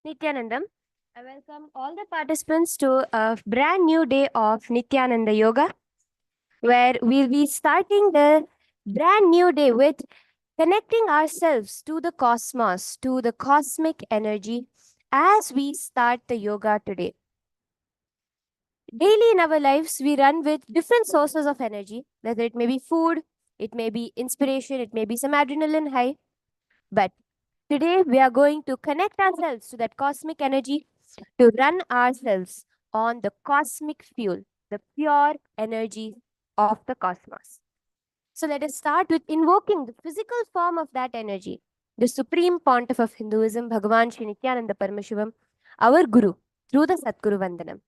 Nithyanandam. I welcome all the participants to a brand new day of Nithyananda Yoga, where we'll be starting the brand new day with connecting ourselves to the cosmos, to the cosmic energy as we start the yoga today. Daily in our lives, we run with different sources of energy, whether it may be food, it may be inspiration, it may be some adrenaline high. But today, we are going to connect ourselves to that cosmic energy to run ourselves on the cosmic fuel, the pure energy of the cosmos. So let us start with invoking the physical form of that energy, the supreme pontiff of Hinduism, Bhagavan Sri Nithyananda Paramashivoham, our Guru, through the Satguru Vandanam.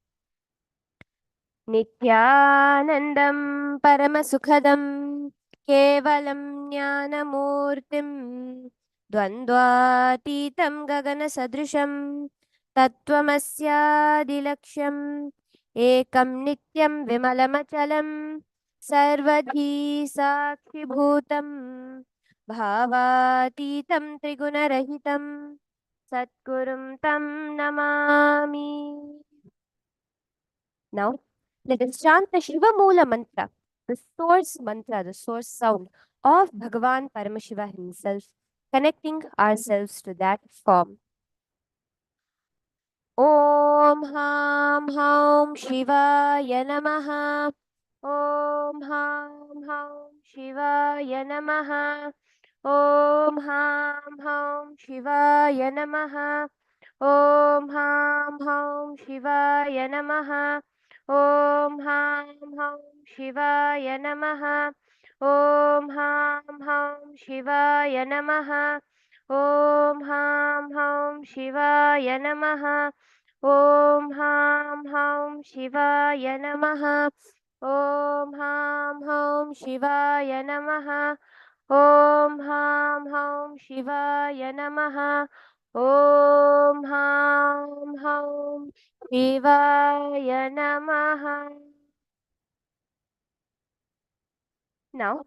नित्यानन्दं परमसुखदं केवलं ज्ञानमूर्तिं द्वन्द्वातीतं गगनसदृशं तत्त्वमस्यादिलक्ष्यम् एकं नित्यं विमलमचलं सर्वधी साक्षिभूतं भावातीतं त्रिगुणरहितं सद्गुरुं तं Namami. Now, let us chant the Shiva Moola mantra, the source mantra, the source sound of Bhagavan Paramashiva himself, connecting ourselves to that form. Om Ham Haum Shivaya Namaha. Om Ham Haum Shivaya Namaha. Om Ham Haum Shivaya Namaha. Om Ham Haum Shivaya Namaha. Om Ham Haum Shivaya Namaha. Om Ham Haum Shivaya Namaha. Om Ham Haum Shivaya Namaha. Om Ham Haum Shivaya Namaha. Om Ham Haum Shivaya Namaha. Om Ham Haum Shivaya Namaha. Om Ham Haum Shivaya Namaha. Now,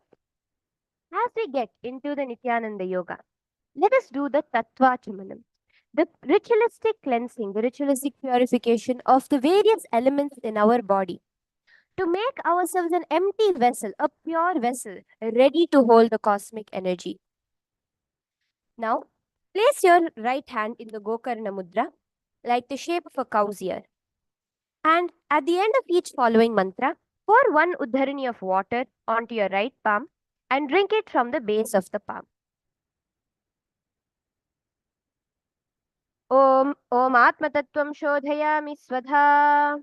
as we get into the Nithyananda Yoga, let us do the Tattva Chamanam, the ritualistic cleansing, the ritualistic purification of the various elements in our body to make ourselves an empty vessel, a pure vessel, ready to hold the cosmic energy. Now, place your right hand in the Gokarna Mudra, like the shape of a cow's ear. And at the end of each following mantra, pour one uddharani of water onto your right palm and drink it from the base of the palm. Om Atmatattvam Shodhayami Swadha.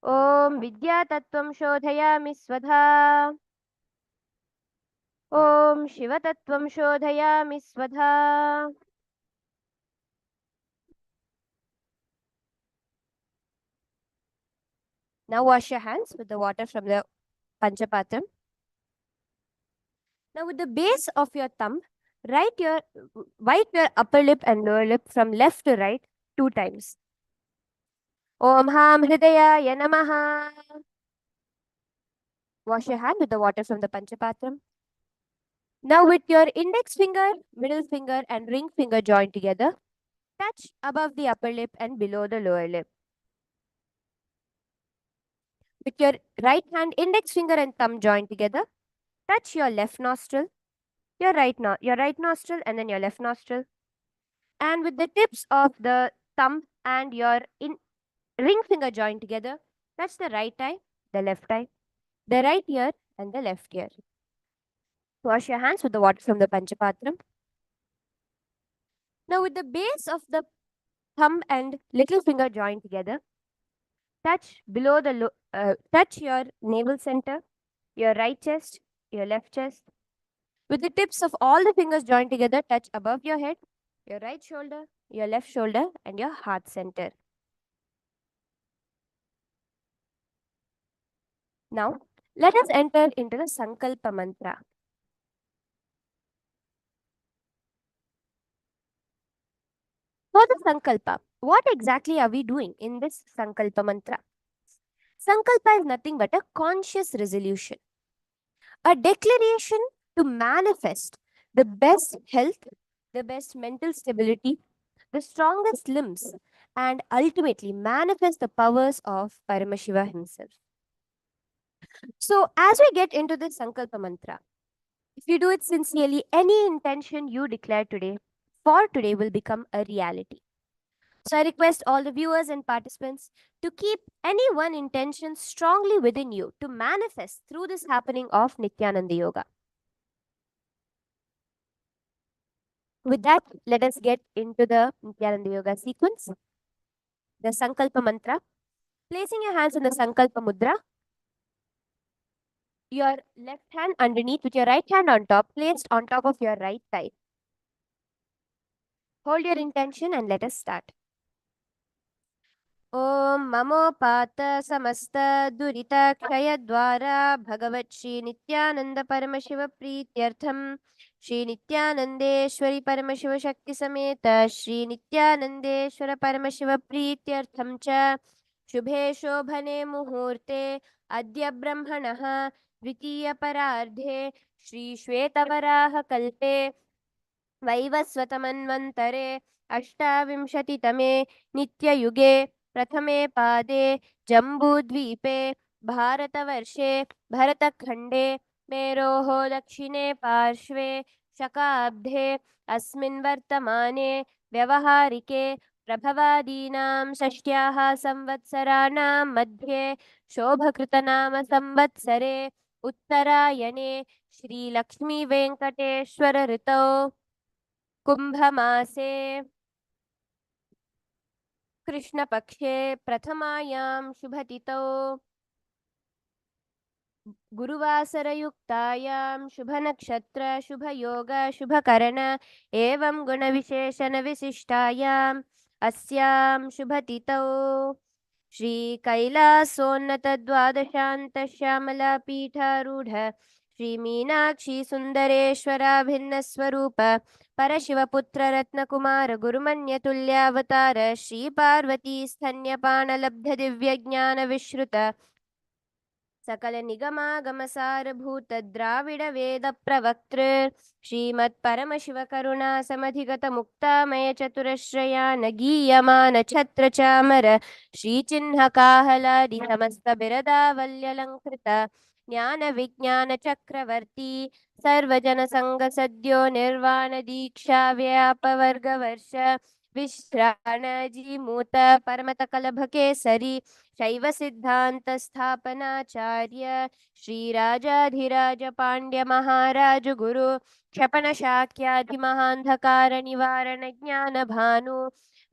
Om Vidyatattvam Shodhayami Swadha. Om Shivatattvam Shodhayami Swadha. Now wash your hands with the water from the Panchapatram. Now with the base of your thumb, wipe your upper lip and lower lip from left to right 2 times. Om Ham Hridayaya Namaha. Wash your hand with the water from the Panchapatram. Now with your index finger, middle finger and ring finger joined together, touch above the upper lip and below the lower lip. With your right hand, index finger and thumb joined together, touch your left nostril, your right nostril and then your left nostril. And with the tips of the thumb and your ring finger joined together, touch the right eye, the left eye, the right ear and the left ear. Wash your hands with the water from the Panchapatram. Now with the base of the thumb and little finger joined together, touch touch your navel center, your right chest, your left chest. With the tips of all the fingers joined together, touch above your head, your right shoulder, your left shoulder and your heart center. Now, let us enter into the Sankalpa mantra. For the Sankalpa, what exactly are we doing in this Sankalpa mantra? Sankalpa is nothing but a conscious resolution, a declaration to manifest the best health, the best mental stability, the strongest limbs, and ultimately manifest the powers of Paramashiva himself. So, as we get into this Sankalpa mantra, if you do it sincerely, any intention you declare today for today will become a reality. So, I request all the viewers and participants to keep any one intention strongly within you to manifest through this happening of Nithyananda Yoga. With that, let us get into the Nithyananda Yoga sequence, the Sankalpa mantra. Placing your hands on the Sankalpa mudra, your left hand underneath with your right hand on top, placed on top of your right thigh. Hold your intention and let us start. ॐ ममोपात समस्त दुरित क्षयद्वारा भगवत् श्री नित्यानंद परमशिव प्रीत्यर्थम श्री नित्यानंदेश्वरी परमशिव शक्ति समेत श्री नित्यानंदेश्वर परमशिव प्रीत्यर्थम च शुभे शोभने मुहूर्ते अद्य ब्रह्मणः द्वितीय परार्धे श्री श्वेतवराह कल्पे वैवस्वतमन्वन्तरे अष्टाविंशतितमे नित्ययुगे प्रथमे पादे जम्बूद्वीपे भारतवर्षे भरतखण्डे मेरोः दक्षिणे पार्श्वे शकाब्धे अस्मिन् वर्तमाने व्यवहारिके प्रभवादीनां षष्ट्याः संवत्सराणां मध्ये शोभकृतनाम संवत्सरे उत्तरायणे श्रीलक्ष्मीवेङ्कटेश्वर ऋतौ कुम्भमासे कृष्णपक्षे प्रथमायां शुभतिथौ गुरुवासरयुक्तायां शुभनक्षत्र शुभयोग शुभकरण एवं गुणविशेषणविशिष्टायाम् अस्यां शुभतिथौ श्रीकैलासोन्नतद्वादशान्तश्यामलापीठारूढ श्रीमीनाक्षी सुन्दरेश्वराभिन्नस्वरूप परशिवपुत्ररत्नकुमार गुरुमन्यतुल्यावतार श्रीपार्वती स्तन्यपाणलब्धदिव्यज्ञानविश्रुत सकल निगमागमसारभूत द्राविड वेद प्रवक्तृ श्रीमत् परमशिव करुणा समधिगत मुक्तामय चतुरश्रयान गीयमान छत्र चामर श्रीचिह्न काहलादि समस्त बिरदावल्यलंकृत ज्ञान विज्ञान चक्रवर्ती सर्वजन संग सद्यो निर्वाण दीक्षा व्यापवर्ग वर्ष विश्राण जीमूत परमत कलभ केसरी शैव सिद्धांत स्थापनाचार्य श्रीराजाधिराज पांड्य महाराज गुरु क्षपण शाक्याधिमहांधकार निवारण ज्ञान भानु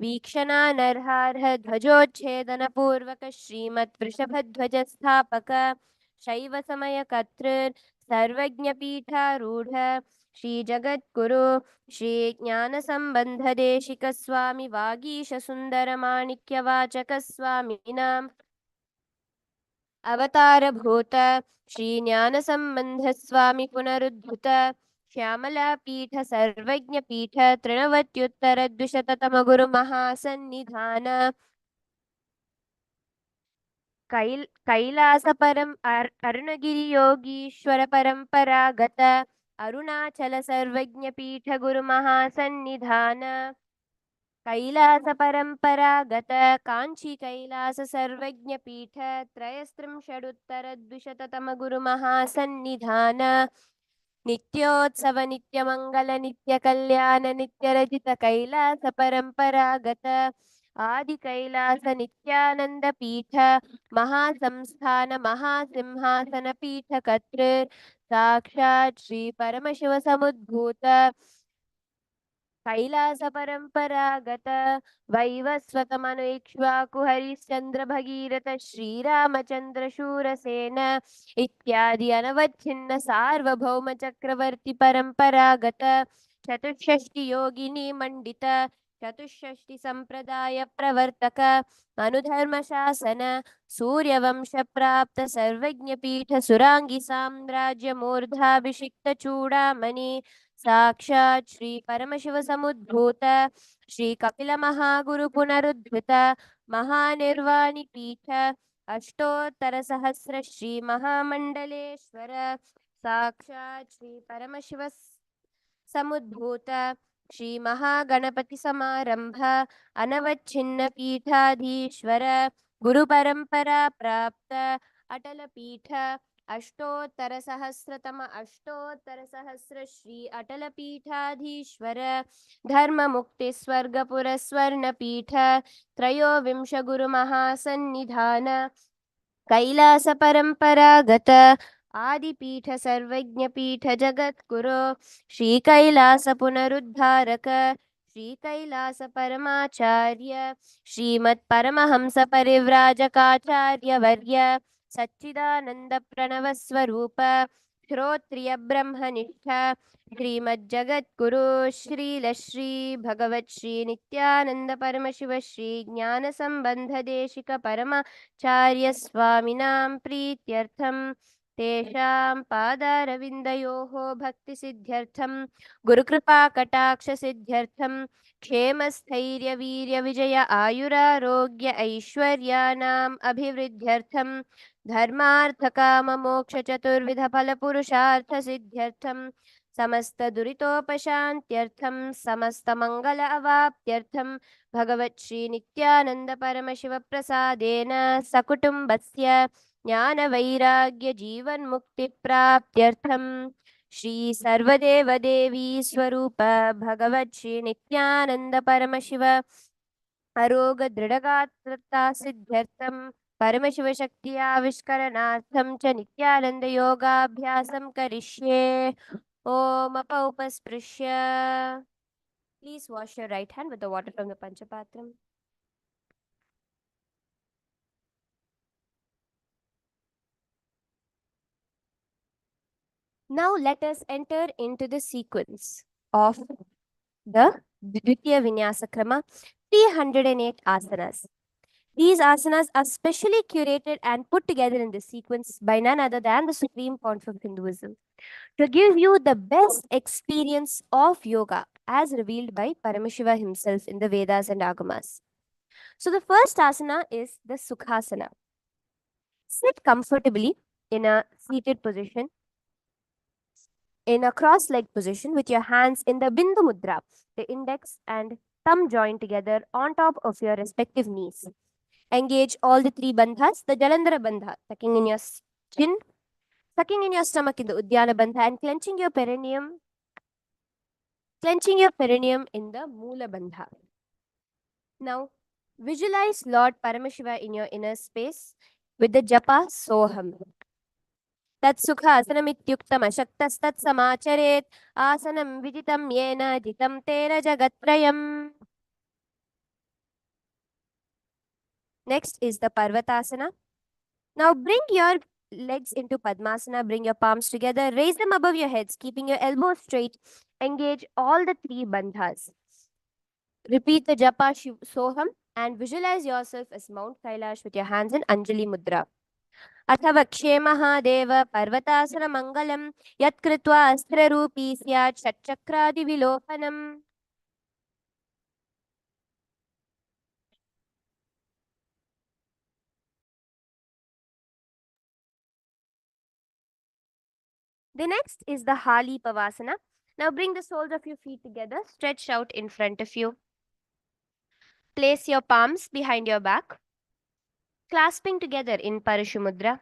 वीक्षणा नरहार्ह ध्वजोच्छेदन पूर्वक श्रीमत् वृषभध्वज स्थापक शैव समय कर्तृ सर्वज्ञ पीठारूढ़ श्री जगद्गुरु श्री ज्ञान संबंध देशिक स्वामी वागीश सुंदर माणिक्य वाचक स्वामीनां अवतार भूत श्री ज्ञान संबंध स्वामी पुनरुद्धृत श्यामला पीठ सर्वज्ञ पीठ तृणवत्युत्तर द्विशततम गुरु महासन्निधान कैलास परम अरुणगिरि योगीश्वर परंपरागत अरुणाचल सर्वज्ञ पीठ गुरु महासन्निधान कैलास परंपरागत कांची कैलास सर्वज्ञ पीठ त्रयस्त्रिंशदुत्तर द्विशततम गुरु महासन्निधान नित्योत्सव नित्यमंगल नित्य कल्याण नित्यरजित कैलास परंपरागत आदि कैलास नित्यानंद पीठ महासंस्थान महासिंहासन पीठ कर्तृ साक्षात् श्री परमशिव समुद्भूत कैलास परंपरागत वैवस्वतमनुक्ष्वाकु हरिश्चंद्र भगीरथ श्रीरामचंद्र शूरसेन इत्यादि अनवच्छिन्न सार्वभौम चक्रवर्ती परंपरागत चतुष्षष्टि योगिनी मंडित चतुष्षष्टि संप्रदाय प्रवर्तक अनुधर्म शासन सूर्यवंश प्राप्त सर्वज्ञ पीठ सुरांगी साम्राज्य मूर्धाभिषिक्त चूड़ामणि साक्षात् श्री परमशिव समुद्भूत श्री कपिल महागुरु पुनरुद्धृत महानिर्वाणी पीठ अष्टोत्तर सहस्र श्री महामंडलेश्वर साक्षात् श्री परमशिव समुद्भूत श्री महागणपति समारंभ अनवच्छिन्न पीठाधीश्वर गुरु परंपरा प्राप्त अटल पीठ अष्टोत्तर सहस्र श्री अटल पीठाधीश्वर धर्म मुक्ति स्वर्ग पुरस्वर्ण पीठ त्रयोविंश गुरु महासन्निधान कैलास परंपरागत आदिपीठ सर्वज्ञपीठ जगद्गुरो श्री कैलास पुनरुद्धारक श्री कैलास परमाचार्य श्रीमत् परमहंस परिव्राजकाचार्य वर्य सच्चिदानंद प्रणव स्वरूप श्रोत्रिय ब्रह्मनिष्ठ श्रीमज्जगद्गुरु श्रीलश्री भगवत् श्री नित्यानंद परमशिव श्री ज्ञान संबंध देशिक परमा चार्य स्वामिनां प्रीत्यर्थं तेषां पादारविन्दयोः भक्तिसिद्ध्यर्थं गुरुकृपा कटाक्षसिद्ध्यर्थं क्षेमस्थैर्यवीर्यविजय आयुरारोग्य ऐश्वर्याणाम् अभिवृद्ध्यर्थं धर्मार्थकाममोक्षचतुर्विधफलपुरुषार्थसिद्ध्यर्थं समस्तदुरितोपशान्त्यर्थं समस्तमङ्गल अवाप्त्यर्थं भगवत् श्री नित्यानंद परमशिव प्रसादेन सकुटुम्बस्य ज्ञानवैराग्य जीवन्मुक्ति प्राप्त्यर्थं श्री सर्वदेव देवी स्वरूप भगवत् श्री नित्यानंद परमशिव अरोग दृढगात्रता सिद्ध्यर्थं परमशिव शक्ति आविष्करणार्थं च नित्यानंद योगाभ्यासं करिष्ये ओम अपौपस्पृश्य. Please wash your right hand with the water from the Panchapatram. Now let us enter into the sequence of the Dvitiya Vinyasa Krama, 308 asanas. These asanas are specially curated and put together in this sequence by none other than the Supreme Pontiff of Hinduism to give you the best experience of yoga as revealed by Paramashiva himself in the Vedas and Agamas. So the first asana is the Sukhasana. Sit comfortably in a seated position, in a cross-legged position with your hands in the Bindu Mudra, the index and thumb joined together on top of your respective knees. Engage all the three bandhas, the Jalandhara bandha, tucking in your chin, sucking in your stomach in the Udyana bandha, and clenching your perineum in the Moola bandha. Now, visualize Lord Paramashiva in your inner space with the japa Soham. तत्सुखासनमित्युक्तम् अशक्तस्तत्समाचरेत् आसनं विदितं येन जितं तेन जगत्त्रयम्. Next is the Parvatasana. Now bring your legs into Padmasana, bring your palms together, raise them above your heads, keeping your elbows straight. Engage all the three bandhas. Repeat the japa Soham and visualize yourself as Mount Kailash with your hands in Anjali Mudra. अथवा क्षेमहादेव पर्वतासन मंगलम यत्कृत्वा अस्त्ररूपी स्यात् षट्चक्रादिविलोपनम्. The next is the Hali Pavasana. Now bring the soles of your feet together, stretched out in front of you. Place your palms behind your back, clasping together in Parashumudra.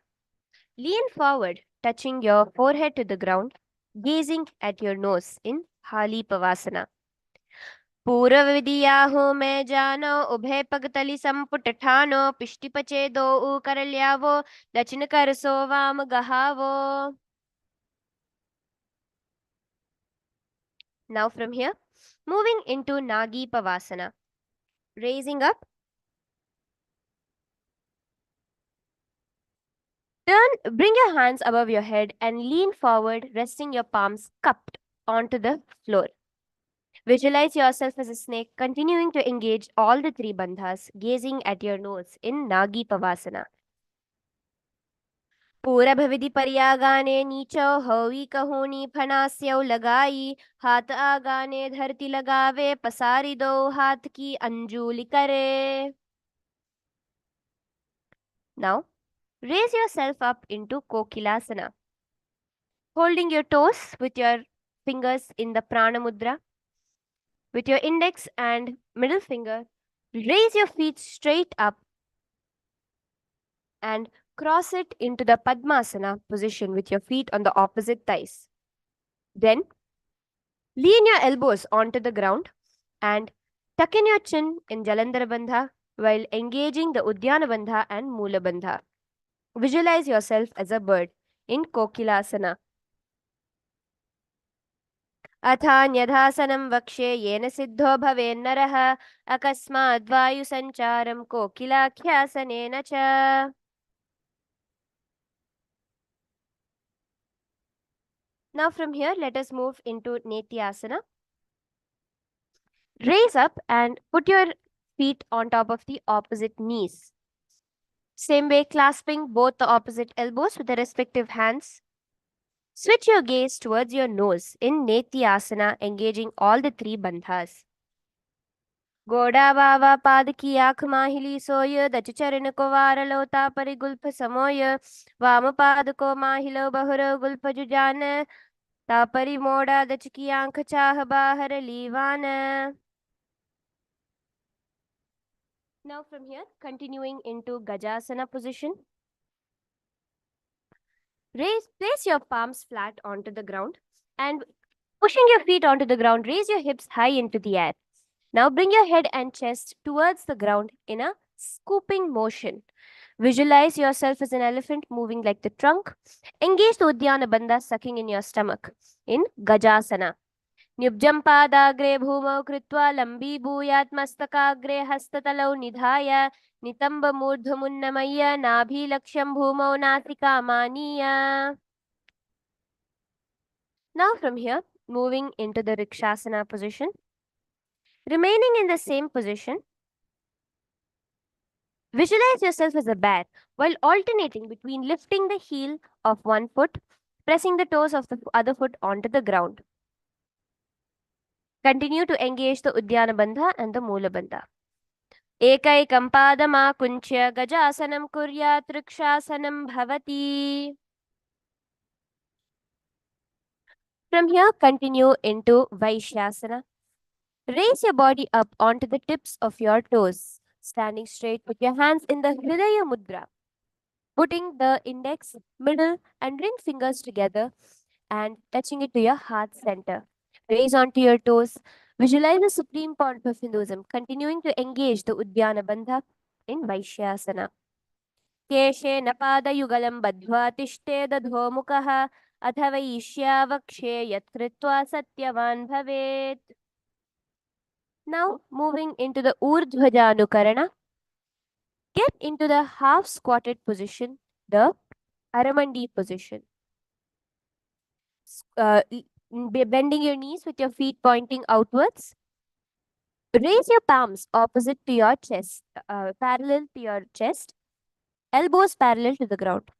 Lean forward, touching your forehead to the ground, gazing at your nose in Hali Pavasana. पूर्व विदियाहो मैं जानो उभय पगतली संपुट ठानो पिष्टिपचे दो ऊ कर ल्यावो दक्षिण कर सो वाम गहावो. Now from here, moving into Nagi Pavasana. Raising up. Bring your hands above your head and lean forward, resting your palms cupped onto the floor. Visualize yourself as a snake, continuing to engage all the three bandhas, gazing at your nose in Nagi Pavasana. पूरभ विधि पर्यागाने नीचो हवी कहोनी फनास्यौ लगाई हाथ आगाने धरती लगावे पसारी दो हाथ की अंजूली करे. Now, raise yourself up into Kokilasana, holding your toes with your fingers in the Prana Mudra. With your index and middle finger, raise your feet straight up and cross it into the Padmasana position with your feet on the opposite thighs. Then lean your elbows onto the ground and tuck in your chin in Jalandhara Bandha while engaging the Udyana Bandha and Mula Bandha. Visualize yourself as a bird in Kokilasana. अथान्यथासनं वक्ष्ये येन सिद्धो भवेन्नरः अकस्माद्वायुसञ्चारं कोकिलाख्यासनेन च. Now from here, let us move into Nithyananda. Raise up and put your feet on top of the opposite knees. Same way, clasping both the opposite elbows with the respective hands. Switch your gaze towards your nose in Nithyananda, engaging all the three bandhas. गोडा बावा पाद की आँख माहिली सोय दच चरण को वार लोता परि Gulf समोय वाम पाद को माहिलो बहुरो गुल्फ जुजान तापरि मोड़ा दच की आँख चाह बाहर लीवान. Now from here, continuing into Gajasana position. Place your palms flat onto the ground and pushing your feet onto the ground, raise your hips high into the air. Now bring your head and chest towards the ground in a scooping motion. Visualize yourself as an elephant moving like the trunk. Engage the Udyana Bandha sucking in your stomach in Gajasana. न्युब्जं पादाग्रे भूमौ कृत्वा लम्बीभूयात् मस्तकाग्रे हस्ततलौ निधाय नितम्बमूर्ध्वमुन्नमय्य नाभिलक्ष्यं भूमौ नासिकामानीय. Now from here, moving into the Rikshasana position. Remaining in the same position, visualize yourself as a bear while alternating between lifting the heel of one foot, pressing the toes of the other foot onto the ground. Continue to engage the Udyana Bandha and the Mula Bandha. एकैकं पादमाकुञ्च्य गजासनं कुर्यात् रक्षासनं भवति. From here, continue into Vaishyasana. Raise your body up onto the tips of your toes. Standing straight, put your hands in the Hridaya Mudra. Putting the index, middle and ring fingers together and touching it to your heart center. Raise onto your toes. Visualize the supreme point of Hinduism, continuing to engage the Udyana Bandha in Vaishyasana. केशेन पादयुगलं बद्ध्वा तिष्ठेदधोमुखः अथ वैश्यावक्षे यत्कृत्वा सत्यवान् भवेत्. Now moving into the Urdhvajanukarana. Get into the half squatted position, the Aramandi position. Bending your knees with your feet pointing outwards. Raise your palms opposite to your chest, parallel to your chest, elbows parallel to the ground.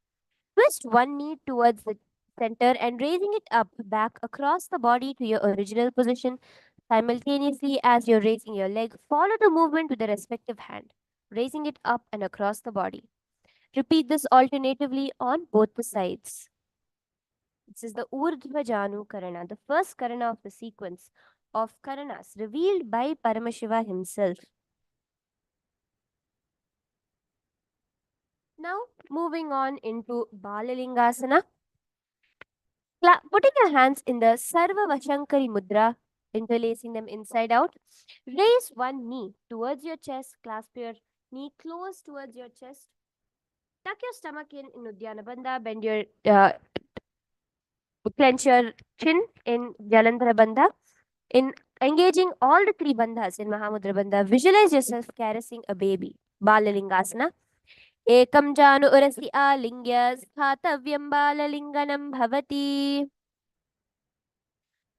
Twist one knee towards the center and raising it up back across the body to your original position. Simultaneously, as you're raising your leg, follow the movement with the respective hand, raising it up and across the body. Repeat this alternatively on both the sides. This is the Urdhvajanu Karana, the first Karana of the sequence of Karanas revealed by Paramashiva himself. Now, moving on into Balalingasana. Putting your hands in the Sarva Vashankari Mudra, interlacing them inside out. Raise one knee towards your chest, clasp your knee close towards your chest. Tuck your stomach in Udyana Bandha, bend your, clench your chin in Jalandhara Bandha. In engaging all the three bandhas in Mahamudra Bandha, visualize yourself caressing a baby. Balalingasana. Ekam janu urasi alingya sthatavyam balalinganam bhavati.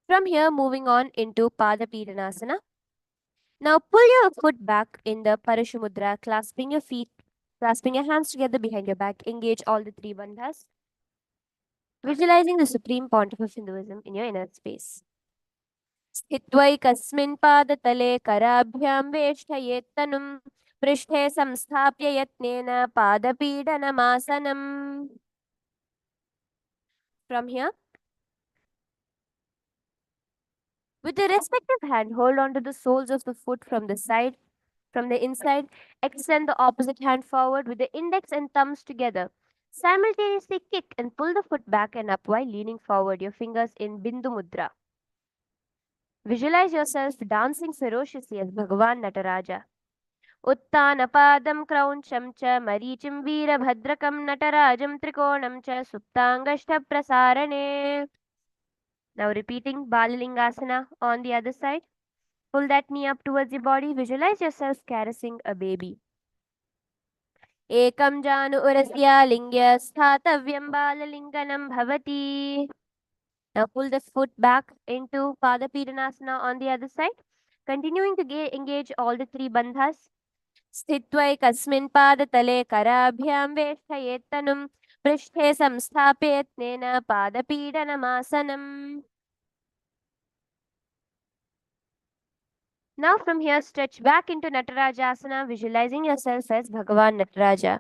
From here, moving on into Padapidanasana. Now pull your foot back in the Parashumudra, clasping your hands together behind your back. Engage all the three bandhas. Visualizing the supreme pontiff of Hinduism in your inner space. स्थित्वैकस्मिन् पादतले कराभ्यां वेष्टयेत् तनुं पृष्ठे संस्थाप्य यत्नेन पादपीडनमासनम्. From here, With the respective hand, hold on to the soles of the foot from the inside. Extend the opposite hand forward with the index and thumbs together. Simultaneously kick and pull the foot back and up while leaning forward, your fingers in Bindu Mudra. Visualize yourself dancing ferociously as Bhagavan Nataraja. उत्तानपादं क्रौञ्चं च मरीचिं वीरभद्रकं नटराजं त्रिकोणं च सुप्ताङ्गष्ठप्रसारणे. Now repeating Balalingasana on the other side. Pull that knee up towards your body. Visualize yourself caressing a baby. Ekam janu urasya lingya sthathavyam balalingganam bhavati. Now pull the foot back into Padapidanasana on the other side. Continuing to engage all the three bandhas. स्थित्वैकस्मिन् पादतले कराभ्यां वेष्टयेत्तनुं पृष्ठे संस्थापयत्नेन पादपीडनमासनम्. Now from here stretch back into Natarajasana, visualizing yourself as Bhagavan Nataraja.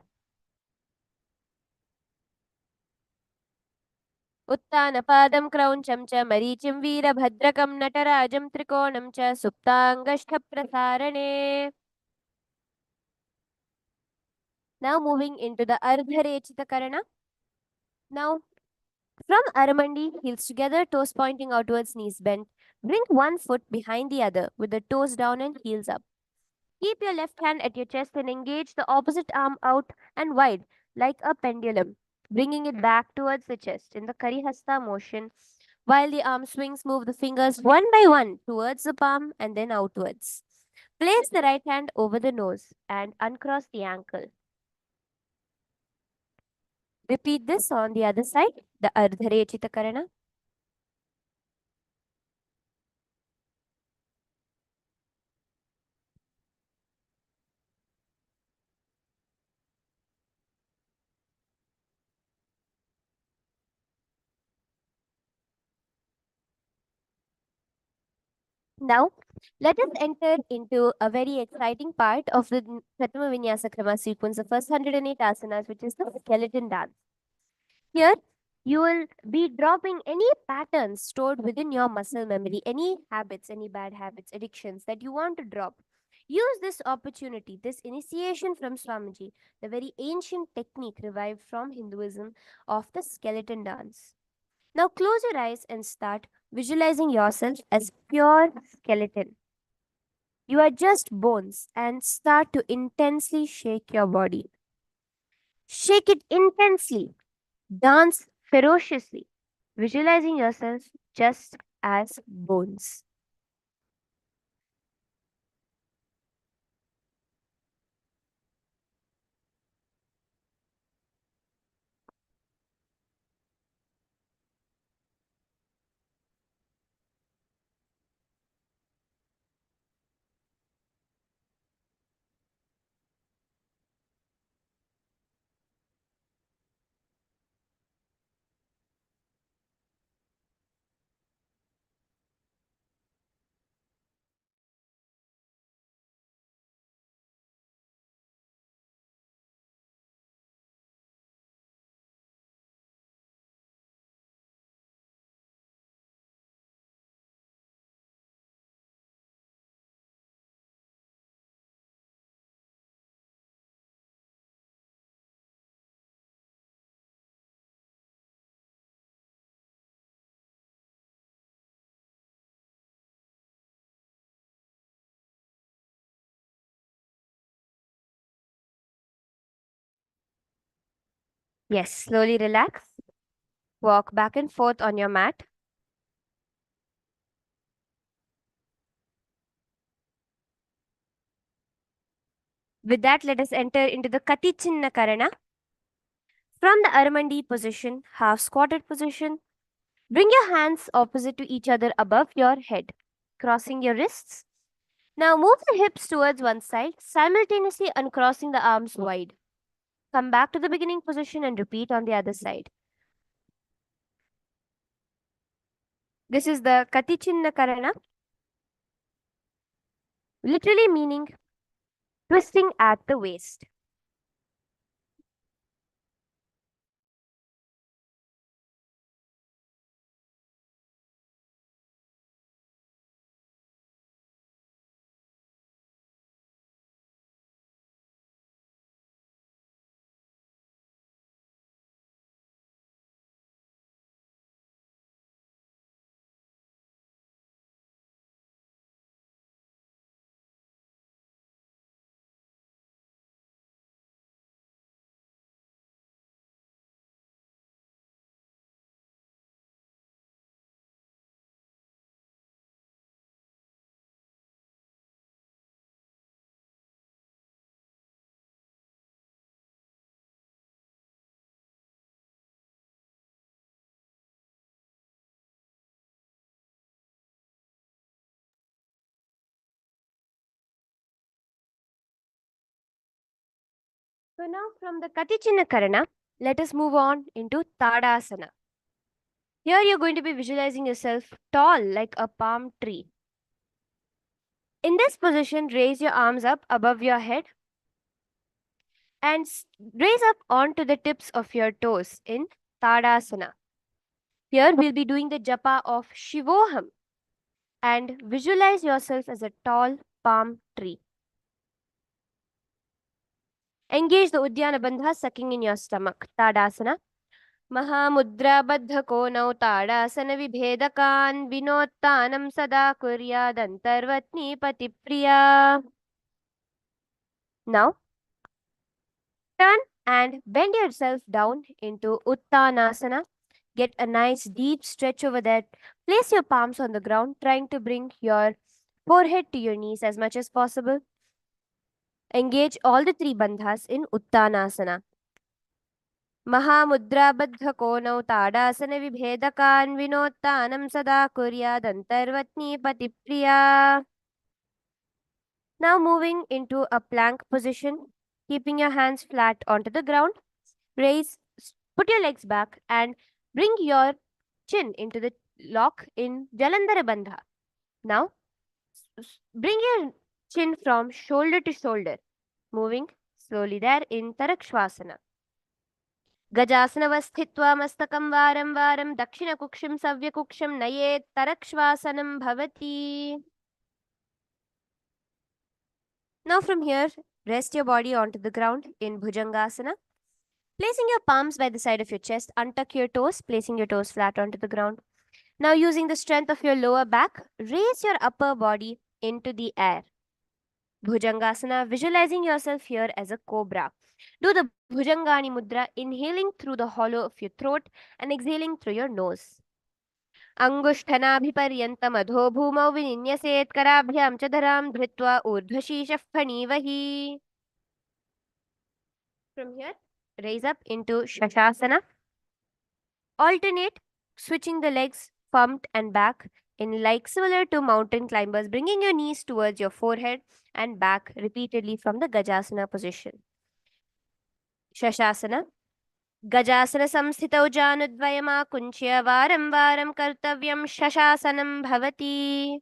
उत्तानपादं क्रौञ्चं च मरीचिं वीरभद्रकं नटराजं त्रिकोणं च सुप्ताङ्गष्ठप्रसारणे. Now moving into the Ardharechita Karana. Now from Aramandi, heels together, toes pointing outwards, knees bent. Bring one foot behind the other with the toes down and heels up. Keep your left hand at your chest and engage the opposite arm out and wide like a pendulum, bringing it back towards the chest in the Karihasta motion. While the arm swings, move the fingers one by one towards the palm and then outwards. Place the right hand over the nose and uncross the ankle. Repeat this on the other side, the Ardharechita Karana. Now, let us enter into a very exciting part of the Pratama Vinyasa Krama sequence, the first 108 asanas, which is the skeleton dance. Here, you will be dropping any patterns stored within your muscle memory, any habits, any bad habits, addictions that you want to drop. Use this opportunity, this initiation from Swamiji, the very ancient technique revived from Hinduism of the skeleton dance. Now close your eyes and start visualizing yourself as pure skeleton. You are just bones and start to intensely shake your body. Shake it intensely. Dance ferociously, visualizing yourself just as bones. Yes, slowly relax. Walk back and forth on your mat. With that, let us enter into the Kati Chinna Karana. From the Aramandi position, half squatted position, bring your hands opposite to each other above your head, crossing your wrists. Now move the hips towards one side, simultaneously uncrossing the arms wide. Come back to the beginning position and repeat on the other side. This is the Katichinna Karana, literally meaning twisting at the waist. So now from the Katichinna Karana, let us move on into Tadasana. Here you're going to be visualizing yourself tall like a palm tree. In this position, raise your arms up above your head and raise up onto the tips of your toes in Tadasana. Here we'll be doing the japa of Shivoham and visualize yourself as a tall palm tree. Engage the Uddiyana Bandha sucking in your stomach. Tadasana. Mahamudra Baddha Konau Tadasana Vibhedakan Vinottanam Sada Kuryadantarvatni Patipriya. Now, turn and bend yourself down into Uttanasana. Get a nice deep stretch over there. Place your palms on the ground, trying to bring your forehead to your knees as much as possible. Engage all the three bandhas in Uttanasana. Mahamudra-baddha-konau tadasana-vibhedakan vinottanam sada kuryadantarvatni patipriya. Now moving into a plank position, keeping your hands flat onto the ground. Put your legs back and bring your chin into the lock in Jalandhara Bandha. Now, bring your chin from shoulder to shoulder, moving slowly there in Tarakshvasana. गजासनवस्थित्वा मस्तकं वारं वारं दक्षिणकुक्षिं सव्यकुक्षं नयेत् तरक्श्वासनं भवति. Now from here, rest your body onto the ground in Bhujangasana. Placing your palms by the side of your chest, untuck your toes, placing your toes flat onto the ground. Now using the strength of your lower back, raise your upper body into the air. Bhujangasana, visualizing yourself here as a cobra. Do the Bhujangani Mudra, inhaling through the hollow of your throat and exhaling through your nose. Angushthanaabhiparyantam adho bhumau vininyaset karabhyam chadaram dhritva urdhvashishah phanivahi. From here, raise up into Shashasana. Alternate, switching the legs front and back in like similar to mountain climbers, bringing your knees towards your forehead and back repeatedly from the Gajasana position. Shashasana. Gajasana samsthitau janudvayamakunchya varam varam kartavyam shashasanam bhavati.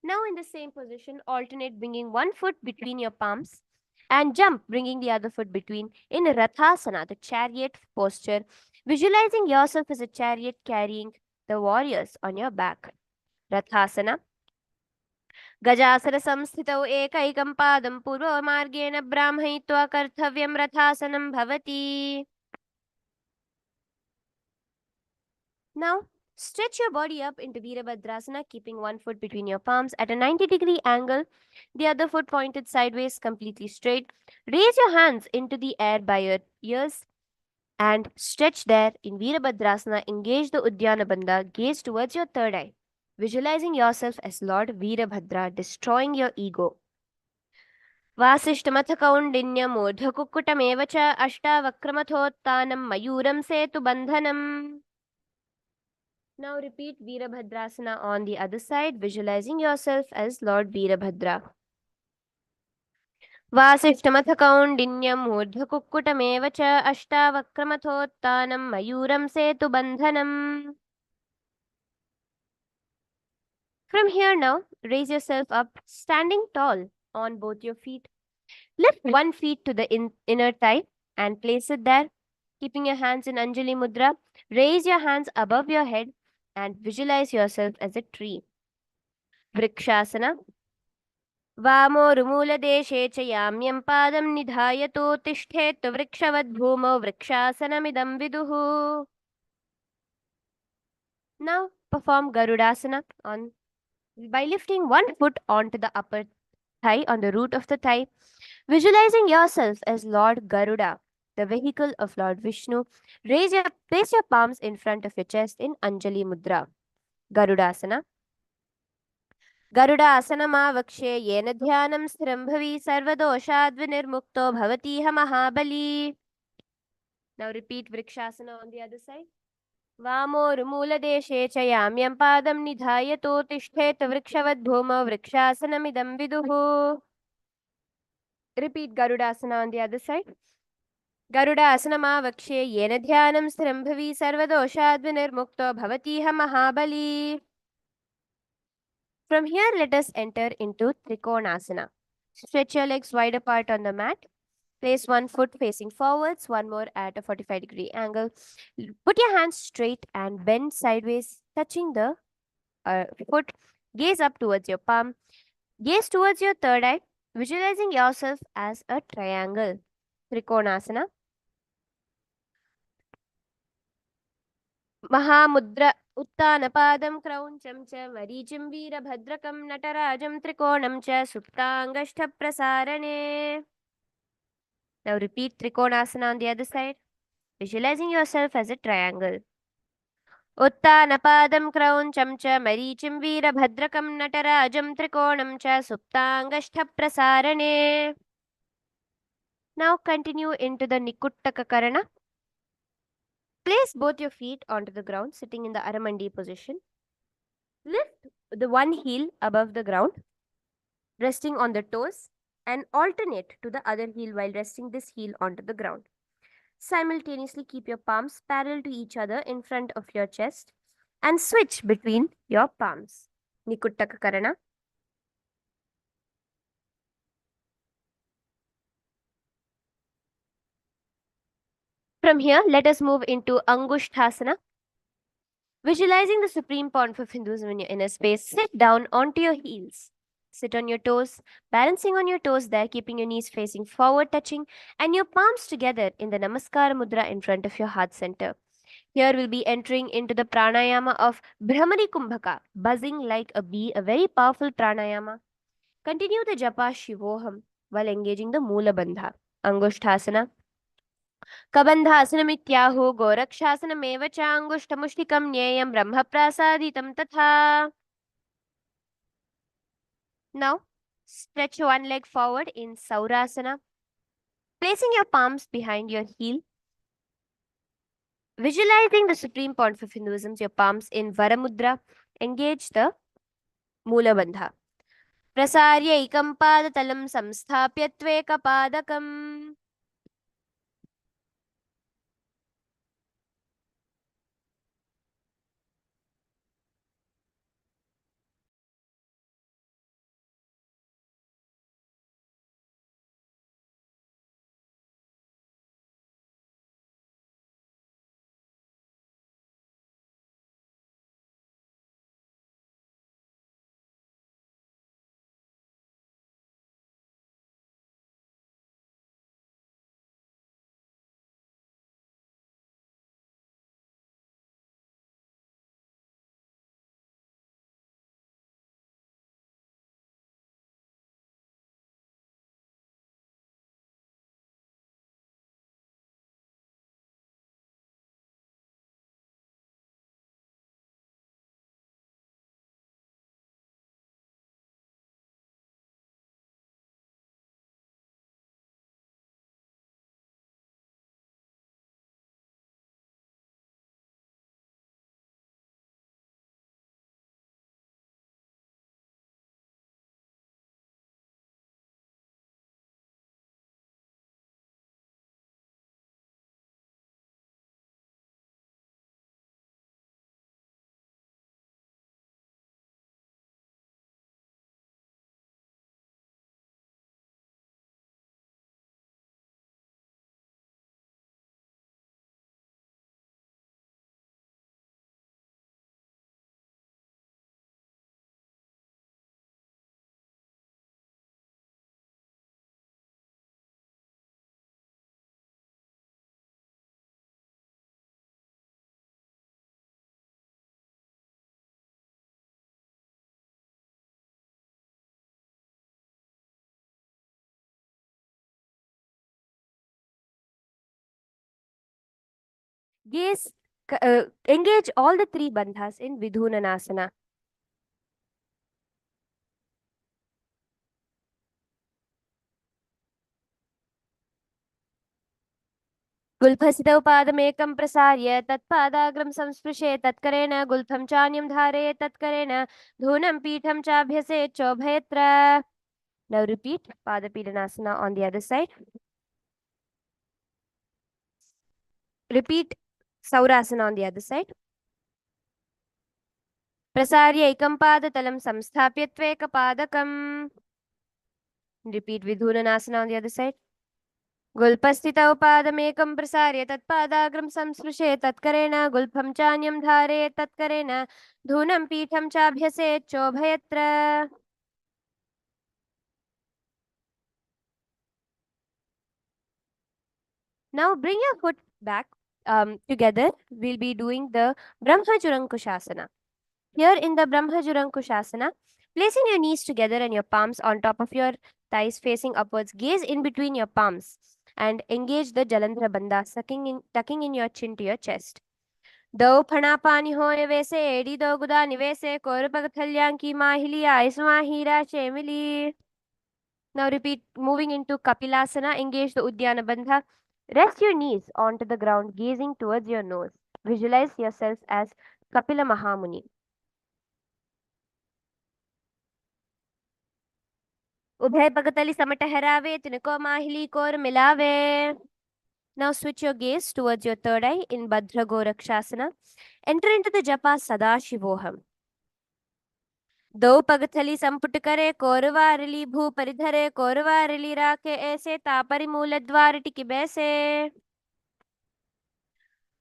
Now in the same position, alternate bringing one foot between your palms and jump, bringing the other foot between in Rathasana, the chariot posture, visualizing yourself as a chariot carrying the warriors on your back. Rathasana. Gajasana samsthitau ekaikam padam purva margena brahmayitva karthavyam rathasanam bhavati. Now, stretch your body up into Virabhadrasana, keeping one foot between your palms at a 90-degree angle, the other foot pointed sideways, completely straight. Raise your hands into the air by your ears and stretch there in Virabhadrasana. Engage the Uddiyana Bandha, gaze towards your third eye, visualizing yourself as Lord Virabhadra, destroying your ego. Vasishtamata kaundinyam urdhakukkutam cha ashtavakramathotthanam mayuram setu bandhanam. Now repeat Virabhadrasana on the other side, visualizing yourself as Lord Virabhadra. Vasishtamata kaundinyam urdhakukkutam cha ashtavakramathotthanam mayuram setu bandhanam. From here now, raise yourself up, standing tall on both your feet. Lift one feet to the inner thigh and place it there, keeping your hands in Anjali Mudra. Raise your hands above your head and visualize yourself as a tree. Vrikshasana. वामोरुमूलदेशे च याम्यं पादं निधायतो तिष्ठेत् वृक्षवद्भूमौ वृक्षासनमिदं विदुः. Now perform Garudasana by lifting one foot onto the upper thigh on the root of the thigh, visualizing yourself as Lord Garuda, the vehicle of Lord Vishnu. Place your palms in front of your chest in Anjali Mudra. Garudasana. गरुडासनमावक्ष्ये येन ध्यानं स्थिरं भवि सर्वदोषाद्विनिर्मुक्तो भवतीह महाबली. Now repeat Vrikshasana on the other side. वामोरुमूलदेशे च याम्यं पादं निधायतो तिष्ठेत् वृक्षवद्भूमौ वृक्षासनमिदं विदुः. Repeat Garudasana on the other side. Garudasana येन ध्यानं स्थिरं भवि सर्वदोषाद्विनिर्मुक्तो भवतीह महाबली. From here, let us enter into Trikonasana. Stretch your legs wide apart on the mat. Place one foot facing forwards, one more at a 45-degree angle. Put your hands straight and bend sideways, touching the foot. Gaze up towards your palm. Gaze towards your third eye, visualizing yourself as a triangle. Trikonasana. Mahamudra उत्तानपादं क्रौञ्चं च मरीचिं वीरभद्रकं नटराजं त्रिकोणं च सुप्ताङ्गष्ठप्रसारणे. Now repeat Trikonasana on the other side, visualizing yourself as a triangle. उत्तानपादं क्रौञ्चं च मरीचिं वीरभद्रकं नटराजं त्रिकोणं च सुप्ताङ्गष्ठप्रसारणे. Now continue into the Nikuttakakarana. Place both your feet onto the ground, sitting in the Aramandi position. Lift the one heel above the ground, resting on the toes, and alternate to the other heel while resting this heel onto the ground. Simultaneously keep your palms parallel to each other in front of your chest and switch between your palms. Nikuttakakarana. From here, let us move into Angushthasana. Visualizing the supreme point of Hinduism in your inner space, sit down onto your heels. Sit on your toes, balancing on your toes there, keeping your knees facing forward, touching, and your palms together in the Namaskara Mudra in front of your heart center. Here we'll be entering into the pranayama of Brahmari Kumbhaka, buzzing like a bee, a very powerful pranayama. Continue the japa Shivoham while engaging the Mula Bandha. Angushthasana. कबन्धासनमित्याहो गोरक्षासनमेव च अङ्गुष्ठमुष्टिकं ज्ञेयं ब्रह्मप्रासादितं तथा. Now, stretch one leg forward in Saurasana, placing your palms behind your heel. Visualizing the supreme point of Hinduism, your palms in Varamudra. Engage the Mula Bandha. Prasarya ikam padatalam samsthapya tveka padakam. Engage all the three bandhas in Vidhunanasana. गुल्फसितौ पादमेकं प्रसार्य तत्पादाग्रं संस्पृशे तत्करेण गुल्फं चान्यं धारये तत्करेण धूनं पीठं चाभ्यसेत् चोभयत्र. Now repeat Padapidanasana on the other side. Repeat Saurasana on the other side. Prasarya ekam padatalam samsthapya tvekapadakam. Repeat Vidhunanasana on the other side. गुल्पस्थितौ पादमेकं प्रसार्य तत्पादाग्रं संस्पृशे तत्करेण गुल्फं चान्यं धारे तत्करेण धूनं पीठं चाभ्यसेच्चोभयत्र. Now bring your foot back together. We'll be doing the Brahmajurankushasana. Here in the Brahmajurankushasana, placing your knees together and your palms on top of your thighs facing upwards, gaze in between your palms and engage the Jalandhara Bandha, tucking in your chin to your chest. दो फणा पानी होए वैसे AD दो गुदा निवेसे कोरपगथल्यां की माहिली आइसमा हीरा शेमिली. Now repeat, moving into Kapilasana, engage the Uddiyana Bandha. Rest your knees onto the ground, gazing towards your nose. Visualize yourself as Kapila Mahamuni. उभय पगतली समटहरावे तिनको माहिली कोर मिलावे. Now switch your gaze towards your third eye in Bhadra Gorakshasana. Enter into the japa Sadashivoham. दो पगथली संपुट करे कोरवारली भू परिधरे कोरवारली राखे ऐसे तापरि मूल द्वार टिकी बैसे.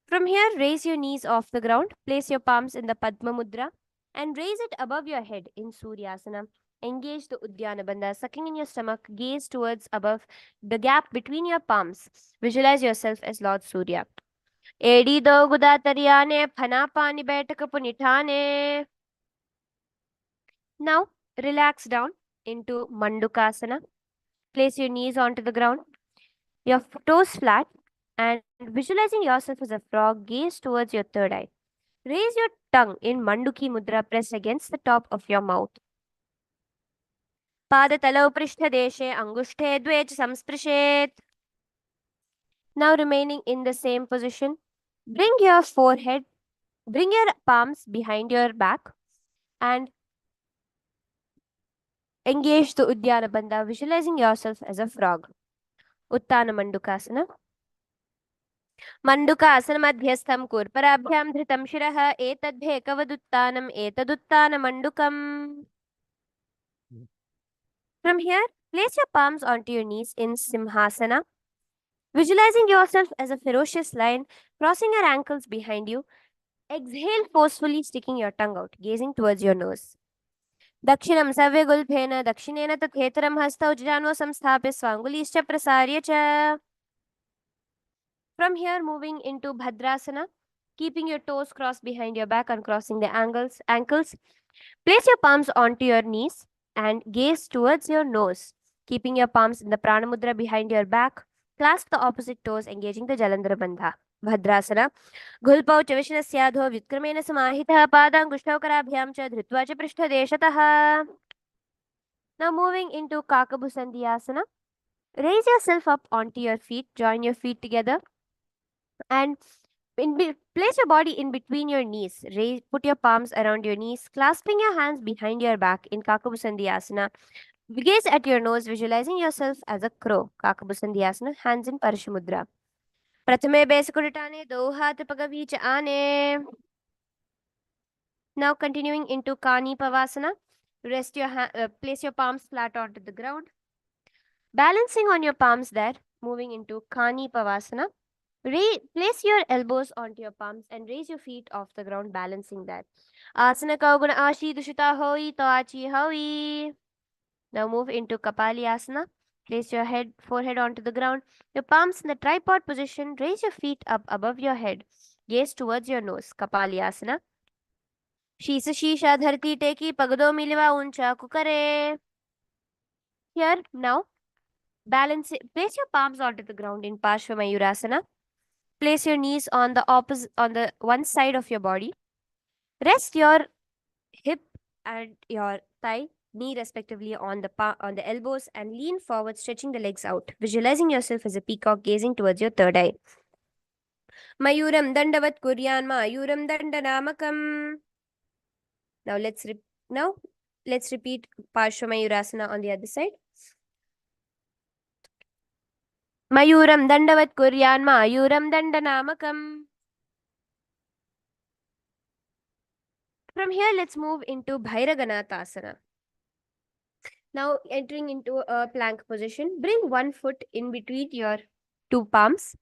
From here, raise your knees off the ground, place your palms in the Padma Mudra and raise it above your head in Suryasana. Engage the Uddiyana Bandha, sucking in your stomach, gaze towards above the gap between your palms. Visualize yourself as Lord Surya. Edi do guda tariyane phana pani baithak punithane. Now, relax down into Mandukasana. Place your knees onto the ground, your toes flat, and visualizing yourself as a frog, gaze towards your third eye. Raise your tongue in Manduki Mudra pressed against the top of your mouth. Padatalau Prishtadeshe Angushte Dvech Samsprishet. Now remaining in the same position, bring your palms behind your back and engage the Uddiyana Bandha, visualizing yourself as a frog. Uttana Mandukasana. मण्डुकासनमध्यस्थं कूर्पराभ्यां धृतं शिरः एतद्भेकवदुत्तानम् एतदुत्तानमण्डुकम्. From here, place your palms onto your knees in Simhasana, visualizing yourself as a ferocious lion, crossing your ankles behind you. Exhale forcefully, sticking your tongue out, gazing towards your nose. दक्षिणं सव्यगुल्फेन दक्षिणेन तथेतरं हस्तौ जानो संस्थाप्य स्वाङ्गुलीश्च प्रसार्य च. From here, moving into Bhadrasana, keeping your toes crossed behind your back and crossing the ankles. Place your palms onto your knees and gaze towards your nose, keeping your palms in the Pranamudra behind your back. Clasp the opposite toes, engaging the Jalandhara Bandha. Bhadrasana. Gulpau च विष्णस्याधो व्युत्क्रमेण समाहितः पादाङ्गुष्ठौ कराभ्यां च धृत्वा च पृष्ठदेशतः. Now moving into Kakabhusandhyasana. Raise yourself up onto your feet, join your feet together and place your body in between your knees. Put your palms around your knees, clasping your hands behind your back in Kakabhusandhyasana. Gaze at your nose, visualizing yourself as a crow. Kakabhusandhyasana, hands in Parshamudra. Prathame Besakuritane, do hath pagavicha ane. Now continuing into Kani Pavasana. Place your palms flat onto the ground. Balancing on your palms there, moving into Kani Pavasana. Place your elbows onto your palms and raise your feet off the ground, balancing that. Asana Kauguna Ashi Dushita Hoi Toachi Hoi. Now move into Kapali Asana. Place your forehead onto the ground. Your palms in the tripod position. Raise your feet up above your head. Gaze towards your nose. Kapali Asana. Shisa Shisha Dharti Teki Pagado Miliva Uncha Kukare. Here now, place your palms onto the ground in Parshva Mayurasana. Place your knees on the one side of your body. Rest your hip and your thigh, knee respectively on the elbows and lean forward, stretching the legs out. Visualizing yourself as a peacock, gazing towards your third eye. Mayuram dandavat kuryan mayuram dandanamakam. Now let's repeat Parshva Mayurasana on the other side. Mayuram dandavat kuryan mayuram dandanamakam. From here, let's move into Bhairaganatasana. Now, entering into a plank position, bring one foot in between your two palms,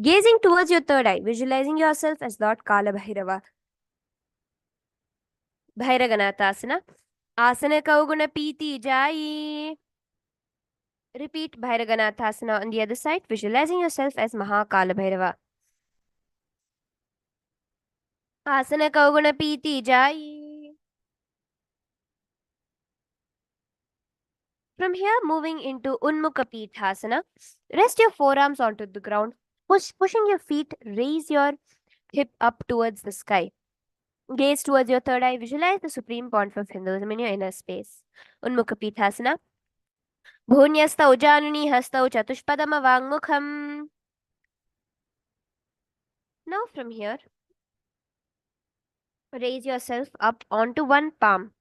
gazing towards your third eye, visualizing yourself as Lord Kala Bhairava. Bhairaganatasana. Asana Kauguna Piti Jai. Repeat Bhairaganathasana on the other side, visualizing yourself as Mahakala Bhairava. Asana Kauguna Piti Jai. From here, moving into Unmukha Pithasana, rest your forearms onto the ground, pushing your feet, raise your hip up towards the sky. Gaze towards your third eye, visualize the supreme point of Hinduism in your inner space. Unmukha Pithasana. Bhunyastau Januni Hastau Chatushpadama Vangmukham. Now from here, raise yourself up onto one palm.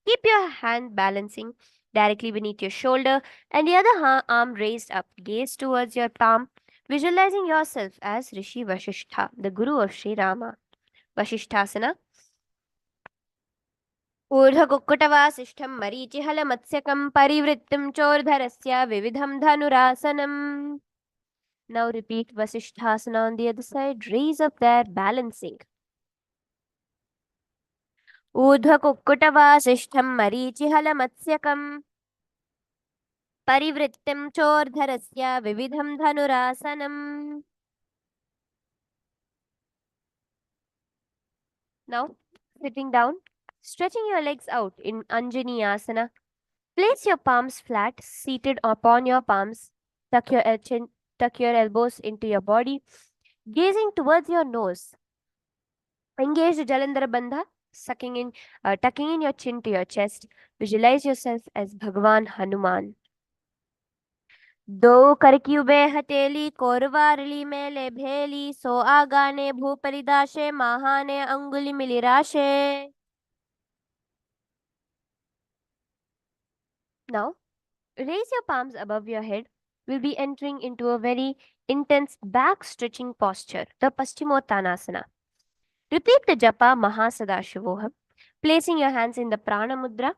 Keep your hand balancing directly beneath your shoulder and the other arm raised up. Gaze towards your palm, visualizing yourself as Rishi Vasishtha, the Guru of Sri Rama. Vasishthasana. ऊर्ध्वकुक्कुटवासिष्ठं मरीचिहलमत्स्यकं परिवृत्तिं चोर्धरस्य विविधं धनुरासनम्. Now repeat Vasishthasana on the other side. Raise up there, balancing. ऊर्ध्वकुक्कुटवासिष्ठं मरीचिहलमत्स्यकं परिवृत्तिं चोर्धरस्य विविधं धनुरासनम्. Now, sitting down, stretching your legs out in Anjani Asana. Place your palms flat, seated upon your palms. Tuck your elbows into your body, gazing towards your nose. Engage the Jalandhara Bandha, tucking in your chin to your chest. Visualize yourself as Bhagavan Hanuman. दो करक्यूबे हथेली कोरवारली मेले भेली सो आगाने भूपरिदाशे महाने अंगुली मिलिराशे. Now, raise your palms above your head. We'll be entering into a very intense back stretching posture, the Paschimottanasana. Repeat the japa Mahasadashivoham, placing your hands in the Prana Mudra,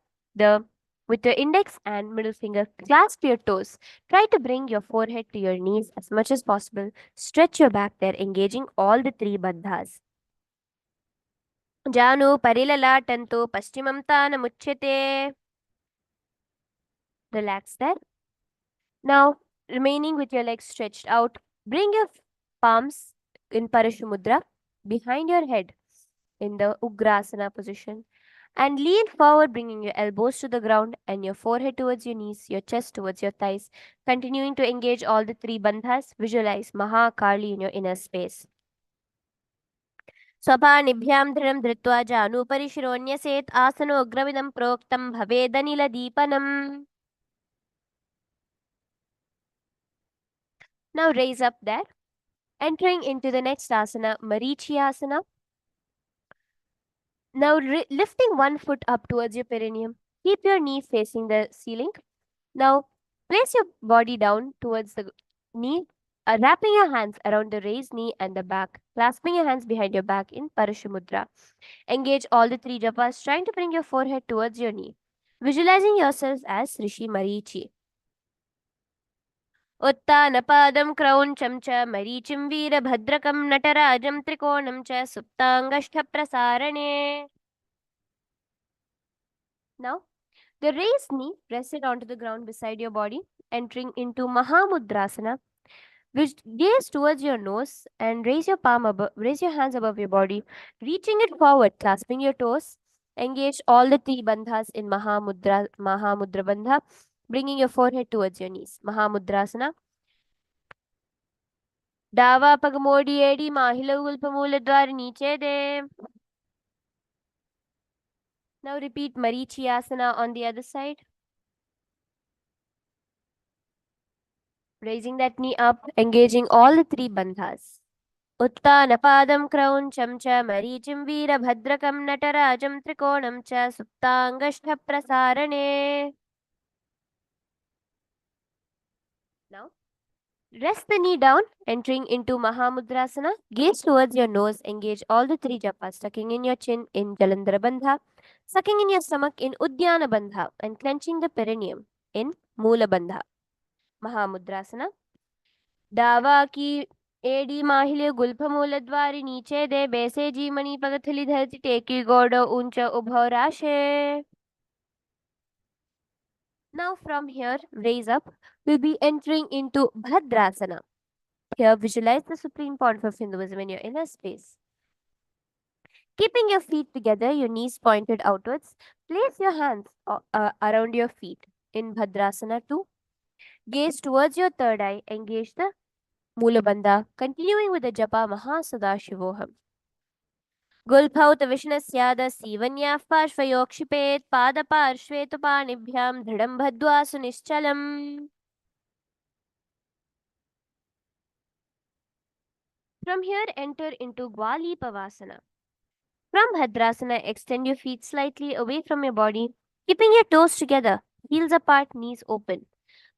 with your index and middle finger clasp your toes. Try to bring your forehead to your knees as much as possible. Stretch your back there, engaging all the three bandhas. Janu parilalatantu paschimam tanamuchyate. Relax there. Now, remaining with your legs stretched out, bring your palms in Parashumudra behind your head in the Ugrasana position and lean forward, bringing your elbows to the ground and your forehead towards your knees, your chest towards your thighs, continuing to engage all the three bandhas. Visualize Mahakali in your inner space. स्वपानिभ्यां दृढं धृत्वा जानुपरि शिरोन्यसेत् आसनोग्रमिदं प्रोक्तं भवेदनिलदीपनम्. Now raise up there. Entering into the next asana, Marichyasana. Now lifting one foot up towards your perineum. Keep your knee facing the ceiling. Now place your body down towards the knee, wrapping your hands around the raised knee and the back, clasping your hands behind your back in Parashumudra. Engage all the three japas, trying to bring your forehead towards your knee. Visualizing yourselves as Rishi Marichi. उत्तानपादं क्रौञ्चं च मरीचिं वीरभद्रकं नटराजं त्रिकोणं च सुप्ताङ्गष्ठप्रसारणे. Now, the raised knee rested onto the ground beside your body, entering into Mahamudrasana, which gaze towards your nose and raise your hands above your body, reaching it forward, clasping your toes. Engage all the three bandhas in Mahamudra Bandha, bringing your forehead towards your knees. Mahamudrasana. डावा पग मोड़ी एड़ी माहिलव गुल्पमूल द्वार नीचे दे. Now repeat Marichyasana on the other side. Raising that knee up, engaging all the three bandhas. उत्तानपादं क्रौञ्चं च मरीचिं वीरभद्रकं नटराजं त्रिकोणं च सुप्ताङ्गष्ठप्रसारणे. Now, Rest the knee down, entering into Mahamudrasana. Gaze towards your nose. Engage all the three japas, tucking in your chin in Jalandhara Bandha, sucking in your stomach in Udyana Bandha, and clenching the perineum in Moola Bandha. Mahamudrasana. दावा की AD माहिले गुल्फमूलद्वारि नीचे दे बेसे जी मणि पगथली धरती टेकी गोडो ऊंचा उभौ राशे. Now from here, raise up. We'll be entering into Bhadrasana. Here, visualize the supreme point of Hinduism in your inner space. Keeping your feet together, your knees pointed outwards, place your hands around your feet in Bhadrasana 2. Gaze towards your third eye, engage the Mula Bandha, continuing with the Japa Mahasada-shivoham. गुल्फौत विष्णस्याद सीवन्याः पार्श्वयोक्षिपेत् पादपार्श्वे तु पाणिभ्यां दृढं बद्ध्वा सुनिश्चलम्. From here, enter into Gwalipavasana. From Bhadrasana, extend your feet slightly away from your body, keeping your toes together, heels apart, knees open.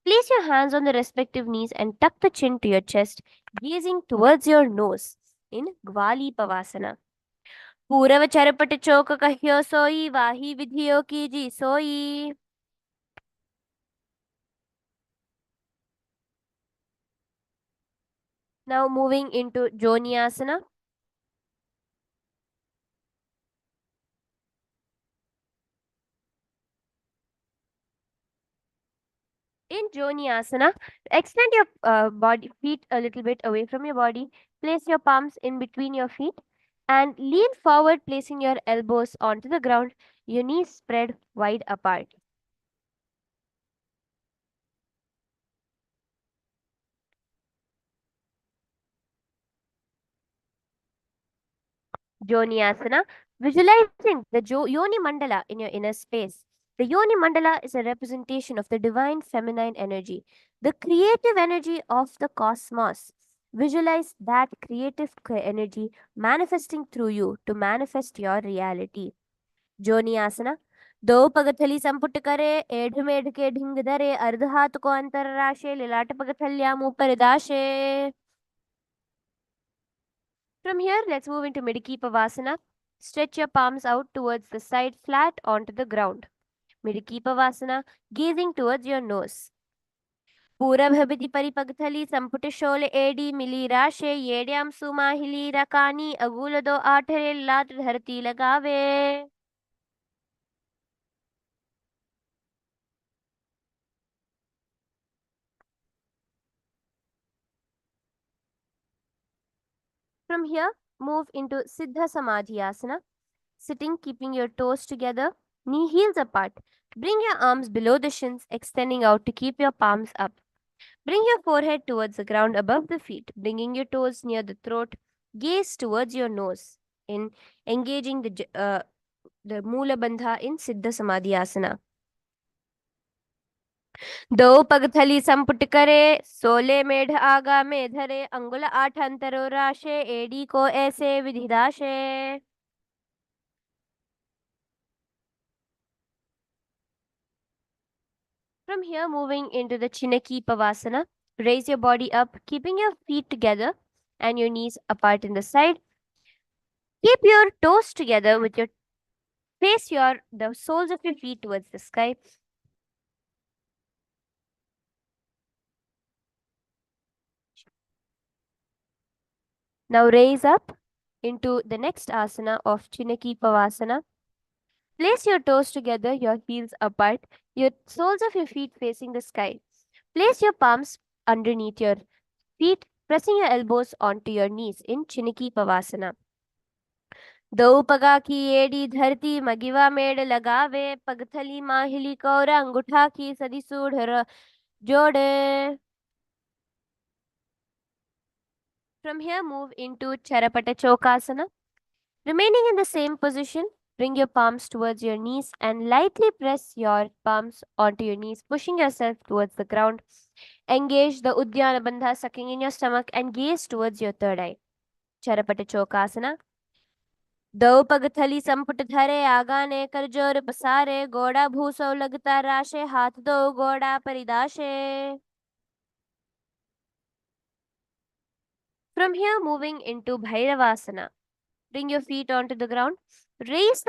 Place your hands on the respective knees and tuck the chin to your chest, gazing towards your nose in Gwalipavasana. पूरव चरपट चौक कह्यो सोई वाही विधियो की जी सोई. Now moving into Joniasana. In Joniasana, extend your body feet a little bit away from your body. Place your palms in between your feet and lean forward, placing your elbows onto the ground. Your knees spread wide apart. Joniasana, visualizing the Yoni Mandala in your inner space. The Yoni Mandala is a representation of the divine feminine energy, the creative energy of the cosmos. Visualize that creative energy manifesting through you to manifest your reality. Joniasana. दो पगथली संपुट करे एढ़ मेढ़ के ढिंग धरे अर्ध हाथ को अंतर राशे लिलाट पगथल्याम ऊपर दाशे. From here, let's move into Midikipavasana. Stretch your palms out towards the side, flat onto the ground. Midikipavasana, gazing towards your nose. पूरभभिति परिपगथली संपुट शोल एडी मिली राशे येड्याम सुमाहिली रकानी अगुल दो आठरे लात धरती लगावे. From here, move into Siddha Samadhyasana. Sitting, keeping your toes together, knee heels apart. Bring your arms below the shins, extending out to keep your palms up. Bring your forehead towards the ground above the feet, bringing your toes near the throat. Gaze towards your nose in engaging the Moola Bandha in Siddha Samadhyasana. दो पगथली संपुट करे सोले मेढ़ आगा में धरे अंगुल आठ अंतरो राशे AD को ऐसे विधिदाशे. From here, moving into the Chinaki Pavasana, raise your body up, keeping your feet together and your knees apart in the side. Keep your toes together with your the soles of your feet towards the sky. Now raise up into the next asana of Chinaki Pavasana. Place your toes together, your heels apart, your soles of your feet facing the sky. Place your palms underneath your feet, pressing your elbows onto your knees in Chinaki Pavasana. दो पगा की AD धरती मगिवा मेड़ लगावे पगथली माहिली कौरा अंगूठा की सदी सूढ़ जोड़े. From here, move into Charapata Chokasana. Remaining in the same position, bring your palms towards your knees and lightly press your palms onto your knees, pushing yourself towards the ground. Engage the Udyana Bandha, sucking in your stomach and gaze towards your third eye. Charapata Chokasana. दो पगथली संपुट धरे आगा ने कर जोर पसारे गोड़ा भूसो लगता राशे हाथ दो गोड़ा परिदाशे. From here, moving into Bhairavasana. Bring your feet onto the ground. Raise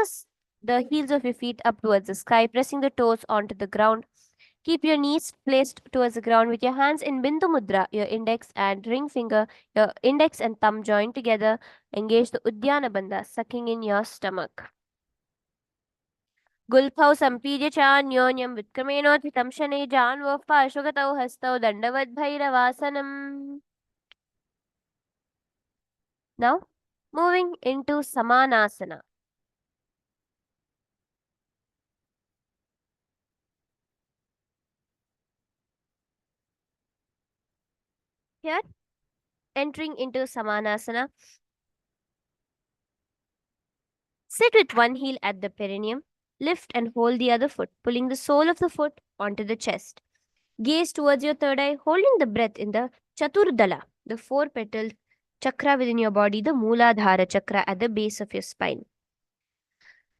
the heels of your feet up towards the sky, pressing the toes onto the ground. Keep your knees placed towards the ground with your hands in Bindu Mudra, your index and ring finger, your index and thumb joined together. Engage the Uddiyana Bandha, sucking in your stomach. Gulphau Sampirya Chanyonyam Vitkramenothitam Shane Janvoppa Ashwagatau Hastau Dandavad Bhairavasanam. Now, moving into Samanasana. Here, entering into Samanasana, sit with one heel at the perineum, lift and hold the other foot, pulling the sole of the foot onto the chest. Gaze towards your third eye, holding the breath in the Chaturdala, the four-petaled chakra within your body, the Mooladhara chakra at the base of your spine.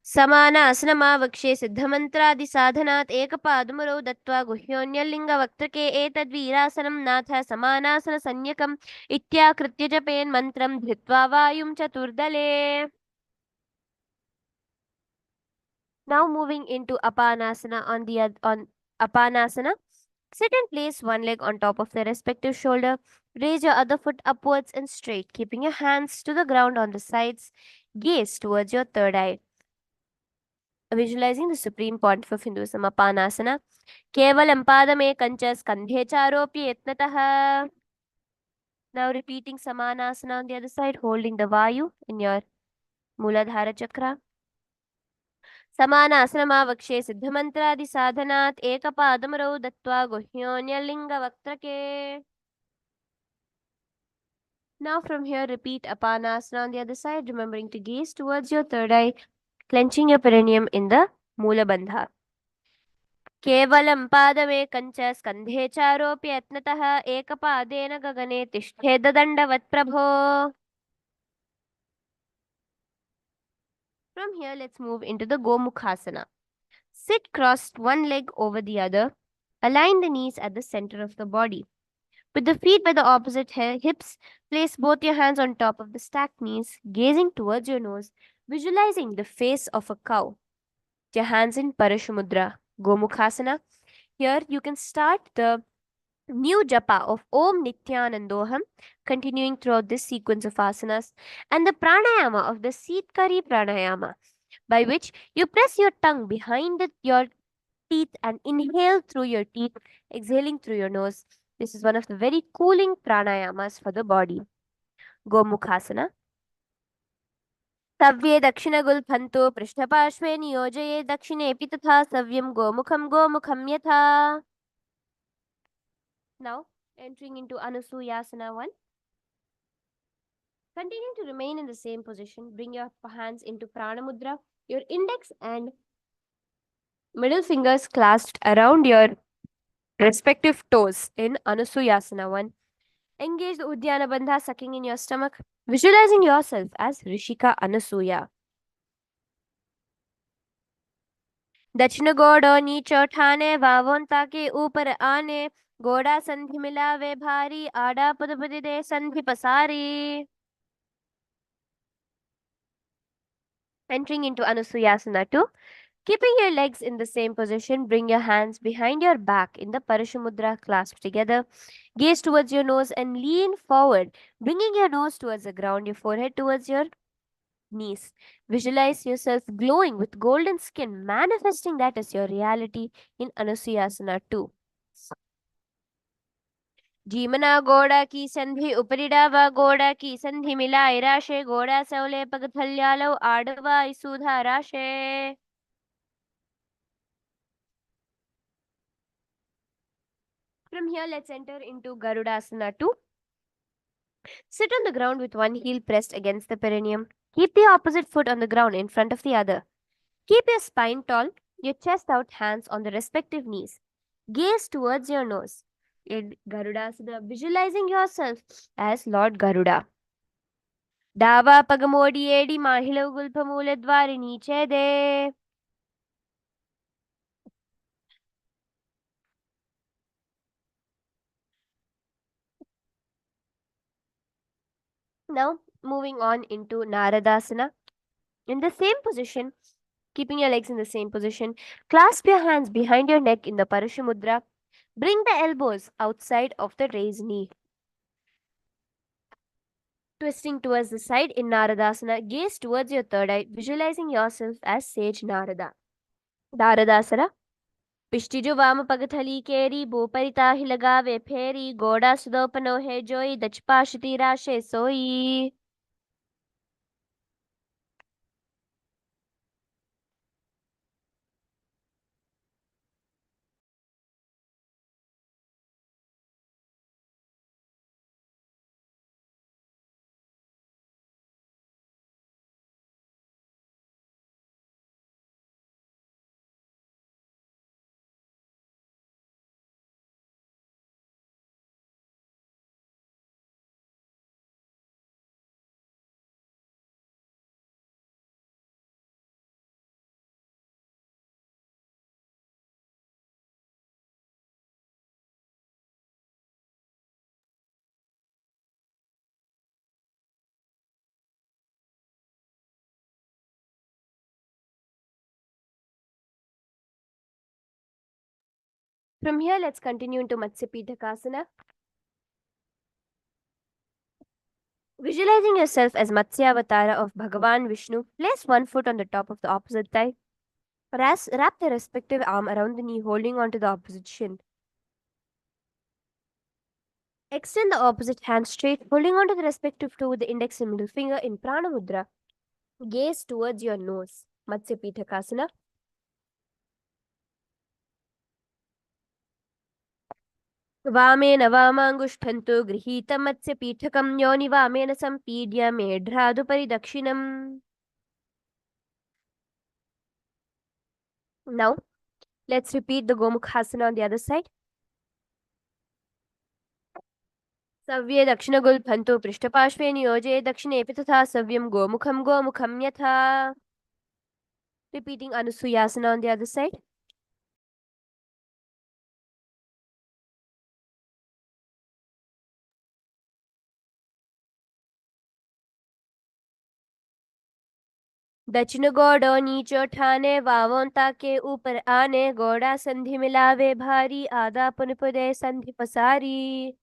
समानासनमावक्षे सिद्धमन्त्रादिसाधनात् एकपादमुरौ दत्त्वा गुह्योऽन्यलिङ्गवक्त्रके एतद्वीरासनं नाथ समानासनसंज्ञकम् इत्याकृत्य जपेन्मन्त्रं धृत्वा वायुं चतुर्दले. Now moving into Apanasana on Apanasana. Sit and place one leg on top of the respective shoulder. Raise your other foot upwards and straight, keeping your hands to the ground on the sides. Gaze towards your third eye. Visualizing the supreme pontiff of Hinduism, Apanasana. Kevalam padame kancha skandhe charopya yatnatah. Now repeating Samanasana on the other side, holding the Vayu in your Mooladhara chakra. समानाश्रमावक्षे सिद्धमन्त्रादिसाधनात् एकपादमरौ दत्त्वा गुह्योऽन्यलिङ्गवक्त्रके. Now from here, repeat Apanasana on the other side, remembering to gaze towards your third eye, clenching your perineum in the Moola Bandha. केवलं पादमेकं च स्कन्धे चारोप्य यत्नतः एकपादेन गगने तिष्ठेददण्डवत् प्रभो. From here, let's move into the Gomukhasana. Sit crossed one leg over the other. Align the knees at the center of the body. With the feet by the opposite hips, place both your hands on top of the stacked knees, gazing towards your nose, visualizing the face of a cow. Your hands in Parashumudra, Gomukhasana. Here you can start the new japa of Om Nithyanandoham, continuing throughout this sequence of asanas, and the pranayama of the Seetkari pranayama, by which you press your tongue behind your teeth and inhale through your teeth, exhaling through your nose. This is one of the very cooling pranayamas for the body. Gomukhasana. सव्ये दक्षिणगुल्फन्तो पृष्ठपार्श्वे नियोजये दक्षिणेऽपि तथा सव्यं गोमुखं यथा. Now, entering into Anusuyasana 1. Continuing to remain in the same position, bring your hands into Pranamudra, your index and middle fingers clasped around your respective toes in Anusuyasana 1. Engage the Uddiyana Bandha, sucking in your stomach, visualizing yourself as Rishika Anasuya. दक्षिण गोड़ो नीचो ठाने वावोंता के ऊपर आने गोड़ा संधि मिलावे भारी आड़ा पुदपुदि दे संधि पसारी. Entering into Anusuyasana 2. Keeping your legs in the same position, bring your hands behind your back in the Parashumudra clasped together. Gaze towards your nose and lean forward, bringing your nose towards the ground, your forehead towards your knees. Visualize yourself glowing with golden skin, manifesting that as your reality in Anusuyasana 2. जीमना गोड़ा की संधि उपरिडा व गोड़ा की संधि मिलाए राशे गोड़ा सौले पगथल्यालो आडवा सुधा राशे. From here, let's enter into Garudasana 2. Sit on the ground with one heel pressed against the perineum. Keep the opposite foot on the ground in front of the other. Keep your spine tall, your chest out, hands on the respective knees. Gaze towards your nose. In Garudasana, visualizing yourself as Lord Garuda. Dava pagamodi edi mahila gulpamule dwari niche de. Now, moving on into Naradasana. In the same position, keeping your legs in the same position, clasp your hands behind your neck in the Parashamudra. Bring the elbows outside of the raised knee. Twisting towards the side in Naradasana, gaze towards your third eye, visualizing yourself as Sage Narada. Naradasana. पिष्टि जो वाम पगथली केरी बोपरिता ही लगावे फेरी गोड़ा सुदोपनो है जोई दचपाशति राशे सोई. From here, let's continue into Matsya Pitakasana. Visualizing yourself as Matsya Avatara of Bhagavan Vishnu, place one foot on the top of the opposite thigh. Wrap the respective arm around the knee, holding onto the opposite shin. Extend the opposite hand straight, holding onto the respective toe with the index and middle finger in Prana Mudra. Gaze towards your nose. Matsya Pitakasana. वामेन वामाङ्गुष्ठन्तु गृहीतमत्स्य पीठकं योनिवामेन सम्पीड्य मेढ्रादुपरि दक्षिणम्. Now, let's repeat the Gomukhasana on the other side. सव्ये दक्षिणगुल्फन्तु पृष्ठपार्श्वे नियोजे दक्षिणेऽपि तथा सव्यं गोमुखं गोमुखं यथा. Repeating Anusuyasana on the other side. दक्षिण गोड़ो नीचो ठाने वावोंता के ऊपर आने गोड़ा संधि मिलावे भारी आधा पुनपुदे संधि पसारी.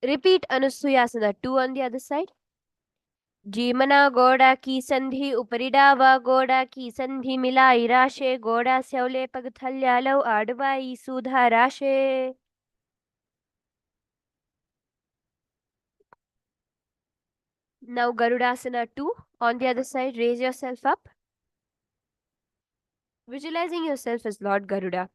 Repeat Anusuyasana 2 on the other side. जीमना गोड़ा की संधि उपरिडावा गोड़ा की संधि मिलाई राशे गोड़ा स्यौले पगथल्यालौ आडवाई सुधा राशे. Now Garudasana 2 on the other side. Raise yourself up. Visualizing yourself as Lord Garuda.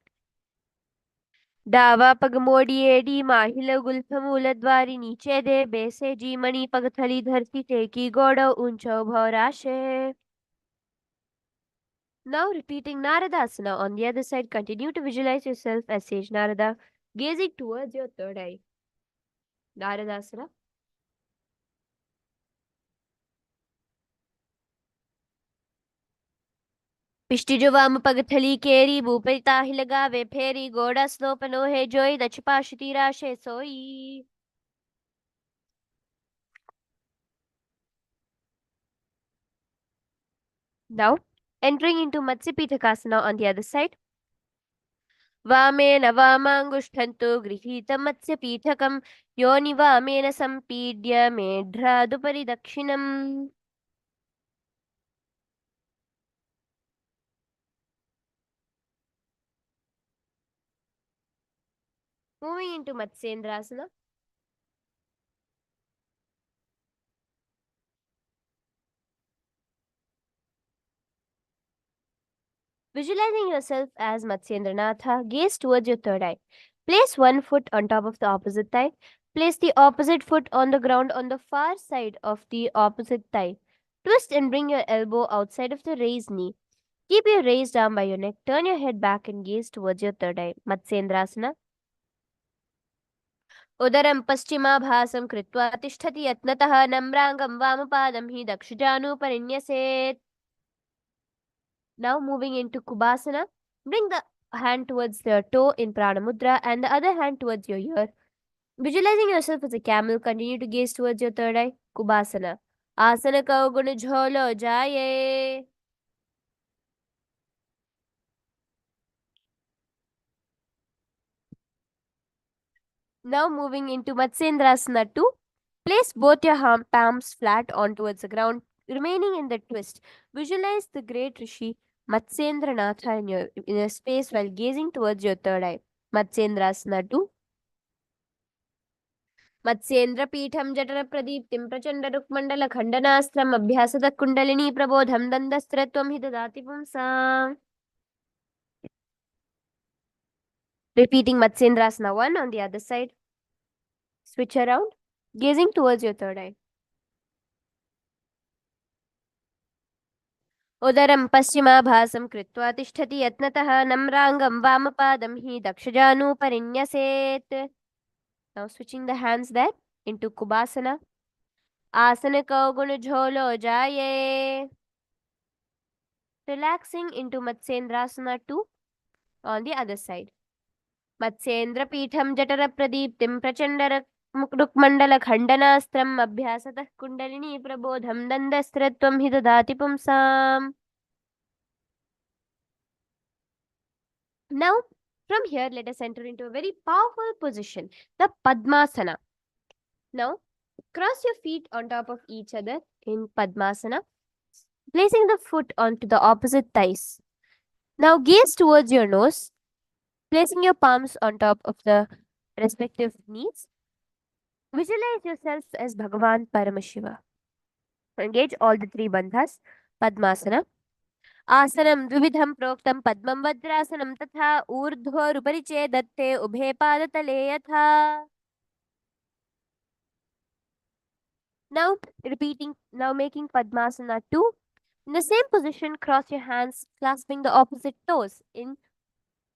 डावा पग मोड़िए डी माहिल गुल्फमूल द्वारी नीचे दे बेसे जी मणि पगथली धरती टेकी गोड़ो ऊंचो भौराशे. Now repeating Naradasana on the other side. Continue to visualize yourself as Sage Narada, gazing towards your third eye. Naradasana. पिष्टि जो वाम पगथली केरी भूपरिता ही लगावे फेरी गोड़ा स्लोपनो है जोई दचपाशति राशे सोई. Now entering into Matsya Pitakasana on the other side. वामेन वामाङ्गुष्ठन्तु गृहीतमत्स्य पीठकं योनिवामेन सम्पीड्य मेढ्रादुपरि दक्षिणम्. Moving into Matsyendrasana. Visualizing yourself as Matsyendranath, gaze towards your third eye. Place one foot on top of the opposite thigh. Place the opposite foot on the ground on the far side of the opposite thigh. Twist and bring your elbow outside of the raised knee. Keep your raised arm by your neck. Turn your head back and gaze towards your third eye. Matsyendrasana. उदरं पश्चिमाभासं कृत्वा तिष्ठति यत्नतः नम्राङ्गं वामपादं हि दक्षिणानुपरिन्यसेत्. Now moving into Kubasana. Bring the hand towards your toe in Prana Mudra and the other hand towards your ear. Visualizing yourself as a camel, continue to gaze towards your third eye. Kubasana. Asana ka gun jholo jaye. Now moving into Matsyendrasana 2. Place both your palms flat on towards the ground, remaining in the twist. Visualize the great Rishi Matsyendranath in your space while gazing towards your third eye. Matsyendrasana 2. मत्स्येन्द्रपीठं जठरप्रदीप्तिं प्रचण्डरुक्मण्डलखण्डनास्त्रम् अभ्यासतः kundalini प्रबोधं दन्दस्त्रत्वं हि ददाति पुंसाम्. Repeating Matsyendrasana 1 on the other side. Switch around, gazing towards your third eye. उदरं पश्चिमाभासं कृत्वा तिष्ठति यत्नतः नम्राङ्गं वामपादं हि दक्षजानूपरिन्यसेत्. Now switching the hands there into Kubasana. Asana Kauguna Jholo Jaye. Relaxing into Matsyendrasana 2 on the other side. Matsyendrapitham Jatarapradeeptim Prachandara Rukmandala Abhyasatah Kundalini Prabodham Dandastratvam Hidadati Pumsam. Now, from here, let us enter into a very powerful position, the Padmasana. Now, cross your feet on top of each other in Padmasana, placing the foot onto the opposite thighs. Now, gaze towards your nose, placing your palms on top of the respective knees. Visualize yourself as Bhagavan Paramashiva. Engage all the three bandhas. Padmasana. Asanam dvividham proktam padmam vadrasanam tatha urdhvorupari chedatte ubhe padatale yatha. Now making Padmasana 2. In the same position, cross your hands, clasping the opposite toes in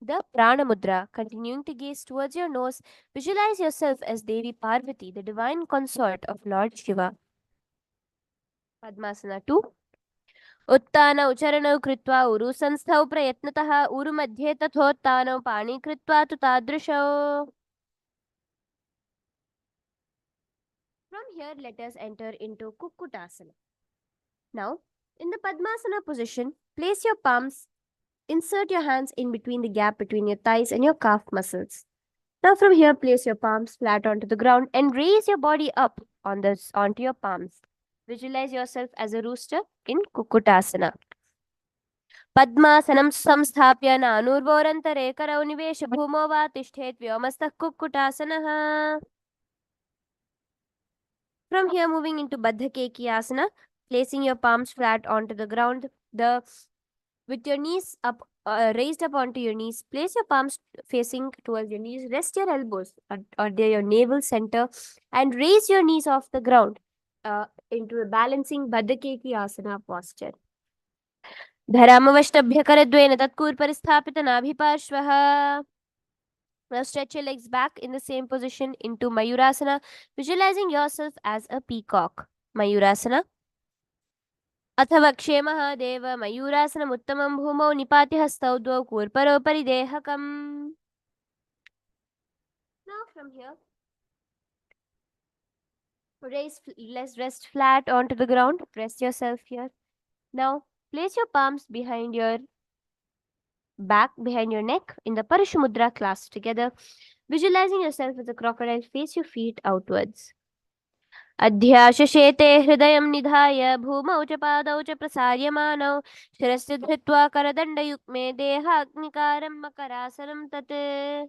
the Prana Mudra. Continuing to gaze towards your nose, visualize yourself as Devi Parvati, the divine consort of Lord Shiva. Padmasana 2. उत्तानौ चरणौ कृत्वा उरु संस्थौ प्रयत्नतः उरु मध्ये तथोत्तानौ पाणि कृत्वा तु तादृशौ. From here, let us enter into Kukkutasana. Now, in the Padmasana position, place your palms, insert your hands in between the gap between your thighs and your calf muscles. Now, from here, place your palms flat onto the ground and raise your body up onto your palms. Visualize yourself as a rooster in Kukkutasana. पद्मासनं संस्थाप्य नानूर्वोरन्तरे करौ निवेश भूमौ वा तिष्ठेत् व्योमस्थः कुक्कुटासनः. From here, moving into Baddha Asana, placing your palms flat onto the ground, with your knees up, raised up onto your knees. Place your palms facing towards your knees. Rest your elbows on your navel center and raise your knees off the ground into a balancing Baddha Asana posture. धरामवष्टभ्यकरद्वयेन तत्कूर्परिस्थापितनाभिपार्श्वः. Now stretch your legs back in the same position into Mayurasana, visualizing yourself as a peacock. Mayurasana. अथवा क्षेमः देव मयूरासनम् उत्तमं भूमौ निपाति हस्तौ द्वौ कूर्परोपरि देहकम्. Now from here, rest flat onto the ground. Rest yourself here. Now place your palms behind your back, behind your neck in the Parashumudra clasped together. Visualizing yourself as a crocodile, face your feet outwards. अध्याशेते हृदयं निधाय भूमौ च पादौ च प्रसार्यमानौ शिरस्य धृत्वा करदण्डयुग्मे देहाग्निकारं मकरासनं तत्.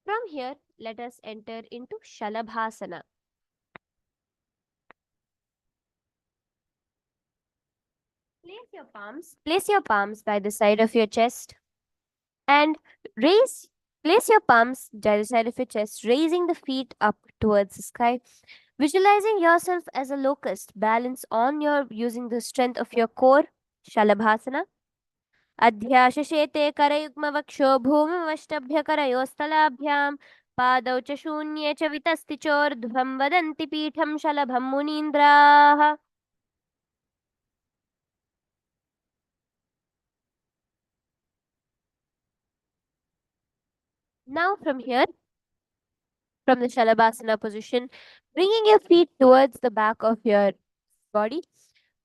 From here, let us enter into Shalabhasana. Place your palms by the side of your chest and place your palms by the side of your chest, raising the feet up towards the sky. Visualizing yourself as a locust, balance on using the strength of your core. Shalabhasana. अध्याशेते करयुग्मवक्षो भूमिमष्टभ्य करयोस्तलाभ्यां पादौ च शून्ये च वितस्ति चोर्ध्वं वदन्ति पीठं शलभं मुनीन्द्राः. Now from here, from the Shalabhasana position, bringing your feet towards the back of your body.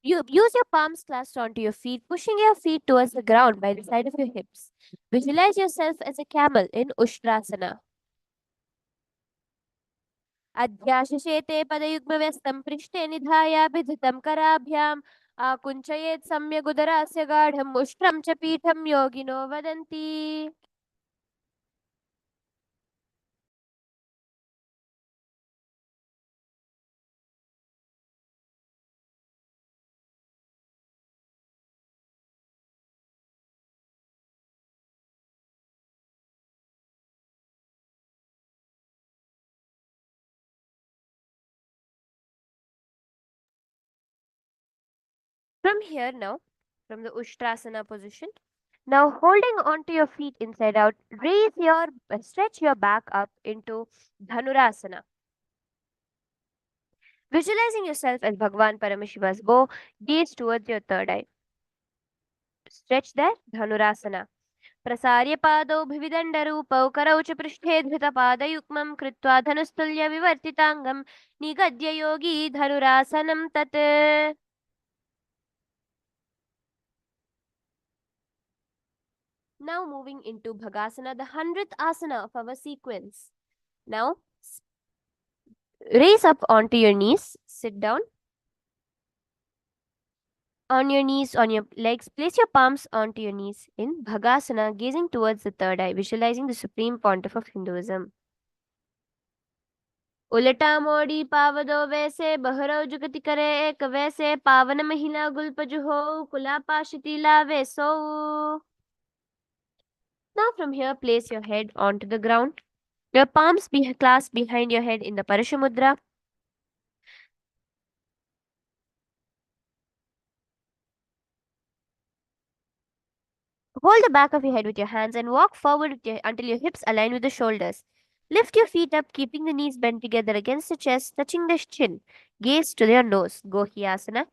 You use your palms clasped onto your feet, pushing your feet towards the ground by the side of your hips. Visualize yourself as a camel in Ushtrasana. अध्याशेते पदयुग्मव्यस्तं पृष्ठे निधायाभिधृतं कराभ्याम् आकुञ्चयेत् सम्यगुदरास्य गाढम् उष्ट्रं च पीठं योगिनो वदन्ति. From here now, from the Ushtrasana position, now holding onto your feet inside out, stretch your back up into Dhanurasana. Visualizing yourself as Bhagwan Paramashiva's bow, gaze towards your third eye. Stretch there, Dhanurasana. प्रसार्य पादौ भिविदण्डरूपौ करौ च पृष्ठे धृतपादयुग्मं कृत्वा धनुस्तुल्यविवर्तिताङ्गं निगद्य योगी धनुरासनं तत्. Now moving into Bhagasana, the 100th asana of our sequence. Now raise up onto your knees, sit down. On your knees, on your legs, place your palms onto your knees in Bhagasana, gazing towards the third eye, visualizing the supreme pontiff of Hinduism. उलटा मोड़ी पावदो वैसे बहरो जुगति करे एक वैसे पावन महिला गुलपजु हो कुला पाशितीला vaso. Now from here, place your head onto the ground. Your palms be clasped behind your head in the Parashamudra. Hold the back of your head with your hands and walk forward until your hips align with the shoulders. Lift your feet up, keeping the knees bent together against the chest, touching the chin. Gaze to your nose. Gohyasana.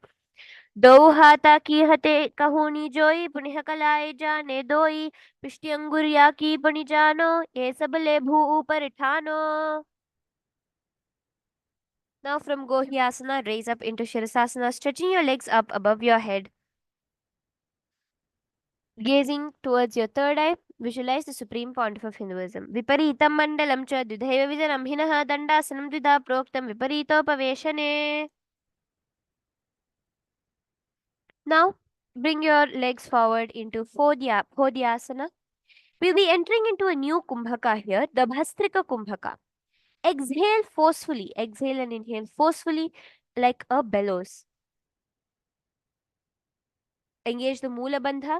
दो हाथा की हते कहूनी जोई पुण्य कलाए जाने दोई पिष्टि अंगुरिया की बनी जानो ये सब ले भू ऊपर ठानो. Now from Gohyasana, raise up into Shirasasana, stretching your legs up above your head. Gazing towards your third eye, visualize the supreme pontiff of Hinduism. Viparitam mandalam cha dvidhaiva vijanam hinaha dandasanam dvidha proktam viparitopaveshane. Now, bring your legs forward into Phodyasana. We'll be entering into a new Kumbhaka here, the Bhastrika Kumbhaka. Exhale forcefully. Exhale and inhale forcefully like a bellows. Engage the Mula Bandha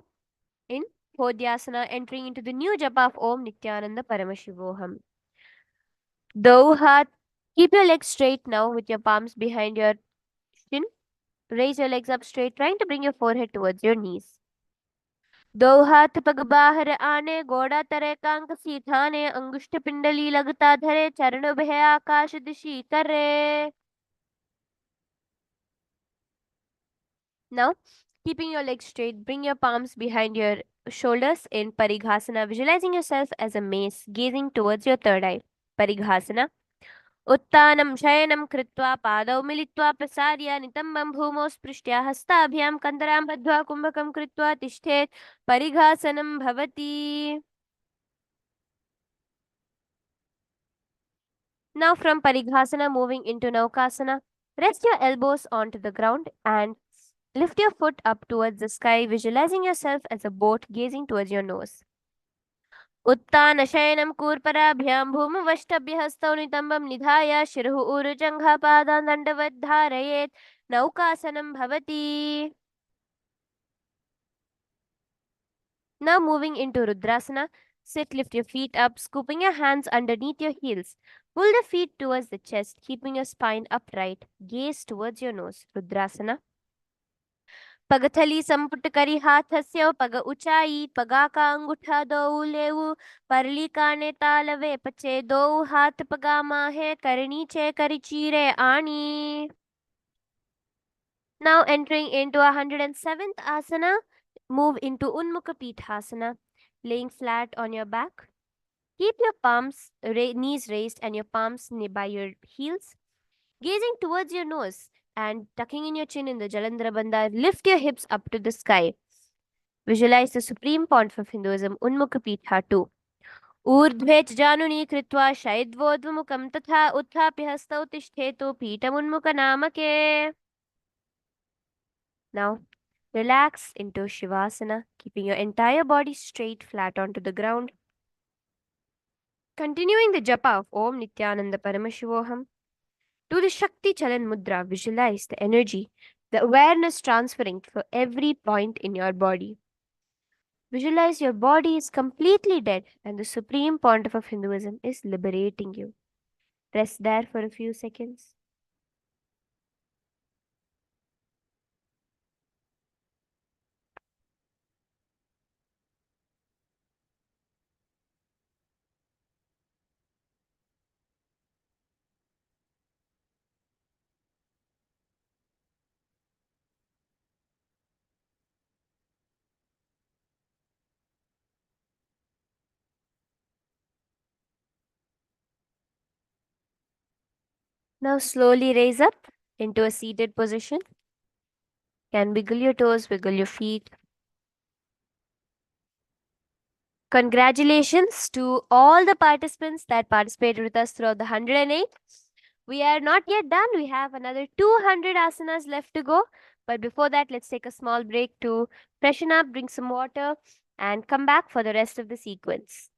in Phodyasana, entering into the new japa of Om Nithyananda Paramashivoham. Dau Hath. Keep your legs straight now with your palms behind your shin. Raise your legs up straight, trying to bring your forehead towards your knees. दो हाथ पग बाहर आने गोड़ा तरे कांक सीठाने अंगुष्ठ पिंडली लगता धरे चरण भय आकाश दिशी करे. Now, keeping your legs straight, bring your palms behind your shoulders in Parighasana, visualizing yourself as a mace, gazing towards your third eye. Parighasana. उत्तानं शयनं कृत्वा पादौ मिलित्वा प्रसार्य नितम्बं भूमौ स्पृष्ट्या हस्ताभ्यां कन्दरां बद्ध्वा कुम्भकं कृत्वा तिष्ठेत् परिघासनं भवति. Now from Parighasana, moving into Naukasana, rest your elbows onto the ground and lift your foot up towards the sky, visualizing yourself as a boat gazing towards your nose. उत्तानशयनं कूर्पराभ्यां भूमवष्टभ्यहस्तौ नितम्बं निधाय शिरः ऊरुजङ्घपादान् दण्डवत् धारयेत् नौकासनं भवति. Now moving into Rudrasana, sit, lift your feet up, scooping your hands underneath your heels. Pull the feet towards the chest, keeping your spine upright. Gaze towards your nose. Rudrasana. पगथली संपुट करी हाथस्य पग ऊंचाई पगा का अंगूठा दो लेऊ परली काने तालवे पचे दो हाथ पगा माहे करनी चे करी चीरे आनी. Now entering into 107th asana, move into Unmukha Pithasana, laying flat on your back. Keep your knees raised and your palms by your heels, gazing towards your nose and tucking in your chin in the Jalandhara Bandha. Lift your hips up to the sky. Visualize the supreme point of Hinduism, Unmukha Pitha 2. ऊर्ध्वे च जानुनी कृत्वा शैद्वोद्मुखं तथा उत्थाप्य हस्तौ तिष्ठेतु पीठमुन्मुखनामके. Now, relax into Shivasana, keeping your entire body straight flat onto the ground. Continuing the japa of Om Nithyananda Paramashivoham. Do the Shakti Chalan Mudra. Visualize the energy, the awareness transferring for every point in your body. Visualize your body is completely dead and the supreme point of Hinduism is liberating you. Rest there for a few seconds. Now slowly raise up into a seated position. Can wiggle your toes, wiggle your feet. Congratulations to all the participants that participated with us throughout the 108. We are not yet done. We have another 200 asanas left to go. But before that, let's take a small break to freshen up, drink some water, and come back for the rest of the sequence.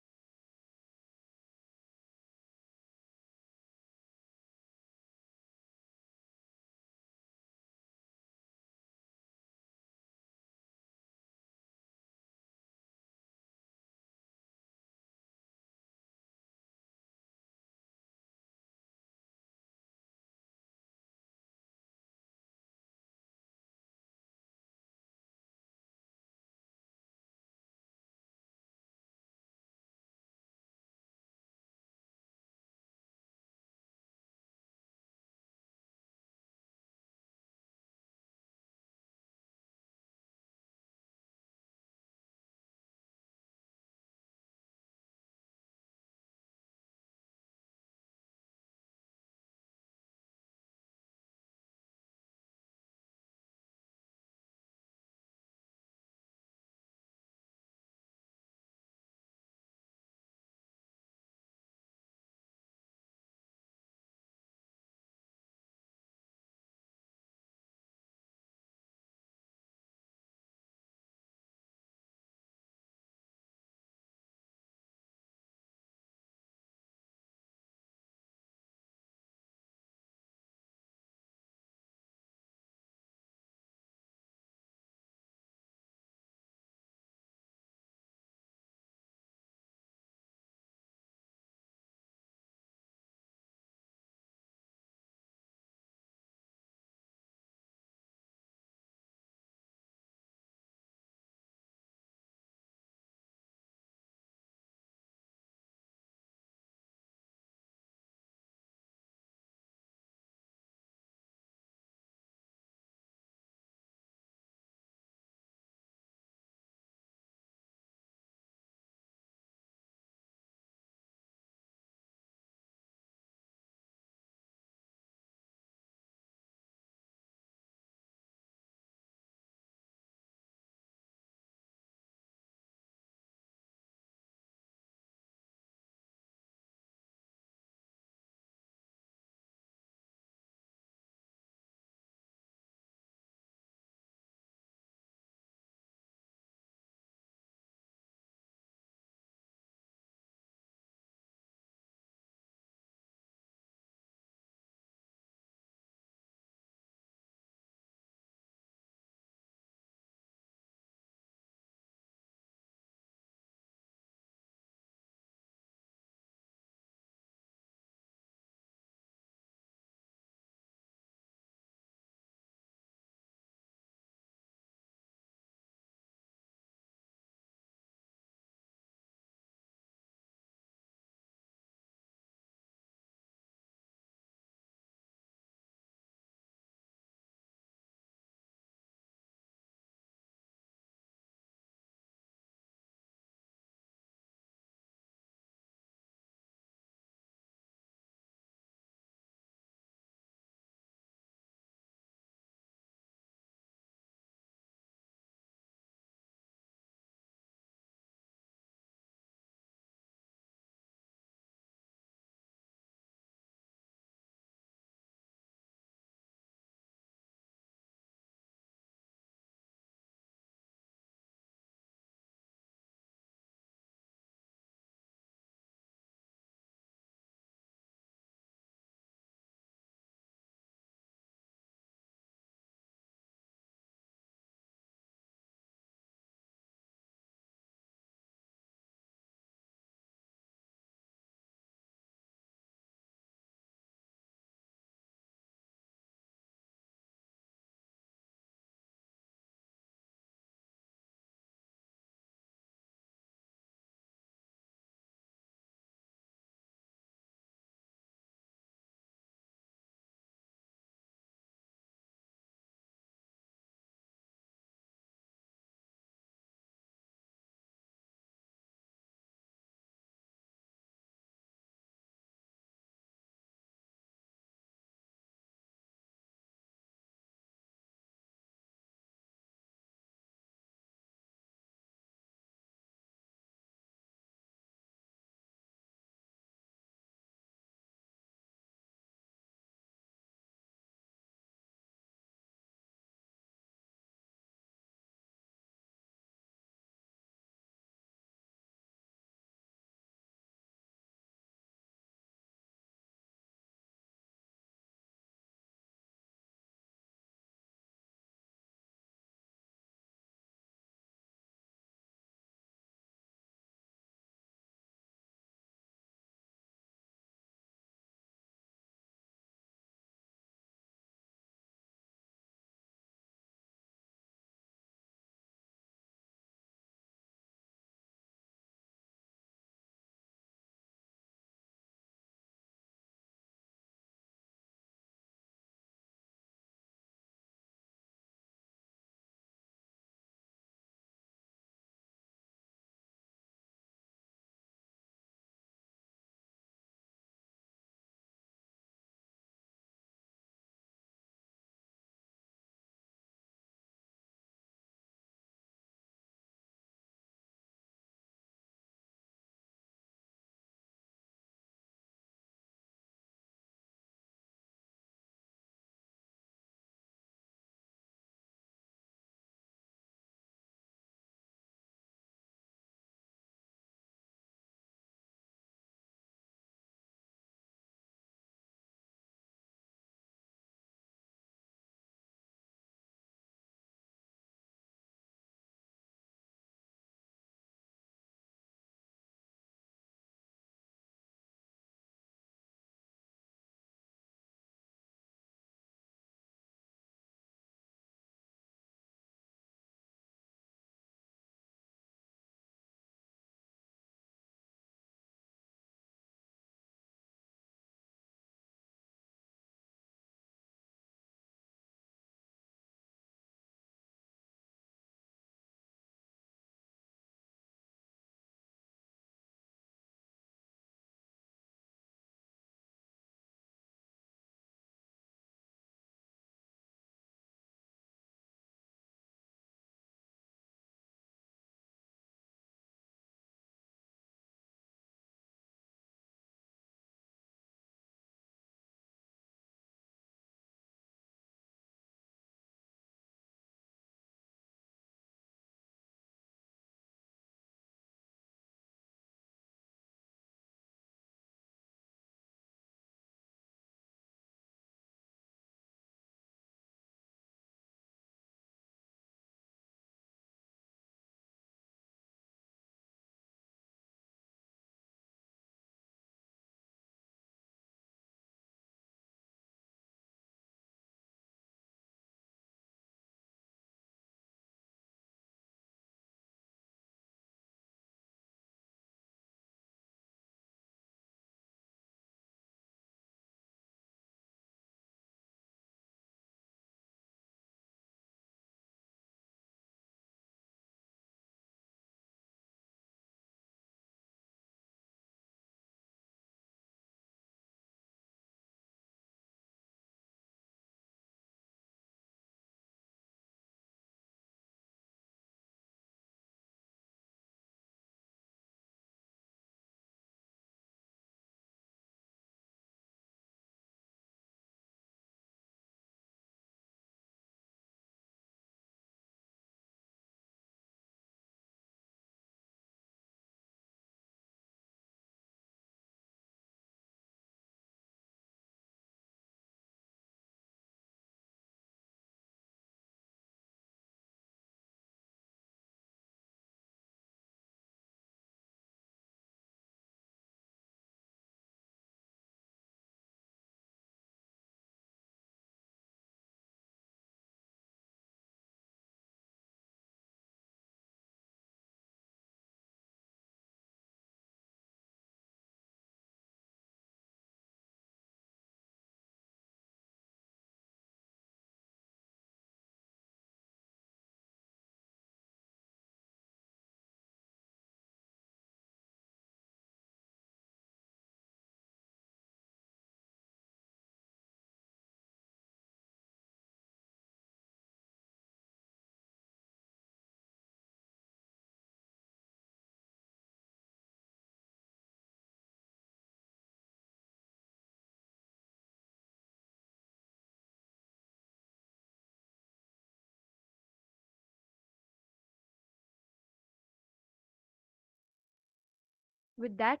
With that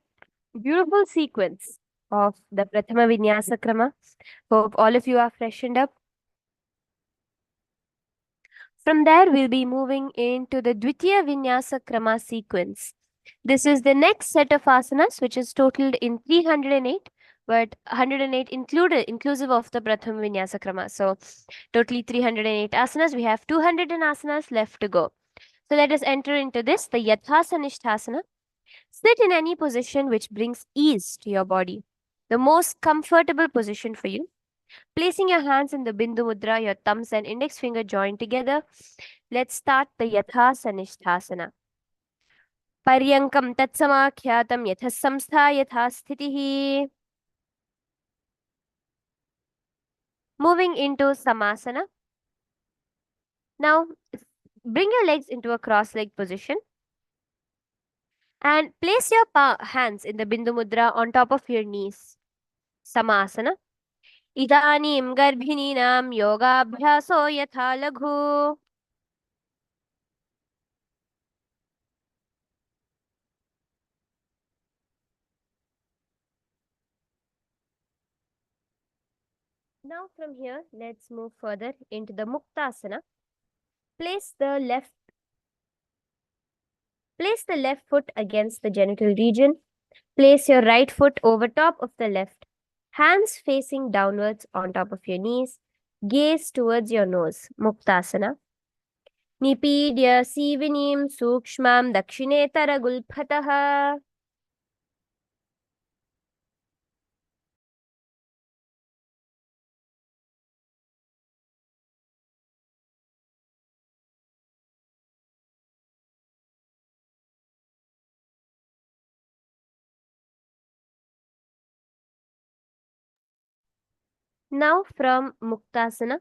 beautiful sequence of the Prathama Vinyasa Krama, hope all of you are freshened up. From there, we'll be moving into the Dvitiya Vinyasa Krama sequence. This is the next set of asanas, which is totaled in 308, but 108 inclusive of the Pratham Vinyasa Krama. So, totally 308 asanas. We have 200 asanas left to go. So, let us enter into this, the Yathasanishthasana. Sit in any position which brings ease to your body, the most comfortable position for you. Placing your hands in the Bindu Mudra, your thumbs and index finger joined together. Let's start the Yathasanishthasana. Paryankam tatsamakhyatam yathas samstha yathas sthitihi. Moving into Samasana. Now, bring your legs into a cross-legged position and place your hands in the Bindu Mudra on top of your knees. Samasana. Idanim garbhininam yogabhyaso yatha laghu. Now from here, let's move further into the Muktasana. Place the left foot against the genital region. Place your right foot over top of the left. Hands facing downwards on top of your knees. Gaze towards your nose. Muktasana. Nipidya sivinim sukshmam dakshinetara gulphataha. Now from Muktasana,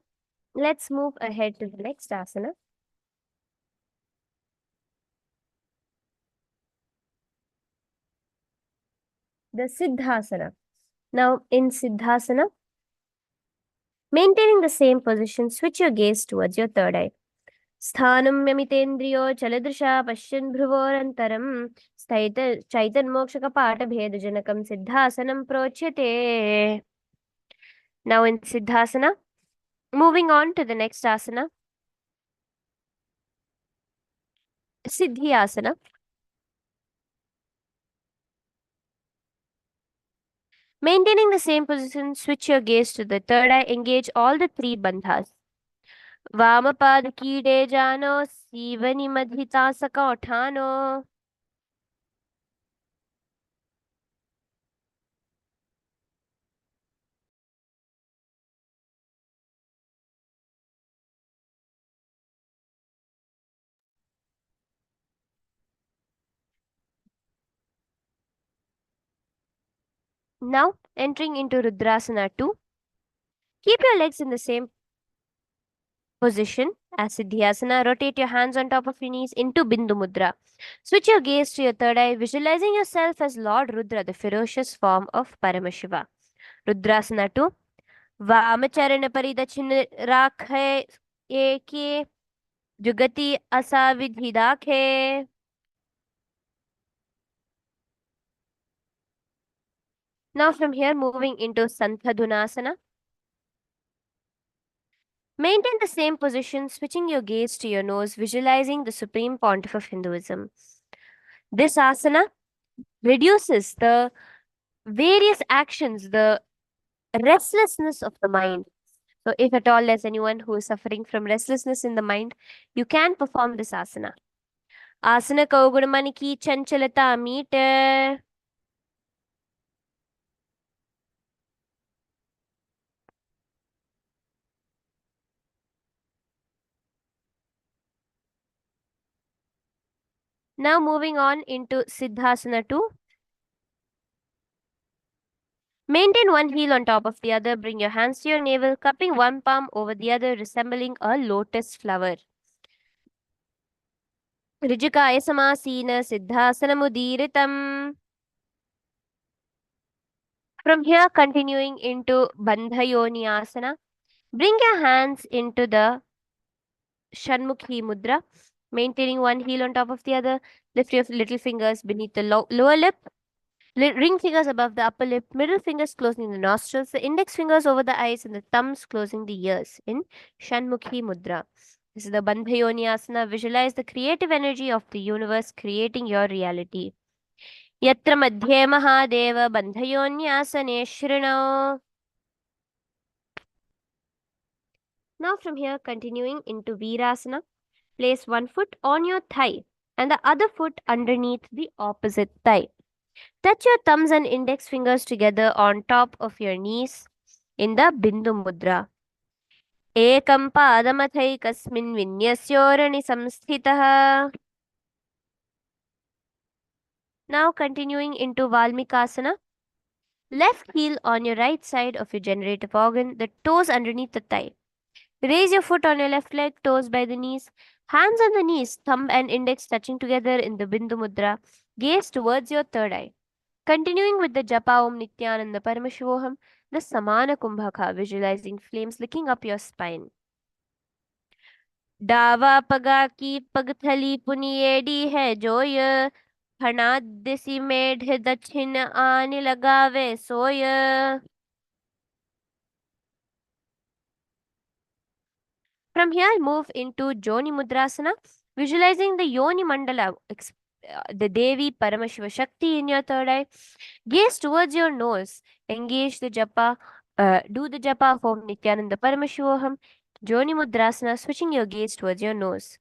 let's move ahead to the next asana. The Siddhasana. Now in Siddhasana, maintaining the same position, switch your gaze towards your third eye. Sthanam yamitendriyo chaladrisha pashyan bhruvorantaram chaitan pata bhedajanakam siddhasanam prochyate. Now in Siddhasana, moving on to the next asana, Siddhyasana. Maintaining the same position, switch your gaze to the third eye, engage all the three bandhas. Vamapad kide jano, sivani madhita saka uthano. Now entering into Rudrasana 2. Keep your legs in the same position as Siddhyasana. Rotate your hands on top of your knees into Bindu Mudra. Switch your gaze to your third eye, visualizing yourself as Lord Rudra, the ferocious form of Paramashiva. Rudrasana 2. Vamacharana paridachin rakhe eke jugati asavidhidakhe. Now from here, moving into Santhadhunasana. Maintain the same position, switching your gaze to your nose, visualizing the supreme pontiff of Hinduism. This asana reduces the various actions, the restlessness of the mind. So, if at all there's anyone who is suffering from restlessness in the mind, you can perform this asana. Asana Kaugudamaniki Chanchalata Meter. Now, moving on into Siddhasana 2. Maintain one heel on top of the other. Bring your hands to your navel, cupping one palm over the other, resembling a lotus flower. Rijukaya Samasina Siddhasanamudiritam. From here, continuing into Bandhayoni Asana. Bring your hands into the Shanmukhi Mudra, maintaining one heel on top of the other. Lift your little fingers beneath the lower lip. Ring fingers above the upper lip, middle fingers closing the nostrils, the index fingers over the eyes, and the thumbs closing the ears in Shanmukhi Mudra. This is the Bandhayoni Asana. Visualize the creative energy of the universe creating your reality. Yatra Madhye Mahadeva Bandhayonyasane Shrinao. Now from here, continuing into Virasana, place one foot on your thigh and the other foot underneath the opposite thigh. Touch your thumbs and index fingers together on top of your knees in the Bindu Mudra. एकं पादमथैकस्मिन् विन्यस्योरणि संस्थितः. Now continuing into Valmikasana. Left heel on your right side of your generative organ, the toes underneath the thigh. Raise your foot on your left leg, toes by the knees. Hands on the knees, thumb and index touching together in the Bindu Mudra. Gaze towards your third eye. Continuing with the Japa Om Nithyananda Paramashivoham, the Samana Kumbhaka, visualizing flames licking up your spine. डावा पगा की पगथली पुनिएडी है जोय फणादिसी मेढ दक्षिण आन लगावे सोय. From here, move into Joni Mudrasana, visualizing the Yoni Mandala, the Devi Paramashiva Shakti in your third eye. Gaze towards your nose. Engage the japa. Do the japa of Om Nithyananda Paramashivoham. Joni Mudrasana, switching your gaze towards your nose.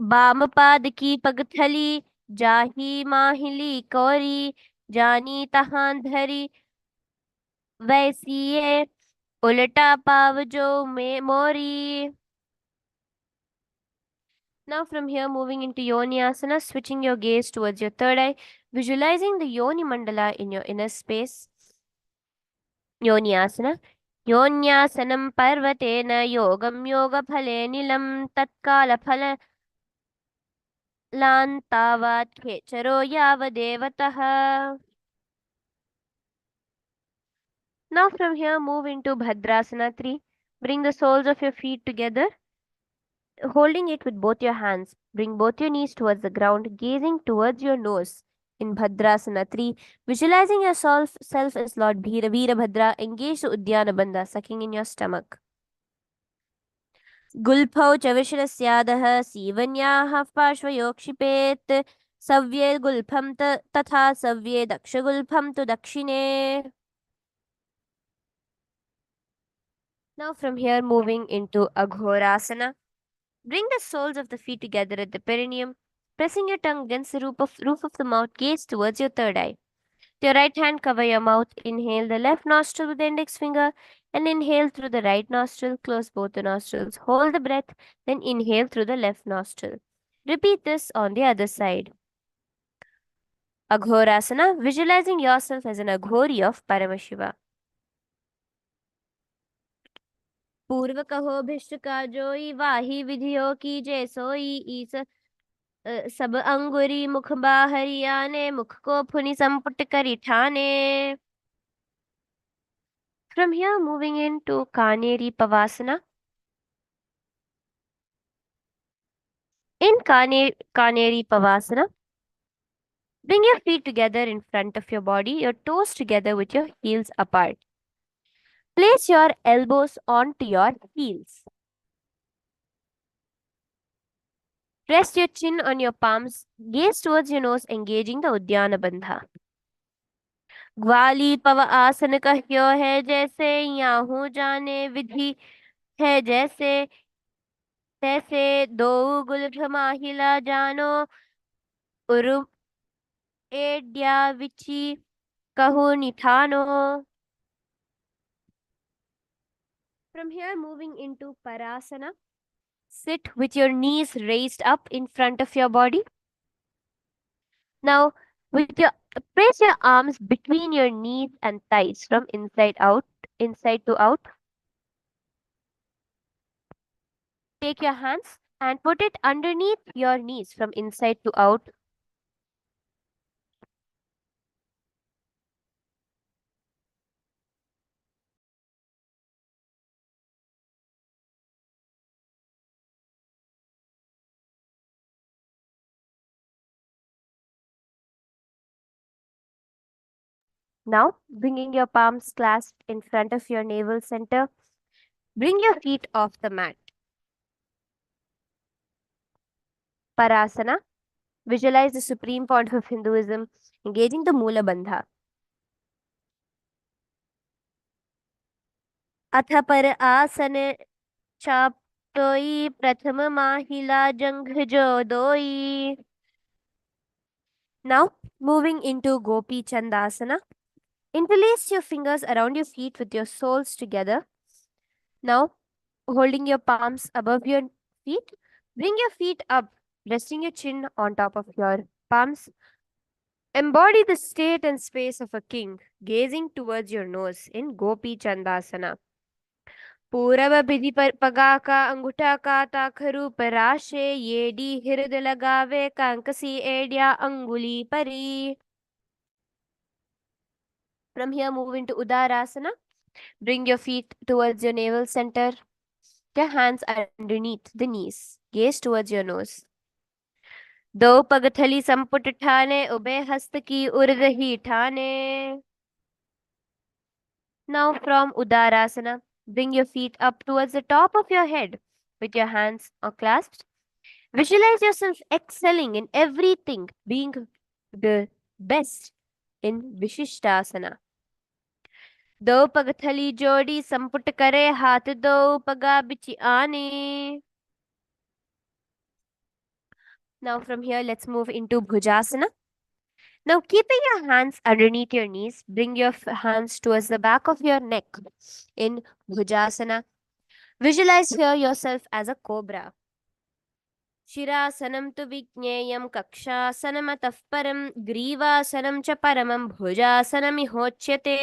बाम पाद की पगथली जाही माहिली कौरी जानी तहां धरी वैसिए उल्टा पाव जो में मोरी. Now from here, moving into Yoni Asana, switching your gaze towards your third eye, visualizing the Yoni Mandala in your inner space. Yoni Asana. Yonyasanam parvatena yogam yoga phale nilam tatkala phala lantavat khecharo yavadevatah. Now from here, move into Bhadrasana 3. Bring the soles of your feet together, holding it with both your hands. Bring both your knees towards the ground, gazing towards your nose. In Bhadrasana 3, visualizing yourself as Lord Veerabhadra, engage the Uddiyana Bandha, sucking in your stomach. गुल्फौ च विशरस्यादः सीवन्याः पार्श्वयोक्षिपेत् सव्ये गुल्फं तथा सव्ये दक्षगुल्फं तु दक्षिणे. Now from here, moving into Aghorasana. Bring the soles of the feet together at the perineum, pressing your tongue against the roof of the mouth, gaze towards your third eye. With your right hand, cover your mouth. Inhale the left nostril with the index finger and inhale through the right nostril. Close both the nostrils. Hold the breath, then inhale through the left nostril. Repeat this on the other side. Aghorasana, visualizing yourself as an Aghori of Paramashiva. पूर्व कहो भिष्ट का जोई वाही विधियों की जय सोई ईस सब अंगुरी मुख बाहरी आने मुख को फुनि संपुट करी ठाने. From here, moving into Kaneri Pavasana. In Kaneri Pavasana, bring your feet together in front of your body, your toes together with your heels apart. Place your elbows onto your heels. Rest your chin on your palms, gaze towards your nose, engaging the Uddiyana Bandha. ग्वाली पव आसन कह्यो है जैसे Yahoo जाने विधि है जैसे तैसे दो Gulf माहिला जानो उरु एड्या विची कहू निठानो. From here, moving into Parasana. Sit with your knees raised up in front of your body. Now, with your place your arms between your knees and thighs from inside to out. Take your hands and put it underneath your knees from inside to out. Now, bringing your palms clasped in front of your navel center, bring your feet off the mat. Parasana. Visualize the supreme point of Hinduism, engaging the Mula Bandha. अथ पर आसन चाप्तोई प्रथम महिला जंघ जो दोई. Now, moving into Gopi Chandasana. Interlace your fingers around your feet with your soles together. Now, holding your palms above your feet, bring your feet up, resting your chin on top of your palms. Embody the state and space of a king, gazing towards your nose in Gopi Chandasana. पूरब विधि पर पगा का अंगूठा का ताखरू पराशे येडी हृदय लगावे कांकसी एडिया अंगुली परी. From here, move into Udarasana. Bring your feet towards your navel center. Your hands underneath the knees. Gaze towards your nose. दो पगथली संपुट ठाने उबे हस्त की उर्द ही ठाने. Now from Udarasana, bring your feet up towards the top of your head with your hands clasped. Visualize yourself excelling in everything, being the best in Vishishtasana. दो पगथली जोड़ी संपुट करे हाथ दो पगा बिची आने. Now from here, let's move into Bhujasana. Now, keeping your hands underneath your knees, bring your hands towards the back of your neck in Bhujasana. Visualize here yourself as a cobra. शिरासनं तु विज्ञेयं कक्षासनमतः परं ग्रीवासनं च परमं भुजासनमिहोच्यते.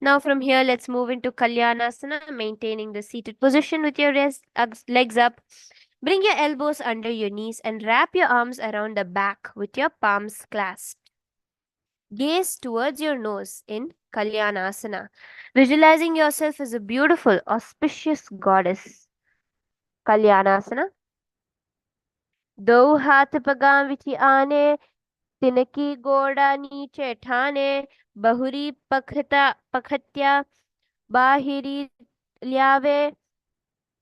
Now from here, let's move into Kalyanasana, maintaining the seated position with your legs up. Bring your elbows under your knees and wrap your arms around the back with your palms clasped. Gaze towards your nose in Kalyanasana, visualizing yourself as a beautiful, auspicious goddess. Kalyanasana. दो हाथ पगां विच आने तिनकी गोड़ा नीचे ठाने बहुरी पखत्या बाहिरी ल्यावे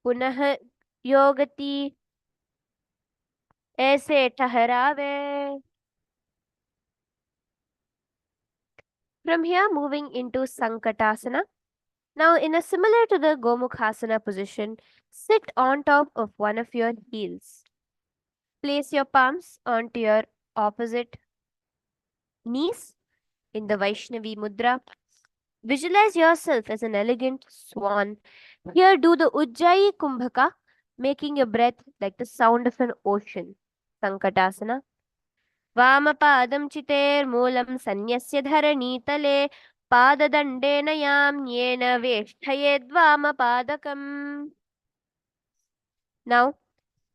पुनः योगति ऐसे ठहरावे. From here, moving into Sankatasana. Now, in a similar to the Gomukhasana position, sit on top of one of your heels. Place your palms onto your opposite knees in the Vaishnavi Mudra. Visualize yourself as an elegant swan. Here, do the Ujjayi Kumbhaka, making your breath like the sound of an ocean. Sankatasana. वामपादं चितेर्मूलं सन्यस्य धरणीतले पाददण्डेन याम्येन वेष्ठयेद्वामपादकम्. Now,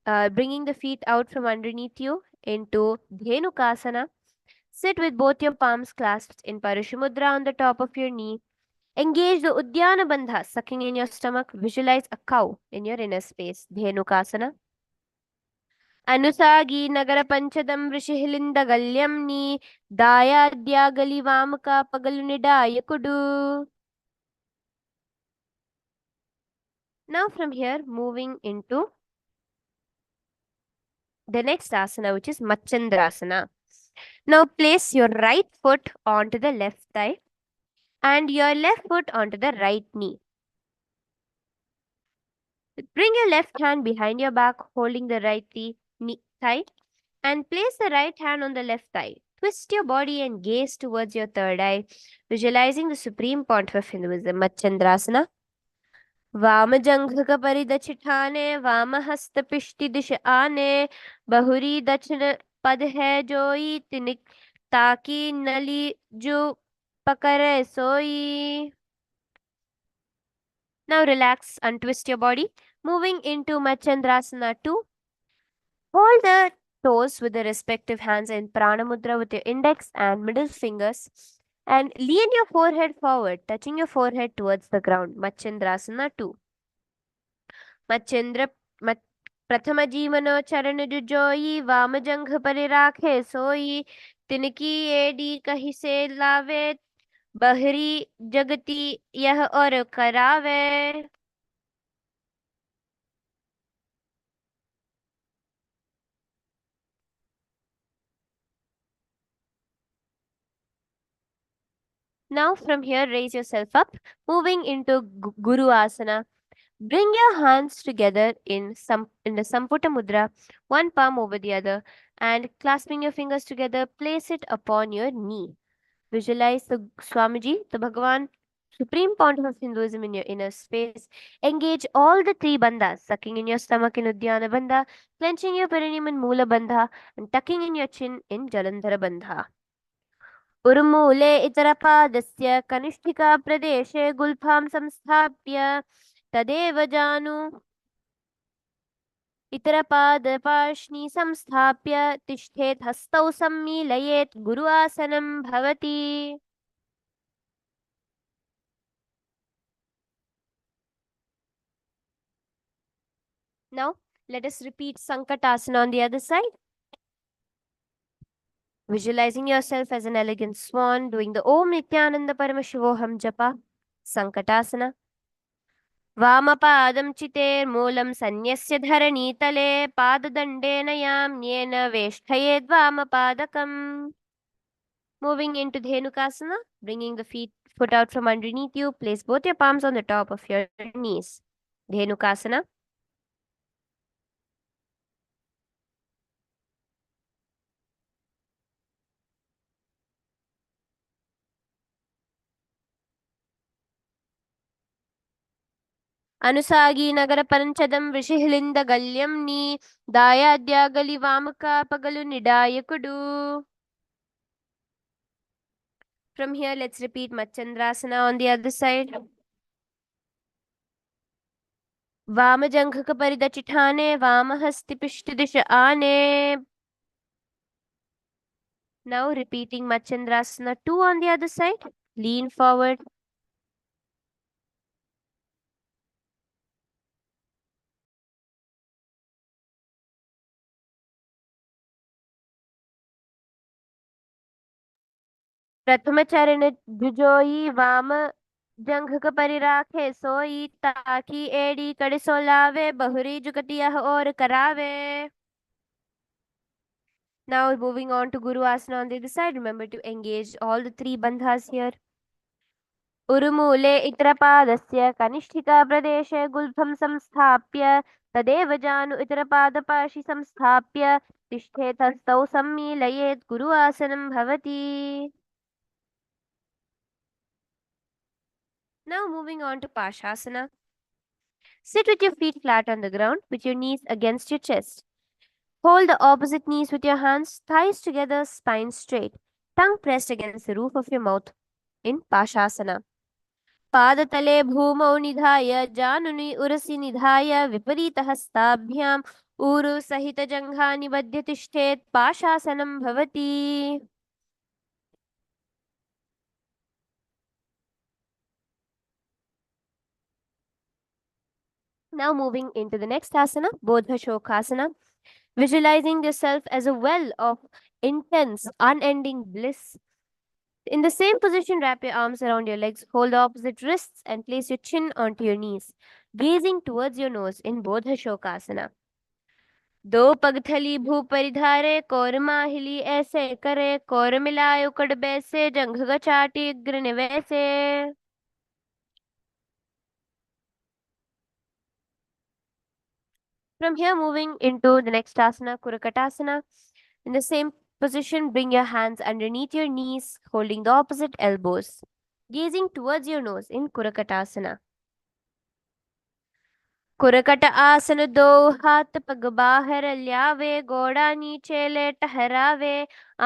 bringing the feet out from underneath you into Dhenukasana. Sit with both your palms clasped in Parashumudra on the top of your knee. Engage the Udyana Bandha, sucking in your stomach. Visualize a cow in your inner space. Dhenukasana. अनुसागी नगर पंचदम ऋषिहिलिंद गल्यमनी दायाद्या गली वामका पगल निडाय कुडु. Now from here, moving into the next asana, which is Machandrasana. Now place your right foot onto the left thigh and your left foot onto the right knee. Bring your left hand behind your back, holding the right thigh, and place the right hand on the left thigh. Twist your body and gaze towards your third eye, visualizing the supreme point of Hinduism, Machandrasana. वाम जंघ का परिदचिठाने वाम हस्त पिष्टि दिश आने बहुरी दक्षिण पद है जोई तिनिक ताकि नली जो पकड़े सोई. Now relax, untwist your body. Moving into Machandrasana 2. Hold the toes with the respective hands in Prana Mudra with your index and middle fingers. And lean your forehead forward, touching your forehead towards the ground. Machandrasana 2. Machandra प्रथम जीवनो चरण जुजोई वाम जंघ परि राखे सोई तिनकी AD कही से लावे बहरी जगती यह और करावे. Now from here raise yourself up, moving into Guru Asana. Bring your hands together in the Samputa Mudra, one palm over the other, and clasping your fingers together, place it upon your knee. Visualize the Swamiji, the Bhagavan, supreme pontiff of Hinduism in your inner space. Engage all the three bandhas, sucking in your stomach in Udyana Bandha, clenching your perineum in Mula Bandha, and tucking in your chin in Jalandhara Bandha. उर्मूले इतरपादस्य कनिष्ठिकाप्रदेशे गुल्फां संस्थाप्य तदेव जानु इतरपादपार्ष्णि संस्थाप्य तिष्ठेत् हस्तौ सम्मीलयेत् गुरु आसनं भवति. Now let us repeat Sankatasana on the other side. Visualizing yourself as an elegant swan doing the Om Nithyananda Paramashivoham Japa. Sankatasana. वामपादं चितेर्मूलं सन्न्यस्य धरणीतले पाददण्डेन याम्येन वेष्ठयेद्वामपादकम्. Moving into Dhenukasana, bringing the foot out from underneath you, place both your palms on the top of your knees. Dhenukasana. अनुसागी Nagar पंचदम ऋषिहिलिंद गल्यम knee दायाद्यागली वामका पगलु निडायकुडु. From here, let's repeat Machandrasana on the other side. वाम जंघ परिद चिठाने वाम हस्ति पिष्ट दिश आने. Now repeating Machandrasana 2 on the other side. Lean forward. प्रथम चरण जुजोई वाम जंघ परिराखे सोई ताकि एड़ी कड़े सोलावे बहुरी जुगतिया और करावे. Now moving on to Guru Asana on the other side. Remember to engage all the three bandhas here. उर्मूले इतरपादस्य कनिष्ठिकाप्रदेशे गुल्फं संस्थाप्य तदेव जानु इतरपादपाशि संस्थाप्य तिष्ठेत् हस्तौ सम्मीलयेत् गुरु आसनं भवति. Now moving on to Pashasana. Sit with your feet flat on the ground with your knees against your chest. Hold the opposite knees with your hands, thighs together, spine straight, tongue pressed against the roof of your mouth in Pashasana. पादतले भूमौ निधाय जानुनि उरसि निधाय विपरीतहस्ताभ्याम् ऊरु सहित जङ्घा निबध्य तिष्ठेत् पाशासनं भवति. Now moving into the next asana, Bodha Shokasana. Visualizing yourself as a well of intense, unending bliss. In the same position, wrap your arms around your legs, hold the opposite wrists, and place your chin onto your knees, gazing towards your nose in Bodha Shokasana. दो पगथली भू परिधारे core माहिली ऐसे करे core मिलाय उकड़ बैसे जंघ गचाटी अग्र निवैसे. From here, moving into the next asana, Kurakatasana. In the same position, bring your hands underneath your knees, holding the opposite elbows, gazing towards your nose in Kurakatasana. कुरकट आसन दो हाथ पग बाहर ल्यावे गोड़ा नीचे ले टहरावे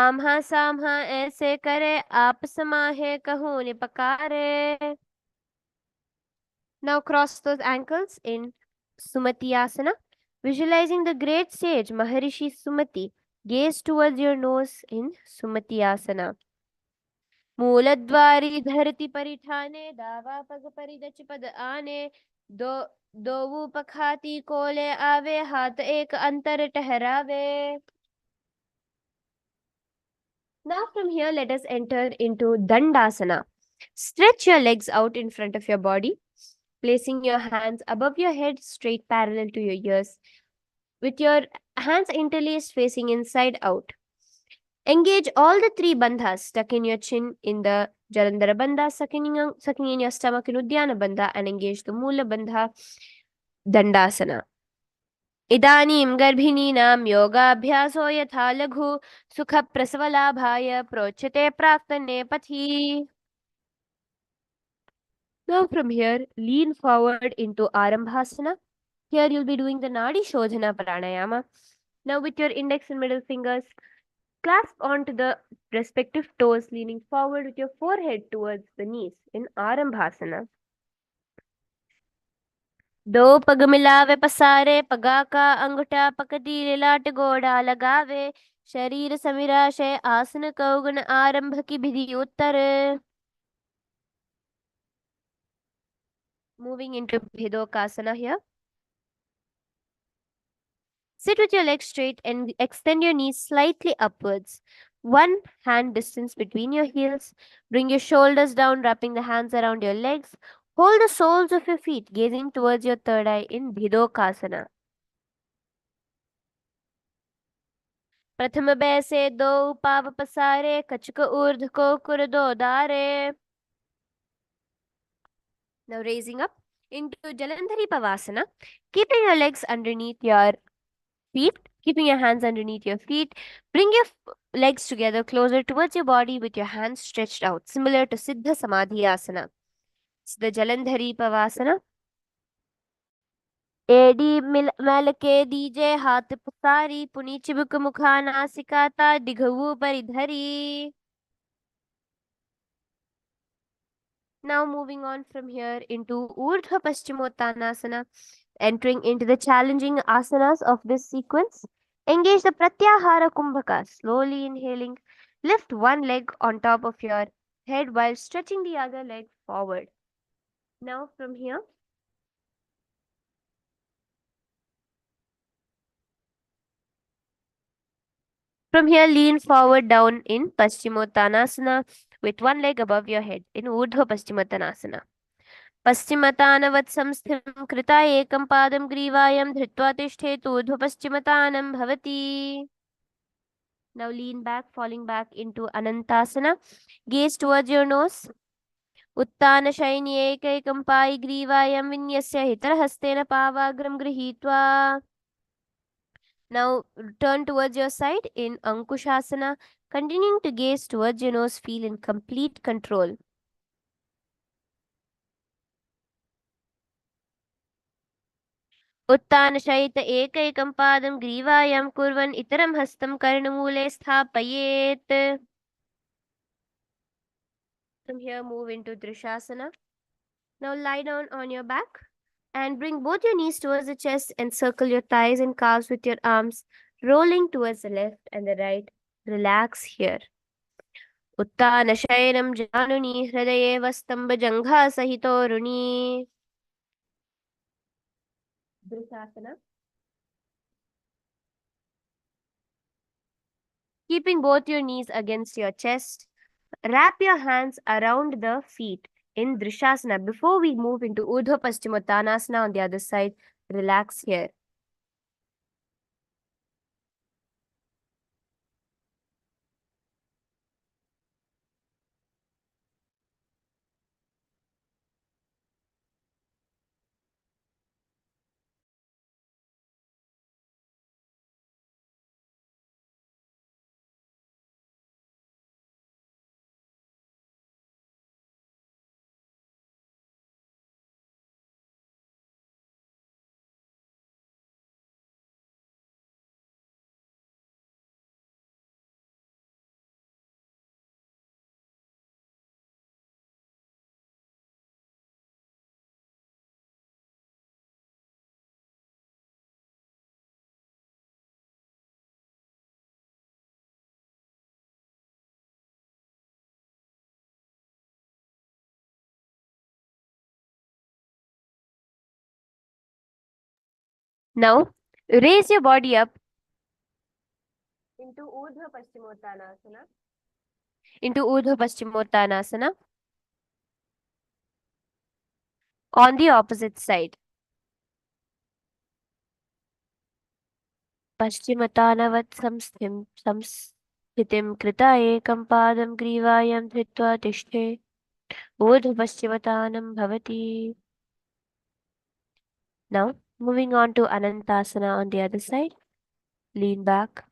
आम्हा साम्हा ऐसे करे आप समाहे कहूँ नि पकारे. Now cross those ankles in Sumati Asana. Visualizing the great sage Maharishi Sumati. Gaze towards your nose in Sumati Asana. मूलद्वारी धरती परिठाने दावा पग परिदच पद आने दो दोऊ पखाती कोले आवे हाथ एक अंतर ठहरावे. Now from here, let us enter into Dandasana. Stretch your legs out in front of your body, placing your hands above your head, straight parallel to your ears, with your hands interlaced facing inside out. Engage all the three bandhas stuck in your chin in the Jalandhara bandha, sucking in your stomach in Uddiyana bandha, and engage the Mula bandha, Dandasana. इदानीं गर्भिणीनां योगाभ्यासो यथा लघु सुखप्रसवलाभाय प्रोच्यते प्राक्तने पथि. Now from here, lean forward into Arambhasana. Here you'll be doing the Nadi Shodhana Pranayama. Now with your index and middle fingers, clasp onto the respective toes, leaning forward with your forehead towards the knees in Arambhasana. दो पग मिलावे पसारे पगा का अंगूठा पकड़ी लाट गोड़ा लगावे शरीर समिराशय आसन कौगुन आरंभ की विधि उत्तर. Moving into Bhedokasana here. Sit with your legs straight and extend your knees slightly upwards. One hand distance between your heels. Bring your shoulders down, wrapping the hands around your legs. Hold the soles of your feet, gazing towards your third eye in Bhedokasana. प्रथम बैसे दो पाव पसारे कचक ऊर्ध को कुर दो दारे. Now raising up into Jalandhari Pavasana, keeping your legs underneath your feet, keeping your hands underneath your feet. Bring your legs together closer towards your body with your hands stretched out, similar to Siddha Samadhi Asana. It's the Jalandhari Pavasana. एडी मैल के दीजे हाथ पसारी पुनी चिबुक मुखा नासिकाता दिघवु परिधरी. Now moving on from here into Urdhva Paschimottanasana, entering into the challenging asanas of this sequence. Engage the Pratyahara Kumbhaka, slowly inhaling. Lift one leg on top of your head while stretching the other leg forward. Now from here, lean forward down in Paschimottanasana with one leg above your head in Urdhva Paschimottanasana. पश्चिमतानवत् संस्थितं कृता एकं पादं ग्रीवायां धृत्वा तिष्ठेतु ऊर्ध्वपश्चिमतानं भवति. Now lean back, falling back into Anantasana. Gaze towards your nose. उत्तानशयनि एकैकं पायि ग्रीवायां विन्यस्य हितरहस्तेन पावाग्रं गृहीत्वा. Now turn towards your side in Ankushasana. Continuing to gaze towards your nose, feel in complete control. उत्तानशयित एकैकं पादं ग्रीवायां कुर्वन् इतरं हस्तं कर्णमूले स्थापयेत्. From here, move into Drishasana. Now lie down on your back and bring both your knees towards the chest and circle your thighs and calves with your arms, rolling towards the left and the right. Relax here. उत्तानशयनं जानुनि हृदये वस्तम्भजङ्घा सहितोरुणि. Drishasana. Keeping both your knees against your chest, wrap your hands around the feet in Drishasana. Before we move into Urdhva Paschimottanasana on the other side, relax here. Now, raise your body up into Urdhva Paschimottanasana. On the opposite side. पश्चिमतानवत् संस्थितिं कृता एकं पादं ग्रीवायां धृत्वा तिष्ठे ऊर्ध्वपश्चिमतानं भवति. Now, moving on to Anantasana on the other side. Lean back.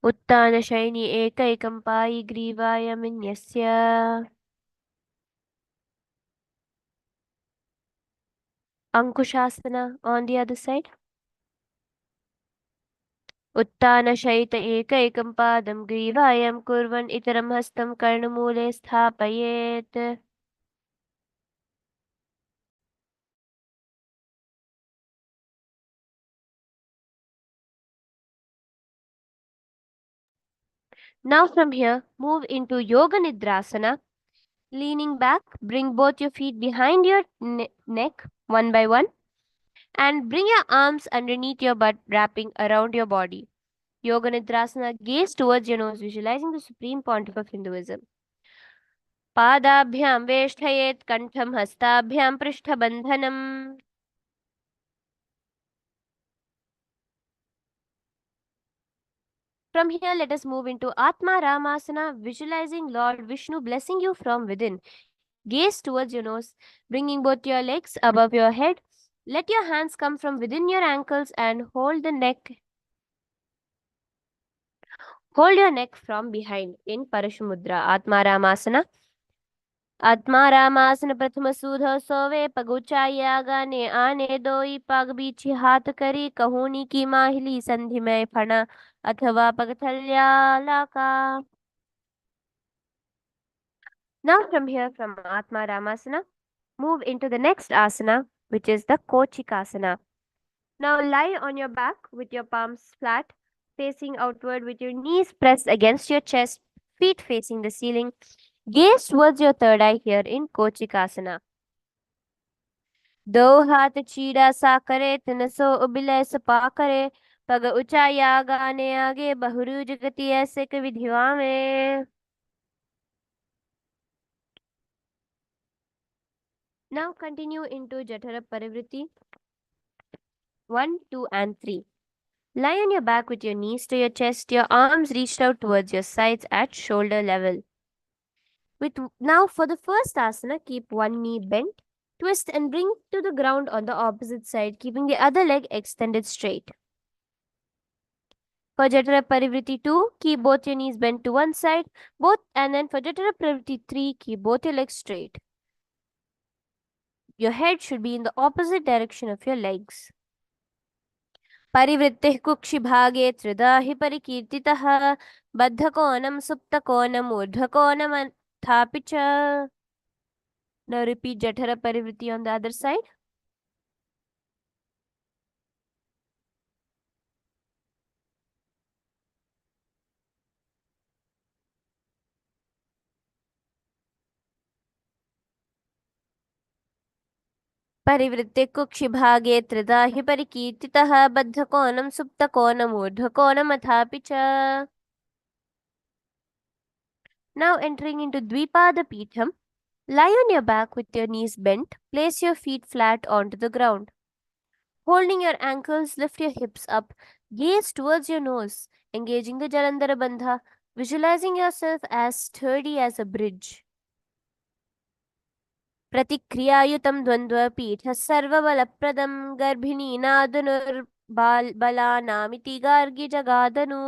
उत्तानशयनी एकैकं Pai ग्रीवायामिन्यस्य. Ankushasana on the other side. उत्तानशयित एकैकं पादं ग्रीवायां कुर्वन् इतरं हस्तं कर्णमूले स्थापयेत्. Now from here, move into Yoga Nidrasana. Leaning back, bring both your feet behind your neck one by one and bring your arms underneath your butt, wrapping around your body. Yoga Nidrasana, gaze towards your nose, visualizing the supreme pontiff of Hinduism. पादाभ्यां वेष्ठयेत् कंठं हस्ताभ्यां पृष्ठबन्धनम्. From here, let us move into Atma Ramasana, visualizing Lord Vishnu blessing you from within. Gaze towards your nose, bringing both your legs above your head. Let your hands come from within your ankles and hold the neck. Hold your neck from behind in Parashumudra. Atma Ramasana. आत्मारामासन प्रथम सूध सोवे पगुचाया गाने आने दोई पग बीची हाथ करी कहूनी की माहिली संधि में फणा अथवा पगथल्या Laka. Now from here, from Atma Ramasana, move into the next asana, which is the Kochikasana. Now lie on your back with your palms flat, facing outward with your knees pressed against your chest, feet facing the ceiling. Gaze towards your third eye here in Kochikasana. दो हाथ चीड़ा सा करे तिनसो उबिलय सपा करे पग ऊंचाया गाने आगे बहुरूज गति ऐसे विधिवा में. Now continue into Jatara Parivriti 1, 2 and 3. Lie on your back with your knees to your chest, your arms reached out towards your sides at shoulder level. Now for the first asana, keep one knee bent, twist and bring to the ground on the opposite side, keeping the other leg extended straight. For Jatara Parivriti 2, keep both your knees bent to one side, and then for Jatara Parivriti 3, keep both your legs straight. Your head should be in the opposite direction of your legs. परिवृत्तिः कुक्षिभागे त्रिधा हि परिकीर्तितः बद्धकोणं सुप्तकोणम् ऊर्ध्वकोणमथापि च. Now repeat Jatara Parivriti on the other side. परिवृत्ते कुक्षिभागे त्रिधा हि परिकीर्तितः बद्धकोणं सुप्तकोणम् ऊर्ध्वकोणमथापि च. Now entering into Dvipada Pitham. Lie on your back with your knees bent. Place your feet flat onto the ground. Holding your ankles, lift your hips up. Gaze towards your nose, engaging the Jalandhara Bandha, visualizing yourself as sturdy as a bridge. प्रतिक्रियायुतं द्वन्द्वपीठः सर्वबलप्रदं गर्भिणीनादनुर्बलानामिति गार्गिजगादनु.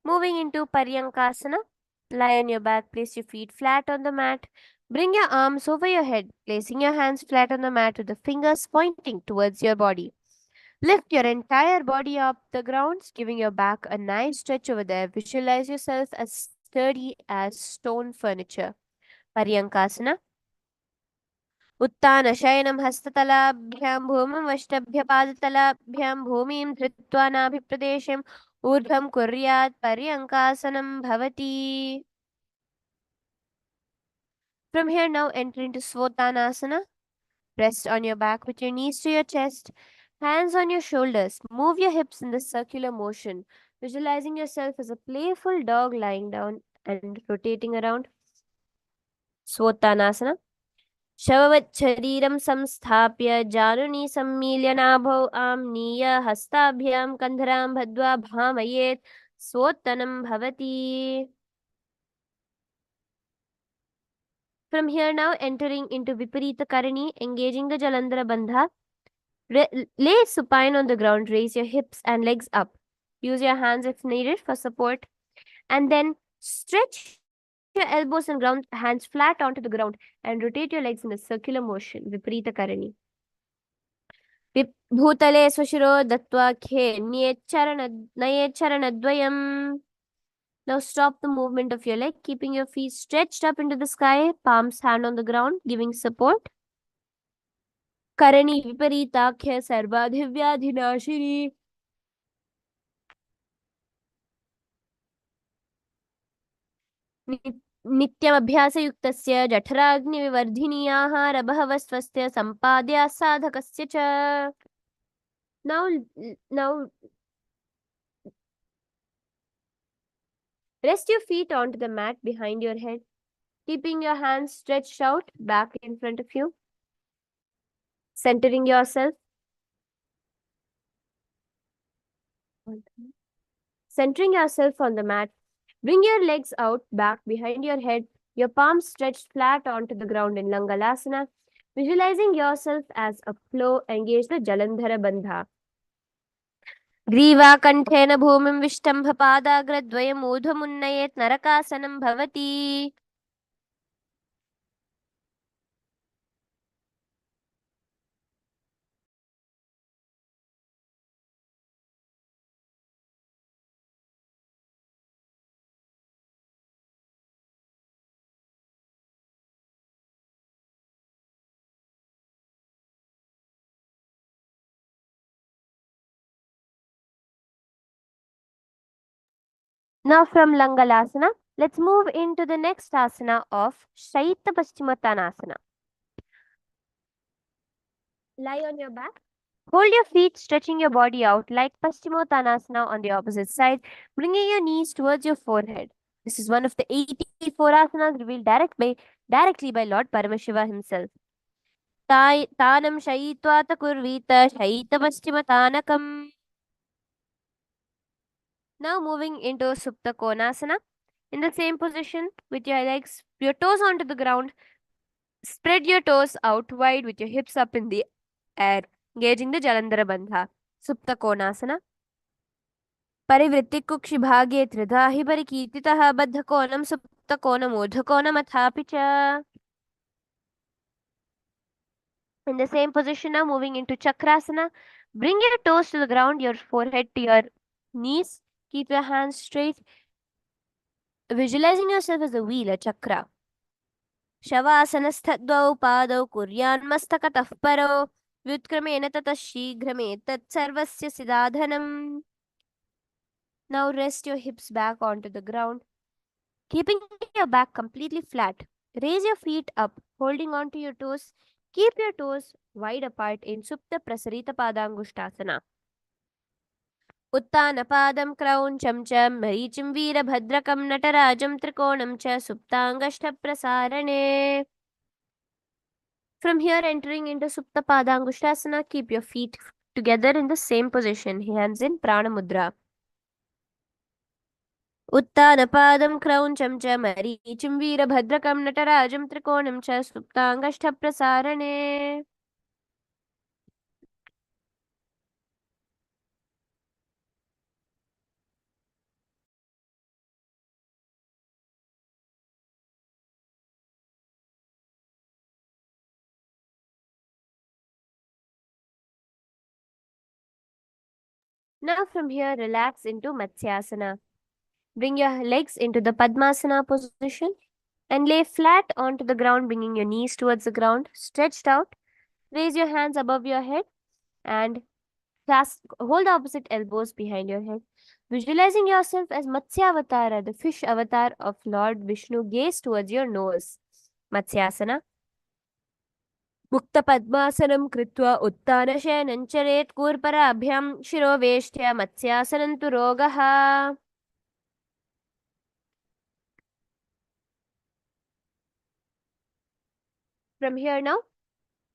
Moving into Paryankasana. Lie on your back, place your feet flat on the mat. Bring your arms over your head, placing your hands flat on the mat with the fingers pointing towards your body. Lift your entire body up the ground, giving your back a nice stretch over there. Visualize yourself as sturdy as stone furniture. Paryankasana. उत्तानशयनं हस्ततलाभ्यां भूमिमष्टभ्यपादतलाभ्यां भूमिं धृत्वा नाभिप्रदेशम् ऊर्ध्वं कुर्यात् पर्यङ्कासनं भवति. From here, now enter into Svantanasana. Rest on your back with your knees to your chest, hands on your shoulders. Move your hips in this circular motion, visualizing yourself as a playful dog lying down and rotating around. Svantanasana. शववच्छरीरं संस्थाप्य जानुनी सम्मील्य नाभौ आम्नीय हस्ताभ्यां कन्धरां बद्ध्वा भामयेत् स्वोत्तनं भवति. From here now entering into Viparita Karani, engaging the Jalandhara Bandha. Lay supine on the ground, raise your hips and legs up. Use your hands if needed for support. And then stretch your elbows and ground, hands flat onto the ground, and rotate your legs in a circular motion. Viparita Karani. Bhutale swashiro dattva khe nayeccharanadvayam. Now stop the movement of your leg, keeping your feet stretched up into the sky, palms hand on the ground, giving support. Karani viparitakhya sarvadhivyadhinashini. नित्यमभ्यासयुक्तस्य जठराग्निविवर्धिनीयाः रभवस्त्वस्य सम्पाद्या साधकस्य च. Now rest your feet onto the mat behind your head, keeping your hands stretched out back in front of you, centering yourself. Centering yourself on the mat, bring your legs out back behind your head, your palms stretched flat onto the ground in Langalasana, visualizing yourself as a flow. Engage the Jalandhara Bandha. ग्रीवाकण्ठेन भूमिं विष्टम्भ पादाग्रद्वयम् ऊर्ध्वमुन्नयेत् नरकासनं भवति. Now from Langalasana, let's move into the next asana of Shaita Paschimottanasana. Lie on your back. Hold your feet, stretching your body out like Paschimottanasana on the opposite side, bringing your knees towards your forehead. This is one of the 84 asanas revealed directly by Lord Paramashiva himself. Tanam Shaitva Kurvita Shaita Paschimottanakam. Now moving into Supta Konasana. In the same position with your legs, your toes onto the ground. Spread your toes out wide with your hips up in the air, engaging the Jalandhara Bandha. Supta Konasana. Parivritti Kukshi Bhagye Tridha hi Parikititaha Baddha Konam Supta Konam Urdhva Konam Athapicha. In the same position now, moving into Chakrasana. Bring your toes to the ground, your forehead to your knees. Keep your hands straight. Visualizing yourself as a wheel, a chakra. शवासनस्थद्वौ पादौ कुर्यान्मस्तकतः परौ व्युत्क्रमेण ततः शीघ्रमेतत् सर्वस्य सिदाधनम्. Now rest your hips back onto the ground, keeping your back completely flat. Raise your feet up, holding onto your toes. Keep your toes wide apart in Supta Prasarita Padangushtasana. उत्तानपादं क्रौञ्चं च मरीचिं वीरभद्रकं नटराजं त्रिकोणं च सुप्ताङ्गष्ठप्रसारणे. From here, entering into Supta Padangushtasana, keep your feet together in the same position, hands in Prana Mudra. उत्तानपादं क्रौञ्चं च मरीचिं वीरभद्रकं नटराजं त्रिकोणं च सुप्ताङ्गष्ठप्रसारणे. Now from here, relax into Matsyasana. Bring your legs into the Padmasana position and lay flat onto the ground, bringing your knees towards the ground, stretched out. Raise your hands above your head and hold the opposite elbows behind your head. Visualizing yourself as Matsya Avatara, the fish avatar of Lord Vishnu, gaze towards your nose. Matsyasana. मुक्तपद्मासनं कृत्वा उत्तानशयनं चरेत् कूर्पराभ्यां शिरोवेष्ट्य मत्स्यासनं तु रोगः. From here now,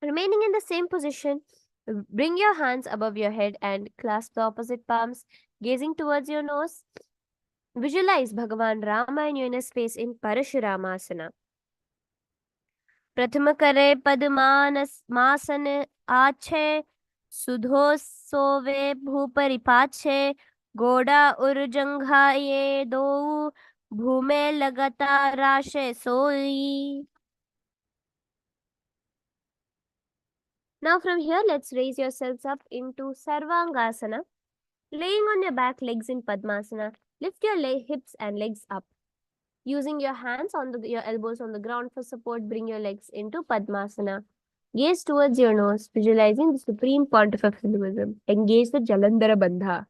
remaining in the same position, bring your hands above your head and clasp the opposite palms, gazing towards your nose. Visualize Bhagavan Rama in your inner space in Parashuramasana. प्रथम करे पद्मानस मासन आछे सुधो सोवे भूपरिपाछे गोड़ा उर्जंघाये दो भूमे लगातार राशे सोई. Now from here, let's raise yourselves up into Sarvangasana. Laying on your back legs in Padmasana, lift your hips and legs up. Using your hands on your elbows on the ground for support, bring your legs into Padmasana. Gaze towards your nose, visualizing the supreme pontiff of Hinduism. Engage the Jalandhara Bandha.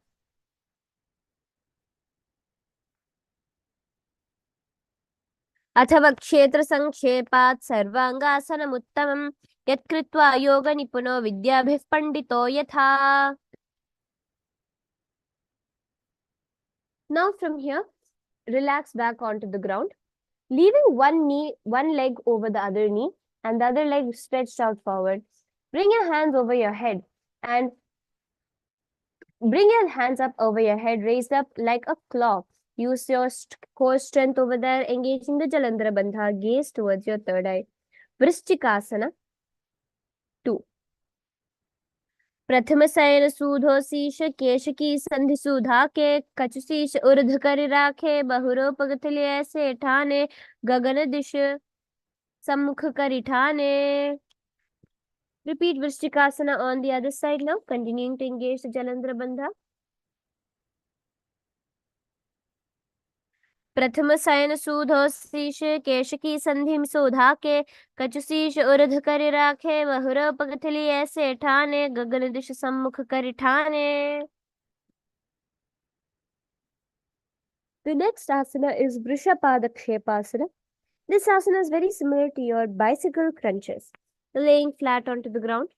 अथवा क्षेत्र संक्षेपात् सर्वांगासनमुत्तमं यत्कृत्वा योग निपुनो विद्याभिः पंडितो यथा. Now from here, relax back onto the ground, leaving one leg over the other knee and the other leg stretched out forward. Bring your hands over your head and bring your hands up over your head, raised up like a claw. Use your core strength over there, engaging the Jalandhara Bandha. Gaze towards your third eye. Vrishchikasana 2. प्रथम शयन सूधो शीश केश की संधि सुधा के कचशीश ऊर्ध कर राखे बहुरूप गथले ऐसे ठाने गगन दिश सम्मुख करि ठाने. Repeat Vrishchikasana on the other side now, continuing to engage the Jalandhara Bandha. प्रथम शयन सूधो शीश केश की संधि सुधा के कचशीश ऊर्ध कर राखे बहुरूप गथली ऐसे ठाने गगन दिश सम्मुख कर ठाने. The next asana is Vrishapadakshepasana. This asana is very similar to your bicycle crunches. Laying flat onto the ground.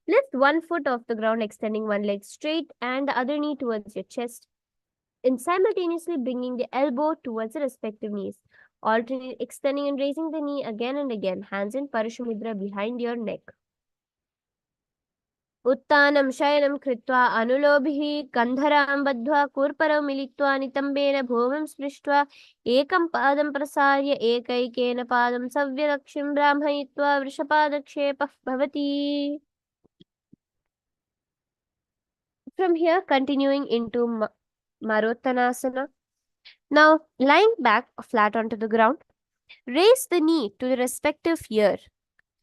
Lift one foot off the ground, extending one leg straight and the other knee towards your chest, and simultaneously bringing the elbow towards the respective knees. Alternate extending and raising the knee again and again. Hands in Parashumudra behind your neck. उत्तानं शयनं कृत्वा अनुलोभिः कन्धरां बद्ध्वा कूर्परौ मिलित्वा नितम्बेन भूमिं स्पृष्ट्वा एकं पादं प्रसार्य एकैकेन पादं सव्यलक्ष्यं ब्राह्मयित्वा वृषपादक्षेपः भवति. From here, continuing into Marottanasana. Now, lying back flat onto the ground, raise the knee to the respective ear,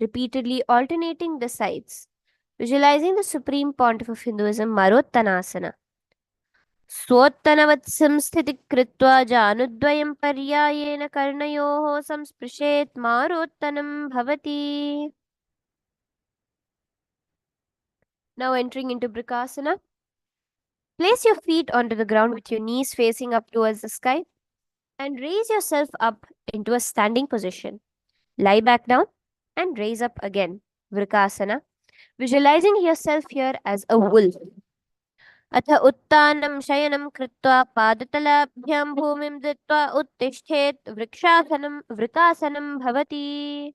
repeatedly alternating the sides. Visualizing the supreme pontiff of Hinduism, Marottanasana. स्वोत्तनवत्संस्थितिः कृत्वा जानुद्वयं पर्यायेन कर्णयोः संस्पृशेत् मारोत्तनं भवति. Now entering into Brikasana. Place your feet onto the ground with your knees facing up towards the sky and raise yourself up into a standing position. Lie back down and raise up again. Vrikasana. Visualizing yourself here as a wolf. अथ उत्तानं शयनं कृत्वा पादतलाभ्यां भूमिं दत्त्वा उत्तिष्ठेत् वृक्षासनं वृकासनं भवति.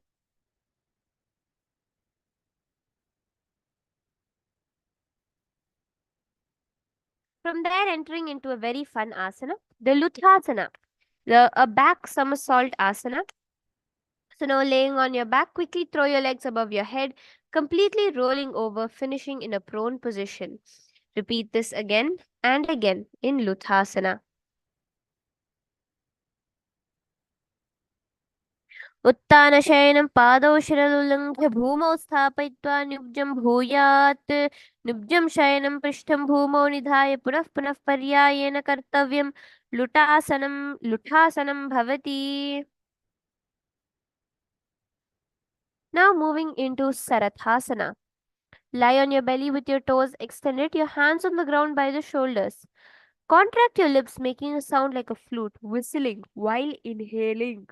From there, entering into a very fun asana, the Luthasana, a back somersault asana. So now laying on your back, quickly throw your legs above your head, completely rolling over, finishing in a prone position. Repeat this again and again in Luthasana. उत्तानशयनं पादौ शिरलुल्लङ्घ्य भूमौ स्थापयित्वा निब्जं भूयात्. निब्जं शयनं पृष्ठं भूमौ निधाय पुनः पुनः पर्यायेन कर्तव्यं. लुठासनं भवति. Now moving into Sarathasana. Lie on your belly with your toes extended, your hands on the ground by the shoulders. Contract your lips, making a sound like a flute, whistling while inhaling.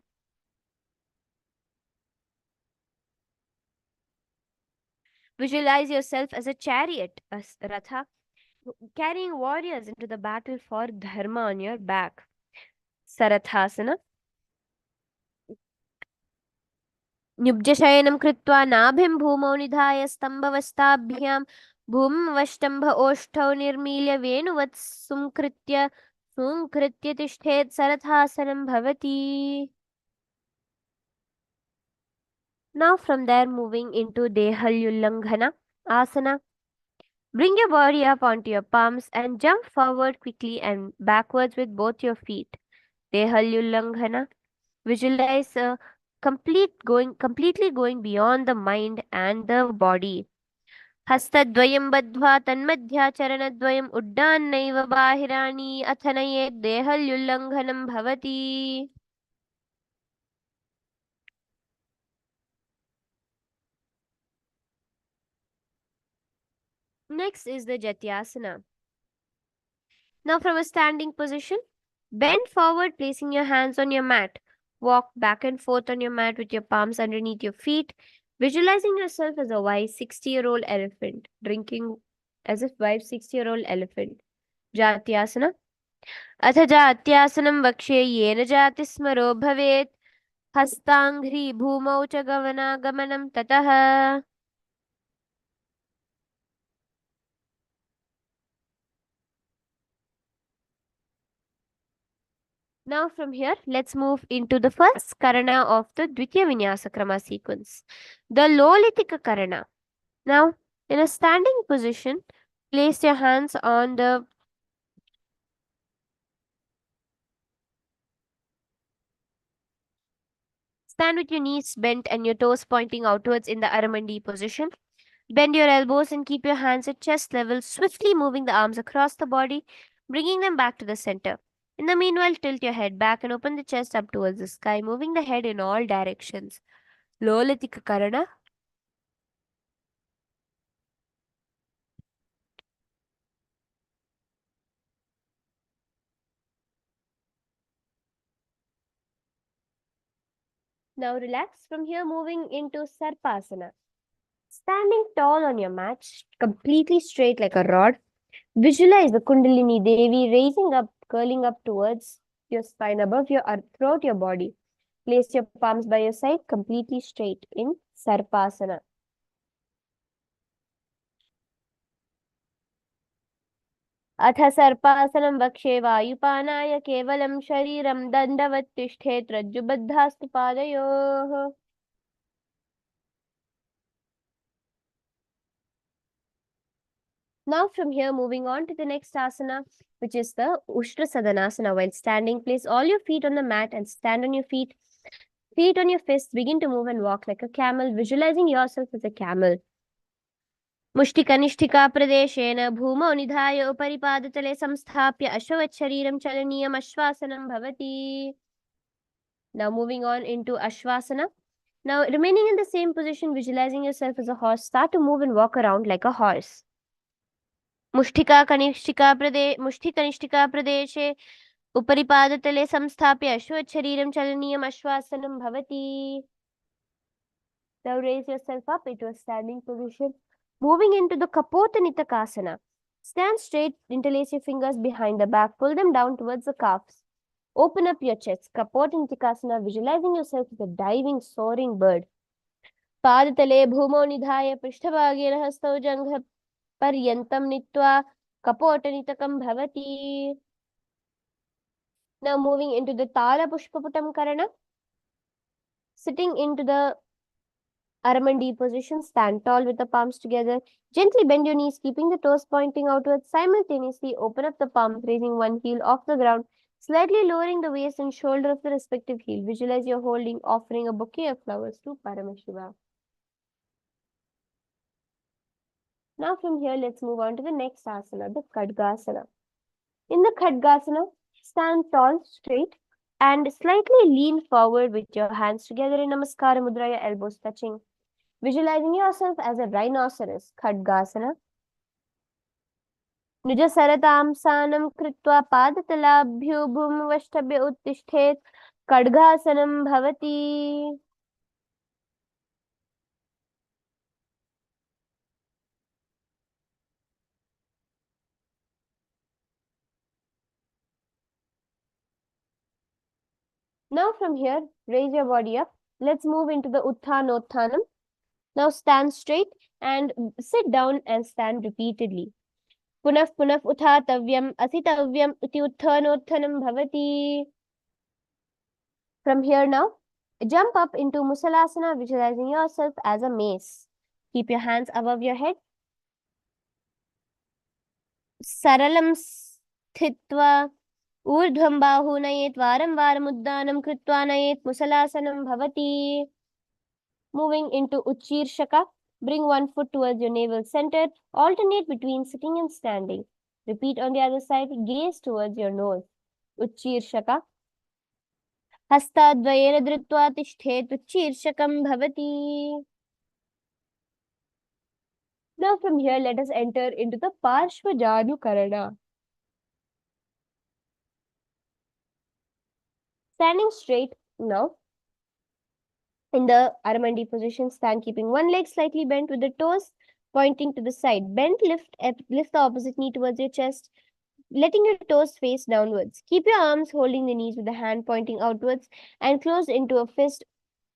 Visualize yourself as a chariot, a ratha, carrying warriors into the battle for dharma on your back. Sarathasana. न्युब्जशयनं कृत्वा नाभिं भूमौ निधाय स्तम्भवस्ताभ्यां भूमवष्टम्भ ओष्ठौ निर्मील्य वेणुवत् सुंकृत्य तिष्ठेत् सरथासनं भवति. Now from there moving into Dehalyullanghana asana. Bring your body up onto your palms and jump forward quickly and backwards with both your feet. Dehalyullanghana. Visualize completely going beyond the mind and the body. हस्तद्वयं बद्ध्वा तन्मध्याचरणद्वयम् उड्डान्नैव बाहिराणि अथ नयेत् देहल्युल्लङ्घनं भवति. Next is the Jatyasana. Now from a standing position, bend forward placing your hands on your mat. Walk back and forth on your mat with your palms underneath your feet, visualizing yourself as a wise 60-year-old elephant, drinking as a wise 60-year-old elephant. Jatyasana. अथ जात्यासनं वक्ष्ये येन जातिस्मरो भवेत् हस्ताङ्घ्रि भूमौ च गमनागमनं ततः. Now from here, let's move into the first karana of the Dvitiya Vinyasa Krama sequence, the Lolitika Karana. Now, in a standing position, place your hands on the stand with your knees bent and your toes pointing outwards in the Aramandi position. Bend your elbows and keep your hands at chest level, swiftly moving the arms across the body, bringing them back to the center. In the meanwhile, tilt your head back and open the chest up towards the sky, moving the head in all directions. Lolitika Karana. Now relax. From here, moving into Sarpasana. Standing tall on your mat, completely straight like a rod. Visualize the Kundalini Devi raising up, curling up towards your spine, above your throughout your body. Place your palms by your side, completely straight in Sarpasana. अथ सर्पासनं वक्षे वायुपानाय केवलं शरीरं दण्डवत् तिष्ठेत् रज्जुबद्धास्तु पादयोः. Now from here, moving on to the next asana, which is the Ushtra Sadanasana. While standing, place all your feet on the mat and stand on your feet. Feet on your fists, begin to move and walk like a camel, visualizing yourself as a camel. मुष्टिकनिष्ठिका प्रदेशेन भूमौ निधाय उपरि पादतले संस्थाप्य अश्ववच्छरीरं चलनीयम् अश्वासनं भवति. Now moving on into Ashwasana. Now remaining in the same position, visualizing yourself as a horse, start to move and walk around like a horse. मुष्टिकनिष्ठिका प्रदेशे उपरि पादतले संस्थाप्य अश्वच्छरीरं चलनीयम् अश्वासनं भवति. Now raise yourself up into a standing position. Moving into the Kapota Nitakasana. Stand straight, interlace your fingers behind the back, pull them down towards the calves. Open up your chest. Kapota Nitakasana, visualizing yourself as a diving, soaring bird. पादतले भूमौ निधाय पृष्ठभागेन हस्तौ जङ्घ पर्यन्तं नीत्वा कपोटनितकं भवति. Now moving into the Tala Pushpaputam Karana. Sitting into the Aramandi position, stand tall with the palms together. Gently bend your knees, keeping the toes pointing outwards. Simultaneously, open up the palms, raising one heel off the ground, slightly lowering the waist and shoulder of the respective heel. Visualize you're holding, offering a bouquet of flowers to Paramashiva. Now from here, let's move on to the next asana, the Khadgasana. In the Khadgasana, stand tall, straight, and slightly lean forward with your hands together in Namaskara Mudra, your elbows touching. Visualizing yourself as a rhinoceros, Khadgasana. निजसरतांसानं कृत्वा पादतलाभ्यो भूमवष्टभ्य उत्तिष्ठेत् खड्गासनं भवति. Now from here, raise your body up. Let's move into the Uttanottanam. Now stand straight and sit down and stand repeatedly. Punaf punaf uthatavyam asitavyam uti uttanottanam bhavati. From here now, jump up into Musalasana, visualizing yourself as a mace. Keep your hands above your head. Saralam sthitva ऊर्ध्वं बाहु नयेत् वारं वारम् उद्दानं कृत्वा नयेत् मुसलासनं भवति. Moving into Uchirshaka, bring one foot towards your navel center, alternate between sitting and standing. Repeat on the other side, gaze towards your nose. Uchirshaka. हस्ताद्वयेन धृत्वा तिष्ठेत् उच्चीर्षकं भवति. Now from here, let us enter into the Parshvajanukarana. Standing straight now. In the Aramandi position, stand keeping one leg slightly bent with the toes pointing to the side. Bend, lift the opposite knee towards your chest, letting your toes face downwards. Keep your arms holding the knees with the hand pointing outwards and closed into a fist.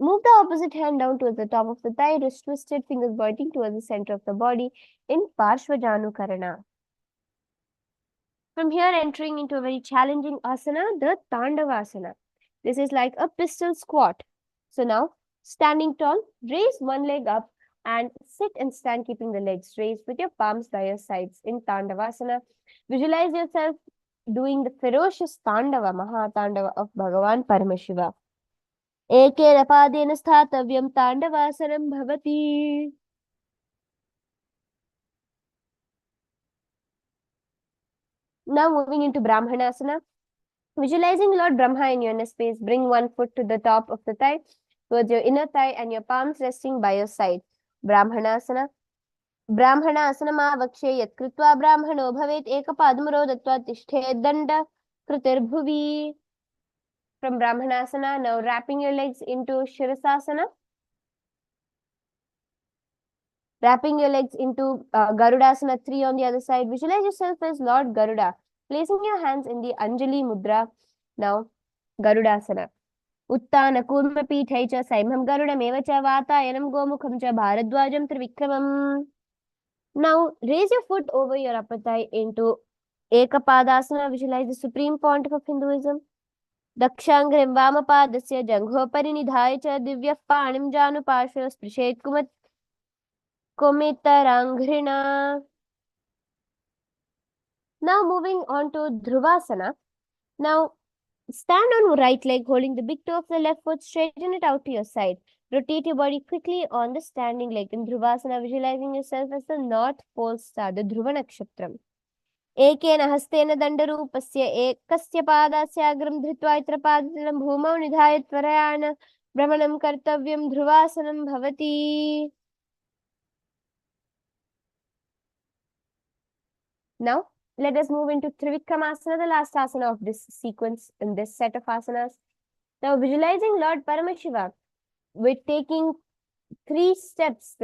Move the opposite hand down towards the top of the thigh, wrist twisted, fingers pointing towards the center of the body in Parshvajanukarana. From here, entering into a very challenging asana, the Tandavasana. This is like a pistol squat. So now, standing tall, raise one leg up and sit and stand keeping the legs raised with your palms by your sides in Tandavasana. Visualize yourself doing the ferocious Tandava, Mahatandava of Bhagavan Paramashiva. Ekena padena sthatavyam Tandavasanam bhavati. Now moving into Brahmanasana. Visualizing Lord Brahma in your inner space, bring one foot to the top of the thigh, towards your inner thigh and your palms resting by your side. Brahmanasana. Brahmanasana yat kritva brahmano bhavet ekapadamuro dattva tishthet danda kritir. From Brahmanasana, now wrapping your legs into Shirasasana. Wrapping your legs into Garudasana 3 on the other side. Visualize yourself as Lord Garuda. Placing your hands in the Anjali Mudra. Now, Garudasana. Uttana Kurmapithai cha Saimham Garudameva cha Vatayanam Gomukham cha Bharadwajam Trivikramam. Now, raise your foot over your upper thigh into Ekapadasana. Visualize the supreme point of Hinduism. Dakshangrim Vamapadasya Janghopari Nidhaya cha Divyah Panim Janu Pashva Sprishet Kumitaranghrina. Now moving on to Dhruvasana. Now stand on right leg holding the big toe of the left foot, straighten it out to your side. Rotate your body quickly on the standing leg. In Dhruvasana, visualizing yourself as the North Pole Star, the Dhruva Nakshatram. Ekena hastena dandarupasya ekasya padasyagram dhritva itra padatam bhumau nidhaya tvarayana brahmanam kartavyam Dhruvasanam bhavati. Now, let us move into Trivikramasana, the last asana of this sequence in this set of asanas. Now, visualizing Lord Paramashiva, we're taking 3 steps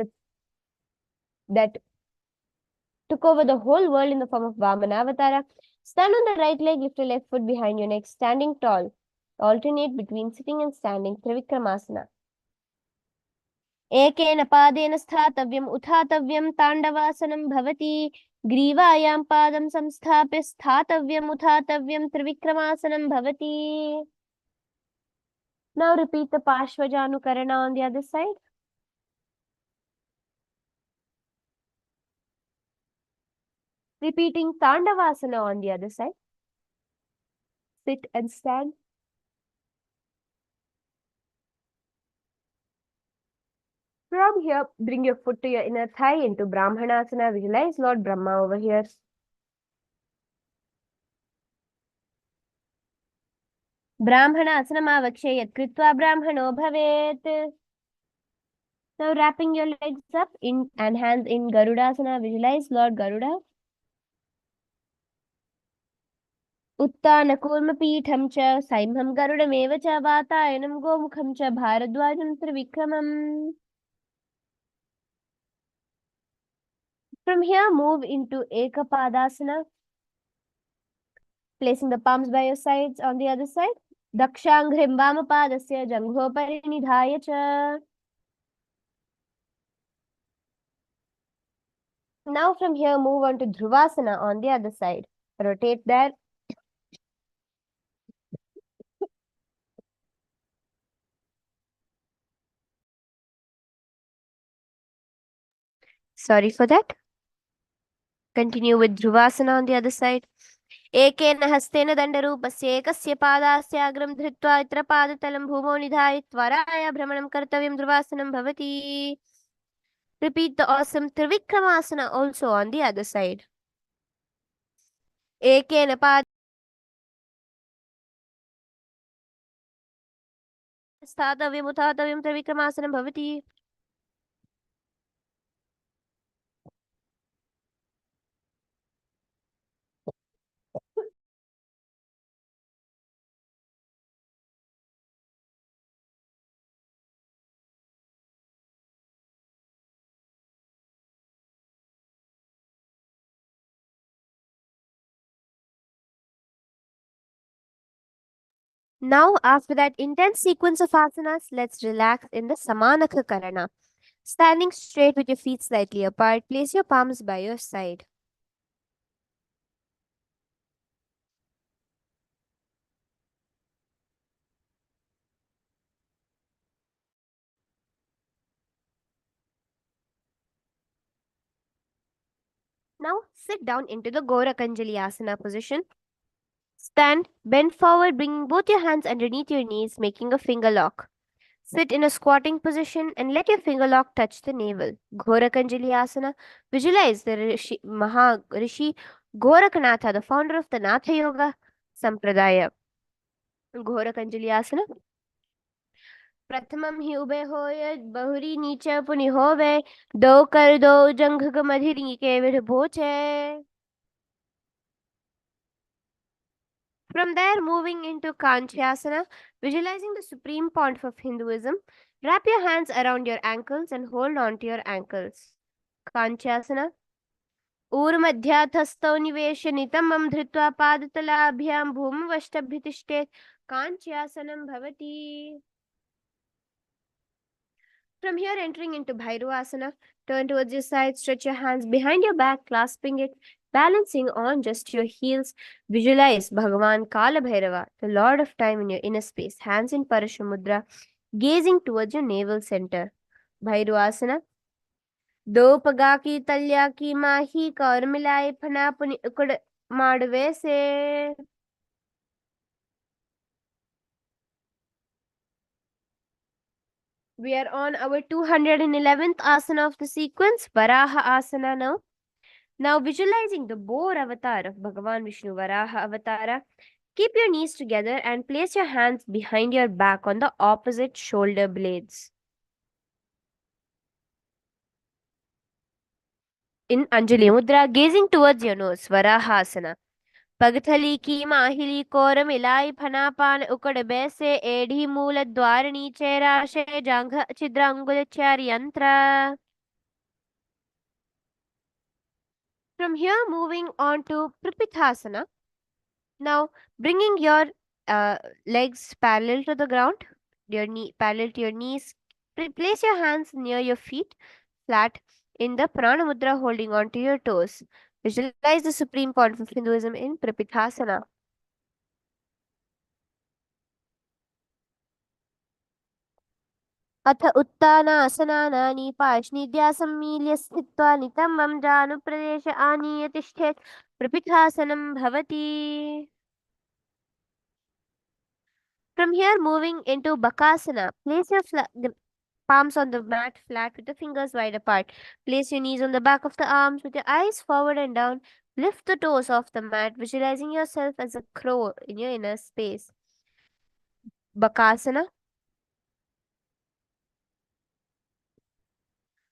that took over the whole world in the form of Vamanavatara. Stand on the right leg, lift your left foot behind your neck, standing tall. Alternate between sitting and standing, Trivikramasana. Ekena padena sthatavyam uthatavyam Tandavasanam bhavati. Grivayam padam samsthapya sthatavyam uthatavyam Trivikramasana bhavati. Now repeat the Parshvajanukarana on the other side. Repeating Tandavasana on the other side. Sit and stand. From here, bring your foot to your inner thigh into Brahmanasana. Visualize Lord Brahma over here. Brahmanasana yat kritva brahmano bhavet. Now wrapping your legs up in and hands in Garudasana. Visualize Lord Garuda. Uttana Kurmapitham cha Saimham Garudameva cha Vatayanam Gomukham cha Bharadwajam Trivikramam. From here, move into Ekapadasana. Placing the palms by your sides on the other side. दक्षाङ्घ्रिं वामपादस्य जङ्घोपरि निधाय च. Now from here move on to Dhruvasana on the other side. Rotate there. Sorry for that. Continue with Dhruvasana on the other side. एकेन हस्तेन दण्डरूपस्य एकस्य पादास्याग्रं धृत्वा इतर पादतलं भूमौ निधाय त्वराय भ्रमणं कर्तव्यं ध्रुवासनं भवति. Repeat the awesome Trivikramasana also on the other side. एकेन पाद स्थातव्यम् उत्थातव्यं त्रिविक्रमासनं भवति. Now, after that intense sequence of asanas, let's relax in the Samanaka Karana. Standing straight with your feet slightly apart, place your palms by your side. Now, sit down into the Gorakanjali Asana position. Stand, bend forward, bringing both your hands underneath your knees, making a finger lock. Sit in a squatting position and let your finger lock touch the navel. Gorakanjali Asana. Visualize the Rishi Gorakhanatha, the founder of the Natha Yoga Sampradaya. Gorakanjali Asana. प्रथमं हि उभे होय बहुरी नीच पुनि होवे दो कर दो जंघ मधिरी के विध भोचे. From there, moving into Kanchyasana, visualizing the supreme point of Hinduism, wrap your hands around your ankles and hold on to your ankles. Kanchyasana. ऊर्मध्याधस्थौ निवेश्य नितम्बं धृत्वा पादतलाभ्यां भूमवष्टभ्यतिष्ठेत् काञ्च्यासनं भवति. From here, entering into Bhairavasana, turn towards your side, stretch your hands behind your back, clasping it, balancing on just your heels. Visualize Bhagavan Kala Bhairava, the Lord of Time in your inner space, hands in Parashamudra, gazing towards your navel center. Bhairavasana. दो पगा की तल्या की माही कौर मिलाए फना पुनि उकड़ माडवे से. We are on our 211th asana of the sequence, Varaha Asana now. Now visualizing the boar avatar of Bhagavan Vishnu, Varaha Avatara, keep your knees together and place your hands behind your back on the opposite shoulder blades. In Anjali Mudra, gazing towards your nose, Varahasana. पगथली की माहिली core मिलाई फनापान उकड़ बैसे एढ़ी मूल द्वार नीचे राशे जांघ छिद्र अंगुल चार यंत्र. From here, moving on to Pripithasana. Now, bringing your legs parallel to the ground, your knee parallel to your knees. Place your hands near your feet, flat in the Prana Mudra, holding on to your toes. Visualize the supreme point of Hinduism in Pripithasana. अथ उत्तानासनानि पार्ष्णिद्या सम्मील्य स्थित्वा नितम्बं जानुप्रदेश आनीय तिष्ठेत् प्रपिठासनं भवति. From here, moving into Bakasana, place your palms on the mat flat with the fingers wide apart. Place your knees on the back of the arms with your eyes forward and down. Lift the toes off the mat, visualizing yourself as a crow in your inner space. Bakasana.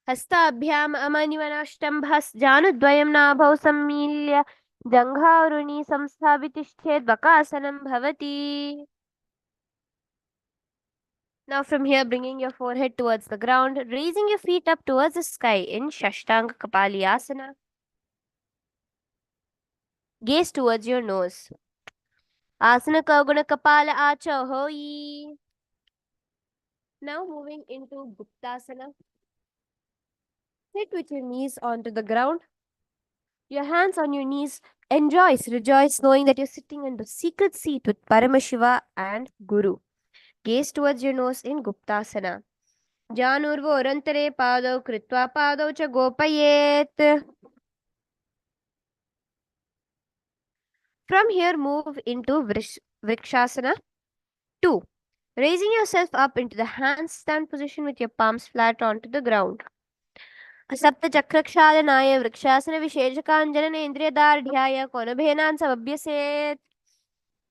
हस्ताभ्याम् अमनिवनष्टम्भस् जानुद्वयं नाभौ सम्मील्य जङ्घारुणि संस्थापितिष्ठेत् वकासनं भवति. Now from here, bringing your forehead towards the ground, raising your feet up towards the sky in Shashtanga Kapaliyasana. Gaze towards your nose. Asana Kauguna Kapala Acha Hoi. Now moving into Guptasana. Sit with your knees onto the ground, your hands on your knees. Rejoice, knowing that you're sitting in the secret seat with Paramashiva and Guru. Gaze towards your nose in Guptasana. Janurvo Rantare Pado Kritva Pado Cha Gopayet. From here, move into Vrikshasana 2. Raising yourself up into the handstand position with your palms flat onto the ground. सप्तचक्रक्षालनाय वृक्षासनविशेषकाञ्जननेन्द्रियदार्ढ्याय कोनभेनान् समभ्यसेत्.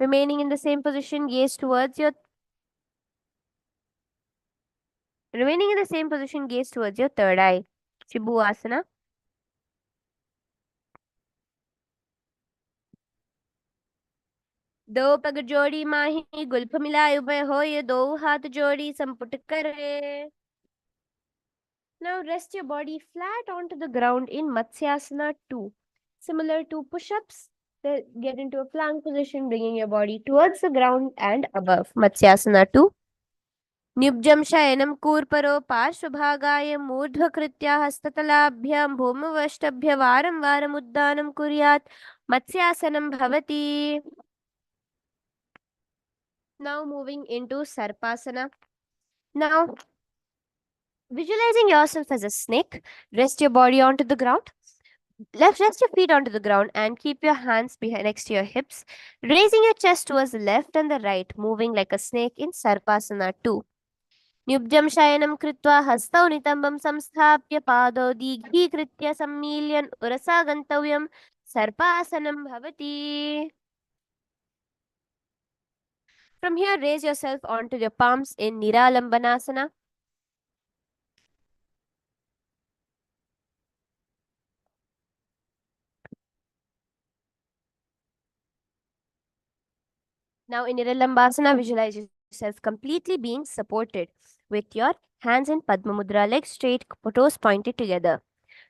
Remaining in the same position, gaze towards your third eye. Shibhuasana. दो पग जोड़ी माही Gulf मिलाए उभय हो ये दो हाथ जोड़ी संपुट करे. Now rest your body flat onto the ground in Matsyasana 2. Similar to push-ups, get into a plank position, bringing your body towards the ground and above. Matsyasana 2. Nibjam shayanam kurparo parshvabhagaya murdhvakritya hastatalabhyam bhumavashtabhya varam varam uddanam kuryat Matsyasanam bhavati. Now moving into Sarpasana. Now visualizing yourself as a snake, rest your body onto the ground. Rest your feet onto the ground and keep your hands behind next to your hips, raising your chest towards the left and the right, moving like a snake in Sarpasana 2. Nyubjam shayanam kritva hastau nitambam samsthapya pado dighikritya sammilyan urasa gantavyam Sarpasanam bhavati. From here, raise yourself onto your palms in Niralambanasana. Now in Niralambasana, visualize yourself completely being supported with your hands in Padma Mudra, legs straight, toes pointed together.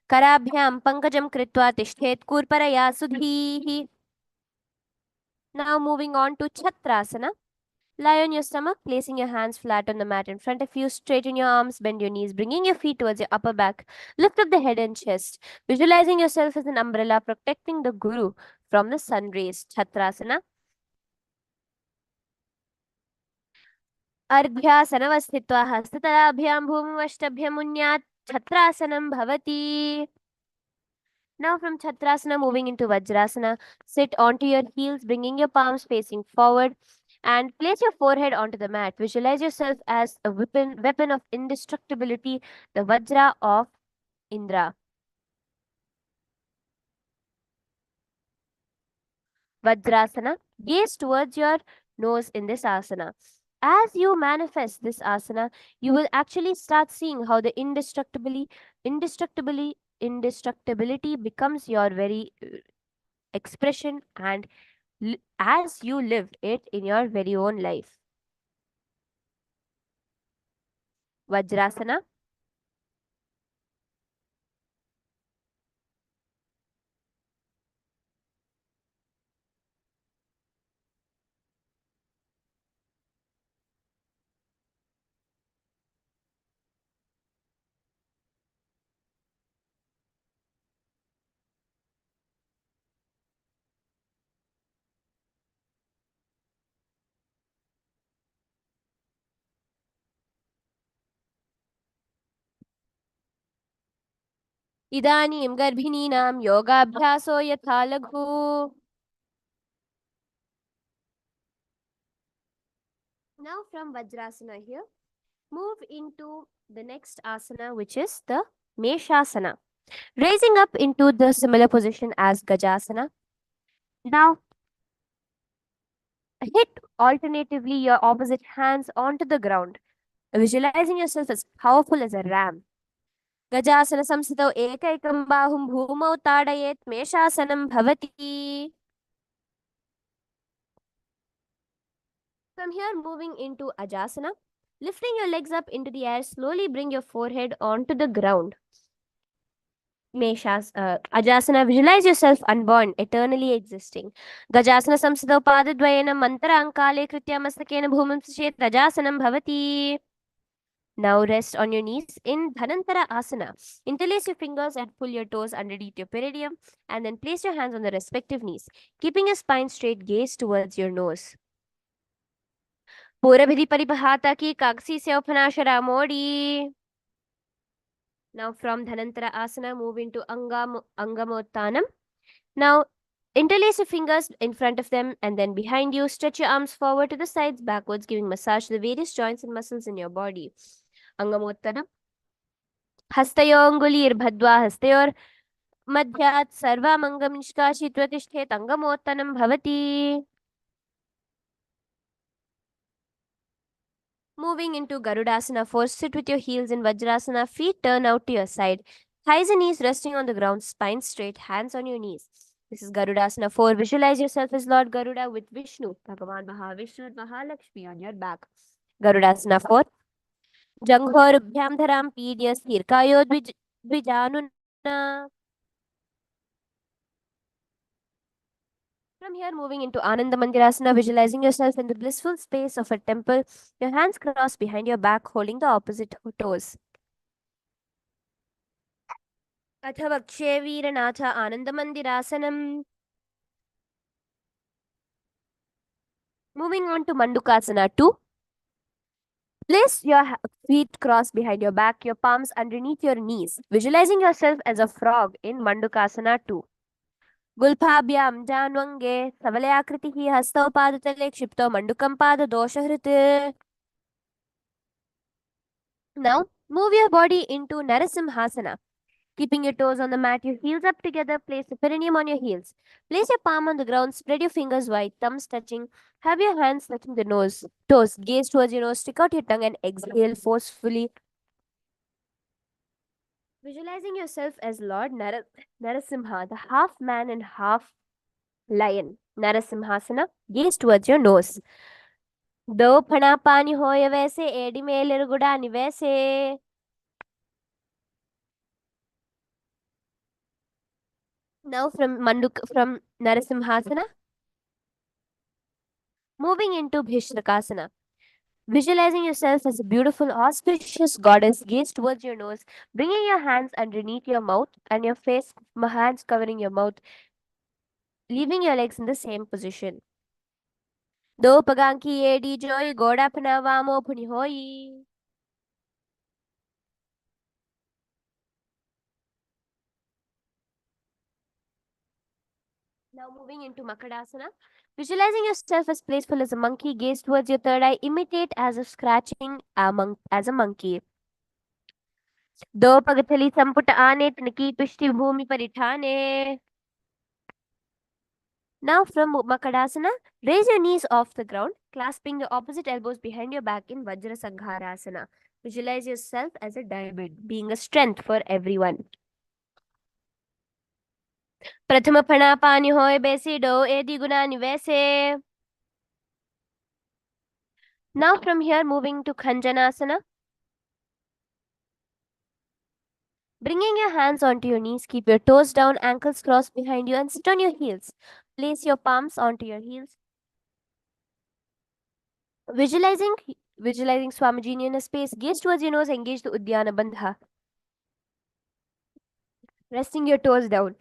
Karabhyam pankajam kritva tishthet kurparaya sudhihi. Now moving on to Chatrasana. Lie on your stomach, placing your hands flat on the mat in front of you. Straighten your arms, bend your knees, bringing your feet towards your upper back. Lift up the head and chest, visualizing yourself as an umbrella protecting the Guru from the sun rays. Chatrasana. अर्ध्यासनवस्थित्वा हस्ततलाभ्यां भूमिमष्टभ्यमुन्यात् Chatrasanam bhavati. Now from Chatrasana moving into Vajrasana, sit onto your heels, bringing your palms facing forward and place your forehead onto the mat. Visualize yourself as a weapon of indestructibility, the Vajra of Indra. Vajrasana, gaze towards your nose in this asana. As you manifest this asana, you will actually start seeing how the indestructibility becomes your very expression and as you lived it in your very own life. Vajrasana. इदानीं गर्भिणीनां योगाभ्यासो यथा लघु. Now from Vajrasana here, move into the next asana, which is the Meshasana. Raising up into the similar position as Gajasana. Now, hit alternatively your opposite hands onto the ground, visualizing yourself as powerful as a ram. Gajasana samsitau ekaikam bahum bhumau tadayet meshasanam bhavati. From here, moving into Ajasana, lifting your legs up into the air, slowly bring your forehead onto the ground. Ajasana, visualize yourself unborn, eternally existing. Gajasana samsiddhau padadvayena mantarankale kritya mastakena bhumim sachet Ajasanam bhavati. Now rest on your knees in Dhanantara Asana. Interlace your fingers and pull your toes underneath your perineum, and then place your hands on the respective knees, keeping your spine straight, gaze towards your nose. Purabhidi paripahata ki kaksi se uphanashara modi. Now from Dhanantara Asana, move into Angamottanam. Now interlace your fingers in front of them and then behind you. Stretch your arms forward to the sides, backwards, giving massage to the various joints and muscles in your body. Angamottanam. हस्तयोऽङ्गुलीर्भद्वा हस्तयोर्मध्यात् सर्वामङ्गं निष्कासयित्वा तिष्ठेत् अङ्गमोत्तनं भवति. Moving into Garudasana 4, sit with your heels in Vajrasana, feet turn out to your side, thighs and knees resting on the ground, spine straight, hands on your knees. This is Garudasana 4. Visualize yourself as Lord Garuda with Vishnu, Bhagavan Mahavishnu and Mahalakshmi on your back. Garudasana 4. Janghorbhyam dharam pidya sthirkayo dvijanuna. From here, moving into Ananda Mandirasana, visualizing yourself in the blissful space of a temple, your hands crossed behind your back, holding the opposite toes. अथ वक्षे वीरनाथ आनन्दमन्दिरासनम्. Moving on to Mandukasana 2. Place your feet crossed behind your back, your palms underneath your knees, visualizing yourself as a frog in Mandukasana 2. गुल्फाभ्यां जान्वङ्गे सबलयाकृतिः हस्तौ पादतले क्षिप्तौ मण्डुकं पाददोषहृत्. Now, move your body into Narasimhasana. Keeping your toes on the mat, your heels up together, place the perineum on your heels. Place your palm on the ground, spread your fingers wide, thumbs touching. Have your hands touching the nose, toes. Gaze towards your nose, stick out your tongue and exhale forcefully. Visualizing yourself as Lord Narasimha, the half man and half lion. Narasimhasana, gaze towards your nose. दो फणा पानी होय वैसे AD मेलेर गुडानी वैसे. Now from Narasimhasana, moving into Bhishtrakasana. Visualizing yourself as a beautiful, auspicious goddess, gaze towards your nose, bringing your hands underneath your mouth and your face, hands covering your mouth, leaving your legs in the same position. Do paganki edi joy goda panavamo puni hoyi. Now moving into Makadasana. Visualizing yourself as playful as a monkey, gaze towards your third eye, imitate as if scratching as a monkey. दो पगथली संपुट आने तनकी पिष्टि भूमि परिठाने. Now from Makadasana, raise your knees off the ground, clasping your opposite elbows behind your back in Vajra Sangharasana. Visualize yourself as a diamond, being a strength for everyone. प्रथम फणा पानी होय बेसी dough एदी गुणानि वैसे. Now from here, moving to Khanjanasana. Bringing your hands onto your knees, keep your toes down, ankles crossed behind you, and sit on your heels. Place your palms onto your heels. Visualizing Swamiji in a space, gaze towards your nose, engage the Uddiyana Bandha. Resting your toes down.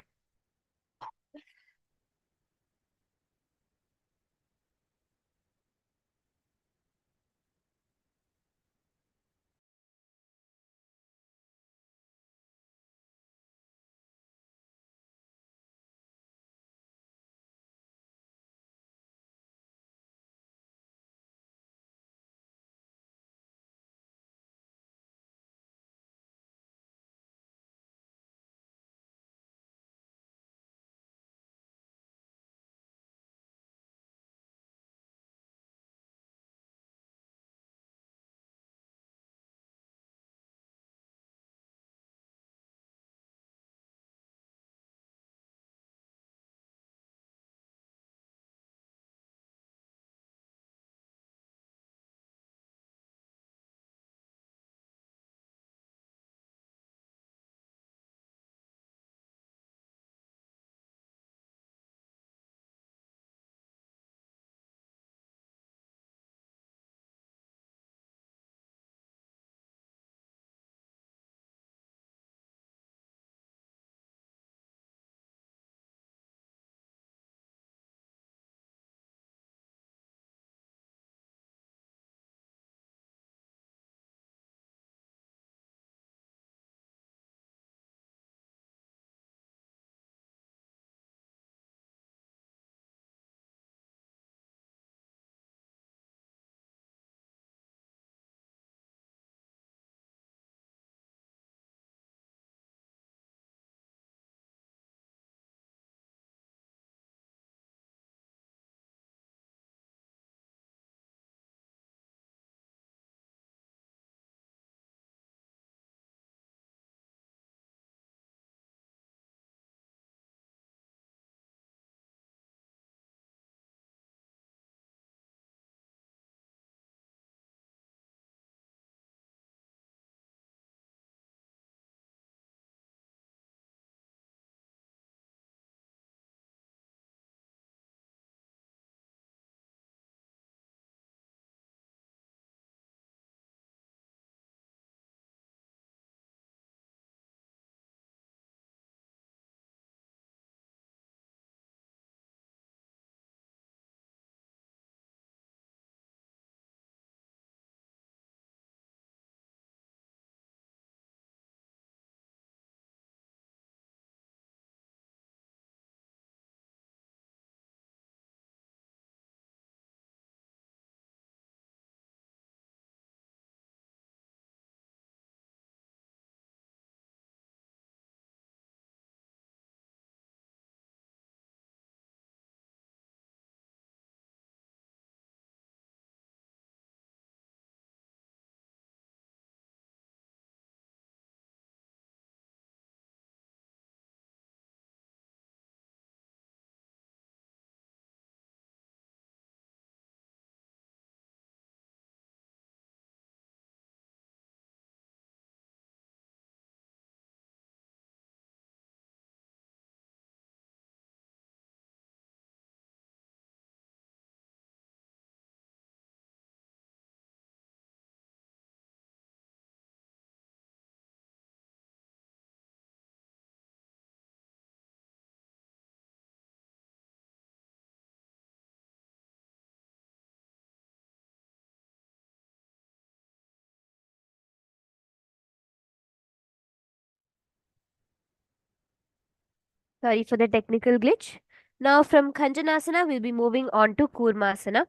Sorry for the technical glitch. Now from Khanjanasana, we'll be moving on to Kurmasana.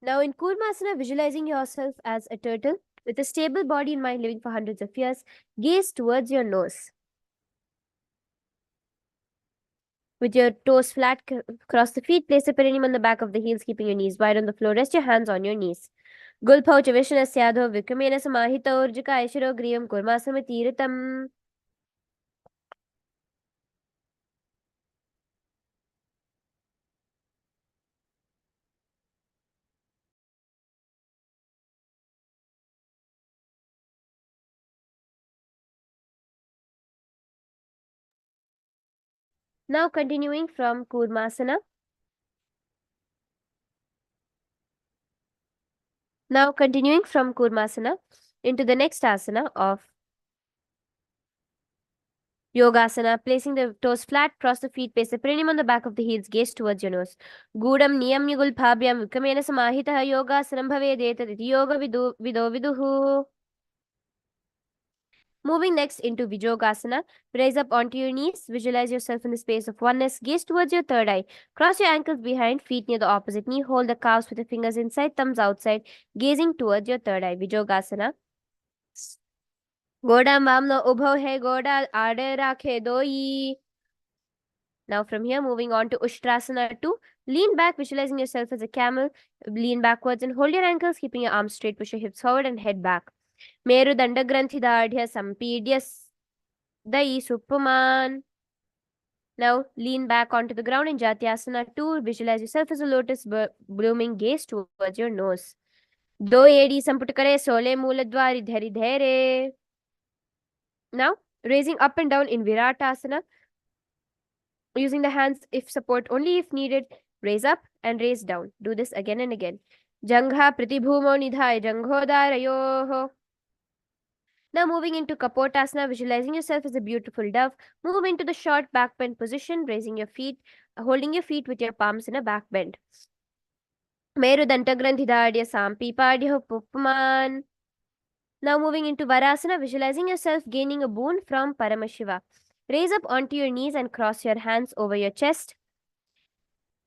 Now in Kurmasana, visualizing yourself as a turtle with a stable body and mind living for hundreds of years, gaze towards your nose. With your toes flat, cross the feet, place a perineum on the back of the heels, keeping your knees wide on the floor. Rest your hands on your knees. Gulpau Chavishanasyaadho Vikamena Samahita Urjika Aishiro Griyam Kurmasama Tiratam. Now continuing from Kurmasana. Now continuing from Kurmasana into the next asana of Yogasana, placing the toes flat, cross the feet, place the perineum on the back of the heels, gaze towards your nose. Gudam niyamyugulbhabhyam vikamena samahitah yogasanam bhavedeta iti yoga vido viduhu. Moving next into Vijogasana, raise up onto your knees, visualize yourself in the space of oneness, gaze towards your third eye, cross your ankles behind, feet near the opposite knee, hold the calves with the fingers inside, thumbs outside, gazing towards your third eye, Vijogasana. Goda mamno ubho hai goda aade rakhe doi. Now from here, moving on to Ushtrasana 2, lean back, visualizing yourself as a camel, lean backwards and hold your ankles, keeping your arms straight, push your hips forward and head back. Meru Dandagranthidadhya Sampidya Dai Supuman. Now lean back onto the ground in Jatyasana 2. Visualize yourself as a lotus blooming, gaze towards your nose. Do edi samputakare sole mooladwari dhari dhere. Now raising up and down in Viratasana. Using the hands if support only if needed. Raise up and raise down. Do this again and again. Jangha pratibhumo nidhaya janghodarayoho. Now moving into Kapotasana, visualizing yourself as a beautiful dove. Move into the short back bend position, raising your feet, holding your feet with your palms in a back bend. Meru Dantagrandhidadya Sampi Padya Pupuman. Now moving into Varasana, visualizing yourself gaining a boon from Paramashiva. Raise up onto your knees and cross your hands over your chest.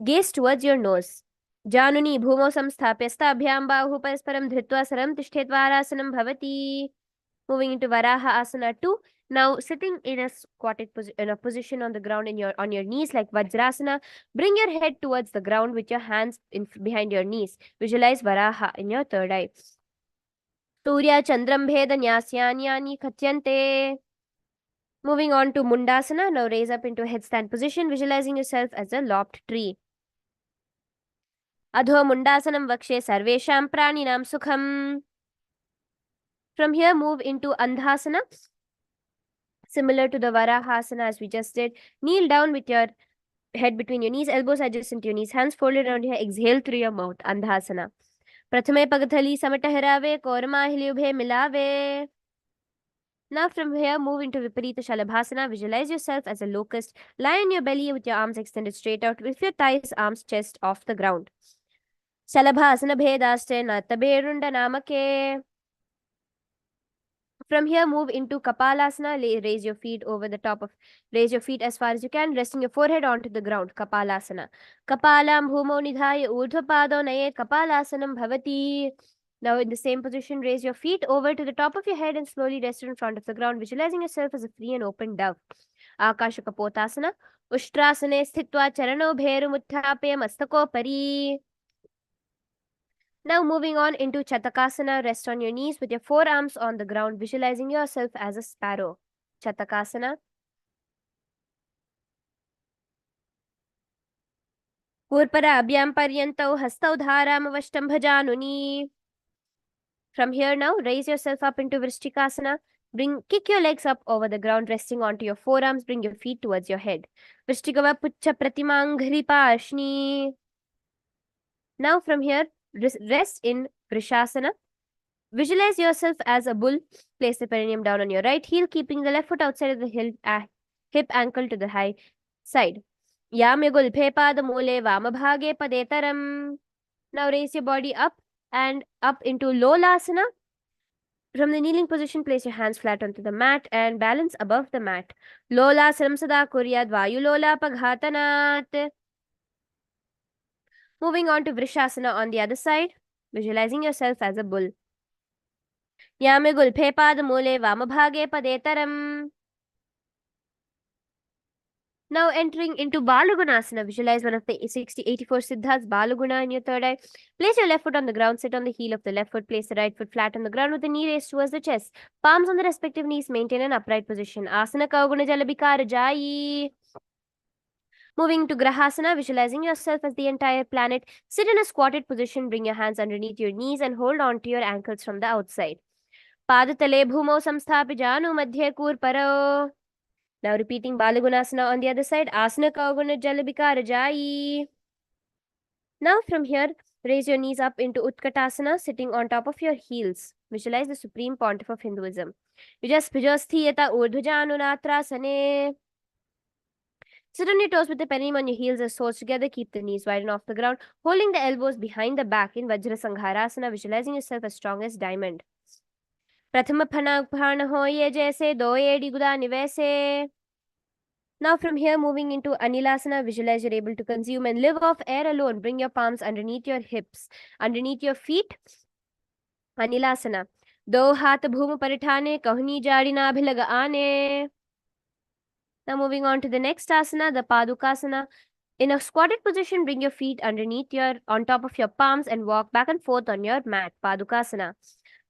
Gaze towards your nose. Januni bhumo samsthapya stabhyam bahu parasparam dhritva saram tishthetvarasana bhavati. Moving into Varaha Asana 2. Now sitting in a squatted position on the ground on your knees like Vajrasana. Bring your head towards the ground with your hands behind your knees. Visualize Varaha in your third eye. Surya Chandram Bheda Nyasyanyani Khatyante. Moving on to Mundasana. Now raise up into a headstand position, visualizing yourself as a lopped tree. Adho Mundasanam Vakshe Sarvesham Praninam Sukham. From here, move into Andhasana. Similar to the Varahasana as we just did. Kneel down with your head between your knees, elbows adjacent to your knees, hands folded around your head. Exhale through your mouth. Andhasana. Prathame Pagathali Samatahirave Kormahiliubhe Milave. Now from here, move into Viparita Shalabhasana. Visualize yourself as a locust. Lie on your belly with your arms extended straight out with your thighs, arms, chest off the ground. Shalabhasana Bhedaste Nataberunda Namake. From here, move into Kapalasana. Raise your feet raise your feet as far as you can, resting your forehead onto the ground. Kapalasana. Kapalam bhumo nidhaya urdhvapado naye kapalasanam bhavati. Now in the same position, raise your feet over to the top of your head and slowly rest in front of the ground, visualizing yourself as a free and open dove. Akasha Kapotasana. Ushtrasane sthitva charano bheru muthapya mastako pari. Now moving on into Chatakasana, rest on your knees with your forearms on the ground, visualizing yourself as a sparrow. Chatakasana. Purpara abhyam paryantau hastau dharam avashtam bhajanuni. From here now, raise yourself up into Vrishtikasana. Kick your legs up over the ground, resting onto your forearms. Bring your feet towards your head. Vrishtikava pucha pratimangri pashni. Now from here, rest in Vrishasana. Visualize yourself as a bull. Place the perineum down on your right heel, keeping the left foot outside of the hip ankle to the high side. Yamyagul phepada mule vamabhage padetaram. Now raise your body up and up into Lolasana. From the kneeling position, place your hands flat onto the mat and balance above the mat. Lola Saramsada Kuryad Vayu Lola Paghatanat. Moving on to Vrishasana on the other side, visualizing yourself as a bull. Yame Gulphe Pad Mule Vamabhage Padetaram. Now entering into Balagunasana, visualize one of the 84 Siddhas, Balaguna in your third eye. Place your left foot on the ground, sit on the heel of the left foot, place the right foot flat on the ground with the knee raised towards the chest. Palms on the respective knees, maintain an upright position. Asana Kauguna Jalabikara Jayi. Moving to Grahasana, visualizing yourself as the entire planet. Sit in a squatted position, bring your hands underneath your knees and hold on to your ankles from the outside. Padatale Bhumo Samsthapijanu Madhye Kurparo. Now repeating Balagunasana on the other side. Asana Kauguna Jalabika Rajayi. Now from here, raise your knees up into Utkatasana, sitting on top of your heels. Visualize the supreme pontiff of Hinduism. Vijasthiyata Urdhujanunatrasane. Sit on your toes with the pendulum on your heels as swords together. Keep the knees wide and off the ground, holding the elbows behind the back in Vajrasangharasana, visualizing yourself as strong as diamond. Prathama Phana Hoye Jaise Doye Guda Nivese. Now from here, moving into Anilasana, visualize you're able to consume and live off air alone. Bring your palms underneath your hips, underneath your feet. Anilasana. Do hath bhuma paritane kahuni jadina bhilaga ane. Now moving on to the next asana, the Padukasana. In a squatted position, bring your feet on top of your palms and walk back and forth on your mat. Padukasana.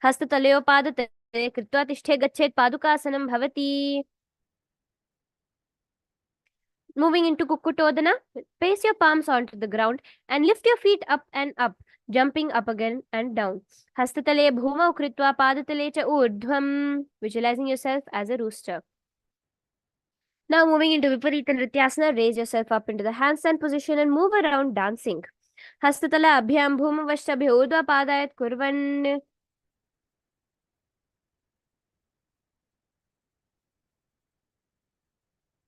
Hastataleo padate kritva tishthe gachet Padukasanam bhavati. Moving into Kukutodana, place your palms onto the ground and lift your feet up and up, jumping up again and down. Hastatale bhuma ukritva padatale cha urdhvam, visualizing yourself as a rooster. Now moving into Viparita Nrityasana, raise yourself up into the handstand position and move around dancing. Hastatala abhyam bhuma vashtabhya urdhva padayat kurvan.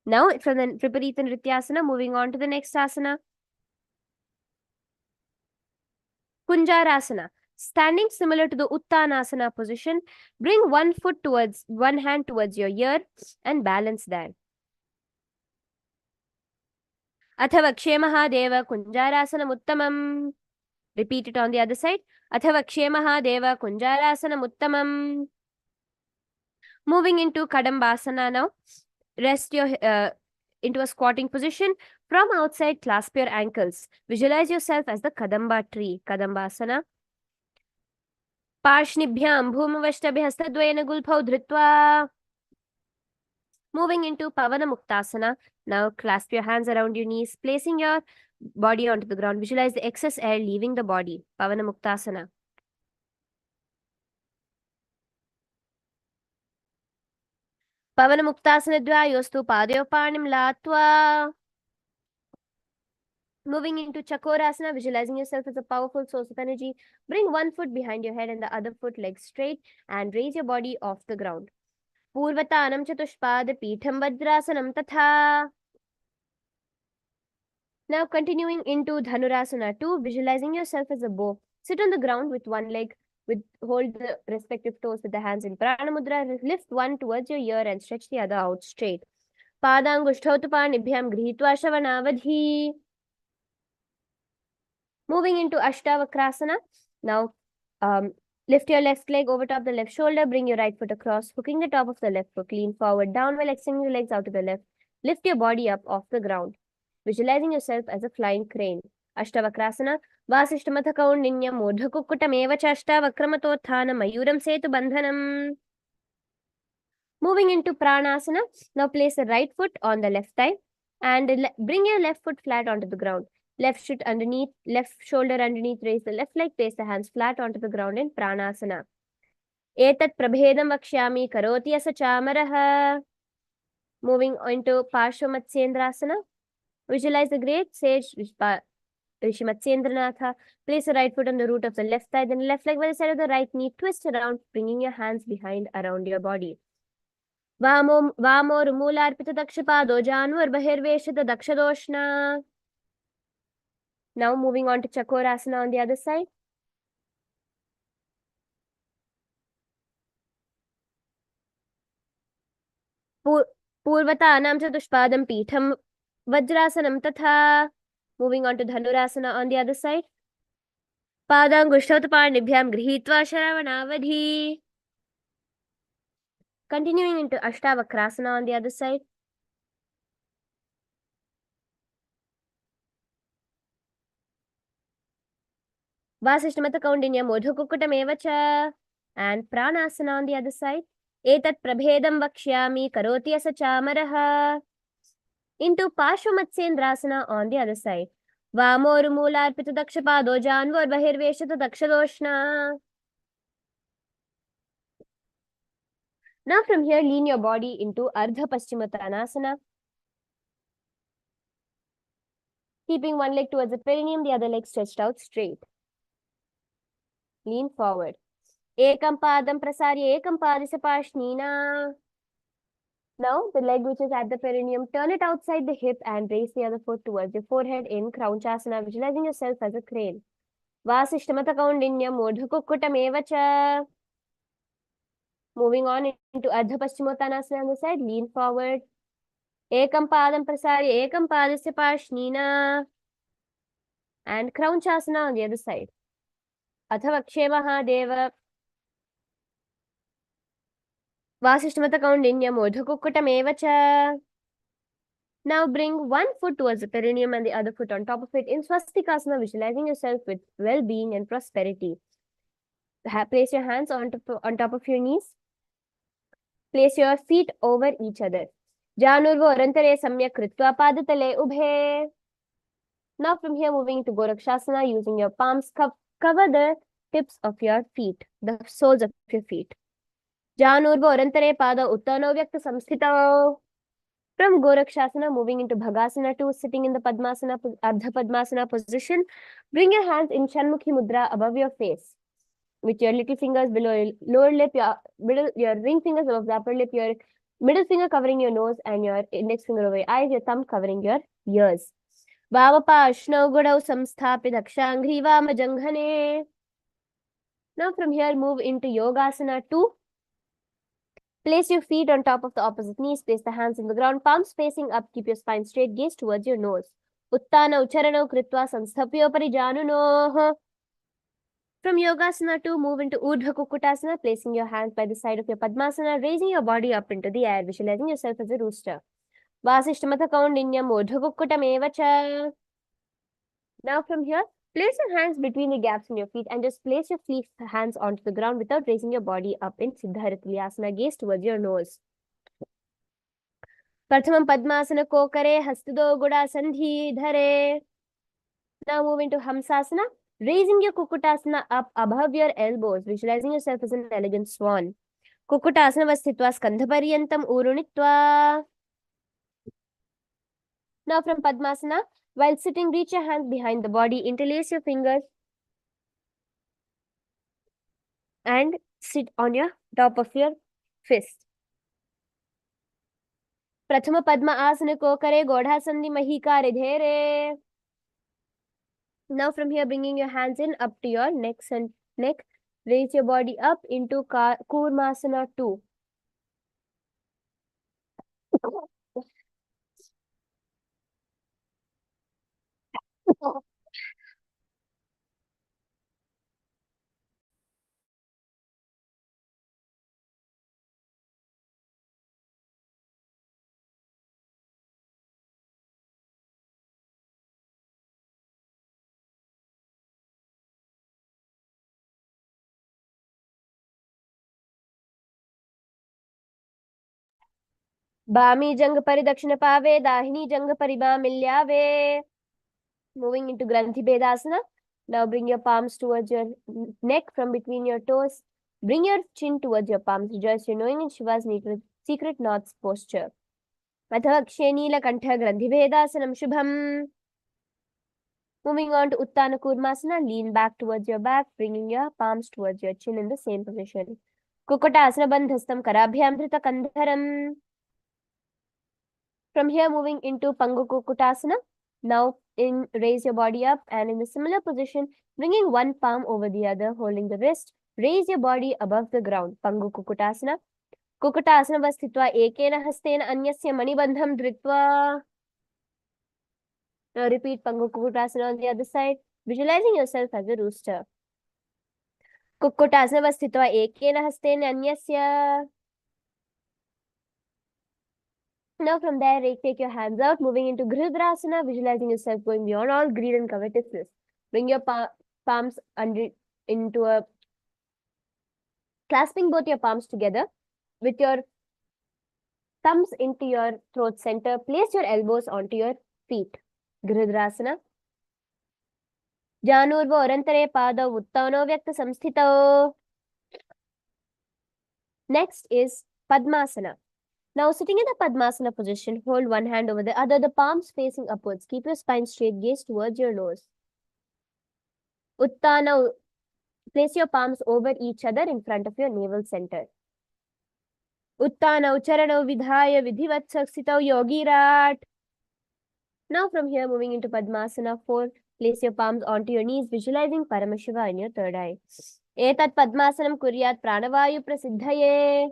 Now from the Viparita Nrityasana, moving on to the next asana. Kunjarasana. Standing similar to the Uttanasana position, bring one hand towards your ear and balance that. Athavakshe Mahadeva Kunjarasanam Uttamam. Repeat it on the other side. Athavakshe Mahadeva Kunjarasanam Uttamam. Moving into Kadambasana now. Rest your into a squatting position. From outside, clasp your ankles. Visualize yourself as the Kadamba tree. Kadambasana. Parshnibhyam bhumavashtabhya hastadvayena gulphau dhritva. Moving into Pavana Muktasana. Now clasp your hands around your knees, placing your body onto the ground. Visualize the excess air leaving the body. Pavana Muktasana. Pavana Muktasana dvyayostu padayopanim latva. Moving into Chakorasana, visualizing yourself as a powerful source of energy. Bring one foot behind your head and the other foot leg straight and raise your body off the ground. Purvatanam chatushpad pitham vajrasanam tatha. Now continuing into Dhanurasana 2, visualizing yourself as a bow. Sit on the ground with one leg, hold the respective toes with the hands in Pranamudra. Lift one towards your ear and stretch the other out straight. Padangushthautupanibhyam grihitva shavanavadhi. Moving into Ashtavakrasana. Now lift your left leg over top the left shoulder. Bring your right foot across, hooking the top of the left foot. Lean forward down while extending your legs out to the left. Lift your body up off the ground. Visualizing yourself as a flying crane. Ashtavakrasana. Vasishtamatha kaundinyam murdhakukkutameva cha ashtavakramatotthana mayuram setu bandhanam. Moving into Pranasana. Now place the right foot on the left thigh and bring your left foot flat onto the ground. Left shoulder underneath, raise the left leg, place the hands flat onto the ground in Pranasana. Etat prabhedam vakshyami karoti asa chamaraha. Moving into Parshvamatsendrasana. Visualize the great sage Rishi Matsyendranath. Place the right foot on the root of the left thigh, then left leg by the side of the right knee. Twist around, bringing your hands behind around your body. Vamo Rumularpita Dakshapado Janvar Bahirveshita Dakshadoshna. Now moving on to Chakorasana on the other side. पूर्वतानां चतुष्पादं पीठं वज्रासनं तथा. Moving on to Dhanurasana on the other side. पादाङ्गुष्ठौ तु पाणिभ्यां गृहीत्वा शरवणावधि. Continuing into Ashtavakrasana on the other side. Vasishtamata Modhukukutameva cha. And Pranasana on the other side. Etat prabhedam vakshyami karoti asa chamaraha. Into Pashvamatsendrasana on the other side. Vamorumularpita dakshapado janvor bahirveshata dakshadoshna. Now from here, lean your body into Ardha Paschimottanasana. Keeping one leg towards the perineum, the other leg stretched out straight. Lean forward. Ekam padam prasarya ekam padisya pashnina. Now the leg which is at the perineum, turn it outside the hip and raise the other foot towards your forehead in Kraunchasana, visualizing yourself as a crane. Vasishtamata kaundinyam modhukukkutam evacha. Moving on into Ardha Paschimottanasana on the side, lean forward. Ekam padam prasarya ekam padisya pashnina. And Kraunchasana on the other side. Athavakshe Mahadeva. Vasishtamata kaundinyam modhukukkutam evacha. Now bring one foot towards the perineum and the other foot on top of it in Swastikasana, visualizing yourself with well-being and prosperity. Place your hands on top of your knees. Place your feet over each other. Janurvo Rantare Samyak Kritva Padatale Ubhe. Now from here, moving to Gorakshasana, using your palms, cover the tips of your feet, the soles of your feet. Janurvo Rantare Pada Uttano Vyakta Samsthito. From Gorakshasana, moving into Bhagasana 2, sitting in the Padmasana, Ardha Padmasana position. Bring your hands in Shanmukhi Mudra above your face. With your little fingers below your lower lip, your ring fingers above the upper lip, your middle finger covering your nose, and your index finger over your eyes, your thumb covering your ears. Vavapa Ashnau Godau Samsthapi Dakshangri Vama Janghane. Now from here, move into Yogasana 2. Place your feet on top of the opposite knees. Place the hands in the ground, palms facing up. Keep your spine straight, gaze towards your nose. Uttana Ucharanau Kritva Samsthapyo Parijanunoh. From Yogasana 2, move into Urdhva Kukutasana, placing your hands by the side of your Padmasana, raising your body up into the air, visualizing yourself as a rooster. Vasishtamata Kaundinyam Urdhva Kukutam Evacha. Now from here, place your hands between the gaps in your feet and just place your hands onto the ground without raising your body up in Siddharitviasana. Gaze towards your nose. Prathamam Padmasana Kokare Hastado Guda Sandhi Dhare. Now move into Hamsasana. Raising your Kukutasana up above your elbows, visualizing yourself as an elegant swan. Kukutasana vasthitva skandhaparyantam urunitva. Now from Padmasana, while sitting, reach your hands behind the body, interlace your fingers, and sit on your top of your fist. Prathama Padma Asana Kokare Godha Sandhi Mahikare Dhere. Now from here, bringing your hands in up to your neck. Raise your body up into Kurmasana 2. Bami Jang Paridakshina Pave, Dahini Jang Paribamilyave. Moving into Granthi Bedasana. Now bring your palms towards your neck from between your toes. Bring your chin towards your palms. Rejoice your knowing in Shiva's secret knots posture. Athakshenila Kantha Granthi Bedasanam Shubham. Moving on to Uttana Kurmasana. Lean back towards your back, bringing your palms towards your chin in the same position. Kukutasana Bandhastam Karabhyam Dhrita Kandharam. From here, moving into Pangu Kukutasana. Now, raise your body up and in a similar position, bringing one palm over the other, holding the wrist. Raise your body above the ground. Pangu Kukutasana. कुक्कुटासने स्थित्वा एकेन हस्तेन अन्यस्य मणिबन्धं धृत्वा. Now repeat Pangu Kukutasana on the other side, visualizing yourself as a rooster. Kukutasana sthitva ekena hastena anyasya. Now from there, take your hands out, moving into Gridrasana, visualizing yourself going beyond all greed and covetousness. Bring your palms into a, clasping both your palms together with your thumbs into your throat center. Place your elbows onto your feet. Gridrasana. Janurvo orantare pada uttano vyakta samsthito. Next is Padmasana. Now, sitting in the Padmasana position, hold one hand over the other, the palms facing upwards. Keep your spine straight, gaze towards your nose. Uttana, place your palms over each other in front of your navel center. Uttana, Ucharana, Vidhaya, Vidhivat, Saksitau, Yogirat. Now, from here, moving into Padmasana 4, place your palms onto your knees, visualizing Paramashiva in your third eye. Etat Padmasanam Kuryat Pranavayu Prasiddhaye.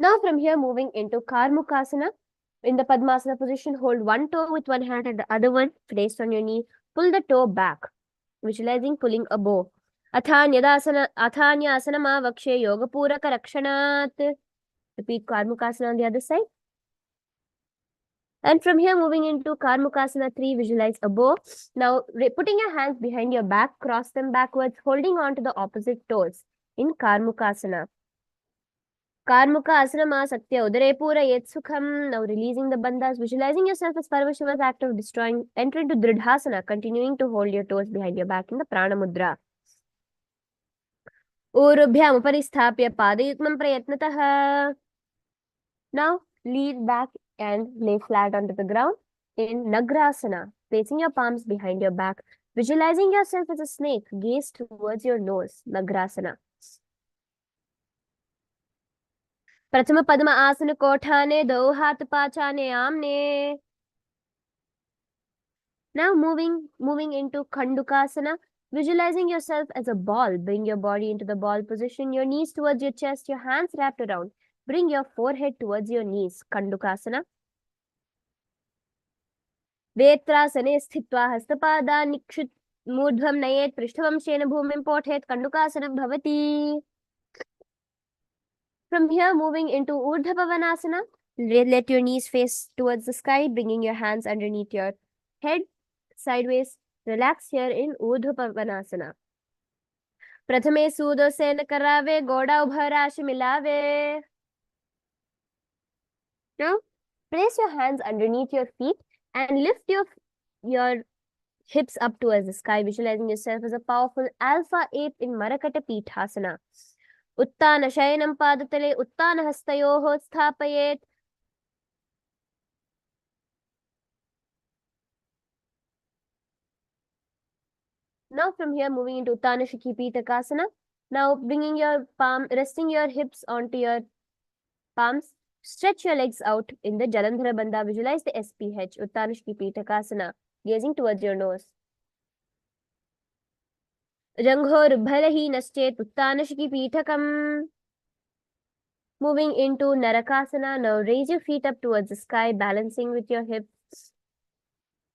Now from here, moving into Karmukasana. In the Padmasana position, hold one toe with one hand and the other one placed on your knee. Pull the toe back, visualizing pulling a bow. Athanyasana ma vakshe yoga puraka rakshanat. Repeat Karmukasana on the other side. And from here, moving into Karmukasana 3, visualize a bow. Now, putting your hands behind your back, cross them backwards, holding on to the opposite toes in Karmukasana. Karmuka Asana Satya Udare Pura Yet Sukham. Now releasing the bandhas, visualizing yourself as Paramashiva's act of destroying. Enter into Dridhasana, continuing to hold your toes behind your back in the Prana Mudra. Urubhyam Uparisthapya Padayutmam Prayatnataha. Now lean back and lay flat onto the ground in Nagrasana, placing your palms behind your back, visualizing yourself as a snake, gaze towards your nose, Nagrasana. प्रथम पद्म आसन कोठाने दो हाथ पाछाने आमने. Now moving into Khandukasana, visualizing yourself as a ball. Bring your body into the ball position, your knees towards your chest, your hands wrapped around. Bring your forehead towards your knees. Khandukasana. Vetrasane sthitva hastapada nikshut murdhvam nayet prishtavam shena bhumim pothet. Khandukasana bhavati. From here, moving into Urdhva Pavanasana, let your knees face towards the sky, bringing your hands underneath your head, sideways. Relax here in Urdhva Pavanasana. Prathame Sudo Sena Karave, Goda Ubharashi Milave. Now, place your hands underneath your feet and lift your hips up towards the sky, visualizing yourself as a powerful alpha ape in Marakata Pithasana. Uttana Shayanam Padatale, Uttana Hastayoho Sthapayet. Now from here, moving into Uttana Shikhi Pitakasana. Now bringing your palm, resting your hips onto your palms. Stretch your legs out in the Jalandhara Bandha. Visualize the SPH, Uttana Shikhi Pitakasana, gazing towards your nose. Janghor Bhalahi Naschet, Uttana Shikhi Pitakam. Moving into Narakasana. Now raise your feet up towards the sky, balancing with your hips.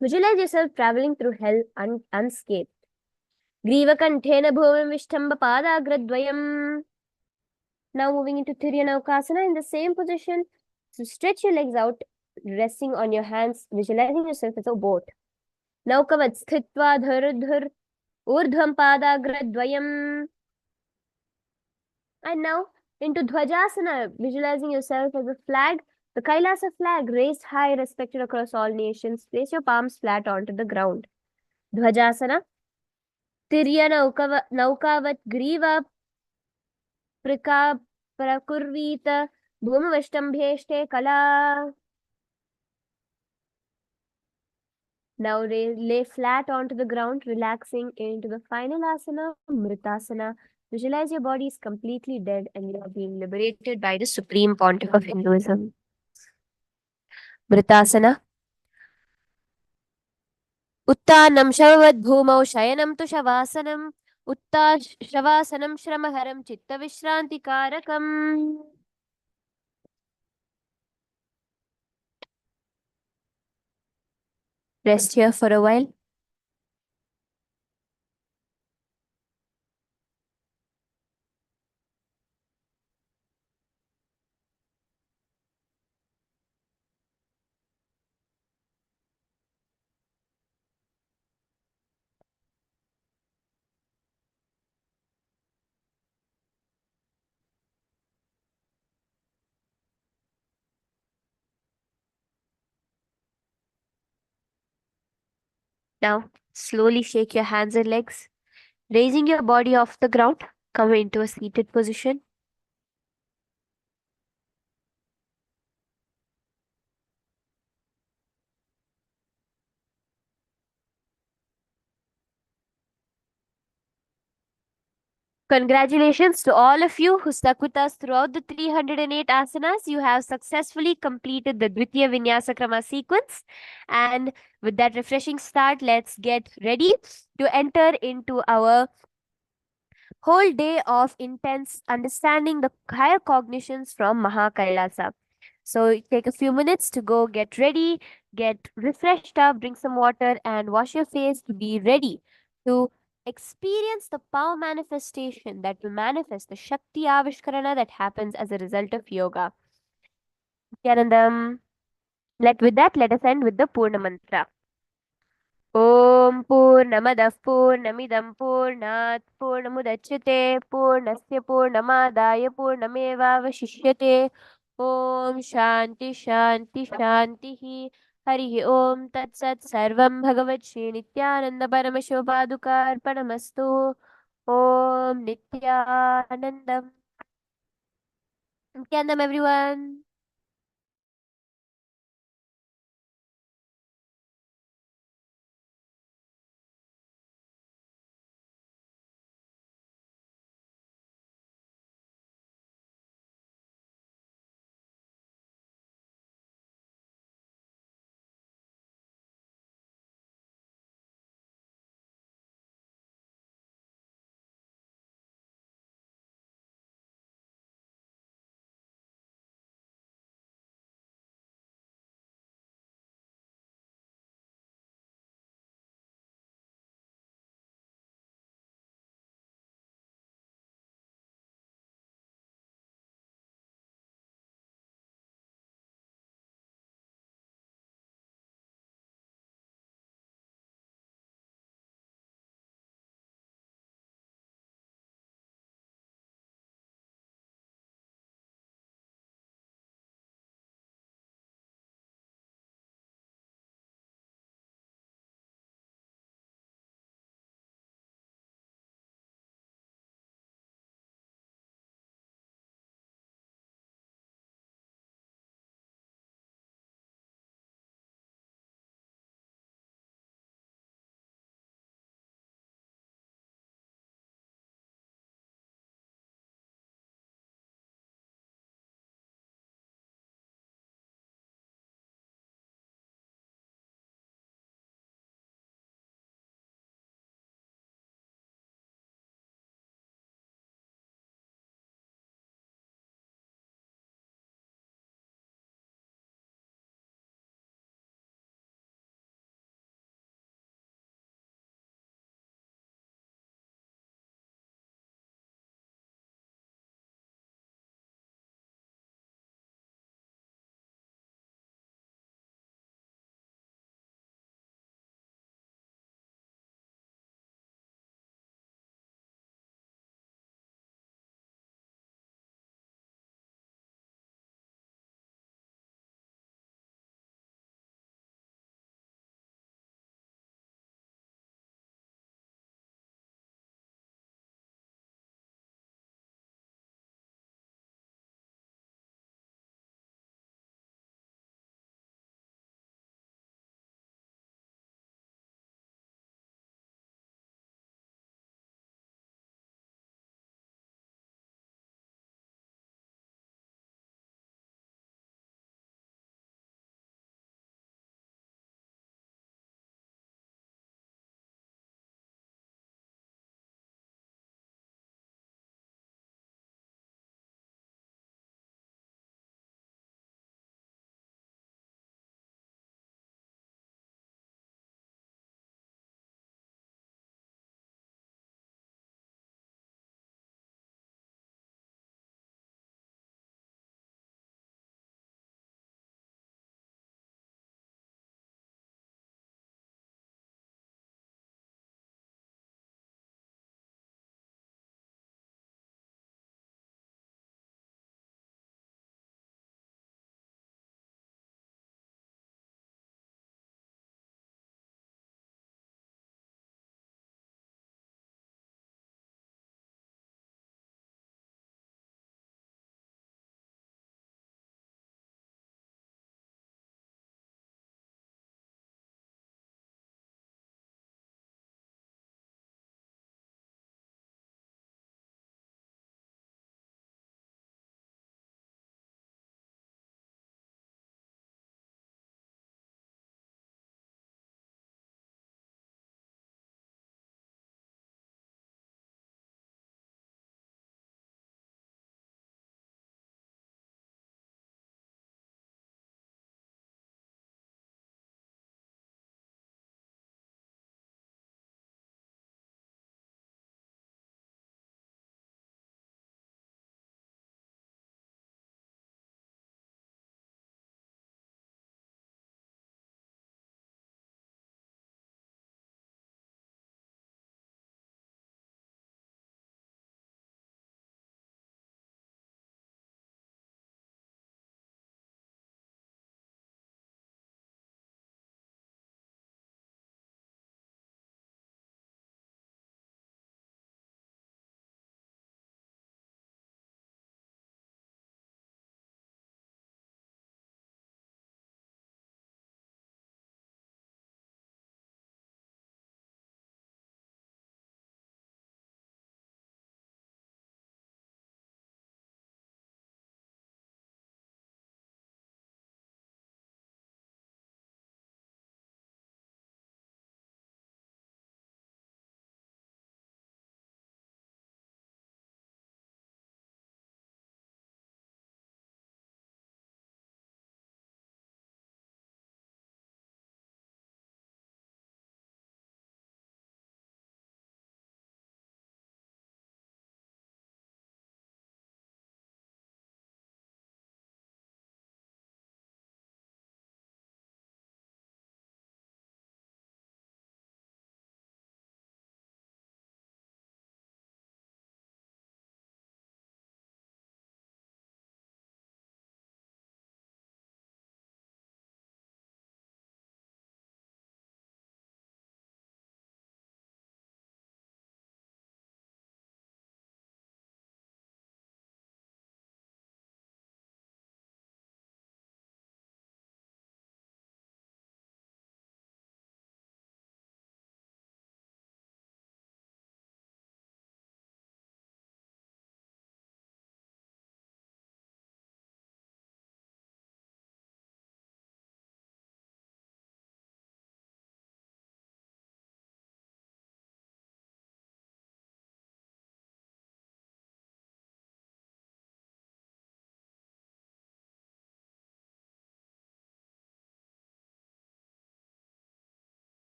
Visualize yourself traveling through hell unscathed. Grivakanthena bhumim vishtamba padagradvayam. Now moving into Tiryanavkasana in the same position. So stretch your legs out, resting on your hands, visualizing yourself as a boat. Naukavat sthitva dhardhar urdhvam padagradvayam. And now into Dhwajasana, visualizing yourself as a flag. The Kailasa flag raised high, respected across all nations. Place your palms flat onto the ground. Dhwajasana. Naukavat griva prakurvita bhumavashtambheshte kala. Now lay flat onto the ground, relaxing into the final asana, Mritasana. Visualize your body is completely dead and you are being liberated by the Supreme Pontiff of Hinduism. Mritasana. Uttanam shavavad bhumau shayanam tu shavasanam. शवासनं श्रमहरं चित्तविश्रान्तिकारकम्. Rest here for a while. Now, slowly shake your hands and legs, raising your body off the ground. Come into a seated position. Congratulations to all of you who stuck with us throughout the 308 asanas. You have successfully completed the Dvitiya Vinyasa Krama sequence. And with that refreshing start, let's get ready to enter into our whole day of intense understanding the higher cognitions from Kailasa. So take a few minutes to go get ready, get refreshed up, drink some water, and wash your face to be ready to experience the power manifestation that will manifest the Shakti Avishkarana that happens as a result of yoga. Nityanandam. With that, let us end with the Purna Mantra. ॐ पूर्णमदः पूर्णमिदं पूर्णात् पूर्णमुदच्यते पूर्णस्य पूर्णमादाय पूर्णमेवावशिष्यते ॐ शान्ति शान्ति शान्तिः हरिः ॐ तत्सत् सर्वं भगवत् श्रीनित्यानन्दपरमशिवपादुकार्पणमस्तु ॐ नित्यानन्दम् नित्यानन्दम् everyone.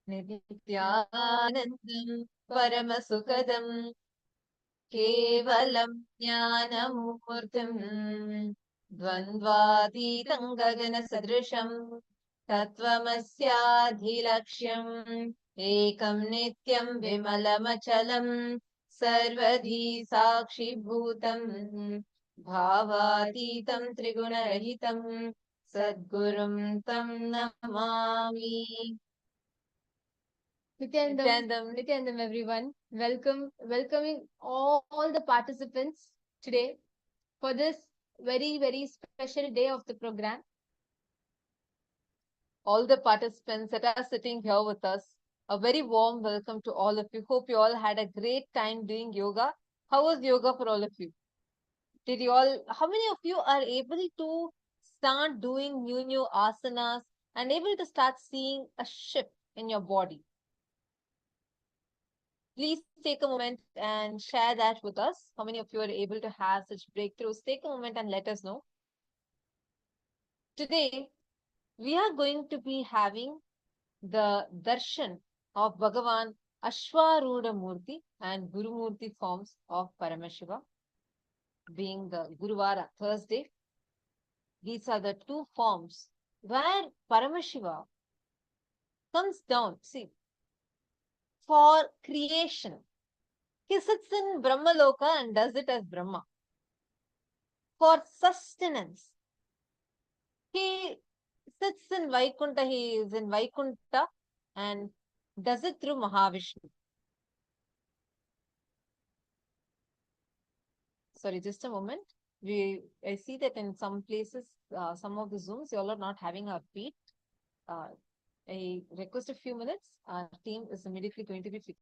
Nithyanandam Paramasukadam Kevalam Jnanamurtim Dvandvatitam Gagana Sadrisham Tattvamasyaadhilaksham Ekam Nityam Vimalamachalam Sarvadhi Sakshi Bhutam Bhavatitam Trigunahitam Sadgurum Tam Namami. Nithyanandam, everyone. Welcoming all the participants today for this very, very special day of the program. All the participants that are sitting here with us, a very warm welcome to all of you. Hope you all had a great time doing yoga. How was yoga for all of you? How many of you are able to start doing new asanas and able to start seeing a shift in your body? Please take a moment and share that with us. How many of you are able to have such breakthroughs? Take a moment and let us know. Today, we are going to be having the darshan of Bhagavan Ashwaruda Murti and Guru Murti forms of Paramashiva, being the Guruvara Thursday. These are the two forms where Paramashiva comes down, see, for creation. He sits in Brahmaloka and does it as Brahma. For sustenance, he sits in Vaikuntha, he is in Vaikuntha and does it through Mahavishnu. Sorry, just a moment. I see that in some places, some of the Zooms, you all are not having a feed. I request a few minutes. Our team is immediately going to be fixed.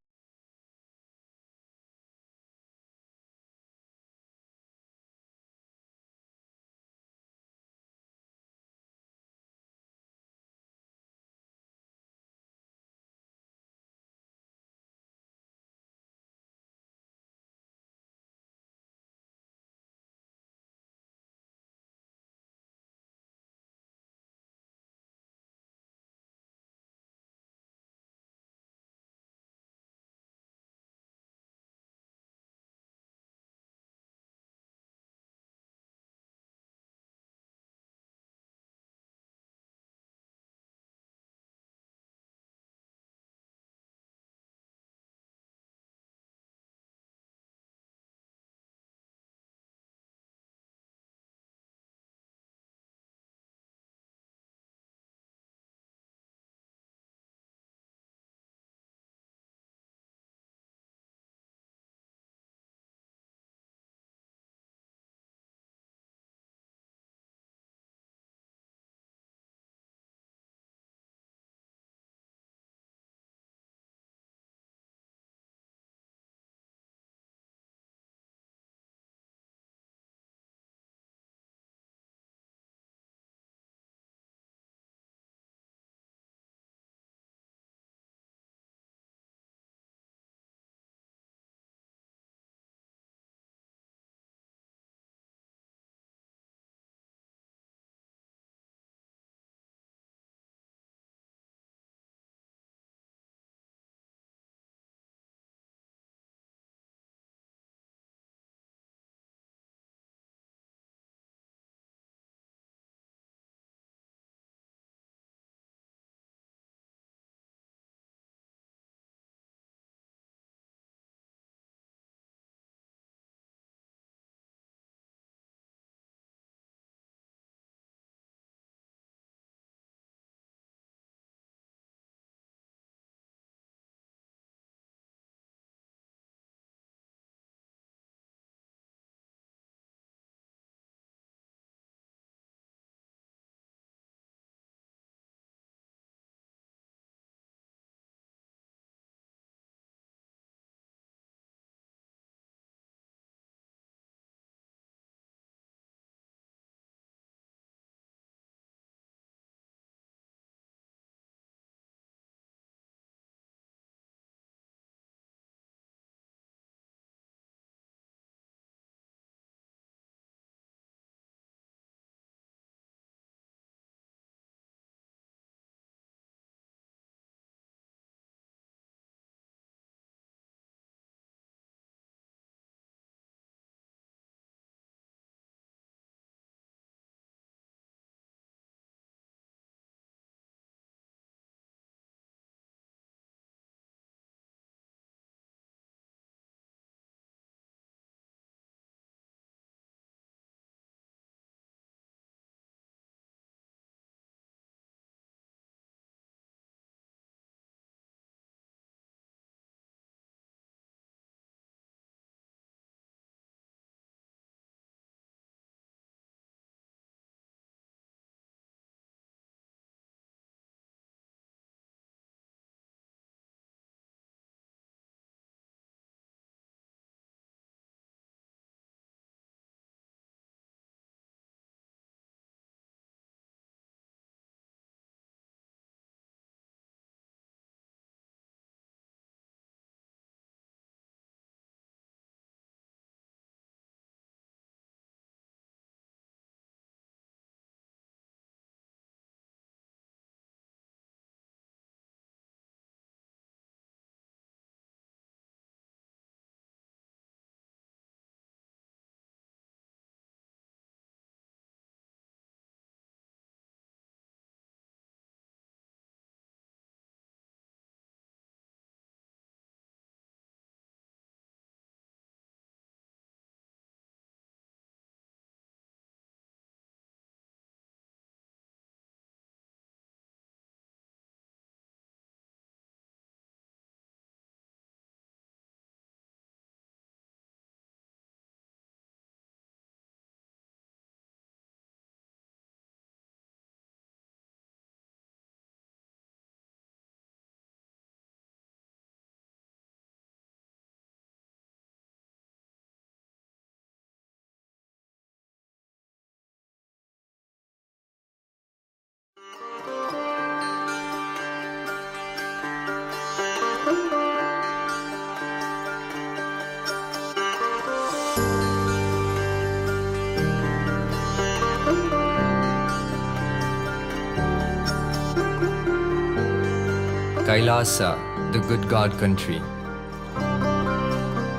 Kailasa, the good God country.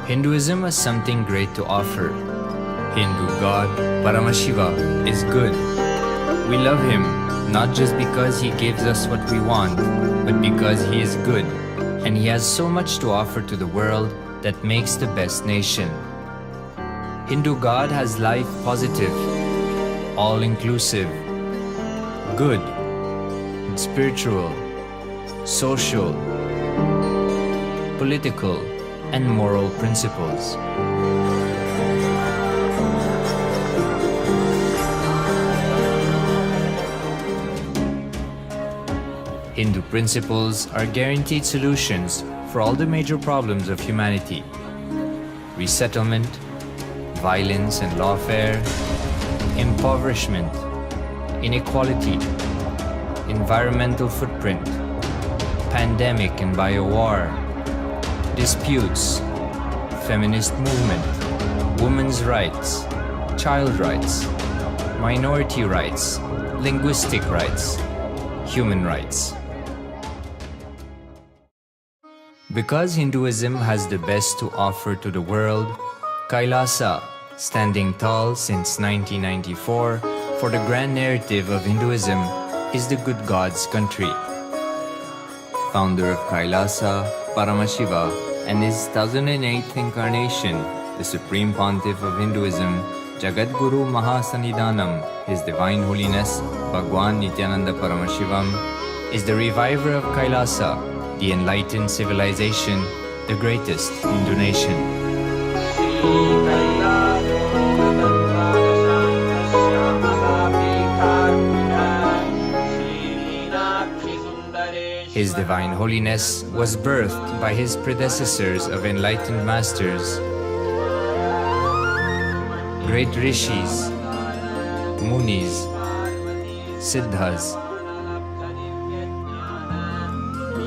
Hinduism has something great to offer. Hindu god Paramashiva is good. We love him not just because he gives us what we want, but because he is good and he has so much to offer to the world that makes the best nation. Hindu God has life positive, all-inclusive, good, spiritual, social, political, and moral principles. Hindu principles are guaranteed solutions for all the major problems of humanity: resettlement, violence and lawfare, impoverishment, inequality, environmental footprint, pandemic and biowar, disputes, feminist movement, women's rights, child rights, minority rights, linguistic rights, human rights. Because Hinduism has the best to offer to the world, Kailasa, standing tall since 1994 for the grand narrative of Hinduism, is the good God's country. Founder of Kailasa, Paramashiva, and his 1008th incarnation, the Supreme Pontiff of Hinduism, Jagadguru Mahasanidhanam, His Divine Holiness, Bhagwan Nithyananda Paramashivam, is the reviver of Kailasa, the enlightened civilization, the greatest Hindu nation. His Divine Holiness was birthed by his predecessors of enlightened masters, great rishis, munis, siddhas,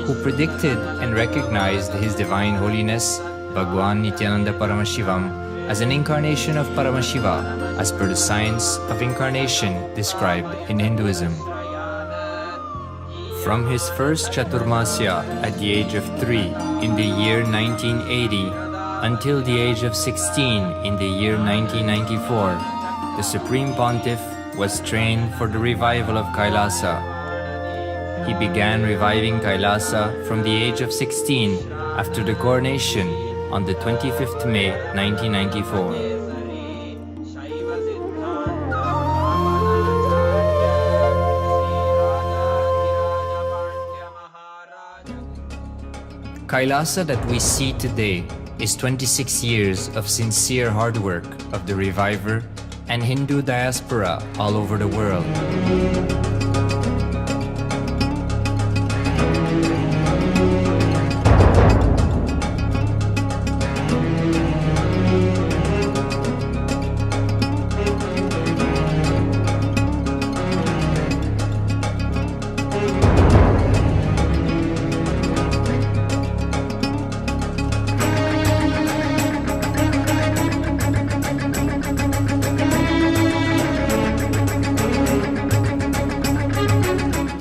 who predicted and recognized His Divine Holiness, Bhagwan Nithyananda Paramashivam, as an incarnation of Paramashiva, as per the science of incarnation described in Hinduism. From his first Chaturmasya at the age of 3 in the year 1980 until the age of 16 in the year 1994, the Supreme Pontiff was trained for the revival of Kailasa. He began reviving Kailasa from the age of 16 after the coronation on the 25th May 1994. Kailasa that we see today is 26 years of sincere hard work of the reviver and Hindu diaspora all over the world.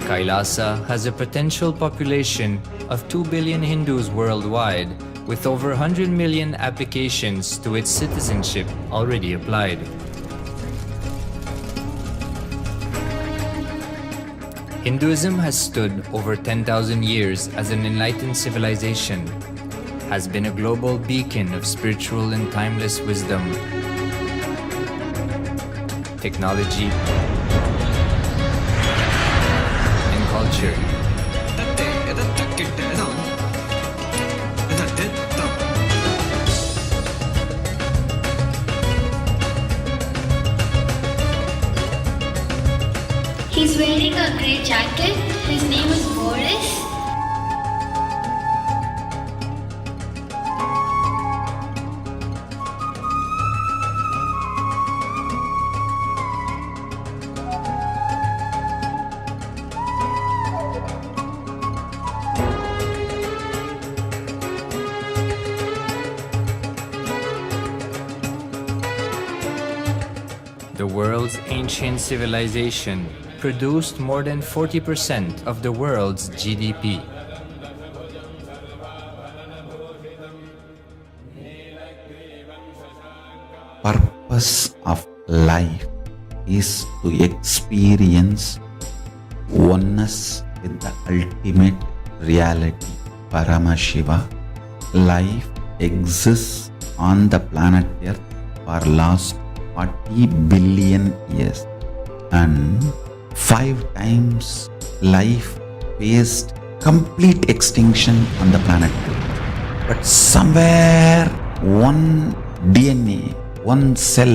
Kailasa has a potential population of 2 billion Hindus worldwide, with over 100 million applications to its citizenship already applied. Hinduism has stood over 10,000 years as an enlightened civilization, has been a global beacon of spiritual and timeless wisdom, technology, culture. He's wearing a grey jacket. His name is Boris. The world's ancient civilization produced more than 40% of the world's GDP. purpose of life is to experience oneness with the ultimate reality, Paramashiva. Life exists on the planet Earth for last 40 billion years, and 5 times life faced complete extinction on the planet Earth. But somewhere one DNA, one cell,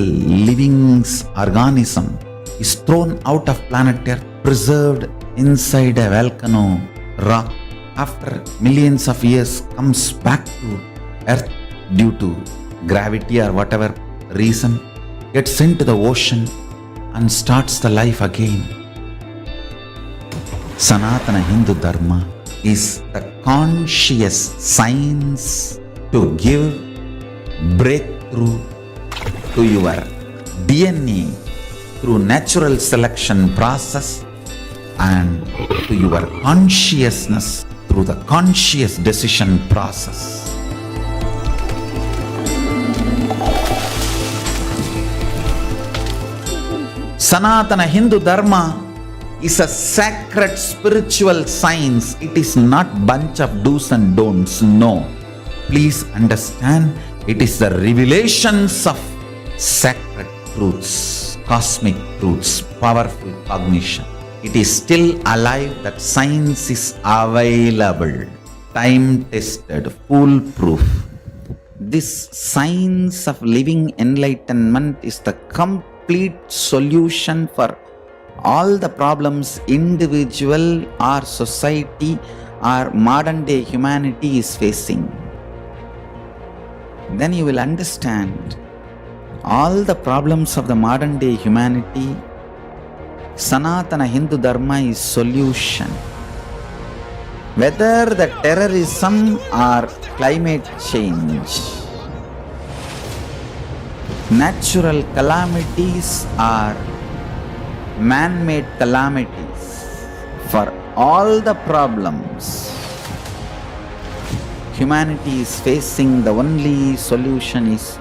living organism is thrown out of planet Earth, preserved inside a volcano rock. After millions of years comes back to Earth due to gravity or whatever reason, gets into the ocean and starts the life again. Sanatana Hindu Dharma is the conscious science to give breakthrough to your DNA through natural selection process and to your consciousness through the conscious decision process. Sanatana Hindu Dharma is a sacred spiritual science. It is not bunch of do's and don'ts. No. Please understand, it is the revelations of sacred truths, cosmic truths, powerful cognition. It is still alive, that science is available, time-tested, foolproof. This science of living enlightenment is the complete solution for all the problems individual or society or modern day humanity is facing. Then you will understand all the problems of the modern day humanity. Sanatana Hindu Dharma is solution. Whether the terrorism or climate change, natural calamities or man-made calamities, for all the problems humanity is facing, the only solution is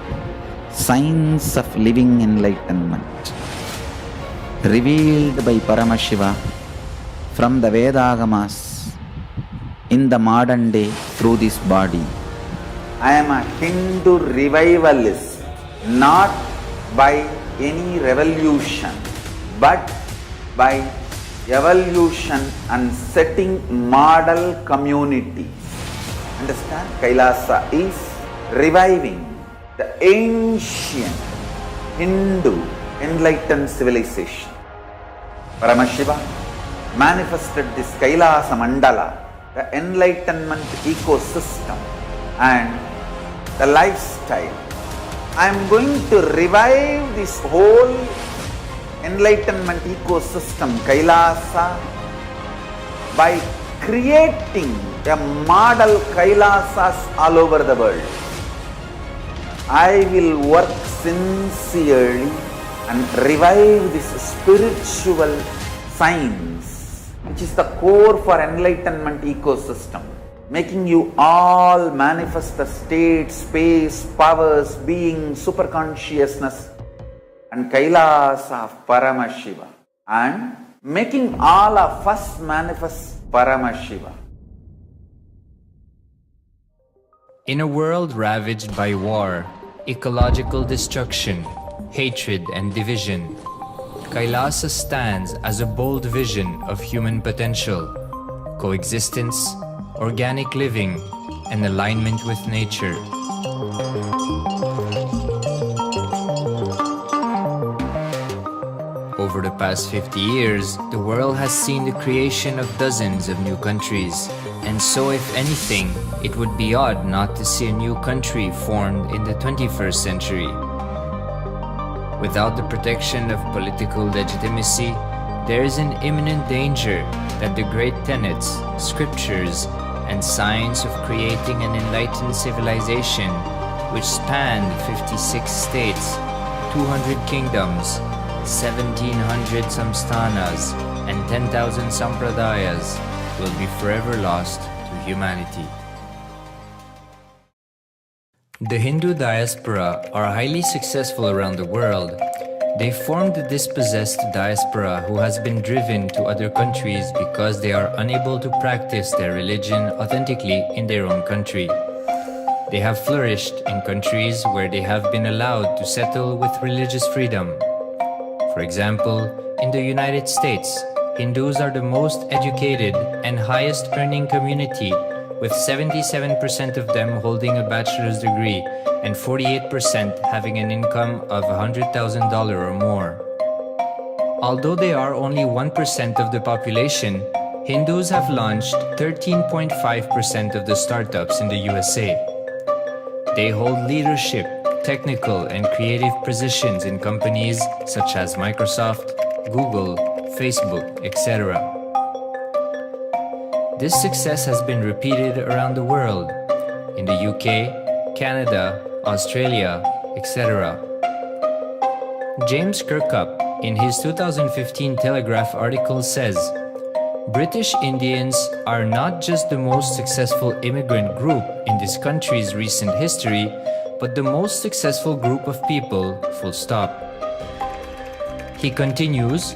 science of living enlightenment, revealed by Paramashiva from the Vedagamas in the modern day through this body. I am a Hindu revivalist, not by any revolution, but by evolution and setting model communities. Understand? Kailasa is reviving the ancient Hindu enlightened civilization. Paramashiva manifested this Kailasa Mandala, the enlightenment ecosystem and the lifestyle. I am going to revive this whole enlightenment ecosystem, Kailasa, by creating a model Kailasas all over the world. I will work sincerely and revive this spiritual science, which is the core for enlightenment ecosystem, making you all manifest the state, space, powers, being, superconsciousness and Kailasa of Paramashiva, and making all of us manifest Paramashiva. In a world ravaged by war, ecological destruction, hatred and division, Kailasa stands as a bold vision of human potential, coexistence, organic living, and alignment with nature. Over the past 50 years, the world has seen the creation of dozens of new countries, and so if anything, it would be odd not to see a new country formed in the 21st century. Without the protection of political legitimacy, there is an imminent danger that the great tenets, scriptures, and science of creating an enlightened civilization, which span 56 states, 200 kingdoms, 1700 samsthanas, and 10,000 sampradayas, will be forever lost to humanity. The Hindu diaspora are highly successful around the world. They formed the dispossessed diaspora who has been driven to other countries because they are unable to practice their religion authentically in their own country. They have flourished in countries where they have been allowed to settle with religious freedom. For example, in the United States, Hindus are the most educated and highest earning community, with 77% of them holding a bachelor's degree and 48% having an income of $100,000 or more. Although they are only 1% of the population, Hindus have launched 13.5% of the startups in the USA. They hold leadership, technical and creative positions in companies such as Microsoft, Google, Facebook, etc. This success has been repeated around the world, in the UK, Canada, Australia, etc. James Kirkup, in his 2015 Telegraph article says, British Indians are not just the most successful immigrant group in this country's recent history, but the most successful group of people, full stop. He continues,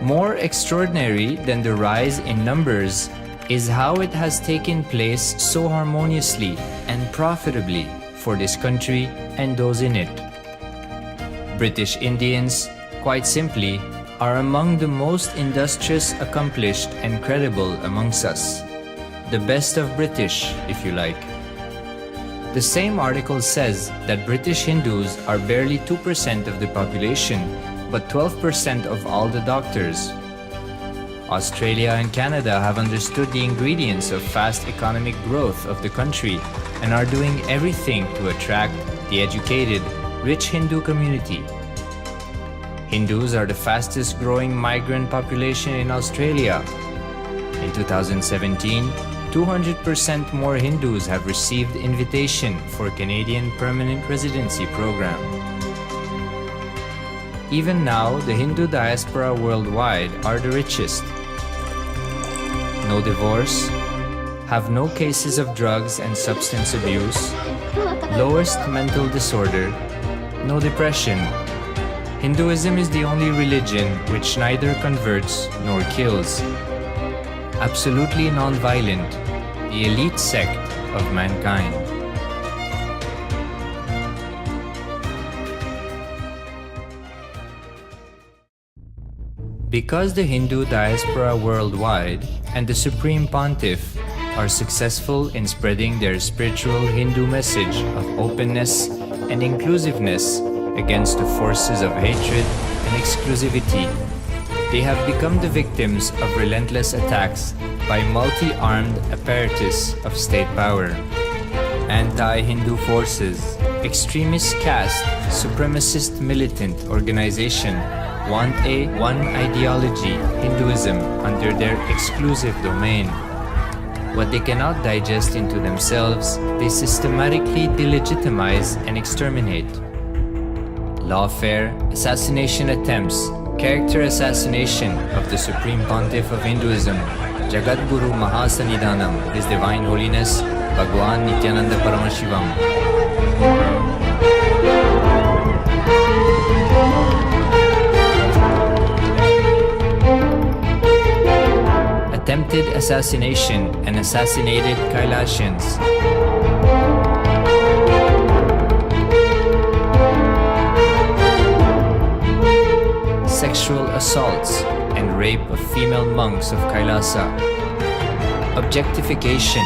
more extraordinary than the rise in numbers is how it has taken place so harmoniously and profitably for this country and those in it. British Indians, quite simply, are among the most industrious, accomplished, and credible amongst us. The best of British, if you like. The same article says that British Hindus are barely 2% of the population, but 12% of all the doctors. Australia and Canada have understood the ingredients of fast economic growth of the country and are doing everything to attract the educated, rich Hindu community. Hindus are the fastest growing migrant population in Australia. In 2017, 200% more Hindus have received invitation for Canadian Permanent Residency Program. Even now, the Hindu diaspora worldwide are the richest. No divorce, have no cases of drugs and substance abuse, lowest mental disorder, no depression. Hinduism is the only religion which neither converts nor kills. Absolutely non-violent, the elite sect of mankind. Because the Hindu diaspora worldwide and the Supreme Pontiff are successful in spreading their spiritual Hindu message of openness and inclusiveness against the forces of hatred and exclusivity, they have become the victims of relentless attacks by multi-armed apparatus of state power. Anti-Hindu forces, extremist caste, supremacist militant organization want a one ideology, Hinduism, under their exclusive domain. What they cannot digest into themselves, they systematically delegitimize and exterminate. Lawfare, assassination attempts, character assassination of the Supreme Pontiff of Hinduism, Jagadguru Mahasannidhanam, His Divine Holiness, Bhagwan Nithyananda Paramashivoham. Attempted assassination and assassinated Kailasians. Sexual assaults and rape of female monks of Kailasa. Objectification.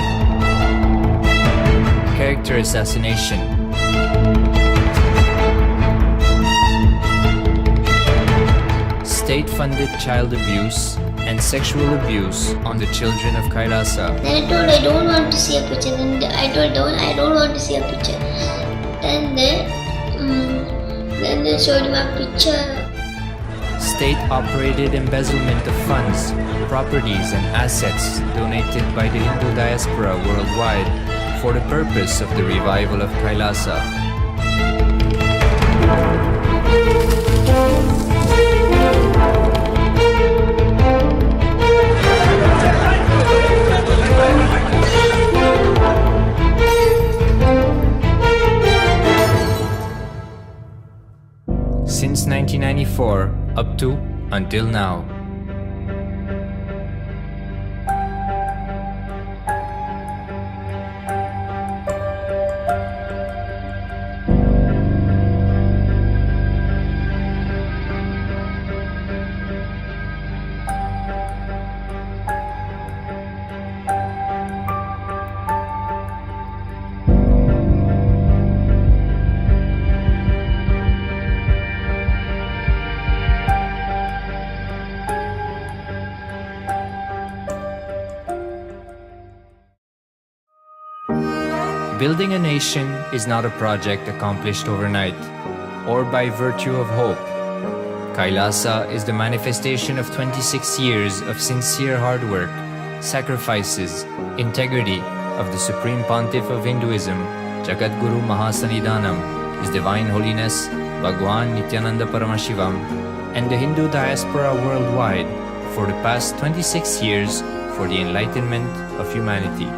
Character assassination. State-funded child abuse and sexual abuse on the children of Kailasa. Then I told I don't want to see a picture. Then I told I don't want to see a picture. Then they showed him a picture. State-operated embezzlement of funds, properties and assets donated by the Hindu diaspora worldwide for the purpose of the revival of Kailasa. since 1994 up to until now. Building a nation is not a project accomplished overnight or by virtue of hope. Kailasa is the manifestation of 26 years of sincere hard work, sacrifices, integrity of the Supreme Pontiff of Hinduism, Jagadguru Mahasannidhanam, His Divine Holiness Bhagwan Nithyananda Paramashivoham, and the Hindu diaspora worldwide for the past 26 years for the enlightenment of humanity.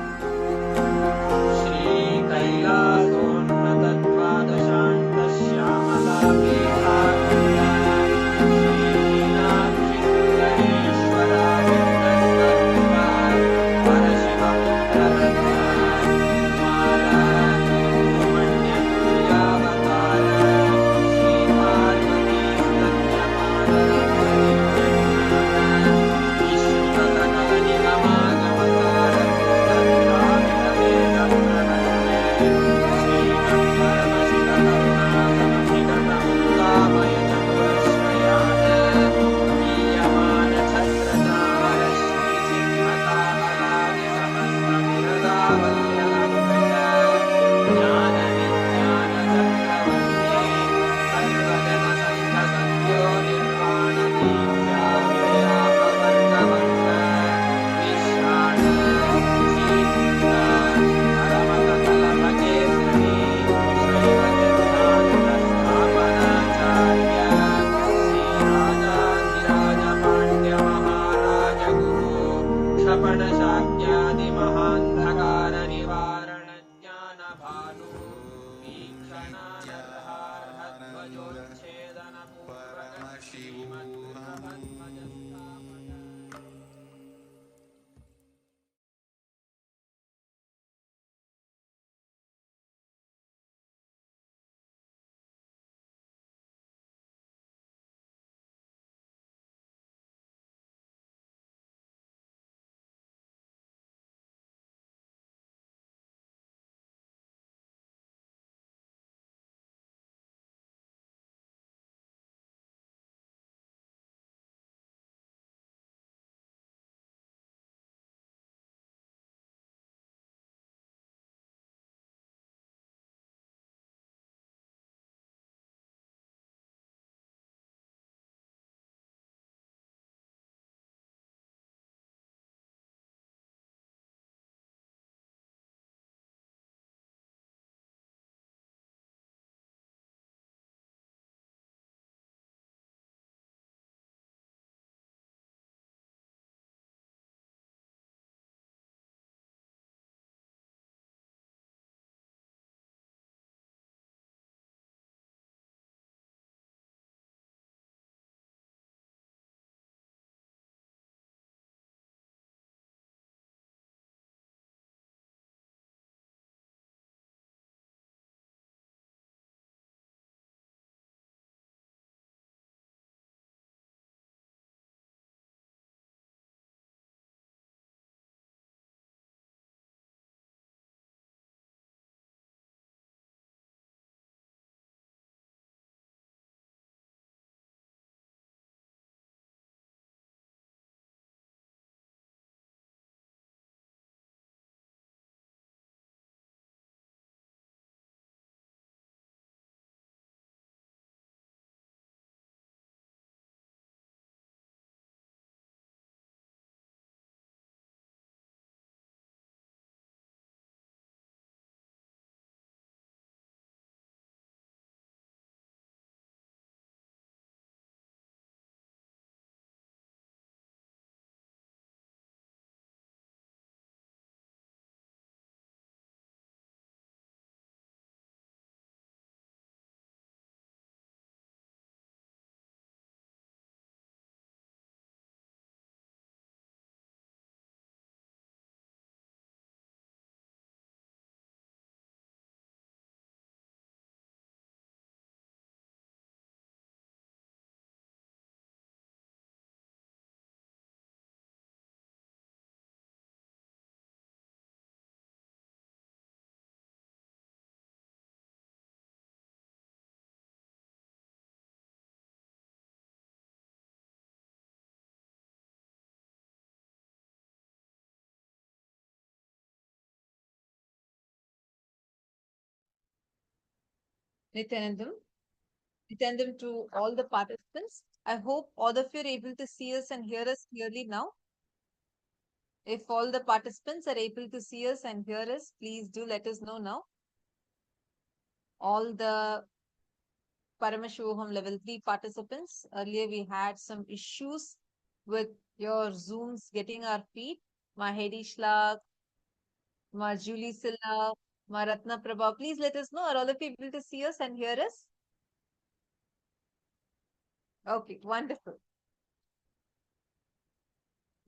Nithyanandam. Nithyanandam to all the participants. I hope all of you are able to see us and hear us clearly now. If all the participants are able to see us and hear us, please do let us know now. All the Paramashivoham Level-3 participants. Earlier we had some issues with your Zooms getting our feed. Ma Hedi Shlak, Ma Julie Silla, Ma Ratna Prabha. Please let us know. Are all of you able to see us and hear us? Okay, wonderful.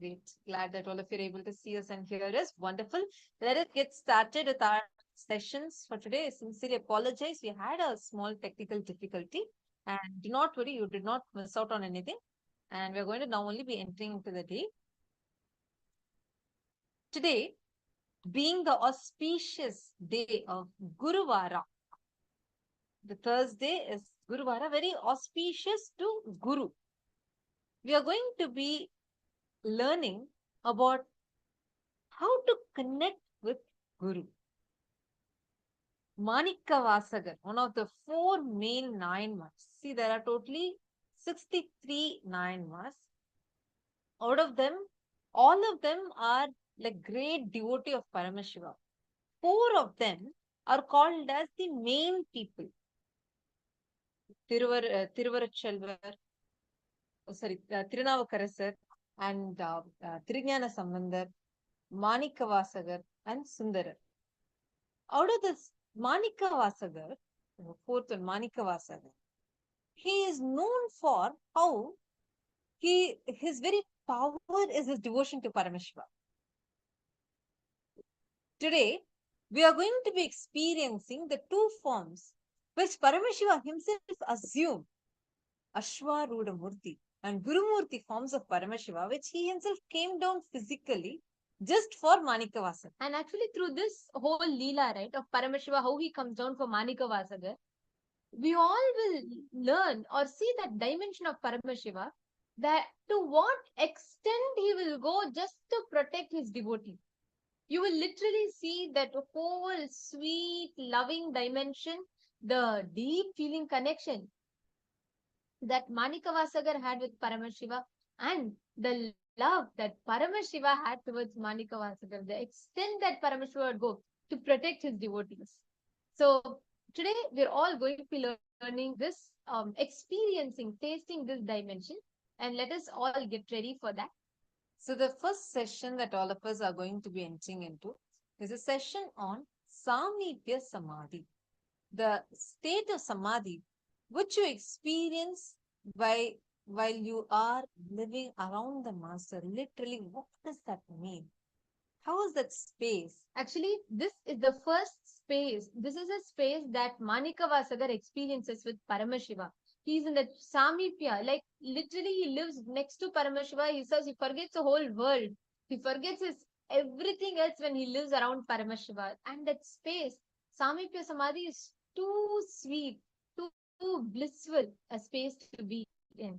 Great. Glad that all of you are able to see us and hear us. Wonderful. Let us get started with our sessions for today. I sincerely apologize. We had a small technical difficulty. And do not worry, you did not miss out on anything. And we're going to now only be entering into the day. Today, being the auspicious day of Guruvara, the Thursday is Guruvara, very auspicious to Guru. We are going to be learning about how to connect with Guru. Manikavasagar, one of the 4 main 9 months. See, there are totally 63 9 months. Out of them, all of them are like great devotee of Paramashiva. 4 of them are called as the main people. Tiruvarachelvar, Tirunavakarasar and Tirujnana Sambandar, Manikavasagar and Sundarar. Out of this Manikavasagar, 4th one, Manikavasagar, he is known for how his very power is his devotion to Paramashiva. Today, we are going to be experiencing the 2 forms which Paramashiva himself assumed, Ashwaruda Murti and Guru Murti forms of Paramashiva, which he himself came down physically just for Manikavasagar. And actually through this whole Leela, right, of Paramashiva, how he comes down for Manikavasagar, we all will learn or see that dimension of Paramashiva, that to what extent he will go just to protect his devotee. You will literally see that whole sweet, loving dimension, the deep feeling connection that Manikavasagar had with Paramashiva and the love that Paramashiva had towards Manikavasagar, the extent that Paramashiva would go to protect his devotees. So today we're all going to be learning this, experiencing, tasting this dimension, and let us all get ready for that. So the first session that all of us are going to be entering into is a session on Samipya Samadhi, the state of Samadhi which you experience while you are living around the Master. Literally, what does that mean? How is that space? Actually, this is the first space. This is a space that Manikavasagar experiences with Paramashiva. He's in the Samipya, like literally he lives next to Paramashiva. He says he forgets the whole world. He forgets his everything else when he lives around Paramashiva. And that space, Samipya Samadhi, is too sweet, too blissful a space to be in.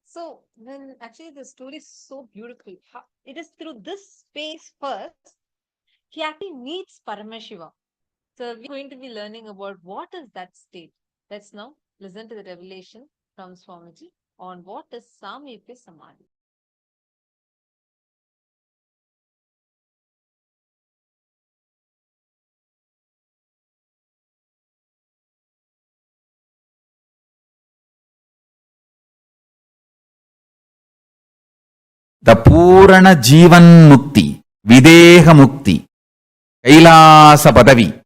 So when actually the story is so beautiful, it is through this space first, he actually meets Paramashiva. So we're going to be learning about what is that state. Let's now listen to the revelation from Swamiji on what is Samipya Samadhi. The Purana Jivan Mukti, Videha Mukti, Kailasa Padavi,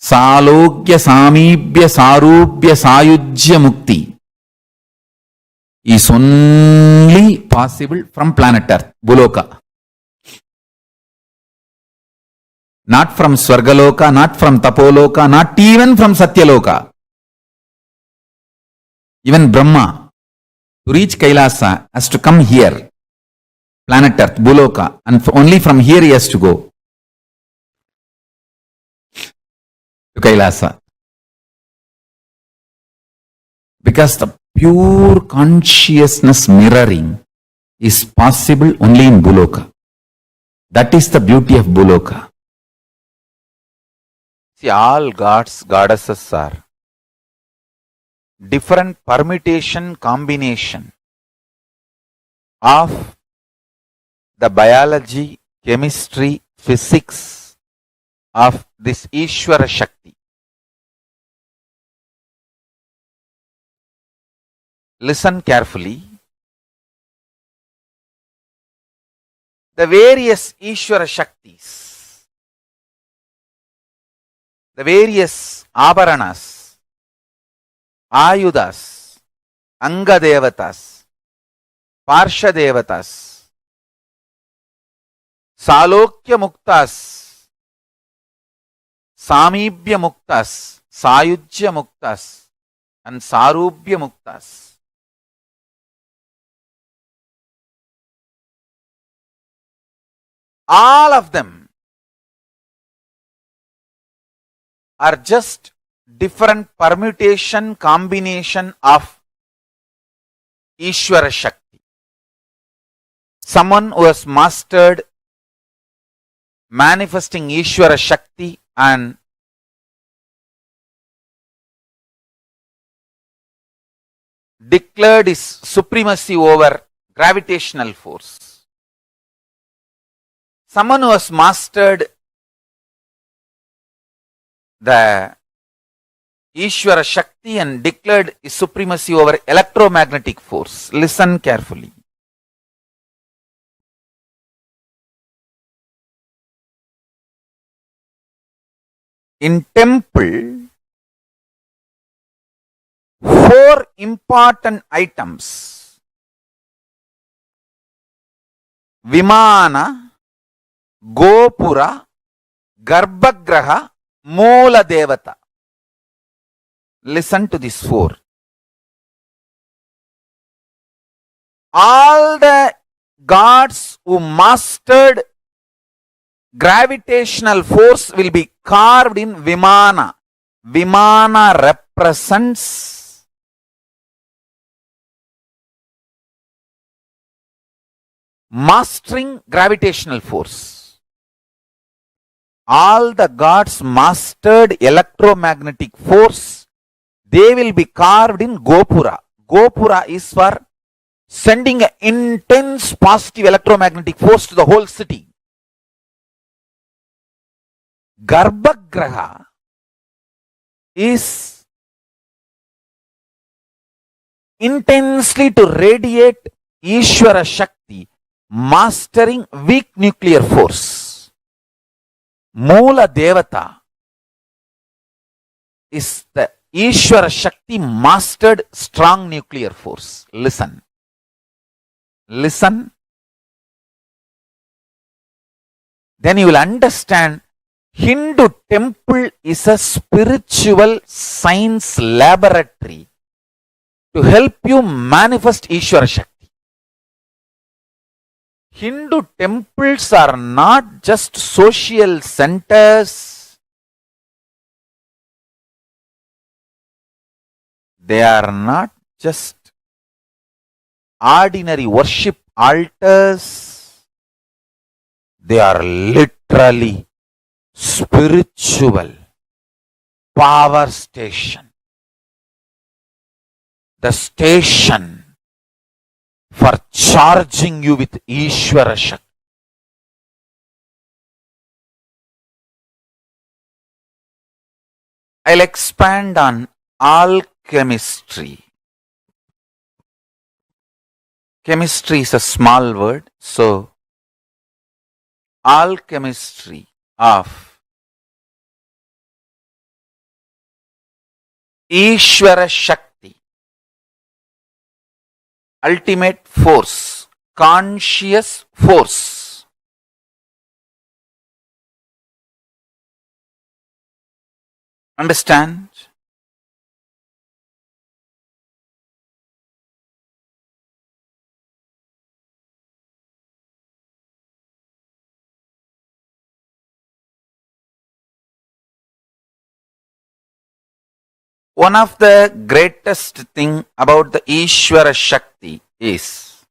Salokya Samibhya Sarubhya Sayujya Mukti is only possible from planet Earth, Buloka. Not from Swargaloka, not from Tapoloka, not even from Satyaloka. Even Brahma, to reach Kailasa, has to come here, planet Earth, Buloka, and only from here he has to go to Kailasa. Because the pure consciousness mirroring is possible only in Buloka. That is the beauty of Buloka. See, all gods, goddesses are different permutation combination of the biology, chemistry, physics of this Ishvara Shakti. Listen carefully. The various Ishvara Shaktis, the various Abharanas, Ayudas, Anga Devatas, Parsha Devatas, Salokya Muktas, Samibhya Muktas, Sayujya Muktas, and Sarubhya Muktas. All of them are just different permutation combination of Ishvara Shakti. Someone who has mastered manifesting Ishvara Shakti and declared his supremacy over gravitational force. Someone who has mastered the Ishvara Shakti and declared his supremacy over electromagnetic force. Listen carefully. In temple, 4 important items: Vimana, Gopura, Garbhagraha, Moola Devata. Listen to these 4. All the gods who mastered gravitational force will be carved in Vimana. Vimana represents mastering gravitational force. All the gods mastered electromagnetic force. They will be carved in Gopura. Gopura is for sending an intense positive electromagnetic force to the whole city. Garbhagraha is intensely to radiate Ishvara Shakti, mastering weak nuclear force. Moola Devata is the Ishvara Shakti mastered strong nuclear force. Listen. Listen. Then you will understand Hindu temple is a spiritual science laboratory to help you manifest Ishvara Shakti. Hindu temples are not just social centers. They are not just ordinary worship altars. They are literally spiritual power station. The station for charging you with Ishvara Shakti. I'll expand on alchemistry. Chemistry is a small word, so alchemistry of Ishvara Shakti, ultimate force, conscious force. Understand? One of the greatest thing about the Ishvara Shakti is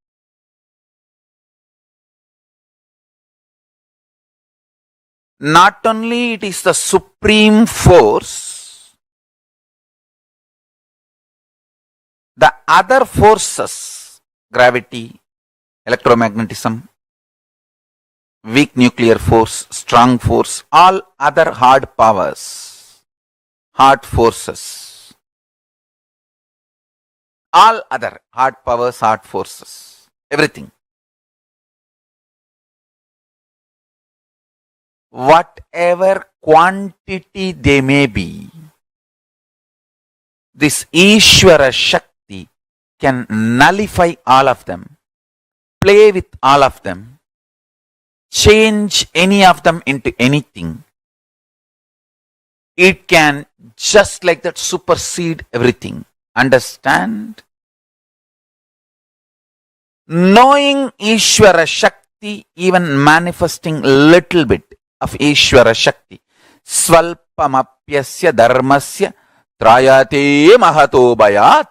not only it is the supreme force, the other forces, gravity, electromagnetism, weak nuclear force, strong force, all other hard powers, hard forces, all other hard powers, hard forces, everything. Whatever quantity they may be, this Ishvara Shakti can nullify all of them, play with all of them, change any of them into anything. It can just like that supersede everything. Understand? Knowing Ishvara Shakti, even manifesting little bit of Ishvara Shakti, Svalpamapyasya dharmasya trayate mahato bayat.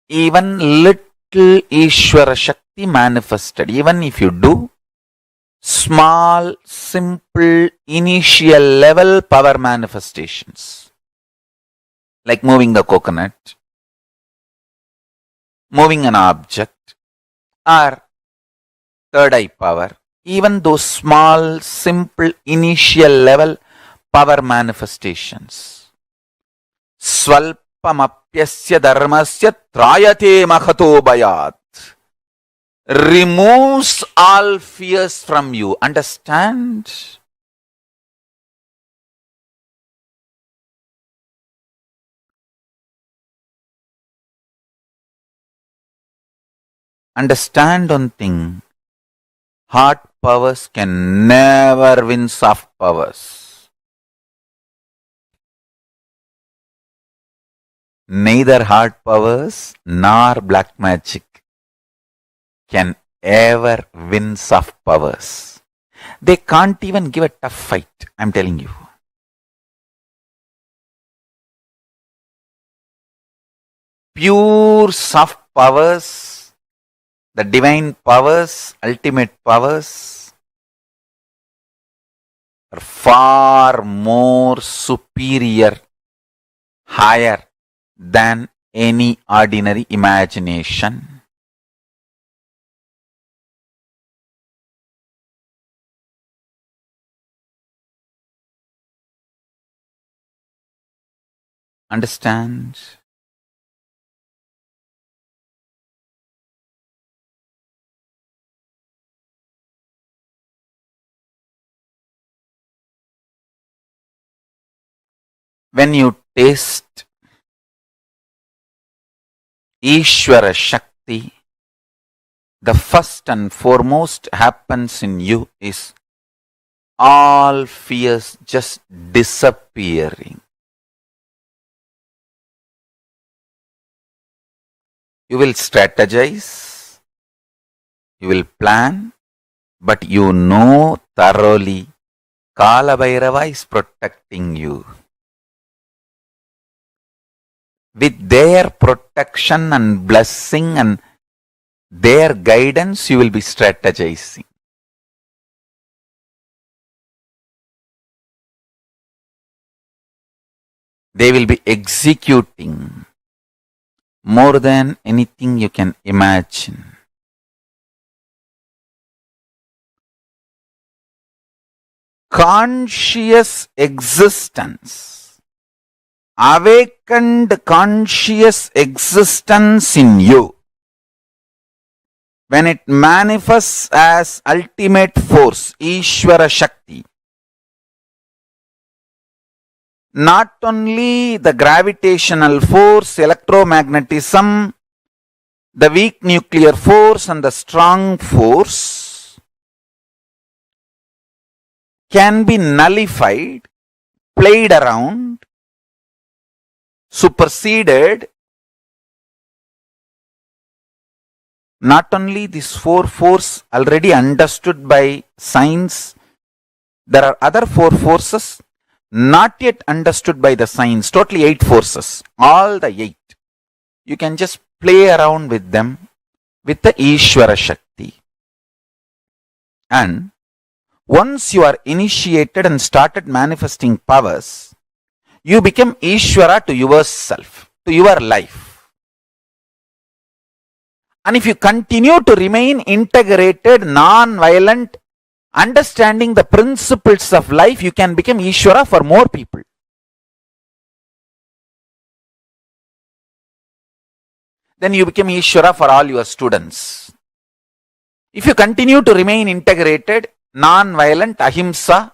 Even little Ishvara Shakti manifested, even if you do small, simple, initial level power manifestations, like moving the coconut, moving an object, or third eye power, even those small, simple, initial level power manifestations. Svalpamapyasya dharmasya trayate mahato bayat. Removes all fears from you. Understand? Understand one thing. Hard powers can never win soft powers. Neither hard powers nor black magic can ever win soft powers. They can't even give a tough fight, I'm telling you. Pure soft powers, the divine powers, ultimate powers, are far more superior, higher than any ordinary imagination. Understand? When you taste Ishvara Shakti, the first and foremost happens in you is all fears just disappearing. You will strategize, you will plan, but you know thoroughly Kala Bhairava is protecting you. With their protection and blessing and their guidance, you will be strategizing. They will be executing more than anything you can imagine. Conscious existence, awakened conscious existence in you, when it manifests as ultimate force, Ishvara Shakti, not only the gravitational force, electromagnetism, the weak nuclear force and the strong force can be nullified, played around, superseded. Not only these four forces already understood by science, there are other four forces not yet understood by the science, totally 8 forces, all the 8. You can just play around with them with the Ishvara Shakti. And Once you are initiated and started manifesting powers, you become Ishvara to yourself, to your life. And if you continue to remain integrated, non-violent, understanding the principles of life, you can become Ishvara for more people. Then you become Ishvara for all your students. If you continue to remain integrated, non-violent, ahimsa,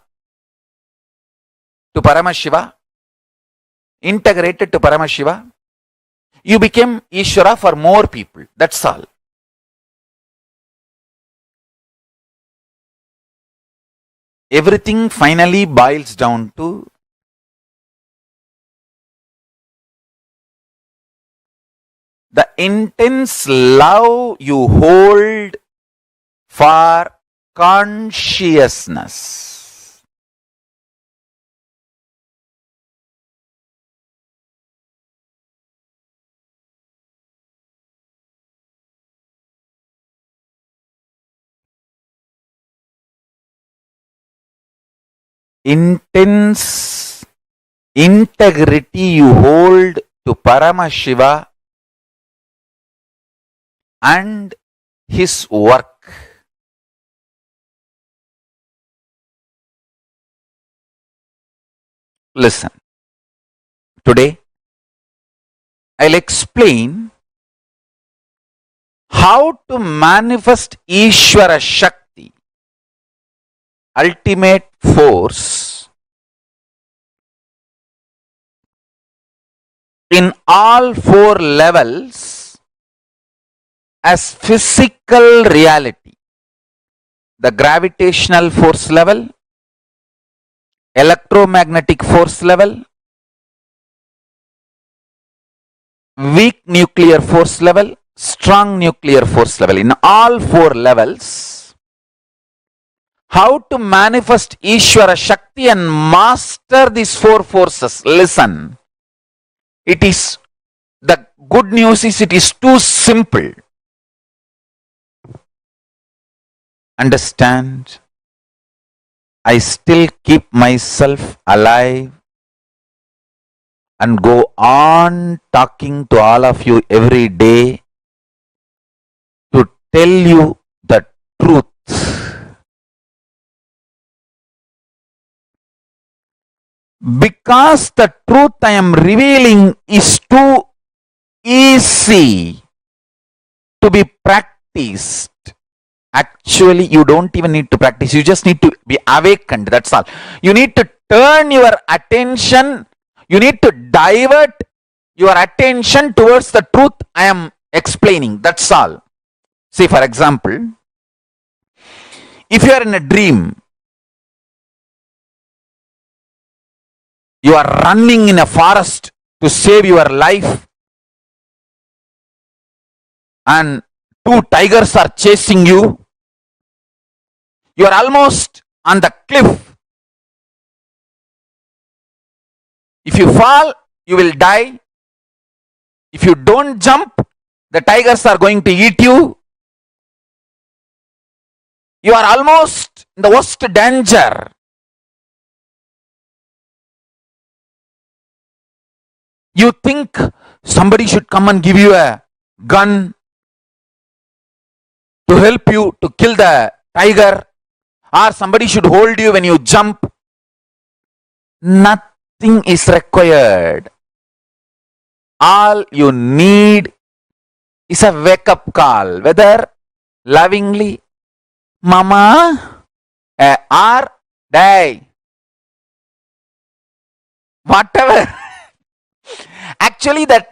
to Paramashiva, integrated to Paramashiva, you become Ishvara for more people. That's all. Everything finally boils down to the intense love you hold for consciousness. Intense integrity you hold to Paramashiva and his work. Listen, today I'll explain how to manifest Ishvara Shakti, ultimate force, in all four levels as physical reality. The gravitational force level, electromagnetic force level, weak nuclear force level, strong nuclear force level. In all four levels, how to manifest Ishvara Shakti and master these four forces. Listen, it is, the good news is it is too simple. Understand, I still keep myself alive and go on talking to all of you every day to tell you the truth. Because the truth I am revealing is too easy to be practiced. Actually, you don't even need to practice. You just need to be awakened. That's all. You need to turn your attention. You need to divert your attention towards the truth I am explaining. That's all. See, for example, if you are in a dream, you are running in a forest to save your life, and two tigers are chasing you. You are almost on the cliff. If you fall, you will die. If you don't jump, the tigers are going to eat you. You are almost in the worst danger. You think somebody should come and give you a gun to help you to kill the tiger, or somebody should hold you when you jump. Nothing is required. All you need is a wake-up call, whether lovingly, Mama, or Dad, whatever. Actually, the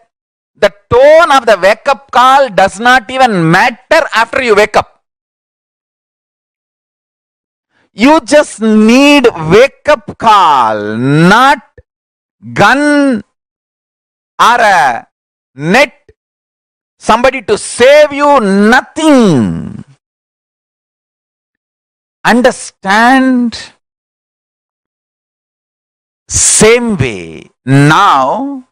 tone of the wake-up call does not even matter after you wake up. You just need wake-up call, not gun or a net, somebody to save you, nothing. Understand? Same way, now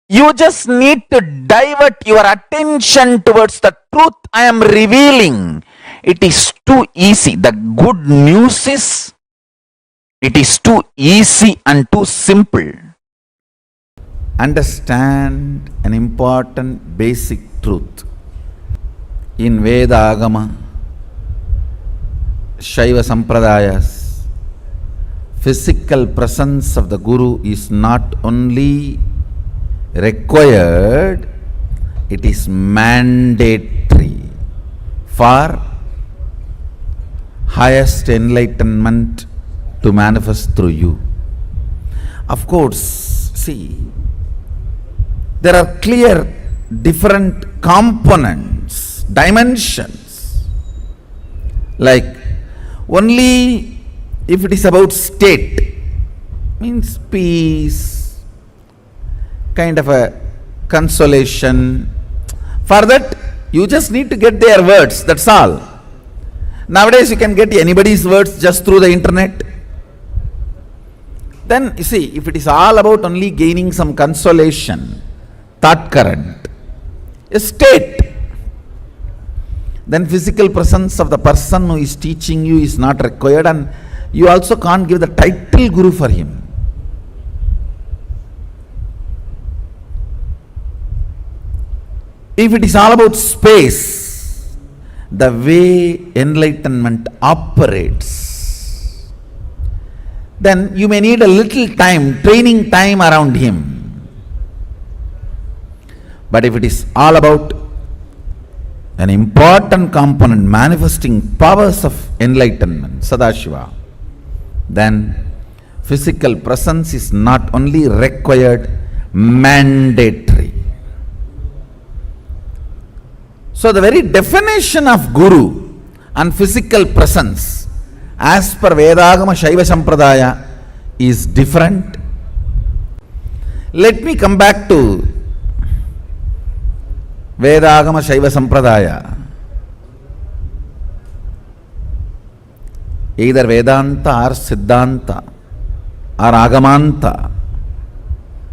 you just need to divert your attention towards the truth I am revealing. It is too easy. The good news is it is too easy and too simple. Understand an important basic truth. In Veda Agama, Shaiva Sampradayas, physical presence of the Guru is not only required, it is mandatory for highest enlightenment to manifest through you. Of course, see, there are clear different components, dimensions. Like only if it is about state, means peace, kind of a consolation. For that, you just need to get their words, that's all. Nowadays, you can get anybody's words just through the internet. Then, you see, if it is all about only gaining some consolation, thought current, a state, then physical presence of the person who is teaching you is not required, and you also can't give the title Guru for him. If it is all about space, the way enlightenment operates, then you may need a little time, training time around him. But if it is all about an important component manifesting powers of enlightenment, Sadashiva, then physical presence is not only required, mandatory. So the very definition of Guru and physical presence as per Vedagama Shaiva Sampradaya is different. Let me come back to Vedagama Shaiva Sampradaya. Either Vedanta or Siddhanta or Agamanta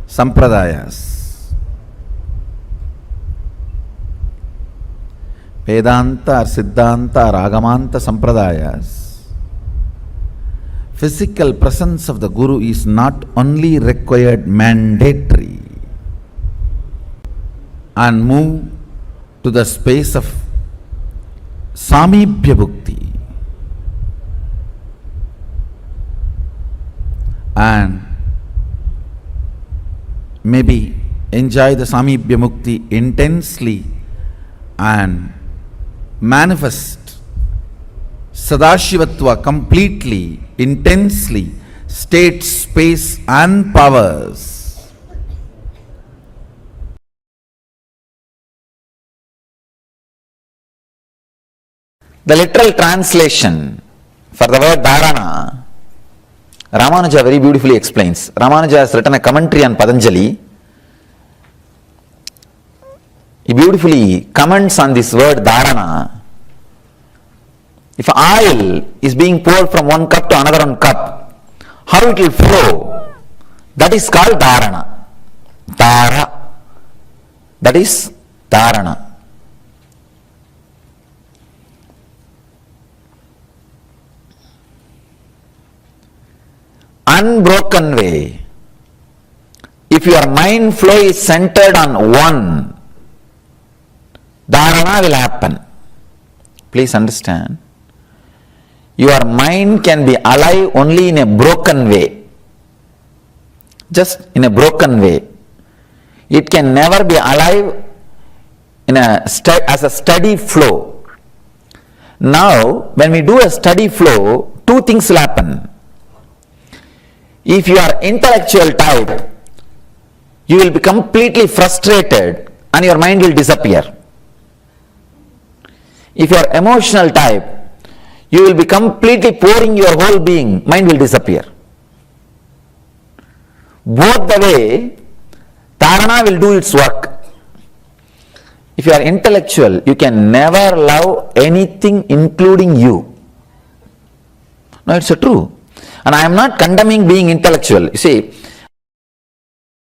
Sampradayas. Vedanta or Siddhanta or Agamanta Sampradayas, physical presence of the Guru is not only required, mandatory, and move to the space of Samibhya Bhukti, and maybe enjoy the Samibhya Mukti intensely and manifest Sadashivatva completely, intensely, state, space and powers. The literal translation for the word Dharana, Ramanuja very beautifully explains. Ramanuja has written a commentary on Patanjali. He beautifully comments on this word Dharana. If oil is being poured from one cup to another cup, how it will flow, that is called Dharana. Dhara. That is Dharana. Unbroken way. If your mind flow is centered on one, Dharana will happen. Please understand. Your mind can be alive only in a broken way. Just in a broken way. It can never be alive in as a steady flow. Now, when we do a steady flow, two things will happen. If you are intellectual type, you will be completely frustrated and your mind will disappear. If you are emotional type, you will be completely pouring your whole being, mind will disappear. Both the way, Dharana will do its work. If you are intellectual, you can never love anything including you. No, it's true. And I am not condemning being intellectual. You see,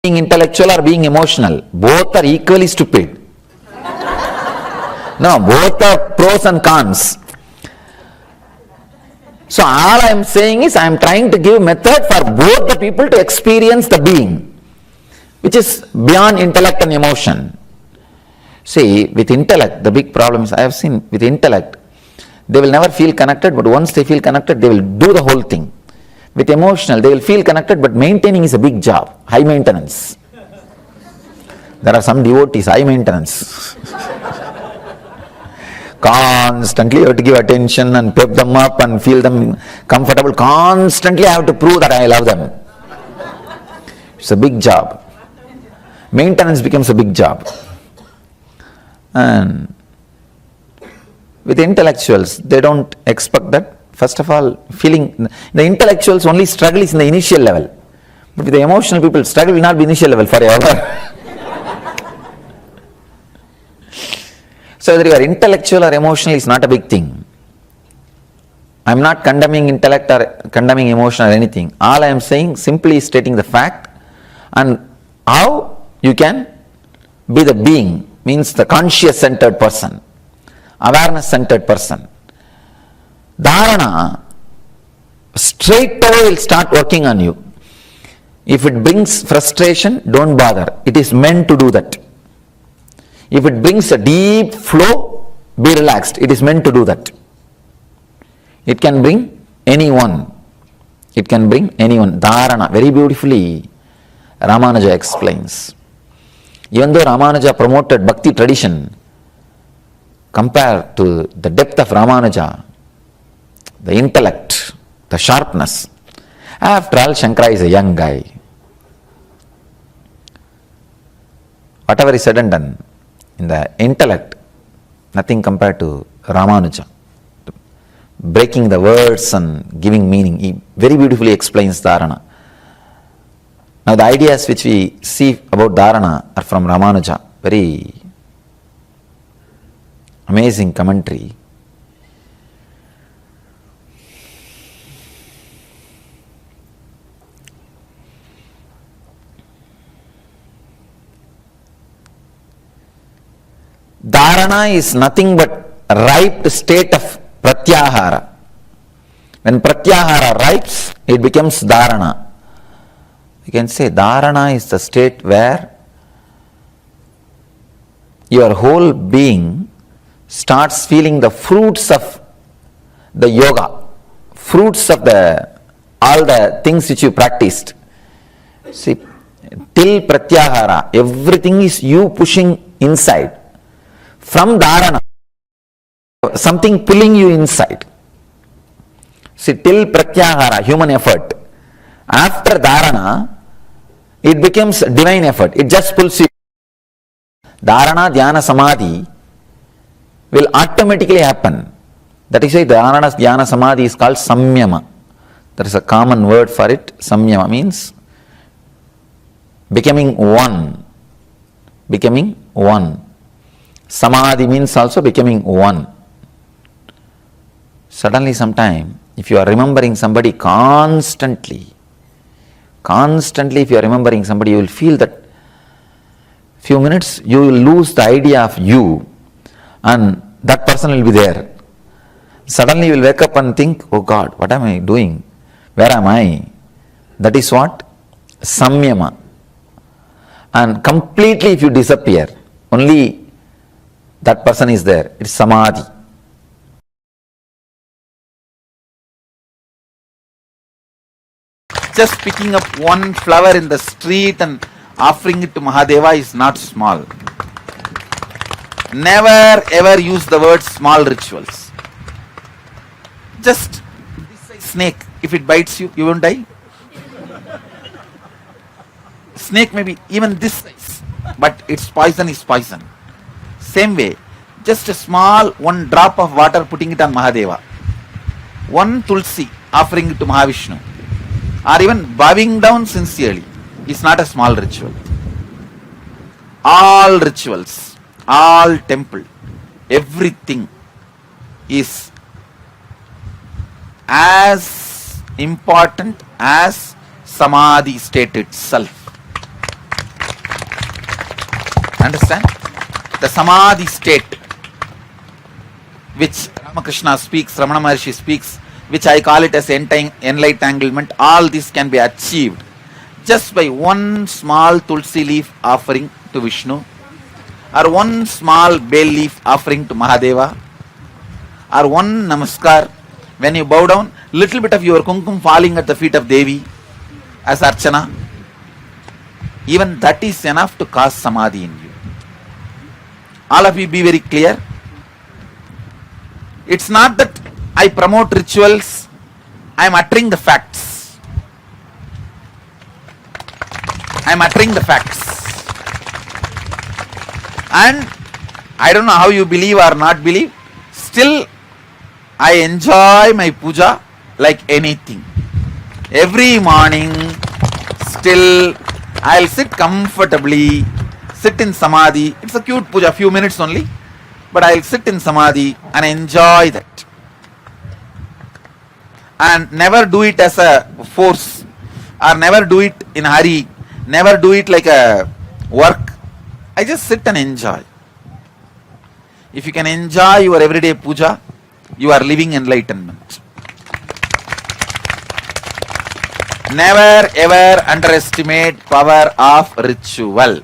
being intellectual or being emotional, both are equally stupid. No, both are pros and cons. So all I am saying is I am trying to give method for both the people to experience the being, which is beyond intellect and emotion. See, with intellect, the big problem is I have seen with intellect, they will never feel connected, but once they feel connected, they will do the whole thing. With emotional, they will feel connected, but maintaining is a big job, high maintenance. There are some devotees, high maintenance. Constantly you have to give attention and pep them up and feel them comfortable. Constantly I have to prove that I love them. It's a big job. Maintenance becomes a big job. And with intellectuals, they don't expect that. First of all, feeling, the intellectuals only struggle is in the initial level. But with the emotional people, struggle will not be initial level forever. So whether you are intellectual or emotional is not a big thing. I am not condemning intellect or condemning emotion or anything. All I am saying, simply stating the fact and how you can be the being, means the conscious centered person, awareness centered person. Dharana straight away will start working on you. If it brings frustration, don't bother. It is meant to do that. If it brings a deep flow, be relaxed. It is meant to do that. It can bring anyone. It can bring anyone. Dharana, very beautifully, Ramanuja explains. Even though Ramanuja promoted bhakti tradition, compared to the depth of Ramanuja, the intellect, the sharpness. After all, Shankara is a young guy. Whatever is said and done, in the intellect, nothing compared to Ramanuja. Breaking the words and giving meaning. He very beautifully explains Dharana. Now the ideas which we see about Dharana are from Ramanuja. Very amazing commentary. Dharana is nothing but ripe state of pratyahara. When pratyahara ripes, it becomes dharana. You can say dharana is the state where your whole being starts feeling the fruits of the yoga, fruits of all the things which you practiced. See, till pratyahara, everything is you pushing inside. From dharana, something pulling you inside. See, till pratyahara, human effort. After dharana, it becomes divine effort. It just pulls you. Dharana, dhyana, samadhi will automatically happen. That is why dharana, dhyana, samadhi is called samyama. There is a common word for it. Samyama means becoming one. Becoming one. Samadhi means also becoming one. Suddenly sometime, if you are remembering somebody constantly if you are remembering somebody, you will feel that few minutes you will lose the idea of you and that person will be there. Suddenly you will wake up and think, oh God, what am I doing? Where am I? That is what? Samyama. And completely if you disappear, only that person is there. It's samadhi. Just picking up one flower in the street and offering it to Mahadeva is not small. Never ever use the word small rituals. Just snake, if it bites you, you won't die. Snake may be even this size, but its poison is poison. Same way, just a small one drop of water putting it on Mahadeva, one tulsi offering it to Mahavishnu, or even bowing down sincerely is not a small ritual. All rituals, all temple, everything is as important as samadhi state itself. Understand? The samadhi state which Ramakrishna speaks, Ramana Maharshi speaks, which I call it as enlightenment, all this can be achieved just by one small tulsi leaf offering to Vishnu, or one small bay leaf offering to Mahadeva, or one namaskar. When you bow down, little bit of your kumkum falling at the feet of Devi as Archana, even that is enough to cause samadhi in you. All of you be very clear. It's not that I promote rituals, I am uttering the facts. I am uttering the facts. And I don't know how you believe or not believe, still I enjoy my puja like anything. Every morning, still I'll sit comfortably, sit in samadhi. It's a cute puja, few minutes only, but I'll sit in samadhi and enjoy that. And never do it as a force, or never do it in a hurry, never do it like a work. I just sit and enjoy. If you can enjoy your everyday puja, you are living enlightenment. Never ever underestimate power of ritual.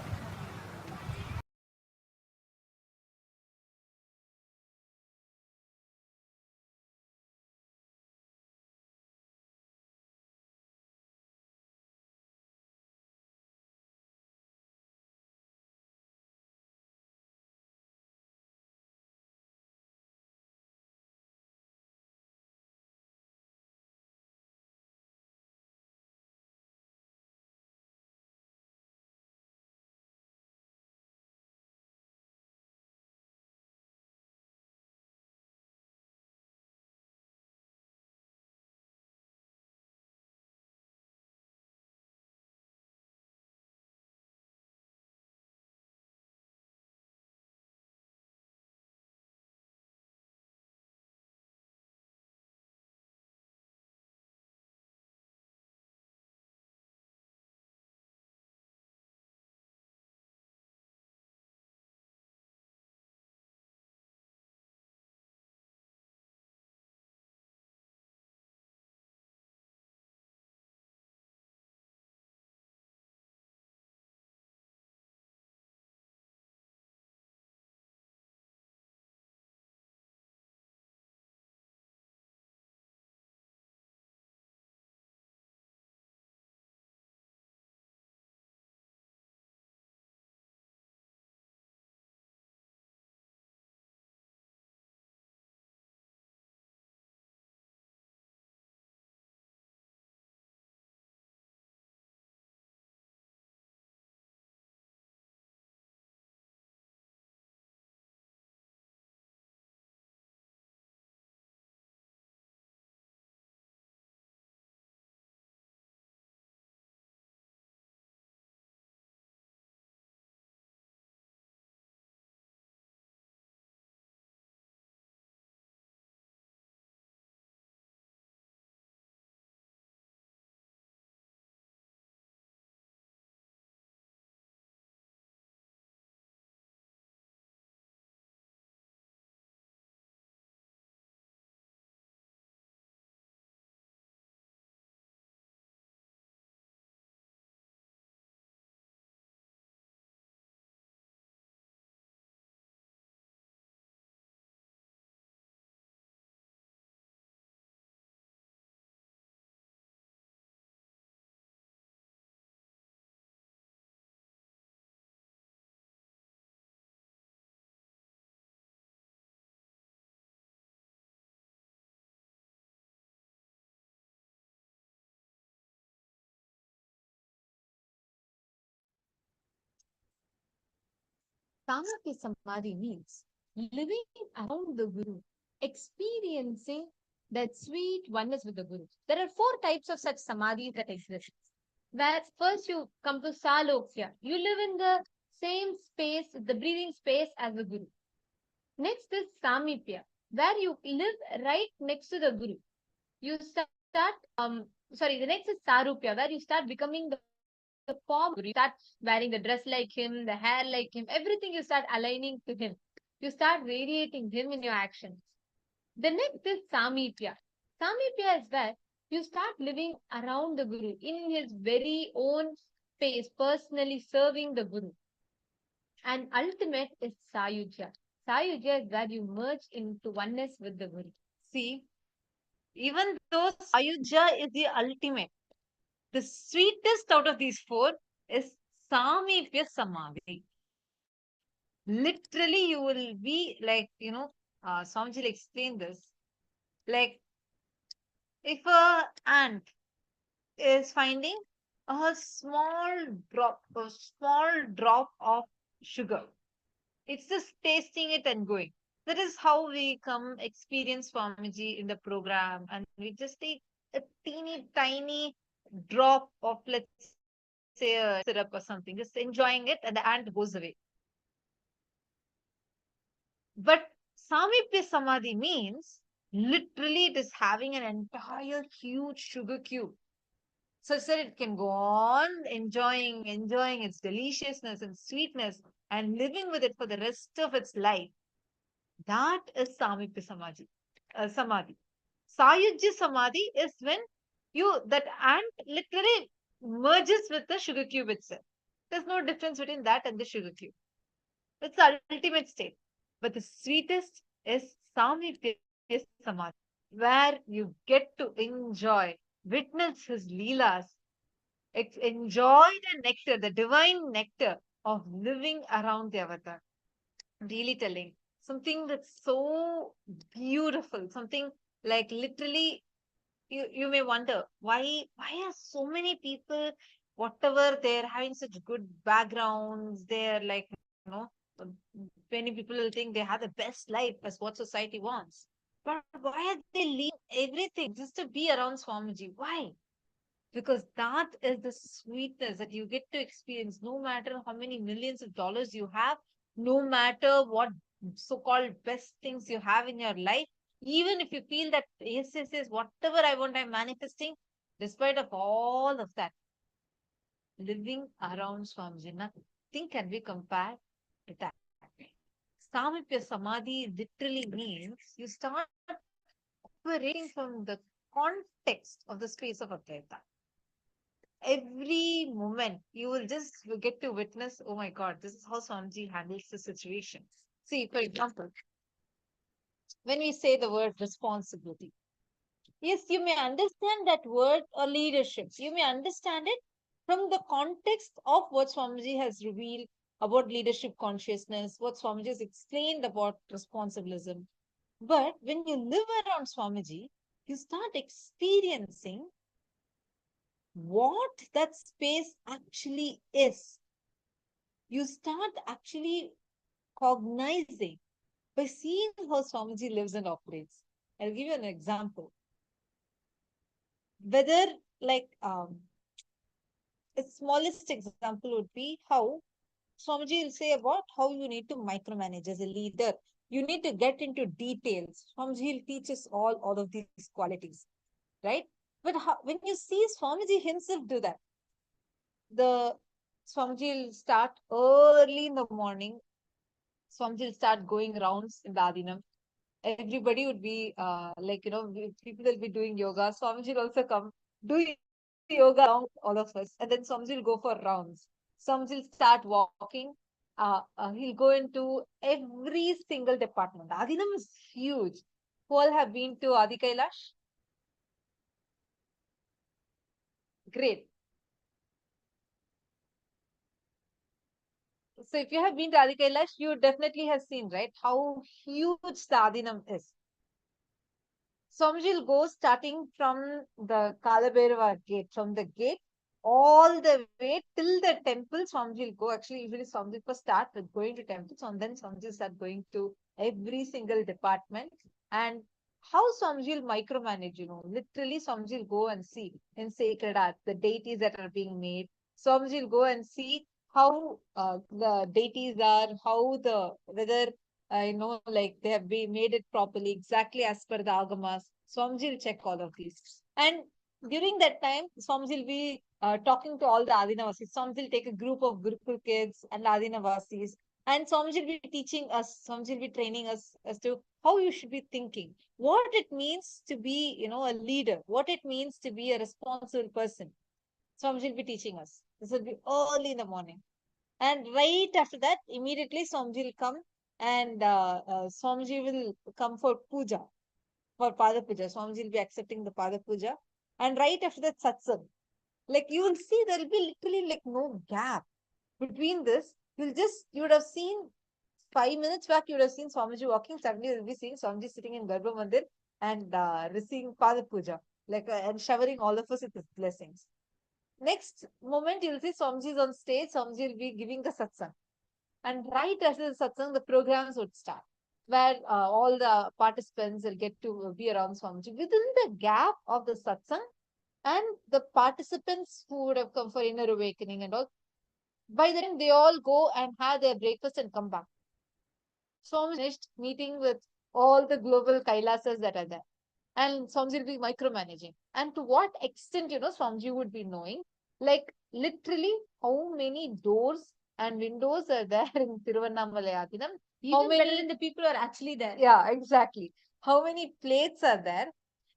Samkhya Samadhi means living around the Guru, experiencing that sweet oneness with the Guru. There are four types of such samadhis that exist. Where first you come to Salokya, you live in the same space, the breathing space as the Guru. Next is Samipya, where you live right next to the Guru. You start, the next is Sarupya, where you start becoming the form of Guru. You start wearing the dress like him, the hair like him, everything you start aligning to him. You start radiating him in your actions. The next is Samipya. Samipya is where you start living around the Guru in his very own space, personally serving the Guru. And ultimate is Sayujya. Sayujya is where you merge into oneness with the Guru. See, even though Sayujya is the ultimate, the sweetest out of these four is Samipya Samadhi. Literally, you will be like, Swamiji will explain this. Like, if a ant is finding a small drop of sugar, it's just tasting it and going. That is how we come experience Swamiji in the program, and we just take a teeny tiny drop of, let's say, a syrup or something, just enjoying it, and the ant goes away. But Samipya Samadhi means literally it is having an entire huge sugar cube, such that it can go on enjoying its deliciousness and sweetness and living with it for the rest of its life. That is Samipya Samadhi. Sayujya Samadhi is when that ant literally merges with the sugar cube itself. There's no difference between that and the sugar cube. It's the ultimate state. But the sweetest is Samipya Samadhi, where you get to enjoy, witness his leelas, enjoy the nectar, the divine nectar of living around the avatar. Really telling something that's so beautiful, something like literally you may wonder why are so many people, whatever they're having such good backgrounds, they're like, uh, many people will think they have the best life as what society wants. But why are they leaving everything just to be around Swamiji? Why? Because that is the sweetness that you get to experience, no matter how many millions of dollars you have, no matter what so-called best things you have in your life. Even if you feel that yes, whatever I want, I'm manifesting, despite of all of that, living around Swamiji, nothing can be compared to that. Samipya Samadhi literally means you start operating from the context of the space of Advaita. Every moment you will just get to witness, oh my God, this is how Swamiji handles the situation. See, for example, when we say the word responsibility, yes, you may understand that word or leadership. You may understand it from the context of what Swamiji has revealed about leadership consciousness, what Swamiji has explained about responsibilism. But when you live around Swamiji, you start experiencing what that space actually is. You start actually cognizing by seeing how Swamiji lives and operates. I'll give you an example. Whether like the smallest example would be how Swamiji will say about how you need to micromanage as a leader. You need to get into details. Swamiji will teach us all of these qualities, right? But when you see Swamiji himself do that, the Swamiji will start early in the morning. Swamiji will start going rounds in the Adinam. Everybody would be people will be doing yoga. Swamiji will also come do yoga along all of us, and then Swamiji will go for rounds. Swamiji will start walking. He'll go into every single department. The Adinam is huge. Who all have been to Adi Kailash? Great. So if you have been to Adi Kailash, you definitely have seen, right, how huge the Adinam is. Swamiji will go starting from the Kalabhairava gate, from the gate all the way till the temple. Swamiji will go. Actually, usually Swamiji first start with going to temples, and then Swamiji start going to every single department. And how Swamiji will micromanage, literally Swamiji will go and see in sacred art the deities that are being made. Swamiji will go and see how the deities are, how whether like they have been made it properly, exactly as per the agamas. Swamiji will check all of these. And during that time, Swamiji will be talking to all the Adinavasis. Swamiji will take a group of Gurukul kids and Adinavasis. And Swamiji will be teaching us, Swamiji will be training us as to how you should be thinking, what it means to be, a leader, what it means to be a responsible person. Swamiji will be teaching us. This will be early in the morning. And right after that, immediately Swamiji will come and Swamiji will come for puja, for Pada Puja. Swamiji will be accepting the Pada Puja. And right after that, satsang. Like you will see, there will be literally like no gap between this. You would have seen 5 minutes back, you would have seen Swamiji walking. Suddenly, you'll be seeing Swamiji sitting in Garbha Mandir and receiving Pada Puja, like and showering all of us with his blessings. Next moment, you'll see Swamiji is on stage. Swamiji will be giving the satsang. And right after the satsang, the programs would start, where all the participants will get to be around Swamiji. Within the gap of the satsang and the participants who would have come for inner awakening and all, by the time they all go and have their breakfast and come back. Swami finished meeting with all the global Kailasas that are there. And Swamiji will be micromanaging. And to what extent, Swamiji would be knowing, like literally how many doors and windows are there in Tiruvannamalai Adinam. Even better than the people who are actually there. Yeah, exactly. How many plates are there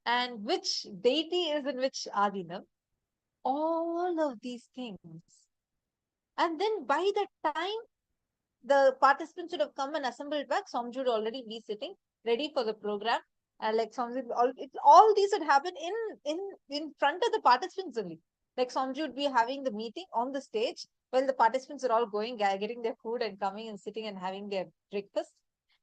and which deity is in which Adinam. All of these things. And then by the time the participants should have come and assembled back, Swamiji would already be sitting ready for the program. Like Swamiji, all these would happen in front of the participants only. Like Swamiji would be having the meeting on the stage while the participants are all going, getting their food and coming and sitting and having their breakfast.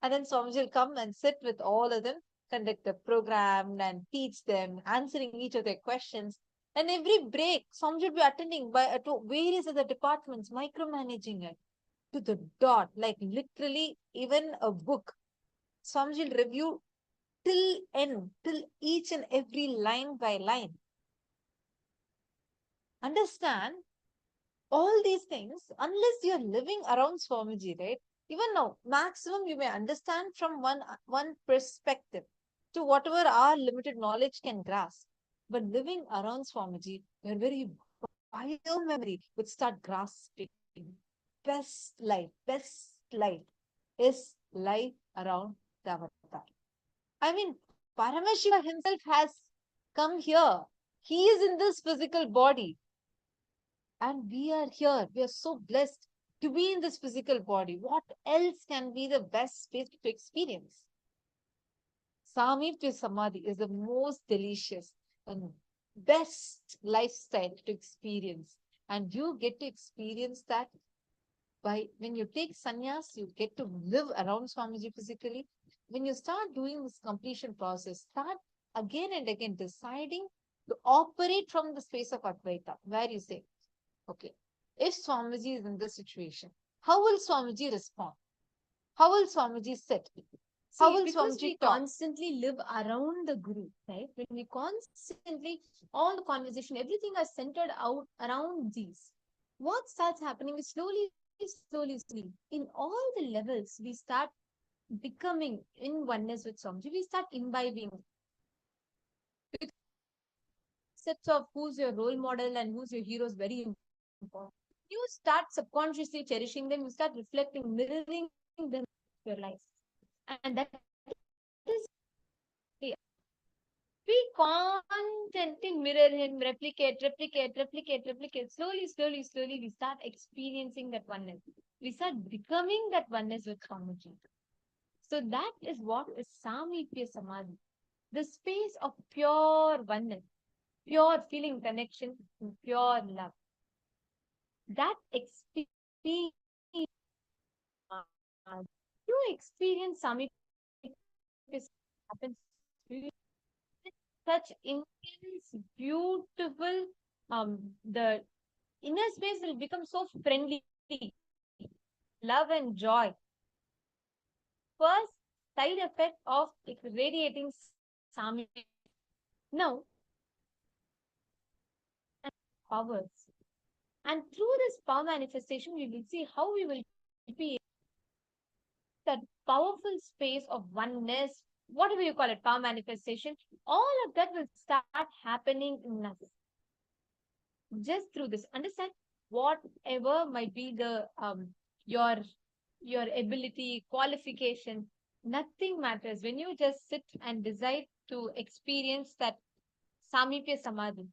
And then Swamiji will come and sit with all of them, conduct the program and teach them, answering each of their questions. And every break, Swamiji would be attending to various other departments, micromanaging it to the dot, like literally even a book. Swamiji will review till end, till each and every line by line. Understand all these things, unless you're living around Swamiji, right? Even now, maximum you may understand from one perspective to whatever our limited knowledge can grasp. But living around Swamiji, your very bio memory would start grasping. Best life is life around the avatar. I mean, Paramashiva himself has come here. He is in this physical body. And we are here. We are so blessed to be in this physical body. What else can be the best space to experience? Samipya Samadhi is the most delicious and best lifestyle to experience. And you get to experience that by when you take sannyas, you get to live around Swamiji physically. When you start doing this completion process, start again and again deciding to operate from the space of Advaita, where you say, okay, if Swamiji is in this situation, how will Swamiji respond? How will Swamiji sit? How will because Swamiji we talk? constantly live around the guru, right? When we constantly, all the conversation, everything is centered out around these. What starts happening is slowly, in all the levels, we start becoming in oneness with Swamiji. We start imbibing concepts of who's your role model and who's your hero is very important. You start subconsciously cherishing them, you start reflecting, mirroring them in your life. And that is we constantly mirror him, replicate. Slowly, we start experiencing that oneness. We start becoming that oneness with Swamiji. So that is what is Samipya Samadhi, the space of pure oneness, pure feeling connection, pure love. That experience, you experience Samipya happens to you such intense, beautiful, the inner space will become so friendly, love and joy. First side effect of radiating Sami. Now, powers. And through this power manifestation, we will see how we will be that powerful space of oneness, whatever you call it, power manifestation, all of that will start happening in us. Just through this. Understand whatever might be the your your ability, qualification, nothing matters. When you just sit and decide to experience that Samipya Samadhi,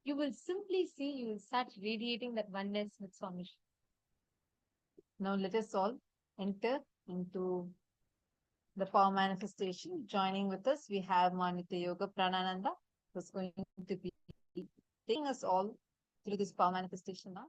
you will simply see, you will start radiating that oneness with Swami. Now let us all enter into the power manifestation. Joining with us, we have Manitya Yoga Pranananda, who's going to be taking us all through this power manifestation now.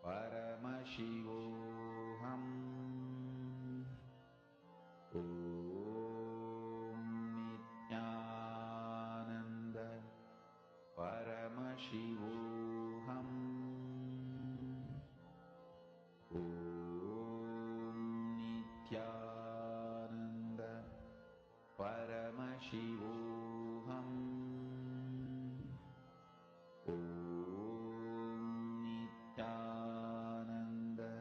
Paramashivoham Om Nithyananda Paramashivoham Om Nithyananda Paramashivoham Om Nithyananda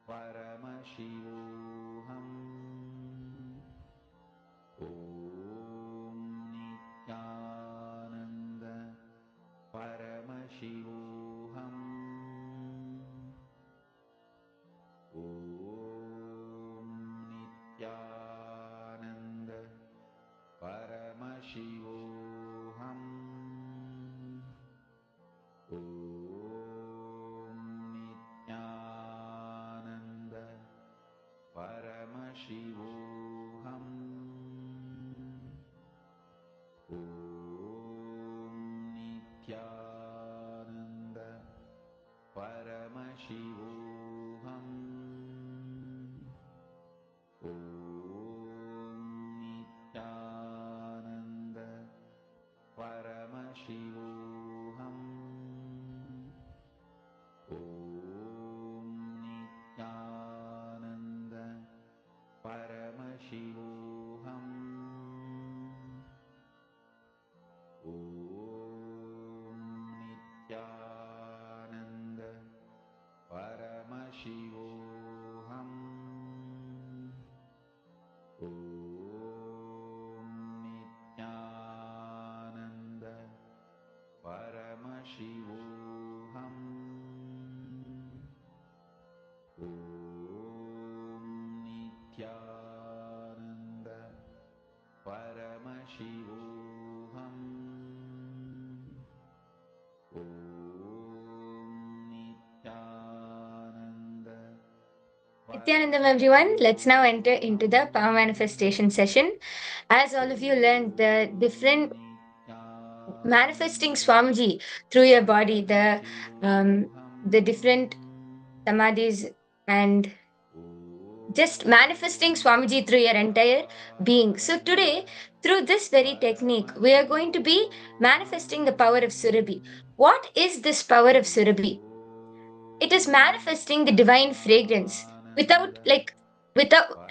Paramashivoham Om Nithyananda Paramashivoham Om Nithyananda Paramashivoham Om Nithyananda Paramashivoham Om Nithyananda Paramashivoham Om Nithyananda Paramashivoham Om Nithyananda Paramashivoham Om Nithyananda Paramashivoham Om Nithyananda Paramashivoham Om Nithyananda Paramashivoham Om Nithyananda Nithyanandam, everyone. Let's now enter into the power manifestation session. As all of you learned, the different manifesting Swamiji through your body, the different samadhis, and just manifesting Swamiji through your entire being. So today, through this very technique, we are going to be manifesting the power of Surabhi. What is this power of Surabhi? It is manifesting the divine fragrance without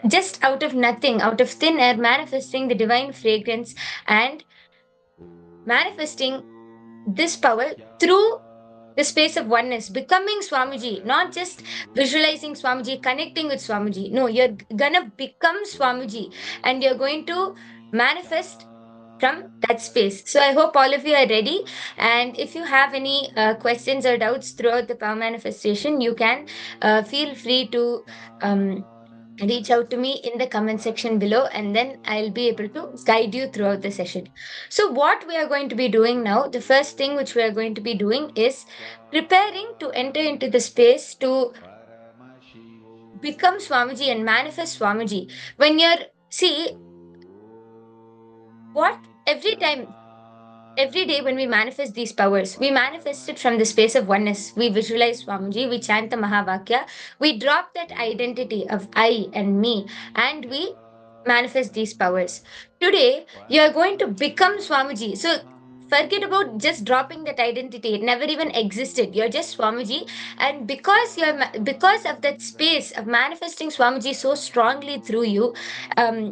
just out of nothing, out of thin air, manifesting the divine fragrance and manifesting this power through the space of oneness, becoming Swamiji, not just visualizing Swamiji, connecting with Swamiji. No, you're gonna become Swamiji and you're going to manifest from that space. So I hope all of you are ready. And if you have any questions or doubts throughout the power manifestation, you can feel free to um, reach out to me in the comment section below, and then I'll be able to guide you throughout the session. So, what we are going to be doing now, the first thing which we are going to be doing is preparing to enter into the space to become Swamiji and manifest Swamiji. When you're, see, what every time every day when we manifest these powers, we manifest it from the space of oneness. We visualize Swamiji, we chant the Mahavakya, we drop that identity of I and me, and we manifest these powers. Today, you are going to become Swamiji. So forget about just dropping that identity. It never even existed. You're just Swamiji. And because of that space of manifesting Swamiji so strongly through you, um,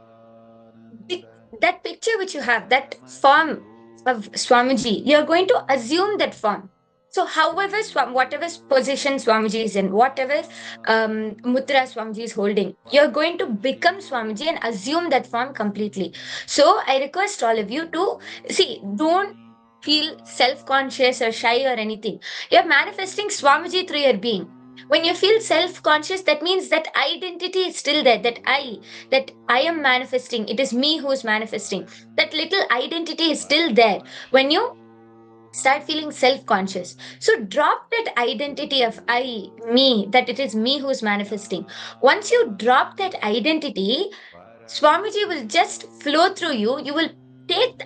picture which you have, that form of Swamiji, you're going to assume that form. So, however, whatever position Swamiji is in, whatever mudra Swamiji is holding, you're going to become Swamiji and assume that form completely. So, I request all of you to see, don't feel self conscious or shy or anything. You're manifesting Swamiji through your being. When you feel self conscious, that means that identity is still there, that I am manifesting. It is me who is manifesting. That little identity is still there. When you start feeling self conscious, so drop that identity of I, me, that it is me who's manifesting. Once you drop that identity, Swamiji will just flow through you. You will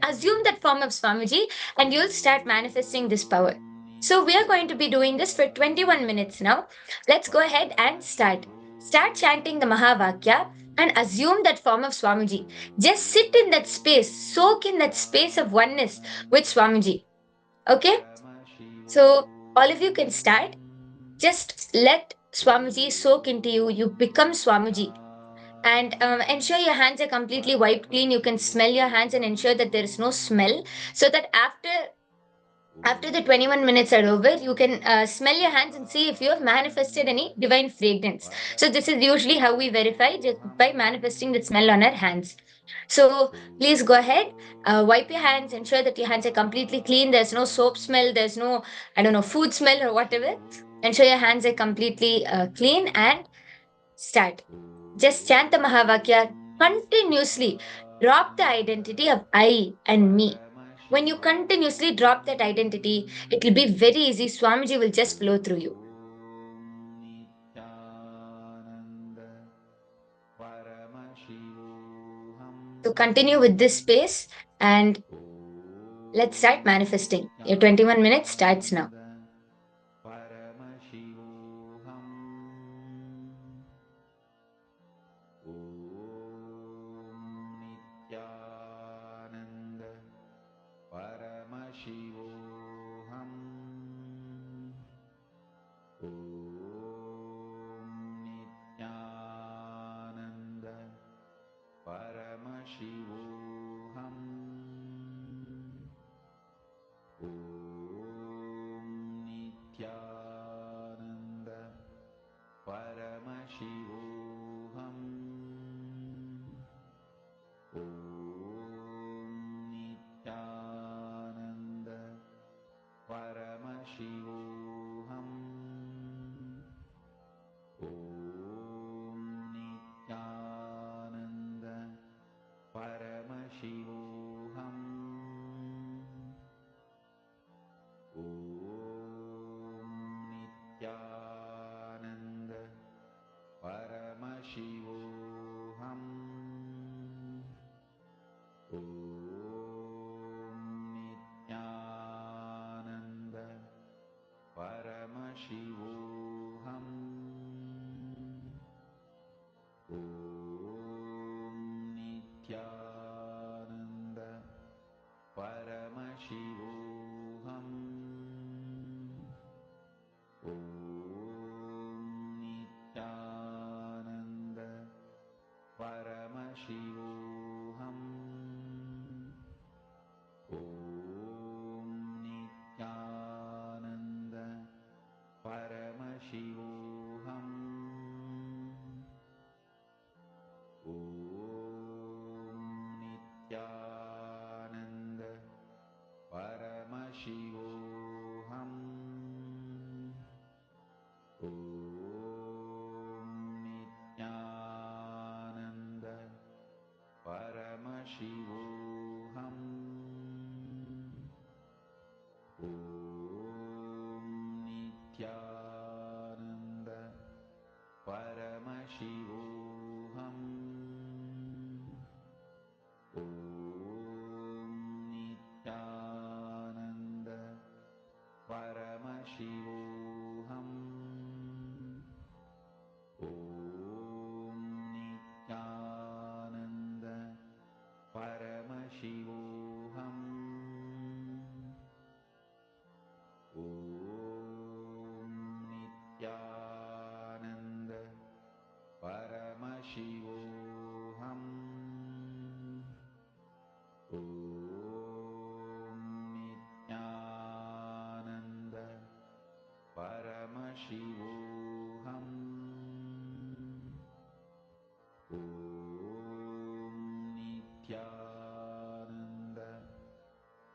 assume that form of Swamiji, and you'll start manifesting this power. So we are going to be doing this for 21 minutes now. Let's go ahead and start. Start chanting the Mahavakya and assume that form of Swamiji. Just sit in that space, soak in that space of oneness with Swamiji. Okay? So all of you can start. Just let Swamiji soak into you. You become Swamiji. And ensure your hands are completely wiped clean. You can smell your hands and ensure that there is no smell, so that after the 21 minutes are over, you can smell your hands and see if you have manifested any divine fragrance. So this is usually how we verify, just by manifesting the smell on our hands. So please go ahead, wipe your hands, ensure that your hands are completely clean. There's no soap smell, there's no, I don't know, food smell or whatever. Ensure your hands are completely clean and start. Just chant the Mahavakya continuously. Drop the identity of I and me. When you continuously drop that identity, it will be very easy. Swamiji will just flow through you. So continue with this space and let's start manifesting. Your 21 minutes starts now.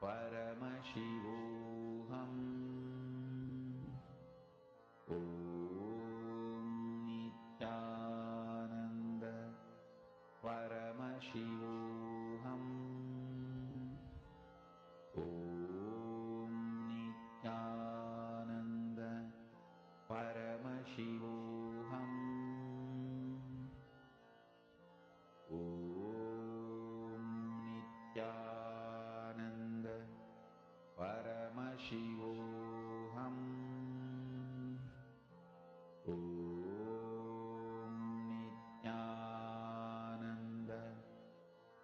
Paramashivoham. Om Nithyananda Paramashivoham. Om Nithyananda Paramashivoham. Om Nithyananda Paramashivoham. Om Nithyananda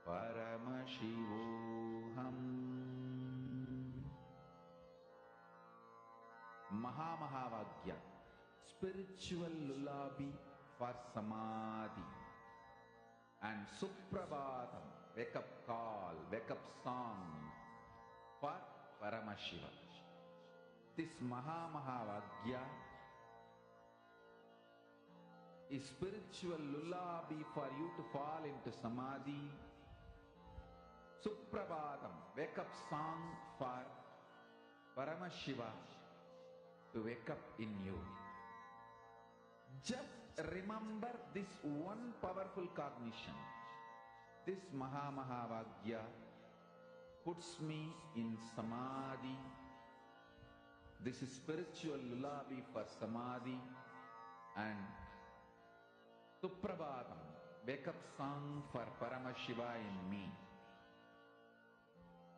Paramashivoham. Mahavagya, spiritual lullaby for samadhi, and Suprabhatam, wake up call, wake up song for Paramashiva. This Mahavagya is spiritual lullaby for you to fall into samadhi. Suprabhatam, wake up song for Paramashiva to wake up in you. Just remember this one powerful cognition. This Mahavagya puts me in samadhi. This is spiritual lullaby for samadhi, and Suprabhatam, wake up song for Paramashiva in me,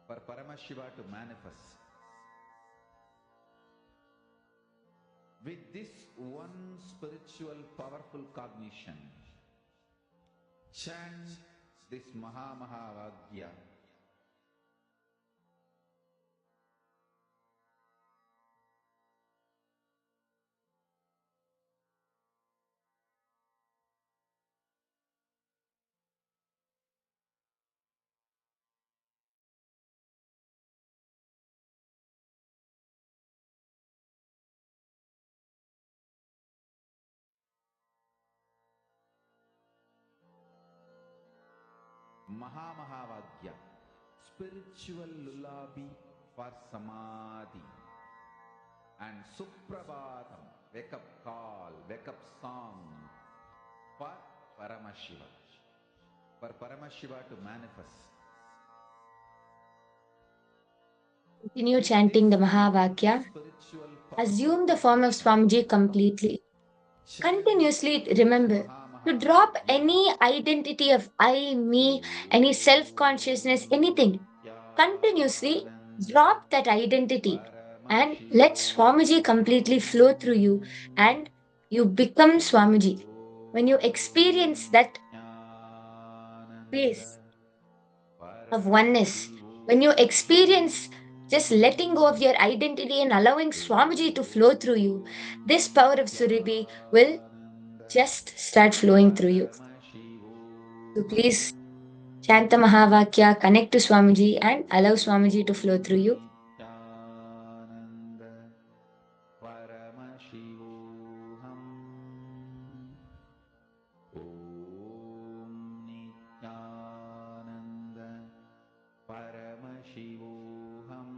for Paramashiva to manifest. With this one spiritual powerful cognition, chant this Mahavagya. Mahavagya, spiritual lullaby for samadhi, and Suprabhatam, wake up call, wake up song for Paramashiva, for Paramashiva to manifest. Continue chanting the Mahavakya. Assume the form of Swamiji completely. Continuously remember to drop any identity of I, me, any self consciousness, anything. Continuously drop that identity and let Swamiji completely flow through you and you become Swamiji. When you experience that place of oneness, when you experience just letting go of your identity and allowing Swamiji to flow through you, this power of Surabhi will just start flowing through you. So please chant the Mahavakya, connect to Swamiji, and allow Swamiji to flow through you. Paramashivoham. Om Nithyananda Paramashivoham.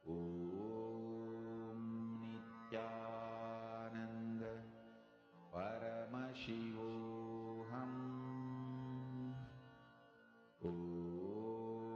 Om Nithyananda Paramashivoham. Om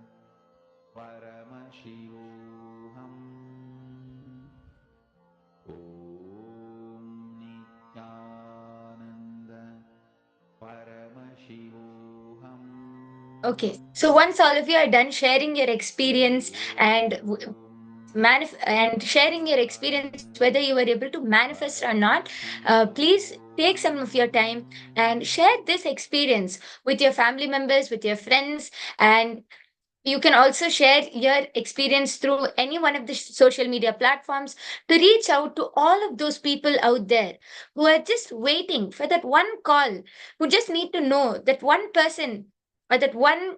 Okay. So once all of you are done sharing your experience and and sharing your experience, whether you were able to manifest or not, please take some of your time and share this experience with your family members, with your friends, and you can also share your experience through any one of the social media platforms to reach out to all of those people out there who are just waiting for that one call, who just need to know that one person or that one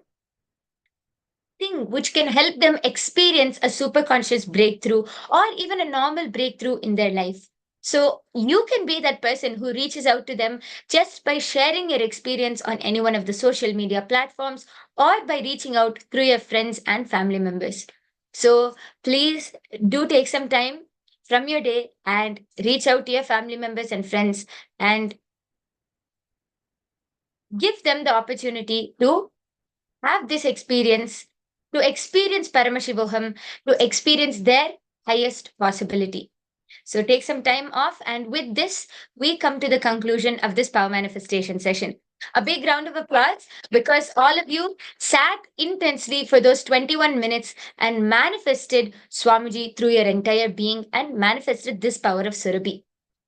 thing which can help them experience a superconscious breakthrough or even a normal breakthrough in their life. So you can be that person who reaches out to them just by sharing your experience on any one of the social media platforms or by reaching out through your friends and family members. So please do take some time from your day and reach out to your family members and friends and give them the opportunity to have this experience, to experience Paramashivoham, to experience their highest possibility. So take some time off. And with this, we come to the conclusion of this power manifestation session. A big round of applause because all of you sat intensely for those 21 minutes and manifested Swamiji through your entire being and manifested this power of Surabhi.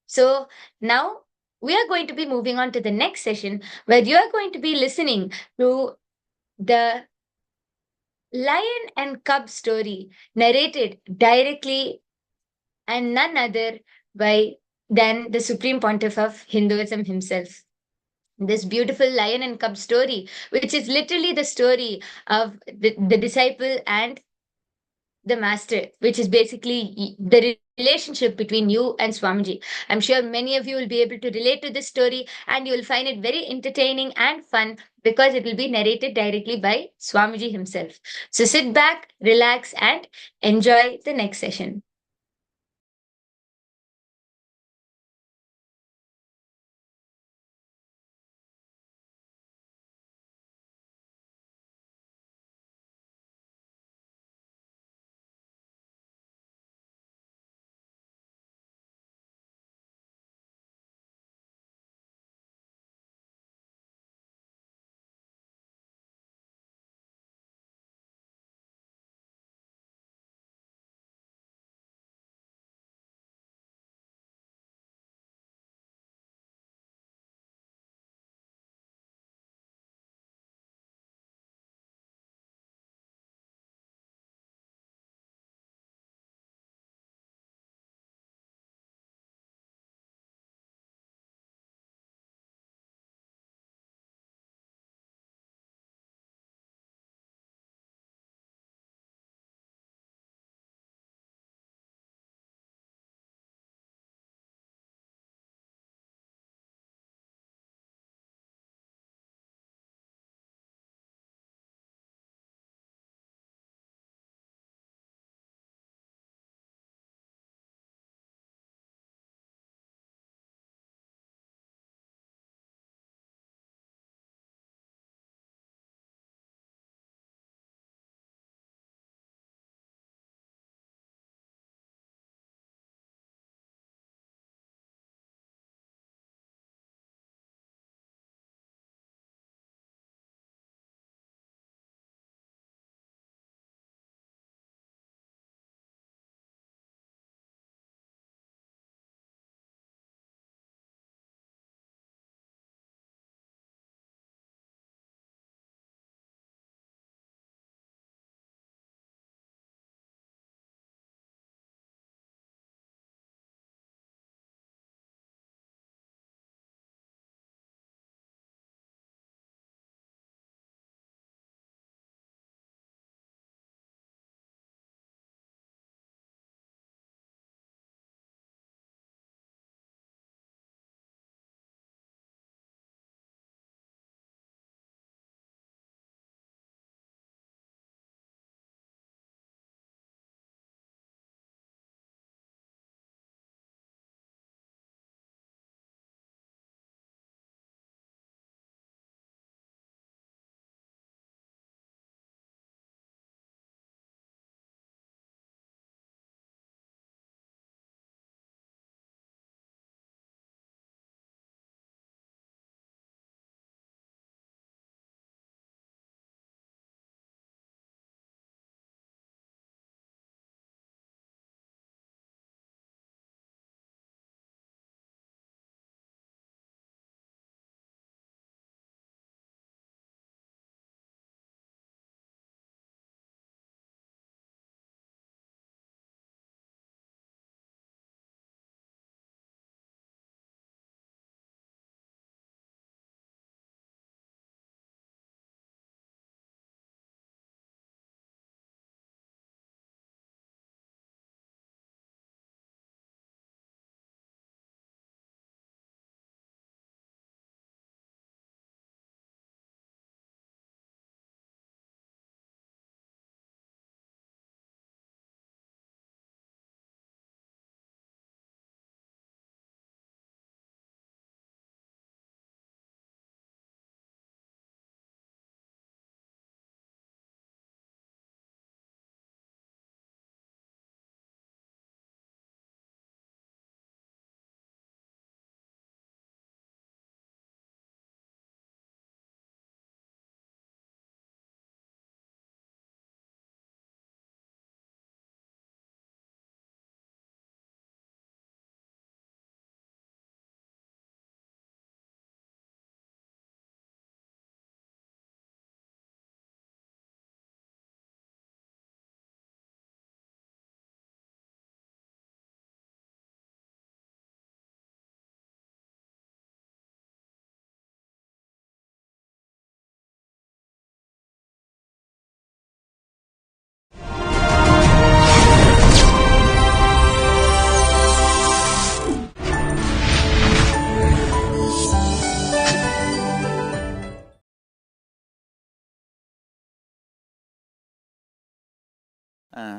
So now we are going to be moving on to the next session where you are going to be listening to the Lion and Cub story narrated directly and none other by than the Supreme Pontiff of Hinduism himself. This beautiful lion and cub story, which is literally the story of the disciple and the master, which is basically the relationship between you and Swamiji. I'm sure many of you will be able to relate to this story and you will find it very entertaining and fun because it will be narrated directly by Swamiji himself. So sit back, relax, and enjoy the next session.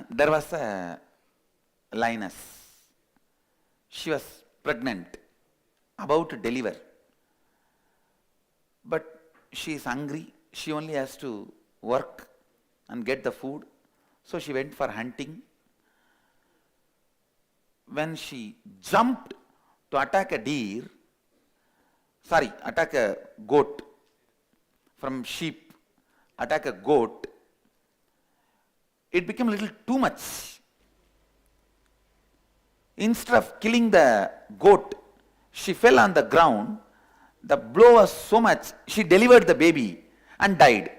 There was a lioness. She was pregnant, about to deliver. But she is hungry. She only has to work and get the food. So she went for hunting. When she jumped to attack a goat from sheep, attack a goat, it became a little too much. Instead of killing the goat, she fell on the ground. The blow was so much, she delivered the baby and died.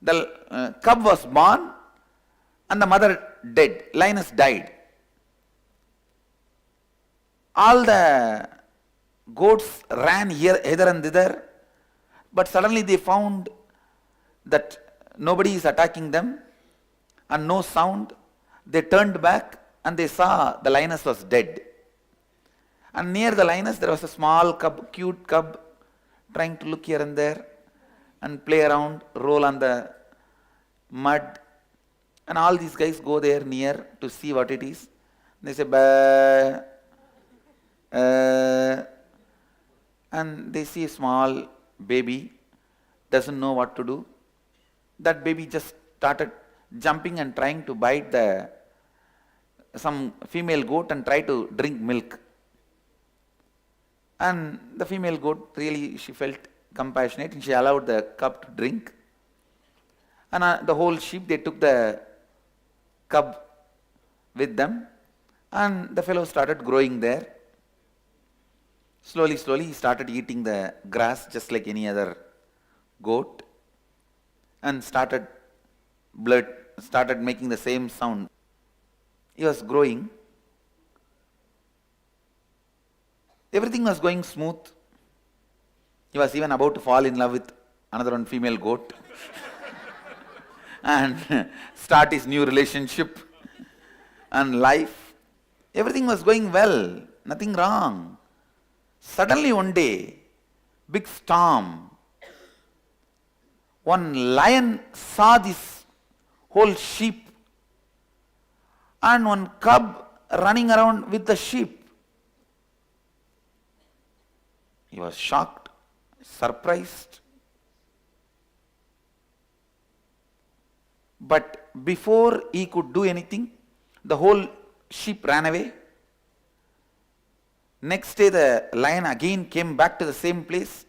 The cub was born and the mother dead. Lioness died. All the goats ran hither and thither, but suddenly they found that nobody is attacking them and no sound. They turned back and they saw the lioness was dead. And near the lioness there was a small cub, cute cub, trying to look here and there and play around, roll on the mud. And all these guys go there near to see what it is. They say, bah, and they see a small baby, doesn't know what to do. That baby just started jumping and trying to bite some female goat and try to drink milk. And the female goat, really, she felt compassionate and she allowed the cub to drink. And the whole sheep, they took the cub with them, and the fellow started growing there. Slowly, he started eating the grass just like any other goat, and started making the same sound. He was growing. Everything was going smooth. He was even about to fall in love with another one female goat and start his new relationship and life. Everything was going well, nothing wrong. Suddenly one day, big storm. One lion saw this whole sheep and one cub running around with the sheep. He was shocked, surprised. But before he could do anything, the whole sheep ran away. Next day the lion again came back to the same place,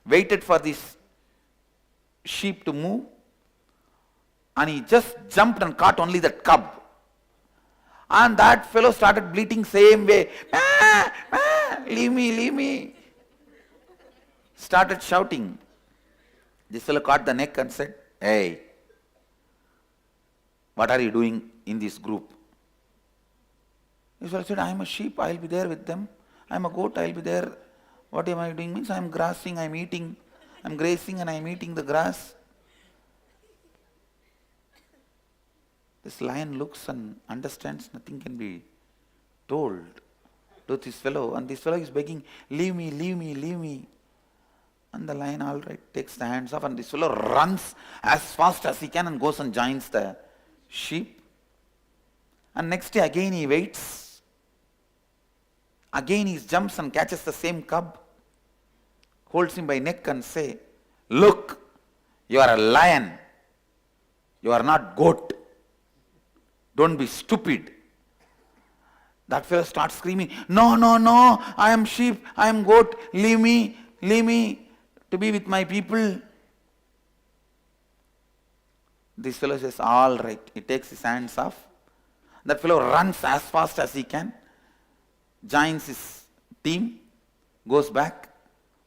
waited for this sheep to move, and he just jumped and caught only that cub. And that fellow started bleating same way. Ah, ah, leave me, leave me. Started shouting. This fellow caught the neck and said, hey, what are you doing in this group? This fellow said, I am a sheep, I will be there with them. I am a goat, I will be there. What am I doing? Means I am grassing, I am eating, I am grazing and I am eating the grass. This lion looks and understands nothing can be told to this fellow, and this fellow is begging, leave me, leave me, leave me. And the lion, all right, takes the hands off, and this fellow runs as fast as he can and goes and joins the sheep. And next day again he waits. Again he jumps and catches the same cub, holds him by neck and say, look, you are a lion, you are not goat. Don't be stupid. That fellow starts screaming, no, no, no, I am sheep, I am goat, leave me to be with my people. This fellow says, all right. He takes his hands off. That fellow runs as fast as he can, joins his team, goes back.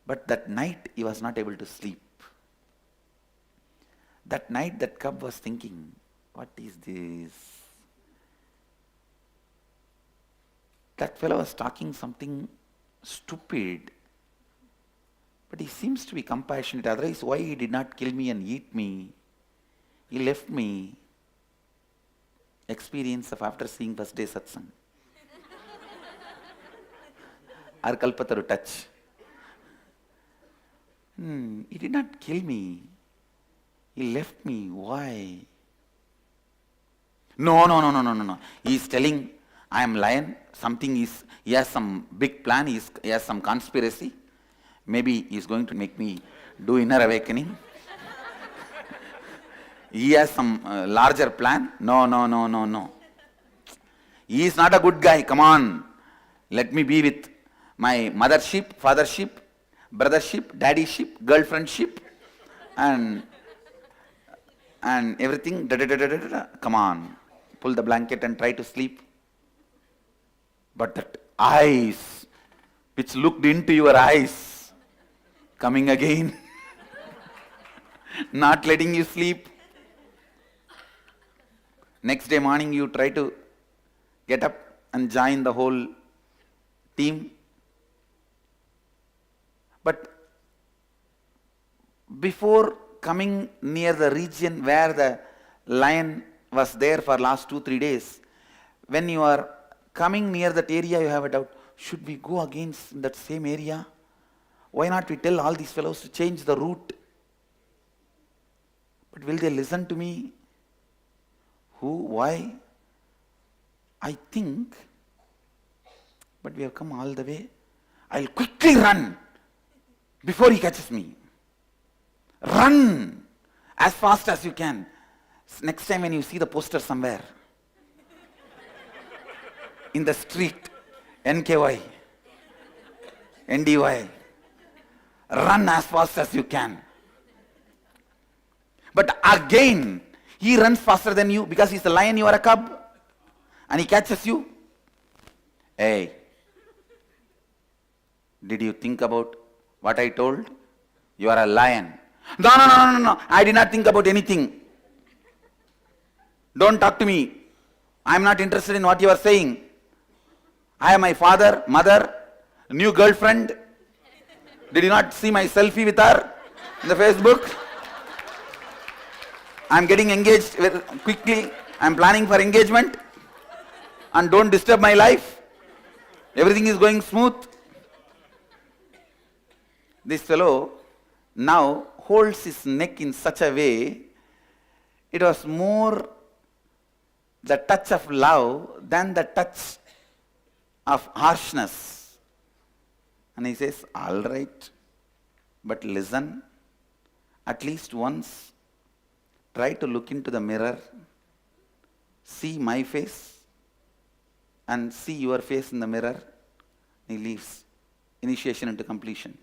But that night he was not able to sleep. That night that cub was thinking, what is this? That fellow was talking something stupid. But he seems to be compassionate. Otherwise, why he did not kill me and eat me? He left me. Experience of after seeing first day satsang. Our kalpataru touch. He did not kill me. He left me. Why? No, no, no, no, no, no, no. He is telling, I am lion. Something is, he has some big plan. He has some conspiracy. Maybe he is going to make me do inner awakening. He has some larger plan. No, no, no, no, no. He is not a good guy. Come on. Let me be with my mother sheep, father sheep, brother sheep, daddy sheep, girlfriend sheep, and everything. Da, da, da, da, da, da. Come on. Pull the blanket and try to sleep. But that eyes, which looked into your eyes, coming again, not letting you sleep. Next day morning you try to get up and join the whole team. But before coming near the region where the lion was there for last 2-3 days, when you are coming near that area, you have a doubt, should we go against that same area? Why not we tell all these fellows to change the route? But will they listen to me? Who? Why? I think, but we have come all the way. I'll quickly run before he catches me. Run as fast as you can. Next time when you see the poster somewhere, in the street, NKY, NDY, run as fast as you can. But again, he runs faster than you because he's a lion, you are a cub, and he catches you. Hey, did you think about what I told? You are a lion. No, no, no, no, no, I did not think about anything. Don't talk to me. I am not interested in what you are saying. I have my father, mother, new girlfriend. Did you not see my selfie with her in the Facebook? I am getting engaged quickly. I am planning for engagement. And don't disturb my life. Everything is going smooth. This fellow now holds his neck in such a way, it was more the touch of love than the touch of harshness. And he says, all right, but listen, at least once, try to look into the mirror, see my face, and see your face in the mirror. He leaves. Initiation into completion.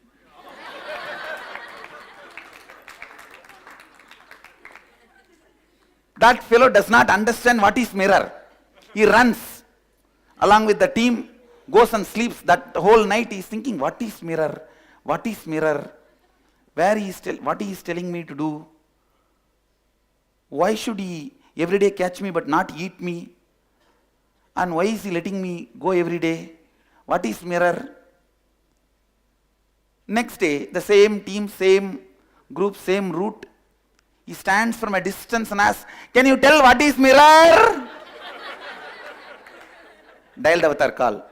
That fellow does not understand what is mirror. He runs along with the team, goes and sleeps. That whole night he is thinking, what is mirror? What is mirror? What he is telling me to do? Why should he every day catch me but not eat me? And why is he letting me go every day? What is mirror? Next day, the same team, same group, same route. He stands from a distance and asks, can you tell what is mirror? Dialed avatar call.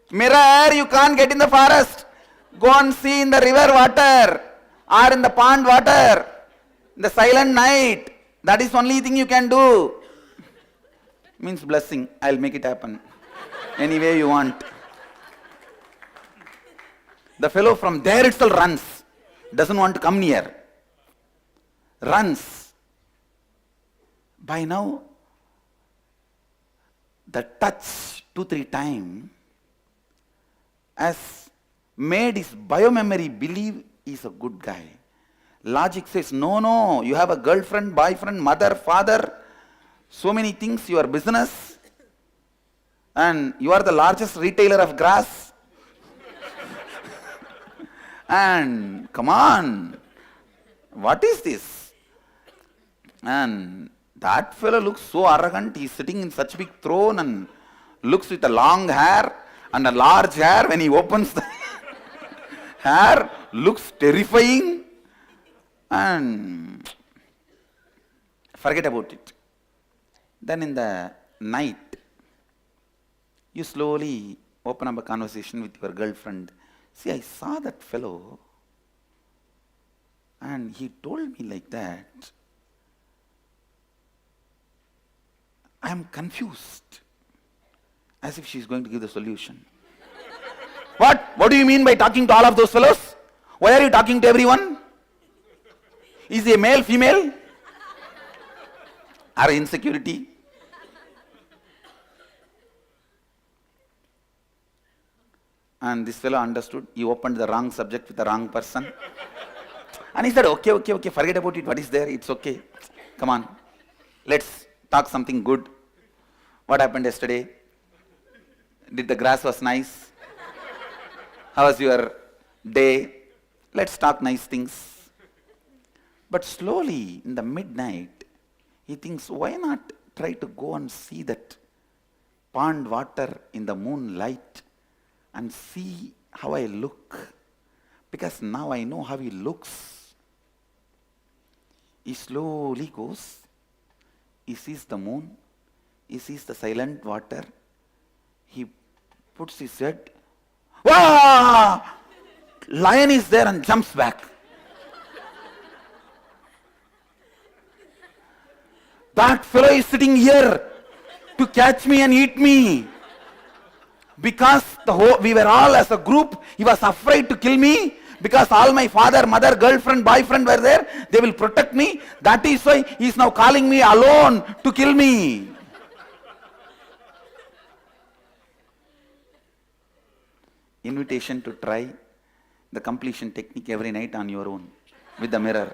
Mirror, you can't get in the forest. Go and see in the river water or in the pond water. In the silent night. That is the only thing you can do. Means blessing. I'll make it happen. Any way you want. The fellow from there itself runs. Doesn't want to come near. Runs. By now, the touch 2-3 times has made his biomemory believe he's a good guy. Logic says, no, you have a girlfriend, boyfriend, mother, father, so many things, your business, and you are the largest retailer of grass. And come on, what is this? And that fellow looks so arrogant, he's sitting in such big throne and looks with a long hair and a large hair. When he opens the hair, looks terrifying. And forget about it. Then in the night, you slowly open up a conversation with your girlfriend. See, I saw that fellow And he told me like that, I am confused. As if she's going to give the solution. What? What do you mean by talking to all of those fellows? Why are you talking to everyone? Is he a male, female? Or insecurity? And this fellow understood. He opened the wrong subject with the wrong person. And he said, okay, forget about it. What is there? It's okay. Come on. Let's talk something good. What happened yesterday? Did the grass was nice? How was your day? Let's talk nice things. But slowly, in the midnight, he thinks, why not try to go and see that pond water in the moonlight and see how I look? Because now I know how he looks. He slowly goes. He sees the moon. He sees the silent water. He puts his head. Wah! Lion is there and jumps back. That fellow is sitting here to catch me and eat me. Because we were all as a group, he was afraid to kill me. Because all my father, mother, girlfriend, boyfriend were there, they will protect me. That is why he is now calling me alone to kill me. Invitation to try the completion technique every night on your own with the mirror.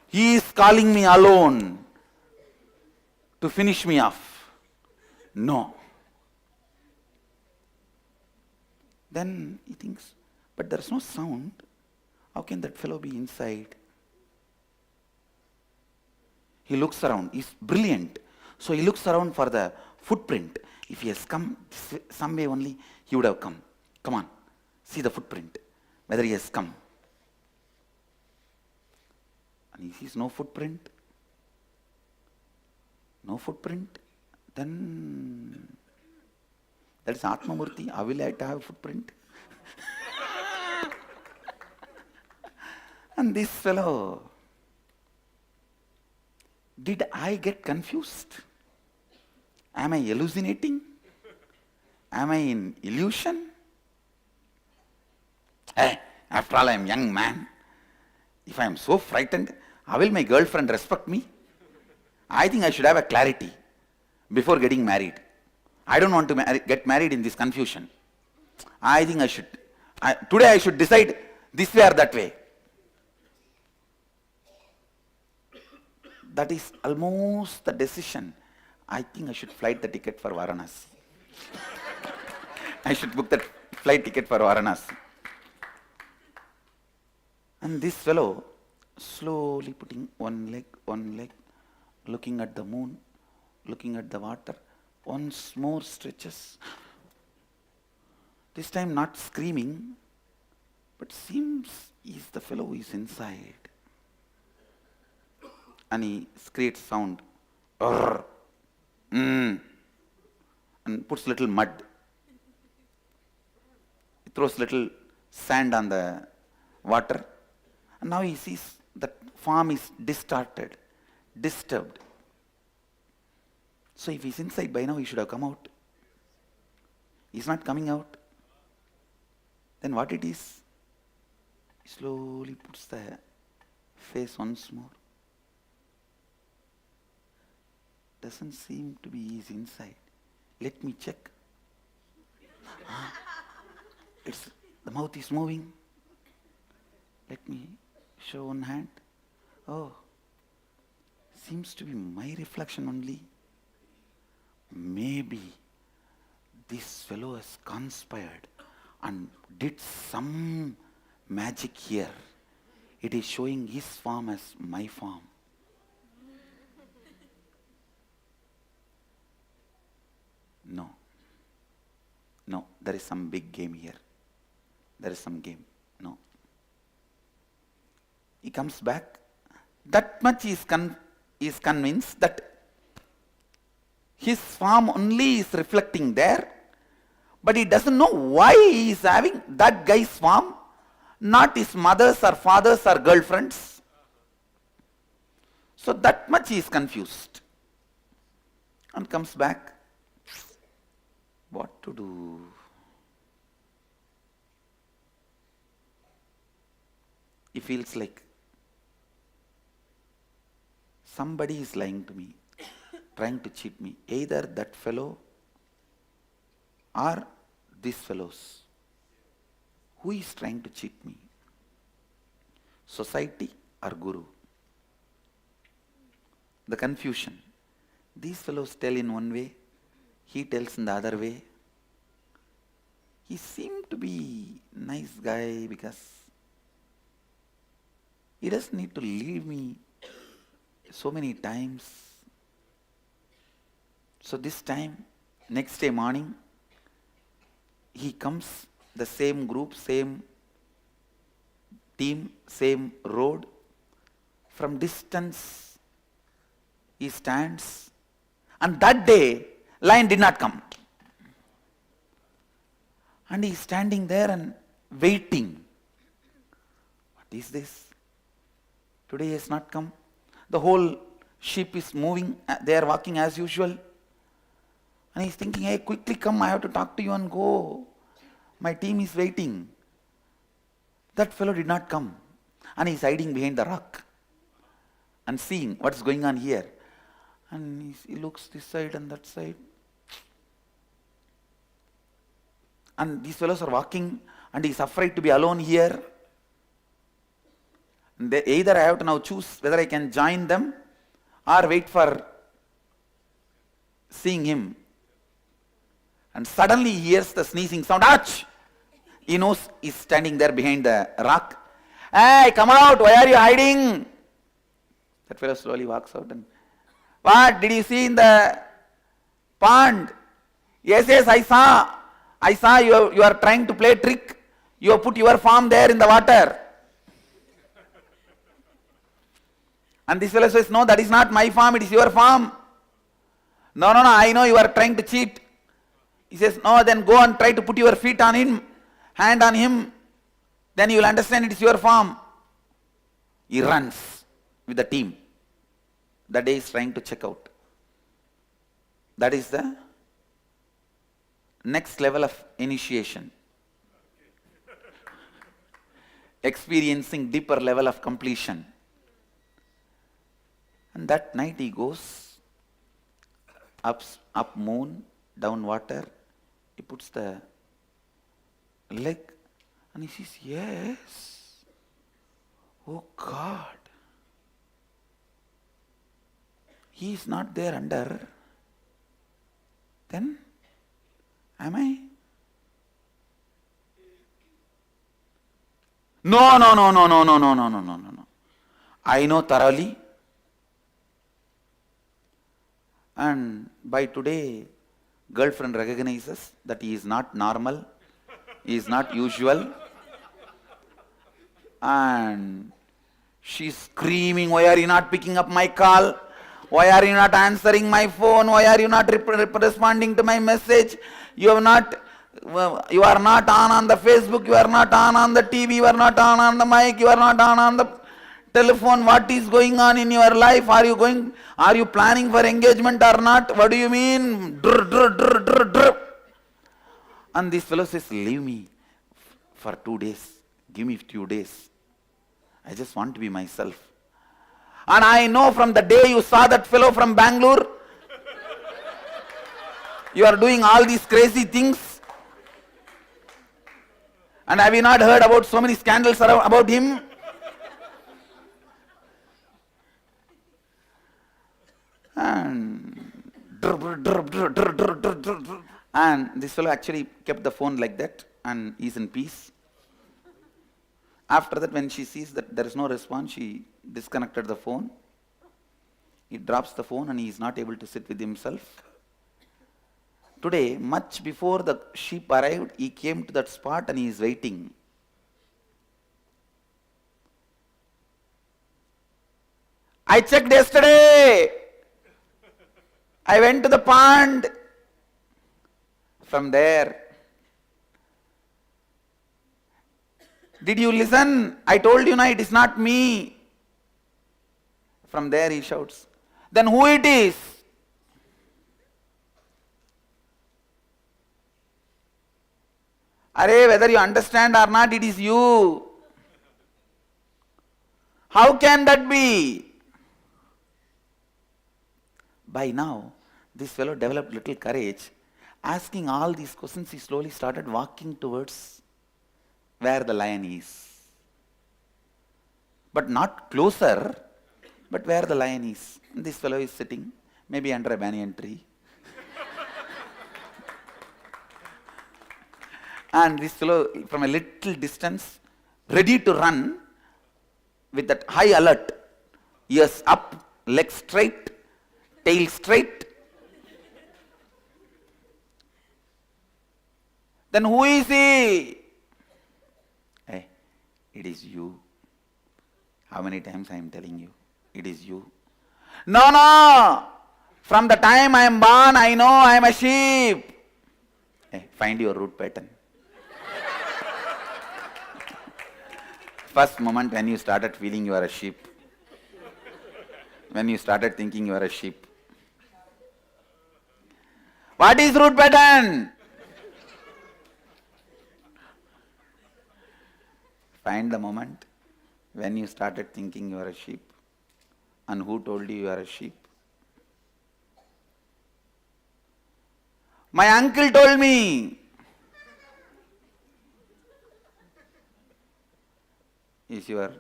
He is calling me alone to finish me off. No. Then he thinks, but there is no sound. How can that fellow be inside? He looks around. He's brilliant. So he looks around for the footprint. If he has come some way only, he would have come. Come on, see the footprint, whether he has come. And he sees no footprint. No footprint. Then that is Atmamurti. How will I have a footprint? And this fellow, did I get confused? Am I hallucinating? Am I in illusion? Hey, after all, I am a young man. If I am so frightened, how will my girlfriend respect me? I think I should have a clarity before getting married. I don't want to get married in this confusion. I think today I should decide this way or that way. That is almost the decision. I think I should flight the ticket for Varanasi. I should book that flight ticket for Varanasi. And this fellow, slowly putting one leg, looking at the moon, looking at the water, once more stretches. This time not screaming, but seems the fellow is inside. And he creates sound. And puts little mud. He throws little sand on the water. And now he sees that form is distorted, disturbed. So if he's inside by now, he should have come out. He's not coming out. Then what it is? He slowly puts the face once more. Doesn't seem to be his inside. Let me check. The mouth is moving. Let me show one hand. Oh, seems to be my reflection only. Maybe this fellow has conspired and did some magic here. It is showing his form as my form. No, there is some big game here. There is some game. No. He comes back. That much is convinced that his form only is reflecting there, but he doesn't know why he is having that guy's form, not his mothers or fathers or girlfriends. So that much he is confused. And comes back. What to do? He feels like somebody is lying to me, trying to cheat me. Either that fellow or these fellows. Who is trying to cheat me? Society or Guru? The confusion. These fellows tell in one way, he tells in the other way. He seemed to be a nice guy because he doesn't need to leave me so many times. So this time, next day morning, he comes, the same group, same team, same road. From distance, he stands. And that day, lion did not come. And he is standing there and waiting. What is this? Today he has not come. The whole sheep is moving. They are walking as usual. And he is thinking, hey, quickly come. I have to talk to you and go. My team is waiting. That fellow did not come. And he is hiding behind the rock and seeing what is going on here. And he looks this side and that side. And these fellows are walking and he is afraid to be alone here. And either I have to now choose whether I can join them or wait for seeing him. And suddenly he hears the sneezing sound. Ouch! He knows he's standing there behind the rock. Hey, come out! Why are you hiding? That fellow slowly walks out and, what? Did you see in the pond? Yes, I saw. I saw you are trying to play trick. You have put your farm there in the water. And this fellow says, no, that is not my farm, it is your farm. No, I know you are trying to cheat. He says, no, then go and try to put your feet on him, hand on him. Then you will understand it is your farm. He runs with the team. The day is trying to check out. That is the next level of initiation. Experiencing deeper level of completion. And that night he goes up moon, down water. He puts the leg and he says, yes. Oh God. He is not there under. Then, am I? No. I know thoroughly. And by today, girlfriend recognizes that he is not normal, he is not usual. And she's screaming, why are you not picking up my call? Why are you not answering my phone? Why are you not responding to my message? You are not on the Facebook, you are not on the TV, you are not on the mic, you are not on the telephone. What is going on in your life? Are you planning for engagement or not? What do you mean? And this fellow says, leave me for 2 days. Give me 2 days. I just want to be myself. And I know from the day you saw that fellow from Bangalore, you are doing all these crazy things. And have you not heard about so many scandals about him? And this fellow actually kept the phone like that and is in peace. After that, when she sees that there is no response, she disconnected the phone. He drops the phone and he is not able to sit with himself. Today, much before the sheep arrived, he came to that spot and he is waiting. I checked yesterday. I went to the pond. From there, Did you listen? I told you, no, it is not me. From there he shouts. Then who it is? Arey, whether you understand or not, it is you. How can that be? By now, this fellow developed little courage. Asking all these questions, he slowly started walking towards where the lion is. But not closer, but where the lion is. This fellow is sitting, maybe under a banyan tree. And this fellow, from a little distance, ready to run, with that high alert, ears up, legs straight, tail straight. Then who is he? Hey, it is you. How many times I am telling you? It is you. No, no! From the time I am born, I know I am a sheep. Hey, find your root pattern. First moment when you started feeling you are a sheep. When you started thinking you are a sheep. What is root pattern? Find the moment when you started thinking you are a sheep. And who told you you are a sheep? My uncle told me. Is your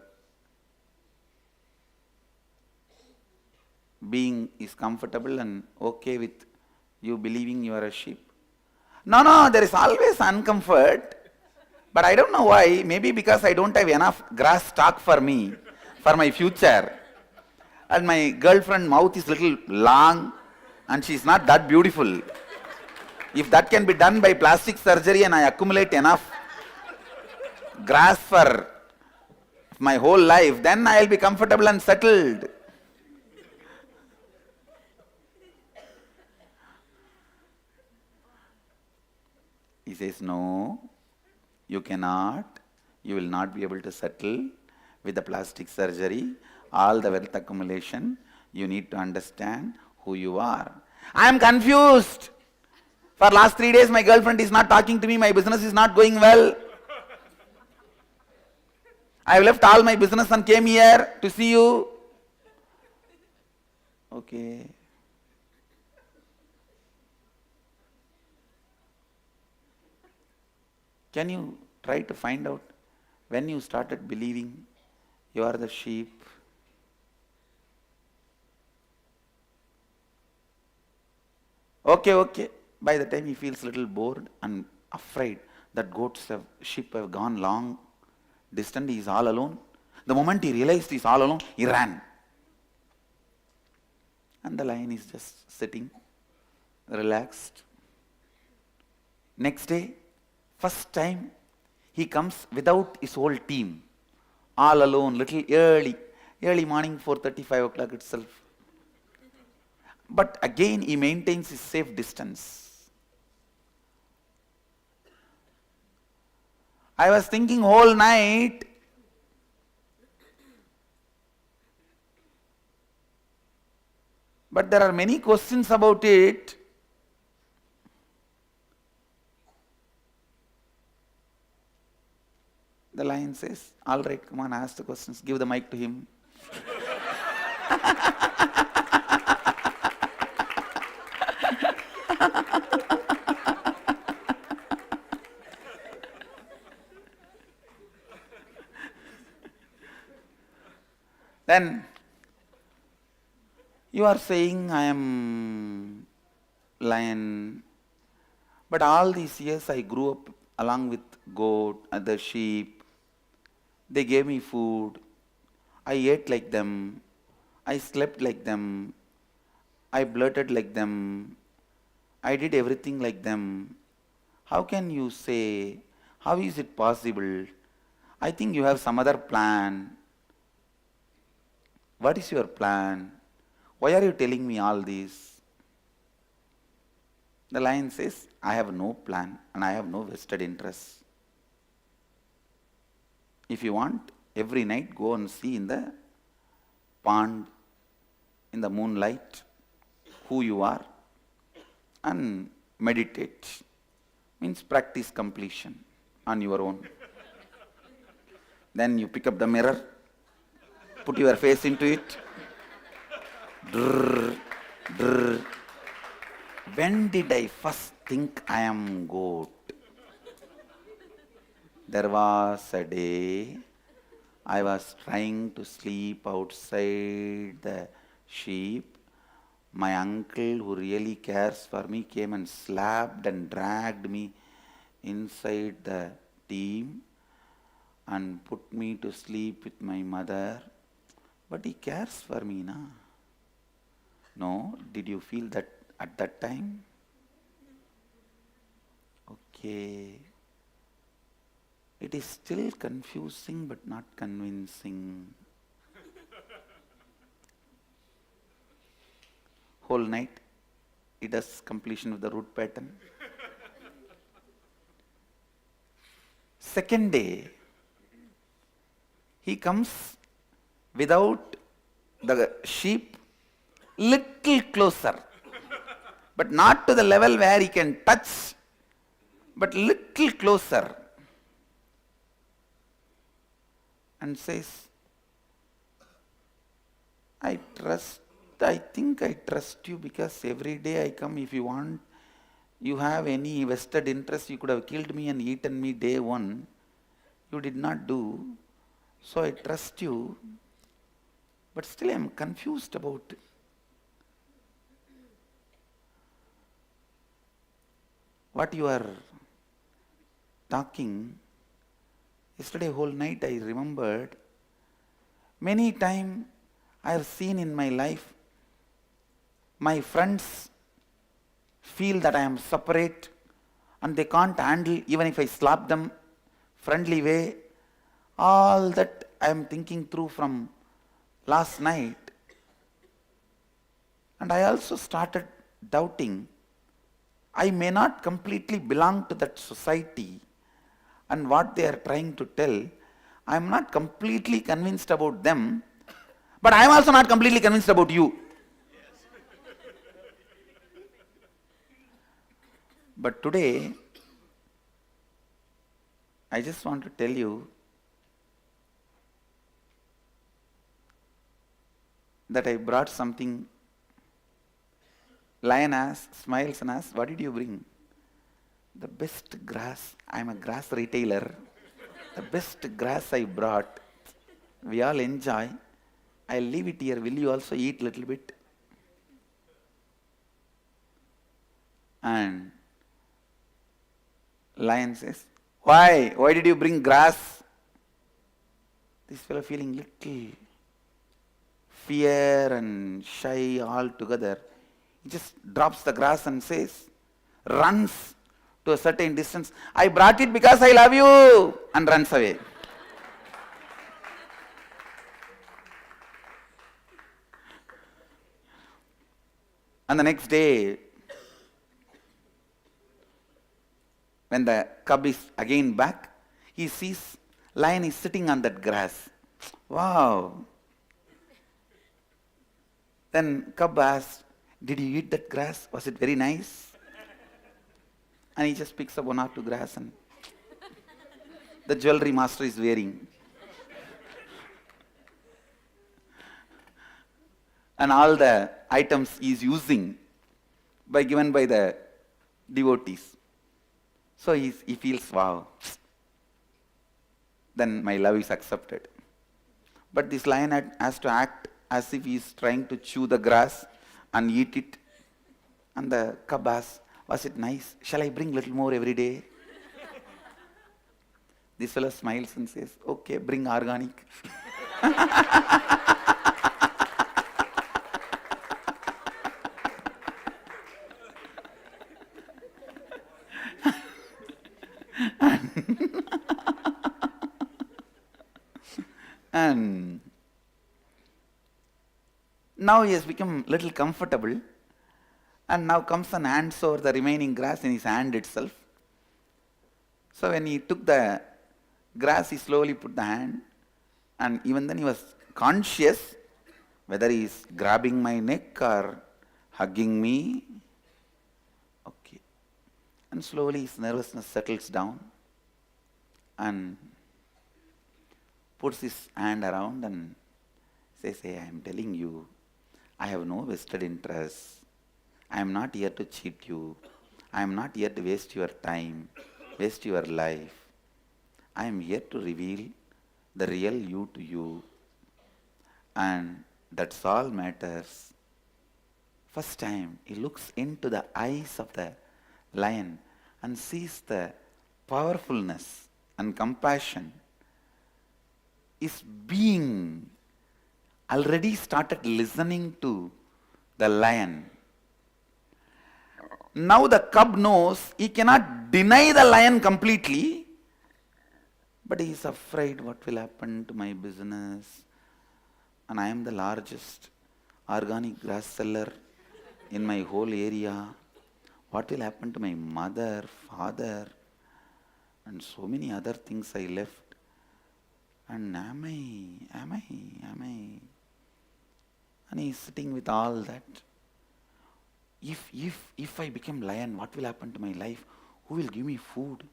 being is comfortable and okay with you believing you are a sheep? No, no, there is always uncomfort. But I don't know why. Maybe because I don't have enough grass stock for me, for my future. And my girlfriend's mouth is little long and she is not that beautiful. If that can be done by plastic surgery and I accumulate enough grass for my whole life, then I will be comfortable and settled. He says, no, you cannot. You will not be able to settle with the plastic surgery, all the wealth accumulation. You need to understand who you are. I am confused. For last 3 days, my girlfriend is not talking to me. My business is not going well. I have left all my business and came here to see you. Okay. Can you try to find out when you started believing you are the sheep? Okay. By the time he feels a little bored and afraid that sheep have gone long distance, he is all alone. The moment he realized he is all alone, he ran. And the lion is just sitting, relaxed. Next day, first time, he comes without his whole team, all alone, little early morning, 4:30, 5 o'clock itself. But again, he maintains his safe distance. I was thinking whole night, but there are many questions about it. The lion says, all right, come on, ask the questions. Give the mic to him. Then you are saying I am lion, but all these years I grew up along with goat, other sheep. They gave me food. I ate like them. I slept like them. I blurted like them. I did everything like them. How can you say, how is it possible? I think you have some other plan. What is your plan? Why are you telling me all this? The lion says, I have no plan and I have no vested interest. If you want, every night go and see in the pond, in the moonlight, who you are, and meditate. Means practice completion on your own. Then you pick up the mirror, put your face into it. Drrr, drrr. When did I first think I am goat? There was a day I was trying to sleep outside the sheep. My uncle, who really cares for me, came and slapped and dragged me inside the team and put me to sleep with my mother. But he cares for me, na? No? Did you feel that at that time? Okay. It is still confusing but not convincing. Whole night it does completion of the root pattern. Second day, he comes without the sheep, little closer, but not to the level where he can touch, but little closer, and says, I think I trust you because every day I come. If you want, you have any vested interest, you could have killed me and eaten me day one. You did not do. So I trust you. But still I am confused about what you are talking. Yesterday whole night I remembered many times I have seen in my life my friends feel that I am separate and they can't handle even if I slap them friendly way. All that I am thinking through from last night. And I also started doubting I may not completely belong to that society and what they are trying to tell. I am not completely convinced about them, but I am also not completely convinced about you. But today, I just want to tell you that I brought something. Lion asks, smiles and asks, what did you bring? The best grass. I am a grass retailer. The best grass I brought. We all enjoy. I'll leave it here. Will you also eat a little bit? And Lion says, why? Why did you bring grass? This fellow feeling little fear and shy all together. He just drops the grass and says, runs to a certain distance, I brought it because I love you, and runs away. And the next day, when the cub is again back, he sees lion is sitting on that grass. Wow. Then cub asks, did you eat that grass? Was it very nice? And he just picks up one or two grass and the jewelry master is wearing. And all the items he is using given by the devotees. So he feels, wow, then my love is accepted. But this lion has to act as if he is trying to chew the grass and eat it. And the cub asks, was it nice? Shall I bring little more every day? This fellow smiles and says, okay, bring organic. And now he has become little comfortable, and now comes and hands over the remaining grass in his hand itself. So when he took the Grass, he slowly put the hand, and even then he was conscious whether he is grabbing my neck or hugging me. Okay. And slowly his nervousness settles down and puts his hand around and says, hey, I am telling you, I have no vested interest. I am not here to cheat you. I am not here to waste your time, waste your life. I am here to reveal the real you to you. And that's all matters. First time he looks into the eyes of the lion and sees the powerfulness and compassion. His being already started listening to the lion. Now the cub knows he cannot deny the lion completely, but he is afraid what will happen to my business. And I am the largest organic grass seller in my whole area. What will happen to my mother, father, and so many other things I left? And am I? And he is sitting with all that. If I become lion, what will happen to my life? Who will give me food?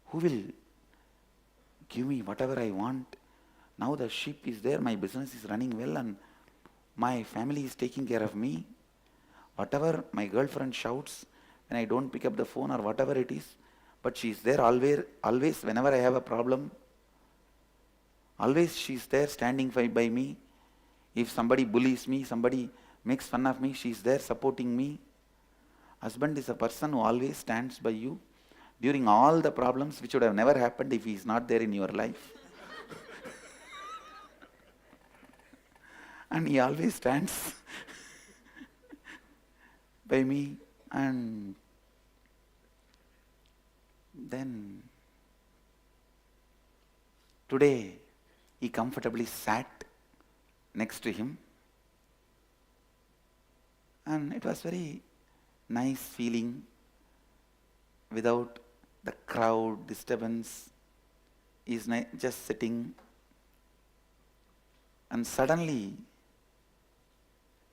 Who will give me whatever I want? Now the sheep is there, my business is running well, and my family is taking care of me. Whatever my girlfriend shouts when I don't pick up the phone or whatever it is, but she is there always whenever I have a problem. Always she is there standing by me. If somebody bullies me, somebody makes fun of me, she is there supporting me. Husband is a person who always stands by you during all the problems which would have never happened if he is not there in your life. And he always stands by me. And then today he comfortably sat next to him, and it was very nice feeling without the crowd disturbance. He's just sitting, and suddenly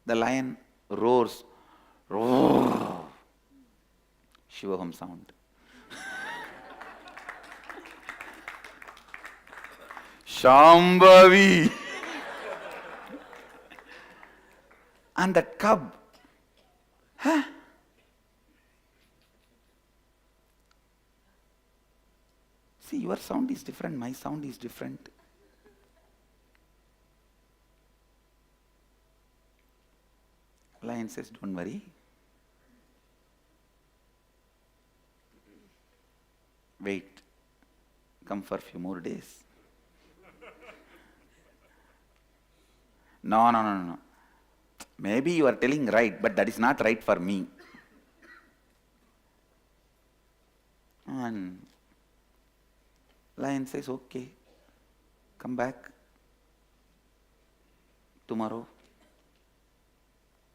the lion roars, roar, Shivoham sound. Shambhavi. And that cub, see, your sound is different, my sound is different. Lion says, don't worry. Wait, come for a few more days. No. Maybe you are telling right, but that is not right for me. And lion says, okay, come back tomorrow.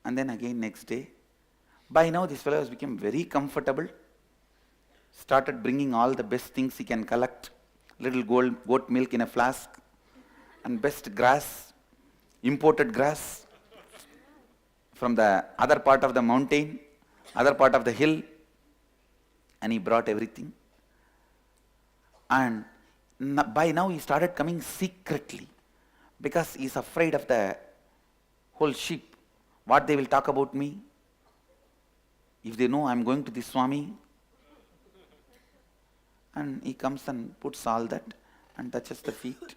And then again next day. By now this fellow has become very comfortable, started bringing all the best things he can collect, little goat milk in a flask, and best grass, imported grass from the other part of the mountain, other part of the hill, and he brought everything. And by now he started coming secretly because he is afraid of the whole sheep, what they will talk about me. If they know I am going to this Swami, and he comes and puts all that and touches the feet.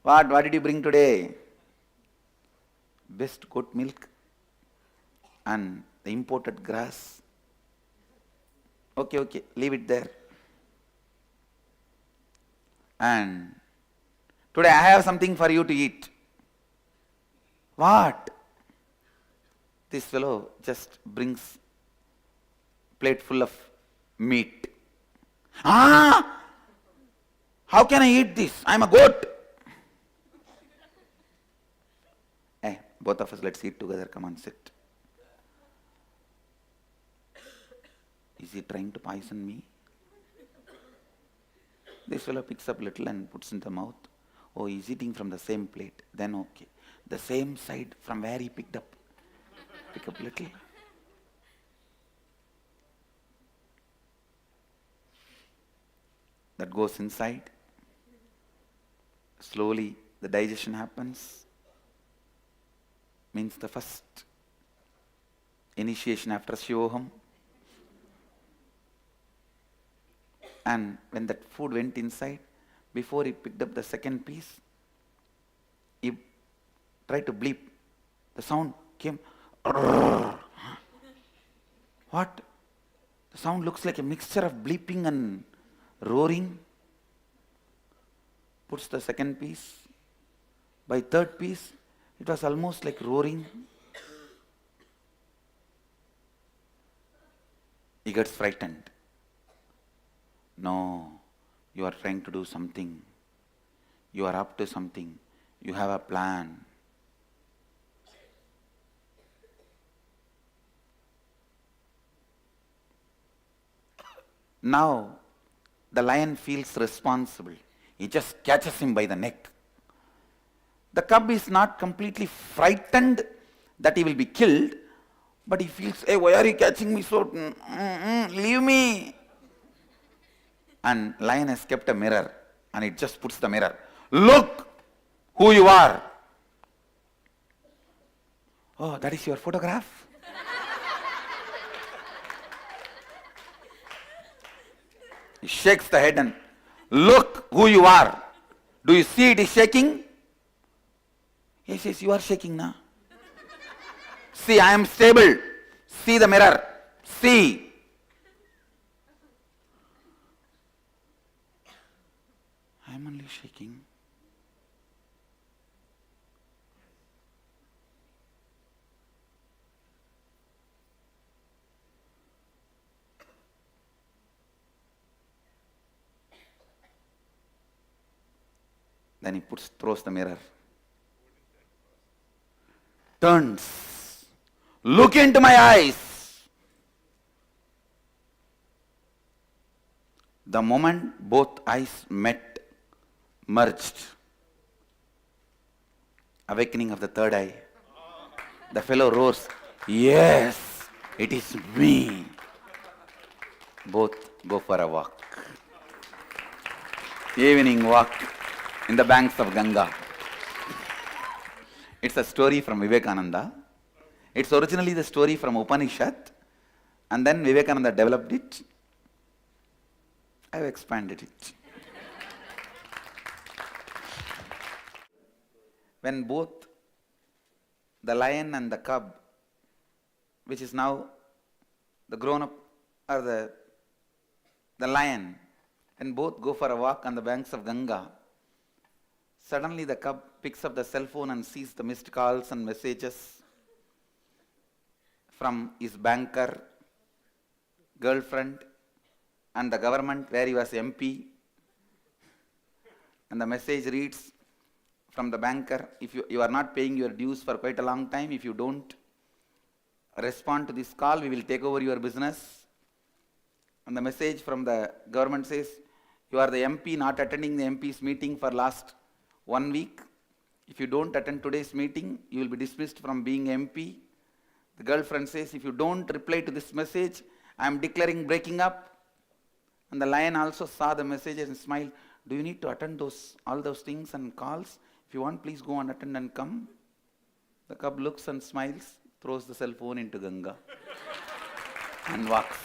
What did you bring today? Best goat milk and the imported grass. Okay, leave it there. And today I have something for you to eat. What? This fellow just brings plate full of meat. How can I eat this? I am a goat. Both of us, let's eat together. Come on, sit. Is he trying to poison me? This fellow picks up little and puts in the mouth. Oh, he's eating from the same plate. Then okay. The same side from where he picked up. Pick up little. That goes inside. Slowly the digestion happens. Means the first initiation after Shivoham. And when that food went inside, before he picked up the second piece, he tried to bleep. The sound came. What? The sound looks like a mixture of bleeping and roaring. Puts the second piece. By third piece, it was almost like roaring. He gets frightened. No, you are trying to do something. You are up to something. You have a plan. Now, the lion feels responsible. He just catches him by the neck. The cub is not completely frightened that he will be killed, but he feels, hey, why are you catching me so? Leave me. And lion has kept a mirror, and it just puts the mirror. Look who you are. Oh, that is your photograph? He shakes the head and, look who you are. Do you see it is shaking? He says, you are shaking now. See, I am stable. See the mirror. See. I am only shaking. Then he throws the mirror. Turns. Look into my eyes. The moment both eyes met, merged. Awakening of the third eye. The fellow roars, yes, it is me. Both go for a walk. Evening walk in the banks of Ganga. It's a story from Vivekananda. It's originally the story from Upanishad, and then Vivekananda developed it. I've expanded it. When both the lion and the cub, which is now the grown-up, or the lion, when both go for a walk on the banks of Ganga, suddenly the cub picks up the cell phone and sees the missed calls and messages from his banker, girlfriend, and the government where he was MP. And the message reads from the banker, if you are not paying your dues for quite a long time, if you don't respond to this call, we will take over your business. And the message from the government says, you are the MP not attending the MP's meeting for last 1 week. If you don't attend today's meeting, you will be dismissed from being MP. The girlfriend says, if you don't reply to this message, I am declaring breaking up. And the lion also saw the message and smiled. Do you need to attend all those things and calls? If you want, please go and attend and come. The cub looks and smiles, throws the cell phone into Ganga and walks.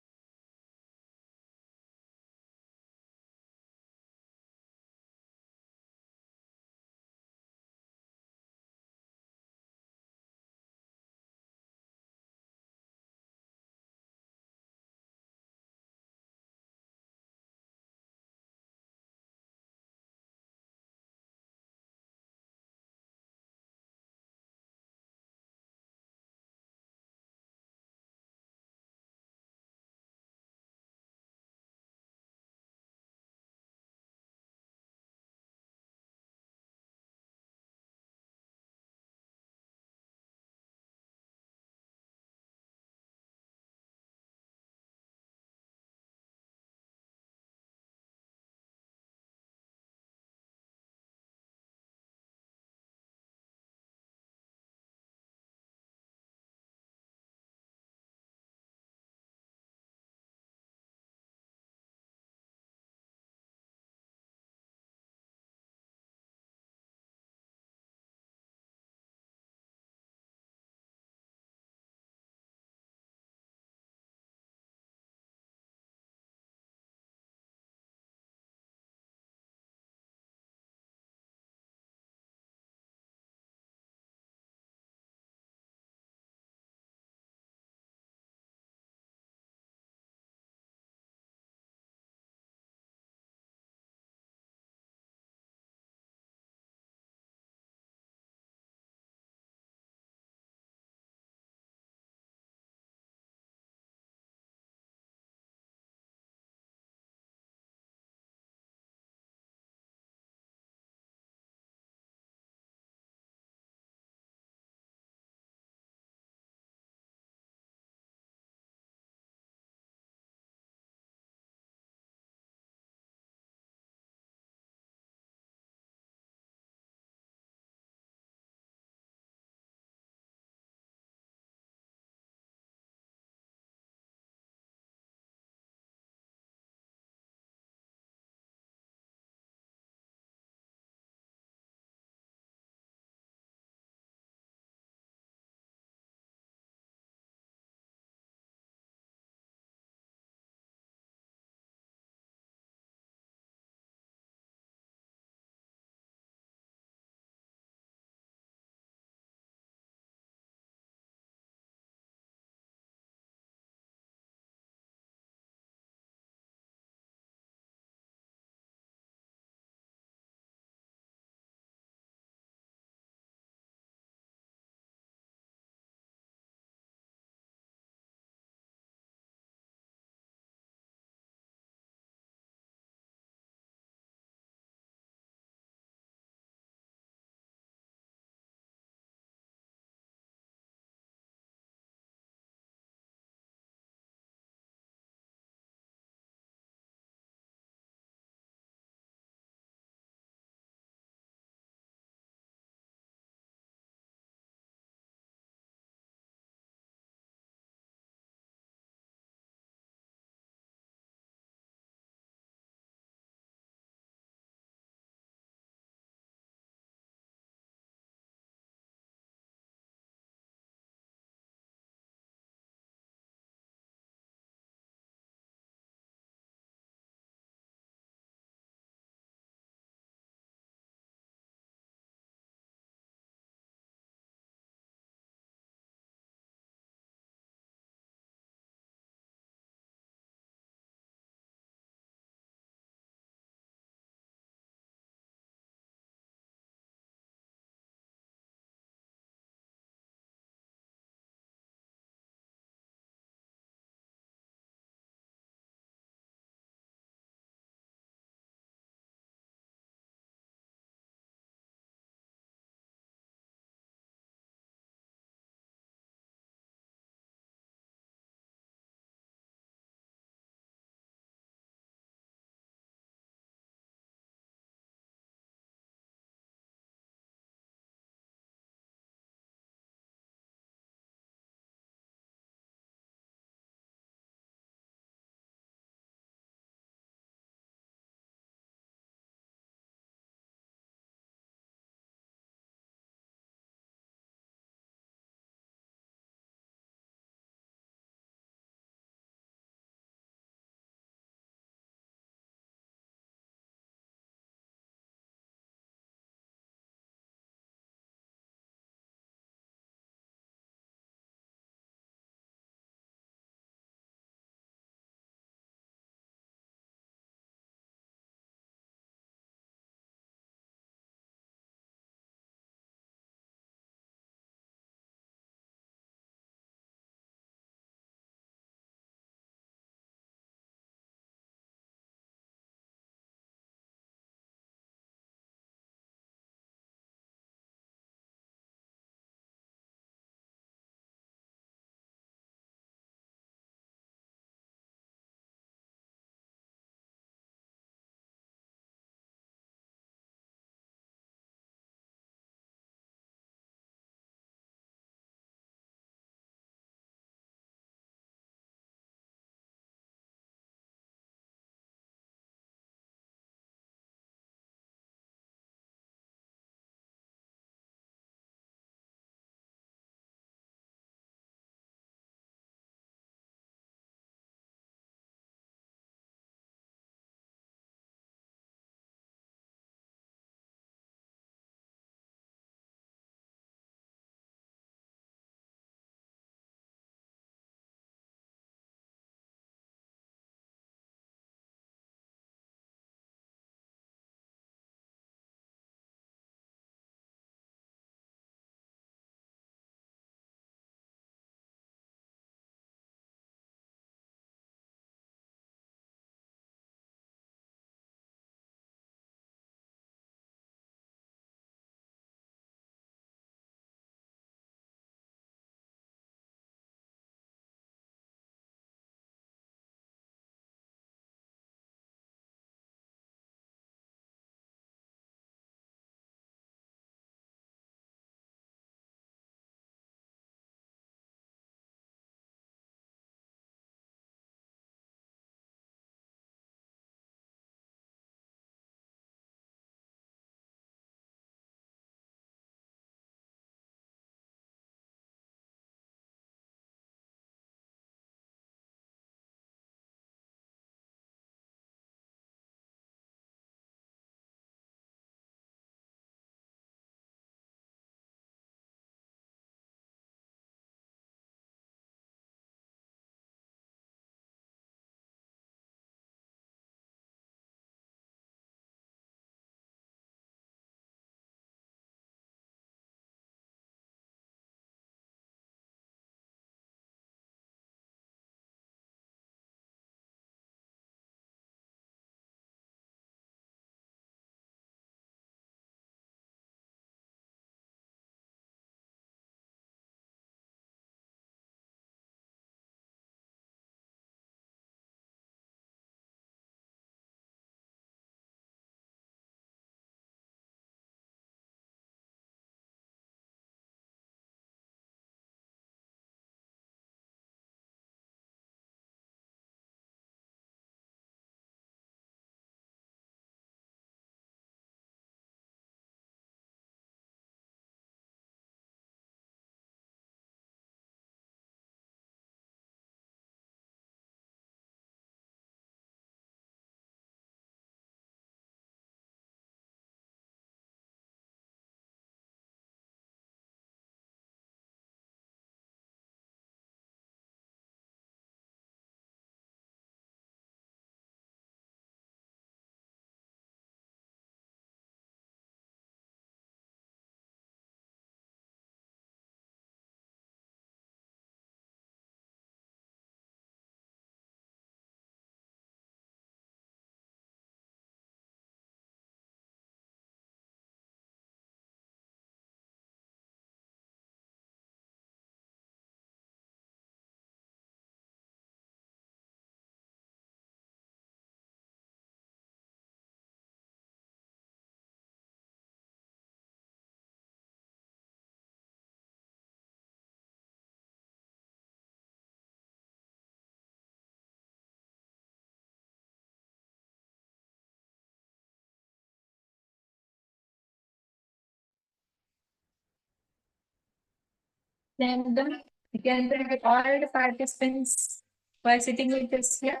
Nithyananda, Nithyananda, with all the participants who are sitting with us here.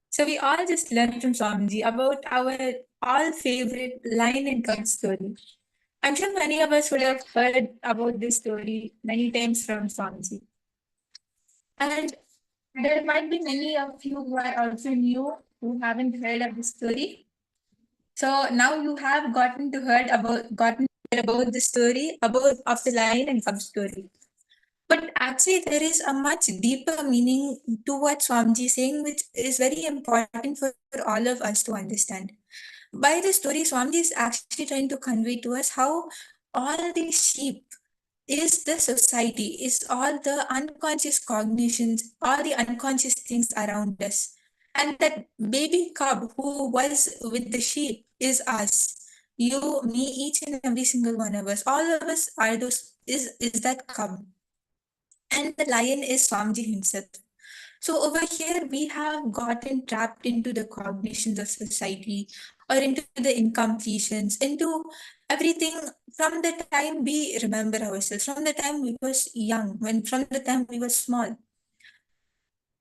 So we all just learned from Swamiji about our all favorite lion and cub story. I'm sure many of us would have heard about this story many times from Swamiji. And there might be many of you who are also new who haven't heard of the story. So now you have gotten to hear about the story about of the lion and cub story. But actually, there is a much deeper meaning to what Swamiji is saying, which is very important for all of us to understand. By the story, Swamiji is actually trying to convey to us how all these sheep is the society, is all the unconscious cognitions, all the unconscious things around us. And that baby cub who was with the sheep is us. You, me, each and every single one of us. All of us are is that cub. And the lion is Swamiji himself. So over here, we have gotten trapped into the cognitions of society or into the incompletions, into everything from the time we remember ourselves, from the time we was young, from the time we were small.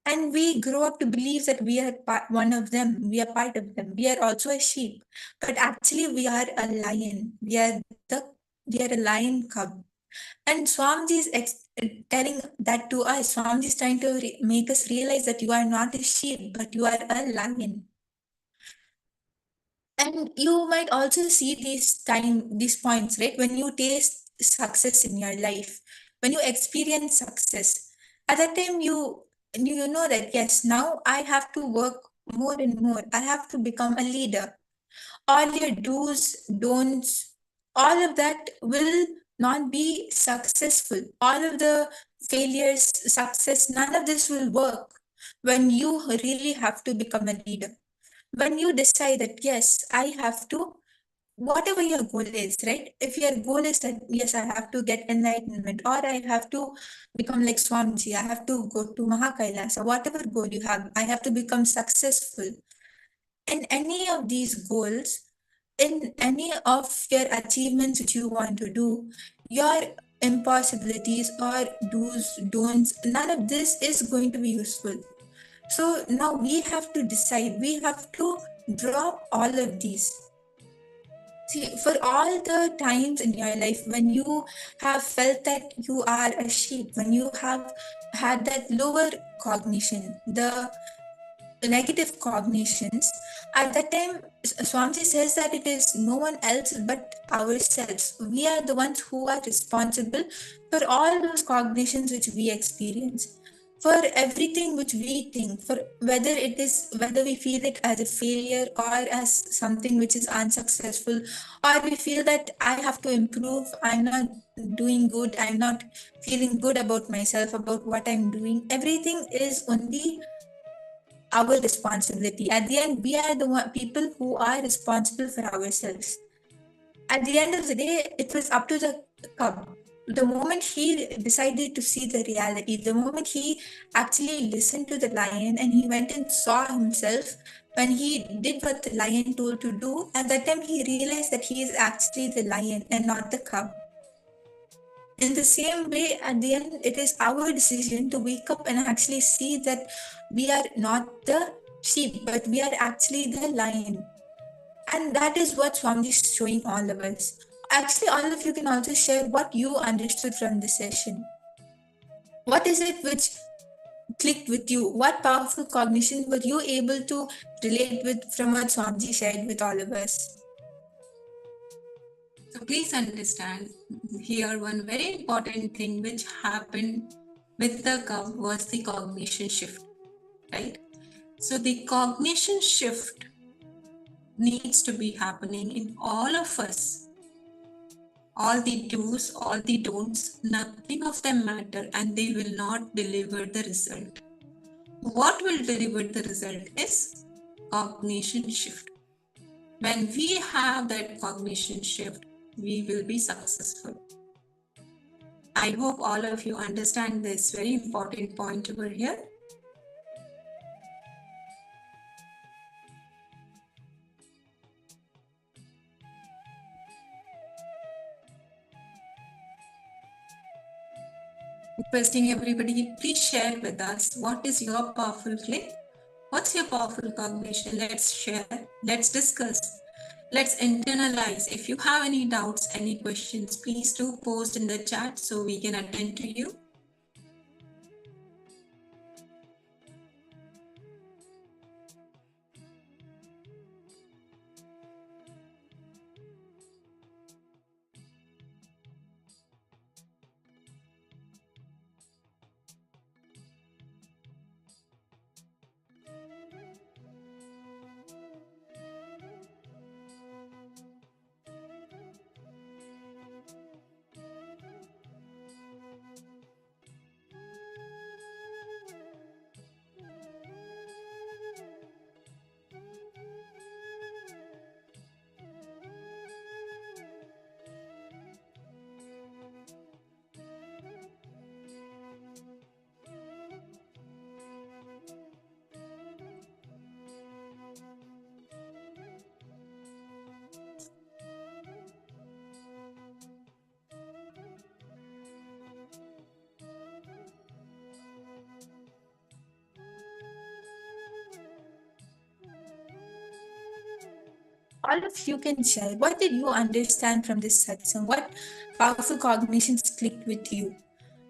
And we grow up to believe that we are one of them, we are part of them, we are also a sheep. But actually, we are a lion. We are a lion cub. And Swamiji is telling that to us. Swamiji is trying to make us realize that you are not a sheep, but you are a lion. And you might also see these points, right? When you taste success in your life, when you experience success, at that time you know that yes, now I have to work more and more. I have to become a leader. All your do's, don'ts, all of that will not be successful. All of the failures, success, none of this will work when you really have to become a leader. When you decide that, yes, I have to, whatever your goal is, right? If your goal is that, yes, I have to get enlightenment or I have to become like Swamiji, I have to go to Kailasa, whatever goal you have, I have to become successful in any of these goals, in any of your achievements which you want to do, your impossibilities or do's, don'ts, none of this is going to be useful. So now we have to decide, we have to drop all of these. See, for all the times in your life when you have felt that you are a sheep, when you have had that lower cognition, the negative cognitions, at that time, Swamiji says that it is no one else but ourselves. We are the ones who are responsible for all those cognitions which we experience, for everything which we think, for whether we feel it as a failure or as something which is unsuccessful, or we feel that I have to improve, I'm not doing good, I'm not feeling good about myself, about what I'm doing. Everything is only our responsibility. At the end, we are the people who are responsible for ourselves. At the end of the day, it was up to the cub. The moment he decided to see the reality, the moment he actually listened to the lion and he went and saw himself, when he did what the lion told to do, at that time he realized that he is actually the lion and not the cub. In the same way, at the end, it is our decision to wake up and actually see that we are not the sheep, but we are actually the lion. And that is what Swamiji is showing all of us. Actually, all of you can also share what you understood from this session. What is it which clicked with you? What powerful cognition were you able to relate with from what Swamiji shared with all of us? So please understand here one very important thing which happened with the curve was the cognition shift, right? So the cognition shift needs to be happening in all of us. All the do's, all the don'ts, nothing of them matter and they will not deliver the result. What will deliver the result is cognition shift. When we have that cognition shift, we will be successful. I hope all of you understand this very important point over here. Requesting everybody, please share with us what is your powerful click? What's your powerful cognition? Let's share, let's discuss, let's internalize. If you have any doubts, any questions, please do post in the chat so we can attend to you. All of you can share. What did you understand from this satsang? What powerful cognitions clicked with you?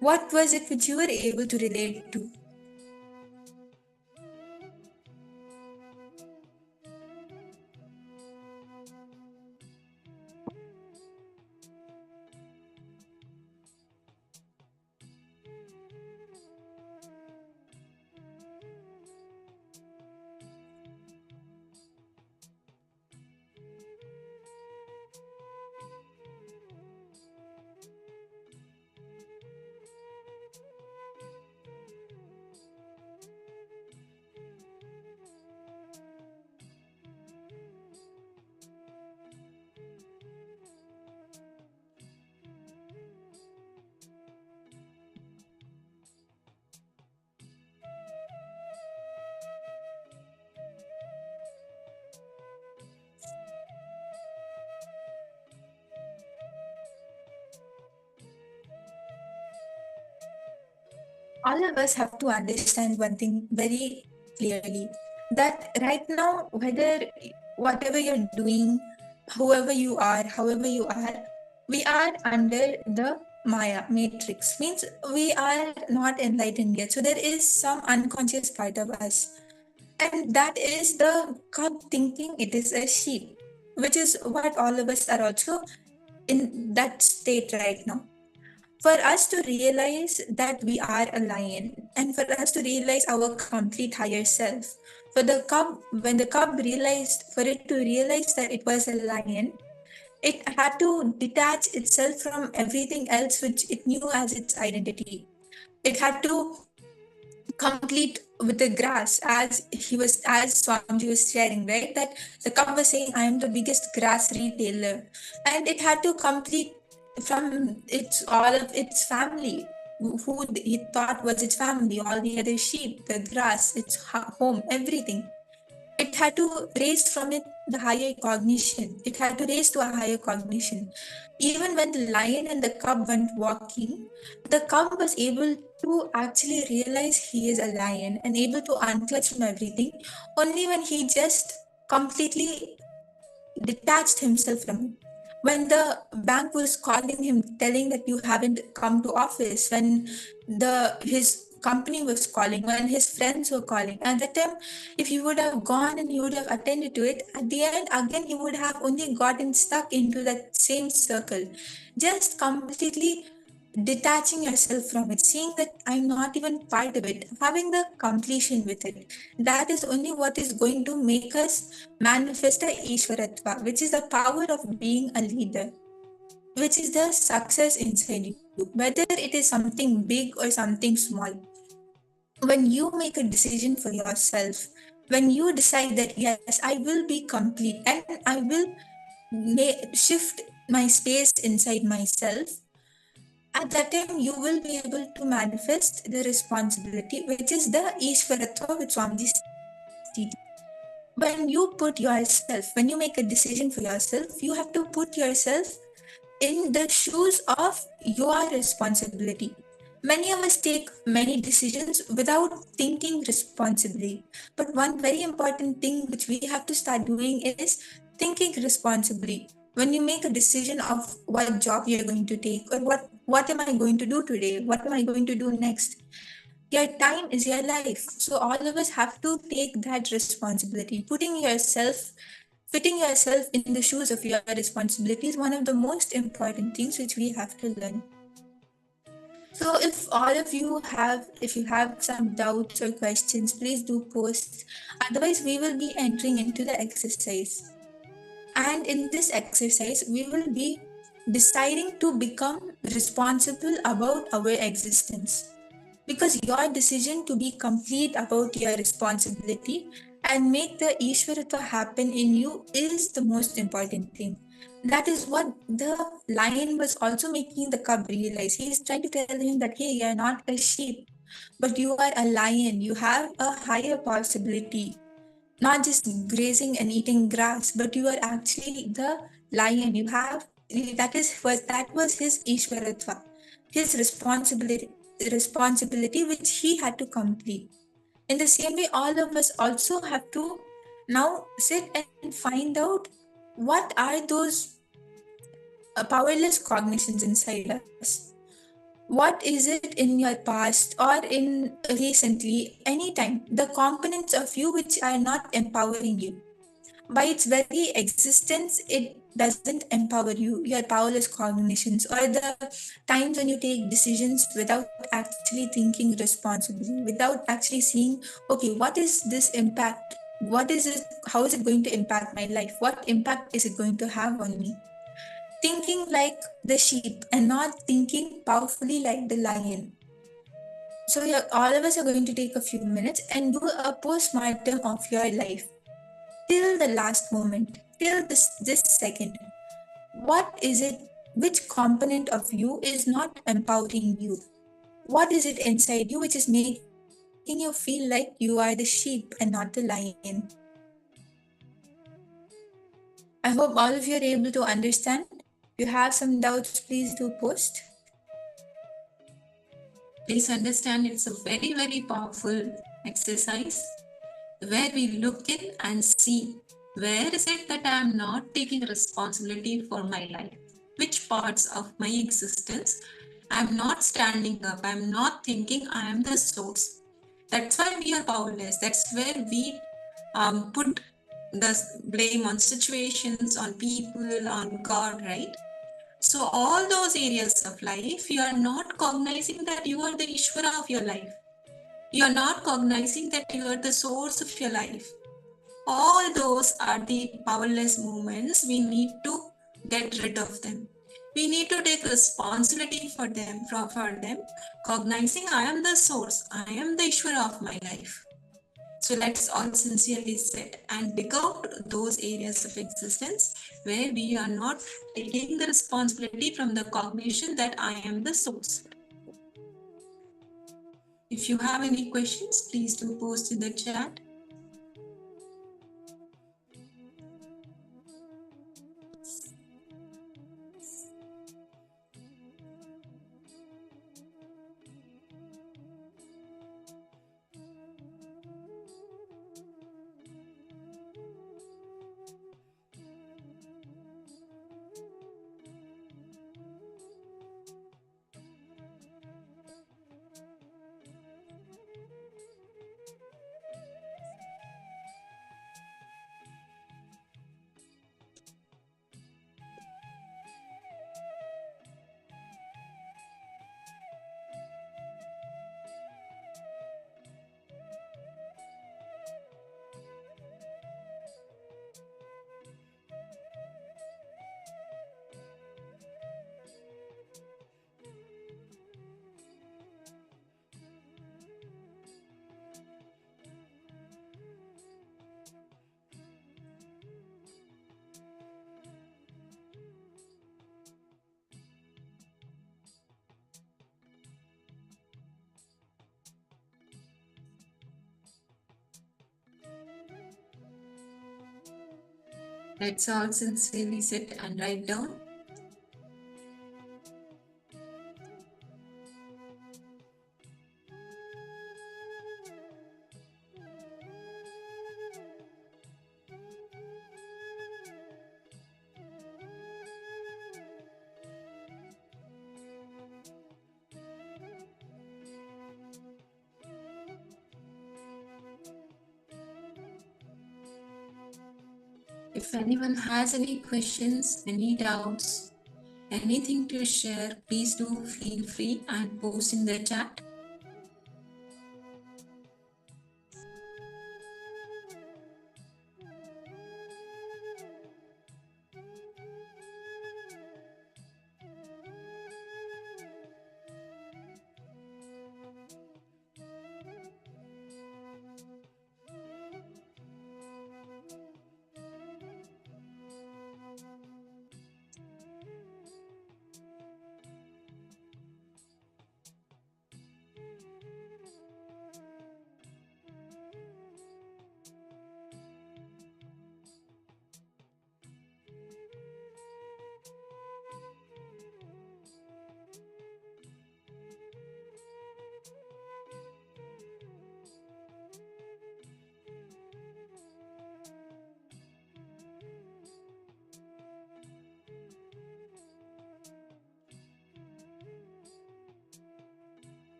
What was it which you were able to relate to? All of us have to understand one thing very clearly, that right now, whatever you're doing, whoever you are, however you are, we are under the Maya matrix, means we are not enlightened yet. So there is some unconscious part of us. And that is the cub thinking it is a sheep, which is what all of us are also in that state right now. For us to realize that we are a lion, and for us to realize our complete higher self, when the cub realized, for it to realize that it was a lion, it had to detach itself from everything else which it knew as its identity. It had to complete with the grass, as Swamiji was sharing, right? That the cub was saying, I am the biggest grass retailer. And it had to complete from its all of its family, who he thought was its family, all the other sheep, the grass, its home, everything. It had to raise from it the higher cognition. It had to raise to a higher cognition. Even when the lion and the cub went walking, the cub was able to actually realize he is a lion and able to unclutch from everything only when he just completely detached himself from it. When the bank was calling him, telling that you haven't come to office, when his company was calling, when his friends were calling, at that time, if he would have gone and he would have attended to it, at the end, again, he would have only gotten stuck into that same circle, just completely detaching yourself from it, seeing that I'm not even part of it, having the completion with it. That is only what is going to make us manifest a Ishwaratva, which is the power of being a leader, which is the success inside you, whether it is something big or something small. When you make a decision for yourself, when you decide that, yes, I will be complete and I will shift my space inside myself, at that time you will be able to manifest the responsibility, which is the Ishwaratva which Swamiji is teaching. When you put yourself, when you make a decision for yourself, you have to put yourself in the shoes of your responsibility. Many of us take many decisions without thinking responsibly. But one very important thing which we have to start doing is thinking responsibly. When you make a decision of what job you're going to take, or what am I going to do today, what am I going to do next, your time is your life. So all of us have to take that responsibility. Fitting yourself in the shoes of your responsibility is one of the most important things which we have to learn. So if you have some doubts or questions, please do post. Otherwise, we will be entering into the exercise. And in this exercise, we will be deciding to become responsible about our existence. Because your decision to be complete about your responsibility and make the Ishwaratva happen in you is the most important thing. That is what the lion was also making the cub realize. He is trying to tell him that, hey, you're not a sheep, but you are a lion. You have a higher possibility, not just grazing and eating grass, but you are actually the lion. That was his Ishwaratva, his responsibility which he had to complete. In the same way, all of us also have to now sit and find out what are those powerless cognitions inside us. What is it in your past or in recently, anytime, the components of you which are not empowering you? By its very existence, it doesn't empower you, your powerless cognitions, or the times when you take decisions without actually thinking responsibly, without actually seeing, okay, what is this impact? What is it? How is it going to impact my life? What impact is it going to have on me? Thinking like the sheep and not thinking powerfully like the lion. So, yeah, all of us are going to take a few minutes and do a post-mortem of your life till the last moment, till this second. What is it? Which component of you is not empowering you? What is it inside you which is making you feel like you are the sheep and not the lion? I hope all of you are able to understand. If you have some doubts, please do post. Please understand it's a very, very powerful exercise where we look in and see where is it that I am not taking responsibility for my life? Which parts of my existence I'm not standing up, I'm not thinking I am the source. That's why we are powerless. That's where we put the blame on situations, on people, on God, right? So, all those areas of life, you are not cognizing that you are the Ishvara of your life. You are not cognizing that you are the source of your life. All those are the powerless moments. We need to get rid of them. We need to take responsibility for them, cognizing I am the source, I am the Ishvara of my life. So let's all sincerely sit and dig out those areas of existence where we are not taking the responsibility from the cognition that I am the source. If you have any questions, please do post in the chat. Let's all sincerely sit and write down. If anyone has any questions, any doubts, anything to share, please do feel free and post in the chat.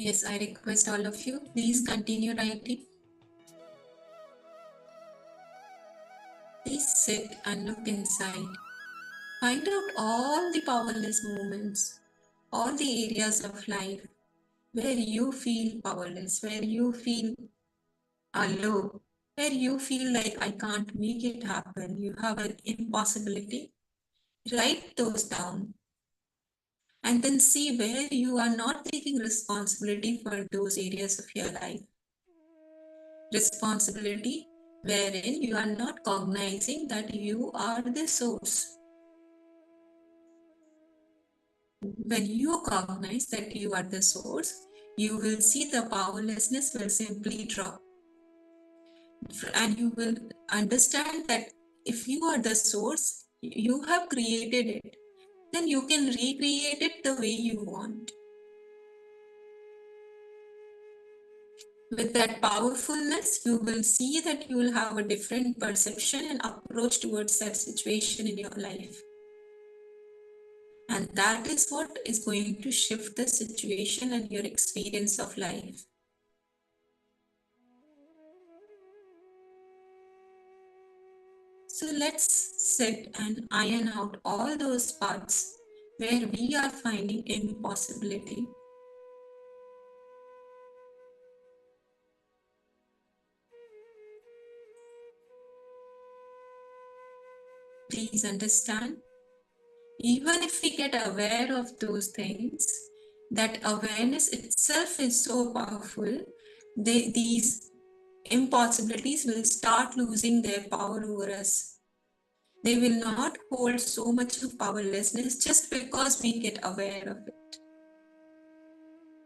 Yes, I request all of you, please continue writing. Please sit and look inside. Find out all the powerless moments, all the areas of life where you feel powerless, where you feel low, where you feel like I can't make it happen, you have an impossibility. Write those down and then see where you are not taking responsibility for those areas of your life. Responsibility wherein you are not cognizing that you are the source. When you cognize that you are the source, you will see the powerlessness will simply drop. And you will understand that if you are the source, you have created it. then you can recreate it the way you want. With that powerfulness, you will see that you will have a different perception and approach towards that situation in your life. And that is what is going to shift the situation and your experience of life. So let's sit and iron out all those parts where we are finding impossibility. Please understand, even if we get aware of those things, that awareness itself is so powerful, these impossibilities will start losing their power over us. They will not hold so much of powerlessness just because we get aware of it.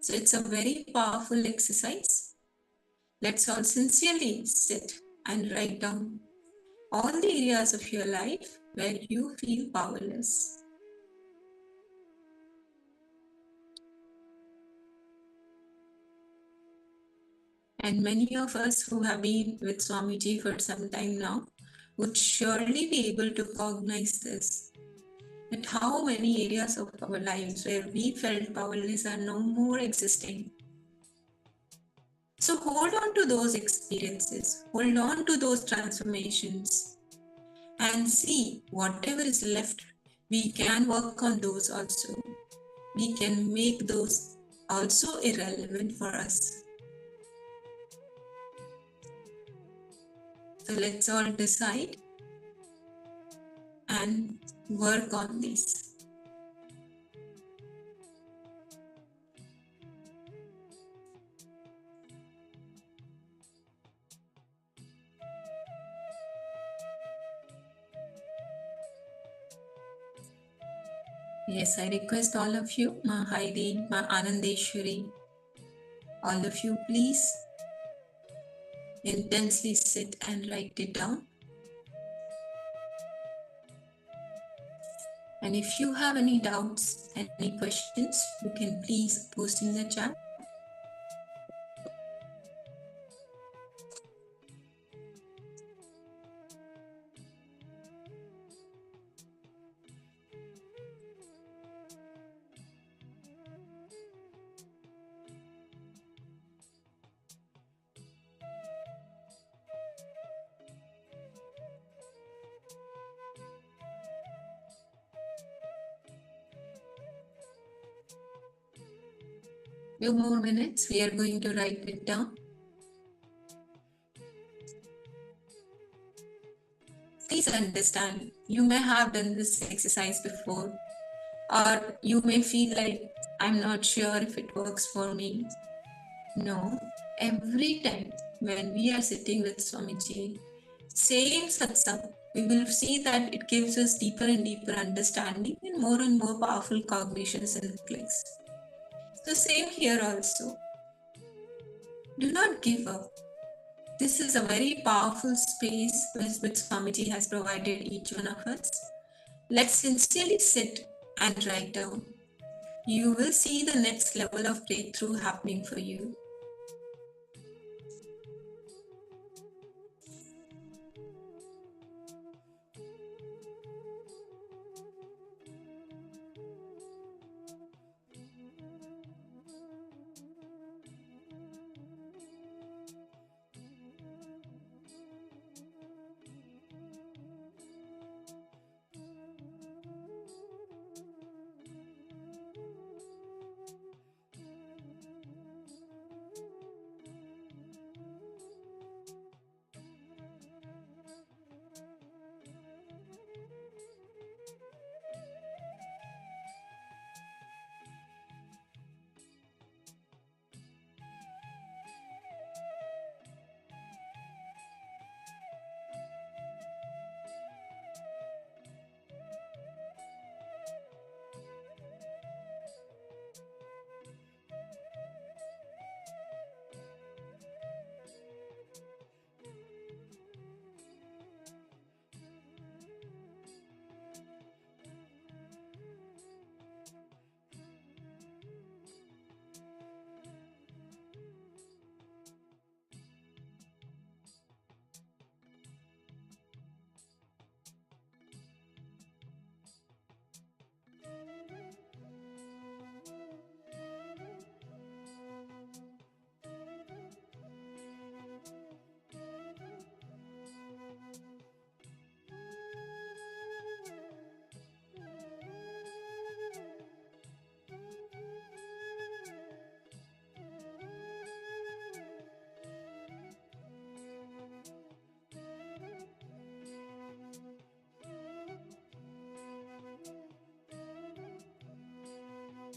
So it's a very powerful exercise. Let's all sincerely sit and write down all the areas of your life where you feel powerless. And many of us who have been with Swamiji for some time now would surely be able to cognize this. That how many areas of our lives where we felt powerless are no more existing. So hold on to those experiences, hold on to those transformations, and see whatever is left, we can work on those also. We can make those also irrelevant for us. So let's all decide and work on these. Yes, I request all of you, Ma Heidi, Ma Anandeshwari, all of you, please intensely sit and write it down. And if you have any doubts, any questions, you can please post in the chat. Few more minutes, we are going to write it down. Please understand, you may have done this exercise before, or you may feel like, I'm not sure if it works for me. No, every time when we are sitting with Swamiji, same satsang, we will see that it gives us deeper and deeper understanding and more powerful cognitions and clicks. So same here also. Do not give up. This is a very powerful space which Swamiji has provided each one of us. Let's sincerely sit and write down. You will see the next level of breakthrough happening for you.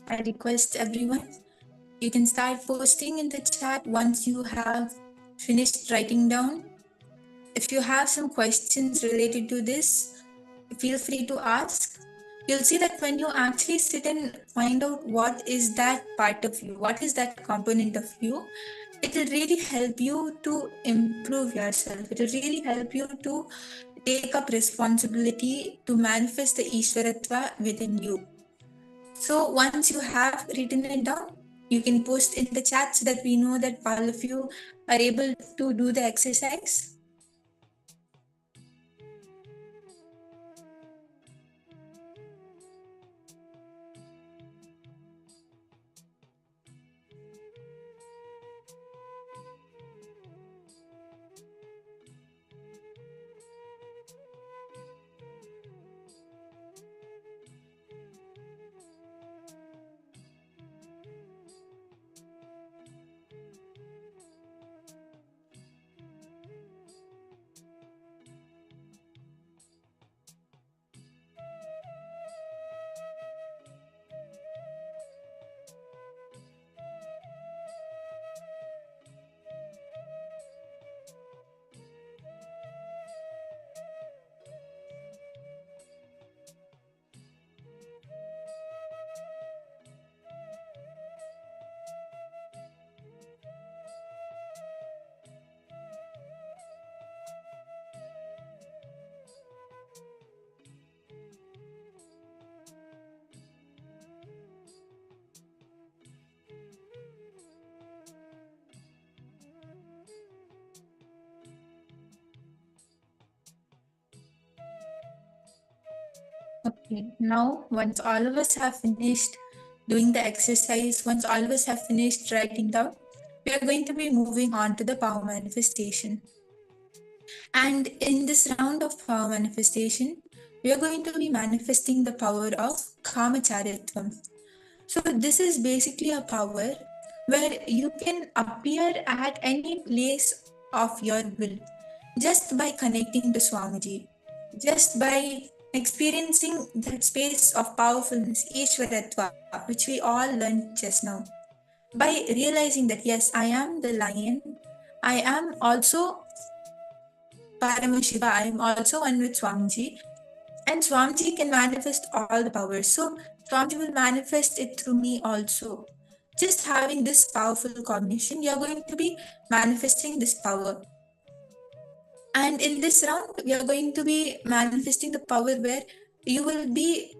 I request everyone, you can start posting in the chat once you have finished writing down. If you have some questions related to this, feel free to ask. You'll see that when you actually sit and find out what is that part of you, what is that component of you, it will really help you to improve yourself. It will really help you to take up responsibility to manifest the Ishwaratva within you. So once you have written it down, you can post in the chat so that we know that all of you are able to do the exercise. Okay, now once all of us have finished doing the exercise, once all of us have finished writing down, we are going to be moving on to the power manifestation. And in this round of power manifestation, we are going to be manifesting the power of Kamacharitvam. So this is basically a power where you can appear at any place of your will just by connecting to Swamiji, just by experiencing that space of powerfulness, Ishwaratva, which we all learned just now. By realizing that, yes, I am the lion, I am also Paramashiva, I am also one with Swamiji, and Swamiji can manifest all the powers. So Swamiji will manifest it through me also. Just having this powerful combination, you are going to be manifesting this power. And in this round, we are going to be manifesting the power where you will be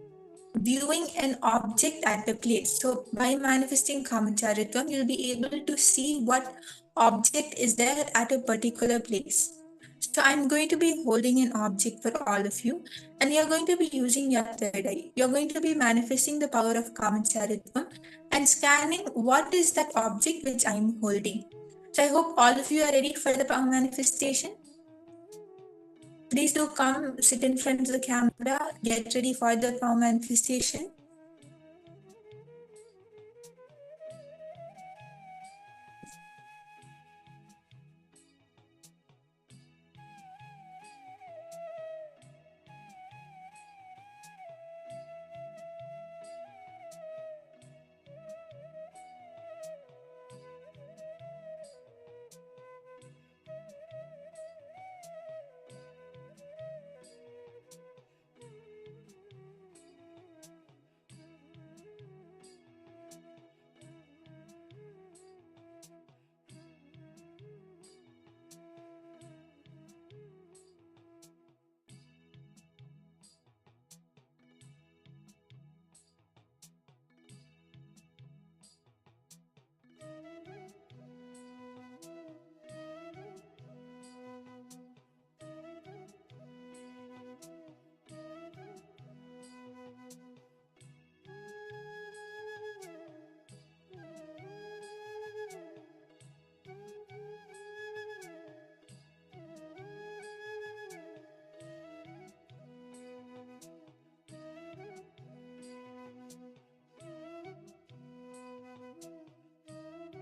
viewing an object at a place. So by manifesting Kamacharitvam, you'll be able to see what object is there at a particular place. So I'm going to be holding an object for all of you, and you're going to be using your third eye. You're going to be manifesting the power of Kamacharitvam and scanning what is that object which I'm holding. So I hope all of you are ready for the power manifestation. Please do come sit in front of the camera, get ready for the power manifestation.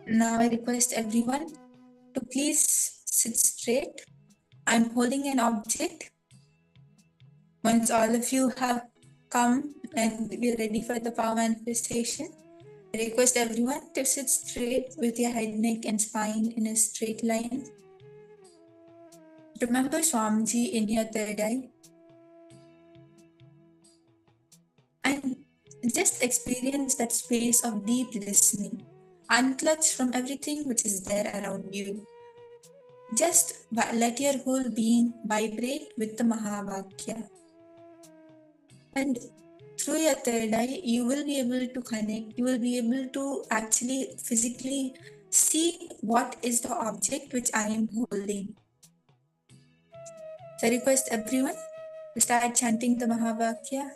Now I request everyone to please sit straight. I'm holding an object. Once all of you have come and we're ready for the power manifestation, I request everyone to sit straight with your head, neck, and spine in a straight line. Remember Swamiji in your third eye. And just experience that space of deep listening, unclutched from everything which is there around you. Just let your whole being vibrate with the Mahavakya. And through your third eye, you will be able to connect, you will be able to actually physically see what is the object which I am holding. So I request everyone to start chanting the Mahavakya.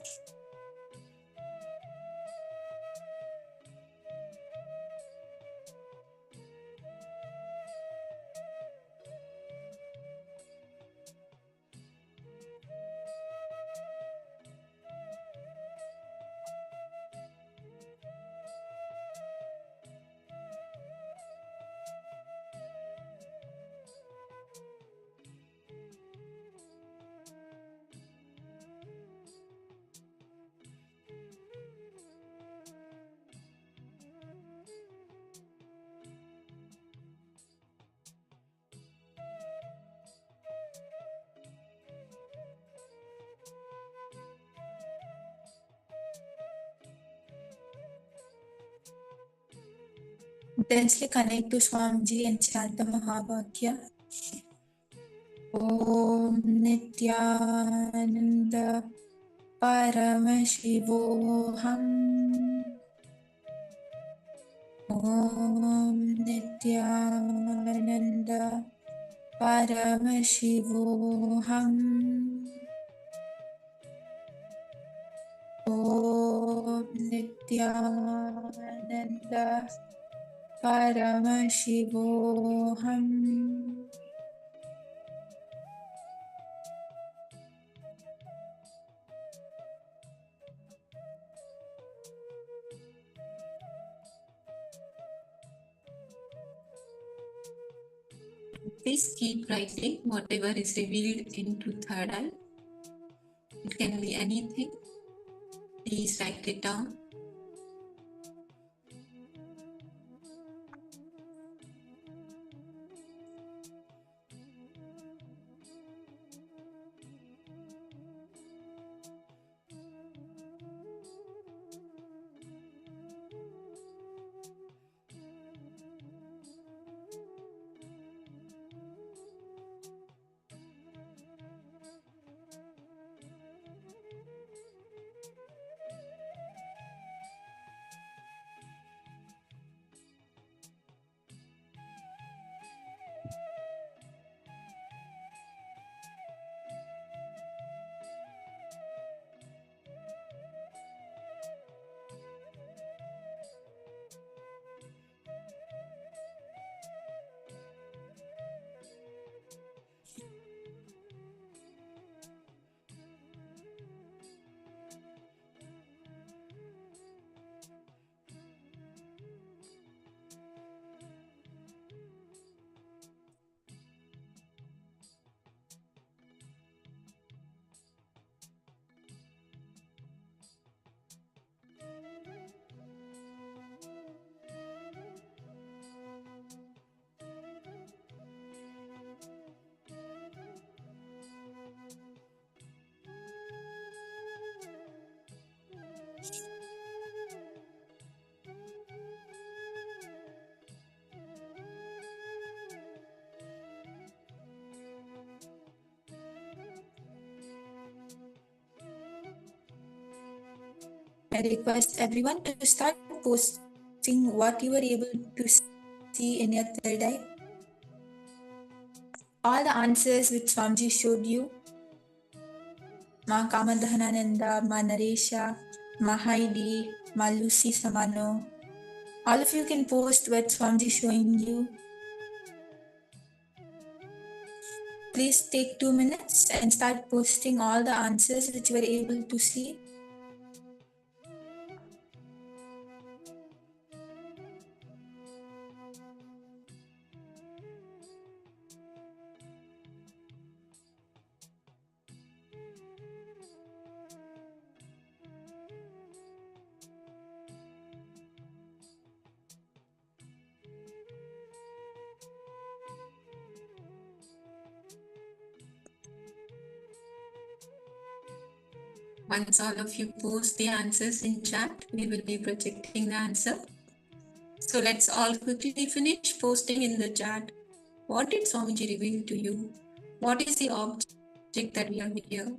Intensely connect to Swamiji and chant the Mahavakya. Om Nithyananda Paramashivoham. Om Nithyananda Paramashivoham. Om Nithyananda Paramashivoham. Please keep writing whatever is revealed into third eye. It can be anything. Please write it down. I request everyone to start posting what you were able to see in your third eye. All the answers which Swamiji showed you. Ma Kamadhanananda, Ma Naresha, Ma Heidi, Ma Lucy Samano. All of you can post what Swamiji is showing you. Please take 2 minutes and start posting all the answers which you were able to see. Once all of you post the answers in chat, we will be projecting the answer. So let's all quickly finish posting in the chat. What did Swamiji reveal to you? What is the object that we are here?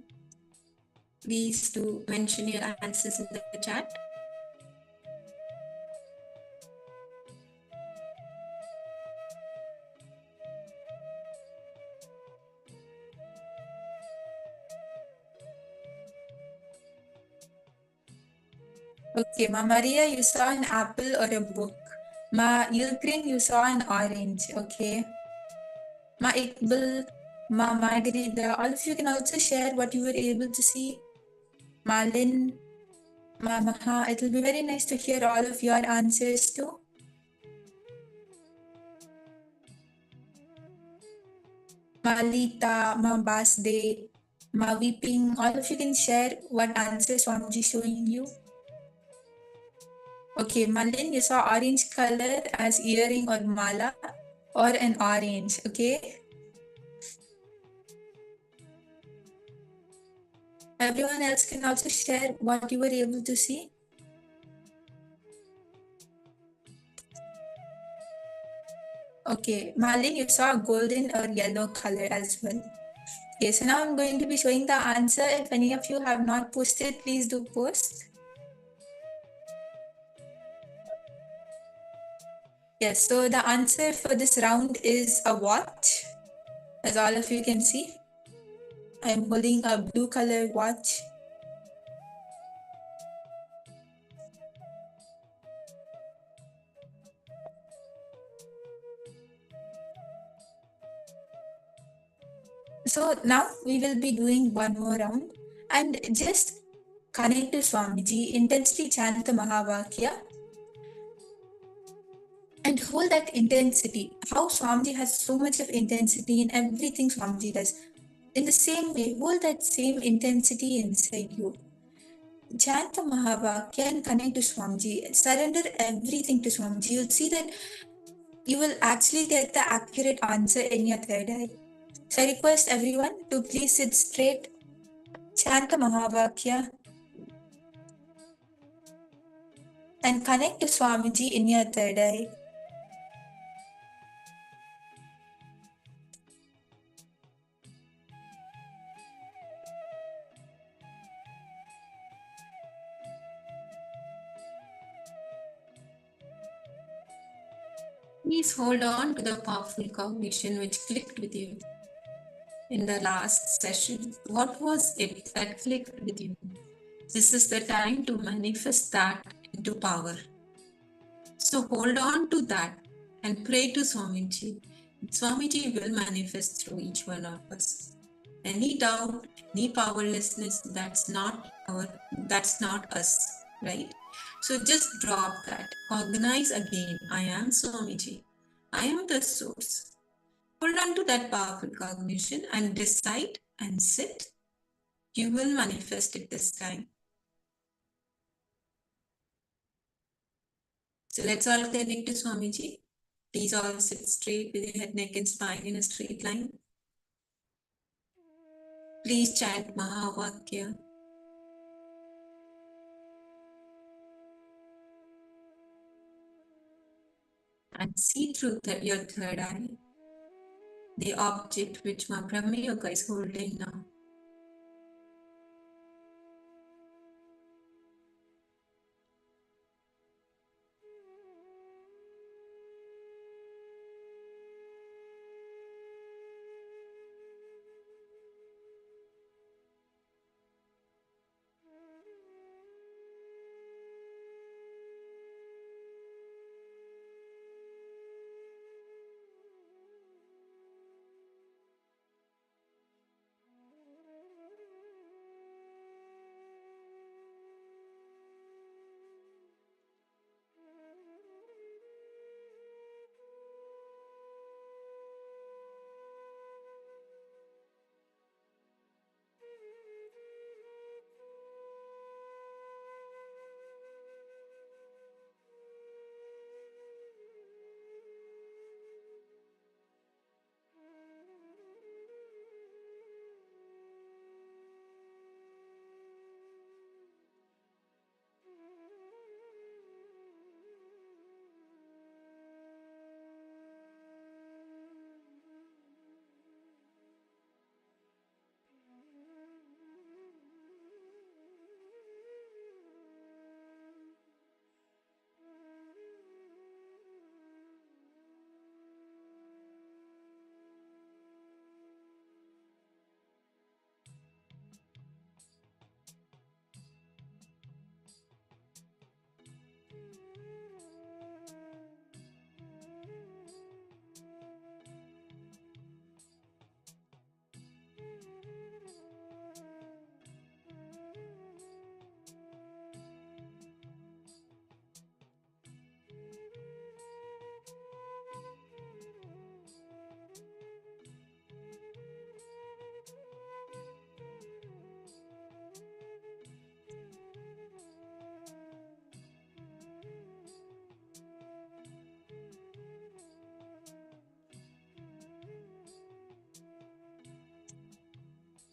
Please do mention your answers in the chat. Okay, Ma Maria, you saw an apple or a book. Ma Yilgrin, you saw an orange. Okay. Ma Iqbal, Ma Margarita, all of you can also share what you were able to see. Ma Lynn, Ma Maha, it will be very nice to hear all of your answers too. Ma Lita, Ma Basde, Ma Weeping, all of you can share what answers Swamiji is showing you. Okay, Malin, you saw orange color as earring or mala or an orange, okay? Everyone else can also share what you were able to see. Okay, Malin, you saw golden or yellow color as well. Okay, so now I'm going to be showing the answer. If any of you have not posted, please do post. Yes, so the answer for this round is a watch, as all of you can see. I'm holding a blue color watch. So now we will be doing one more round and just connect to Swamiji, intensely chant the Mahavakya and hold that intensity. How Swamiji has so much of intensity in everything Swamiji does. In the same way, hold that same intensity inside you. Chant the Mahavakya and connect to Swamiji. Surrender everything to Swamiji. You'll see that you will actually get the accurate answer in your third eye. So I request everyone to please sit straight, chant the Mahavakya, and connect to Swamiji in your third eye. Please hold on to the powerful cognition which clicked with you in the last session. What was it that clicked with you? This is the time to manifest that into power. So hold on to that and pray to Swamiji. Swamiji will manifest through each one of us. Any doubt, any powerlessness, that's not us, right? So just drop that. Cognize again. I am Swamiji. I am the source. Hold on to that powerful cognition and decide and sit. You will manifest it this time. So let's all connect to Swamiji. Please all sit straight with your head, neck, and spine in a straight line. Please chant Mahavakya. And see through your third eye, the object which my Brahma Yoga is holding now.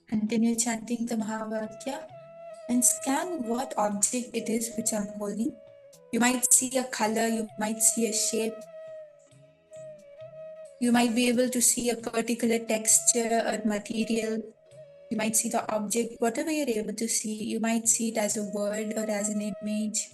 Continue chanting the Mahavakya and scan what object it is which I'm holding. You might see a color, you might see a shape, you might be able to see a particular texture or material. You might see the object, whatever you're able to see. You might see it as a word or as an image.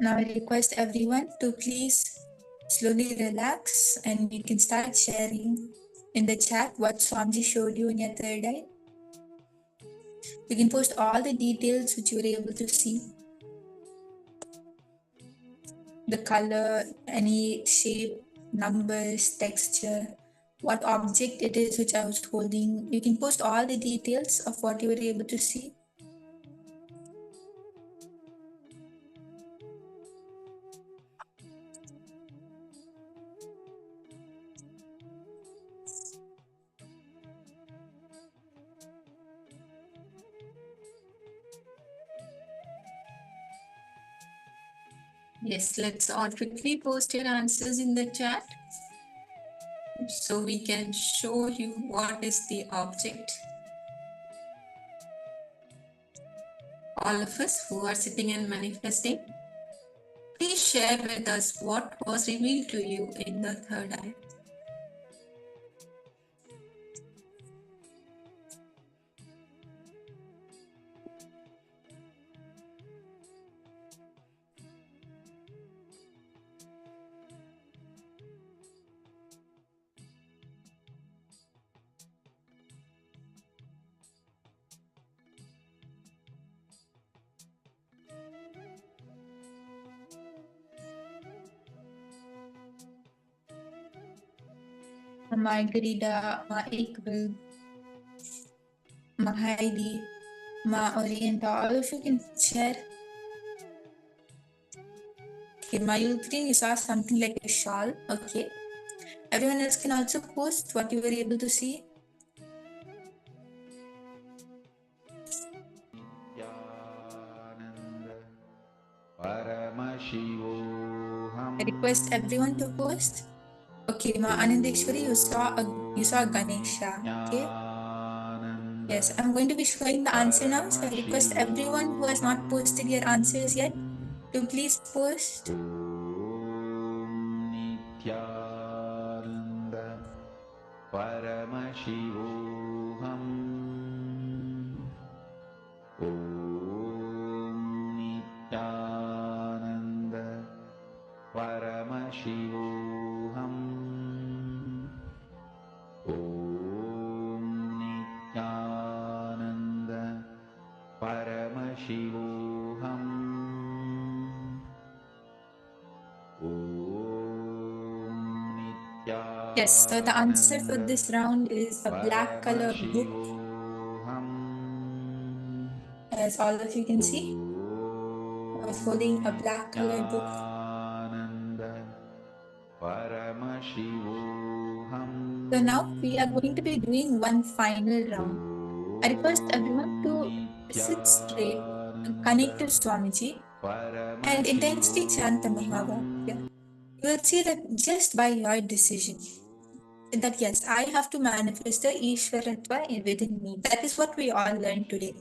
Now I request everyone to please slowly relax and you can start sharing in the chat what Swamiji showed you in your third eye. You can post all the details which you were able to see. The color, any shape, numbers, texture, what object it is which I was holding. You can post all the details of what you were able to see. Yes, let's all quickly post your answers in the chat so we can show you what is the object. All of us who are sitting and manifesting, please share with us what was revealed to you in the third eye. Margarita, Ma Iqbal, Ma Heidi, Ma Orienta, all of you can share. Okay, Ma Yulkrin, you saw something like a shawl. Okay. Everyone else can also post what you were able to see. I request everyone to post. Okay, Ma Anandeshwari, you saw Ganesha. Okay. Yes, I'm going to be showing the answer now. So I request everyone who has not posted your answers yet to please post. Nithyananda Paramashivoham Om Nithyananda Paramashivoham Om Nithyananda Paramashivoham Yes, so the answer for this round is a black color book, as all of you can see. I was holding a black color book. So now we are going to be doing one final round. I request everyone to sit straight and connect to Swamiji and intensely chant the Mahavakya. You will see that just by your decision, that yes, I have to manifest the Ishwaratva within me. That is what we all learned today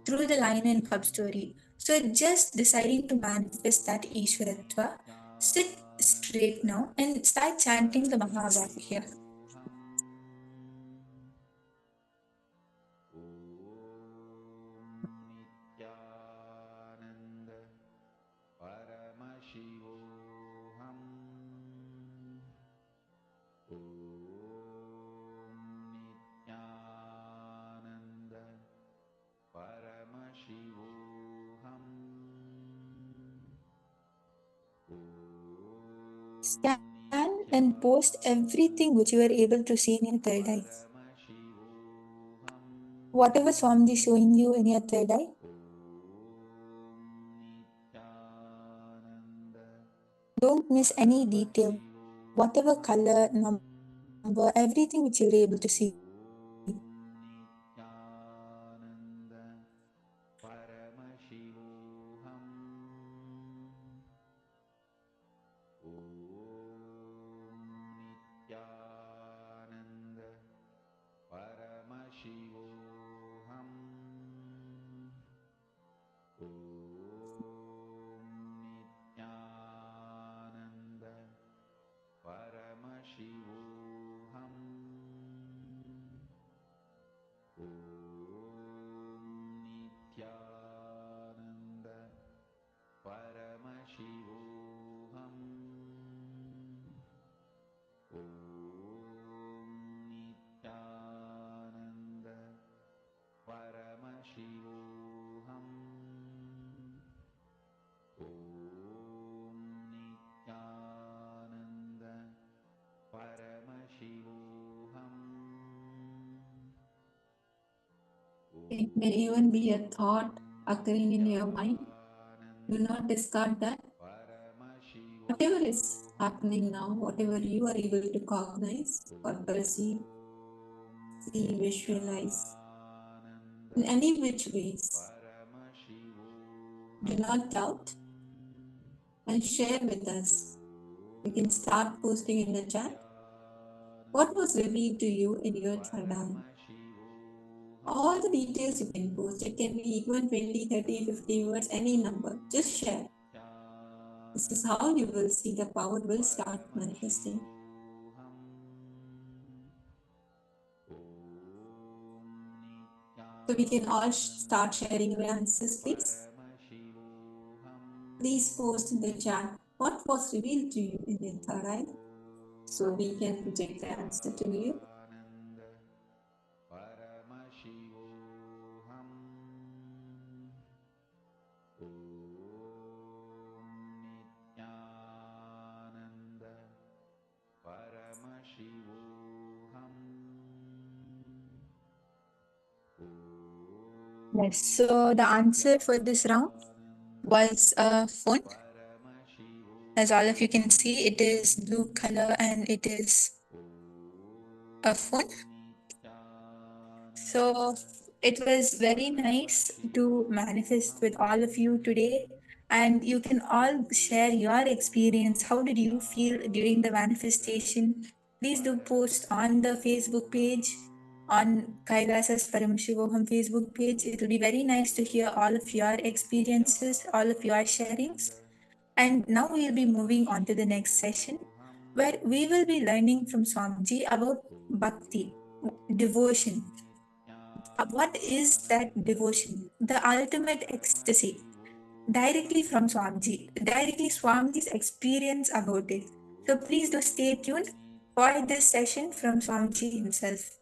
through the Lion and Cub story. So just deciding to manifest that Ishwaratva, sit straight now and start chanting the Mahabharata here. Nityananda Paramashivoham Nityananda Paramashivoham Scan and post everything which you are able to see in your third eye. Whatever Swamiji is showing you in your third eye, don't miss any detail. Whatever color, number, everything which you're able to see. It may even be a thought occurring in your mind. Do not discard that. Whatever is happening now, whatever you are able to cognize or perceive, see, visualize, in any which ways, do not doubt and share with us. You can start posting in the chat. What was revealed to you in your third eye? All the details you can post. It can be even 20, 30, 50 words, any number. Just share. This is how you will see the power will start manifesting. So we can all start sharing your answers, please. Please post in the chat what was revealed to you in your third eye, so we can project the answer to you. Yes, so the answer for this round was a phone. As all of you can see, it is blue color and it is a phone. So it was very nice to manifest with all of you today, and you can all share your experience. How did you feel during the manifestation? Please do post on the Facebook page, on Kailasa's Paramashivoham Facebook page. It will be very nice to hear all of your experiences, all of your sharings. And now we'll be moving on to the next session, where we will be learning from Swamiji about bhakti, devotion. What is that devotion? The ultimate ecstasy. Directly from Swamiji, directly Swamiji's experience about it. So please do stay tuned for this session from Swamiji himself.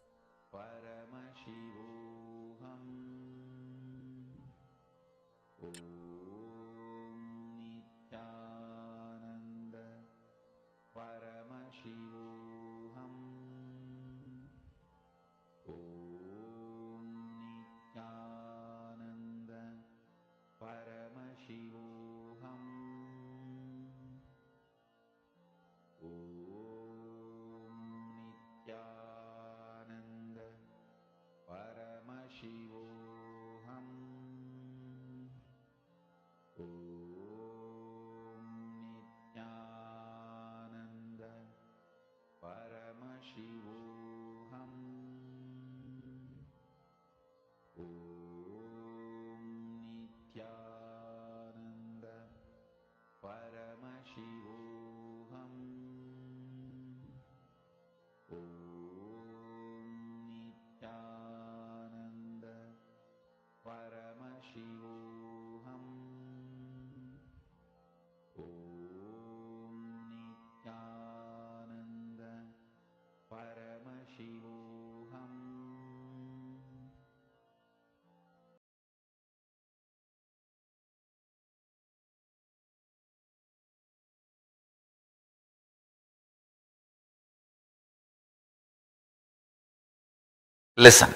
Listen.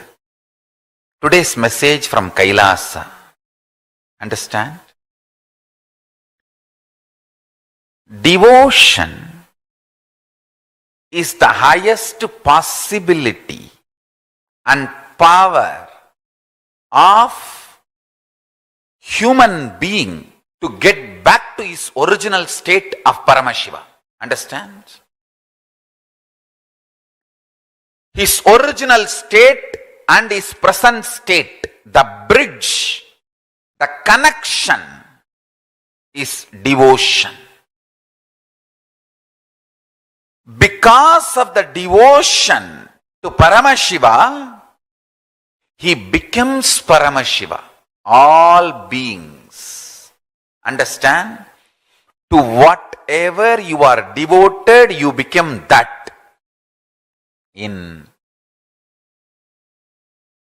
Today's message from Kailasa. Understand? Devotion is the highest possibility and power of human being to get back to his original state of Paramashiva. Understand? His original state and his present state, the bridge, the connection is devotion. Because of the devotion to Paramashiva, he becomes Paramashiva. All beings. Understand? To whatever you are devoted, you become that. In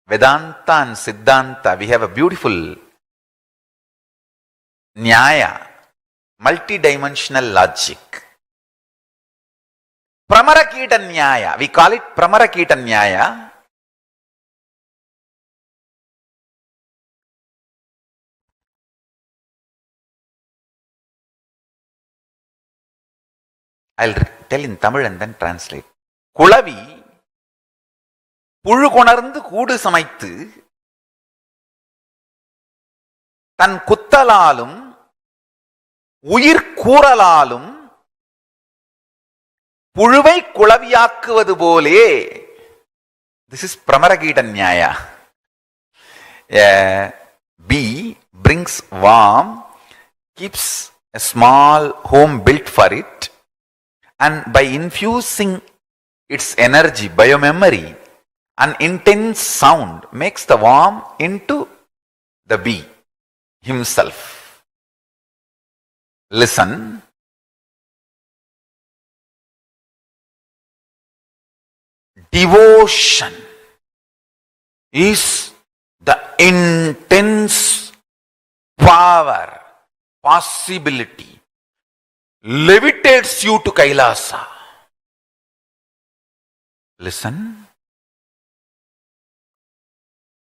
Vedanta and Siddhanta, we have a beautiful Nyaya, multidimensional logic. Pramarakita Nyaya, we call it Pramarakita Nyaya. I'll tell in Tamil and then translate. Kulavi புழு கொணர்ந்து கூடு சமைத்து தன் குத்தலாலும் உயிர் கூறலாலும் புழுவை குளவியாக்குவது போலே. This is Pramaragita Nyaya. A bee brings worm, keeps a small home built for it, and by infusing its energy, biomemory, an intense sound makes the worm into the bee himself. Listen. Devotion is the intense power, possibility, levitates you to Kailasa. Listen.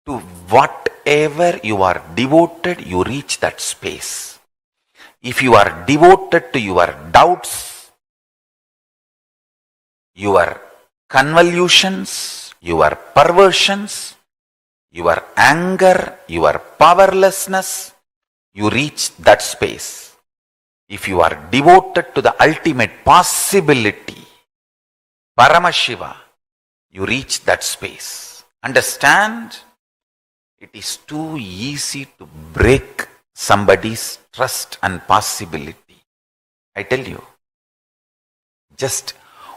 To whatever you are devoted, you reach that space. If you are devoted to your doubts, your convolutions, your perversions, your anger, your powerlessness, you reach that space. If you are devoted to the ultimate possibility, Paramashiva, you reach that space. Understand? It is too easy to break somebody's trust and possibility. I tell you, just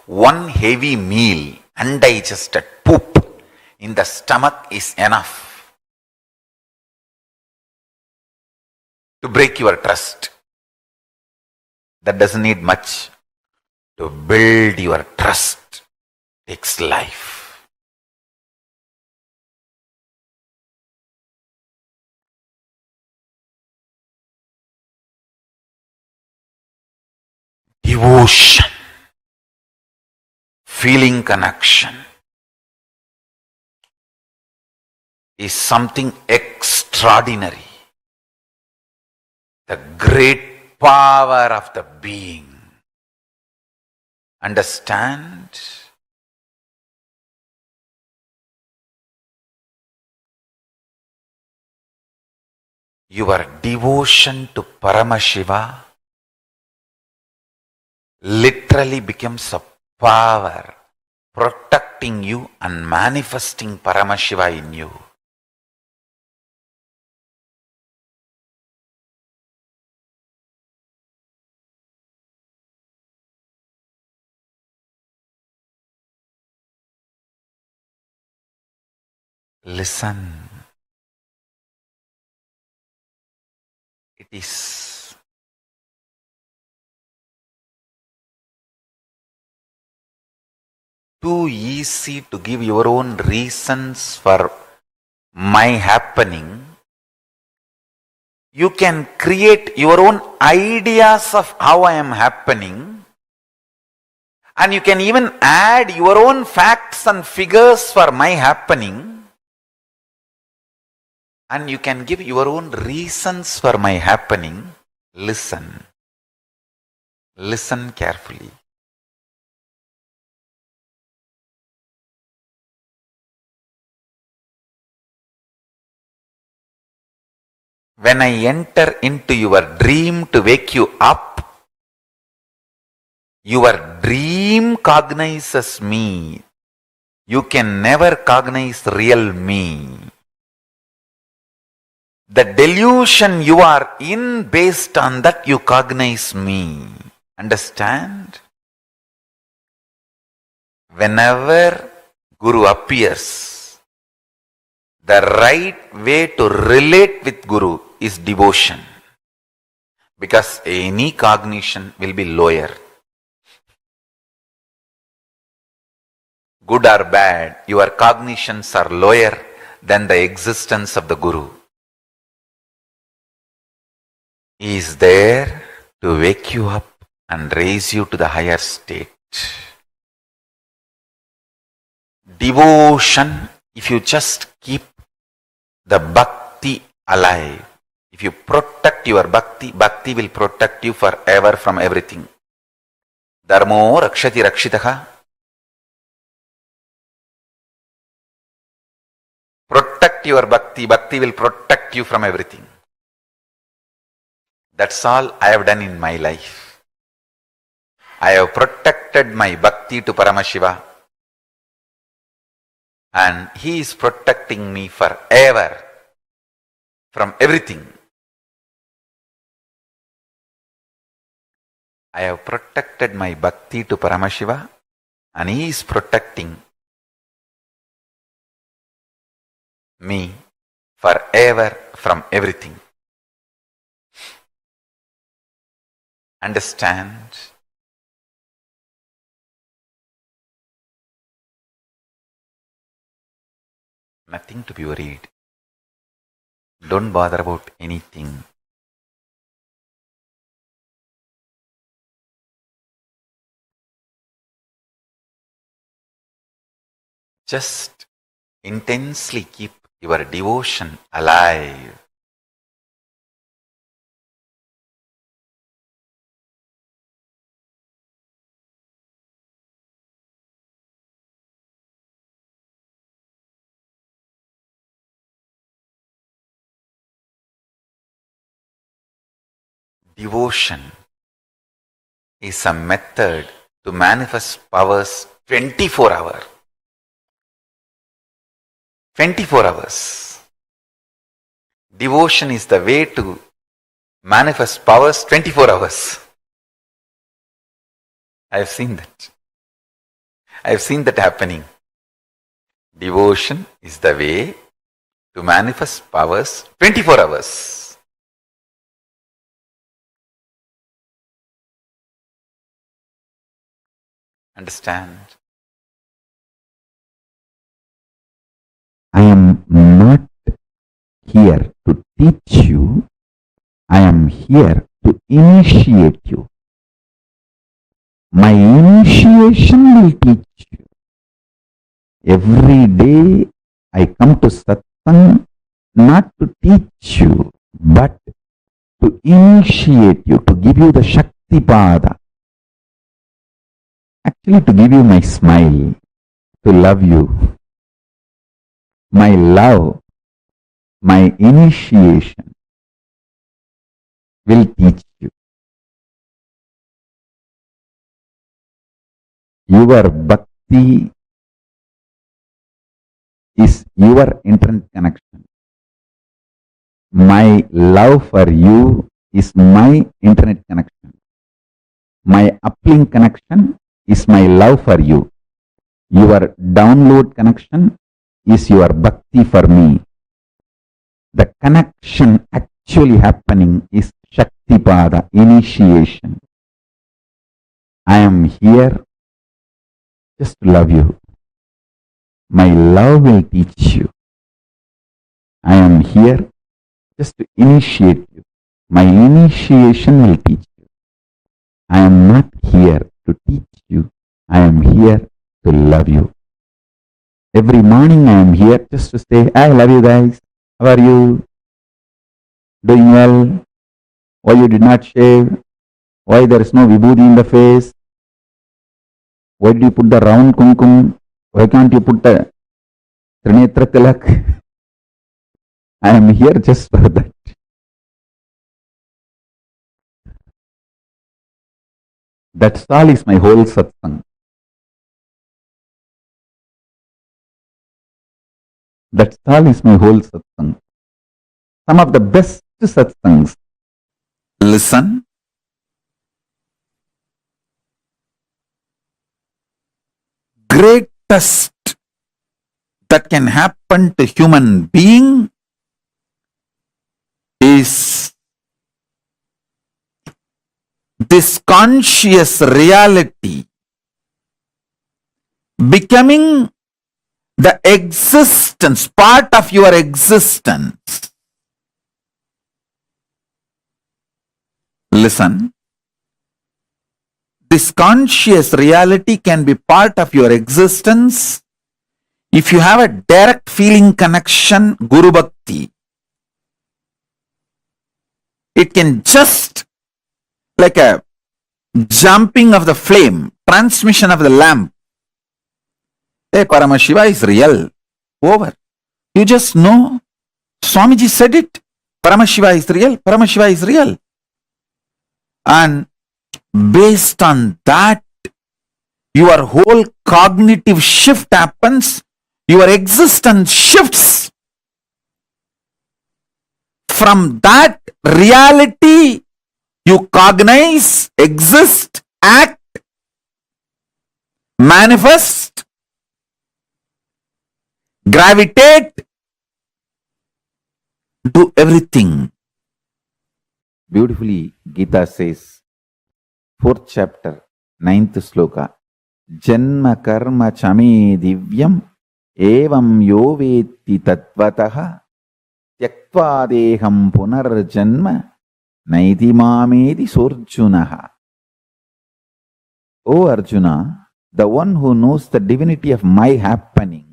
one heavy meal, undigested poop in the stomach is enough to break your trust. That doesn't need much. To build your trust takes life. Devotion, feeling connection is something extraordinary. The great power of the being. Understand? Your devotion to Paramashiva literally becomes a power protecting you and manifesting Paramashiva in you. Listen. It is too easy to give your own reasons for my happening. You can create your own ideas of how I am happening And you can even add your own facts and figures for my happening. And you can give your own reasons for my happening. Listen. Listen carefully. When I enter into your dream to wake you up, your dream cognizes me. You can never cognize real me. The delusion you are in, based on that you cognize me. Understand? Whenever Guru appears, the right way to relate with Guru is devotion. Because any cognition will be lower. Good or bad, your cognitions are lower than the existence of the Guru. He is there to wake you up and raise you to the higher state. Devotion, if you just keep the bhakti alive, if you protect your bhakti, bhakti will protect you forever from everything. Dharmo rakshati rakshitaha. Protect your bhakti, bhakti will protect you from everything. That's all I have done in my life. I have protected my bhakti to Paramashiva, and he is protecting me forever from everything. I have protected my bhakti to Paramashiva, and he is protecting me forever from everything. Understand? Nothing to be worried. Don't bother about anything. Just intensely keep your devotion alive. Devotion is a method to manifest powers 24 hours. 24 hours. Devotion is the way to manifest powers 24 hours. I have seen that. I have seen that happening. Devotion is the way to manifest powers 24 hours. Understand? I am not here to teach you. I am here to initiate you. My initiation will teach you. Every day I come to satsang not to teach you, but to initiate you, to give you the Shakti Pada. Actually, to give you my smile, to love you. My love, my initiation will teach you. Your bhakti is your internet connection. My love for you is my internet connection. My uplink connection is my love for you. Your download connection is your bhakti for me. The connection actually happening is Shakti Pada, initiation. I am here just to love you. My love will teach you. I am here just to initiate you. My initiation will teach you. I am not here to teach you. I am here to love you. Every morning I am here just to say, I love you guys. How are you? Doing well? Why you did not shave? Why there is no vibhuti in the face? Why did you put the round kumkum? Why can't you put the Trinetra Tilak? I am here just for that. That's all is my whole satsang. That's all is my whole satsang. Some of the best satsangs. Listen. Greatest that can happen to human being is this conscious reality becoming the existence, part of your existence. Listen, this conscious reality can be part of your existence if you have a direct feeling connection, Guru Bhakti. It can just like a jumping of the flame, transmission of the lamp. Hey, Paramashiva is real. Over. You just know. Swamiji said it. Paramashiva is real. Paramashiva is real. And based on that, your whole cognitive shift happens. Your existence shifts. From that reality, you cognize, exist, act, manifest, gravitate, do everything. Beautifully, Gita says, 4th chapter, 9th sloka, Janma karma chame divyam evam yo veti tattvataha tyaktva deham punarjanma naiti mamedi sorjunaha. O Arjuna, the one who knows the divinity of my happening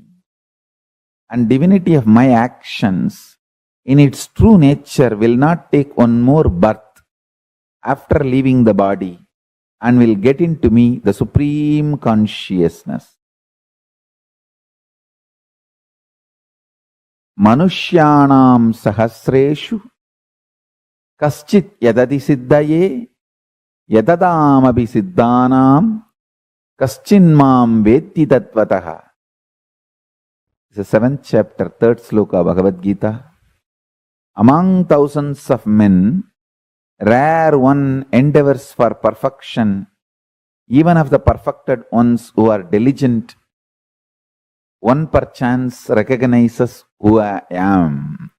and divinity of my actions in its true nature will not take one more birth after leaving the body and will get into me the supreme consciousness. Manushyanam sahasreshu kaschit yadadi siddhaye yadadamabi siddhanam kaschinmam vetti tattvataha. It's the 7th chapter, 3rd sloka, Bhagavad Gita. Among thousands of men, rare one endeavors for perfection, even of the perfected ones who are diligent. One perchance recognizes who I am.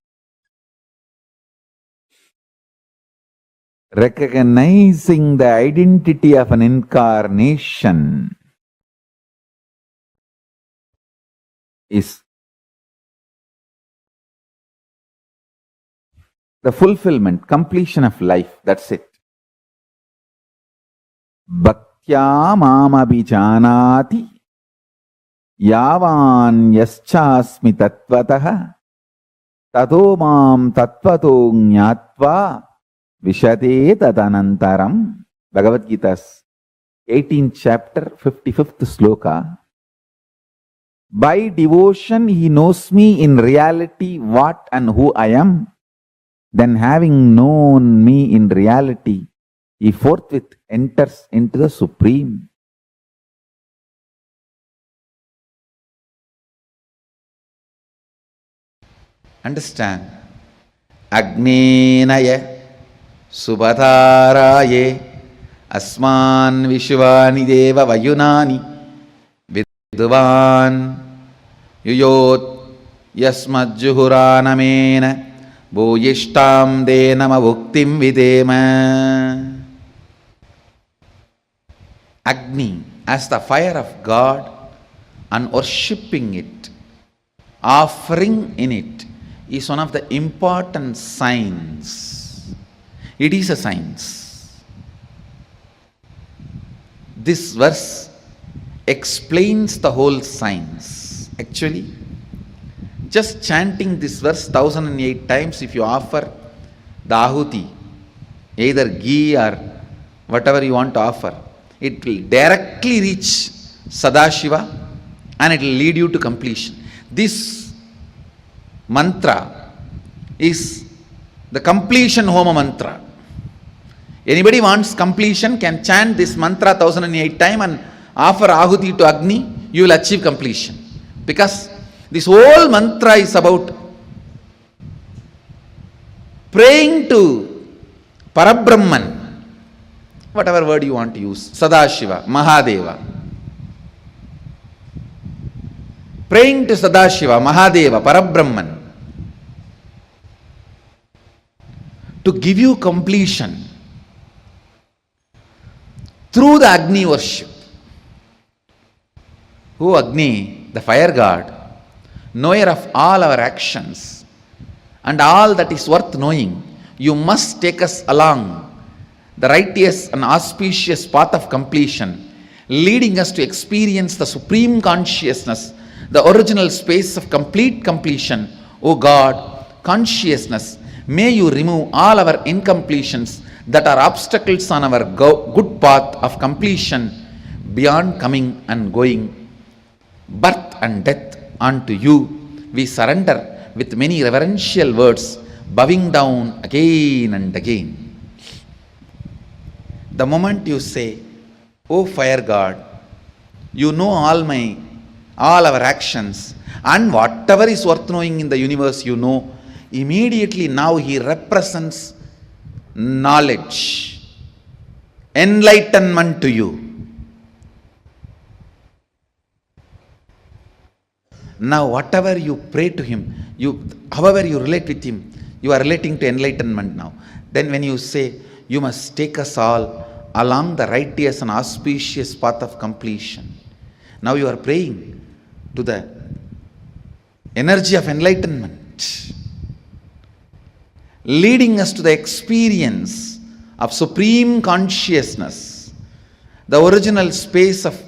Recognizing the identity of an incarnation is the fulfillment, completion of life. That's it. Bhaktya mamabhijanati yavan yaschasmi tattvataha tato mam tattvato jnatva vishate tadanantaram. Bhagavad Gita's 18th chapter, 55th sloka. By devotion he knows me in reality what and who I am. Then having known me in reality, he forthwith enters into the Supreme. Understand? Agnenaya subhataraye asman vishvani deva vayunani viduvan yuyot yasmajjuhuranamena Bhujishtam de nama bhuktim videma. Agni, as the fire of God, and worshipping it, offering in it, is one of the important signs. It is a science. This verse explains the whole science. Actually, just chanting this verse 1008 times, if you offer the ahuti, either ghee or whatever you want to offer, it will directly reach Sadashiva and it will lead you to completion. This mantra is the completion homa mantra. Anybody wants completion can chant this mantra 1008 times and offer ahuti to Agni, you will achieve completion. Because this whole mantra is about praying to Parabrahman, whatever word you want to use, Sadashiva, Mahadeva. Praying to Sadashiva, Mahadeva, Parabrahman to give you completion through the Agni worship. O Agni, the fire god, knower of all our actions and all that is worth knowing, you must take us along the righteous and auspicious path of completion, leading us to experience the supreme consciousness, the original space of complete completion. O God, consciousness, may you remove all our incompletions that are obstacles on our good path of completion beyond coming and going, birth and death. Unto you we surrender with many reverential words, bowing down again and again. The moment you say, O fire god, you know all our actions and whatever is worth knowing in the universe, you know, immediately now he represents knowledge, enlightenment to you. Now whatever you pray to him, however you relate with him, you are relating to enlightenment now. Then when you say, you must take us all along the righteous and auspicious path of completion, now you are praying to the energy of enlightenment, leading us to the experience of supreme consciousness, the original space of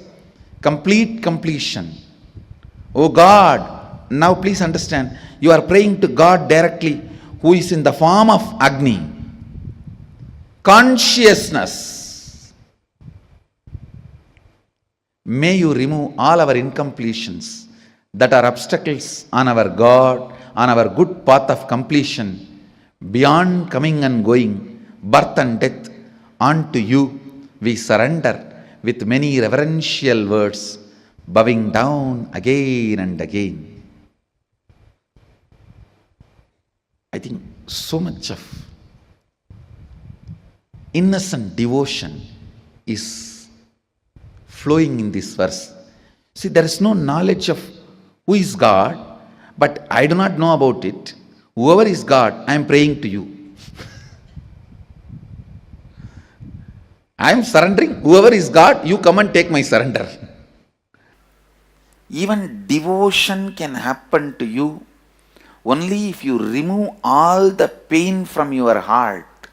complete completion. O God, now please understand, you are praying to God directly, who is in the form of Agni, consciousness. May you remove all our incompletions that are obstacles on our God, on our good path of completion, beyond coming and going, birth and death. Unto you we surrender with many reverential words, bowing down again and again. I think so much of innocent devotion is flowing in this verse. See, there is no knowledge of who is God, but I do not know about it. Whoever is God, I am praying to you. I am surrendering. Whoever is God, you come and take my surrender. Even devotion can happen to you only if you remove all the pain from your heart,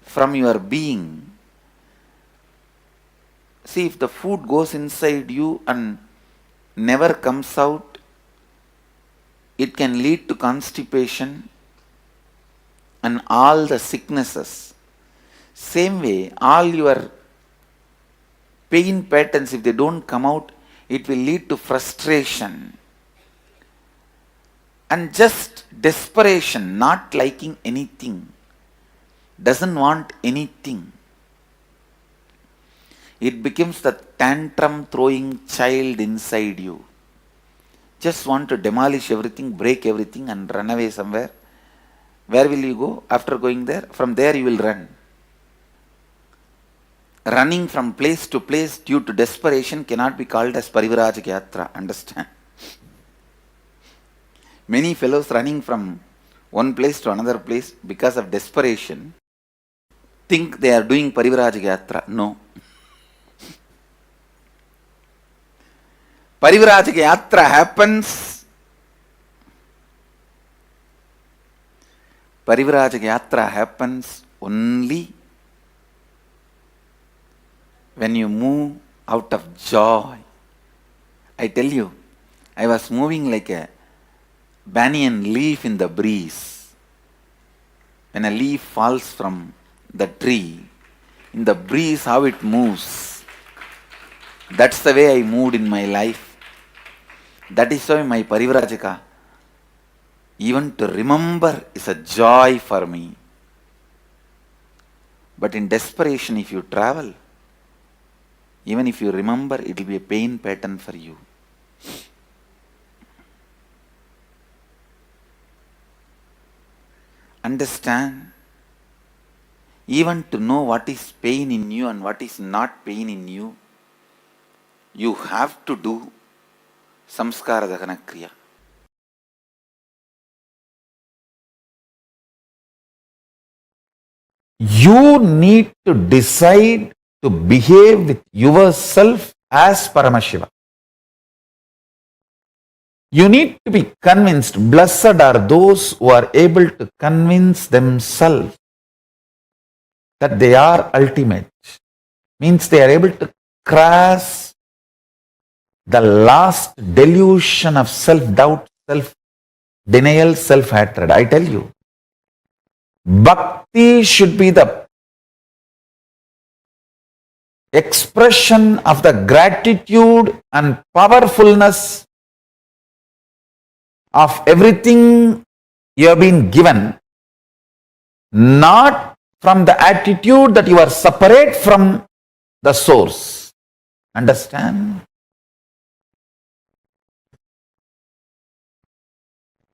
from your being. See, if the food goes inside you and never comes out, it can lead to constipation and all the sicknesses. Same way, all your pain patterns, if they don't come out, it will lead to frustration and just desperation, not liking anything, doesn't want anything. It becomes the tantrum throwing child inside you. Just want to demolish everything, break everything and run away somewhere. Where will you go after going there? From there you will run. Running from place to place due to desperation cannot be called as Parivrajaka Yatra. Understand? Many fellows running from one place to another place because of desperation think they are doing Parivrajaka Yatra. No. Parivrajaka Yatra happens. Parivrajaka Yatra happens only when you move out of joy, I tell you, I was moving like a banyan leaf in the breeze. When a leaf falls from the tree, in the breeze, how it moves. That's the way I moved in my life. That is why my Parivrajaka, even to remember is a joy for me. But in desperation, if you travel, even if you remember, it will be a pain pattern for you. Understand, even to know what is pain in you and what is not pain in you, you have to do samskara dahana kriya. You need to decide to behave with yourself as Paramashiva. You need to be convinced. Blessed are those who are able to convince themselves that they are ultimate. Means they are able to cross the last delusion of self-doubt, self-denial, self-hatred. I tell you, bhakti should be the expression of the gratitude and powerfulness of everything you have been given, not from the attitude that you are separate from the source. Understand?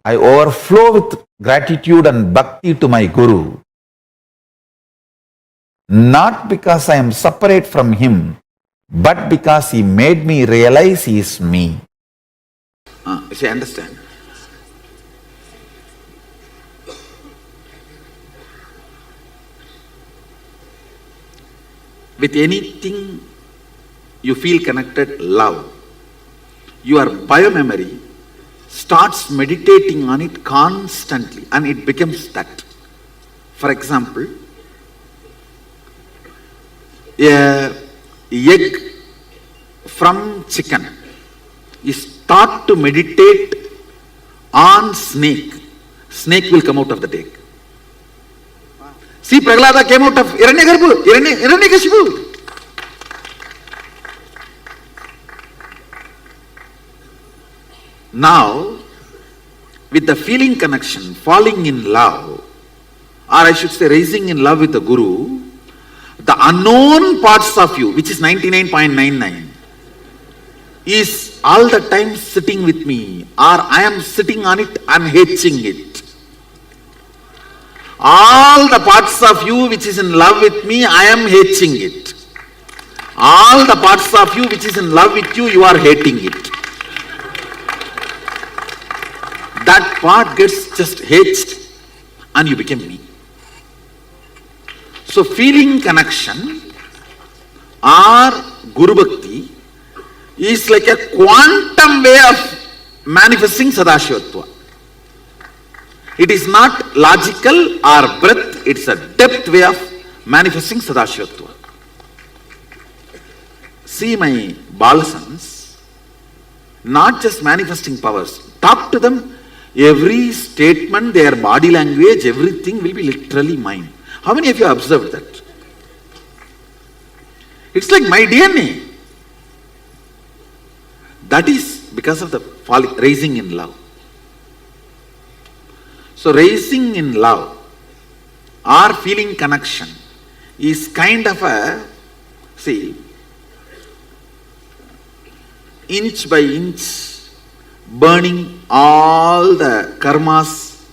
I overflow with gratitude and bhakti to my Guru, not because I am separate from him, but because he made me realize he is me. See, understand? With anything you feel connected, love, your biomemory starts meditating on it constantly and it becomes that. For example, a egg from chicken is taught to meditate on snake. Snake will come out of the egg. See, Prahlada came out of Hiranyakashipu. Now, with the feeling connection, falling in love, or I should say rising in love with the Guru, the unknown parts of you, which is 99.99, is all the time sitting with me, or I am sitting on it, I am hatching it. All the parts of you which is in love with me, I am hatching it. All the parts of you which is in love with you, you are hating it. That part gets just hatched and you become me. So feeling connection or Guru Bhakti is like a quantum way of manifesting Sadashivatva. It is not logical or breadth, it's a depth way of manifesting Sadashivatva. See my Balasans, not just manifesting powers, talk to them. Every statement, their body language, everything will be literally mine. How many of you have observed that? It's like my DNA. That is because of the raising in love. So raising in love or feeling connection is kind of a, see, inch by inch, burning all the karmas,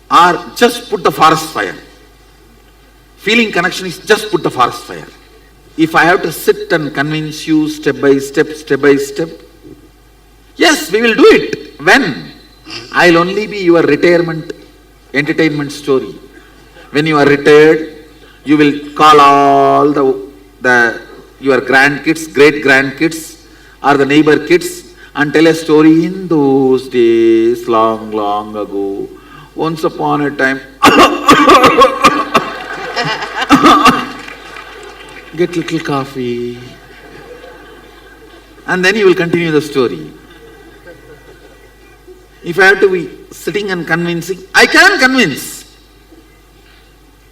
or just put the forest fire. Feeling connection is just put the forest fire. If I have to sit and convince you step by step, yes, we will do it. When? I'll only be your retirement entertainment story. When you are retired, you will call all your grandkids, great grandkids, or the neighbor kids, and tell a story. In those days, long, long ago, once upon a time, get little coffee. and then you will continue the story. If I have to be sitting and convincing, I can convince.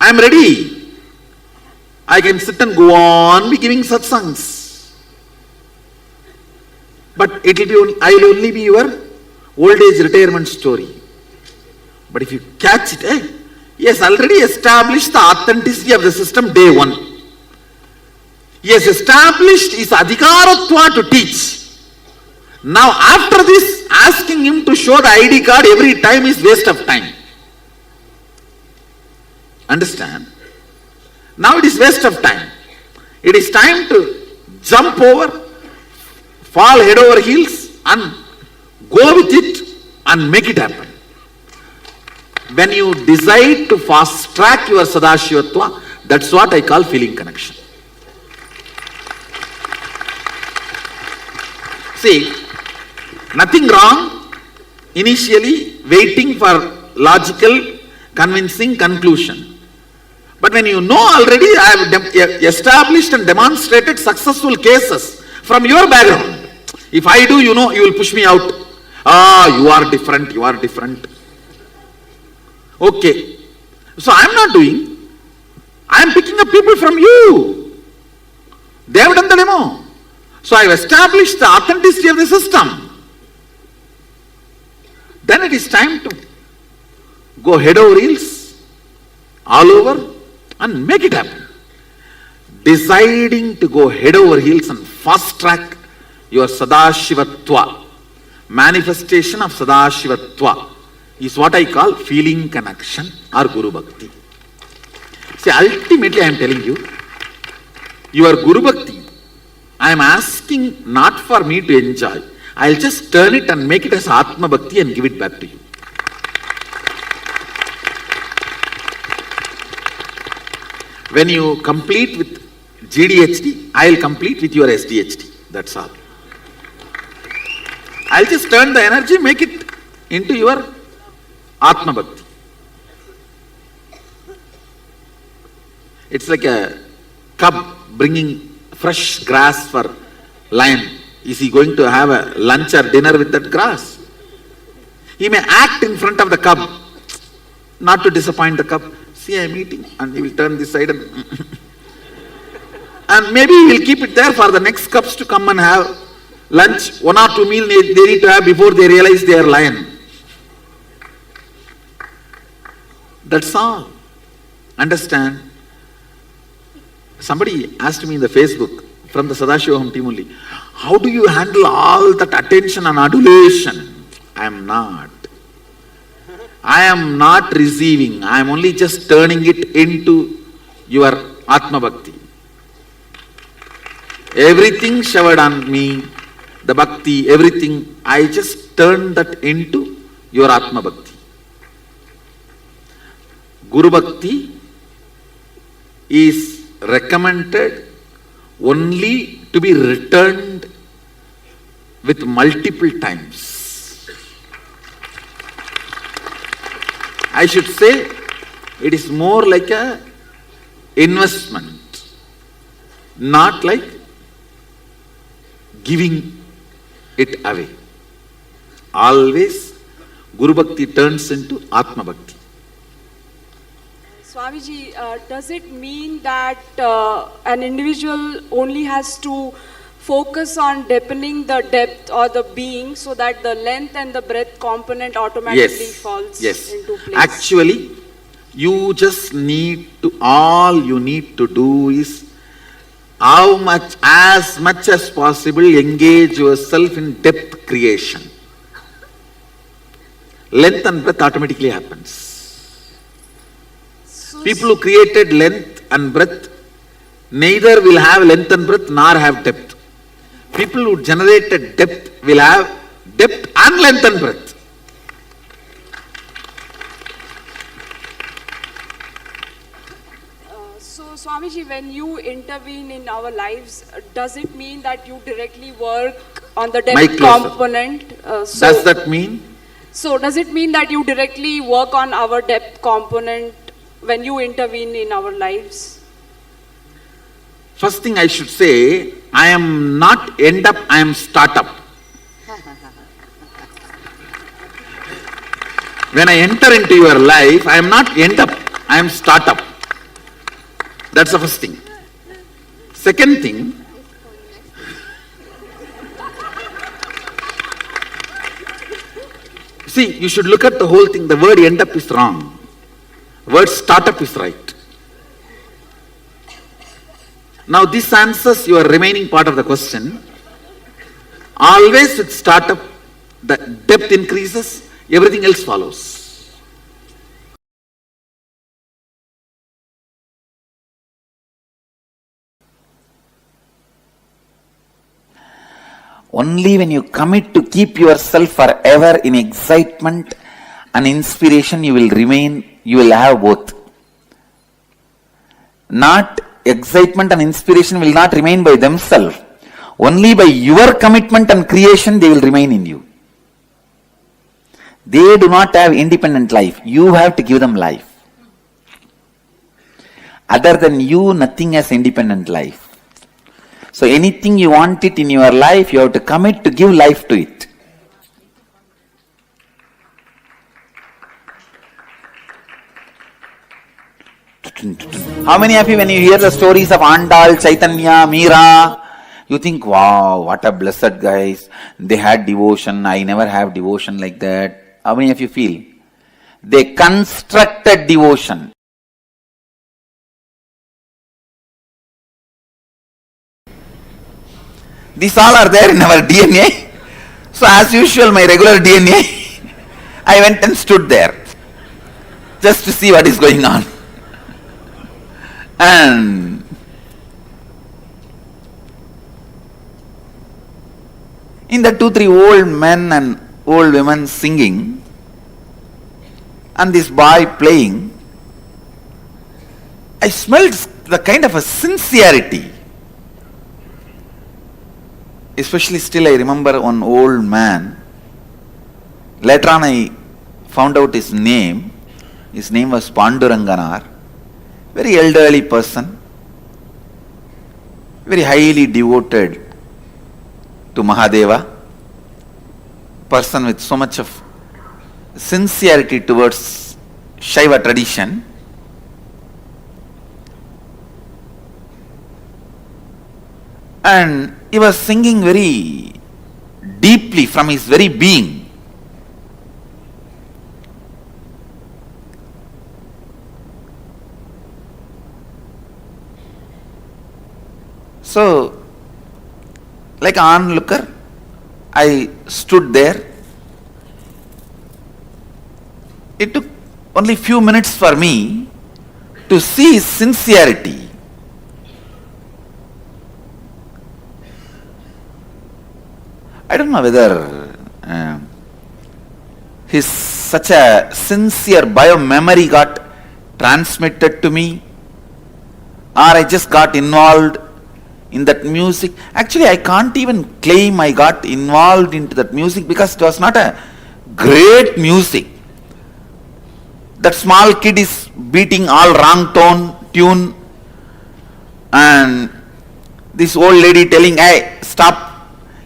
I am ready. I can sit and go on be giving satsangs. But I will only be your old age retirement story. But if you catch it, he has already established the authenticity of the system day one. He has established his adhikaratva to teach. Now after this, asking him to show the ID card every time is waste of time. Understand? Now it is waste of time. It is time to jump over, fall head over heels and go with it and make it happen. When you decide to fast track your Sadashivatva, that's what I call feeling connection. See, nothing wrong initially waiting for logical, convincing conclusion. But when you know already, I have established and demonstrated successful cases from your background. If I do, you know, you will push me out. You are different, you are different. Okay. So I am not doing. I am picking up people from you. They have done the demo. So I have established the authenticity of the system. Then it is time to go head over heels, all over, and make it happen. Deciding to go head over heels and fast track your Sadashivatva, manifestation of Sadashivatva, is what I call feeling connection or Guru Bhakti. See, ultimately I am telling you, your Guru Bhakti, I am asking not for me to enjoy. I will just turn it and make it as Atma Bhakti and give it back to you. When you complete with GDHD, I will complete with your SDHD. That's all. I will just turn the energy, make it into your Atma Bhakti. It's like a cub bringing fresh grass for lion. Is he going to have a lunch or dinner with that grass? He may act in front of the cub, not to disappoint the cub. See, I am eating, and he will turn this side and and maybe he will keep it there for the next cubs to come and have lunch. 1 or 2 meals they need to have before they realize they are lion. That's all. Understand? Somebody asked me in the Facebook from the Sadashivoham team only, how do you handle all that attention and adulation? I am not. I am not receiving. I am only just turning it into your Atma Bhakti. Everything showered on me, the Bhakti, everything, I just turn that into your Atma Bhakti. Guru Bhakti is recommended only to be returned with multiple times. I should say it is more like a investment, not like giving it away. Always Guru Bhakti turns into Atma Bhakti. Swamiji, does it mean that an individual only has to focus on deepening the depth or the being so that the length and the breadth component automatically falls into place? Actually, you just need to, all you need to do is as much as possible, engage yourself in depth creation. Length and breadth automatically happens. People who created length and breadth neither will have length and breadth nor have depth. People who generated depth will have depth and length and breadth. So Swamiji, when you intervene in our lives, does it mean that you directly work on the depth component? Does that mean? So does it mean that you directly work on our depth component when you intervene in our lives? First thing I should say, I am not end up, I am startup. When I enter into your life, I am not end up, I am startup. That's the first thing. Second thing, see, you should look at the whole thing. The word end up is wrong. Word startup is right. Now this answers your remaining part of the question. Always with startup, the depth increases, everything else follows. Only when you commit to keep yourself forever in excitement and inspiration, you will have both. Not excitement and inspiration will not remain by themselves. Only by your commitment and creation they will remain in you. They do not have independent life. You have to give them life. Other than you, nothing has independent life. So anything you want it in your life, you have to commit to give life to it. How many of you, when you hear the stories of Andal, Chaitanya, Meera, you think, wow, what a blessed guys. They had devotion. I never have devotion like that. How many of you feel? They constructed devotion. These all are there in our DNA. So as usual, my regular DNA, I went and stood there just to see what is going on. And in the 2-3 old men and old women singing and this boy playing, I smelled the kind of a sincerity. Especially still I remember one old man. Later on I found out his name. His name was Panduranganar. Very elderly person. Very highly devoted to Mahadeva. Person with so much of sincerity towards Shaiva tradition. And he was singing very deeply from his very being. So, like an onlooker, I stood there. It took only few minutes for me to see his sincerity. I don't know whether his such a sincere bio-memory got transmitted to me, or I just got involved in that music. Actually, I can't even claim I got involved into that music because it was not a great music. That small kid is beating all wrong tune, and this old lady telling, hey, stop.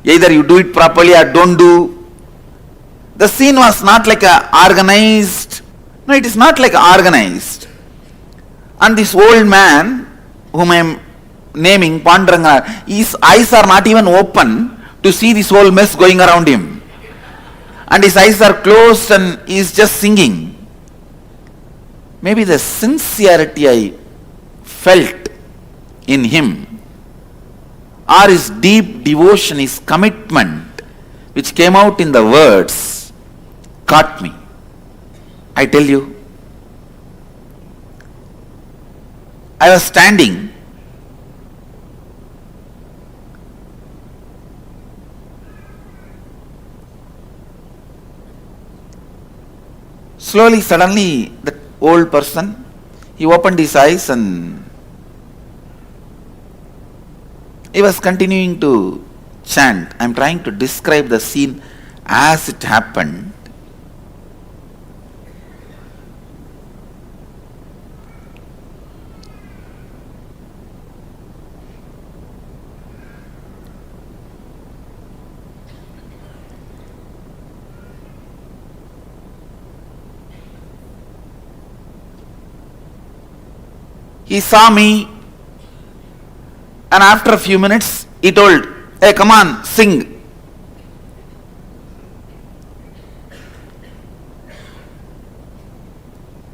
Either you do it properly or don't do. The scene was not like a organized. No, it is not like organized. And this old man, whom I am naming Panduranga, his eyes are not even open to see this whole mess going around him. And his eyes are closed and he is just singing. Maybe the sincerity I felt in him, or his deep devotion, his commitment, which came out in the words, caught me. I tell you, I was standing slowly, suddenly, that old person, he opened his eyes and he was continuing to chant. I am trying to describe the scene as it happened. He saw me, and after a few minutes, he told, "Hey, come on, sing."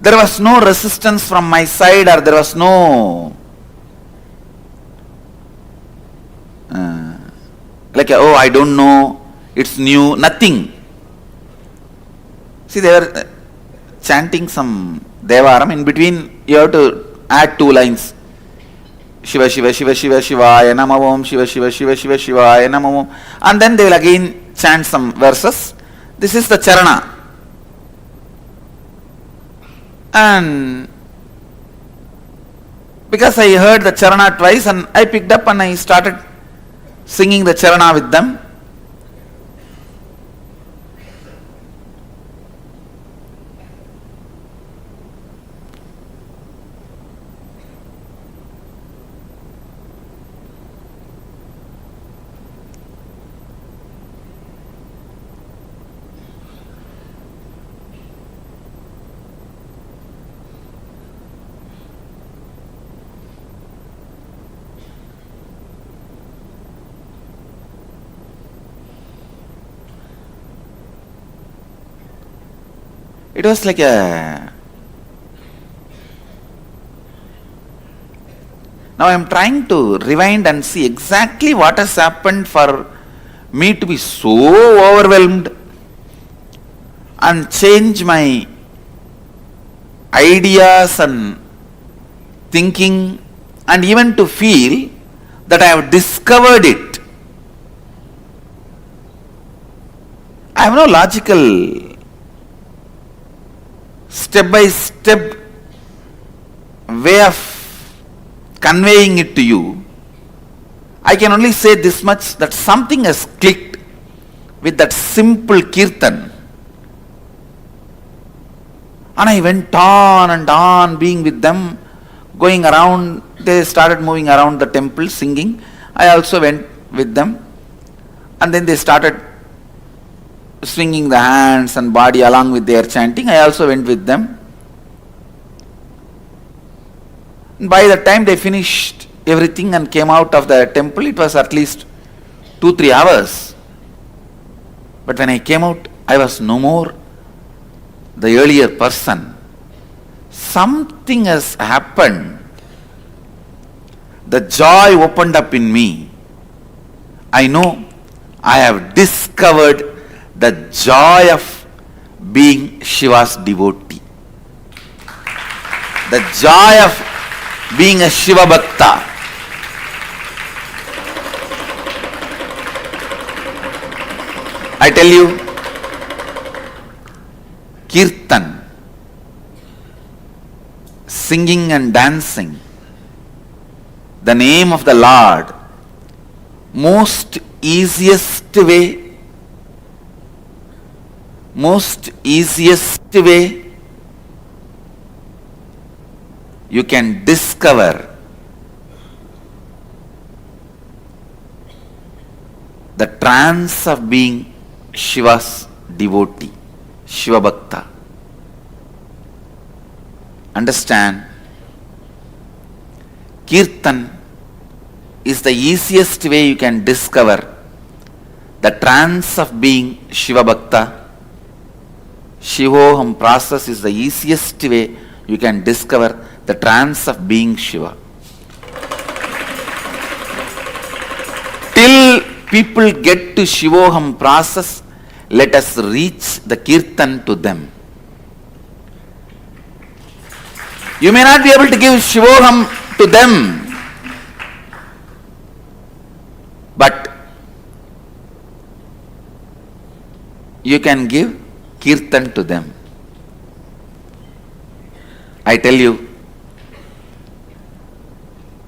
There was no resistance from my side, or there was no like, oh, I don't know, it's new, nothing. See, they were chanting some Devaram. In between, you have to add 2 lines. Shiva Shiva Shiva Shiva Shivaya Namavam, Shiva Shiva Shiva Shiva Shivaya Namavam. And then they will again chant some verses. This is the Charana. And because I heard the Charana twice, and I picked up and I started singing the Charana with them. It was like a... Now I am trying to rewind and see exactly what has happened for me to be so overwhelmed and change my ideas and thinking, and even to feel that I have discovered it. I have no logical step-by-step way of conveying it to you. I can only say this much, that something has clicked with that simple kirtan. And I went on and on being with them, going around. They started moving around the temple singing. I also went with them. And then they started swinging the hands and body along with their chanting. I also went with them. By the time they finished everything and came out of the temple, it was at least 2-3 hours. But when I came out, I was no more the earlier person. Something has happened. The joy opened up in me. I know I have discovered the joy of being Shiva's devotee. The joy of being a Shiva Bhakta. I tell you, Kirtan, singing and dancing, the name of the Lord, most easiest way you can discover the trance of being Shiva's devotee, Shiva Bhakta. Understand, Kirtan is the easiest way you can discover the trance of being Shiva Bhakta. Shivoham process is the easiest way you can discover the trance of being Shiva. Till people get to Shivoham process, let us reach the Kirtan to them. You may not be able to give Shivoham to them, but you can give Kirtan to them. I tell you,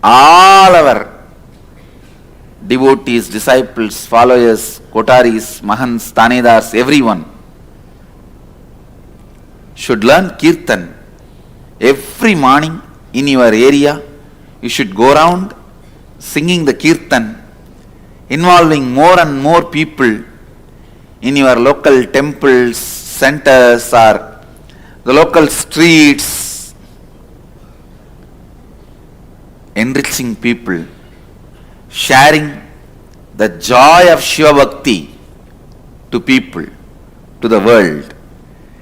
all our devotees, disciples, followers, kotaris, mahants, tanedars, everyone should learn Kirtan. Every morning in your area, you should go around singing the Kirtan, involving more and more people in your local temples, centers, or the local streets. enriching people, sharing the joy of Shiva Bhakti to people, to the world,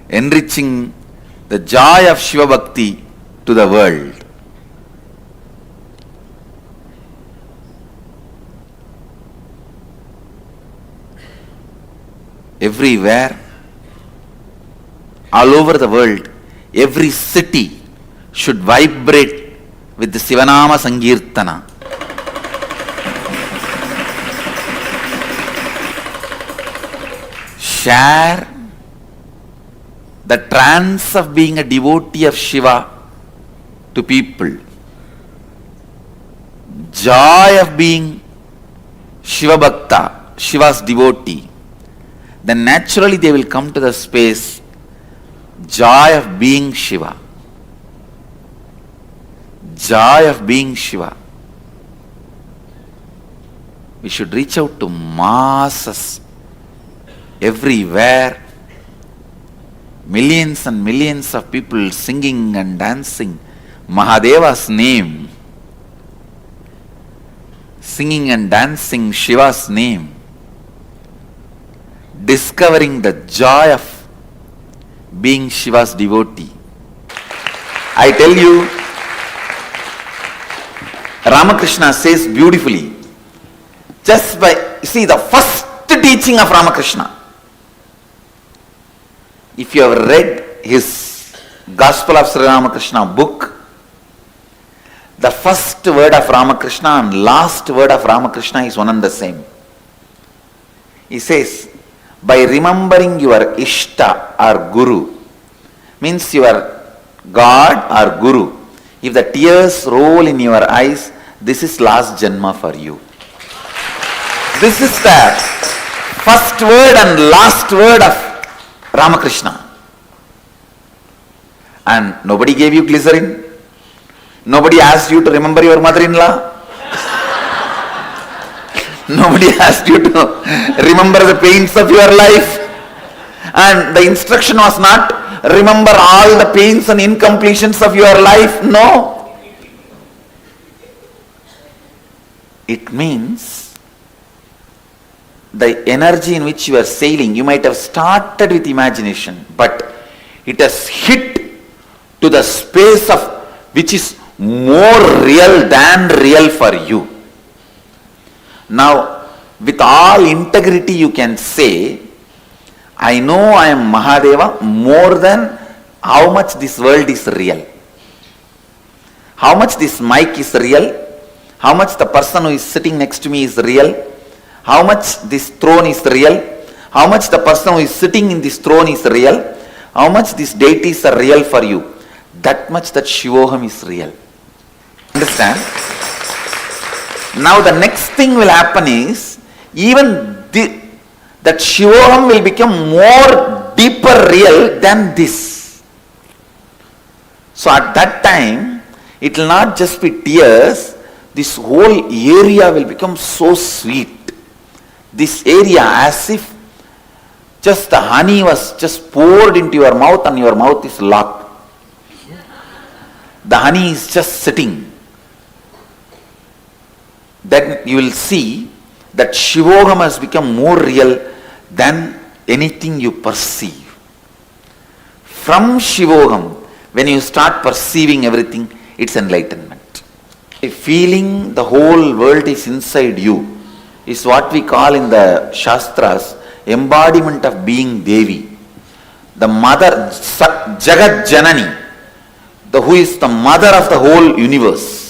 enriching the joy of Shiva Bhakti to the world. Everywhere, all over the world, every city should vibrate with the Sivanama Sankirtana. Share the trance of being a devotee of Shiva to people. Joy of being Shiva Bhakta, Shiva's devotee. Then naturally they will come to the space, joy of being Shiva. Joy of being Shiva. We should reach out to masses everywhere. Millions and millions of people singing and dancing Mahadeva's name. Singing and dancing Shiva's name. Discovering the joy of being Shiva's devotee. I tell you, Ramakrishna says beautifully, just by, see, the first teaching of Ramakrishna. If you have read his Gospel of Sri Ramakrishna book, the first word of Ramakrishna and last word of Ramakrishna is one and the same. He says, by remembering your Ishta or Guru, means your God or Guru, if the tears roll in your eyes, this is last Janma for you. This is the first word and last word of Ramakrishna. And nobody gave you glycerin. Nobody asked you to remember your mother-in-law. Nobody asked you to remember the pains of your life. And the instruction was not remember all the pains and incompletions of your life. No. It means the energy in which you are sailing, you might have started with imagination, but it has hit to the space of which is more real than real for you. Now, with all integrity you can say, I know I am Mahadeva more than how much this world is real. How much this mic is real, how much the person who is sitting next to me is real, how much this throne is real, how much the person who is sitting in this throne is real, how much these deities are real for you. That much that Shivoham is real. Understand? Now the next thing will happen is, even that Shivoham will become more deeper real than this. So at that time, it will not just be tears, this whole area will become so sweet. This area, as if just the honey was just poured into your mouth and your mouth is locked. The honey is just sitting. Then you will see that Shivoham has become more real than anything you perceive. From Shivoham, when you start perceiving everything, it's enlightenment. Feeling the whole world is inside you is what we call in the Shastras embodiment of being Devi. The mother, Jagat Janani, who is the mother of the whole universe.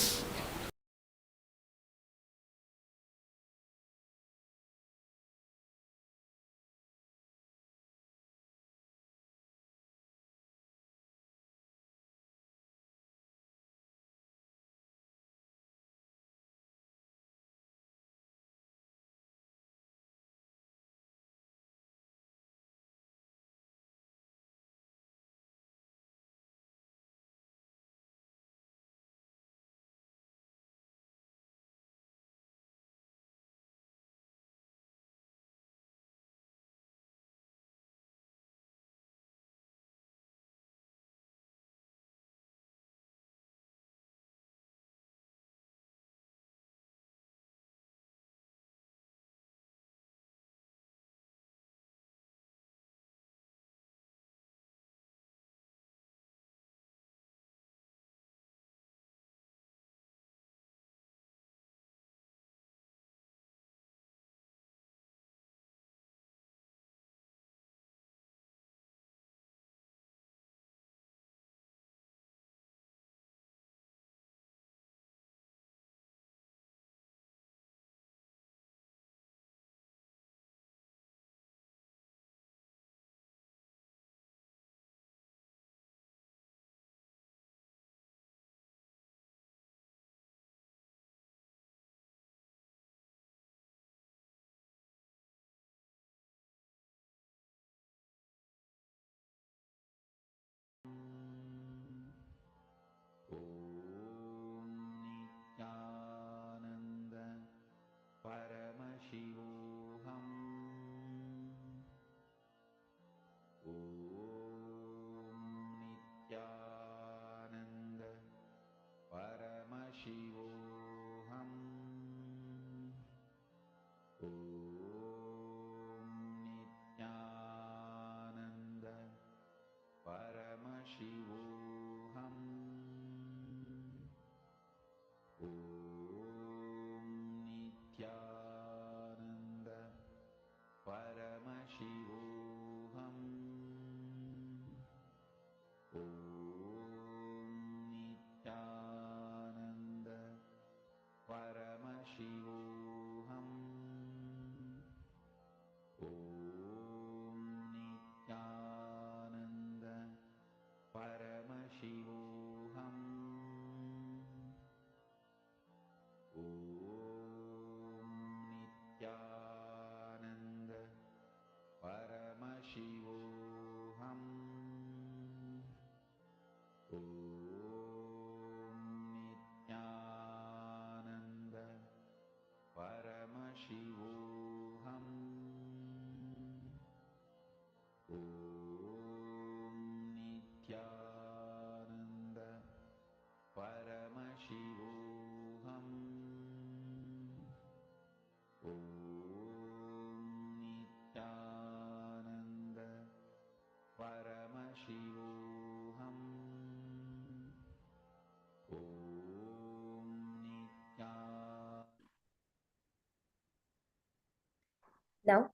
Now,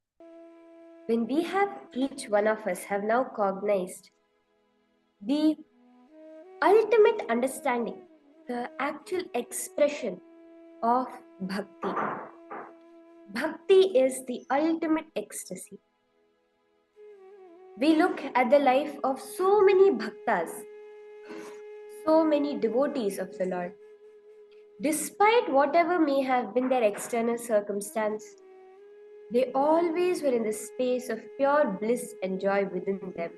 when we have each one of us have now cognized the ultimate understanding, the actual expression of bhakti. Bhakti is the ultimate ecstasy. We look at the life of so many bhaktas, so many devotees of the Lord. Despite whatever may have been their external circumstance, they always were in the space of pure bliss and joy within them.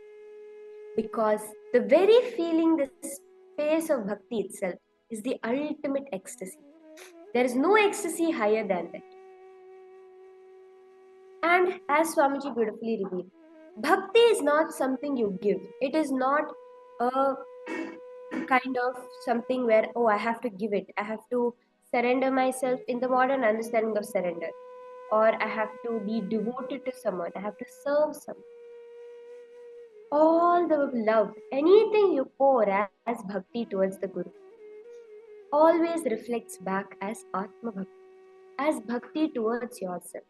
Because the very feeling, the space of bhakti itself, is the ultimate ecstasy. There is no ecstasy higher than that. And as Swamiji beautifully revealed, bhakti is not something you give. It is not a kind of something where, oh, I have to give it. I have to surrender myself in the modern understanding of surrender. Or I have to be devoted to someone. I have to serve someone. All the love, anything you pour as bhakti towards the Guru, always reflects back as Atma Bhakti, as bhakti towards yourself.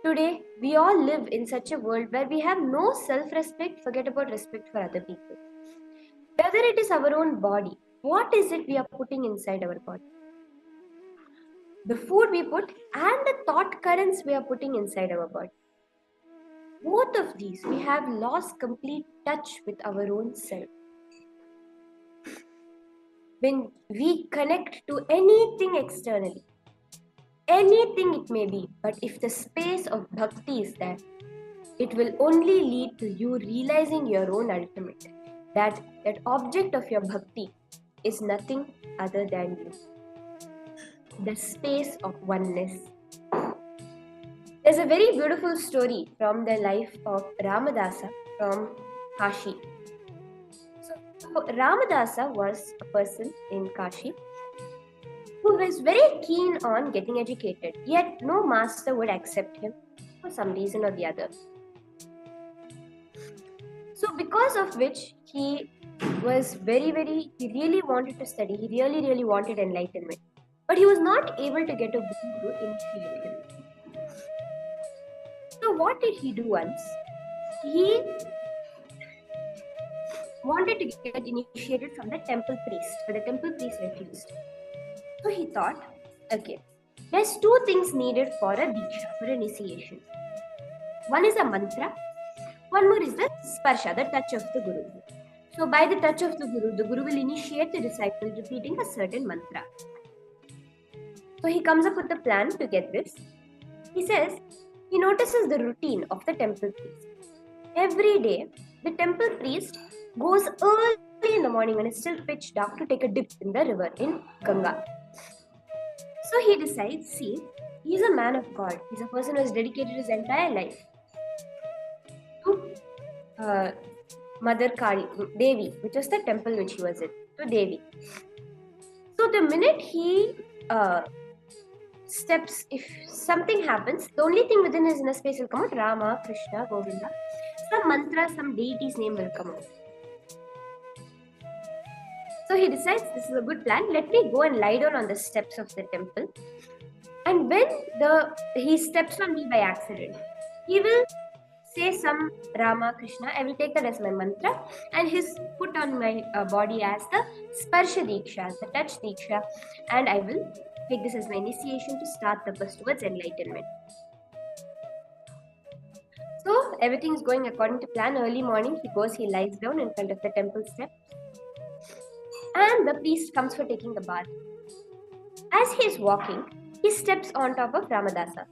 Today, we all live in such a world where we have no self-respect, forget about respect for other people. Whether it is our own body, what is it we are putting inside our body? The food we put and the thought currents we are putting inside our body. Both of these, we have lost complete touch with our own self. When we connect to anything externally, anything it may be, but if the space of bhakti is there, it will only lead to you realizing your own ultimate, that object of your bhakti is nothing other than you. The space of oneness. There's a very beautiful story from the life of Ramadasa from Kashi. So Ramadasa was a person in Kashi who was very keen on getting educated, yet no master would accept him for some reason or the other. So because of which he was he really wanted to study, he really wanted enlightenment, but he was not able to get a guru to initiate him. So what did he do once? He wanted to get initiated from the temple priest, but the temple priest refused. So he thought, okay, there's two things needed for a diksha, for initiation. One is a mantra, one more is the sparsha, the touch of the Guru. So by the touch of the Guru will initiate the disciple repeating a certain mantra. So he comes up with a plan to get this. He says, he notices the routine of the temple priest. Every day, the temple priest goes early in the morning when it's still pitch dark to take a dip in the river in Ganga. So he decides, see, he's a man of God. He's a person who has dedicated his entire life to Mother Kali, Devi, which was the temple which he was in, to Devi. So the minute he steps, if something happens, the only thing within his inner space will come out, Rama, Krishna, Govinda, some mantra, some deity's name will come out. So he decides, this is a good plan, let me go and lie down on the steps of the temple. And when he steps on me by accident, he will say some Rama, Krishna, I will take that as my mantra, and his put on my body as the sparsha diksha, as the touch diksha, and I will take this as my initiation to start tapas towards enlightenment. So everything is going according to plan. Early morning, he goes, he lies down in front of the temple steps, and the priest comes for taking the bath. As he is walking, he steps on top of Ramadasa.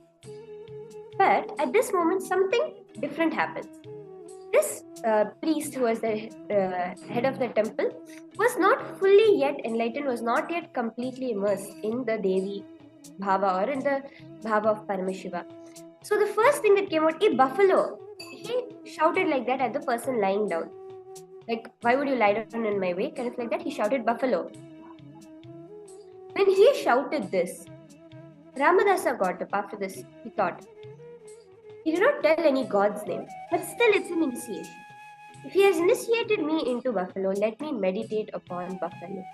But at this moment, something different happens. This priest, who was the head of the temple, was not fully yet enlightened, was not yet completely immersed in the Devi Bhava or in the Bhava of Paramashiva. So the first thing that came out, a buffalo, he shouted like that at the person lying down. Like, why would you lie down in my way? Kind of like that, he shouted buffalo. When he shouted this, Ramadasa got up after this. He thought, he did not tell any god's name, but still it's an initiation. If he has initiated me into buffalo, let me meditate upon buffalo.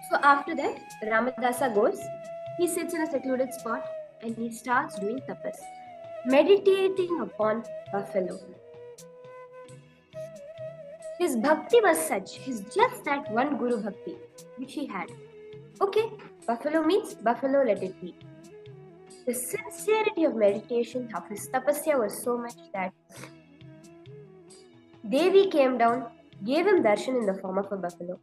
So after that, Ramadasa goes, he sits in a secluded spot and he starts doing tapas, meditating upon buffalo. His bhakti was such, his just that one guru bhakti which he had. Okay, buffalo means buffalo, let it be. The sincerity of meditation of his tapasya was so much that Devi came down, gave him darshan in the form of a buffalo.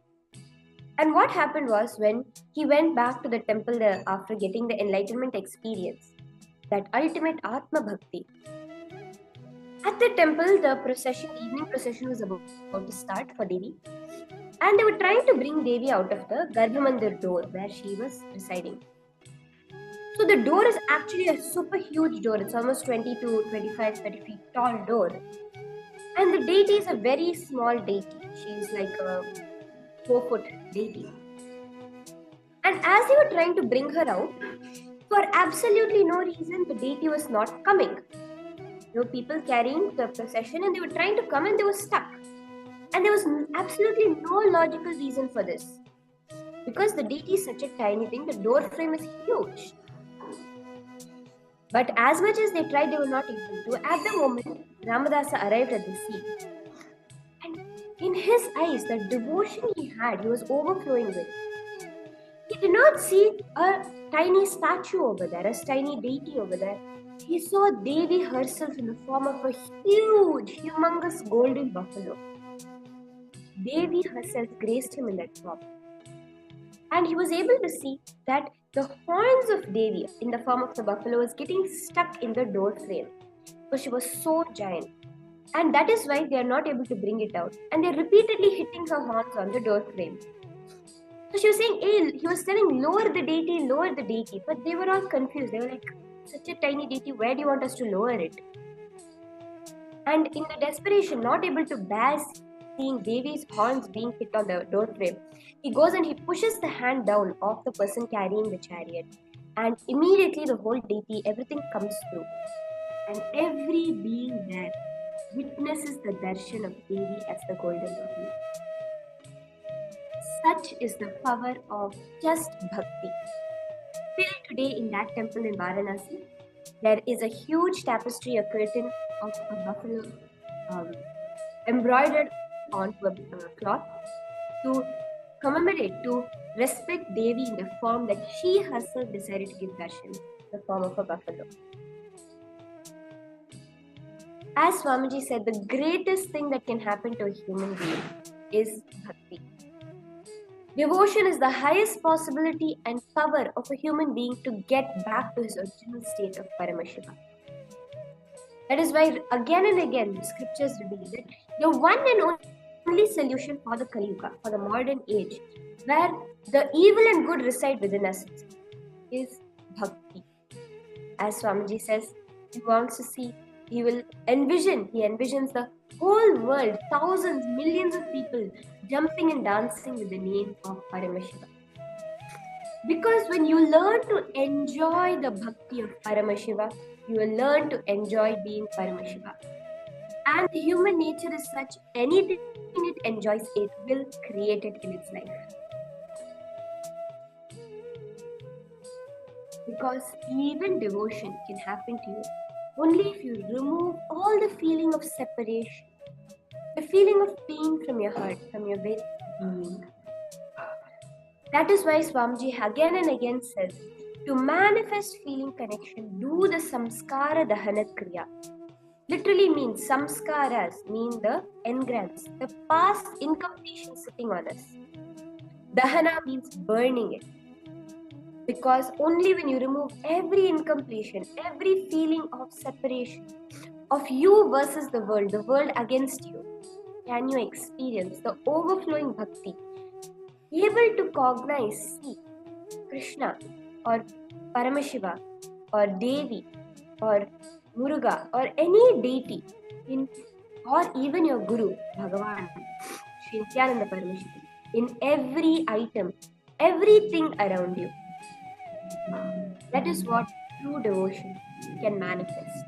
And what happened was, when he went back to the temple there after getting the enlightenment experience, that ultimate Atma Bhakti, at the temple, the procession, evening procession was about to start for Devi. And they were trying to bring Devi out of the Garbhamandir door where she was residing. So the door is actually a super huge door. It's almost 20 to 25, 30 feet tall door. And the deity is a very small deity. She is like a 4-foot deity. And as they were trying to bring her out, for absolutely no reason, the deity was not coming. There were people carrying the procession and they were trying to come and they were stuck. And there was absolutely no logical reason for this. Because the deity is such a tiny thing, the door frame is huge. But as much as they tried, they were not able to. At the moment, Ramadasa arrived at the scene. And in his eyes, the devotion he had, he was overflowing with. He did not see a tiny statue over there, a tiny deity over there. He saw Devi herself in the form of a huge, humongous golden buffalo. Devi herself graced him in that form. And he was able to see that the horns of Devi in the form of the buffalo was getting stuck in the door frame because she was so giant. And that is why they are not able to bring it out. And they're repeatedly hitting her horns on the door frame. So she was saying, hey, he was telling, lower the deity. But they were all confused. They were like, such a tiny deity, where do you want us to lower it? And in the desperation, not able to bear seeing Devi's horns being hit on the door frame, he goes and he pushes the hand down of the person carrying the chariot. And immediately the whole deity, everything comes through. And every being there witnesses the darshan of Devi as the golden buffalo. Such is the power of just bhakti. Till today in that temple in Varanasi, there is a huge tapestry, a curtain of a buffalo embroidered onto a cloth to commemorate, to respect Devi in the form that she herself decided to give darshan, the form of a buffalo. As Swamiji said, the greatest thing that can happen to a human being is bhakti. Devotion is the highest possibility and power of a human being to get back to his original state of Paramashiva. That is why again and again the scriptures reveal that the one and only solution for the Kali Yuga, for the modern age, where the evil and good reside within us, is bhakti. As Swamiji says, he wants to see, he envisions the whole world, thousands, millions of people jumping and dancing with the name of Paramashiva. Because when you learn to enjoy the bhakti of Paramashiva, you will learn to enjoy being Paramashiva. And the human nature is such, anything it enjoys, it will create it in its life. Because even devotion can happen to you only if you remove all the feeling of separation, the feeling of pain from your heart, from your very being. That is why Swamiji again and again says, to manifest feeling connection, do the samskara dahana kriya. Literally means samskaras mean the engrams, the past incompletion sitting on us. Dahana means burning it. Because only when you remove every incompletion, every feeling of separation, of you versus the world against you, can you experience the overflowing bhakti, able to cognize, see Krishna or Paramashiva or Devi or Muruga or any deity in, or even your Guru, Bhagavan, Sri Nithyananda Paramashiva, in every item, everything around you. That is what true devotion can manifest.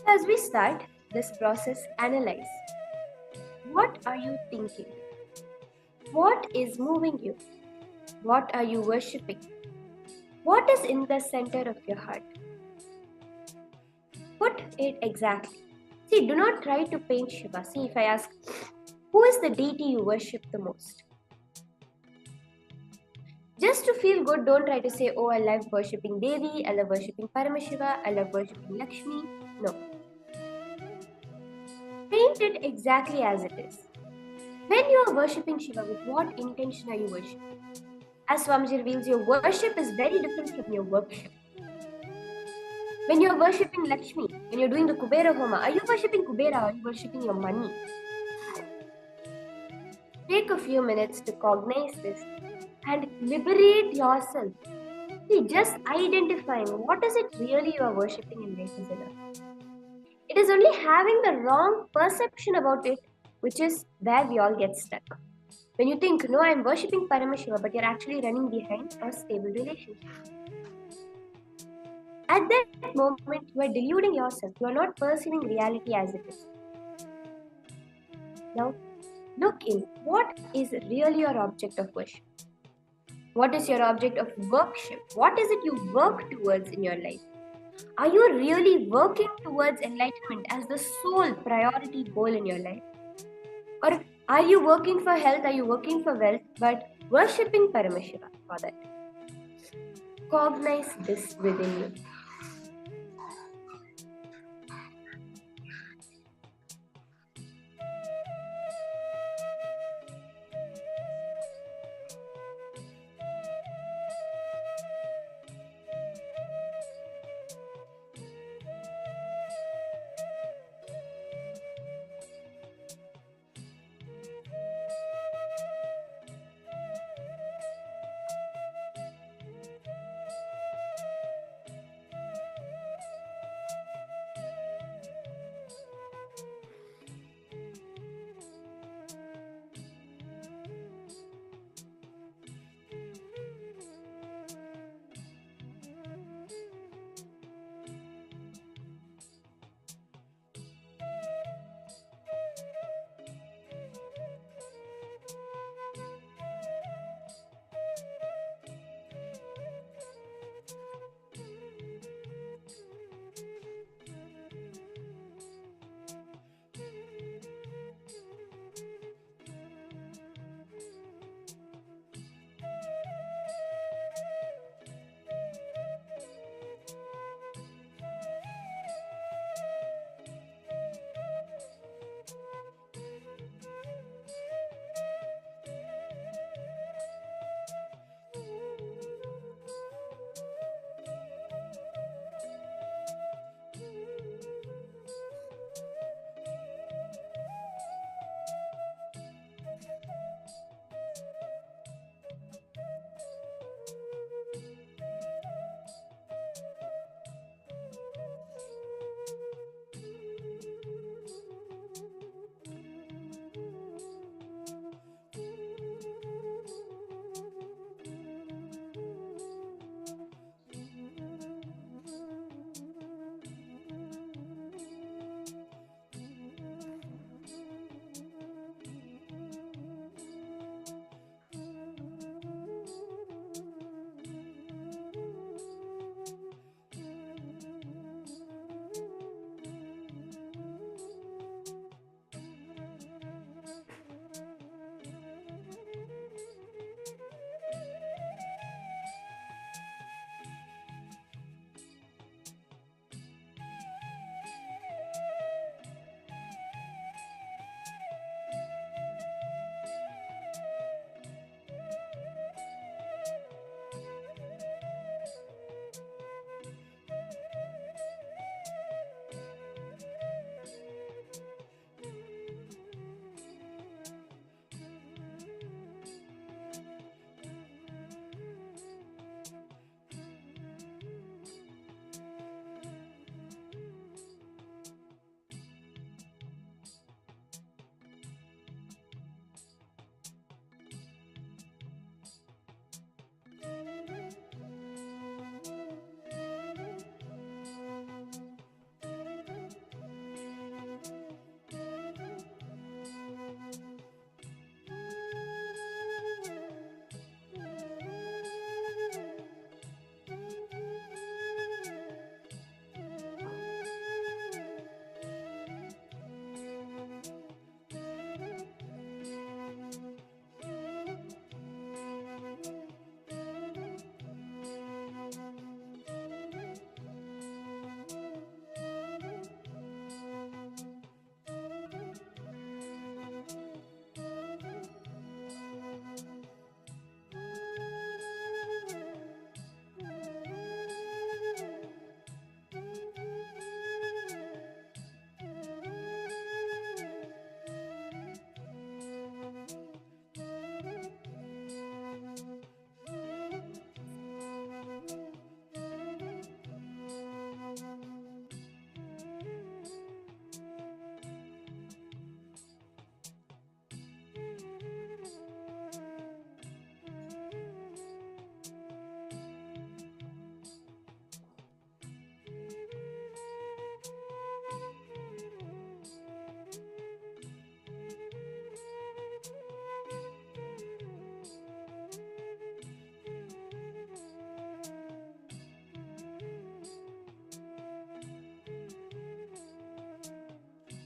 As we start this process, analyze. What are you thinking? What is moving you? What are you worshipping? What is in the center of your heart? Put it exactly. See, do not try to paint Shiva. See, if I ask, who is the deity you worship the most? Just to feel good, don't try to say, oh, I love worshipping Devi, I love worshipping Paramashiva, I love worshipping Lakshmi. No. Paint it exactly as it is. When you are worshipping Shiva, with what intention are you worshipping? As Swamiji reveals, your worship is very different from your worship. When you are worshipping Lakshmi, when you're doing the Kubera Homa, are you worshipping Kubera or are you worshipping your money? Take a few minutes to cognize this and liberate yourself. See, just identifying what is it really you are worshipping in life is enough. It is only having the wrong perception about it, which is where we all get stuck. When you think, no, I'm worshipping Paramashiva, but you're actually running behind a stable relationship. At that moment, you are deluding yourself. You are not perceiving reality as it is. Now, look in what is really your object of worship. What is your object of worship? What is it you work towards in your life? Are you really working towards enlightenment as the sole priority goal in your life? Or are you working for health? Are you working for wealth? But worshipping Paramashiva for that. Cognize this within you.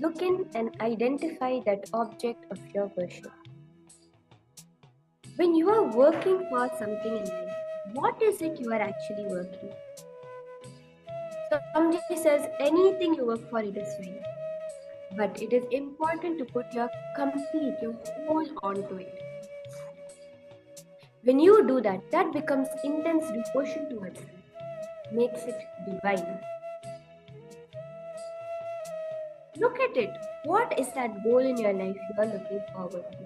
Look in and identify that object of your worship. When you are working for something in life, what is it you are actually working? Swamiji says anything you work for, it is fine. But it is important to put your whole onto it. When you do that, that becomes intense devotion towards it, makes it divine. Look at it. What is that goal in your life you are looking forward to?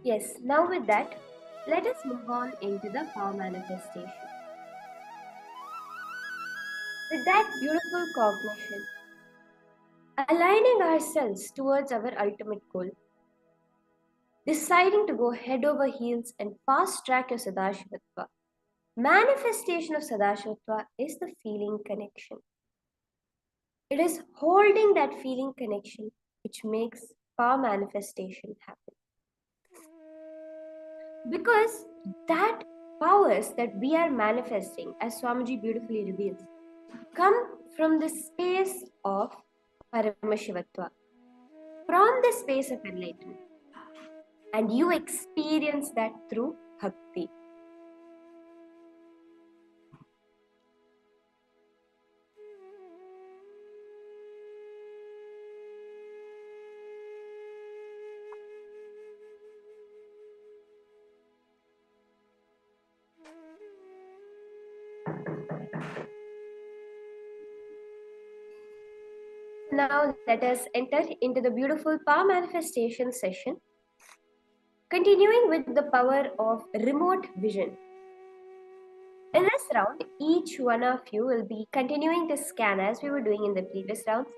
Yes, now with that, let us move on into the power manifestation. With that beautiful cognition, aligning ourselves towards our ultimate goal, deciding to go head over heels and fast track your Sadashivatva. Manifestation of Sadashivatva is the feeling connection. It is holding that feeling connection which makes power manifestation happen. Because that powers that we are manifesting, as Swamiji beautifully reveals, come from the space of Paramashivatva, from the space of enlightenment. And you experience that through bhakti. Now let us enter into the beautiful power manifestation session, continuing with the power of remote vision. In this round, each one of you will be continuing to scan, as we were doing in the previous rounds,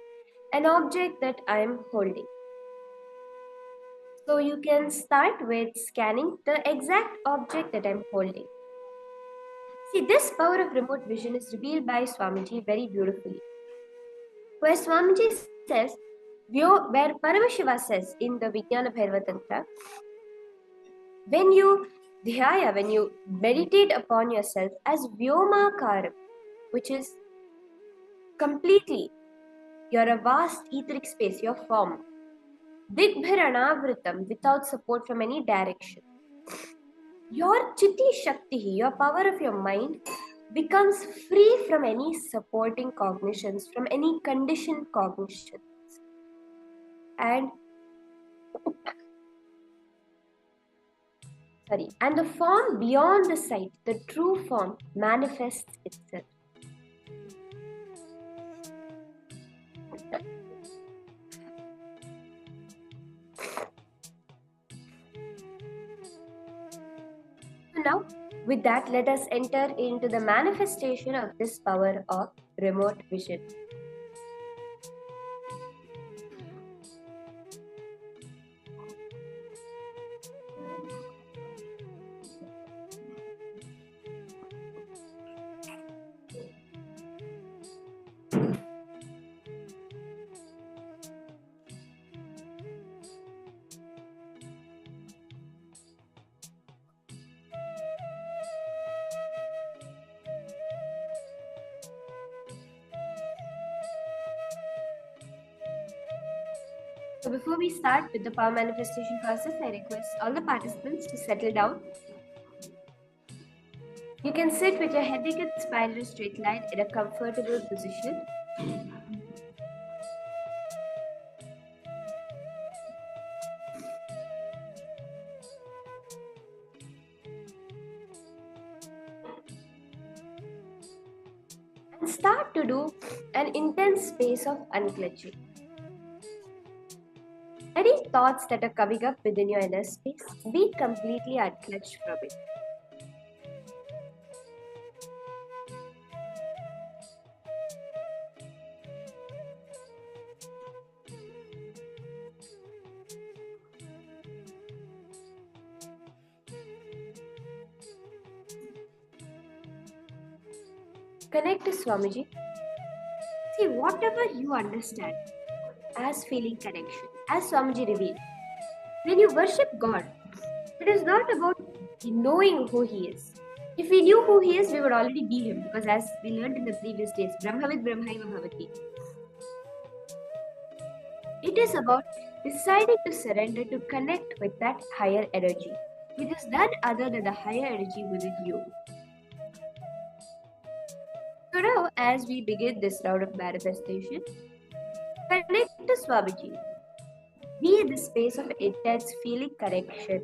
an object that I am holding. So you can start with scanning the exact object that I'm holding. See, this power of remote vision is revealed by Swamiji very beautifully. Where Swamiji says, where Paramashiva says in the Vijnana Bhairava Tantra, when you dhyaya, when you meditate upon yourself as Vyomakara, which is completely, you're a vast etheric space, your form. Digbhiranavritam, without support from any direction. Your Chitti Shakti, your power of your mind, becomes free from any supporting cognitions, from any conditioned cognitions. And the form beyond the sight, the true form, manifests itself. So now, with that, let us enter into the manifestation of this power of remote vision. So before we start with the power manifestation process, I request all the participants to settle down. You can sit with your head and spine in a straight line in a comfortable position. And start to do an intense space of unclenching. Any thoughts that are coming up within your inner space, be completely unclenched from it. Connect to Swamiji. See, whatever you understand as feeling connection, as Swamiji revealed, when you worship God, it is not about knowing who He is. If we knew who He is, we would already be Him, because as we learned in the previous days, Brahmavid Brahmaiva Bhavati. It is about deciding to surrender to connect with that higher energy, which is none other than the higher energy within you. So now, as we begin this round of manifestation, connect to Swamiji. Be in the space of intense feeling connection.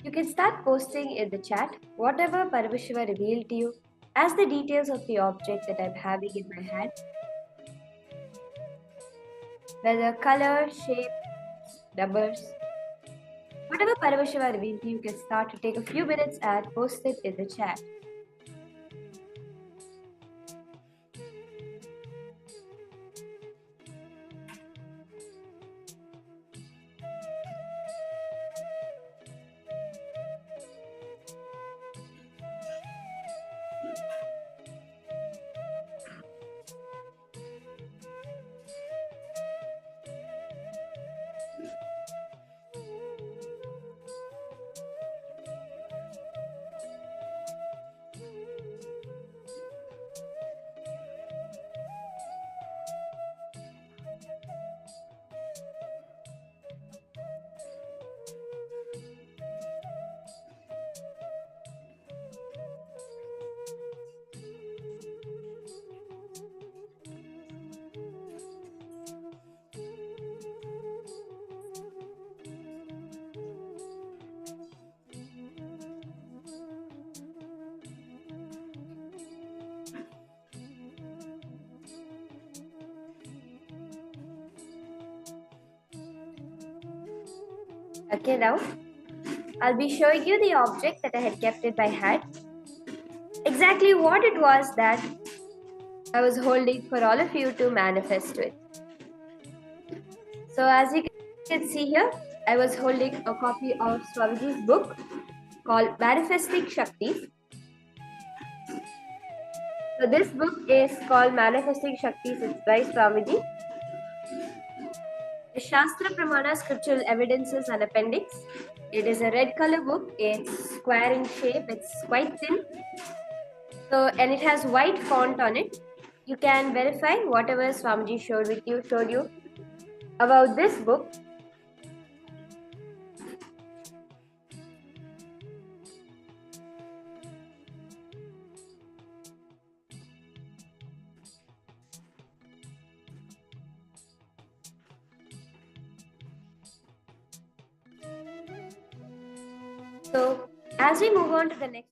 You can start posting in the chat whatever Paramashiva revealed to you as the details of the object that I'm having in my hand. Whether color, shape, numbers. Whatever Paramashiva revealed to you, can start to take a few minutes and post it in the chat. Okay, now I'll be showing you the object that I had kept in my hand. Exactly what it was that I was holding for all of you to manifest with. So as you can see here, I was holding a copy of Swamiji's book called Manifesting Shaktis. So this book is called Manifesting Shaktis. It's by Swamiji. The Shastra Pramana Scriptural Evidences and Appendix. It is a red color book. It's square in shape. It's quite thin. So, and it has white font on it. You can verify whatever Swamiji showed you about this book. So, as we move on to the next.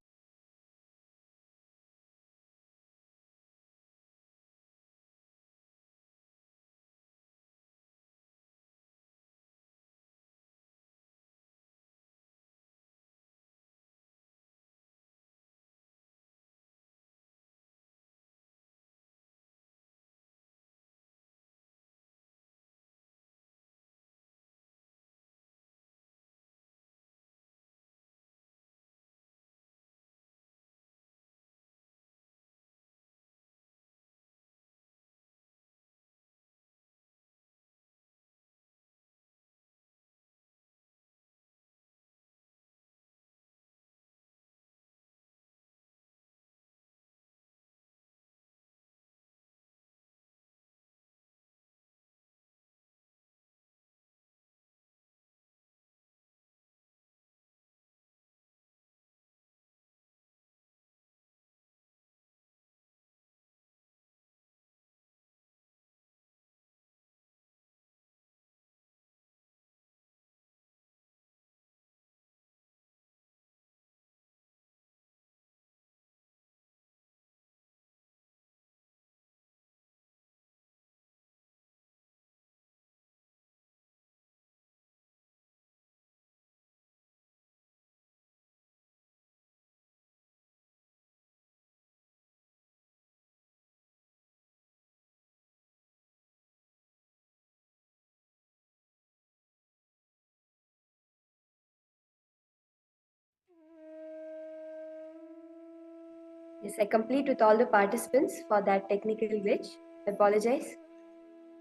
Yes, I complete with all the participants for that technical glitch. I apologize.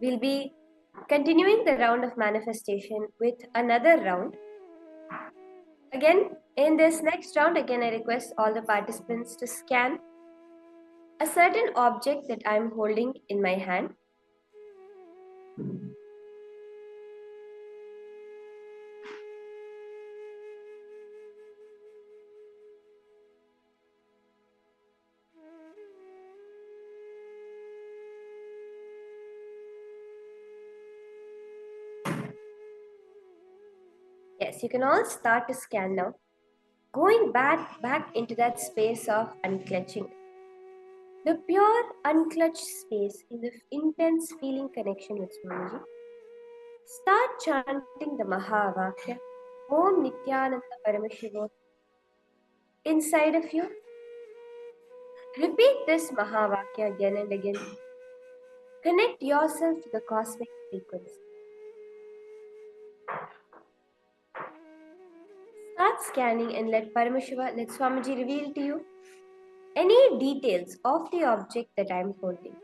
We'll be continuing the round of manifestation with another round. Again, in this next round, again, I request all the participants to scan a certain object that I'm holding in my hand. Yes, you can all start to scan now. going back into that space of unclenching. The pure unclutched space in the intense feeling connection with Swamiji. Start chanting the Mahavakya, Om Nithyananda Paramashivoham inside of you. Repeat this Mahavakya again and again. Connect yourself to the cosmic frequency. Start scanning and let Swamiji reveal to you any details of the object that I am holding.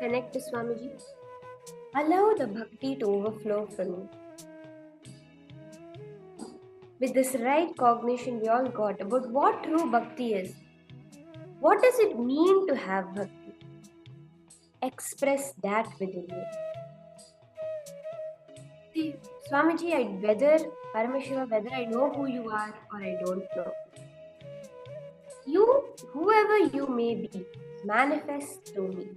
Connect to Swamiji. Allow the bhakti to overflow from you. With this right cognition we all got about what true bhakti is. What does it mean to have bhakti? Express that within you. See, Swamiji, whether I know who you are or I don't know. You, whoever you may be, manifest through me.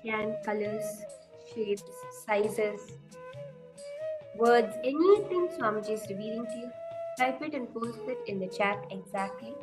Scan colors, shapes, sizes, words, anything Swamiji is revealing to you. Type it and post it in the chat exactly.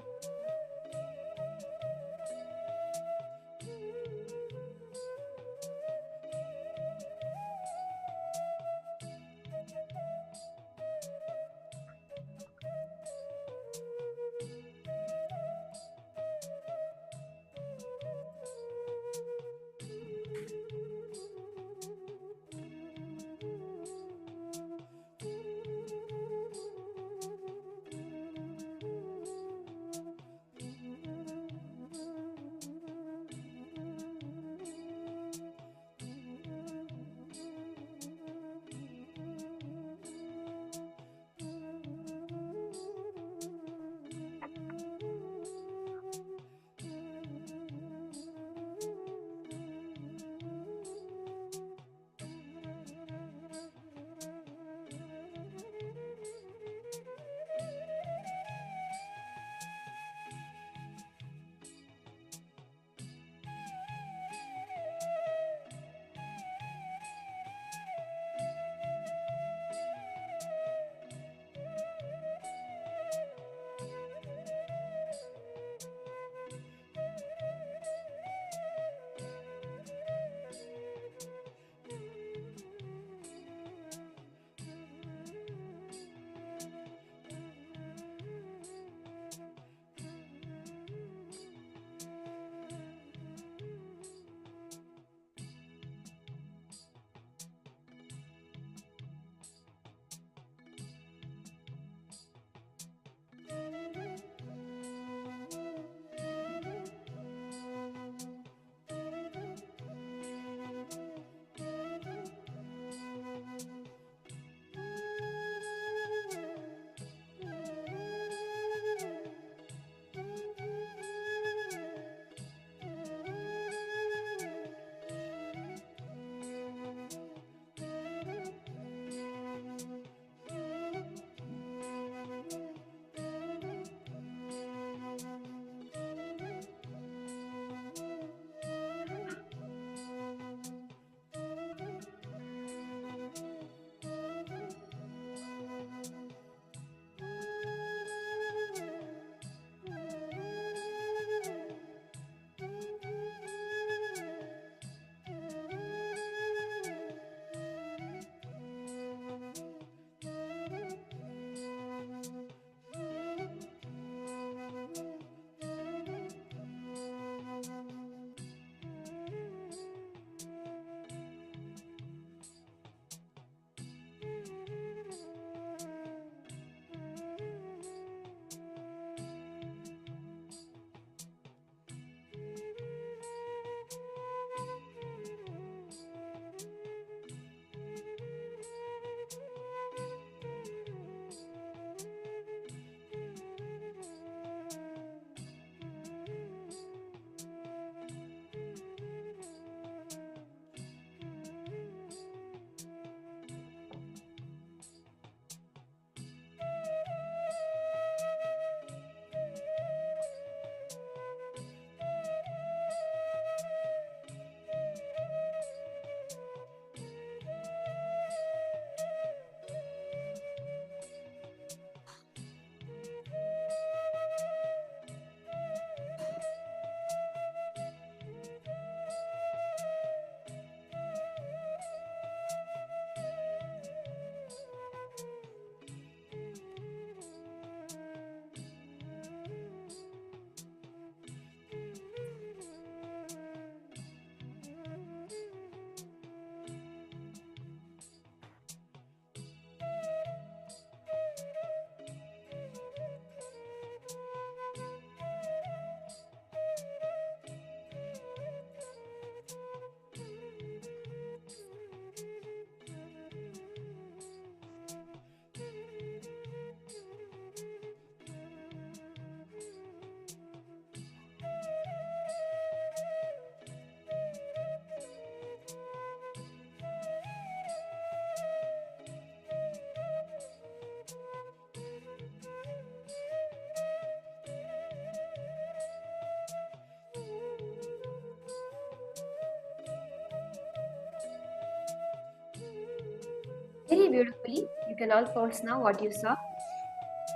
very beautifully. You can all pause now what you saw.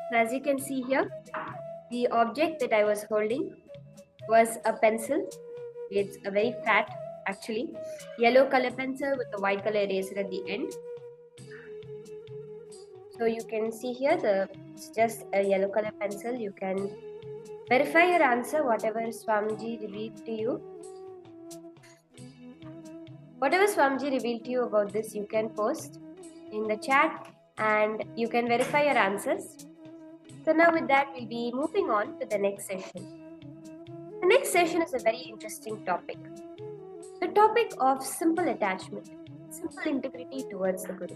So as you can see here, the object that I was holding was a pencil. It's a very fat, actually, yellow color pencil with a white color eraser at the end. So you can see here, it's just a yellow color pencil. You can verify your answer, whatever Swamiji revealed to you. Whatever Swamiji revealed to you about this, you can post in the chat and you can verify your answers. So now with that, we'll be moving on to the next session. The next session is a very interesting topic. The topic of simple attachment, simple integrity towards the Guru.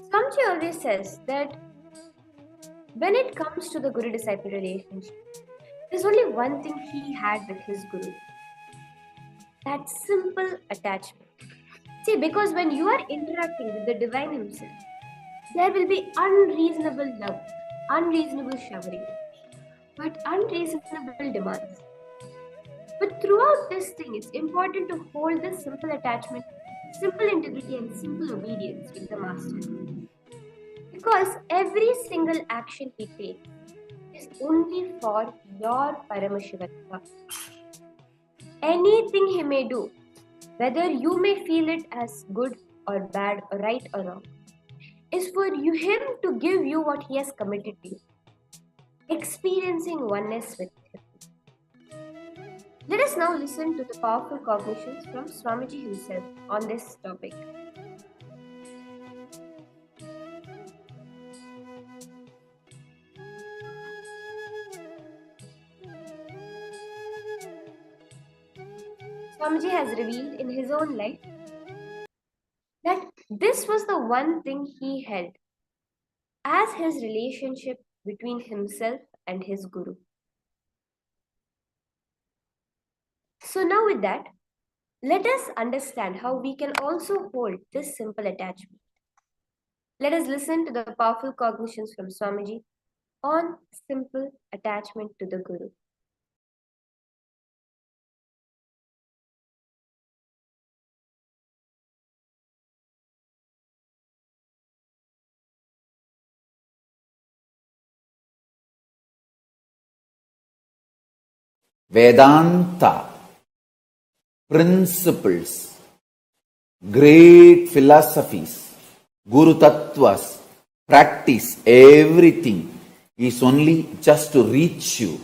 Swamiji always says that when it comes to the Guru-disciple relationship, there's only one thing he had with his Guru. That simple attachment. See, because when you are interacting with the Divine Himself, there will be unreasonable love, unreasonable showering, but unreasonable demands. But throughout this thing, it's important to hold this simple attachment, simple integrity, and simple obedience with the Master. Because every single action he takes is only for your Paramashivatva. Anything he may do, whether you may feel it as good or bad or right or wrong, is for him to give you what he has committed to you. Experiencing oneness with him. Let us now listen to the powerful cognitions from Swamiji himself on this topic. Swamiji has revealed in his own life that this was the one thing he held as his relationship between himself and his Guru. So now with that, let us understand how we can also hold this simple attachment. Let us listen to the powerful cognitions from Swamiji on simple attachment to the Guru. Vedanta principles, great philosophies, Guru Tattvas, practice, everything is only just to reach you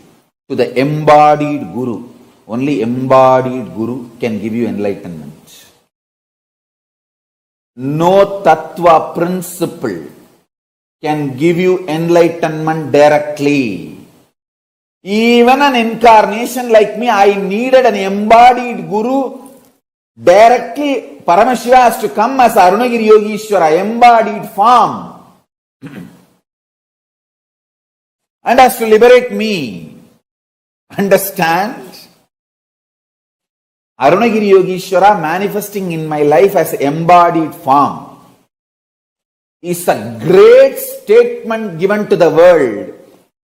to the embodied Guru. Only embodied Guru can give you enlightenment. No Tattva principle can give you enlightenment directly. Even an incarnation like me, I needed an embodied Guru. Directly, Paramashiva has to come as Arunagiri Yogishwara, embodied form, and has to liberate me. Understand? Arunagiri Yogishwara manifesting in my life as embodied form is a great statement given to the world.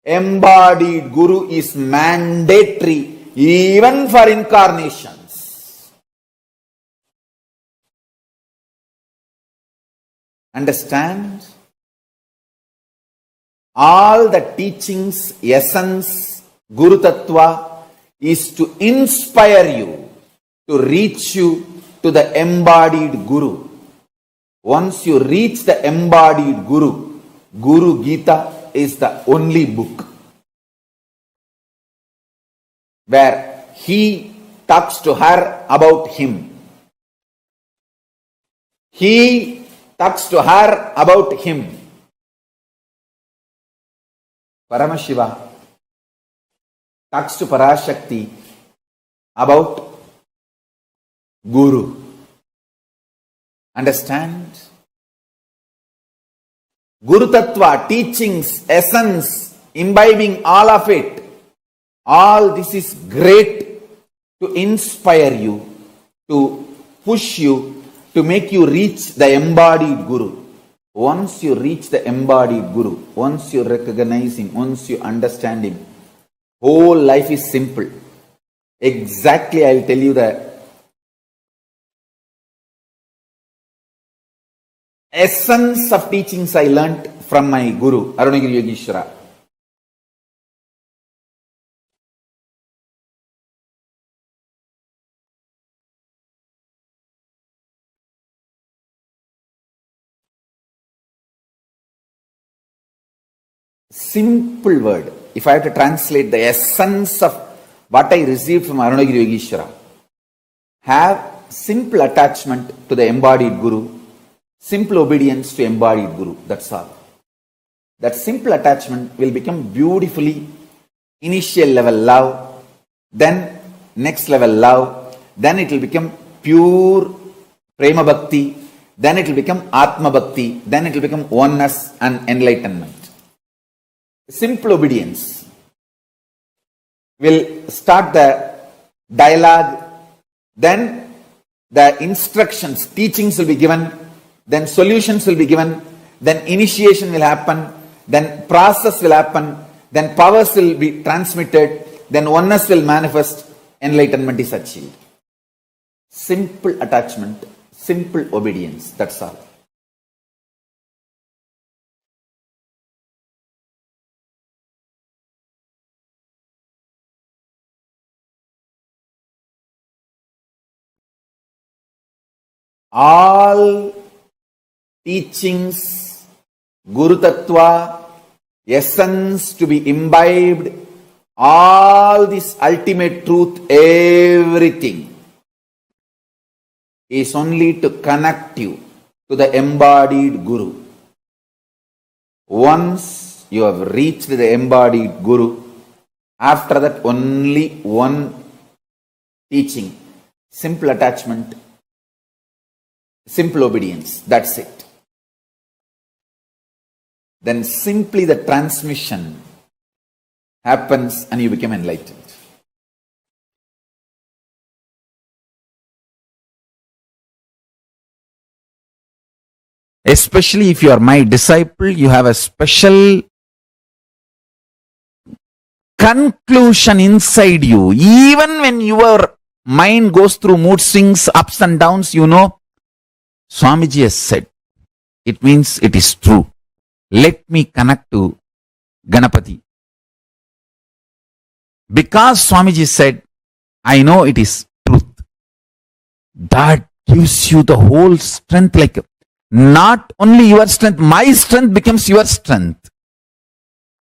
Embodied Guru is mandatory even for incarnations. Understand? All the teachings, essence, Guru Tattva is to inspire you, to reach you to the embodied Guru. Once you reach the embodied Guru, Guru Gita is the only book where he talks to her about him. He talks to her about him. Paramashiva talks to Parashakti about Guru. Understand? Guru Tattva, teachings, essence, imbibing all of it. All this is great to inspire you, to push you, to make you reach the embodied Guru. Once you reach the embodied Guru, once you recognize him, once you understand him, whole life is simple. Exactly, I will tell you the essence of teachings I learnt from my Guru, Arunagiri Yogeshwara. Simple word. If I have to translate the essence of what I received from Arunagiri Yogeshwara, have simple attachment to the embodied Guru, simple obedience to embodied Guru. That's all. That simple attachment will become beautifully initial level love, then next level love, then it will become pure prema bhakti, then it will become atma bhakti, then it will become oneness and enlightenment. Simple obedience will start the dialogue, then the instructions, teachings will be given, then solutions will be given, then initiation will happen, then process will happen, then powers will be transmitted, then oneness will manifest, enlightenment is achieved. Simple attachment, simple obedience, that's all. All teachings, Guru Tattva, essence to be imbibed, all this ultimate truth, everything is only to connect you to the embodied Guru. Once you have reached the embodied Guru, after that only one teaching, simple attachment, simple obedience, that's it. Then simply the transmission happens and you become enlightened. Especially if you are my disciple, you have a special conclusion inside you. Even when your mind goes through mood swings, ups and downs, you know, Swamiji has said, it means it is true. Let me connect to Ganapati. Because Swamiji said, I know it is truth. That gives you the whole strength, like not only your strength, my strength becomes your strength.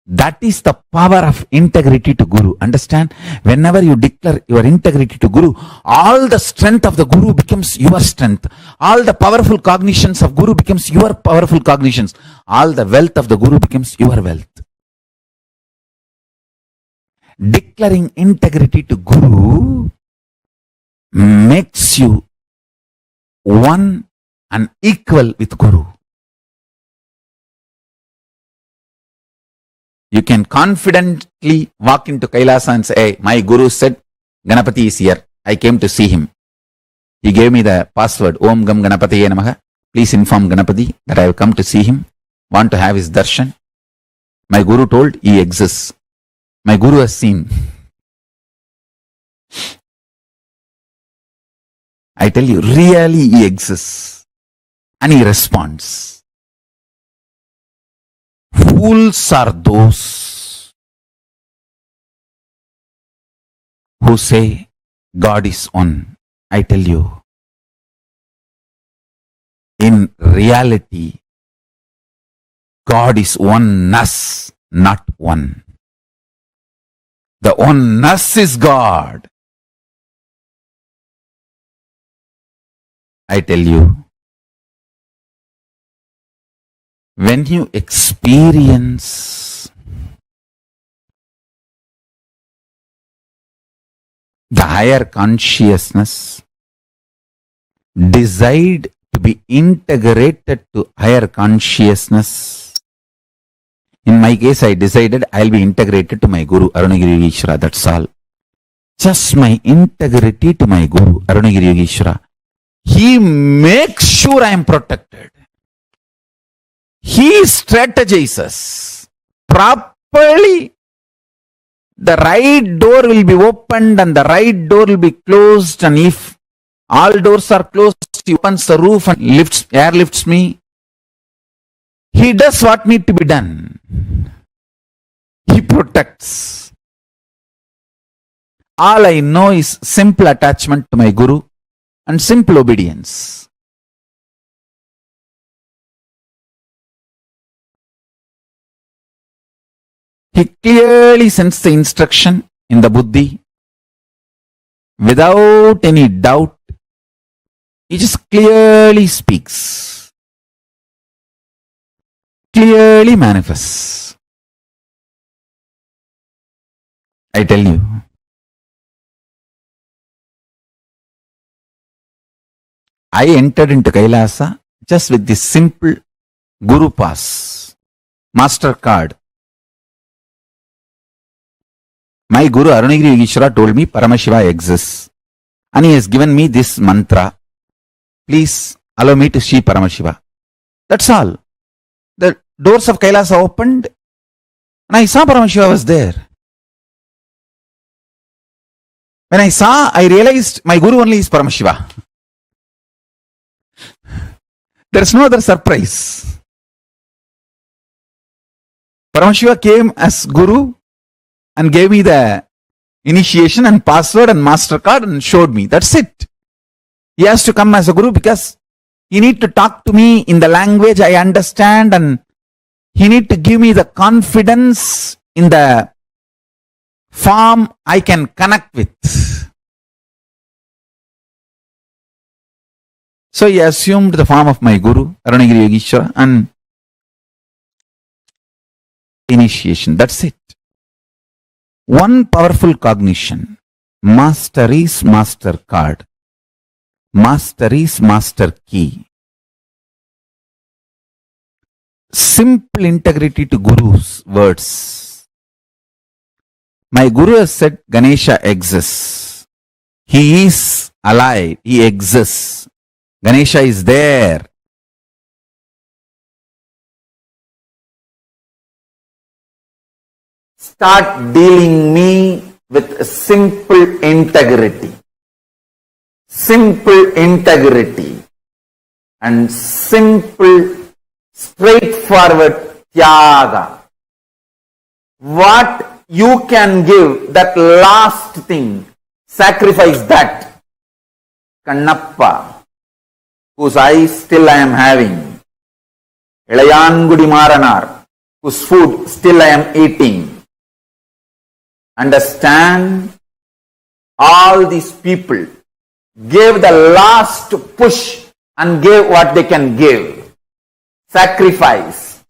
That is the power of integrity to Guru. Understand? Whenever you declare your integrity to Guru, all the strength of the Guru becomes your strength. All the powerful cognitions of Guru becomes your powerful cognitions. All the wealth of the Guru becomes your wealth. Declaring integrity to Guru makes you one and equal with Guru. You can confidently walk into Kailasa and say, hey, my Guru said Ganapati is here. I came to see him. He gave me the password, Om Gam Ganapatiye Namaha. Please inform Ganapati that I have come to see him. Want to have his darshan. My Guru told he exists. My Guru has seen. I tell you, really he exists. And he responds. Fools are those who say God is one. I tell you, in reality, God is oneness, not one. The oneness is God. I tell you, when you experience the higher consciousness, decide to be integrated to higher consciousness. In my case, I decided I'll be integrated to my Guru, Arunagiri Yogeshwara. That's all. Just my integrity to my Guru, Arunagiri Yogeshwara. He makes sure I am protected. He strategizes properly. The right door will be opened and the right door will be closed, and if all doors are closed, he opens the roof and airlifts me. He does what need to be done. He protects. All I know is simple attachment to my Guru and simple obedience. He clearly sends the instruction in the buddhi without any doubt. He just clearly speaks, clearly manifests. I tell you, I entered into Kailasa just with this simple Guru Pass, Master Card. My Guru Arunagiri Yogeshwara told me Paramashiva exists and he has given me this mantra. Please allow me to see Paramashiva. That's all. The doors of Kailasa opened and I saw Paramashiva was there. When I saw, I realized my Guru only is Paramashiva. There is no other surprise. Paramashiva came as Guru and gave me the initiation and password and MasterCard and showed me. That's it. He has to come as a Guru because he need to talk to me in the language I understand, and he need to give me the confidence in the form I can connect with. So he assumed the form of my Guru, Arunagiri Yogeshwara, and initiation. That's it. One powerful cognition. Master is Master Card. Master is Master Key. Simple integrity to Guru's words. My Guru has said Ganesha exists. He is alive. He exists. Ganesha is there. Start dealing me with simple integrity. Simple integrity and simple straightforward tyaga. What you can give, that last thing, sacrifice that. Kannappa, whose eyes still I am having. Ilayangudi Maranar, whose food still I am eating. Understand, all these people gave the last push and gave what they can give. Sacrifice.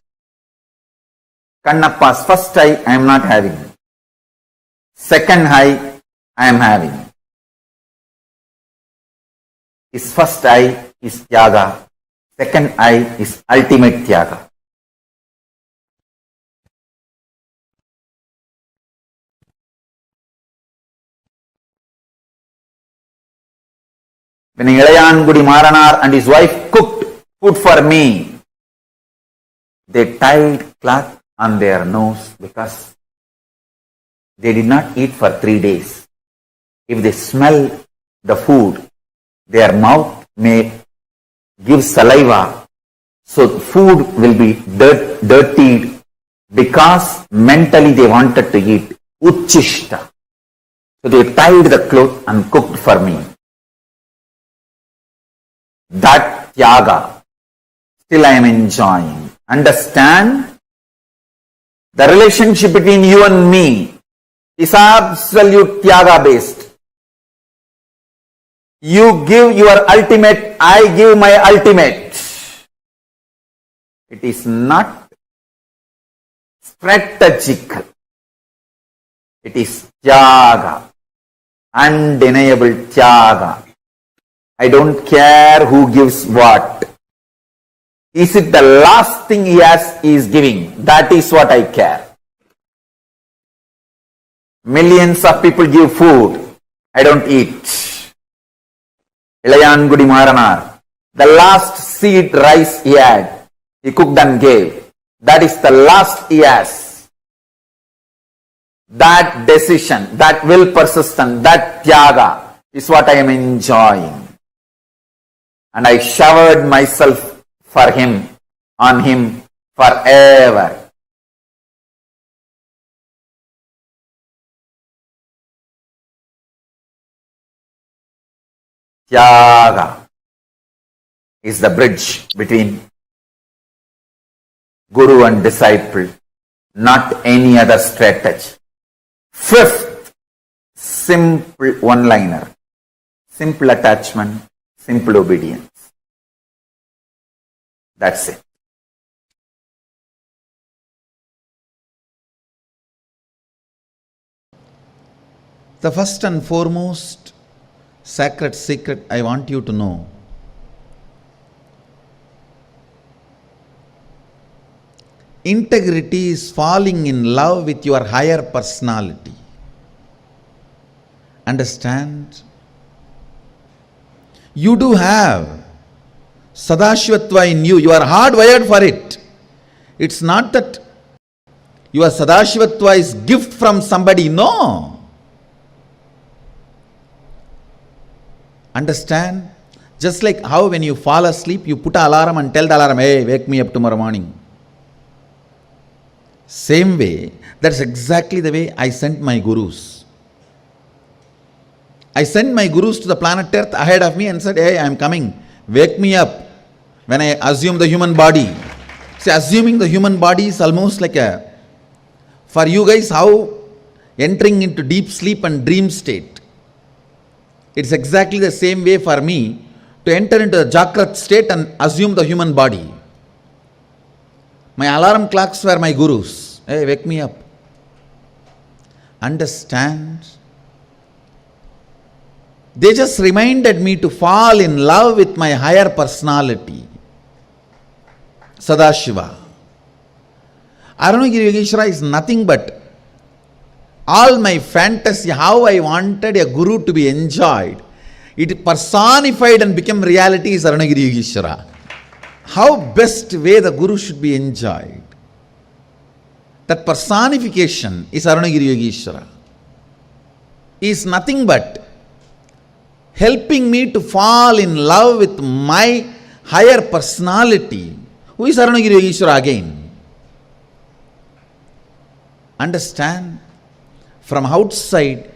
Kannappa's first eye I am not having. Second eye I am having. His first eye is Tyaga. Second eye is ultimate Tyaga. When Ilayangudi Maranar and his wife cooked food for me, they tied cloth on their nose because they did not eat for 3 days. If they smell the food, their mouth may give saliva, so the food will be dirtied because mentally they wanted to eat. Uchishta. So they tied the cloth and cooked for me. That tyaga still I am enjoying. Understand? The relationship between you and me is absolute tyaga based. You give your ultimate, I give my ultimate. It is not strategic. It is tyaga. Undeniable tyaga. I don't care who gives what. Is it the last thing he is giving? That is what I care. Millions of people give food. I don't eat. Ilayangudi Maranar. The last seed rice he had, he cooked and gave. That is the last he has. That decision, that will persistent, that tyaga is what I am enjoying. And I showered myself for him, on him, forever. Tyaga is the bridge between guru and disciple, not any other strategy. Fifth, simple one-liner, simple attachment, simple obedience. That's it. The first and foremost sacred secret I want you to know, integrity is falling in love with your higher personality. Understand? You do have Sadashivatva in you. You are hardwired for it. It's not that your Sadashivatva is gift from somebody. No. Understand? Just like how when you fall asleep, you put an alarm and tell the alarm, hey, wake me up tomorrow morning. Same way, that's exactly the way I sent my gurus. I sent my gurus to the planet Earth ahead of me and said, hey, I am coming. Wake me up when I assume the human body. See, assuming the human body is almost like a, for you guys, how entering into deep sleep and dream state. It's exactly the same way for me to enter into the Jagrat state and assume the human body. My alarm clocks were my gurus. Hey, wake me up. Understand? They just reminded me to fall in love with my higher personality, Sadashiva. Arunagiri Yogeshwara is nothing but all my fantasy, how I wanted a guru to be enjoyed. It personified and became reality is Arunagiri Yogeshwara. How best way the guru should be enjoyed. That personification is Arunagiri Yogeshwara. He is nothing but helping me to fall in love with my higher personality. Who is Arunagiri Yogeshwara again? Understand? From outside,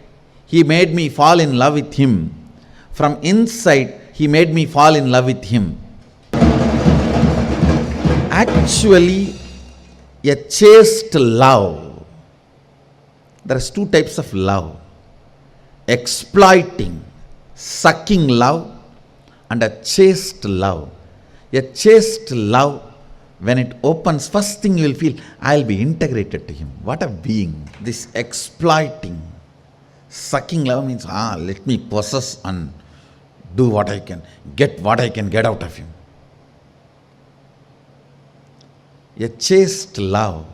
he made me fall in love with him. From inside, he made me fall in love with him. Actually, a chaste love. There are two types of love. Exploiting, sucking love, and a chaste love. A chaste love, when it opens, first thing you will feel, I will be integrated to him. What a being. This exploiting, sucking love means, let me possess and do what I can, get what I can get out of him. A chaste love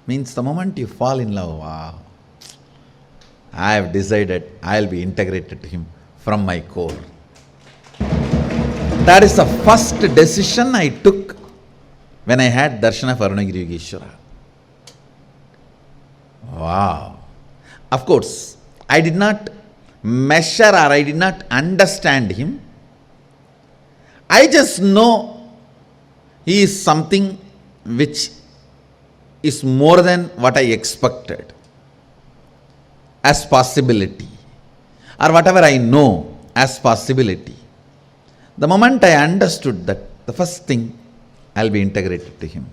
means the moment you fall in love, wow, I have decided I will be integrated to him from my core. That is the first decision I took when I had darshan of Arunagiri Yogeshwara. Wow. Of course, I did not measure or I did not understand him. I just know he is something which is more than what I expected as possibility, or whatever I know as possibility. The moment I understood that, the first thing, I'll be integrated to him.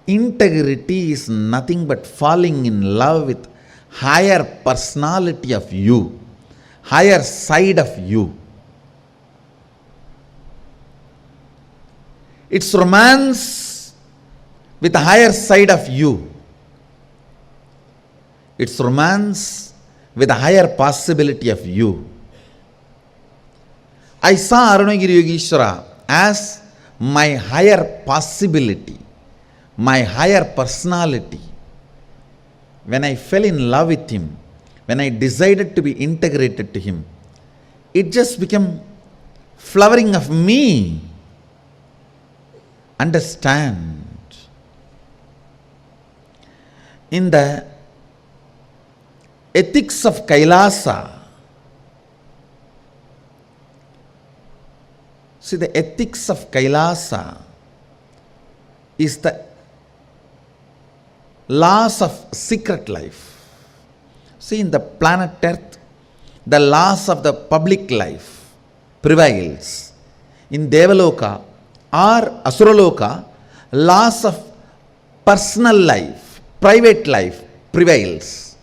Integrity is nothing but falling in love with higher personality of you, higher side of you. It's romance with the higher side of you. It's romance with a higher possibility of you. I saw Arunagiri Yogeshwara as my higher possibility, my higher personality. When I fell in love with him, when I decided to be integrated to him, it just became flowering of me. Understand? In the ethics of Kailasa, See, the ethics of Kailasa is the laws of secret life. See, in the planet Earth, the laws of the public life prevails. In Devaloka or Asuraloka, laws of personal life, private life prevails.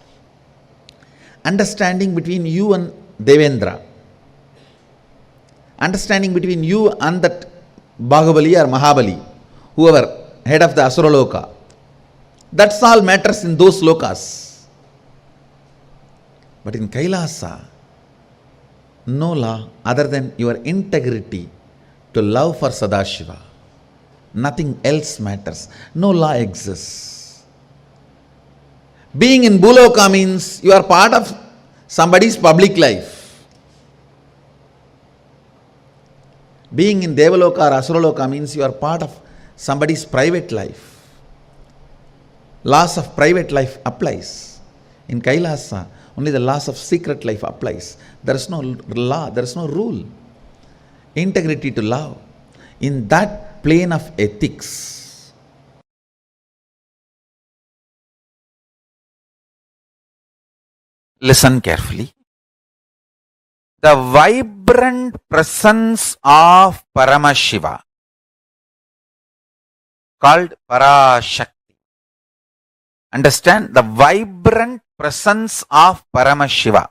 Understanding between you and Devendra, understanding between you and that Bahubali or Mahabali, whoever, head of the Asuraloka, that's all matters in those lokas. But in Kailasa, no law other than your integrity to love for Sadashiva. Nothing else matters. No law exists. Being in Bhuloka means you are part of somebody's public life. Being in Devaloka or Asuraloka means you are part of somebody's private life. Laws of private life applies. In Kailasa, only the laws of secret life applies. There is no law, there is no rule. Integrity to love. In that plane of ethics, listen carefully. The vibrant presence of Paramashiva, called Parashakti. Understand? The vibrant presence of Paramashiva,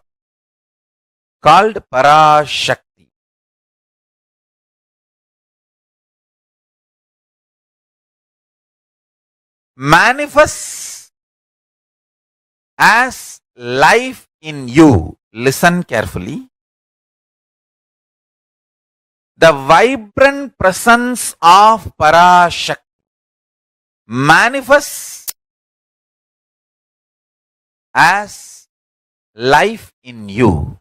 called Parashakti, manifests as life in you. Listen carefully. The vibrant presence of Parashakti manifests as life in you.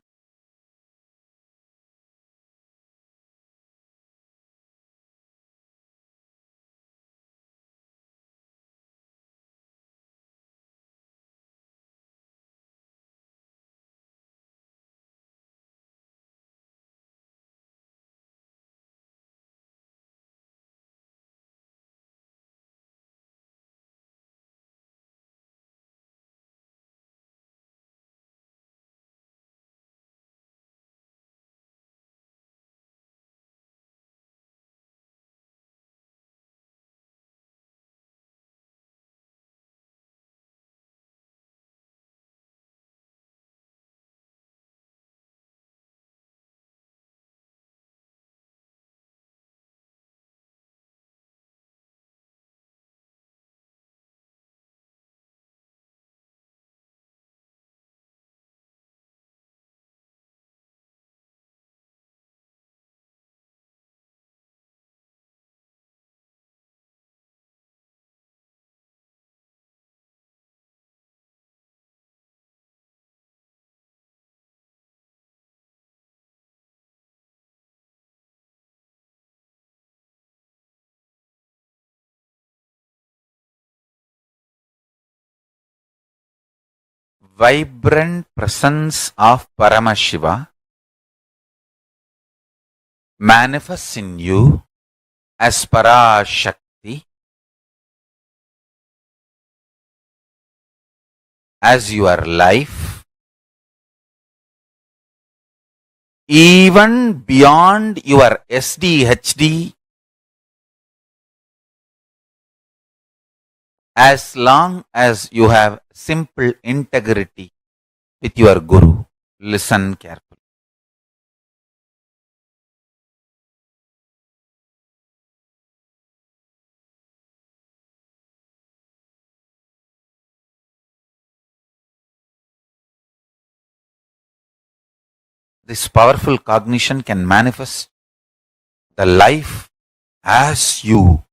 Vibrant presence of Paramashiva manifests in you as Parashakti, as your life, even beyond your SDHD, as long as you have simple integrity with your Guru. Listen carefully. This powerful cognition can manifest the life as you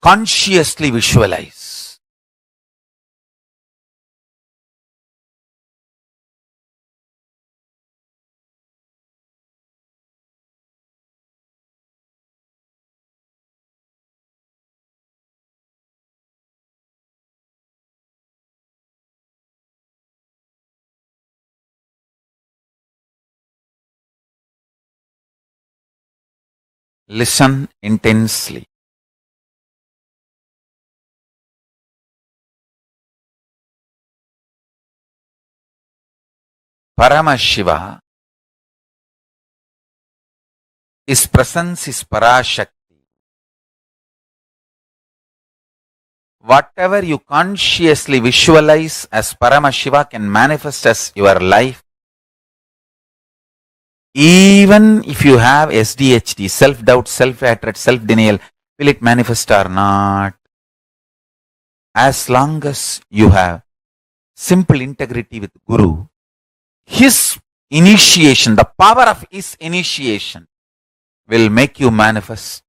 consciously visualize. Listen intensely. Paramashiva, his presence is Parashakti. Whatever you consciously visualize as Paramashiva can manifest as your life. Even if you have SDHD, self-doubt, self-hatred, self-denial, will it manifest or not? As long as you have simple integrity with Guru, his initiation, the power of his initiation will make you manifest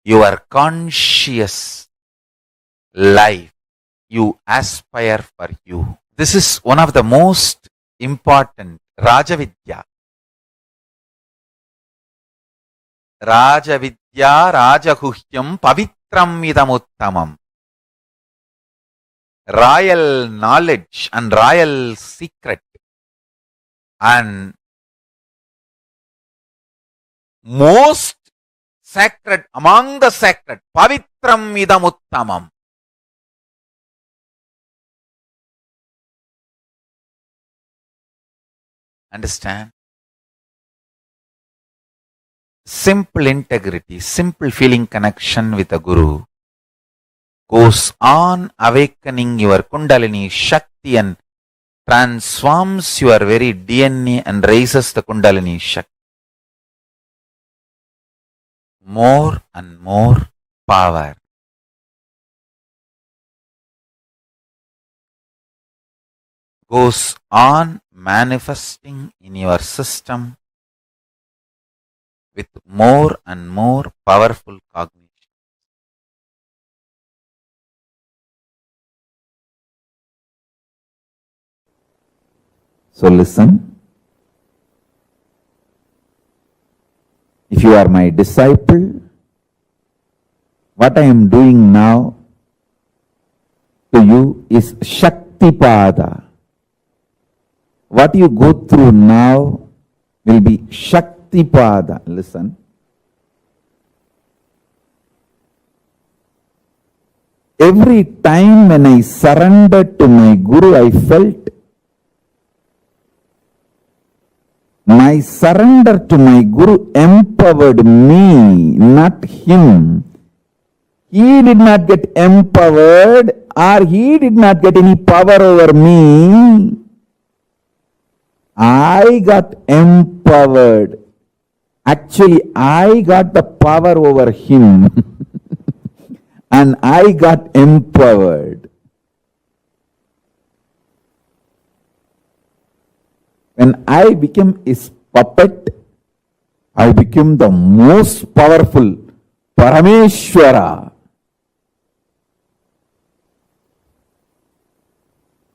your conscious life you aspire for you. This is one of the most important Rajavidya. Rajavidya Rajaguhyam Pavitram Idamuttamam. Royal knowledge and royal secret and most sacred among the sacred, Pavitram Idamuttamam. Understand? Simple integrity, simple feeling connection with the Guru goes on awakening your Kundalini Shakti and transforms your very DNA and raises the Kundalini Shakti. More and more power. Goes on manifesting in your system with more and more powerful cognition. So listen. If you are my disciple, what I am doing now to you is Shaktipada. What you go through now will be Shaktipada. Listen. Every time when I surrendered to my Guru, I felt my surrender to my Guru empowered me, not him. He did not get empowered or he did not get any power over me. I got empowered. Actually, I got the power over him and I got empowered. When I became his puppet, I became the most powerful Parameshwara.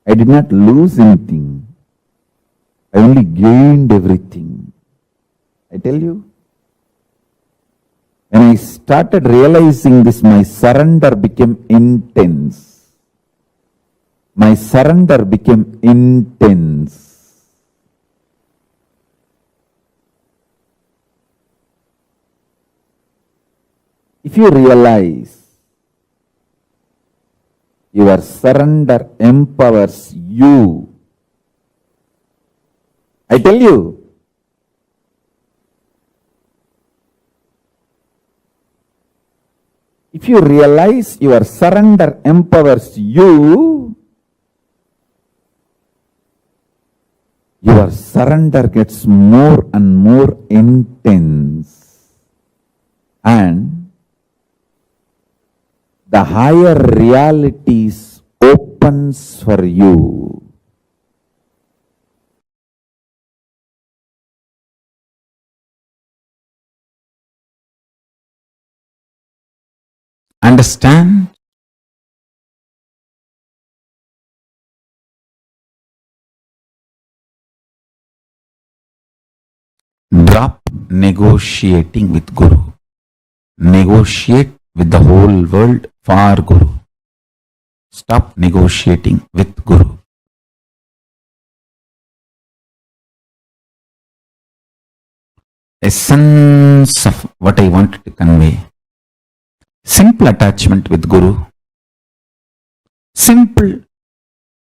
I did not lose anything. I only gained everything. I tell you, when I started realizing this, my surrender became intense. My surrender became intense. If you realize your surrender empowers you, I tell you, if you realize your surrender empowers you, your surrender gets more and more intense and the higher realities opens for you. Understand? Drop negotiating with Guru. Negotiate with the whole world for Guru. Stop negotiating with Guru. a sense of what I wanted to convey. Simple attachment with Guru. Simple,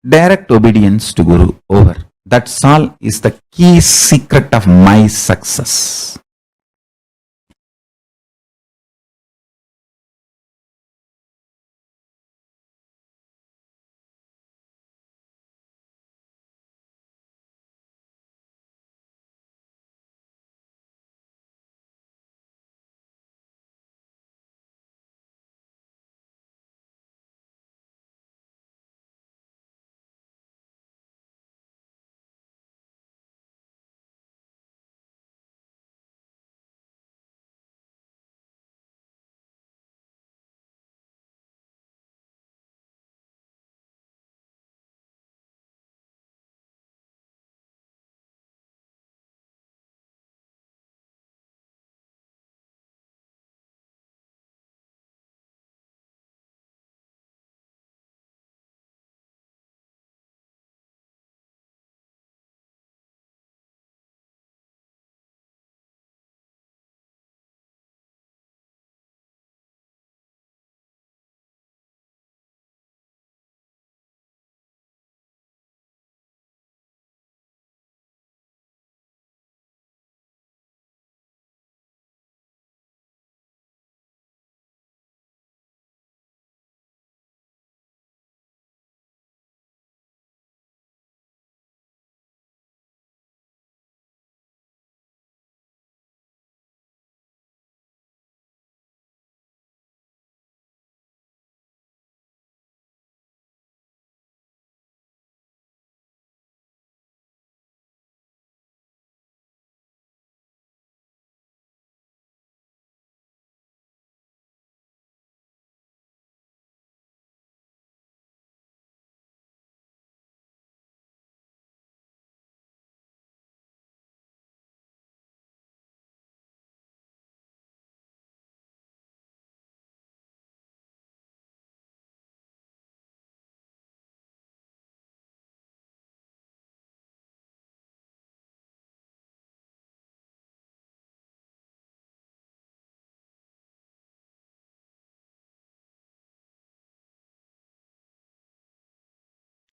direct obedience to Guru. Over. That's all is the key secret of my success.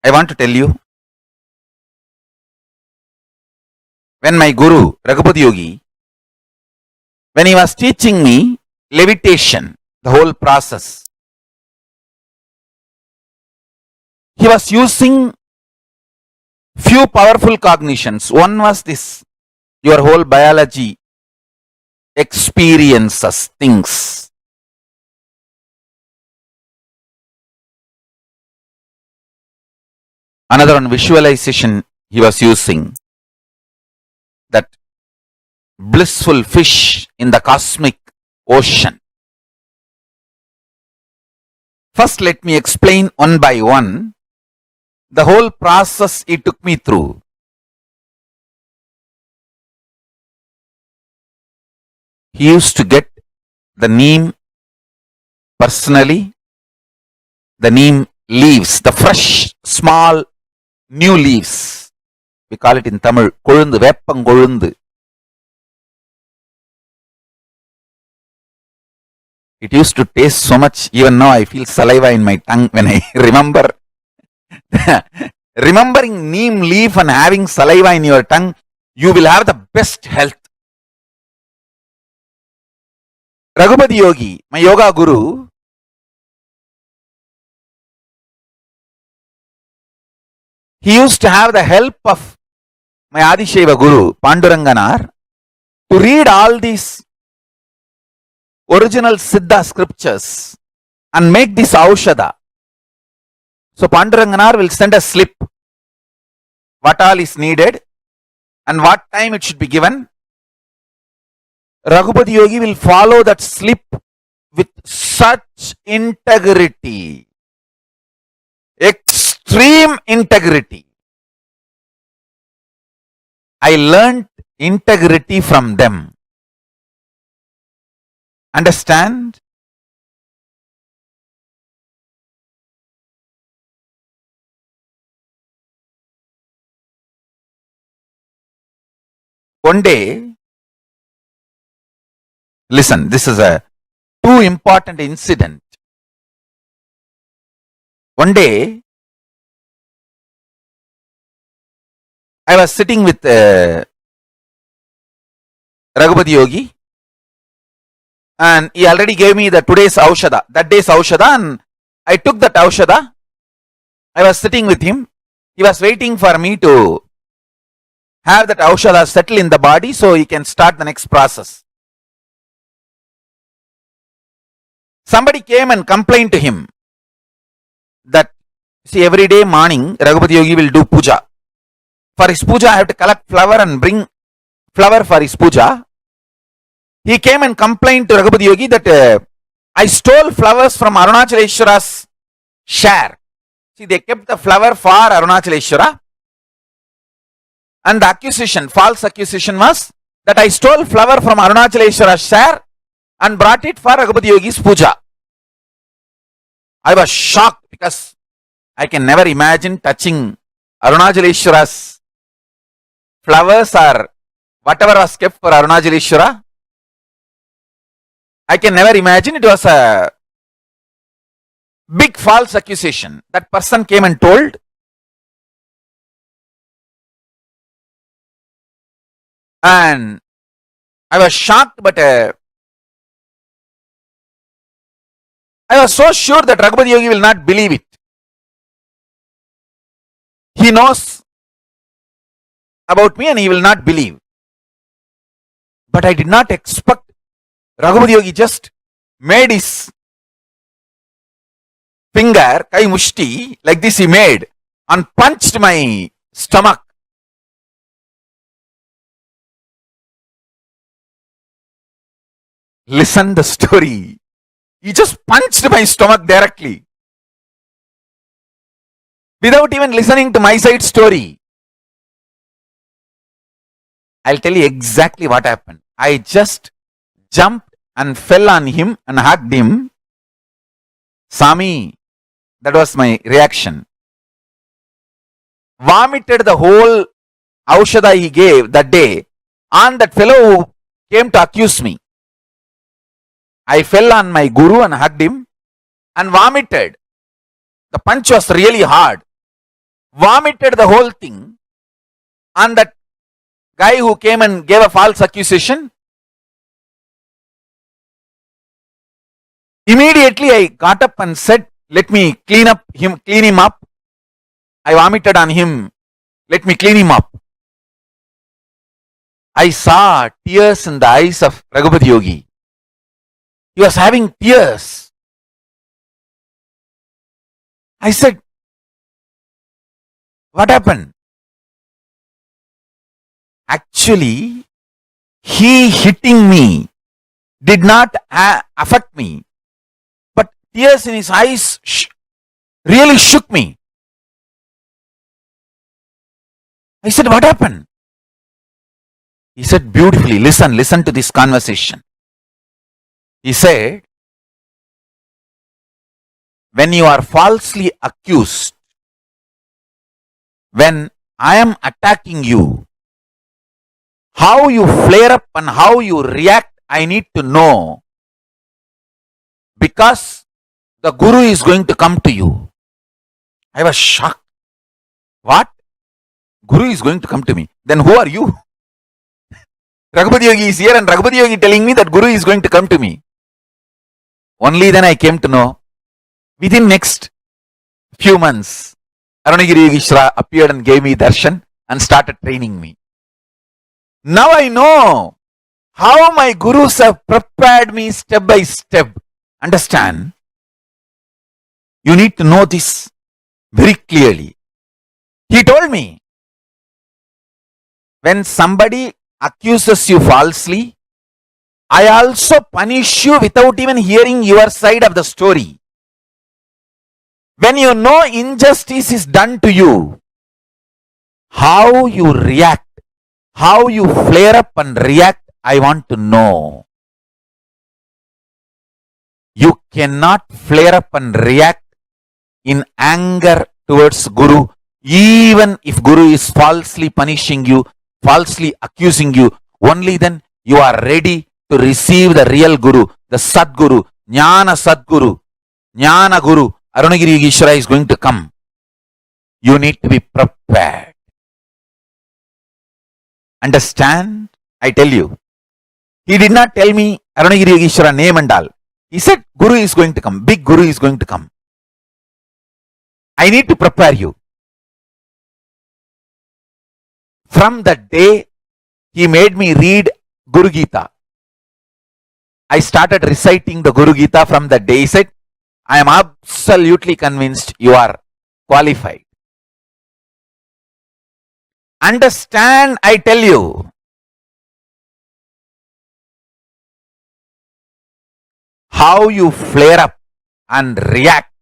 I want to tell you, when my Guru, Raghupati Yogi, when he was teaching me levitation, the whole process, he was using few powerful cognitions. One was this, your whole biology experiences things. Another one, visualization, he was using that blissful fish in the cosmic ocean. First, let me explain one by one the whole process he took me through. He used to get the neem personally, the neem leaves, the fresh, small, new leaves. We call it in Tamil, kolundu, veppangolundu. It used to taste so much, even now I feel saliva in my tongue when I remember. Remembering neem leaf and having saliva in your tongue, you will have the best health. Raghupati Yogi, my yoga guru, he used to have the help of my Adishaiva guru, Panduranganar, to read all these original Siddha scriptures and make this Aushada. So Panduranganar will send a slip, what all is needed and what time it should be given. Raghupati Yogi will follow that slip with such integrity, extreme integrity. I learned integrity from them. Understand? One day, Listen, this is a too important incident. One day, I was sitting with Raghupati Yogi, and he already gave me that day's Aushada, and I took that Aushada. I was sitting with him. He was waiting for me to have that Aushada settle in the body so he can start the next process. Somebody came and complained to him that, see, every day morning, Raghupati Yogi will do puja. For his puja, I have to collect flower and bring flower for his puja. He came and complained to Raghupati Yogi that I stole flowers from Arunachaleshwara's share. See, they kept the flower for Arunachaleshwara. And the false accusation was that I stole flower from Arunachaleshwara's share and brought it for Raghupati Yogi's puja. I was shocked because I can never imagine touching Arunachaleshwara's flowers or whatever was kept for Arunachaleshwara. I can never imagine. It was a big false accusation. That person came and told. And I was shocked, but I was so sure that Raghupati Yogi will not believe it. He knows about me and he will not believe. But I did not expect Raghupati Yogi just made his finger, kai mushti, like this he made and punched my stomach. Listen the story. He just punched my stomach directly. Without even listening to my side story. I'll tell you exactly what happened. I just jumped and fell on him and hugged him. Sami, that was my reaction. Vomited the whole Aushada he gave that day on that fellow who came to accuse me. I fell on my guru and hugged him and vomited. The punch was really hard. Vomited the whole thing on that guy who came and gave a false accusation. Immediately I got up and said, let me clean him up. I vomited on him. Let me clean him up. I saw tears in the eyes of Raghupati Yogi. He was having tears. I said, what happened? Actually, he hitting me did not affect me. But tears in his eyes really shook me. I said, what happened? He said beautifully, listen to this conversation. He said, when you are falsely accused, when I am attacking you, how you flare up and how you react, I need to know, because the Guru is going to come to you. I was shocked. What? Guru is going to come to me. Then who are you? Raghupati Yogi is here and Raghupati Yogi telling me that Guru is going to come to me. Only then I came to know. Within next few months, Arunagiri Yogeshwara appeared and gave me darshan and started training me. Now I know how my gurus have prepared me step by step. Understand? You need to know this very clearly. He told me, when somebody accuses you falsely, I also punish you without even hearing your side of the story. When you know injustice is done to you, how you react, how you flare up and react, I want to know. You cannot flare up and react in anger towards Guru, even if Guru is falsely punishing you, falsely accusing you. Only then you are ready to receive the real Guru, the Sadguru, Jnana Sadguru, Jnana Guru, Arunagiri Yogeshwara is going to come. You need to be prepared. Understand? I tell you. He did not tell me Arunagiri Yogeshwara name and all. He said Guru is going to come. Big Guru is going to come. I need to prepare you. From the day he made me read Guru Gita, I started reciting the Guru Gita from that day. He said, I am absolutely convinced you are qualified. Understand, I tell you. How you flare up and react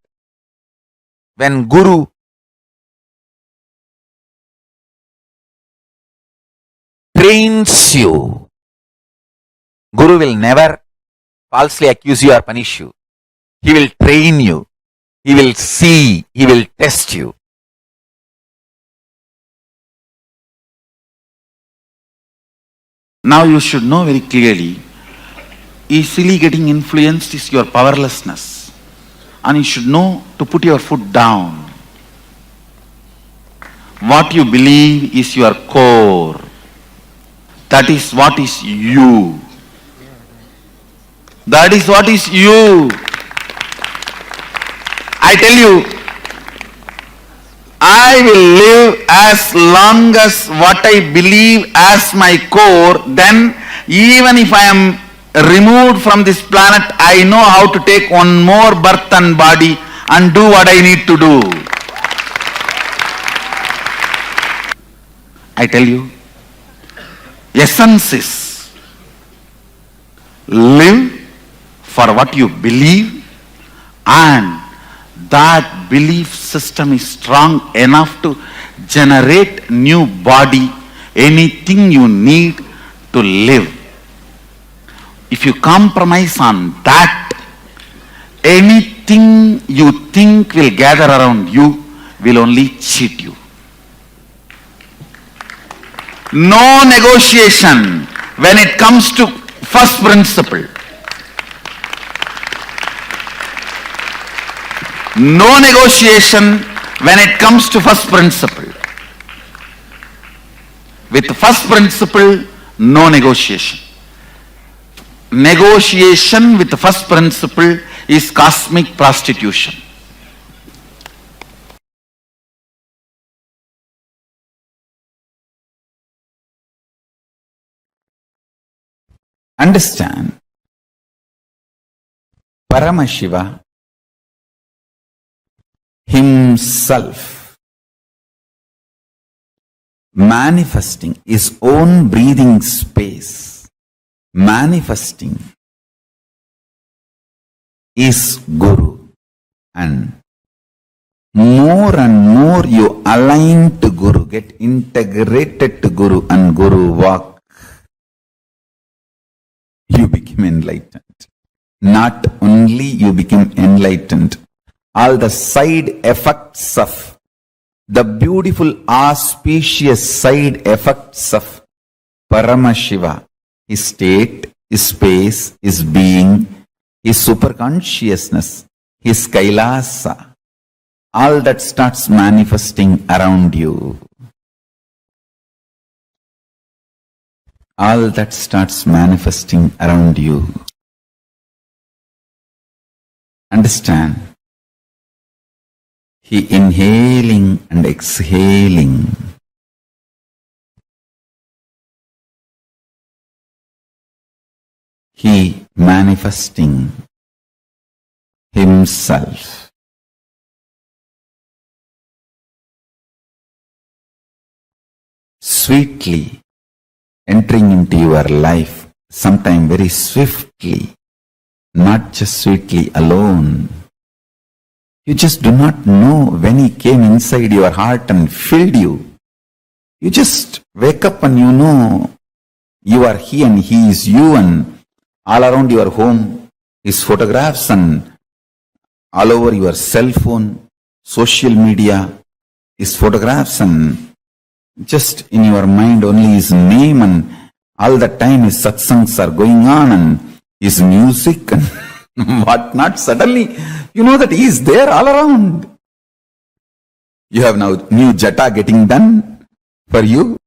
when Guru trains you. Guru will never falsely accuse you or punish you. He will train you. He will see. He will test you. Now you should know very clearly, easily getting influenced is your powerlessness. And you should know to put your foot down. What you believe is your core. That is what is you. That is what is you. I tell you, I will live as long as what I believe as my core. Then even if I am removed from this planet, I know how to take one more birth and body and do what I need to do. I tell you, essence is live for what you believe, and that belief system is strong enough to generate new body, anything you need to live. If you compromise on that, anything you think will gather around you will only cheat you. No negotiation when it comes to first principle. No negotiation when it comes to first principle. With first principle, no negotiation. Negotiation with the first principle is cosmic prostitution. Understand, Paramashiva himself manifesting his own breathing space, manifesting is Guru, and more you align to Guru, get integrated to Guru and Guru walk, you become enlightened. Not only you become enlightened, all the side effects of the beautiful auspicious side effects of Paramashiva, his state, his space, his being, his superconsciousness, his Kailasa, all that starts manifesting around you. All that starts manifesting around you. Understand? He inhaling and exhaling. He manifesting himself. Sweetly entering into your life, sometime very swiftly, not just sweetly alone. You just do not know when he came inside your heart and filled you. You just wake up and you know you are he and he is you, and all around your home his photographs, and all over your cell phone, social media, his photographs, and just in your mind only his name, and All the time his satsangs are going on and his music and whatnot. Suddenly, you know that he is there all around. You have now new jata getting done for you.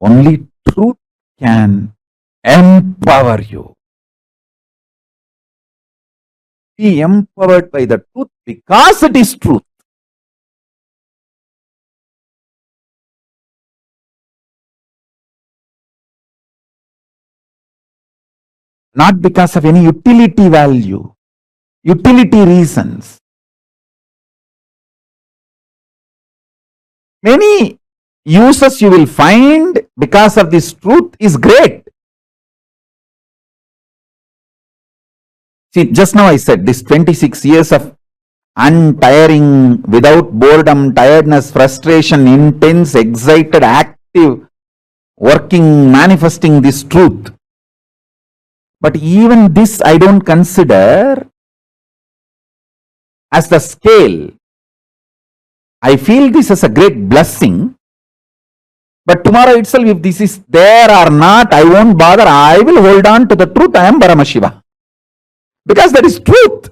Only truth can empower you. Be empowered by the truth because it is truth. Not because of any utility value, utility reasons. Many uses you will find because of this truth is great. See, just now I said this 26 years of untiring, without boredom, tiredness, frustration, intense, excited, active, working, manifesting this truth. But even this I don't consider as the scale. I feel this as a great blessing. But tomorrow itself, if this is there or not, I won't bother. I will hold on to the truth. I am Paramashiva. Because that is truth.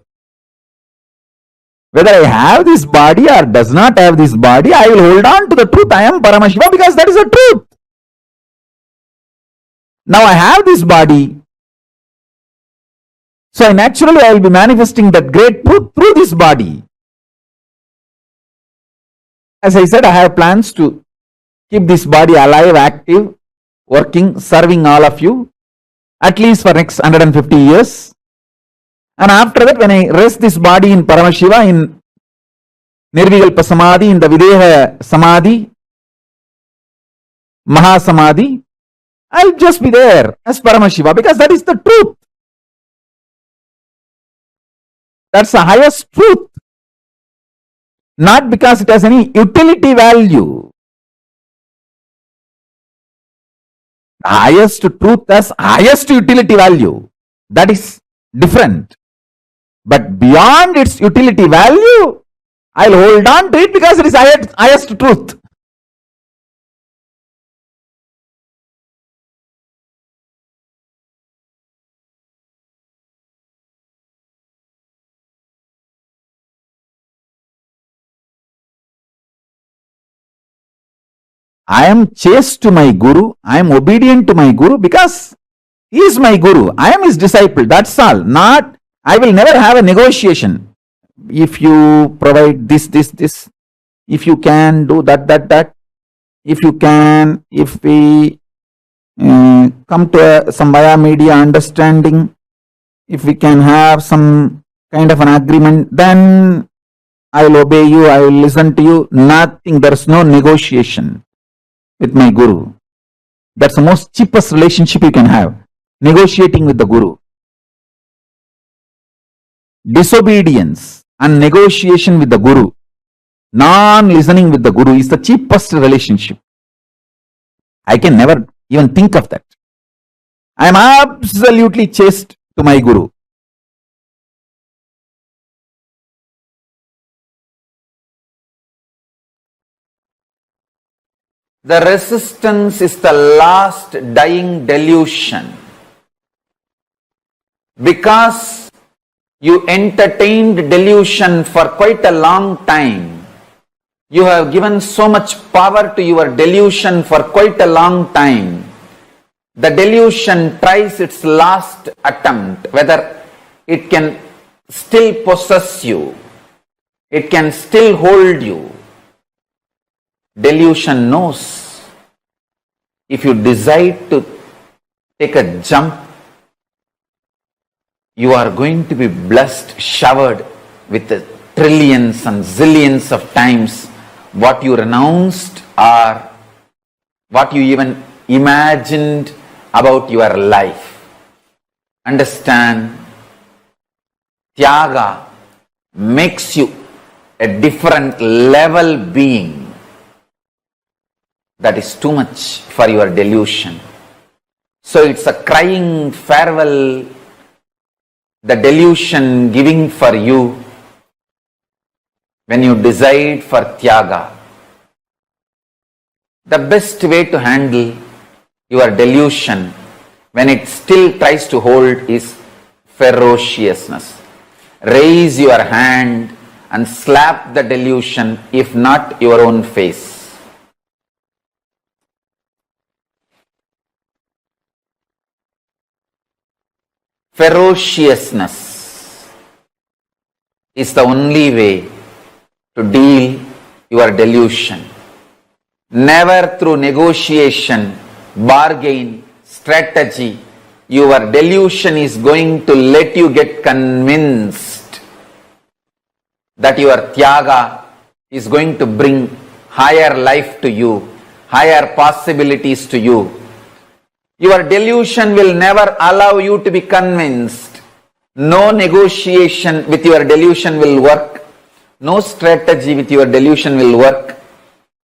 Whether I have this body or does not have this body, I will hold on to the truth. I am Paramashiva because that is the truth. Now I have this body. So naturally I will be manifesting that great truth through this body. As I said, I have plans to keep this body alive, active, working, serving all of you, at least for next 150 years. And after that, when I rest this body in Paramashiva, in Nirvikalpa Samadhi, in the Videha Samadhi, Mahasamadhi, I'll just be there as Paramashiva because that is the truth. That's the highest truth. Not because it has any utility value. The highest truth has highest utility value. That is different. But beyond its utility value, I'll hold on to it because it is highest truth. I am chaste to my Guru. I am obedient to my Guru because he is my Guru. I am his disciple. That's all. Not, I will never have a negotiation. If you provide this, if you can do that, if you can, if we come to some via media understanding, if we can have some kind of an agreement, then I will obey you, I will listen to you. Nothing, there is no negotiation with my Guru. That's the most cheapest relationship you can have. Negotiating with the Guru. Disobedience and negotiation with the Guru, non-listening with the Guru is the cheapest relationship. I can never even think of that. I am absolutely chaste to my Guru. The resistance is the last dying delusion. Because you entertained delusion for quite a long time. You have given so much power to your delusion for quite a long time. The delusion tries its last attempt, whether it can still possess you, it can still hold you. Delusion knows if you decide to take a jump, you are going to be blessed, showered with the trillions and zillions of times what you renounced or what you even imagined about your life. Understand, Tyaga makes you a different level being. That is too much for your delusion. So it's a crying farewell, the delusion giving for you when you decide for Tyaga. The best way to handle your delusion when it still tries to hold is ferociousness. Raise your hand and slap the delusion, if not your own face. Ferociousness is the only way to deal your delusion. Never through negotiation, bargain, strategy, your delusion is going to let you get convinced that your Tyaga is going to bring higher life to you, higher possibilities to you. Your delusion will never allow you to be convinced No negotiation with your delusion will work. No strategy with your delusion will work.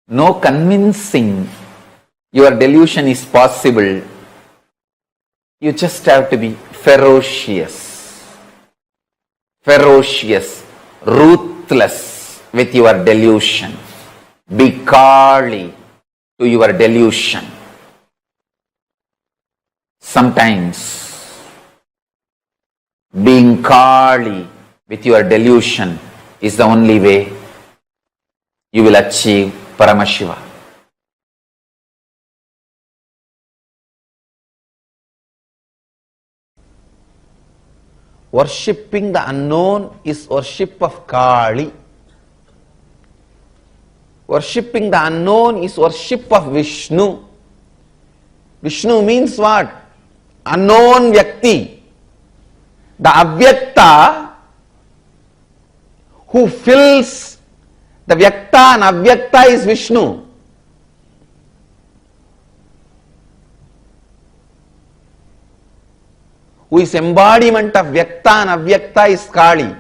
No convincing your delusion is possible. You just have to be ferocious, ruthless with your delusion. Be Kali to your delusion. Sometimes being Kali with your delusion is the only way you will achieve Paramashiva. Worshipping the unknown is worship of Kali. Worshipping the unknown is worship of Vishnu. Vishnu means what? Unknown Vyakti. The Avyakta who fills the Vyakta and Avyakta is Vishnu. Who is embodiment of Vyakta and Avyakta is Kali.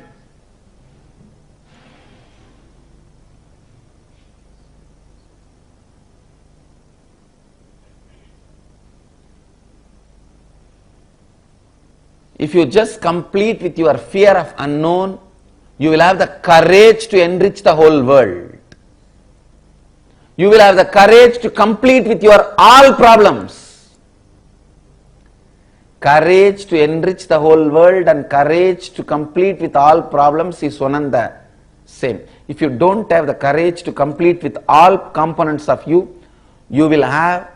If you just complete with your fear of unknown, you will have the courage to enrich the whole world. You will have the courage to complete with your all problems. Courage to enrich the whole world and courage to complete with all problems is one and the same. If you don't have the courage to complete with all components of you, you will have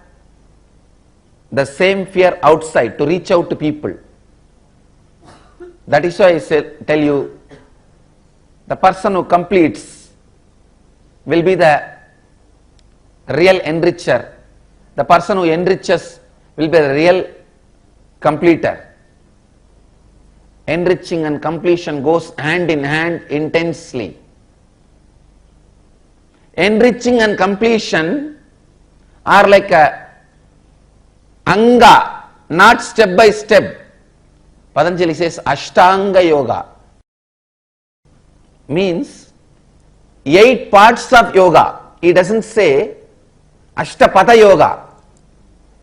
the same fear outside to reach out to people. That is why I tell you, the person who completes will be the real enricher. The person who enriches will be the real completer. Enriching and completion goes hand in hand intensely. Enriching and completion are like a anga, not step by step. Patanjali says Ashtanga Yoga means 8 parts of yoga. He doesn't say Ashtapatha Yoga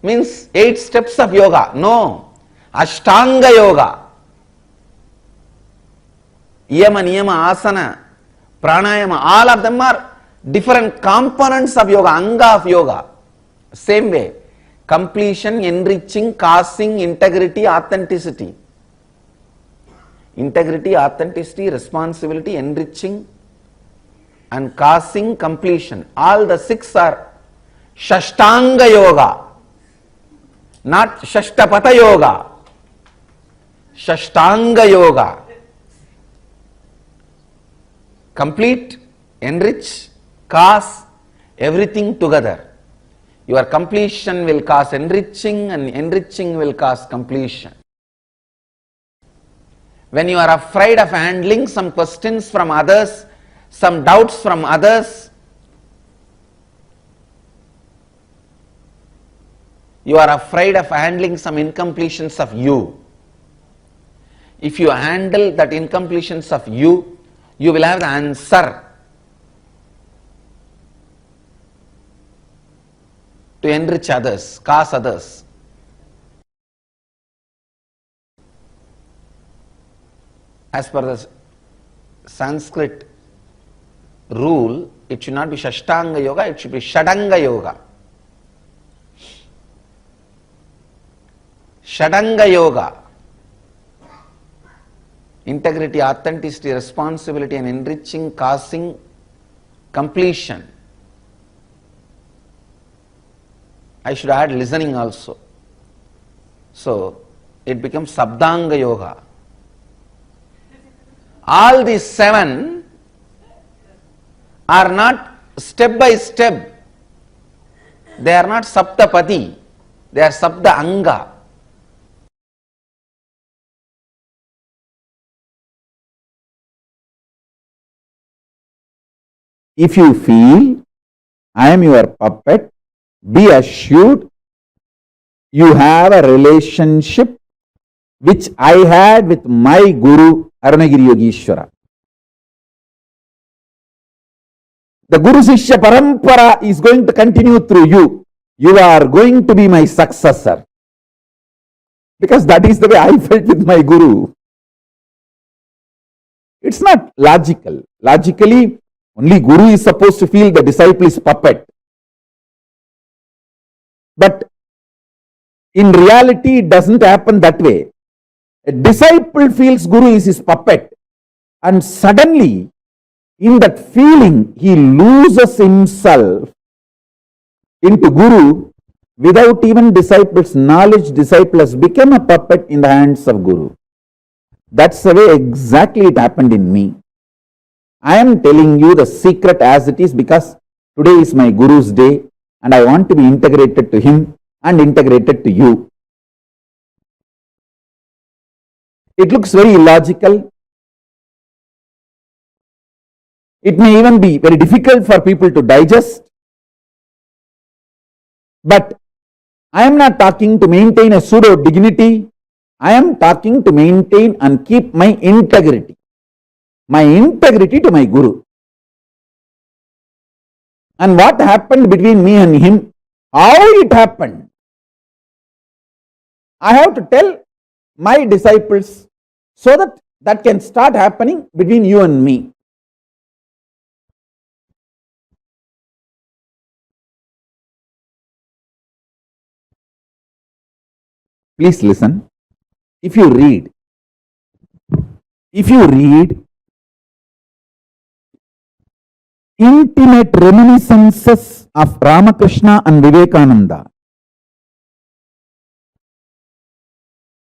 means 8 steps of yoga. No, Ashtanga Yoga. Yama, Niyama, Asana, Pranayama, all of them are different components of yoga, anga of yoga. Same way, completion, enriching, causing, integrity, authenticity. Integrity, authenticity, responsibility, enriching and causing, completion. All the 6 are Shashtanga Yoga, not Shashtapatha Yoga. Shashtanga Yoga. Complete, enrich, cause, everything together. Your completion will cause enriching and enriching will cause completion. When you are afraid of handling some questions from others, some doubts from others, you are afraid of handling some incompletions of you. If you handle that incompletions of you, you will have the answer to enrich others, cause others. As per the Sanskrit rule, it should not be Shashtanga Yoga, it should be Shadanga Yoga. Shadanga Yoga. Integrity, authenticity, responsibility and enriching, causing, completion. I should add listening also. So, it becomes Sabdanga Yoga. All these 7 are not step by step. They are not Saptapati. They are Sabda Anga. If you feel I am your puppet, be assured you have a relationship which I had with my Guru Arunagiri Yogeshwara. The Guru Sishya Parampara is going to continue through you. You are going to be my successor. Because that is the way I felt with my Guru. It's not logical. Logically, only Guru is supposed to feel the disciple is puppet. But in reality, it doesn't happen that way. A disciple feels Guru is his puppet. And suddenly, in that feeling, he loses himself into Guru. Without even disciple's knowledge, disciple has become a puppet in the hands of Guru. That's the way exactly it happened in me. I am telling you the secret as it is because today is my Guru's day and I want to be integrated to him and integrated to you. It looks very illogical. It may even be very difficult for people to digest. But I am not talking to maintain a pseudo dignity. I am talking to maintain and keep my integrity. My integrity to my Guru. And what happened between me and him? How it happened? I have to tell my disciples so that that can start happening between you and me. Please listen. If you read intimate reminiscences of Ramakrishna and Vivekananda,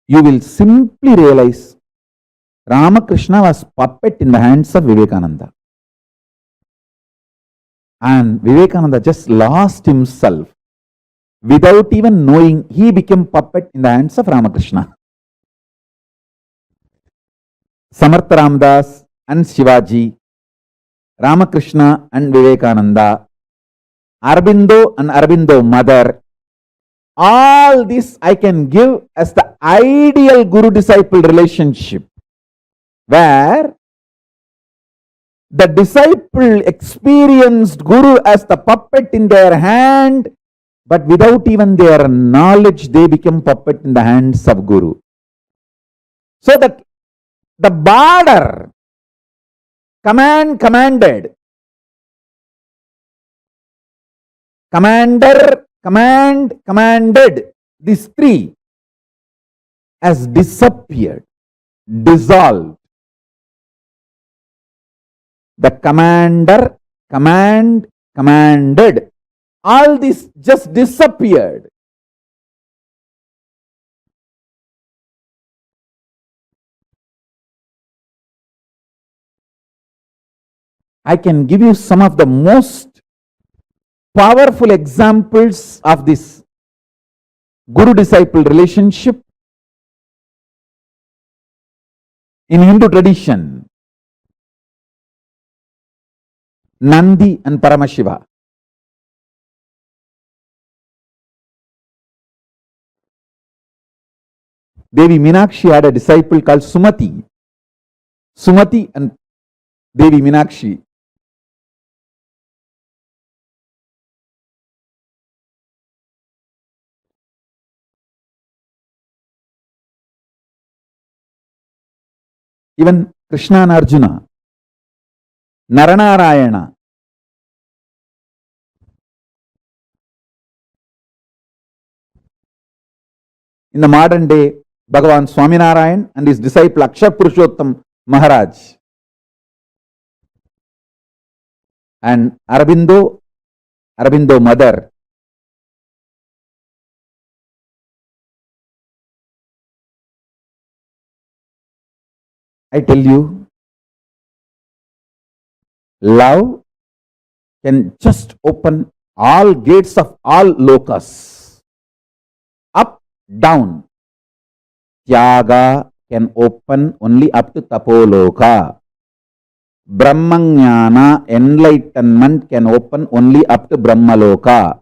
you will simply realize Ramakrishna was puppet in the hands of Vivekananda. And Vivekananda just lost himself. Without even knowing, he became puppet in the hands of Ramakrishna. Samartha Ramdas and Shivaji, Ramakrishna and Vivekananda, Aurobindo and Aurobindo mother, all this I can give as the ideal Guru-disciple relationship, where the disciple experienced Guru as the puppet in their hand, but without even their knowledge, they become puppet in the hands of Guru. So that the border, commanded, commander, commanded, these three has disappeared, dissolved. The commander, commanded, all this just disappeared. I can give you some of the most powerful examples of this Guru-disciple relationship in Hindu tradition. Nandi and Paramashiva. Devi Meenakshi had a disciple called Sumati. Sumati and Devi Meenakshi. Even Krishna and Arjuna, Naranarayana. In the modern day, Bhagavan Swaminarayan and his disciple Akshar Purushottam Maharaj. And Aurobindo mother. I tell you, love can just open all gates of all lokas. Up, down. Tyaga can open only up to Tapoloka. Brahmanyana, enlightenment, can open only up to Brahmaloka.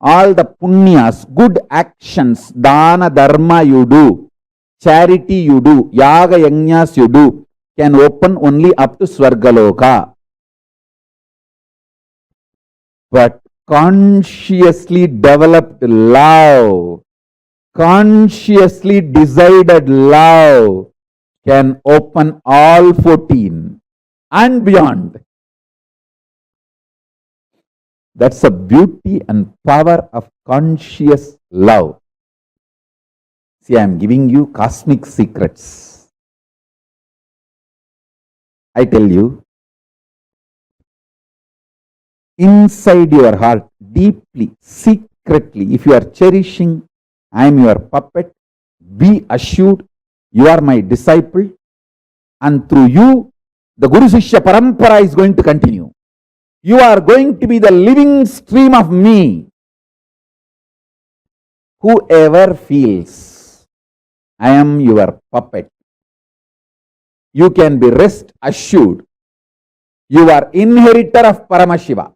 All the punyas, good actions, dana, dharma you do, charity you do, yaga yajnas you do, can open only up to Swargaloka. But consciously developed love, consciously decided love can open all 14 and beyond. That's the beauty and power of conscious love. See, I am giving you cosmic secrets. I tell you, inside your heart, deeply, secretly, if you are cherishing, I am your puppet, be assured you are my disciple, and through you, the Guru Sishya Parampara is going to continue. You are going to be the living stream of me. Whoever feels I am your puppet, you can be rest assured you are inheritor of Paramashiva.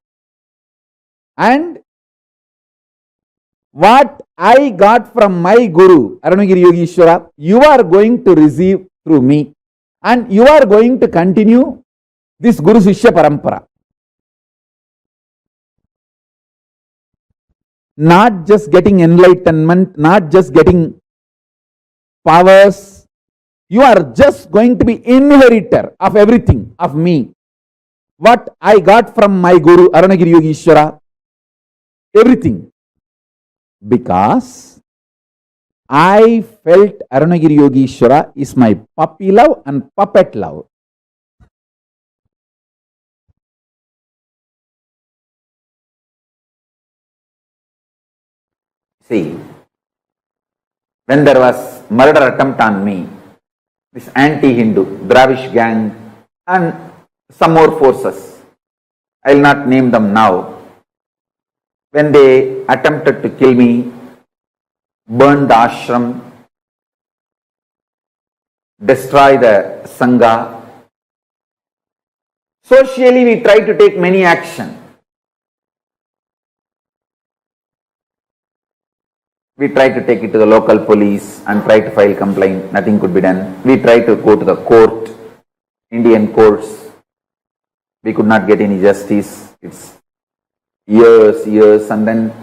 And what I got from my Guru, Arunagiri Yogeshwara, you are going to receive through me. And you are going to continue this Guru Sishya Parampara. Not just getting enlightenment, not just getting powers. You are just going to be inheritor of everything, of me. What I got from my Guru, Arunagiri Yogeshwara, everything. Because I felt Arunagiri Yogeshwara is my puppy love and puppet love. See, when there was murder attempt on me, this anti-Hindu, Dravish gang and some more forces, I will not name them now, when they attempted to kill me, burn the ashram, destroy the Sangha, socially we try to take many action. We try to take it to the local police and try to file complaint. Nothing could be done. We try to go to the court, Indian courts. We could not get any justice. It's years, and then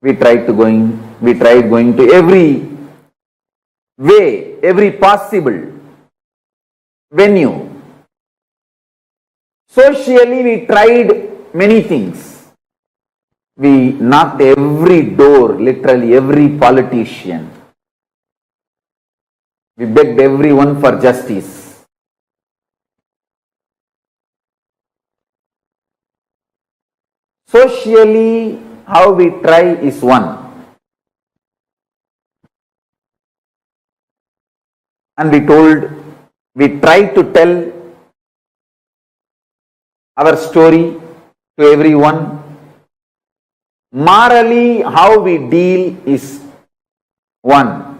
we tried going to every way, every possible venue. Socially, we tried many things. We knocked every door, literally every politician. We begged everyone for justice. Socially, how we try is one. And we try to tell our story to everyone. Morally, how we deal is one.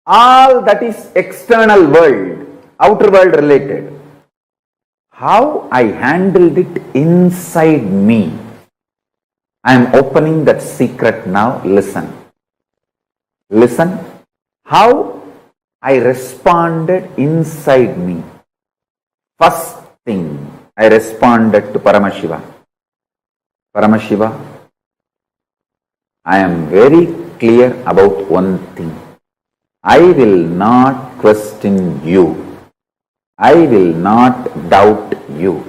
All that is external world, outer world related. How I handled it inside me, I am opening that secret now. Listen. Listen. How I responded inside me. First thing, I responded to Paramashiva. Paramashiva, I am very clear about one thing. I will not question you. I will not doubt you.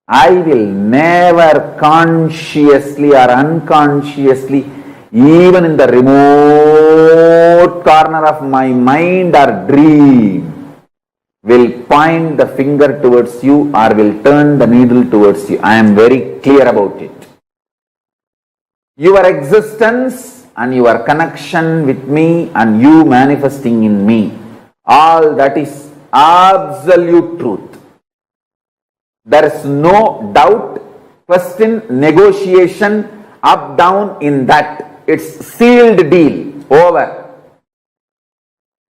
I will never consciously or unconsciously, even in the remote corner of my mind or dream, will point the finger towards you or will turn the needle towards you. I am very clear about it. Your existence and your connection with me and you manifesting in me, all that is absolute truth. There is no doubt, question, negotiation, up, down in that. It's sealed deal. Over.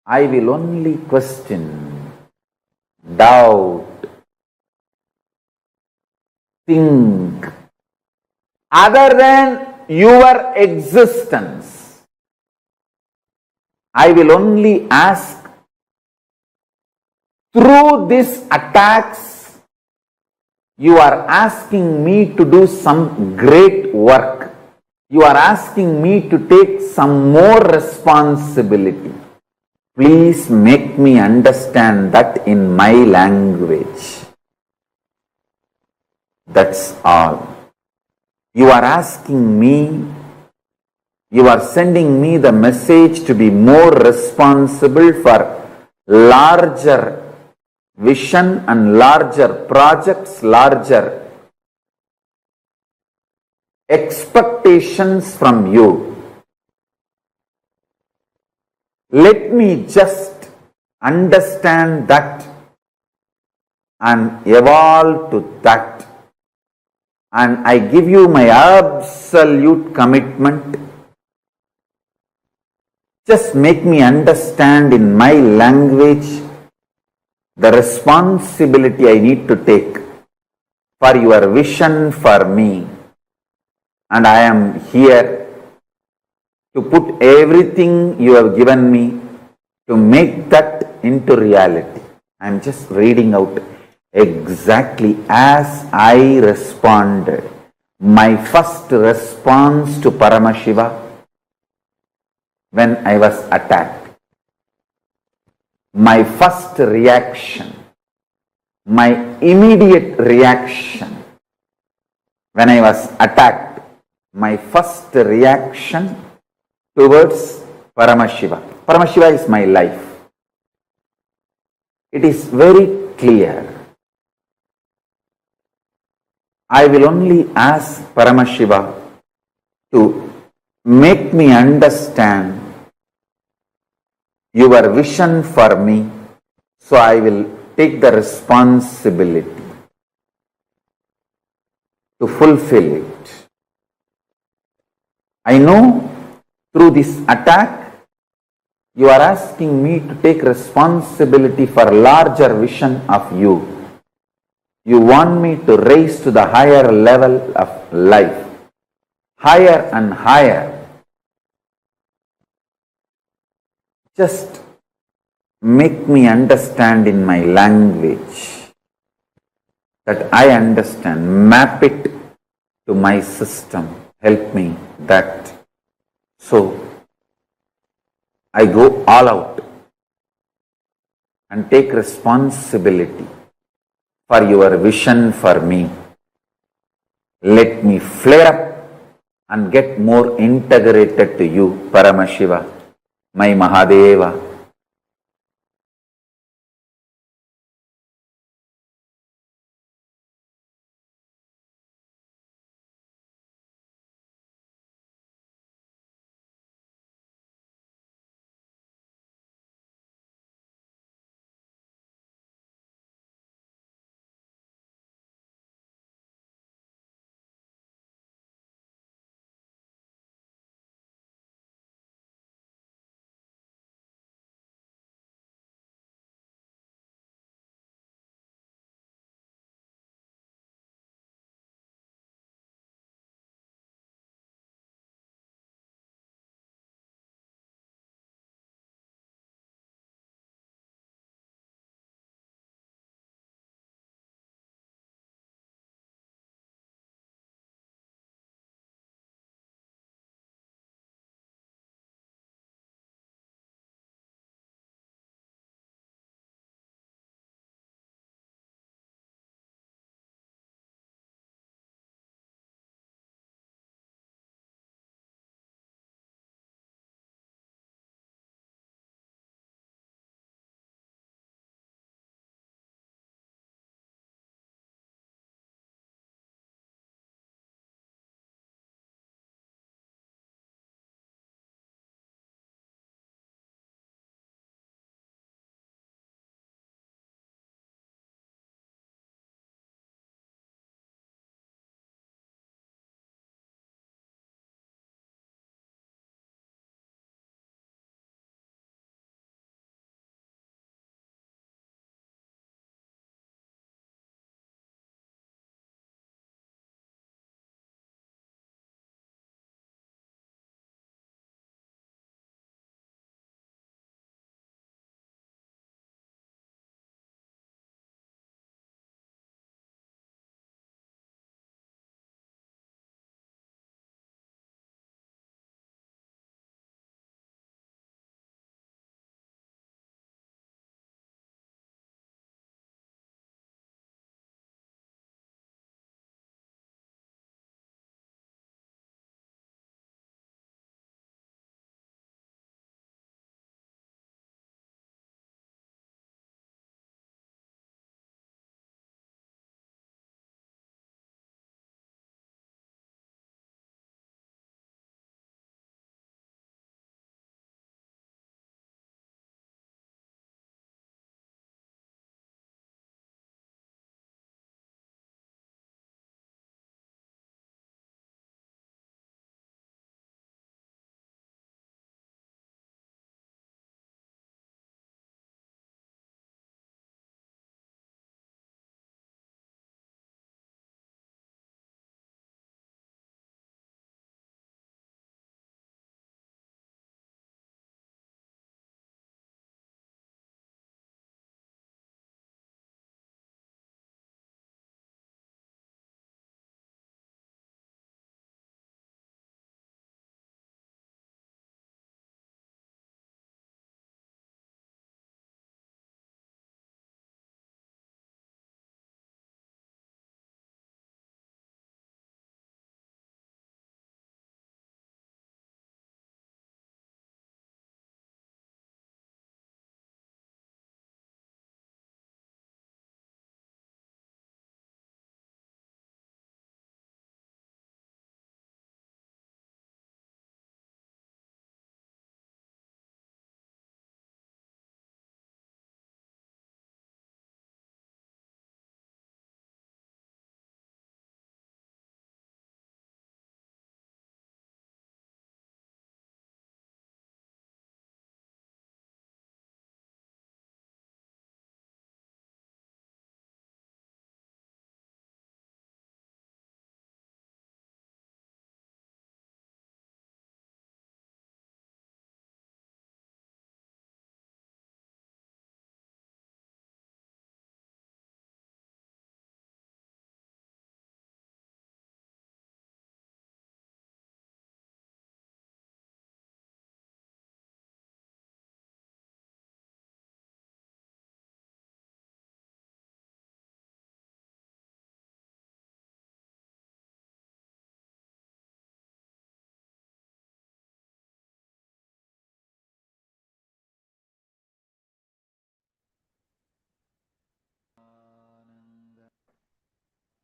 I will only question, doubt, think. Other than your existence, I will only ask through these attacks, you are asking me to do some great work. You are asking me to take some more responsibility. Please make me understand that in my language. That's all. You are asking me, you are sending me the message to be more responsible for larger vision and larger projects, larger expectations from you. Let me just understand that and evolve to that. And I give you my absolute commitment. Just make me understand in my language the responsibility I need to take for your vision for me. And I am here to put everything you have given me to make that into reality. I am just reading out exactly as I responded. My first response to Paramashiva when I was attacked. My first reaction, my immediate reaction when I was attacked, my first reaction towards Paramashiva. Paramashiva is my life. It is very clear. I will only ask Paramashiva to make me understand your vision for me, so I will take the responsibility to fulfill it. I know through this attack, you are asking me to take responsibility for larger vision of you. You want me to raise to the higher level of life, higher and higher. Just make me understand in my language that I understand. Map it to my system. Help me that. So I go all out and take responsibility for your vision for me. Let me flare up and get more integrated to you, Paramashiva, my Mahadeva.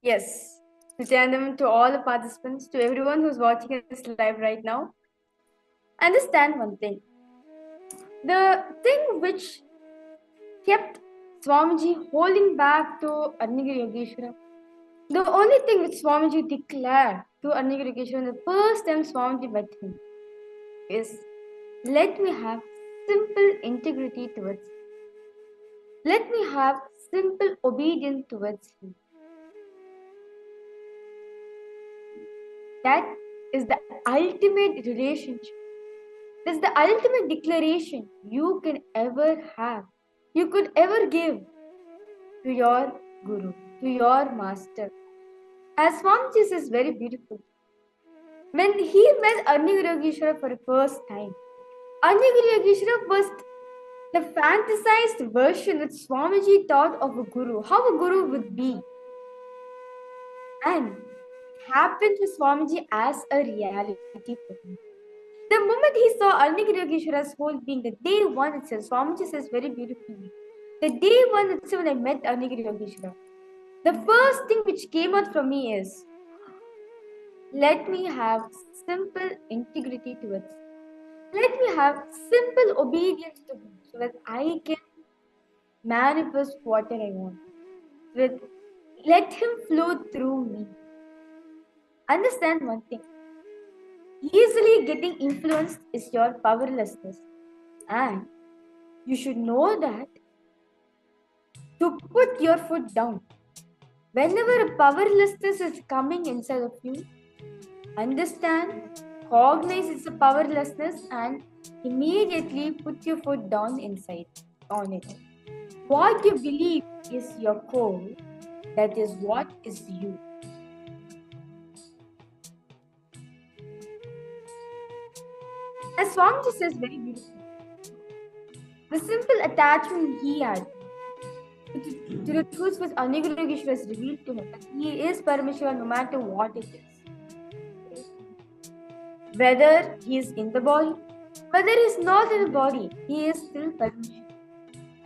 Yes. Nithyananda, to all the participants, to everyone who's watching this live right now, understand one thing. The thing which kept Swamiji holding back to Annigiri Yogeshwara, the only thing which Swamiji declared to Annigiri Yogeshwara the first time Swamiji met him is, let me have simple integrity towards him. Let me have simple obedience towards him. That is the ultimate relationship. That's the ultimate declaration you can ever have. You could ever give to your Guru, to your Master. As Swamiji says very beautiful. When he met Annigiri Yogeshwara for the first time, Annigiri Yogeshwara was the fantasized version that Swamiji thought of a Guru, how a Guru would be. And it happened to Swamiji as a reality for him. The moment he saw Annigiri Yogeshwara's whole being, the day one itself, Swamiji says very beautifully, the day one itself when I met Annigiri Yogeshwara, the first thing which came out from me is, let me have simple integrity towards him. Let me have simple obedience to him so that I can manifest whatever I want. Let him flow through me. Understand one thing. Easily getting influenced is your powerlessness. And you should know that to put your foot down. Whenever a powerlessness is coming inside of you, understand, cognize it's a powerlessness and immediately put your foot down inside on it. What you believe is your core, that is what is you. As Swamiji says very beautifully, the simple attachment he had to the truth which Annigiri Yogeshwara has revealed to him, that he is Paramashiva no matter what it is. Whether he is in the body, whether he is not in the body, he is still Paramashiva.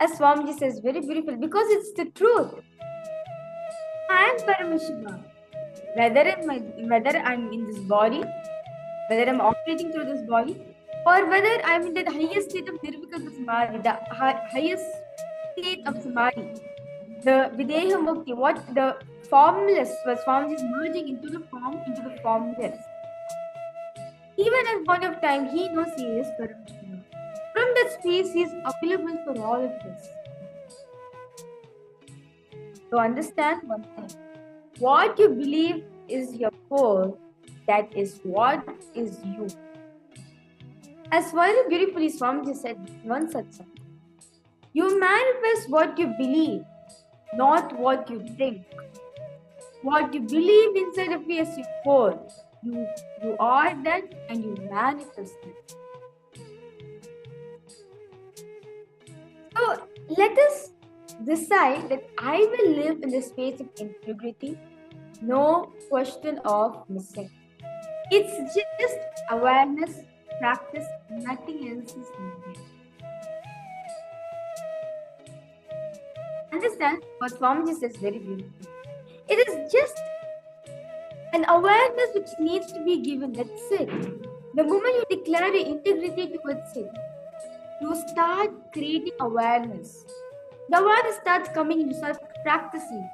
As Swamiji says very beautifully, because it's the truth. I am Paramashiva. Whether I'm in this body, whether I'm operating through this body, or whether I'm in the highest state of Nirvikanta Samadhi, the highest state of Samadhi, the Videha Mukti, what the formless was Swamiji is merging into the formless. Even at point of time, he knows he is Paramashiva. From that space, he is available for all of this. So understand one thing. What you believe is your core, that is what is you. As very beautifully Swamiji said one such song, you manifest what you believe, not what you think. What you believe inside of you is your core. You are that and you manifest it. So let us decide that I will live in the space of integrity, no question of missing. It's just awareness, practice, nothing else is needed. Understand what Swamiji says very beautifully. It is just an awareness which needs to be given, that's it. The moment you declare your integrity towards it, you start creating awareness. The awareness starts coming and you start practicing,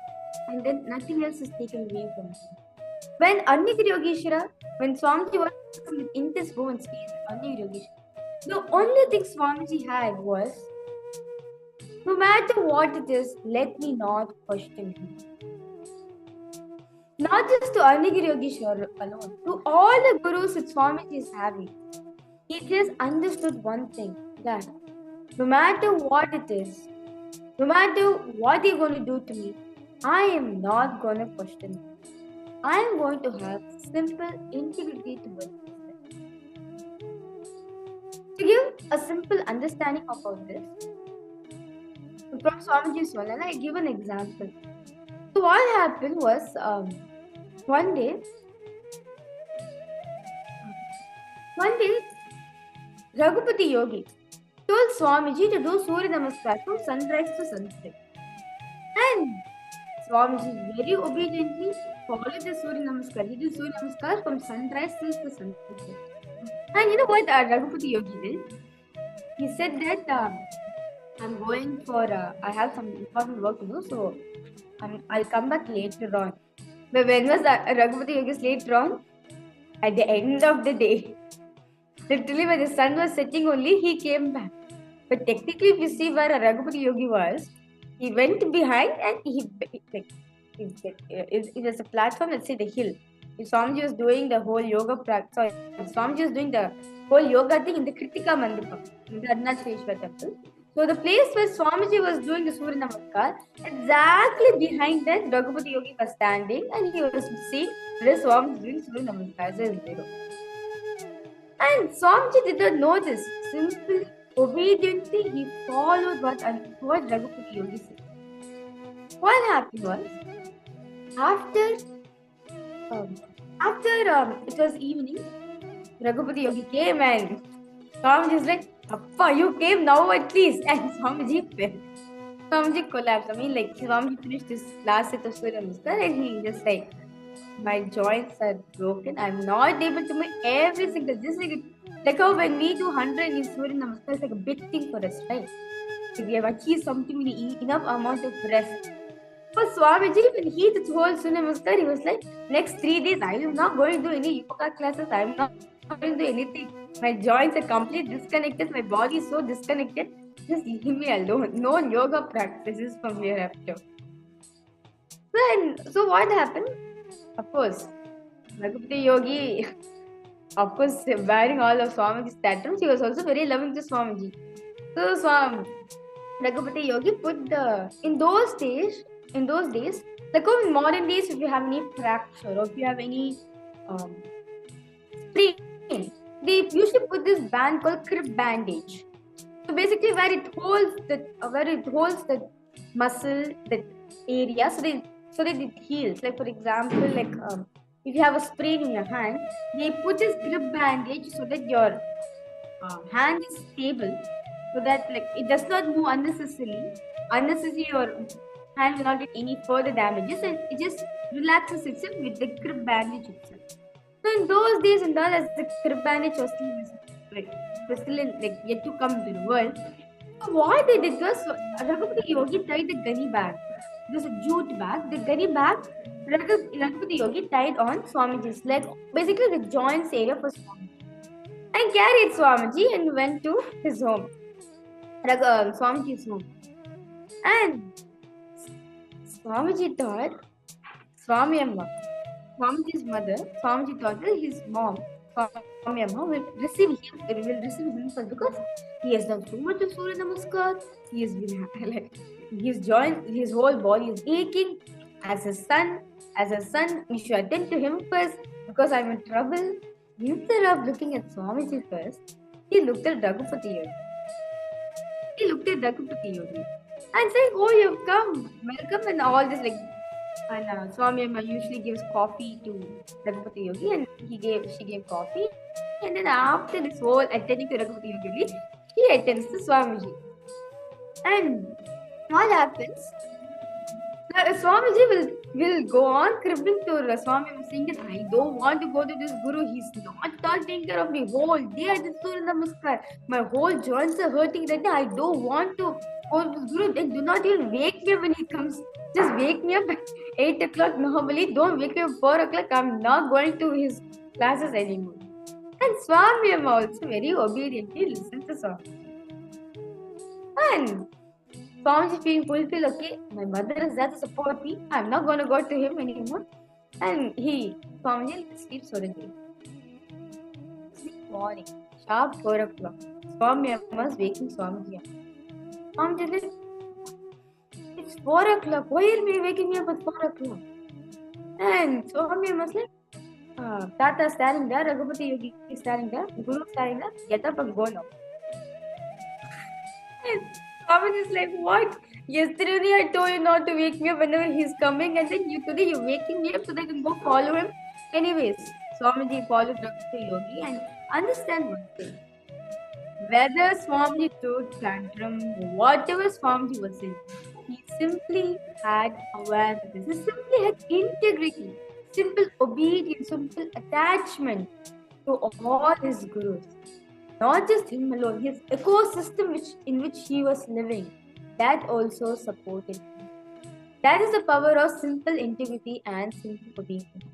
and then nothing else is taken away from you. When Annigiri Yogeshwara, when Swamiji was in this woman's space, Annigiri Yogeshwara, the only thing Swamiji had was, no matter what it is, let me not question him. Not just to Annigiri Yogeshwara alone, to all the gurus that Swamiji is having, he just understood one thing, that no matter what it is, no matter what they're going to do to me, I am not going to question them. I am going to have simple integrity towards them. To give a simple understanding about this, from Swamiji's one, and I give an example. So what happened was, one day, Raghupati Yogi told Swamiji to do Surya Namaskar from sunrise to sunset. And Swamiji very obediently followed the Surya Namaskar. He did Surya Namaskar from sunrise till the sunset. And you know what Raghupati Yogi did? He said that I'm going for, I have some important work to do, so I'll come back later on. But when was Raghupati Yogi later on? At the end of the day. Literally, when the sun was setting only, he came back. But technically, if you see where Raghupati Yogi was, he went behind and it was a platform, let's say the hill. If Swamiji was doing the whole yoga practice, sorry, Swamiji was doing the whole yoga thing in the Kritika Mandapam, in the Arunachaleshwar temple. So the place where Swamiji was doing the Surya Namaskar, exactly behind that, Raghupati Yogi was standing and he was seeing where Swamiji doing Surya Namaskar. So it's zero. And Swamiji did not know this. Simply, obediently, he followed what Raghupati Yogi said. What happened was, after it was evening, Raghupati Yogi came and Swamiji is like, Appa, you came now at least. And Swamiji fell. Swamiji collapsed. I mean, like, Swamiji finished his last set of Surya Namaskar and he just like, my joints are broken. I'm not able to make every single, just like how when we do 100 in Surya Namaskar, it's like a big thing for us, right? So we have achieved something, we need enough amount of rest. For Swamiji, when he did whole Surya Namaskar, he was like, next 3 days, I am not going to do any yoga classes, I am not going to do anything. My joints are completely disconnected, my body is so disconnected. Just leave me alone. No yoga practices from hereafter. So what happened? Of course, Raghupati Yogi, of course, wearing all of Swamiji's tattoos, he was also very loving to Swamiji. So Raghupati Yogi put in those days, like in modern days, if you have any fracture or if you have any sprain, they usually put this band called crib bandage. So basically, where it holds the muscle, that area, so that it heals. Like for example, if you have a sprain in your hand, they put this grip bandage so that your hand is stable, so that like it does not move unnecessarily. Your hand will not get any further damages, and it just relaxes itself with the grip bandage itself. So in those days, and all, as the grip bandage was still yet to come to the world. So what they did was, Raghupati Yogi tied the gunny bag. It was a jute bag. The gunny bag, Raghupati Yogi tied on Swamiji's leg, basically the joints area for Swamiji, and carried Swamiji and went to his home, Swamiji's home. And Swamiji thought, Swami Amma, Swamiji's mother, Swamiji thought that his mom, Swami Amma, will receive him first because he has done so much of Surya Namaskar. He has been like, his joints, his whole body is aching. As a son, you should attend to him first because I'm in trouble. Instead of looking at Swamiji first, he looked at Raghupati Yogi. And saying, oh, you've come, welcome, and all this and Swami Amma usually gives coffee to Raghupati Yogi, and she gave coffee. And then after this whole attending to Raghupati Yogi, she attends to Swamiji. And what happens? Swamiji will go on cribbing to Swami Amma, saying that I don't want to go to this Guru. He's not taking care of me. Whole day I did Surya Namaskar. My whole joints are hurting right now. I don't want to go to this Guru. Then do not even wake me up when he comes. Just wake me up at 8 o'clock normally. Don't wake me up 4 o'clock. I'm not going to his classes anymore. And Swami Amma also very obediently listened to Swami. And Swamiji feeling fulfilled, okay, my mother is there to support me. I'm not going to go to him anymore. And Swamiji sleeps for the day. Morning, sharp 4 o'clock. Swami Amma was waking Swamiji up. Swamiji is like, it's 4 o'clock. Why are you waking me up at 4 o'clock? And Swami Amma was like, Tata standing there, Raghupati Yogi is standing there, Guru is standing there, get up and go now. And Swamiji is like, what? Yesterday I told you not to wake me up whenever he's coming, and then today you're waking me up so that I can go follow him. Anyways, Swamiji followed Raghupati Yogi, and understand one thing. Whether Swamiji threw tantrum, whatever Swamiji was saying, he simply had awareness, he simply had integrity, simple obedience, simple attachment to all his gurus. Not just him alone, his ecosystem in which he was living, that also supported him. That is the power of simple integrity and simple obedience.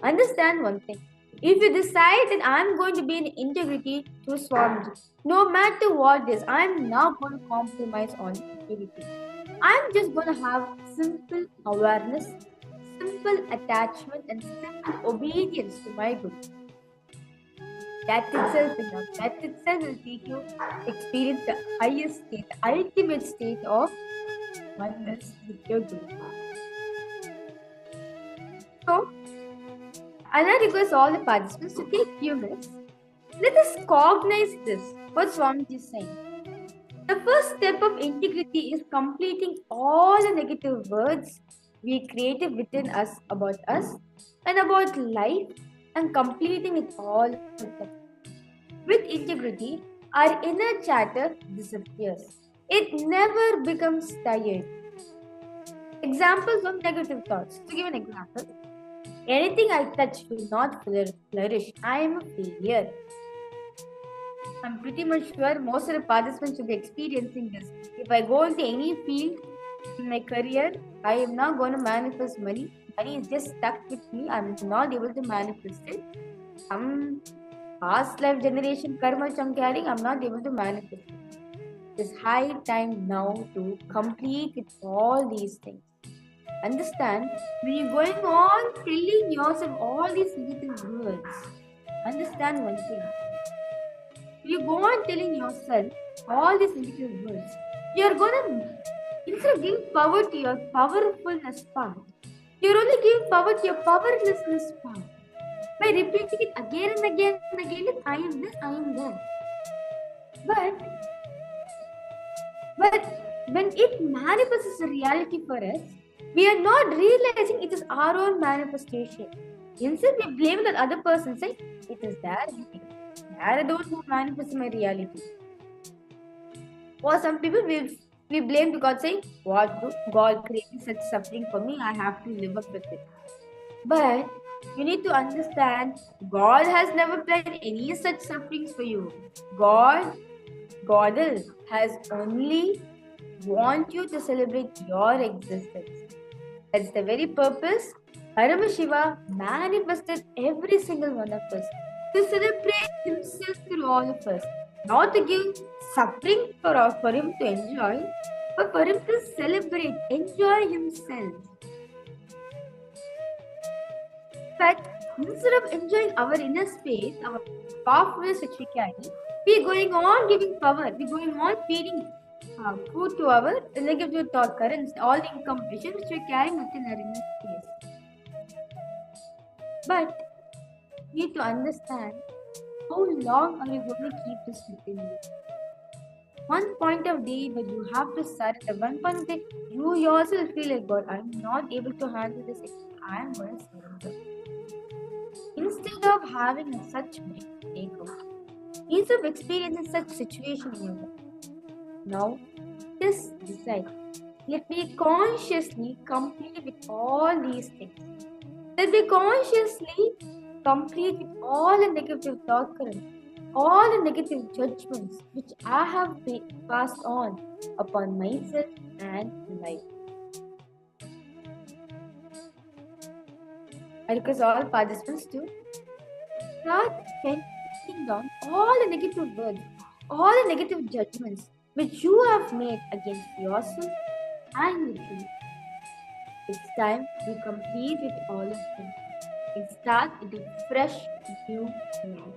Understand one thing. If you decide that I'm going to be in integrity to Swamiji, no matter what it is, I'm not going to compromise on integrity. I'm just going to have simple awareness, simple attachment, and simple obedience to my Guru. That itself enough. That itself will take you experience the highest state, the ultimate state of oneness with your Guru. So, and I request all the participants to take few minutes. Let us cognize this, what Swamiji is saying. The first step of integrity is completing all the negative words we created within us and about life, and completing it all with them. With integrity, our inner chatter disappears. It never becomes tired. Examples of negative thoughts. To give an example, anything I touch will not flourish. I am a failure. I'm pretty much sure most of the participants will be experiencing this. If I go into any field in my career, I am not going to manifest money. Money is just stuck with me. I'm not able to manifest it. Some past life generation karma which I'm carrying, I'm not able to manifest it. It's high time now to complete with all these things. Understand, when you're going on telling yourself all these negative words, understand one thing. You go on telling yourself all these negative words, you're gonna, instead of giving power to your powerfulness part, you're only giving power to your powerlessness part. By repeating it again and again and again, I am this, I am that. But when it manifests as a reality for us, we are not realizing it is our own manifestation. Instead, we blame that other person, saying, it is their doing. They are those who manifest my reality. Or some people we blame to God, saying, what do God created such suffering for me? I have to live up with it. But you need to understand, God has never planned any such sufferings for you. God has only want you to celebrate your existence. That's the very purpose Paramashiva manifested every single one of us, to celebrate himself through all of us. Not to give suffering for him to enjoy, but for him to celebrate, enjoy himself. But instead of enjoying our inner space, our powerfulness which we carry, we are going on giving power, we are going on feeding food to our negative thought currents, all the incomprehension which we carry within our inner space. But you need to understand, how long are you going to keep this within you? One point of day where you have to surrender, one point of day you yourself feel like, God, I'm not able to handle this, I am going to surrender. Instead of having such breakup, instead of experiencing such situation in your life, now just decide, let me consciously complete with all these things. Let me consciously complete with all the negative thought currents, all the negative judgments which I have passed on upon myself and life. I request all participants to start penning down all the negative words, all the negative judgments which you have made against yourself and with you. It's time you complete with all of them and start with a fresh new life.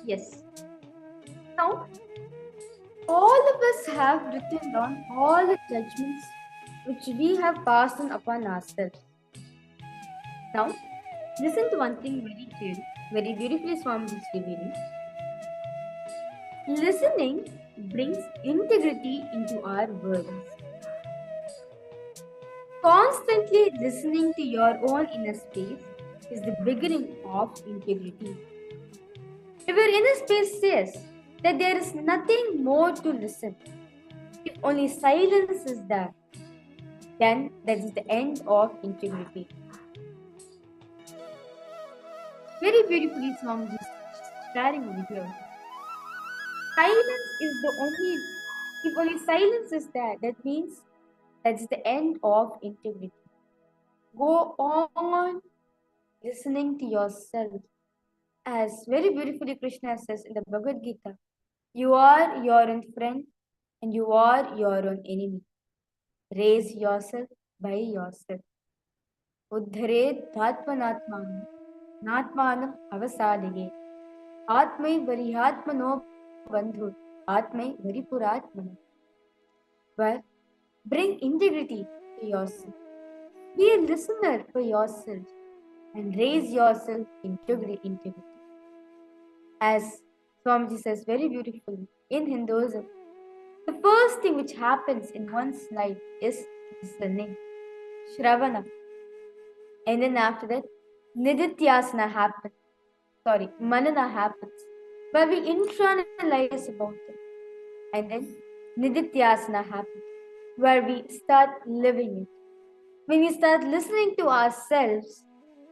Yes. Now, all of us have written down all the judgments which we have passed on upon ourselves. Now, listen to one thing very clearly, very beautifully Swamiji is revealing. Listening brings integrity into our words. Constantly listening to your own inner space is the beginning of integrity. If your inner space says that there is nothing more to listen, if only silence is there, then that is the end of integrity. Very beautifully, Swamiji is sharing over here. Silence is the only, if only silence is there, that means that's the end of integrity. Go on listening to yourself. As very beautifully Krishna says in the Bhagavad Gita, you are your own friend and you are your own enemy. Raise yourself by yourself. Uddharet dhatmanatmanam natmanam avasalige. Atmai varihatmano bandhu. Atmai varipuratmana. But bring integrity to yourself. Be a listener for yourself and raise yourself integrity. As Swamiji says very beautifully in Hinduism, the first thing which happens in one's life is listening, Shravana. And then after that, Nidhityasana happens. Manana happens, where we internalize about it. And then Nidhityasana happens, where we start living it. When we start listening to ourselves,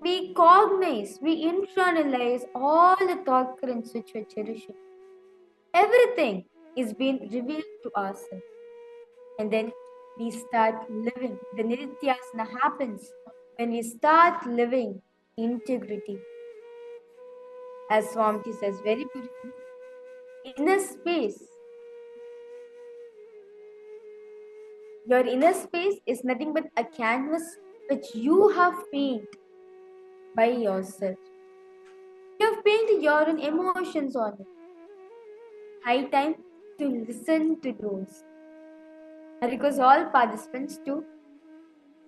we cognize, we internalize all the thought currents which we're cherishing. Everything is being revealed to ourselves. And then we start living. The Nidhityasana happens when we start living integrity. As Swamiji says very beautifully, inner space. Your inner space is nothing but a canvas which you have painted by yourself. You have painted your own emotions on it. High time to listen to those. I request all participants to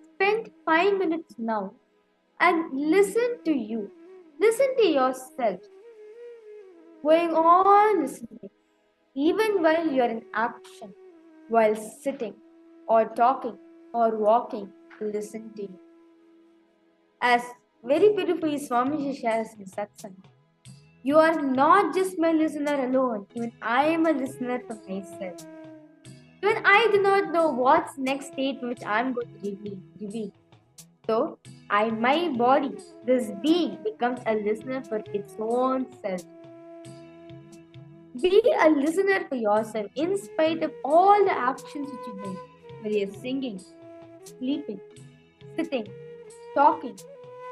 spend 5 minutes now and listen to you. Listen to yourself. Going on listening, even while you are in action, while sitting or talking or walking, listen to you. As very beautifully Swamiji shares in Satsang, you are not just my listener alone, even I am a listener for myself. Even I do not know what's next state which I am going to reveal. So, my body, this being, becomes a listener for its own self. Be a listener for yourself in spite of all the actions which you do. Whether you're singing, sleeping, sitting, talking,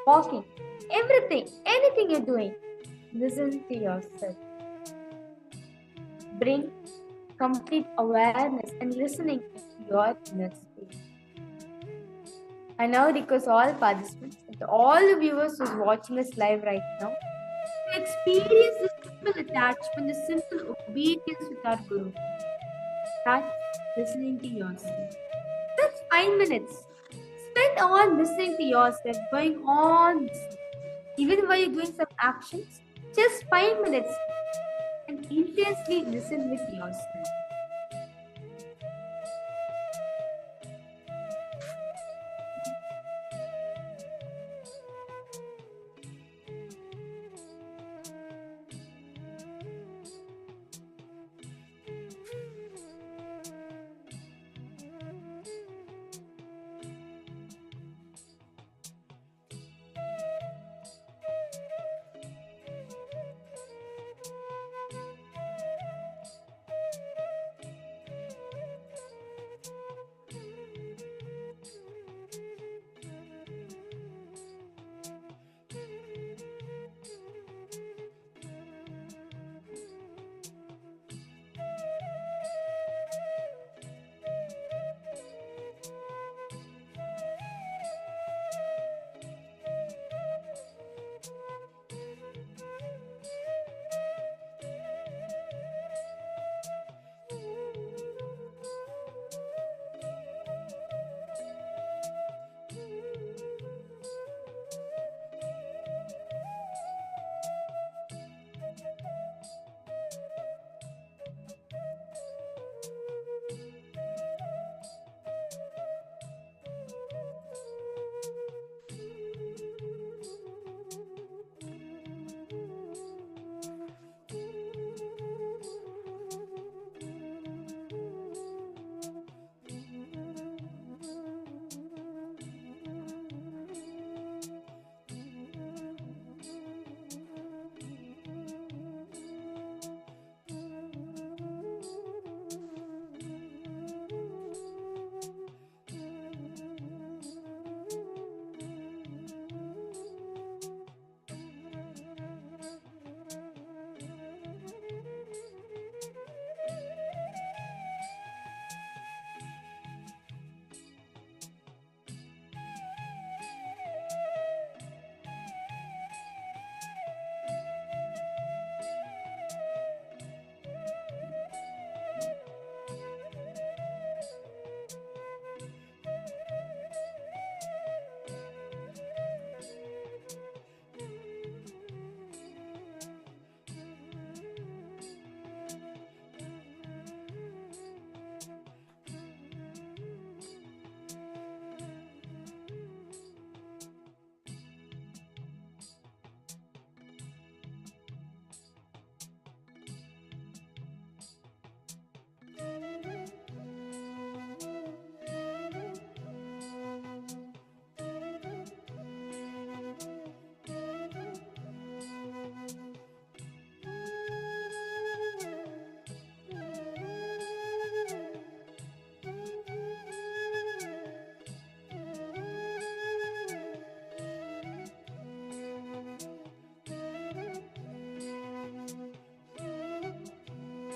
walking, everything, anything you're doing, listen to yourself. Bring complete awareness and listening to your inner space. I now request all participants and all the viewers who's watching us live right now to experience the simple attachment, the simple obedience with our Guru. Start listening to yourself. Just 5 minutes. Spend on listening to yourself, going on listening. Even while you're doing some actions, just 5 minutes and intensely listen with yourself.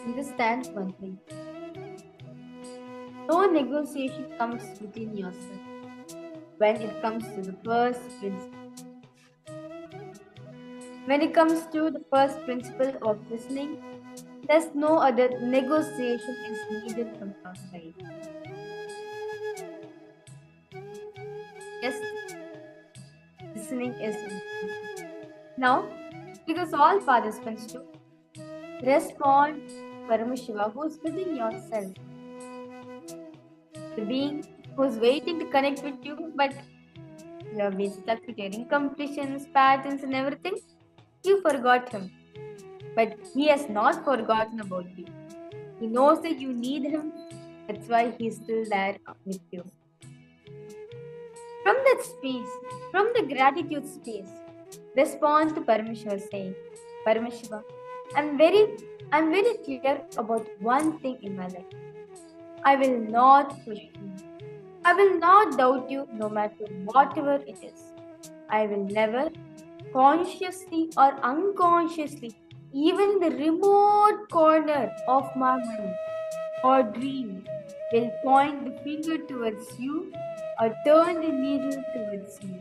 Understand one thing. No negotiation comes within yourself when it comes to the first principle. When it comes to the first principle of listening, there's no other negotiation is needed from your side. Just listening is important. Now, because all participants do, respond Paramashiva who's within yourself. The being who's waiting to connect with you, but you're busy stuck with your incompletions, patterns, and everything. You forgot him. But he has not forgotten about you. He knows that you need him. That's why he's still there with you. From that space, from the gratitude space, respond to Paramashiva saying, Paramashiva, I'm very clear about one thing in my life. I will not question you. I will not doubt you no matter whatever it is. I will never, consciously or unconsciously, even in the remote corner of my mind or dream, will point the finger towards you or turn the needle towards you.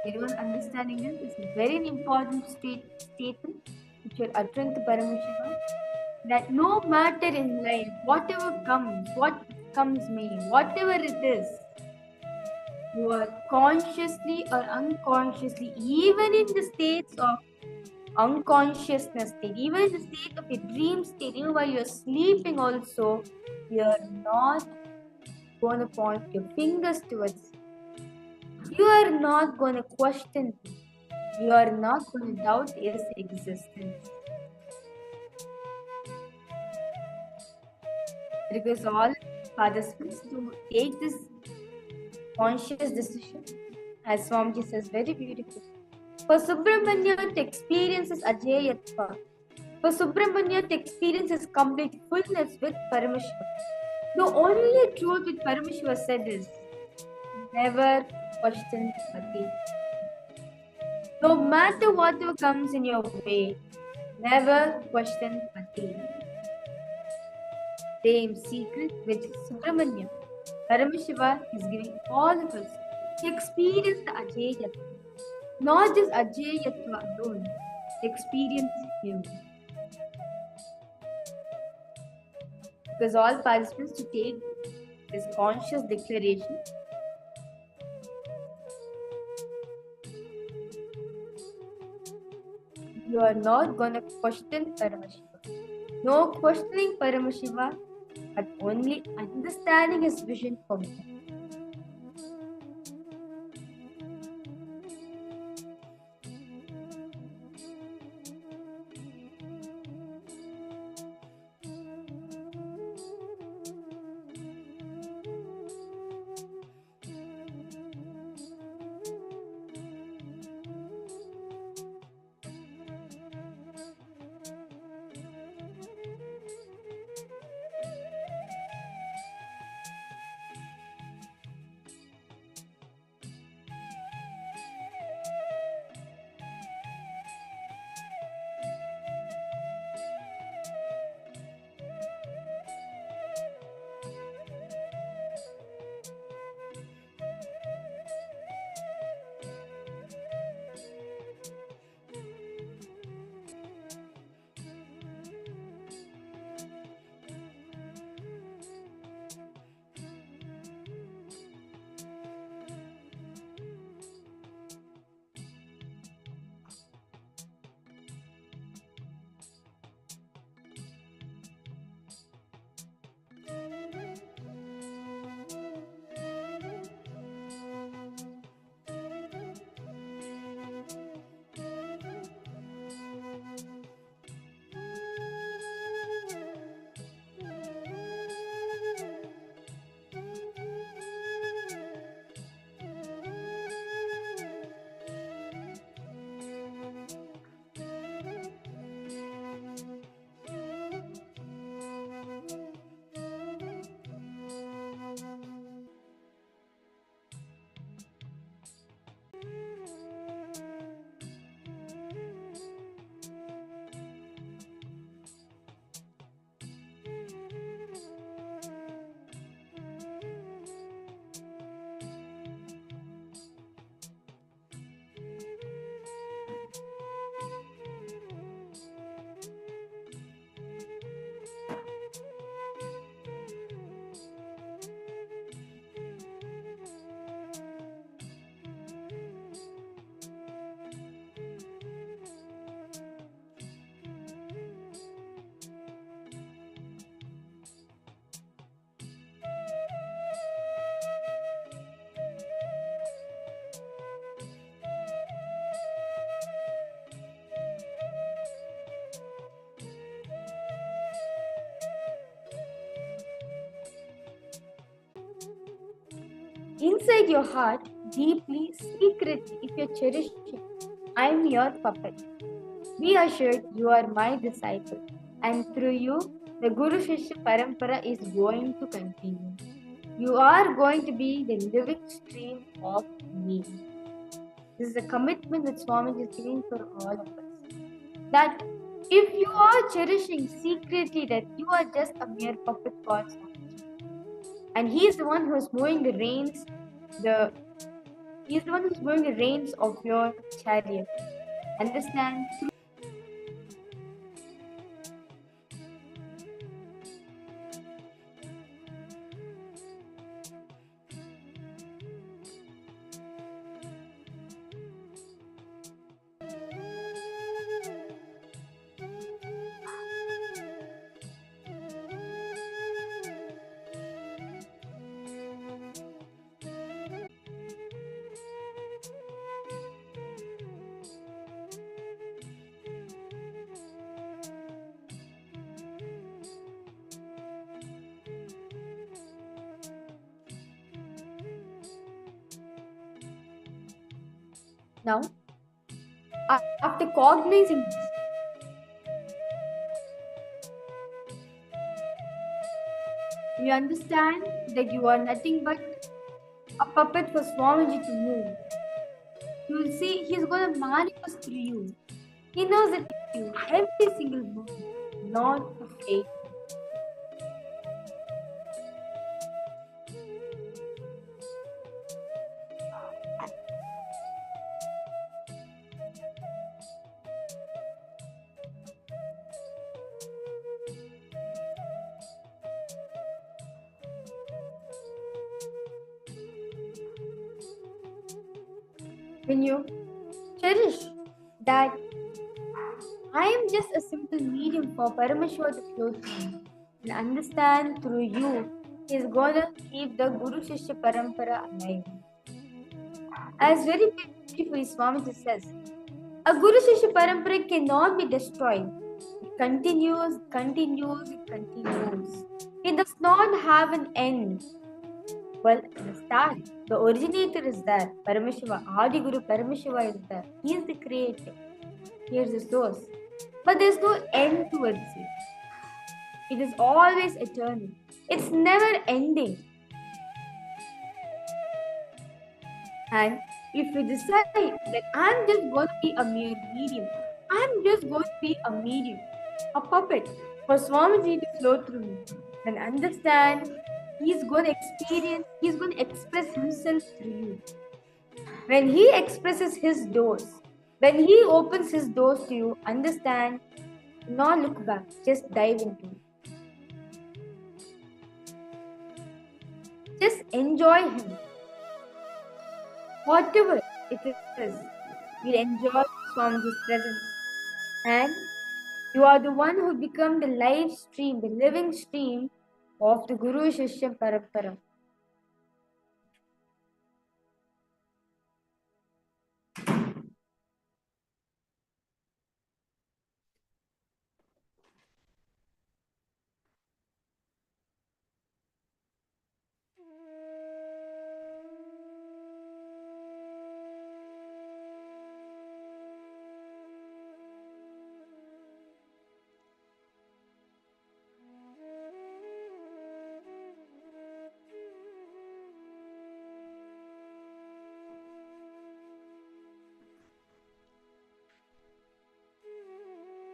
Everyone understanding this is a very important statement which you're uttering to Paramashiva, that no matter in life, whatever comes, what comes may, whatever it is, you are consciously or unconsciously, even in the states of unconsciousness state, even in the state of a dream state, even while you're sleeping also, you're not going to point your fingers towards. You are not going to question. You are not going to doubt its existence. Because all participants to take this conscious decision, as Swamiji says very beautifully. For Subramanya to experience his Ajayatva, for Subramanya to experience his complete fullness with Paramashiva, the only truth which Paramashiva said is, never question Pati. No matter whatever comes in your way, never question Pati. Same secret which Subramanya, Paramashiva is giving all of us to experience the Ajayatva. Not just Ajayatva alone, to experience Him. Because all participants to take this conscious declaration, you are not going to question Paramashiva. No questioning Paramashiva, but only understanding his vision for me. inside your heart, deeply, secretly, if you're cherishing, I am your puppet. Be assured you are my disciple, and through you, the Guru Shishya Parampara is going to continue. You are going to be the living stream of me. This is a commitment that Swami is giving for all of us. That if you are cherishing secretly that you are just a mere puppet for Swami, and He is the one who is moving the reins, He is the one who is moving the reins of your chariot. Understand? Now, after cognizing this, you understand that you are nothing but a puppet for Swamiji to move. You will see He's going to manifest through you. He knows that you every single moment, not to fail. When you cherish that I am just a simple medium for Paramashiva to flow through me, and understand through you He is going to keep the Guru Shishya Parampara alive. As very beautifully Swamiji says, a Guru Shishya Parampara cannot be destroyed. It continues, continues, it continues. It does not have an end. Well, at the start, the originator is there. Paramashiva, Adi Guru Paramashiva is there. He is the creator. He is the source. But there's no end towards it. It is always eternal. It's never ending. And if we decide that I'm just going to be a mere medium, I'm just going to be a medium, a puppet for Swamiji to flow through me, then understand He's going to experience, He's going to express Himself through you. When He expresses His doors, when He opens His doors to you, understand, do not look back, just dive into it. Just enjoy Him. Whatever it is, we'll enjoy Swamiji's presence. And you are the one who become the live stream, the living stream of the Guru Shishya Parampara.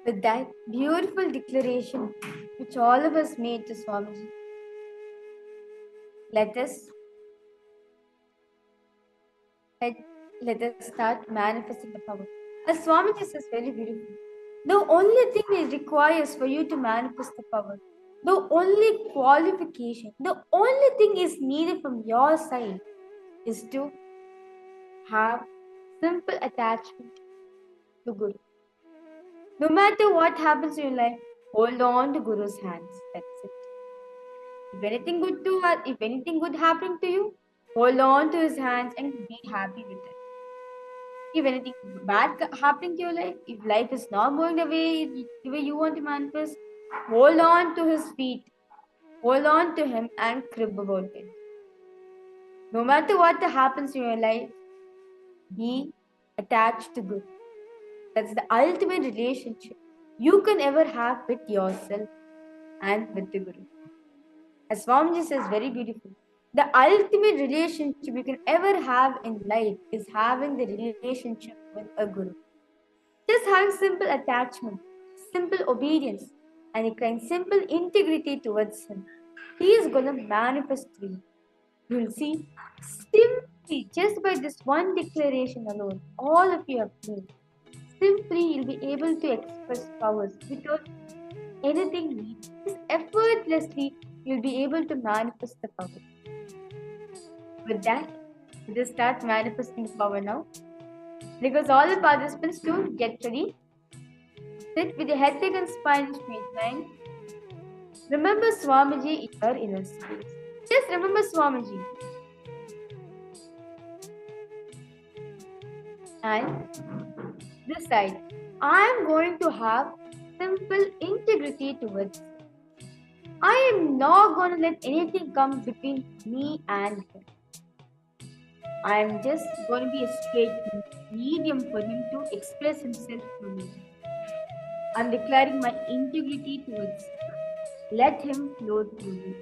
With that beautiful declaration which all of us made to Swamiji, let us start manifesting the power. As Swamiji says very beautifully, the only thing it requires for you to manifest the power, the only qualification, the only thing is needed from your side is to have simple attachment to Guru. No matter what happens in your life, hold on to Guru's hands. That's it. If anything good happening to you, hold on to his hands and be happy with it. If anything bad happening to your life, if life is not going the way you want to manifest, hold on to his feet. Hold on to him and crib about it. No matter what happens in your life, be attached to Guru. That's the ultimate relationship you can ever have with yourself and with the Guru. As Swamiji says very beautifully, the ultimate relationship you can ever have in life is having the relationship with a Guru. Just having simple attachment, simple obedience, and a simple integrity towards Him. He is going to manifest through you. You will see, simply just by this one declaration alone, all of you have made. Simply, you'll be able to express powers without anything needed. Just effortlessly, you'll be able to manifest the power. With that, we just start manifesting the power now. Because all the participants to get ready. Sit with your head, neck, and spine in straight line. Remember Swamiji in your inner space. Just remember Swamiji. And decide, I am going to have simple integrity towards him. I am not going to let anything come between me and him. I am just going to be a straight medium for him to express himself through me. I am declaring my integrity towards him. Let him flow through me.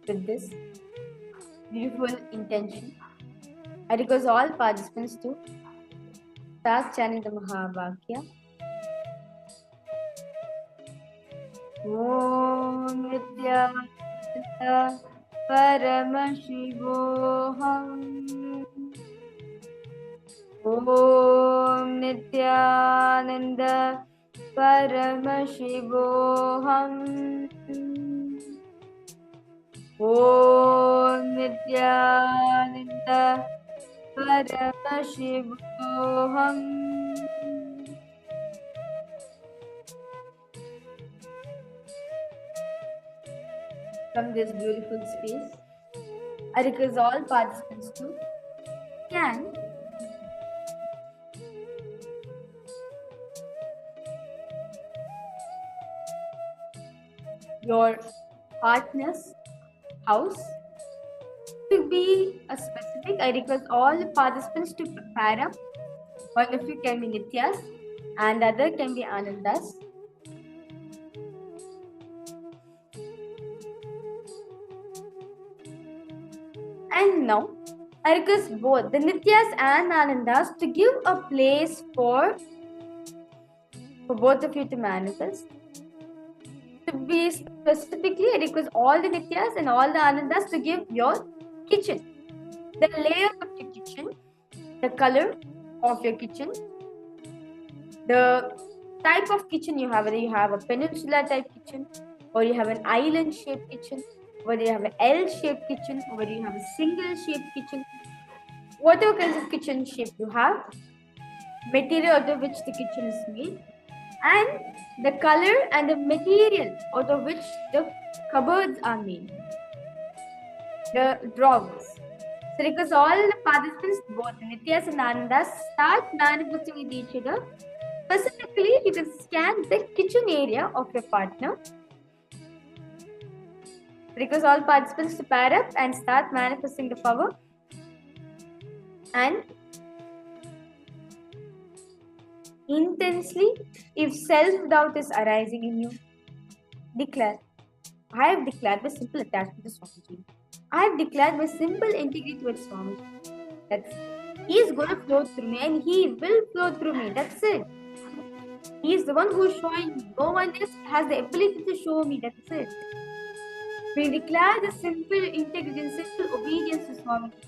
With this beautiful intention, I request all participants to start chanting the Mahavakya. Om Nithyananda Paramashivoham. Om Nithyananda Paramashivoham. Om Nithyananda Paramashivoham. From this beautiful space, I request all participants to scan your partner's house. To be a specific, I request all the participants to pair up. One of you can be Nitya's and the other can be Ananda's. And now, I request both the Nityas and Anandas to give a place for both of you to manifest. To be specifically, I request all the Nityas and all the Anandas to give your kitchen, the layout of your kitchen, the color of your kitchen, the type of kitchen you have, whether you have a peninsula type kitchen or you have an island shaped kitchen, whether you have an L-shaped kitchen or whether you have a single shaped kitchen, whatever kinds of kitchen shape you have, material out of which the kitchen is made, and the color and the material out of which the cupboards are made, the drawers. So because all the participants, both Nityas and Anandas, start manifesting with each other. Specifically, you can scan the kitchen area of your partner. Because all participants to pair up and start manifesting the power. And intensely, if self-doubt is arising in you, declare, I have declared my simple attachment to Swamiji. I have declared my simple integrity with Swamiji. That's it. He is going to flow through me and he will flow through me. That's it. He is the one who is showing me. No one else has the ability to show me. That's it. We declare the simple integrity and simple obedience to Swamiji.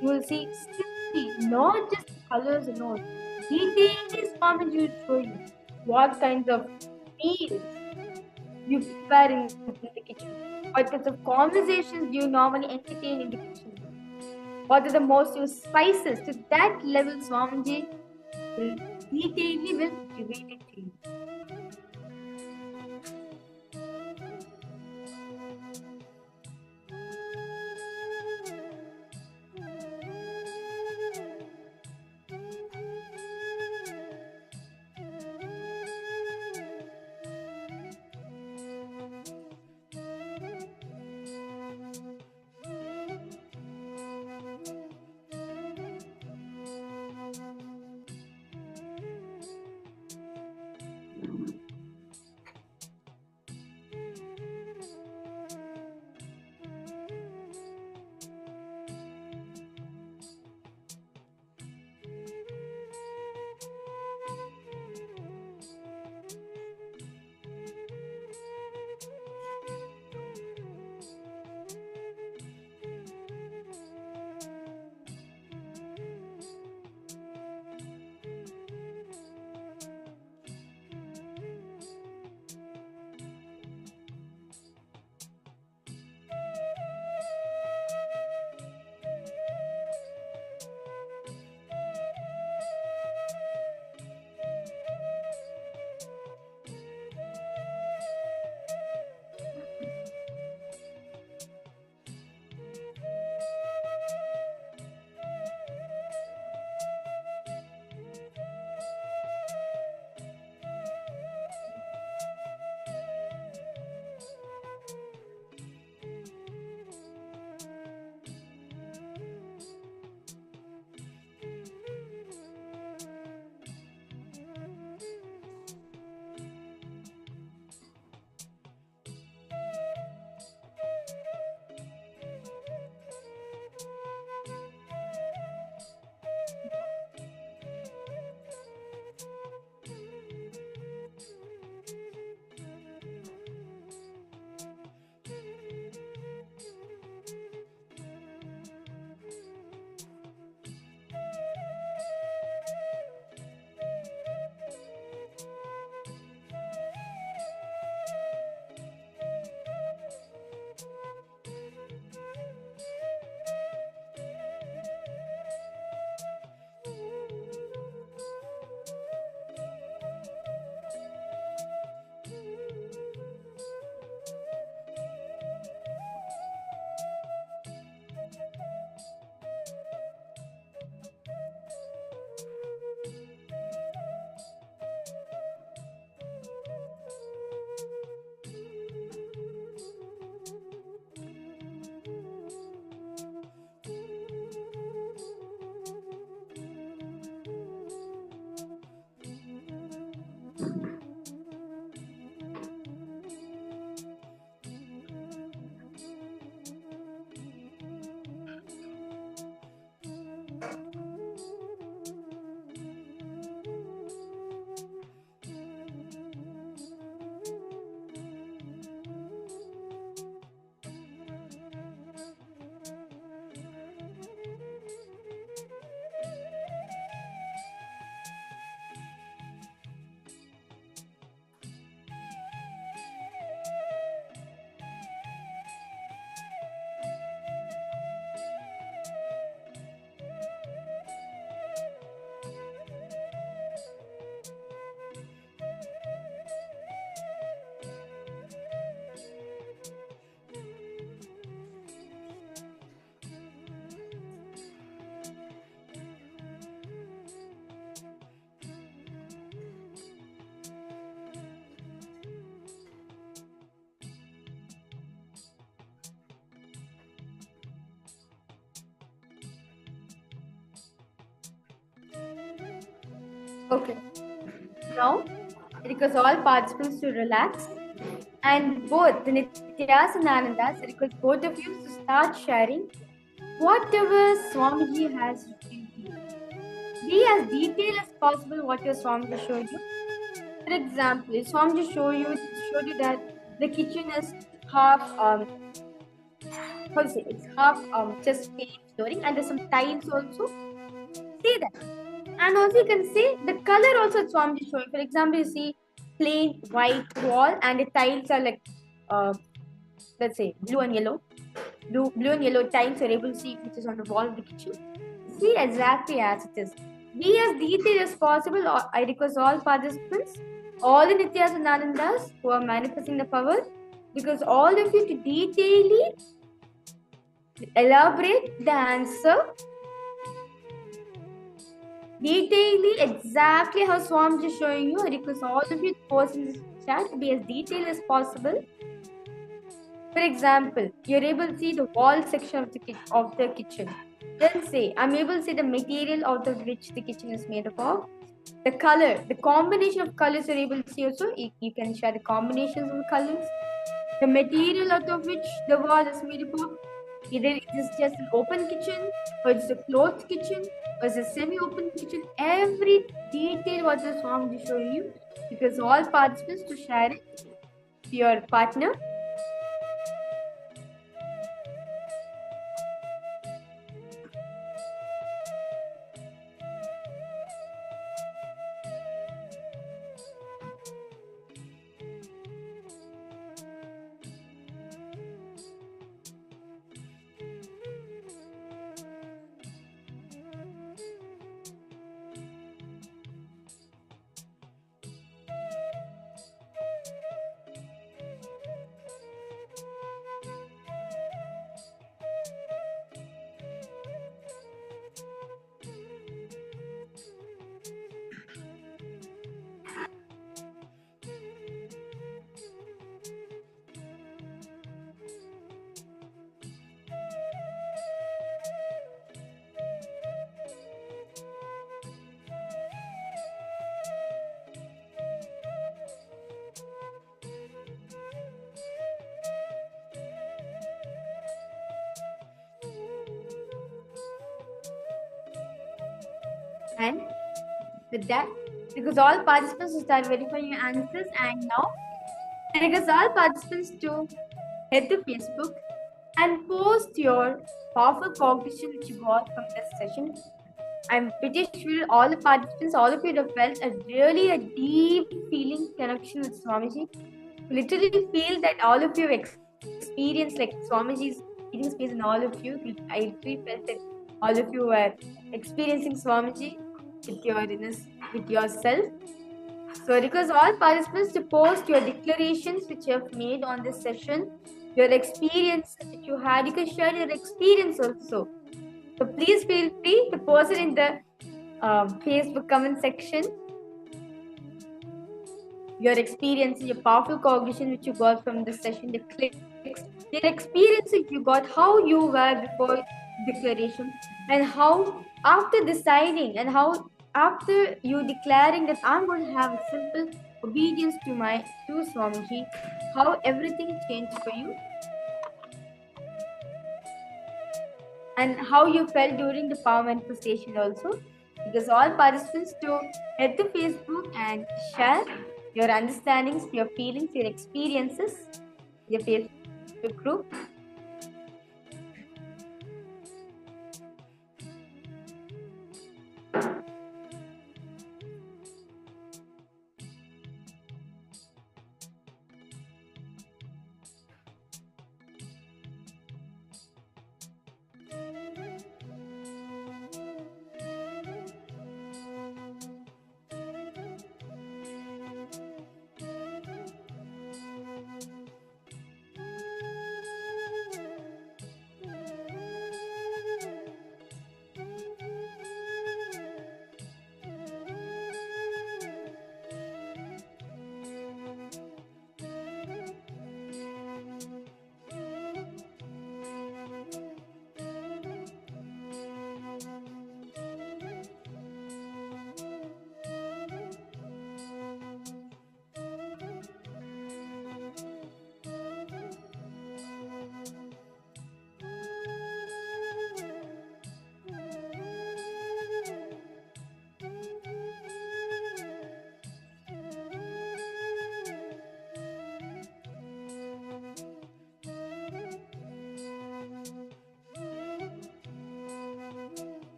You will see simply, not just the colors alone. Details Swamiji will show you what kinds of meals you prepare in the kitchen. What kinds of conversations do you normally entertain in the kitchen? What are the most used spices? To that level, Swamiji will detailedly reveal it to you. Okay. Now, I request all participants to relax, and both the Nityas and Anandas, I request both of you to start sharing whatever Swamiji has revealed to you. Be as detailed as possible what your Swamiji showed you. For example, if Swamiji showed you that the kitchen is half how to say, it's half just paint flooring and there's some tiles also. Say that. And also you can say the color also Swamiji showing. For example, you see plain white wall and the tiles are like let's say blue and yellow. Blue and yellow tiles are able to see which is on the wall of the kitchen. See exactly as it is. Be as detailed as possible. I request all participants, all the Nityas and Anandas who are manifesting the power, because all of you to detailedly elaborate the answer, detailedly exactly how Swamiji is showing you. I request all of you to post in this chat to be as detailed as possible. For example, you're able to see the wall section of the kitchen. Then say, I'm able to see the material out of which the kitchen is made up of. The color, the combination of colors you're able to see also. You can share the combinations of the colors. The material out of which the wall is made up of. Either it is just an open kitchen, or it's a closed kitchen, or it's a semi-open kitchen. Every detail what the song is showing you, because all participants to share it to your partner. And with that, because all participants will start verifying your answers, and now I request all participants to head to Facebook and post your powerful cognition which you got from this session. I'm pretty sure all the participants, all of you have felt a deep feeling connection with Swamiji. Literally feel that all of you have experienced like Swamiji's healing space in all of you. I literally felt that all of you were experiencing Swamiji with yourself. So I request all participants to post your declarations which you have made on this session, your experience that you had. You can share your experience also. So please feel free to post it in the Facebook comment section. Your experience, your powerful cognition which you got from this session, the clicks, your experiences you got, how you were before declaration, and how after deciding, and how after you declaring that I'm going to have a simple obedience to Swamiji, how everything changed for you, and how you felt during the power manifestation also. Because all participants to head to Facebook and share your understandings, your feelings, your experiences, your Facebook group.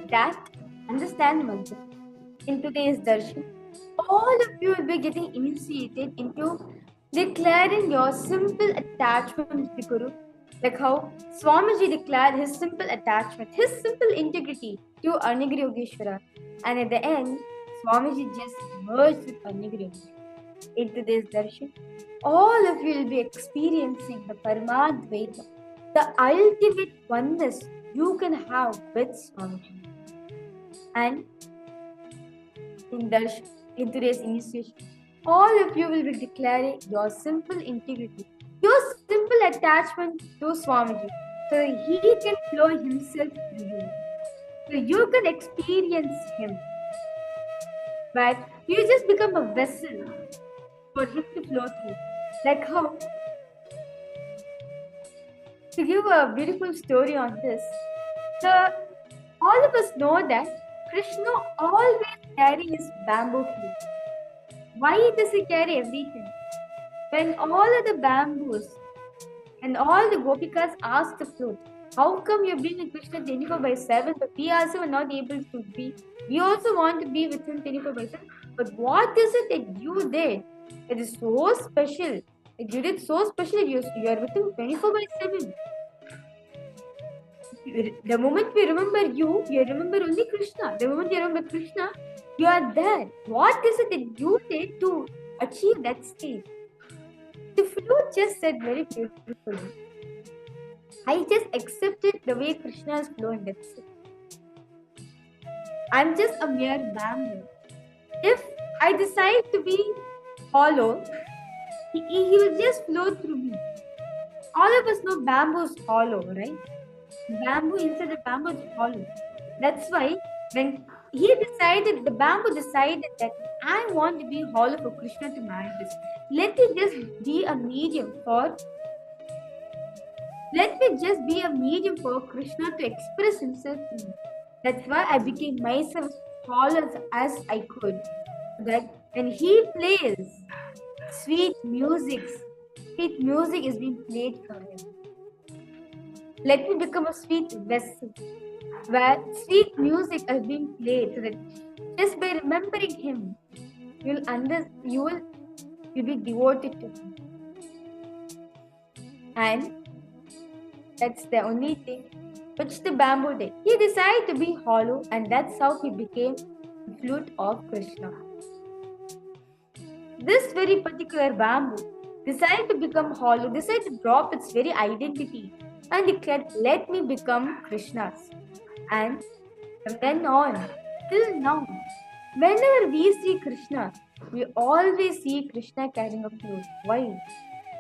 that understand one thing. In today's darshan, all of you will be getting initiated into declaring your simple attachment to the Guru, like how Swamiji declared his simple attachment, his simple integrity to Arnagiri Yogeshwara, and at the end, Swamiji just merged with Arnagiri Yogeshwara. In today's darshan, all of you will be experiencing the Paramadvaita, the ultimate oneness you can have with Swamiji. And in darshan, in today's initiation, all of you will be declaring your simple integrity, your simple attachment to Swamiji, so that he can flow himself through you, so you can experience him. But you just become a vessel for him to flow through. Like how, to give a beautiful story on this, all of us know that Krishna always carries his bamboo flute. Why does he carry everything? When all of the bamboos and all the gopikas asked the flute, how come you're being with Krishna 24/7, but we also are not able to be? We also want to be with him 24/7. But what is it that you did that is so special? That you did so special that you are with him 24/7. The moment we remember you remember only Krishna. The moment you remember Krishna, you are there. What is it that you did to achieve that state? The flute just said very beautifully, I just accepted the way Krishna is flowing. That's it. I'm just a mere bamboo. If I decide to be hollow, he will just flow through me. All of us know bamboo is hollow, right? Bamboo inside the bamboo is hollow. That's why when the bamboo decided that I want to be hollow for Krishna to manifest. Let me just be a medium for Krishna to express himself to me. That's why I became myself hollow as I could. That when he plays, sweet music is being played for him. Let me become a sweet vessel where sweet music is being played, so that just by remembering him, you'll be devoted to him. And that's the only thing which the bamboo did. He decided to be hollow, and that's how he became the flute of Krishna. This very particular bamboo decided to become hollow, decided to drop its very identity and declared, let me become Krishna's. And from then on, till now, whenever we see Krishna, we always see Krishna carrying a flute. Why?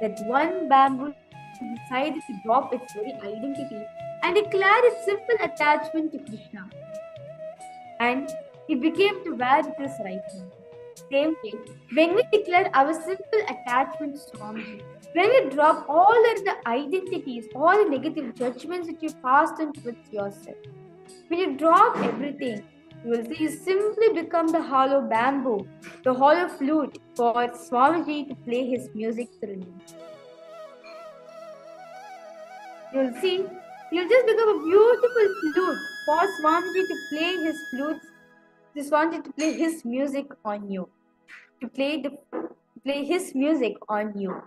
That one bamboo decided to drop its very identity and declare its simple attachment to Krishna. And he became to where it is right now. Same way, when we declare our simple attachment to Swamiji, when you drop all of the identities, all the negative judgments that you passed on with yourself, when you drop everything, you will see you simply become the hollow bamboo, the hollow flute for Swamiji to play his music through you. You'll see, you'll just become a beautiful flute for Swamiji to play his flutes. Just wanted to play his music on you, to play his music on you.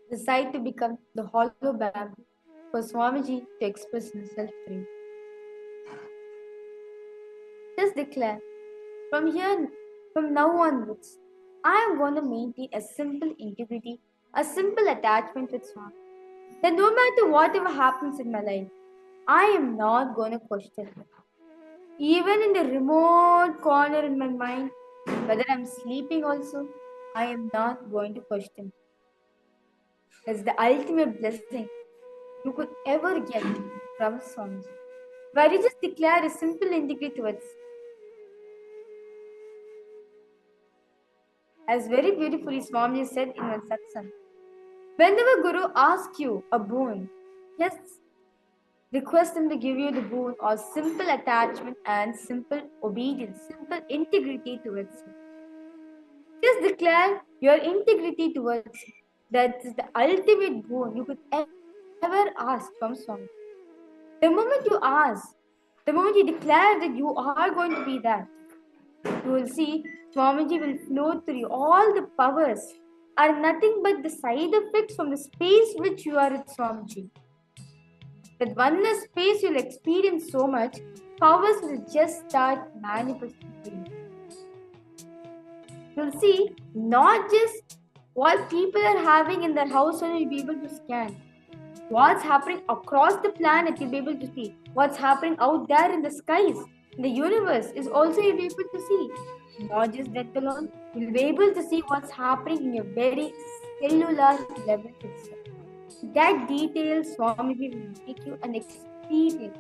Decide to become the hollow bamboo for Swamiji to express himself through. Just declare, from now onwards, I am going to maintain a simple integrity, a simple attachment with Swami. That no matter whatever happens in my life, I am not going to question it. Even in the remote corner in my mind, whether I'm sleeping also, I am not going to question. That's the ultimate blessing you could ever get from songs, where you just declare a simple integrity towards. As very beautifully Swami said in one satsang, whenever Guru asks you a boon, just request him to give you the boon or simple attachment and simple obedience, simple integrity towards him. Just declare your integrity towards him. That is the ultimate boon you could ever ask from Swami. The moment you ask, the moment you declare that you are going to be that, you will see Swamiji will flow through you. All the powers are nothing but the side effects from the space which you are at Swamiji. That oneness space you'll experience so much, powers will just start manifesting for you. You'll see not just what people are having in their house, and you'll be able to scan. What's happening across the planet, you'll be able to see. What's happening out there in the skies, in the universe, is also you'll be able to see. Not just that alone, you'll be able to see what's happening in your very cellular level itself. That detail Swamiji will make you an experience.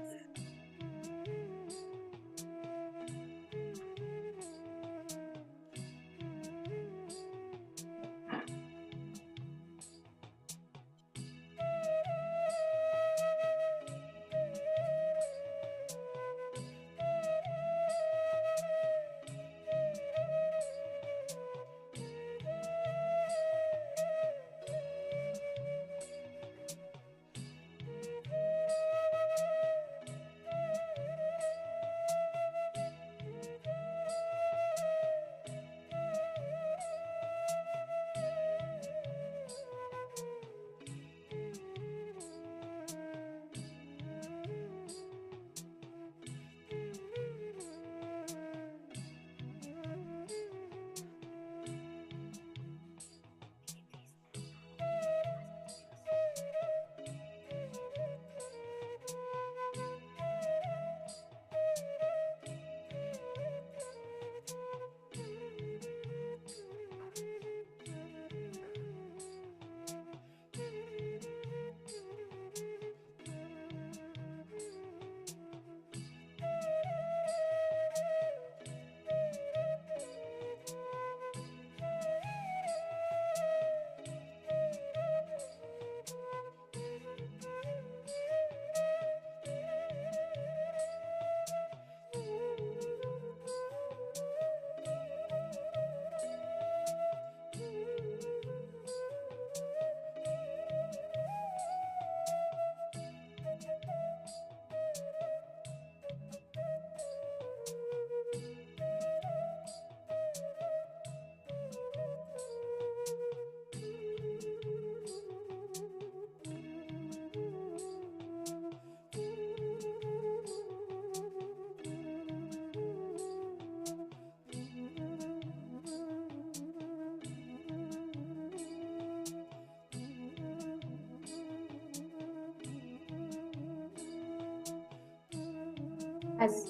As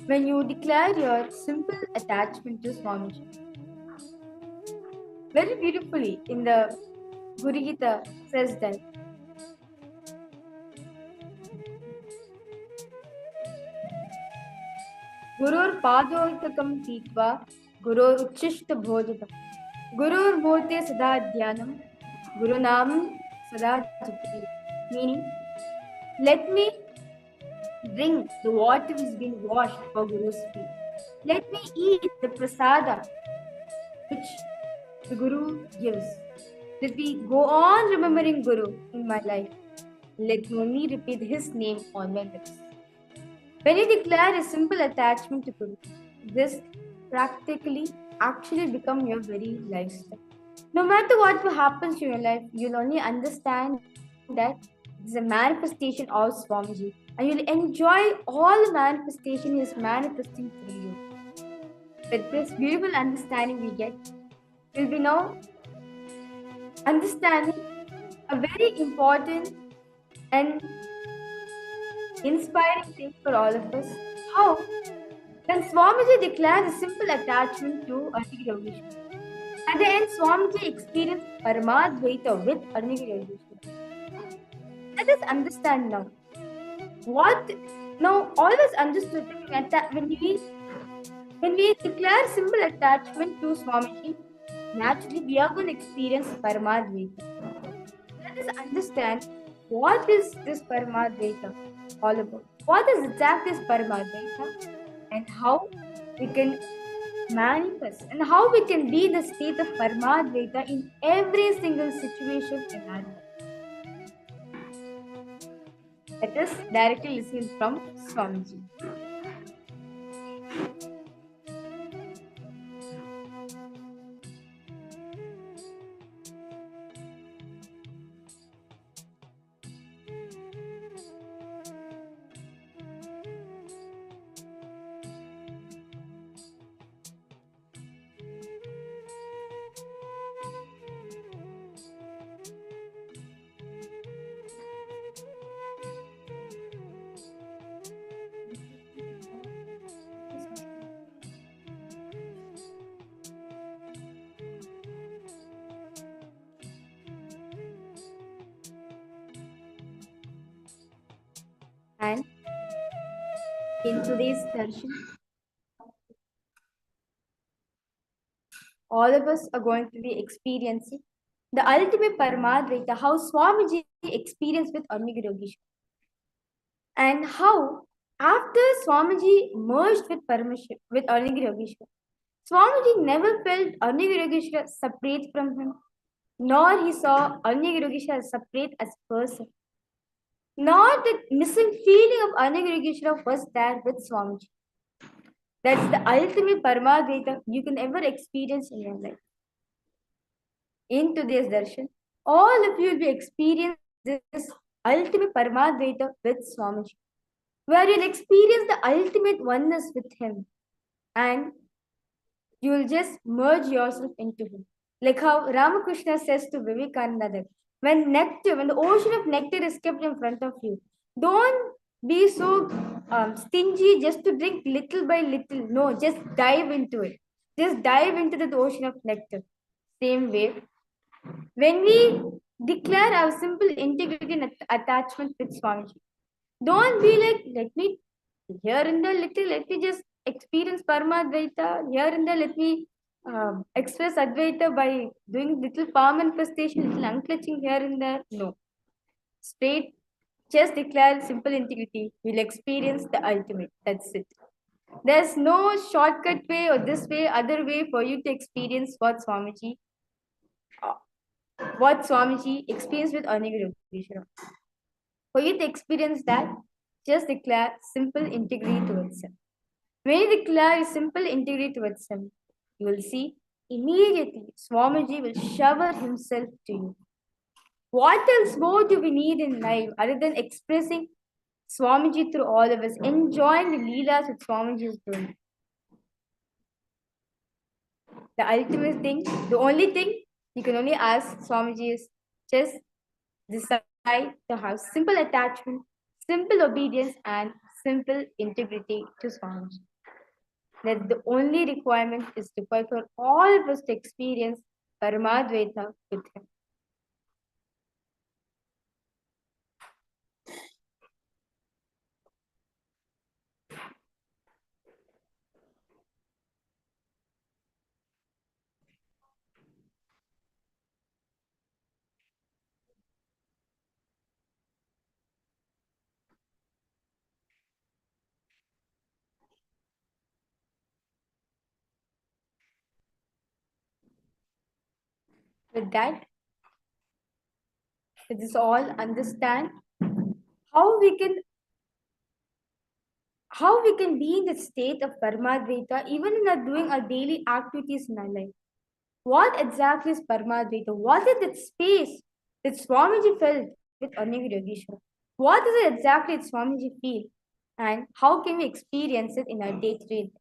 when you declare your simple attachment to Swamiji, very beautifully in the Guru Gita says that Gurur Padoitakam Tikva, Gurur Uchishta Bhojatam, Gurur Mote Sada Dhyanam, Guru Nam Sada Jati. Meaning, let me drink the water which has been washed for Guru's feet. Let me eat the prasada which the Guru gives. Let me go on remembering Guru in my life. Let me only repeat his name on my lips. When you declare a simple attachment to Guru, this practically actually become your very lifestyle. No matter what happens to your life, you'll only understand that it's a manifestation of Swamiji, and you'll enjoy all the manifestation he is manifesting through you. With this beautiful understanding we get, we'll be now understanding a very important and inspiring thing for all of us, How? When Swamiji declares a simple attachment to Arnigiri Yogeshwara. At the end, Swamiji experienced Paramadvaita with Arnigiri Yogeshwara. Let us understand now. What now always understood that when we declare simple attachment to Swamiji, naturally we are going to experience Paramadvaita. Let us understand what is this Paramadvaita all about. What is exactly this Paramadvaita and how we can manifest and how we can be the state of Paramadvaita in every single situation in our life. Let us directly listen from Swamiji. And in today's darshan, all of us are going to be experiencing the ultimate Paramadvaita, how Swamiji experienced with Arnigiri Yogeshwara. And how after Swamiji merged with with Arnigiri Yogeshwara, Swamiji never felt Arnigiri Yogeshwara separate from him, nor he saw Arnigiri Yogeshwara separate as person. Nor the missing feeling of Arnigiri Yogeshwara was there with Swamiji. That's the ultimate Paramadvaita you can ever experience in your life. In today's darshan, all of you will be experiencing this ultimate Paramadvaita with Swamiji, where you'll experience the ultimate oneness with him and you will just merge yourself into him. Like how Ramakrishna says to Vivekananda, when the ocean of nectar is kept in front of you, don't be so stingy just to drink little by little. No, just dive into it. Just dive into the ocean of nectar. Same way, when we declare our simple integrity and attachment with Swamiji, don't be like, let me here and there, let me just experience Paramadvaita, here and there, let me express Advaita by doing little palm manifestation, little unclutching here and there. No. Straight, just declare simple integrity, you'll experience the ultimate. That's it. There's no shortcut way or this way, other way for you to experience what Swamiji experienced with Arnigiri Yogeshwara. For you to experience that, just declare simple integrity towards him. When you declare simple integrity towards him, you will see immediately Swamiji will shower himself to you. What else more do we need in life other than expressing Swamiji through all of us, enjoying the Leelas that Swamiji is doing? The ultimate thing, the only thing you can only ask Swamiji is just decide to have simple attachment, simple obedience, and simple integrity to Swamiji. That the only requirement is required for all of us to experience Paramadvaita with him. With that, let us all understand how we can be in the state of Paramadvaita even in our doing our daily activities in our life. What exactly is Paramadvaita? What is that space that Swamiji felt with Arnigiri Yogeshwara? What is it exactly that Swamiji feel? And how can we experience it in our day-to-day?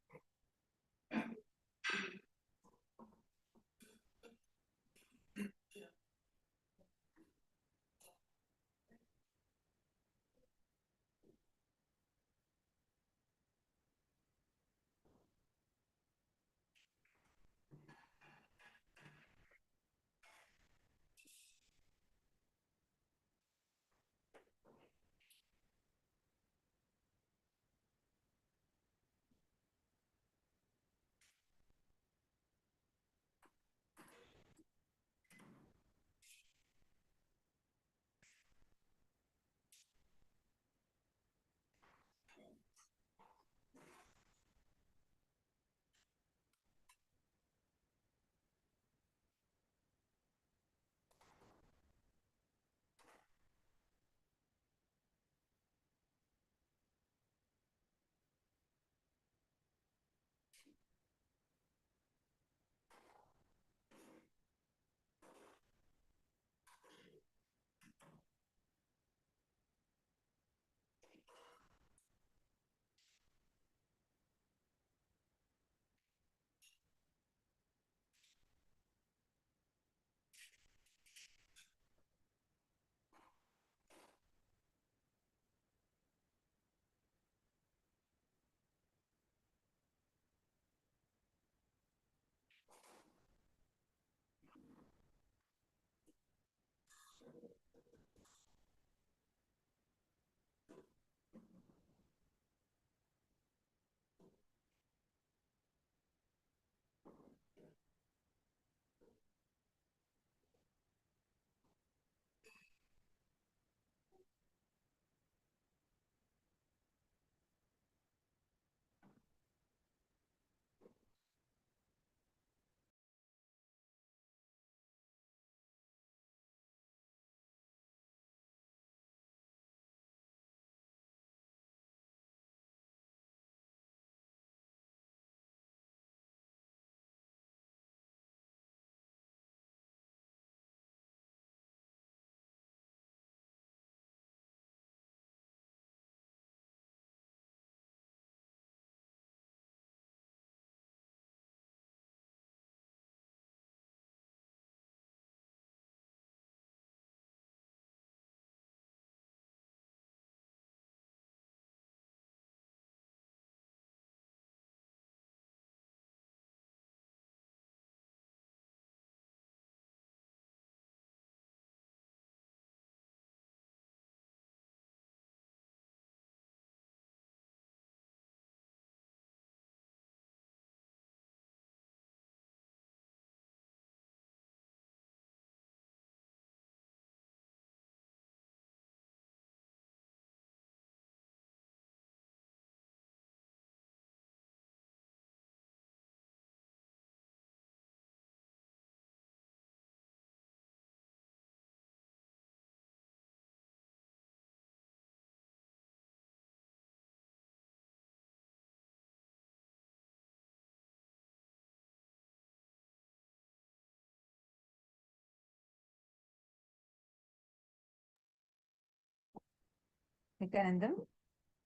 Nithyanandam,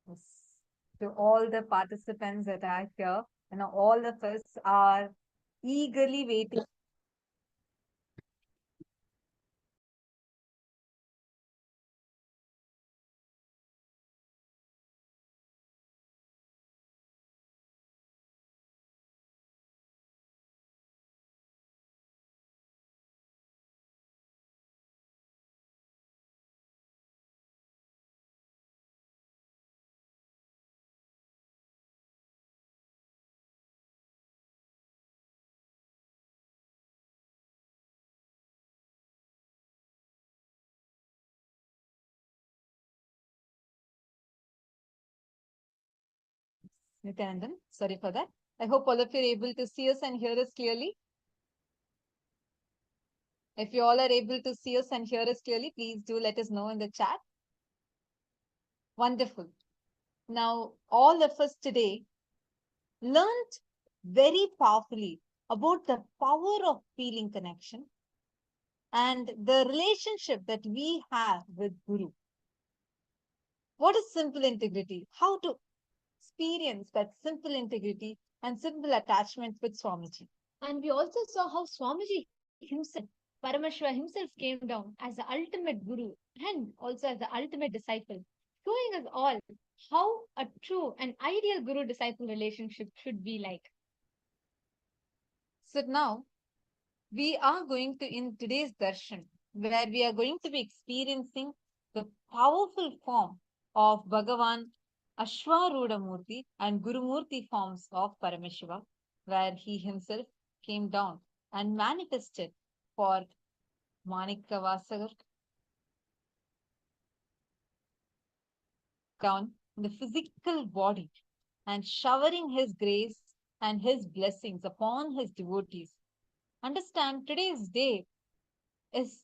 yes. To all the participants that are here, and all of us are eagerly waiting. Nithyanandam, sorry for that. I hope all of you are able to see us and hear us clearly. If you all are able to see us and hear us clearly, please do let us know in the chat. Wonderful. Now, all of us today learned very powerfully about the power of feeling connection and the relationship that we have with Guru. What is simple integrity? How to experience that simple integrity and simple attachment with Swamiji. And we also saw how Swamiji himself, Paramashiva himself, came down as the ultimate Guru and also as the ultimate disciple, showing us all how a true and ideal Guru disciple relationship should be like. So now we are going to, in today's darshan, where we are going to be experiencing the powerful form of Bhagavan Ashwarudha Murti and Guru Murti forms of Paramashiva, where he himself came down and manifested for Manikya Vasagar down in the physical body and showering his grace and his blessings upon his devotees. Understand, today's day is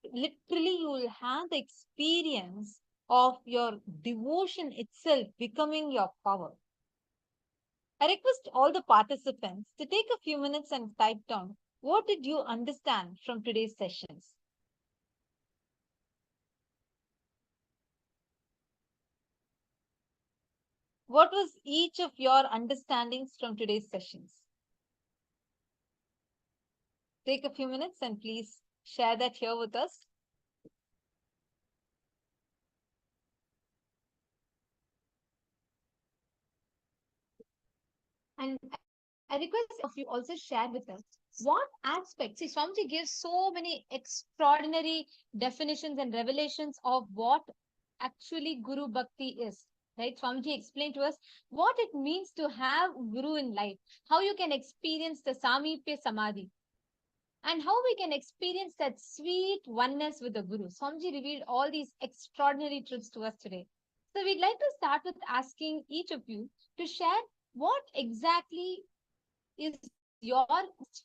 literally you will have the experience of your devotion itself becoming your power. I request all the participants to take a few minutes and type down what did you understand from today's sessions. What was each of your understandings from today's sessions? Take a few minutes and please share that here with us. And I request of you also share with us what aspects. See, Swamiji gives so many extraordinary definitions and revelations of what actually Guru Bhakti is. Right? Swamiji explained to us what it means to have Guru in life, how you can experience the Samipya Samadhi, and how we can experience that sweet oneness with the Guru. Swamiji revealed all these extraordinary truths to us today. So we'd like to start with asking each of you to share what exactly is your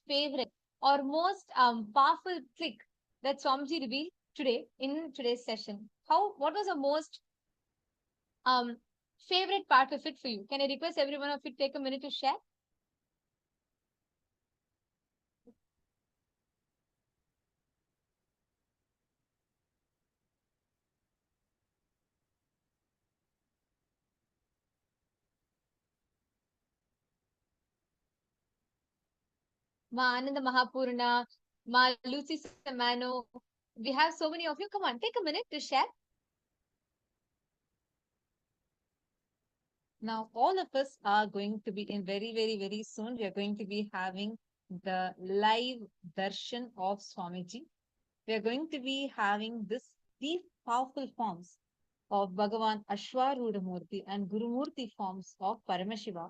favorite or most powerful trick that Swamiji revealed today in today's session. What was the most favorite part of it for you? Can I request every one of you to take a minute to share? Ma Ananda Mahapurna, Ma Lucy Samano. We have so many of you. Come on, take a minute to share. Now, all of us are going to be in very soon. We are going to be having the live darshan of Swamiji. We are going to be having these powerful forms of Bhagavan Ashwarudha Murti and Guru Murti forms of Paramashiva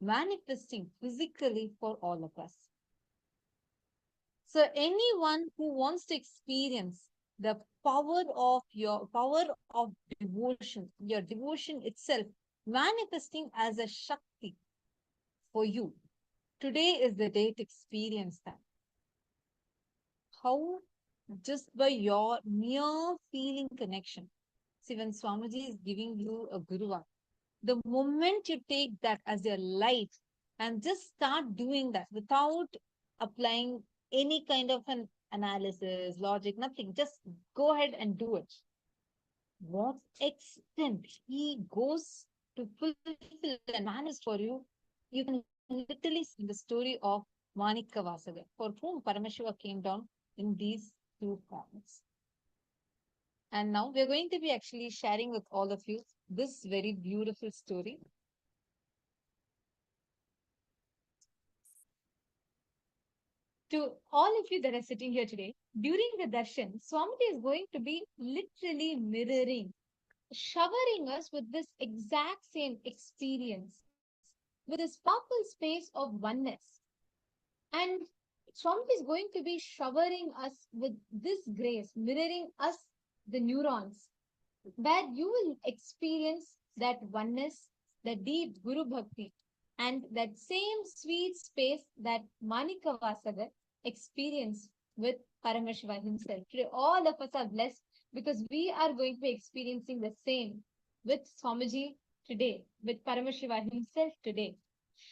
manifesting physically for all of us. So anyone who wants to experience the power of devotion, your devotion itself manifesting as a Shakti for you, today is the day to experience that. How? Just by your mere feeling connection. See, when Swamiji is giving you a Guruva, the moment you take that as your life and just start doing that without applying any kind of an analysis, logic, nothing, just go ahead and do it. what extent he goes to fulfill and manifest for you, you can literally see the story of Manika Vasaga, for whom Paramashiva came down in these two forms. And now we're going to be actually sharing with all of you this very beautiful story. To all of you that are sitting here today, during the darshan, Swamiji is going to be literally mirroring, showering us with this exact same experience, with this purple space of oneness. And Swamiji is going to be showering us with this grace, mirroring us, the neurons, where you will experience that oneness, the deep Guru Bhakti, and that same sweet space that Manika Vasagar experienced with Paramashiva himself. Today, all of us are blessed because we are going to be experiencing the same with Swamiji today, with Paramashiva himself today.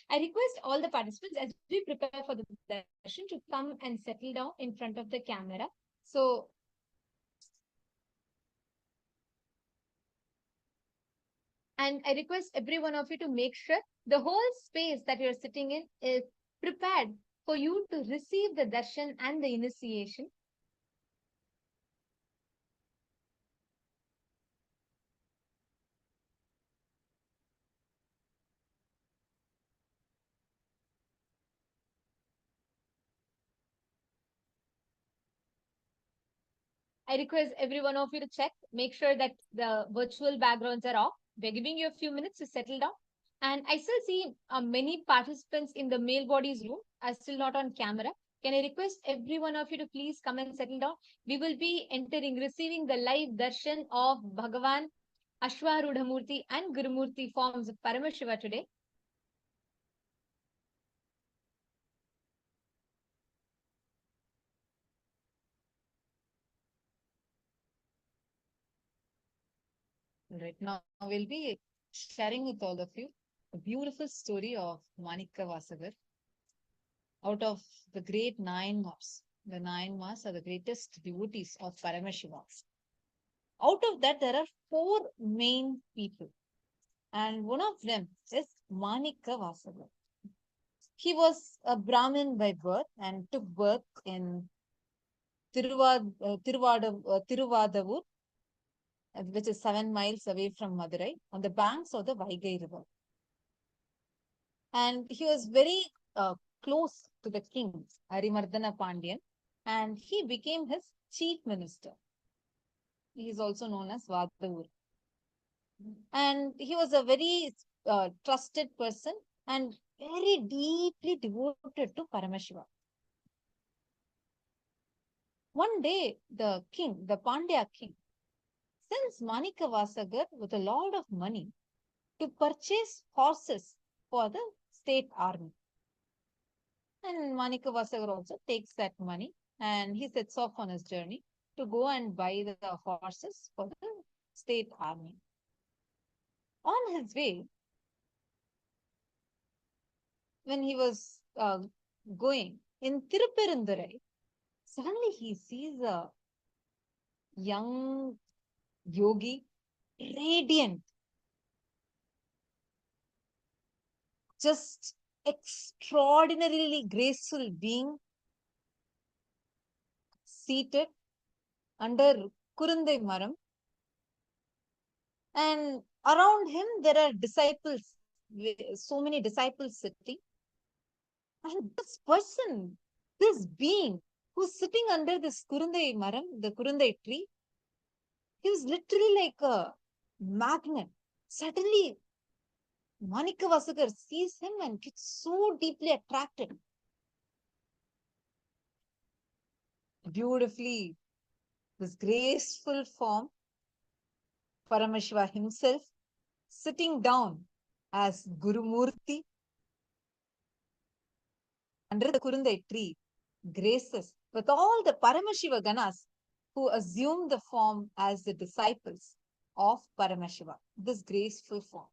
I request all the participants as we prepare for the darshan to come and settle down in front of the camera. So, and I request every one of you to make sure the whole space that you're sitting in is prepared for you to receive the darshan and the initiation. I request every one of you to check, make sure that the virtual backgrounds are off. We're giving you a few minutes to settle down. And I still see many participants in the male bodies room are still not on camera. Can I request every one of you to please come and settle down? We will be receiving the live darshan of Bhagavan, Ashwarudhamurti and Gurumurti forms of Paramashiva today. Right now, we'll be sharing with all of you a beautiful story of Manika Vasagar out of the great 9 Mas. The 9 Mas are the greatest devotees of Paramashiva. Out of that, there are 4 main people. And one of them is Manika Vasagar. He was a Brahmin by birth and took birth in Tiruvadavur, which is 7 miles away from Madurai, on the banks of the Vaigai River. And he was very close to the king, Arimardana Pandyan, and he became his chief minister. He is also known as Vadavur. And he was a very trusted person and very deeply devoted to Paramashiva. One day, the king, the Pandya king, sends Manika Vasagar with a lot of money to purchase horses for the state army. And Manika Vasagar also takes that money and he sets off on his journey to go and buy the horses for the state army. On his way, when he was going in Tiruperandurai, suddenly he sees a young yogi, radiant, just extraordinarily graceful being, seated under Kurundai Maram. And around him, there are disciples, so many disciples sitting. And this person, this being who's sitting under this Kurundai Maram, the Kurundai tree, he was literally like a magnet. Suddenly, Manika Vasagar sees him and gets so deeply attracted. Beautifully, this graceful form, Paramashiva himself, sitting down as Gurumurti under the Kurundai tree, graces with all the Paramashiva Ganas who assume the form as the disciples of Paramashiva, this graceful form.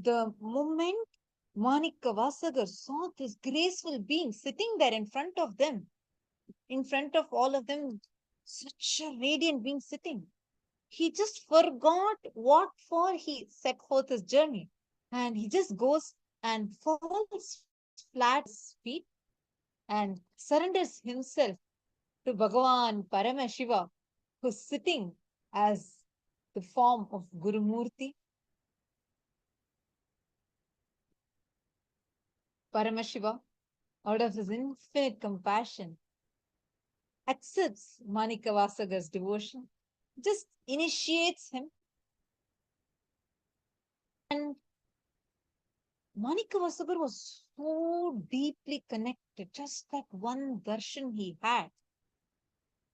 The moment Manika Vasagar saw this graceful being sitting there in front of them, in front of all of them, such a radiant being sitting, he just forgot what for he set forth his journey. And he just goes and falls flat at his feet and surrenders himself to Bhagavan Paramashiva, who's sitting as the form of Gurumurti. Paramashiva, out of his infinite compassion, accepts Manikavasagar's devotion, just initiates him, and Manikavasagar was so deeply connected. Just that one darshan he had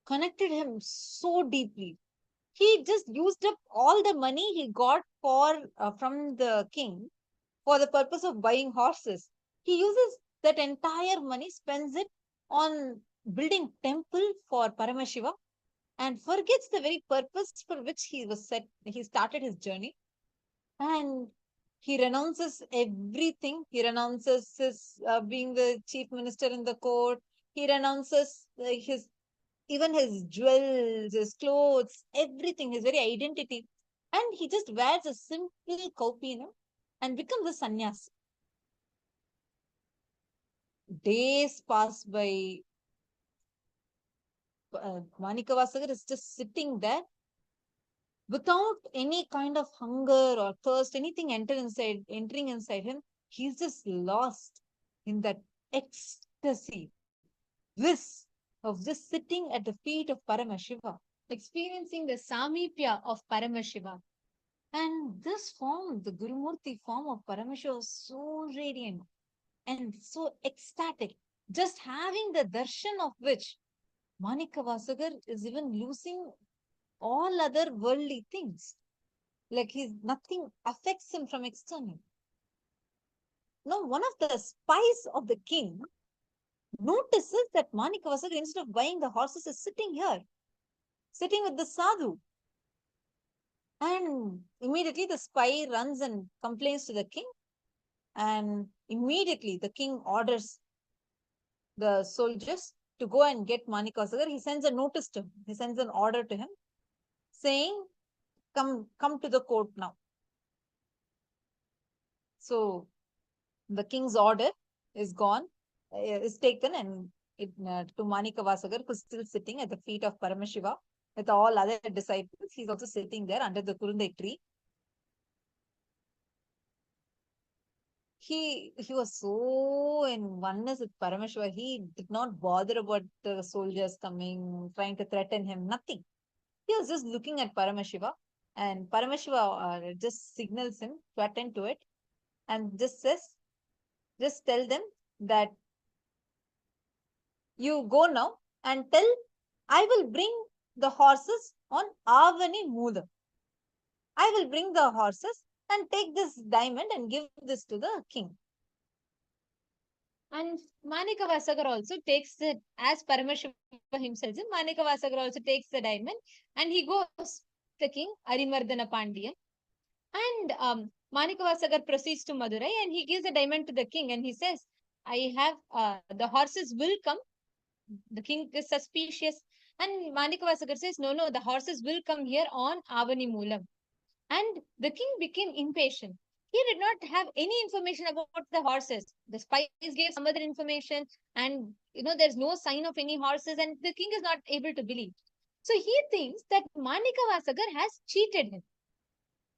connected him so deeply. He just used up all the money he got for from the king for the purpose of buying horses. He uses that entire money, spends it on building temple for Paramashiva, and forgets the very purpose for which he started his journey. And he renounces everything. He renounces his being the chief minister in the court. He renounces his even his jewels, his clothes, everything, his very identity. And he just wears a simple kaupinam and becomes a sannyasi. Days pass by. Manikavasagar is just sitting there without any kind of hunger or thirst, anything entering inside him. He's just lost in that ecstasy, bliss of just sitting at the feet of Paramashiva, experiencing the samipya of Paramashiva. And this form, the Gurumurti form of Paramashiva, was so radiant and so ecstatic. Just having the darshan of which Manikavasagar is even losing all other worldly things. Like nothing affects him from external. Now, one of the spies of the king notices that Manikavasagar, instead of buying the horses, is sitting here, sitting with the sadhu. And immediately the spy runs and complains to the king. And immediately the king orders the soldiers to go and get Manikavasagar. He sends a notice to him. He sends an order to him saying, come to the court now. So the king's order is taken, and to Manikavasagar, who's still sitting at the feet of Paramashiva with all other disciples. He's also sitting there under the Kurundai tree. He was so in oneness with Paramashiva. He did not bother about the soldiers coming, trying to threaten him, nothing. He was just looking at Paramashiva, and Paramashiva just signals him to attend to it and just tell them that you go now and tell, I will bring the horses on Avani Moolam. I will bring the horses and take this diamond and give this to the king. And Manikavasagar also takes it, as Paramashiva himself, Manikavasagar also takes the diamond and he goes the king, Arimardana Pandian. And Manikavasagar proceeds to Madurai and he gives the diamond to the king and he says, I have, the horses will come. The king is suspicious. And Manikavasagar says, no, the horses will come here on Avani Moolam. And the king became impatient. He did not have any information about the horses. The spies gave some other information, and there's no sign of any horses, and the king is not able to believe. So he thinks that Manikavasagar has cheated him.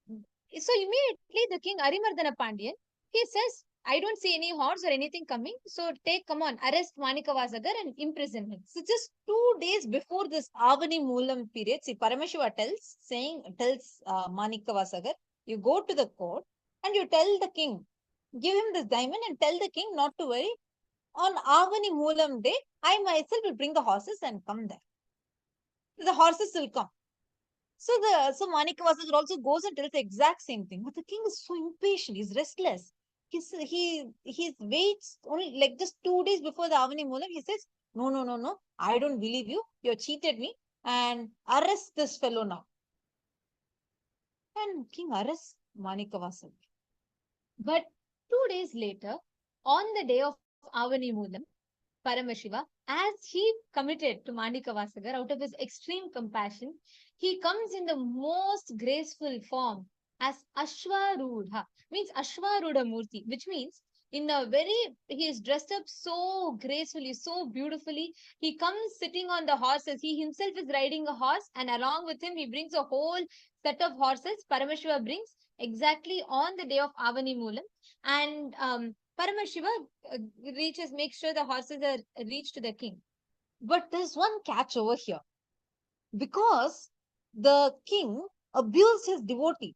So immediately the king Arimardana Pandian, he says, I don't see any horse or anything coming. So come on, arrest Manikavasagar and imprison him. So just 2 days before this Avani Moolam period, see, Paramashiva tells Manikavasagar, you go to the court and you tell the king, give him this diamond and tell the king not to worry. On Avani Moolam day, I myself will bring the horses and come there. The horses will come. So Manikavasagar also goes and tells the exact same thing. But the king is so impatient. He's restless. He waits only like just 2 days before the Avani Moolam. He says, no. I don't believe you. You cheated me and arrest this fellow now. And king arrests Manikavasagar. But 2 days later, on the day of Avani Moolam, Paramashiva, as he committed to Manikavasagar out of his extreme compassion, He comes in the most graceful form as Ashwarudha, means Ashwaruda Murti, which means in a very, he is dressed up so gracefully, so beautifully. He comes sitting on the horses. He himself is riding a horse, and along with him, he brings a whole set of horses. Paramashiva brings exactly on the day of Avani Moolam. And Paramashiva makes sure the horses are reached to the king. But there's one catch over here, because the king abused his devotee,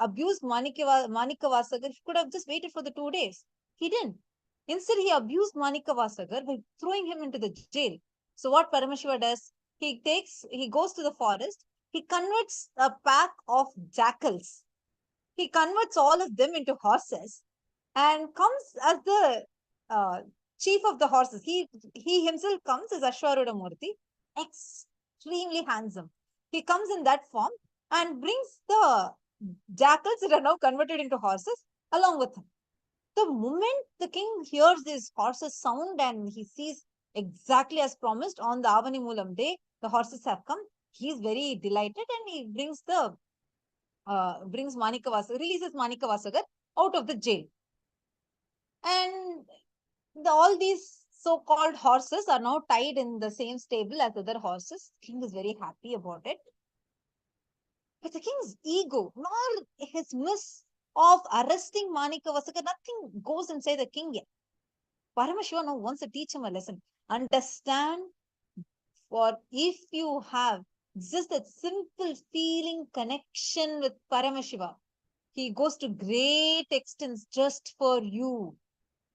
abused Manikavasagar. He could have just waited for the 2 days. He didn't. Instead, he abused Manikavasagar by throwing him into the jail. So what Paramashiva does, he goes to the forest, he converts a pack of jackals. He converts all of them into horses and comes as the uh, chief of the horses. He himself comes as Ashwaruda Murti, extremely handsome. He comes in that form and brings the jackals that are now converted into horses along with him. The moment the king hears this horses sound and he sees exactly as promised on the Avani Moolam day, the horses have come. He is very delighted and he brings releases Manikavasagar out of the jail. And all these so-called horses are now tied in the same stable as other horses. King is very happy about it. But the king's ego, nor his miss of arresting Manikavasagar, nothing goes inside the king yet. Paramashiva now wants to teach him a lesson. Understand, for if you have just that simple feeling connection with Paramashiva, he goes to great extents just for you.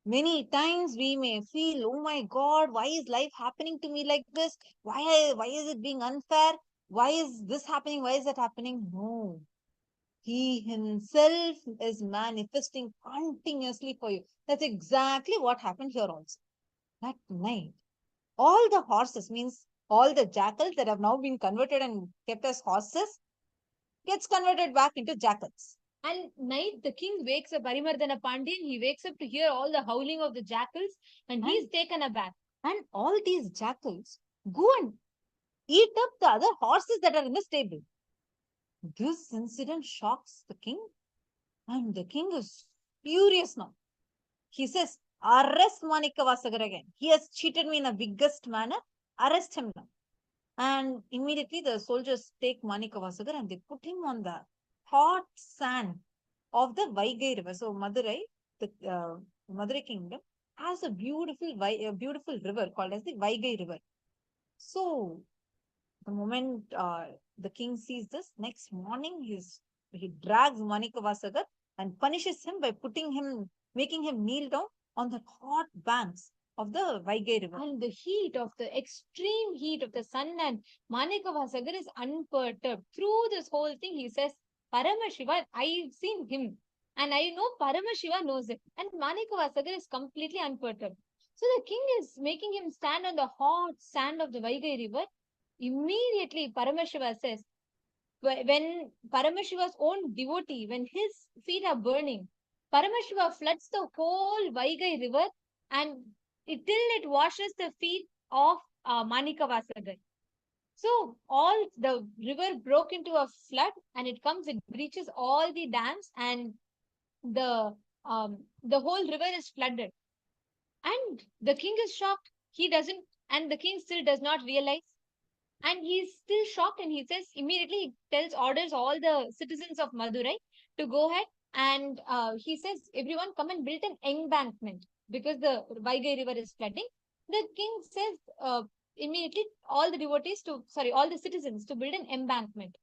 Many times we may feel, oh my God, why is life happening to me like this? Why is it being unfair? Why is this happening? Why is that happening? No. He himself is manifesting continuously for you. That's exactly what happened here also. That night, all the horses, means all the jackals that have now been converted and kept as horses, gets converted back into jackals. And night, the king wakes up, Parimardana Pandian, he wakes up to hear all the howling of the jackals, and he's taken aback. And all these jackals go and eat up the other horses that are in the stable. This incident shocks the king, and the king is furious now. He says, arrest Manikavasagar again. He has cheated me in a biggest manner. Arrest him now. And immediately the soldiers take Manikavasagar and they put him on the hot sand of the Vaigai river. So Madurai, the Madurai kingdom, has a beautiful river called as the Vaigai river. So the moment the king sees this, next morning he drags Manikavasagar and punishes him by making him kneel down on the hot banks of the Vaigai river. And the extreme heat of the sun, and Manikavasagar is unperturbed. Through this whole thing, he says, Paramashiva, I've seen him. And I know Paramashiva knows it. And Manikavasagar is completely unperturbed. So the king is making him stand on the hot sand of the Vaigai river. Immediately, Paramashiva says, when Paramashiva's own devotee, when his feet are burning, Paramashiva floods the whole Vaigai river and till it washes the feet of Manikavasagar. So all the river broke into a flood and it breaches all the dams, and the whole river is flooded. And the king is shocked. And the king still does not realize. And he's still shocked, and he says, immediately orders all the citizens of Madurai to go ahead, and he says, everyone come and build an embankment because the Vaigai river is flooding. The king says immediately all the citizens to build an embankment.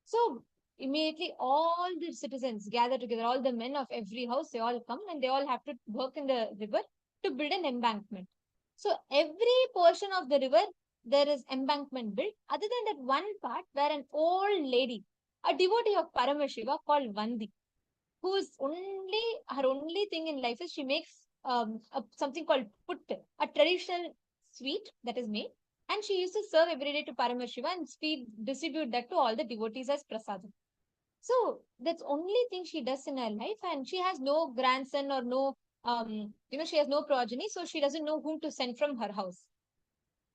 So immediately all the citizens gather together, all the men of every house, they all come and they all have to work in the river to build an embankment. So every portion of the river, there is embankment built, other than that one part where an old lady, a devotee of Paramashiva called Vandi, her only thing in life is she makes something called puttu, a traditional sweet that is made, and she used to serve every day to Paramashiva and distribute that to all the devotees as prasadam. So that's only thing she does in her life, and she has no grandson or no, she has no progeny, so she doesn't know whom to send from her house.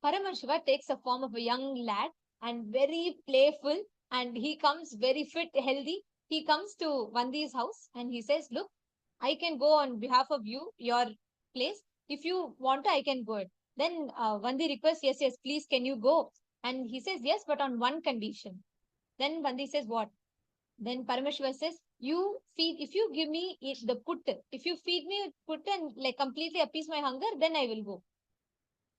Paramashiva takes the form of a young lad and very playful, and he comes very fit, healthy. He comes to Vandi's house and he says, look, I can go on behalf of you, your place. If you want to, I can go it. Then Vandi requests, yes, yes, please, can you go? And he says, yes, but on one condition. Then Vandi says, what? Then Paramashiva says, you feed, if you give me the put, if you feed me put and like completely appease my hunger, then I will go.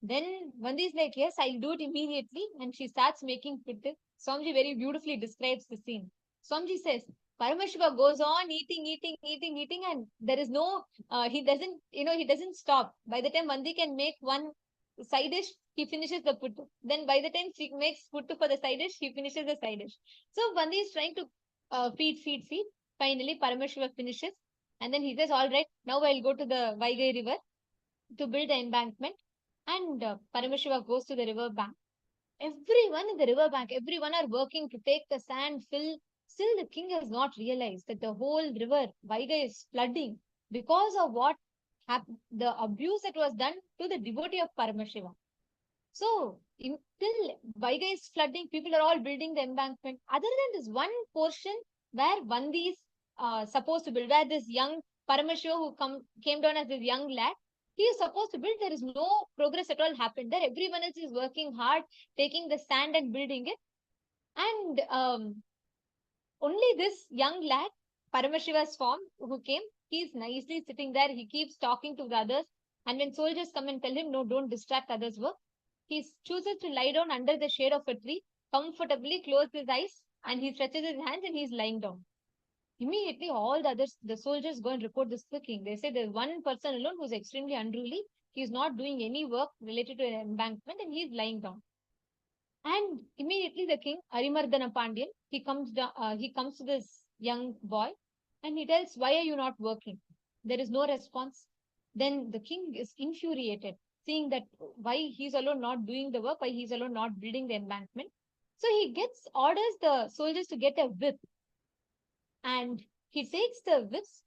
Then Vandi is like, yes, I'll do it immediately. And she starts making puttu. Swamiji very beautifully describes the scene. Swamiji says, Paramashiva goes on eating, eating, eating, eating, and there is no, he doesn't stop. By the time Vandi can make one side dish, he finishes the puttu. Then by the time she makes puttu for the side dish, he finishes the side dish. So Vandi is trying to feed, feed, feed. Finally, Paramashiva finishes. And then he says, all right, now I'll go to the Vaigai river to build the embankment. And Paramashiva goes to the river bank. Everyone in the river bank, everyone are working to take the sand, fill. Still, the king has not realized that the whole river, Vaiga, is flooding because of what happened, the abuse that was done to the devotee of Paramashiva. So, till Vaiga is flooding, people are all building the embankment. Other than this one portion where Vandi is supposed to build, where this young Paramashiva who came down as this young lad, he is supposed to build. There is no progress at all happened there. Everyone else is working hard, taking the sand and building it. And only this young lad, Paramashiva's form, who came, he is nicely sitting there. He keeps talking to the others. And when soldiers come and tell him, no, don't distract others' work, he chooses to lie down under the shade of a tree, comfortably close his eyes, and he stretches his hands and he's lying down. Immediately, all the others, the soldiers go and report this to the king. They say there's one person alone who's extremely unruly. He's not doing any work related to an embankment and he's lying down. And immediately the king, Arimardana Pandian, he comes to this young boy and he tells, why are you not working? There is no response. Then the king is infuriated, seeing that why he's alone not doing the work, why he's alone not building the embankment. So he orders the soldiers to get a whip, and he takes the whips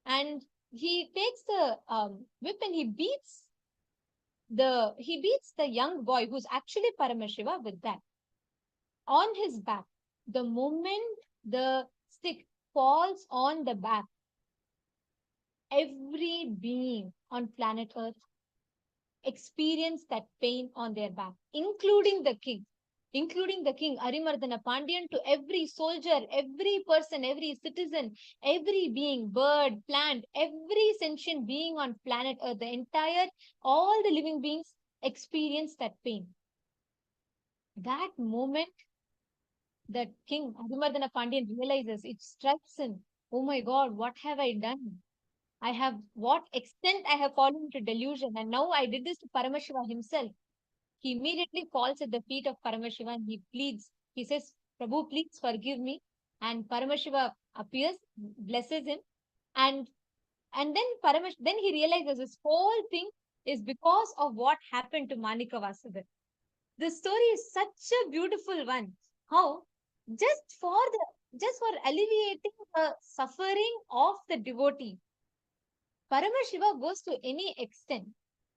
and he takes the whip and he beats the young boy who's actually Paramashiva with that on his back. The moment the stick falls on the back, every being on planet Earth experience that pain on their back, including the king. Arimardana Pandian, to every soldier, every person, every citizen, every being, bird, plant, every sentient being on planet Earth, all the living beings experience that pain. That moment, that king, Arimardana Pandian, realizes, it strikes him, oh my God, what have I done? What extent I have fallen into delusion, and now I did this to Paramashiva himself. He immediately falls at the feet of Paramashiva and he pleads. He says, Prabhu, please forgive me. And Paramashiva appears, blesses him. And then he realizes this whole thing is because of what happened to Manika Vasudhar. The story is such a beautiful one. How just for alleviating the suffering of the devotee, Paramashiva goes to any extent.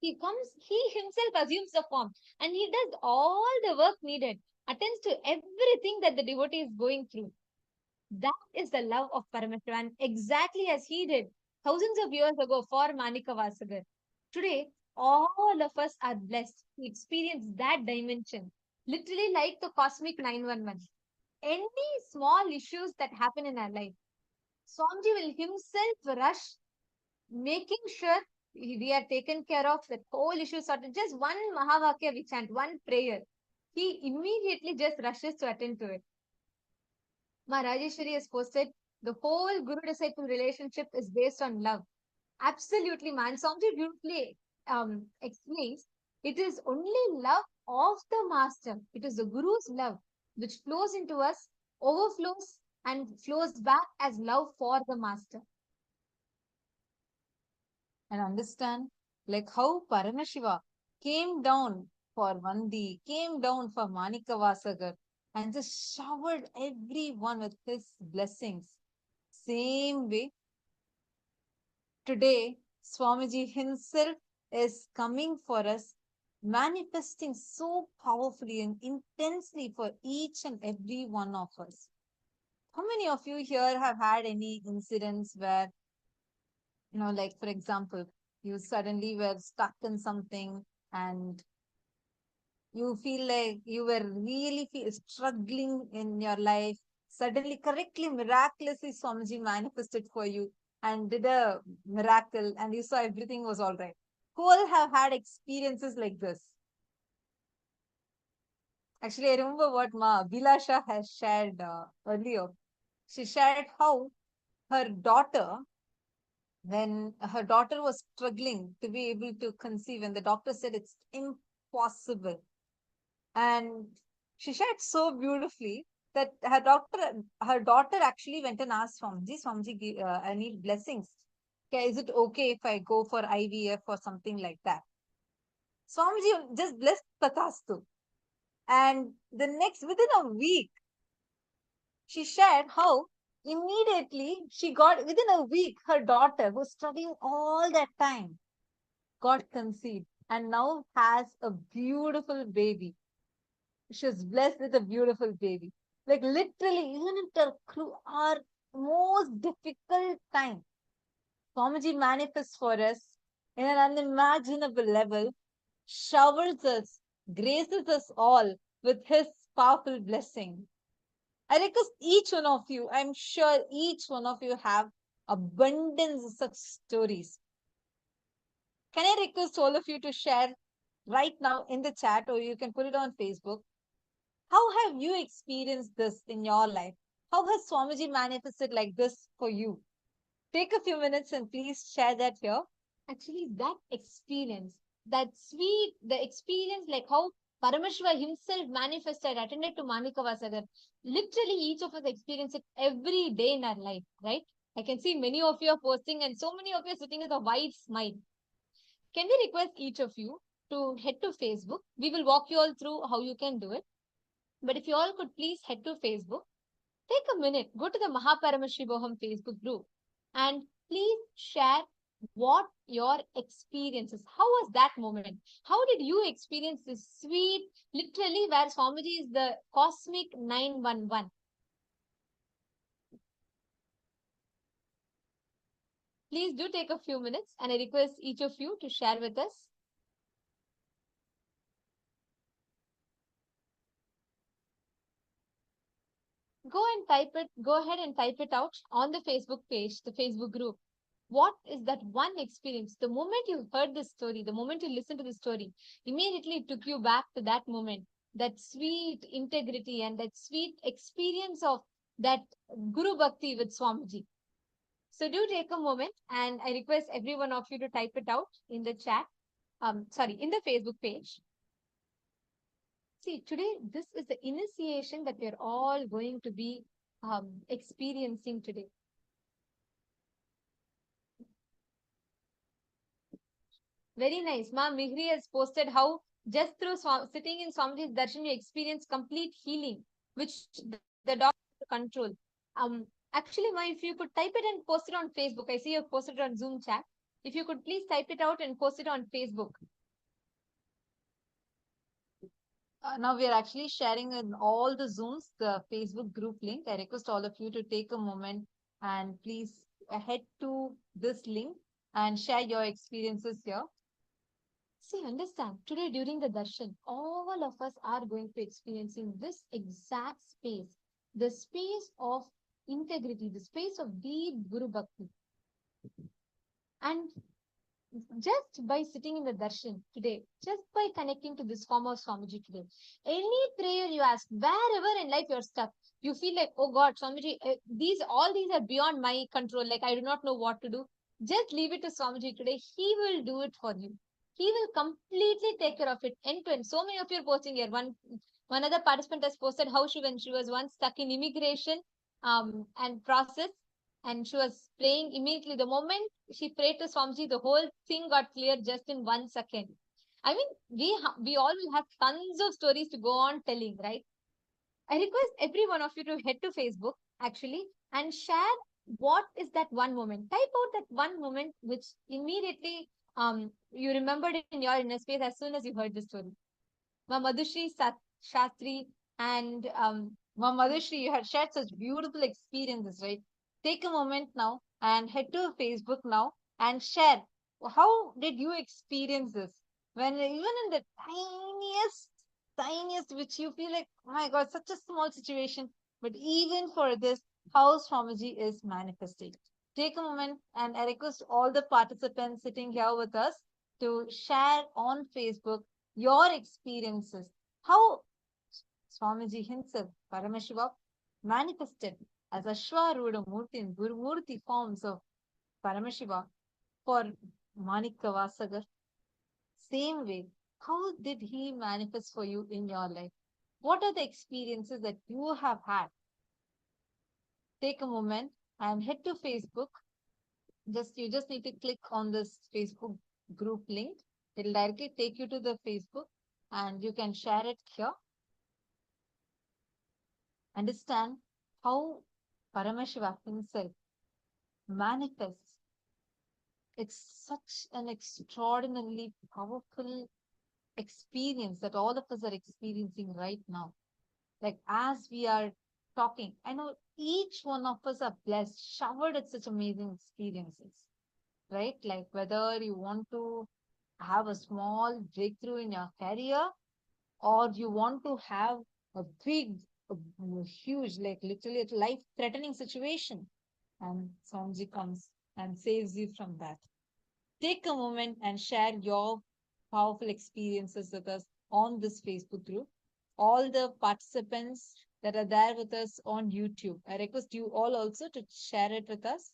He himself assumes the form and he does all the work needed, attends to everything that the devotee is going through. That is the love of Paramashiva, and exactly as he did thousands of years ago for Manika Vasagar. Today, all of us are blessed to experience that dimension, literally like the cosmic 911. Any small issues that happen in our life, Swamiji will himself rush, making sure we are taken care of, that whole issue sorted. Just one Mahavakya we chant, one prayer, he immediately just rushes to attend to it. Ma Rajeshwari has posted, the whole Guru-disciple relationship is based on love. Absolutely, man. Swamiji beautifully explains, it is only love of the master. It is the Guru's love which flows into us, overflows and flows back as love for the master. And understand like how Paramashiva came down for Vandi, came down for Manika Vasagar, and just showered everyone with his blessings. Same way, today Swamiji himself is coming for us manifesting so powerfully and intensely for each and every one of us. How many of you here have had any incidents where, like for example, you suddenly were stuck in something and you feel like you were really struggling in your life. Suddenly, correctly, miraculously, Swamiji manifested for you and did a miracle, and you saw everything was all right. Who all have had experiences like this? Actually, I remember what Ma Abhilasha has shared earlier. She shared how her daughter, when her daughter was struggling to be able to conceive, and the doctor said it's impossible. And she shared so beautifully that her daughter actually went and asked Swamiji, I need blessings. Okay, is it okay if I go for IVF or something like that? Swamiji just blessed Tathastu. And within a week, she shared how immediately within a week, her daughter, who was struggling all that time, got conceived and now has a beautiful baby. She was blessed with a beautiful baby. Like literally, even in our most difficult time, Swamiji manifests for us in an unimaginable level, showers us, graces us all with his powerful blessing. I request each one of you, I'm sure each one of you have abundance of such stories. Can I request all of you to share right now in the chat, or you can put it on Facebook? How have you experienced this in your life? How has Swamiji manifested like this for you? Take a few minutes and please share that here. Actually, that experience, the experience like how Paramashiva himself manifested, attended to Manikavasagar. Literally, each of us experience it every day in our life, right? I can see many of you are posting and so many of you are sitting with a wide smile. Can we request each of you to head to Facebook? We will walk you all through how you can do it. But if you all could please head to Facebook, take a minute, go to the Paramashivoham Facebook group and please share what your experience is. How was that moment? How did you experience this sweet, literally where Swamiji is the cosmic 911? Please do take a few minutes and I request each of you to share with us. Go ahead and type it out on the Facebook page, the Facebook group. What is that one experience? The moment you heard this story, the moment you listened to the story, immediately it took you back to that moment, that sweet integrity and that sweet experience of that Guru Bhakti with Swamiji. So do take a moment and I request every one of you to type it out in the chat, in the Facebook page. See, today, this is the initiation that we're all going to be experiencing today. Very nice. Ma Mihri has posted how just through sitting in Swamiji's darshan, you experience complete healing, which the doctor control. Actually, Ma, if you could type it and post it on Facebook. I see you've posted it on Zoom chat. If you could please type it out and post it on Facebook. Now we are actually sharing in all the Zooms, the Facebook group link. I request all of you to take a moment and please head to this link and share your experiences here. See, understand, today during the darshan, all of us are going to be experiencing this exact space, the space of integrity, the space of deep Guru Bhakti. And just by sitting in the darshan today, just by connecting to this form of Swamiji today, any prayer you ask, wherever in life you're stuck, you feel like, oh God, Swamiji, all these are beyond my control. Like I do not know what to do. Just leave it to Swamiji today. He will do it for you. He will completely take care of it end to end. So many of you are posting here. One other participant has posted how when she was once stuck in immigration and process, and she was praying immediately. The moment she prayed to Swamiji, the whole thing got clear just in 1 second. I mean, we all will have tons of stories to go on telling, right? I request every one of you to head to Facebook actually and share what is that one moment. Type out that one moment which immediately you remembered in your inner space as soon as you heard the story. Madhushri Shastri and Madhushri, you had shared such beautiful experiences, right? Take a moment now and head to Facebook now and share. How did you experience this? When even in the tiniest, which you feel like, oh my God, such a small situation, but even for this, how Swamiji is manifesting. Take a moment and I request all the participants sitting here with us to share on Facebook your experiences. How Swamiji himself, Paramashiva, manifested as Ashwaruda Murti in Gurumurti forms of Paramashiva for Manikavasagar. Same way, how did he manifest for you in your life? What are the experiences that you have had? Take a moment and head to Facebook. You just need to click on this Facebook group link. It'll directly take you to the Facebook and you can share it here. Understand how Paramashiva himself manifests. It's such an extraordinarily powerful experience that all of us are experiencing right now. Like as we are talking, I know each one of us are blessed, showered with such amazing experiences, right? Like whether you want to have a small breakthrough in your career or you want to have a big, huge, like literally a life threatening situation. And Swamiji comes and saves you from that. Take a moment and share your powerful experiences with us on this Facebook group. All the participants that are there with us on YouTube, I request you all also to share it with us.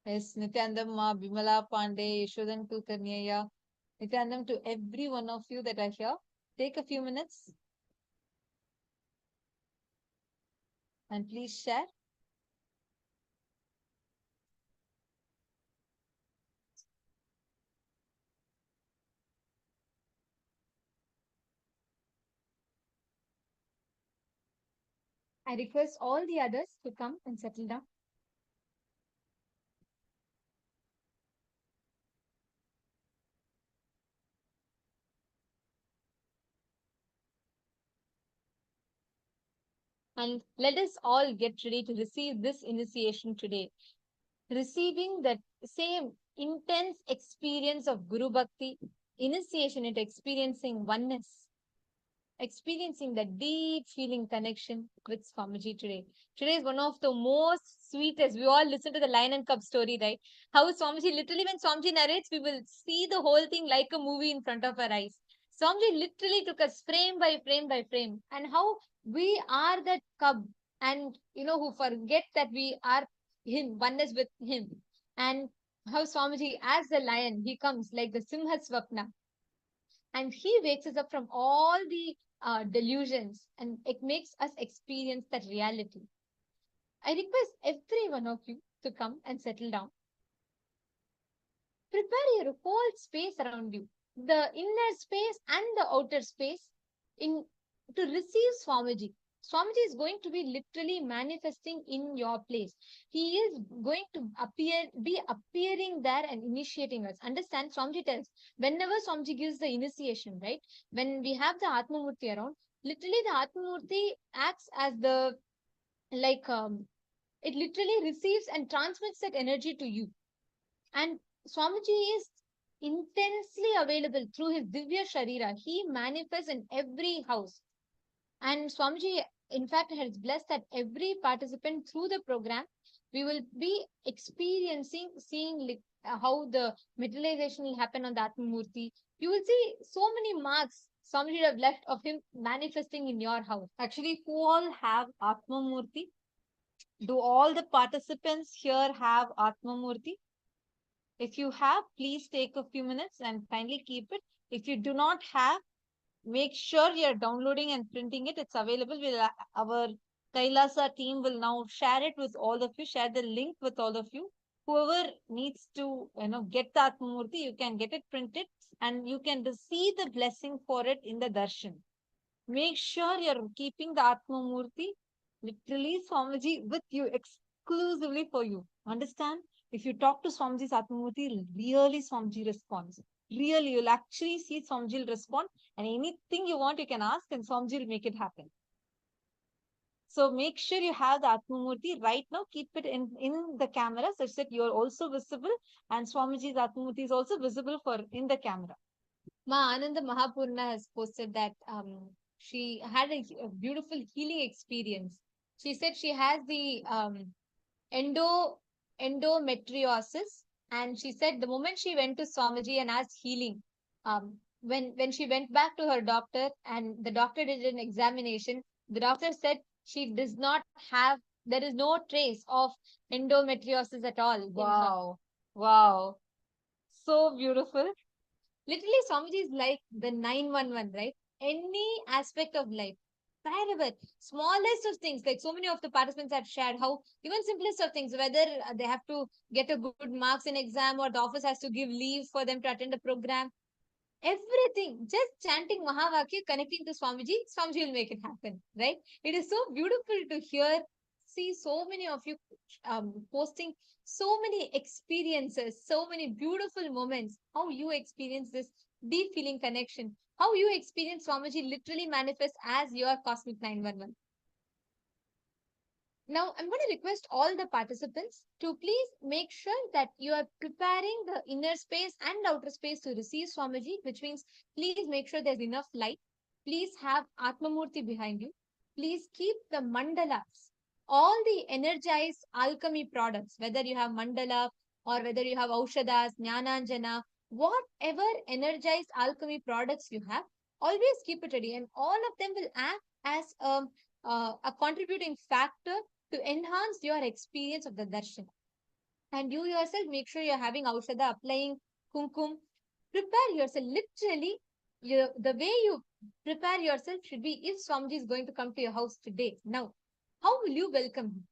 Yes, Nithyananda, Bimala Pandey, Yashodan Kulkarniya, Nithyananda, to every one of you that are here, take a few minutes and please share. I request all the others to come and settle down. And let us all get ready to receive this initiation today. Receiving that same intense experience of Guru Bhakti, initiation into experiencing oneness, experiencing that deep feeling connection with Swamiji today. Today is one of the most sweetest. We all listen to the Lion and Cub story, right? How Swamiji, literally when Swamiji narrates, we will see the whole thing like a movie in front of our eyes. Swamiji literally took us frame by frame by frame, and how we are that cub, and who forget that we are him, oneness with him. And how Swamiji, as the lion, he comes like the Simha Swapna, and he wakes us up from all the delusions and it makes us experience that reality. I request every one of you to come and settle down. Prepare your whole space around you, the inner space and the outer space, in to receive Swamiji. Swamiji is going to be literally manifesting in your place. He is going to be appearing there and initiating us. Understand? Swamiji tells, whenever Swamiji gives the initiation, right? When we have the Atmamurti around, literally the Atmamurti acts as the, like, it literally receives and transmits that energy to you. And Swamiji is intensely available through his Divya Sharira. He manifests in every house. And Swamiji, in fact, has blessed that every participant through the program, we will be experiencing, seeing how the materialization will happen on the Atmamurti. You will see so many marks Swamiji have left of him manifesting in your house. Actually, who all have Atmamurti? Do all the participants here have Atmamurti? If you have, please take a few minutes and kindly keep it. If you do not have, make sure you're downloading and printing it. It's available. Our Kailasa team will now share it with all of you, share the link with all of you. Whoever needs to get the Atmamurti, you can get it printed and you can receive the blessing for it in the darshan. Make sure you're keeping the Atma Murti, literally Swamiji, with you exclusively for you. Understand? If you talk to Swamiji's Atma Murti, really Swamiji responds. Really, you'll actually see Swamiji will respond, and anything you want, you can ask, and Swamiji will make it happen. So make sure you have the Atma Murti right now. Keep it in the camera such that you are also visible, and Swamiji's Atma Murti is also visible for in the camera. Ma Ananda Mahapurna has posted that she had a beautiful healing experience. She said she has the endo endometriosis, and she said the moment she went to Swamiji and asked healing, when she went back to her doctor and the doctor did an examination, the doctor said she does not have, there is no trace of endometriosis at all. Wow, wow, so beautiful. Literally, Swamiji is like the 911, right? Any aspect of life, wherever, smallest of things, like so many of the participants have shared how even simplest of things, whether they have to get a good marks in exam or the office has to give leave for them to attend a program, everything, just chanting Mahavakya, connecting to Swamiji, Swamiji will make it happen, right? It is so beautiful to hear, see so many of you posting so many experiences, so many beautiful moments, how you experience this deep feeling connection, how you experience Swamiji literally manifest as your cosmic 911. Now, I'm going to request all the participants to please make sure that you are preparing the inner space and outer space to receive Swamiji, which means please make sure there's enough light. Please have Atmamurti behind you. Please keep the mandalas, all the energized alchemy products, whether you have mandala or whether you have Aushadas, Jnananjana, whatever energized alchemy products you have, always keep it ready. And all of them will act as a contributing factor to enhance your experience of the darshan. And you yourself make sure you're having Aushada, applying kumkum. Prepare yourself literally. The way you prepare yourself should be if Swamiji is going to come to your house today. Now, how will you welcome him?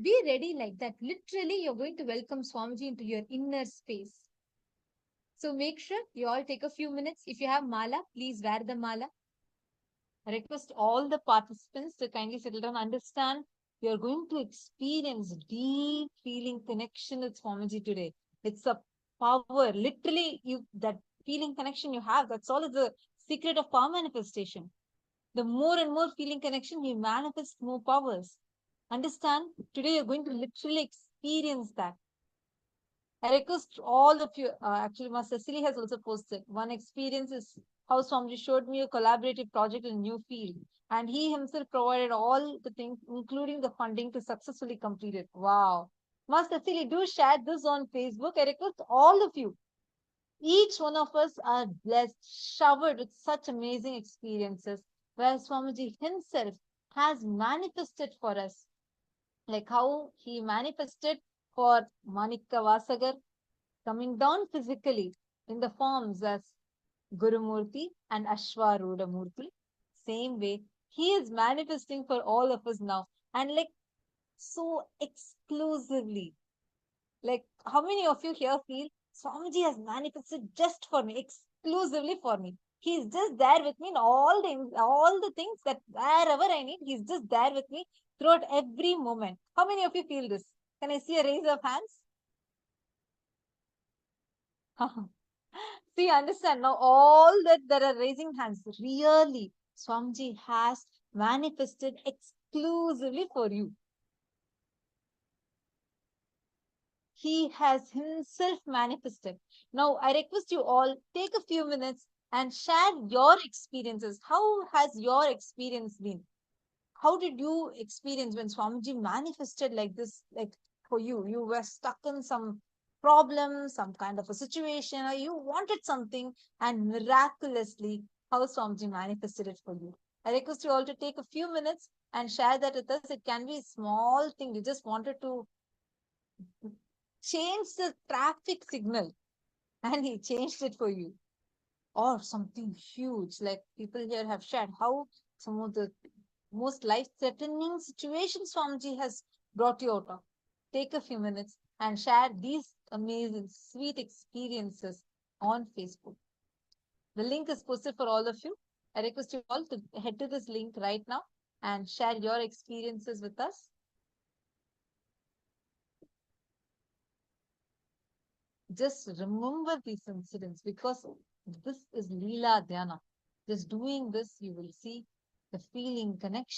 Be ready like that. Literally, you're going to welcome Swamiji into your inner space. So make sure you all take a few minutes. If you have mala, please wear the mala. I request all the participants to kindly settle down, understand you're going to experience deep feeling connection with Swamiji today. It's a power. Literally, you that feeling connection you have, that's all is the secret of power manifestation. The more and more feeling connection, you manifest more powers. Understand? Today you're going to literally experience that. I request all of you, actually, Ma Cecily has also posted. One experience is how Swamiji showed me a collaborative project in a new field. And he himself provided all the things, including the funding to successfully complete it. Wow. Ma Cecily, do share this on Facebook. I request all of you. Each one of us are blessed, showered with such amazing experiences where Swamiji himself has manifested for us. Like how he manifested for Manika Vasagar, coming down physically in the forms as Gurumurti and Ashwaruda Murti. Same way, he is manifesting for all of us now, and like so exclusively. Like, how many of you here feel Swamiji has manifested just for me, exclusively for me? He's just there with me in all the things that wherever I need, he's just there with me throughout every moment. How many of you feel this? Can I see a raise of hands? See, understand now all that are raising hands. Really, Swamiji has manifested exclusively for you. He has himself manifested. Now, I request you all take a few minutes and share your experiences. How has your experience been? How did you experience when Swamiji manifested like this, like for you? You were stuck in some problem, some kind of a situation, or you wanted something, and miraculously, how Swamiji manifested it for you. I request you all to take a few minutes and share that with us. It can be a small thing. You just wanted to change the traffic signal, and he changed it for you. Or something huge, like people here have shared how some of the most life-threatening situations Swamiji has brought you out of. Take a few minutes and share these amazing, sweet experiences on Facebook. The link is posted for all of you. I request you all to head to this link right now and share your experiences with us. Just remember these incidents because this is Leela Dhyana. Just doing this, you will see the feeling, connection.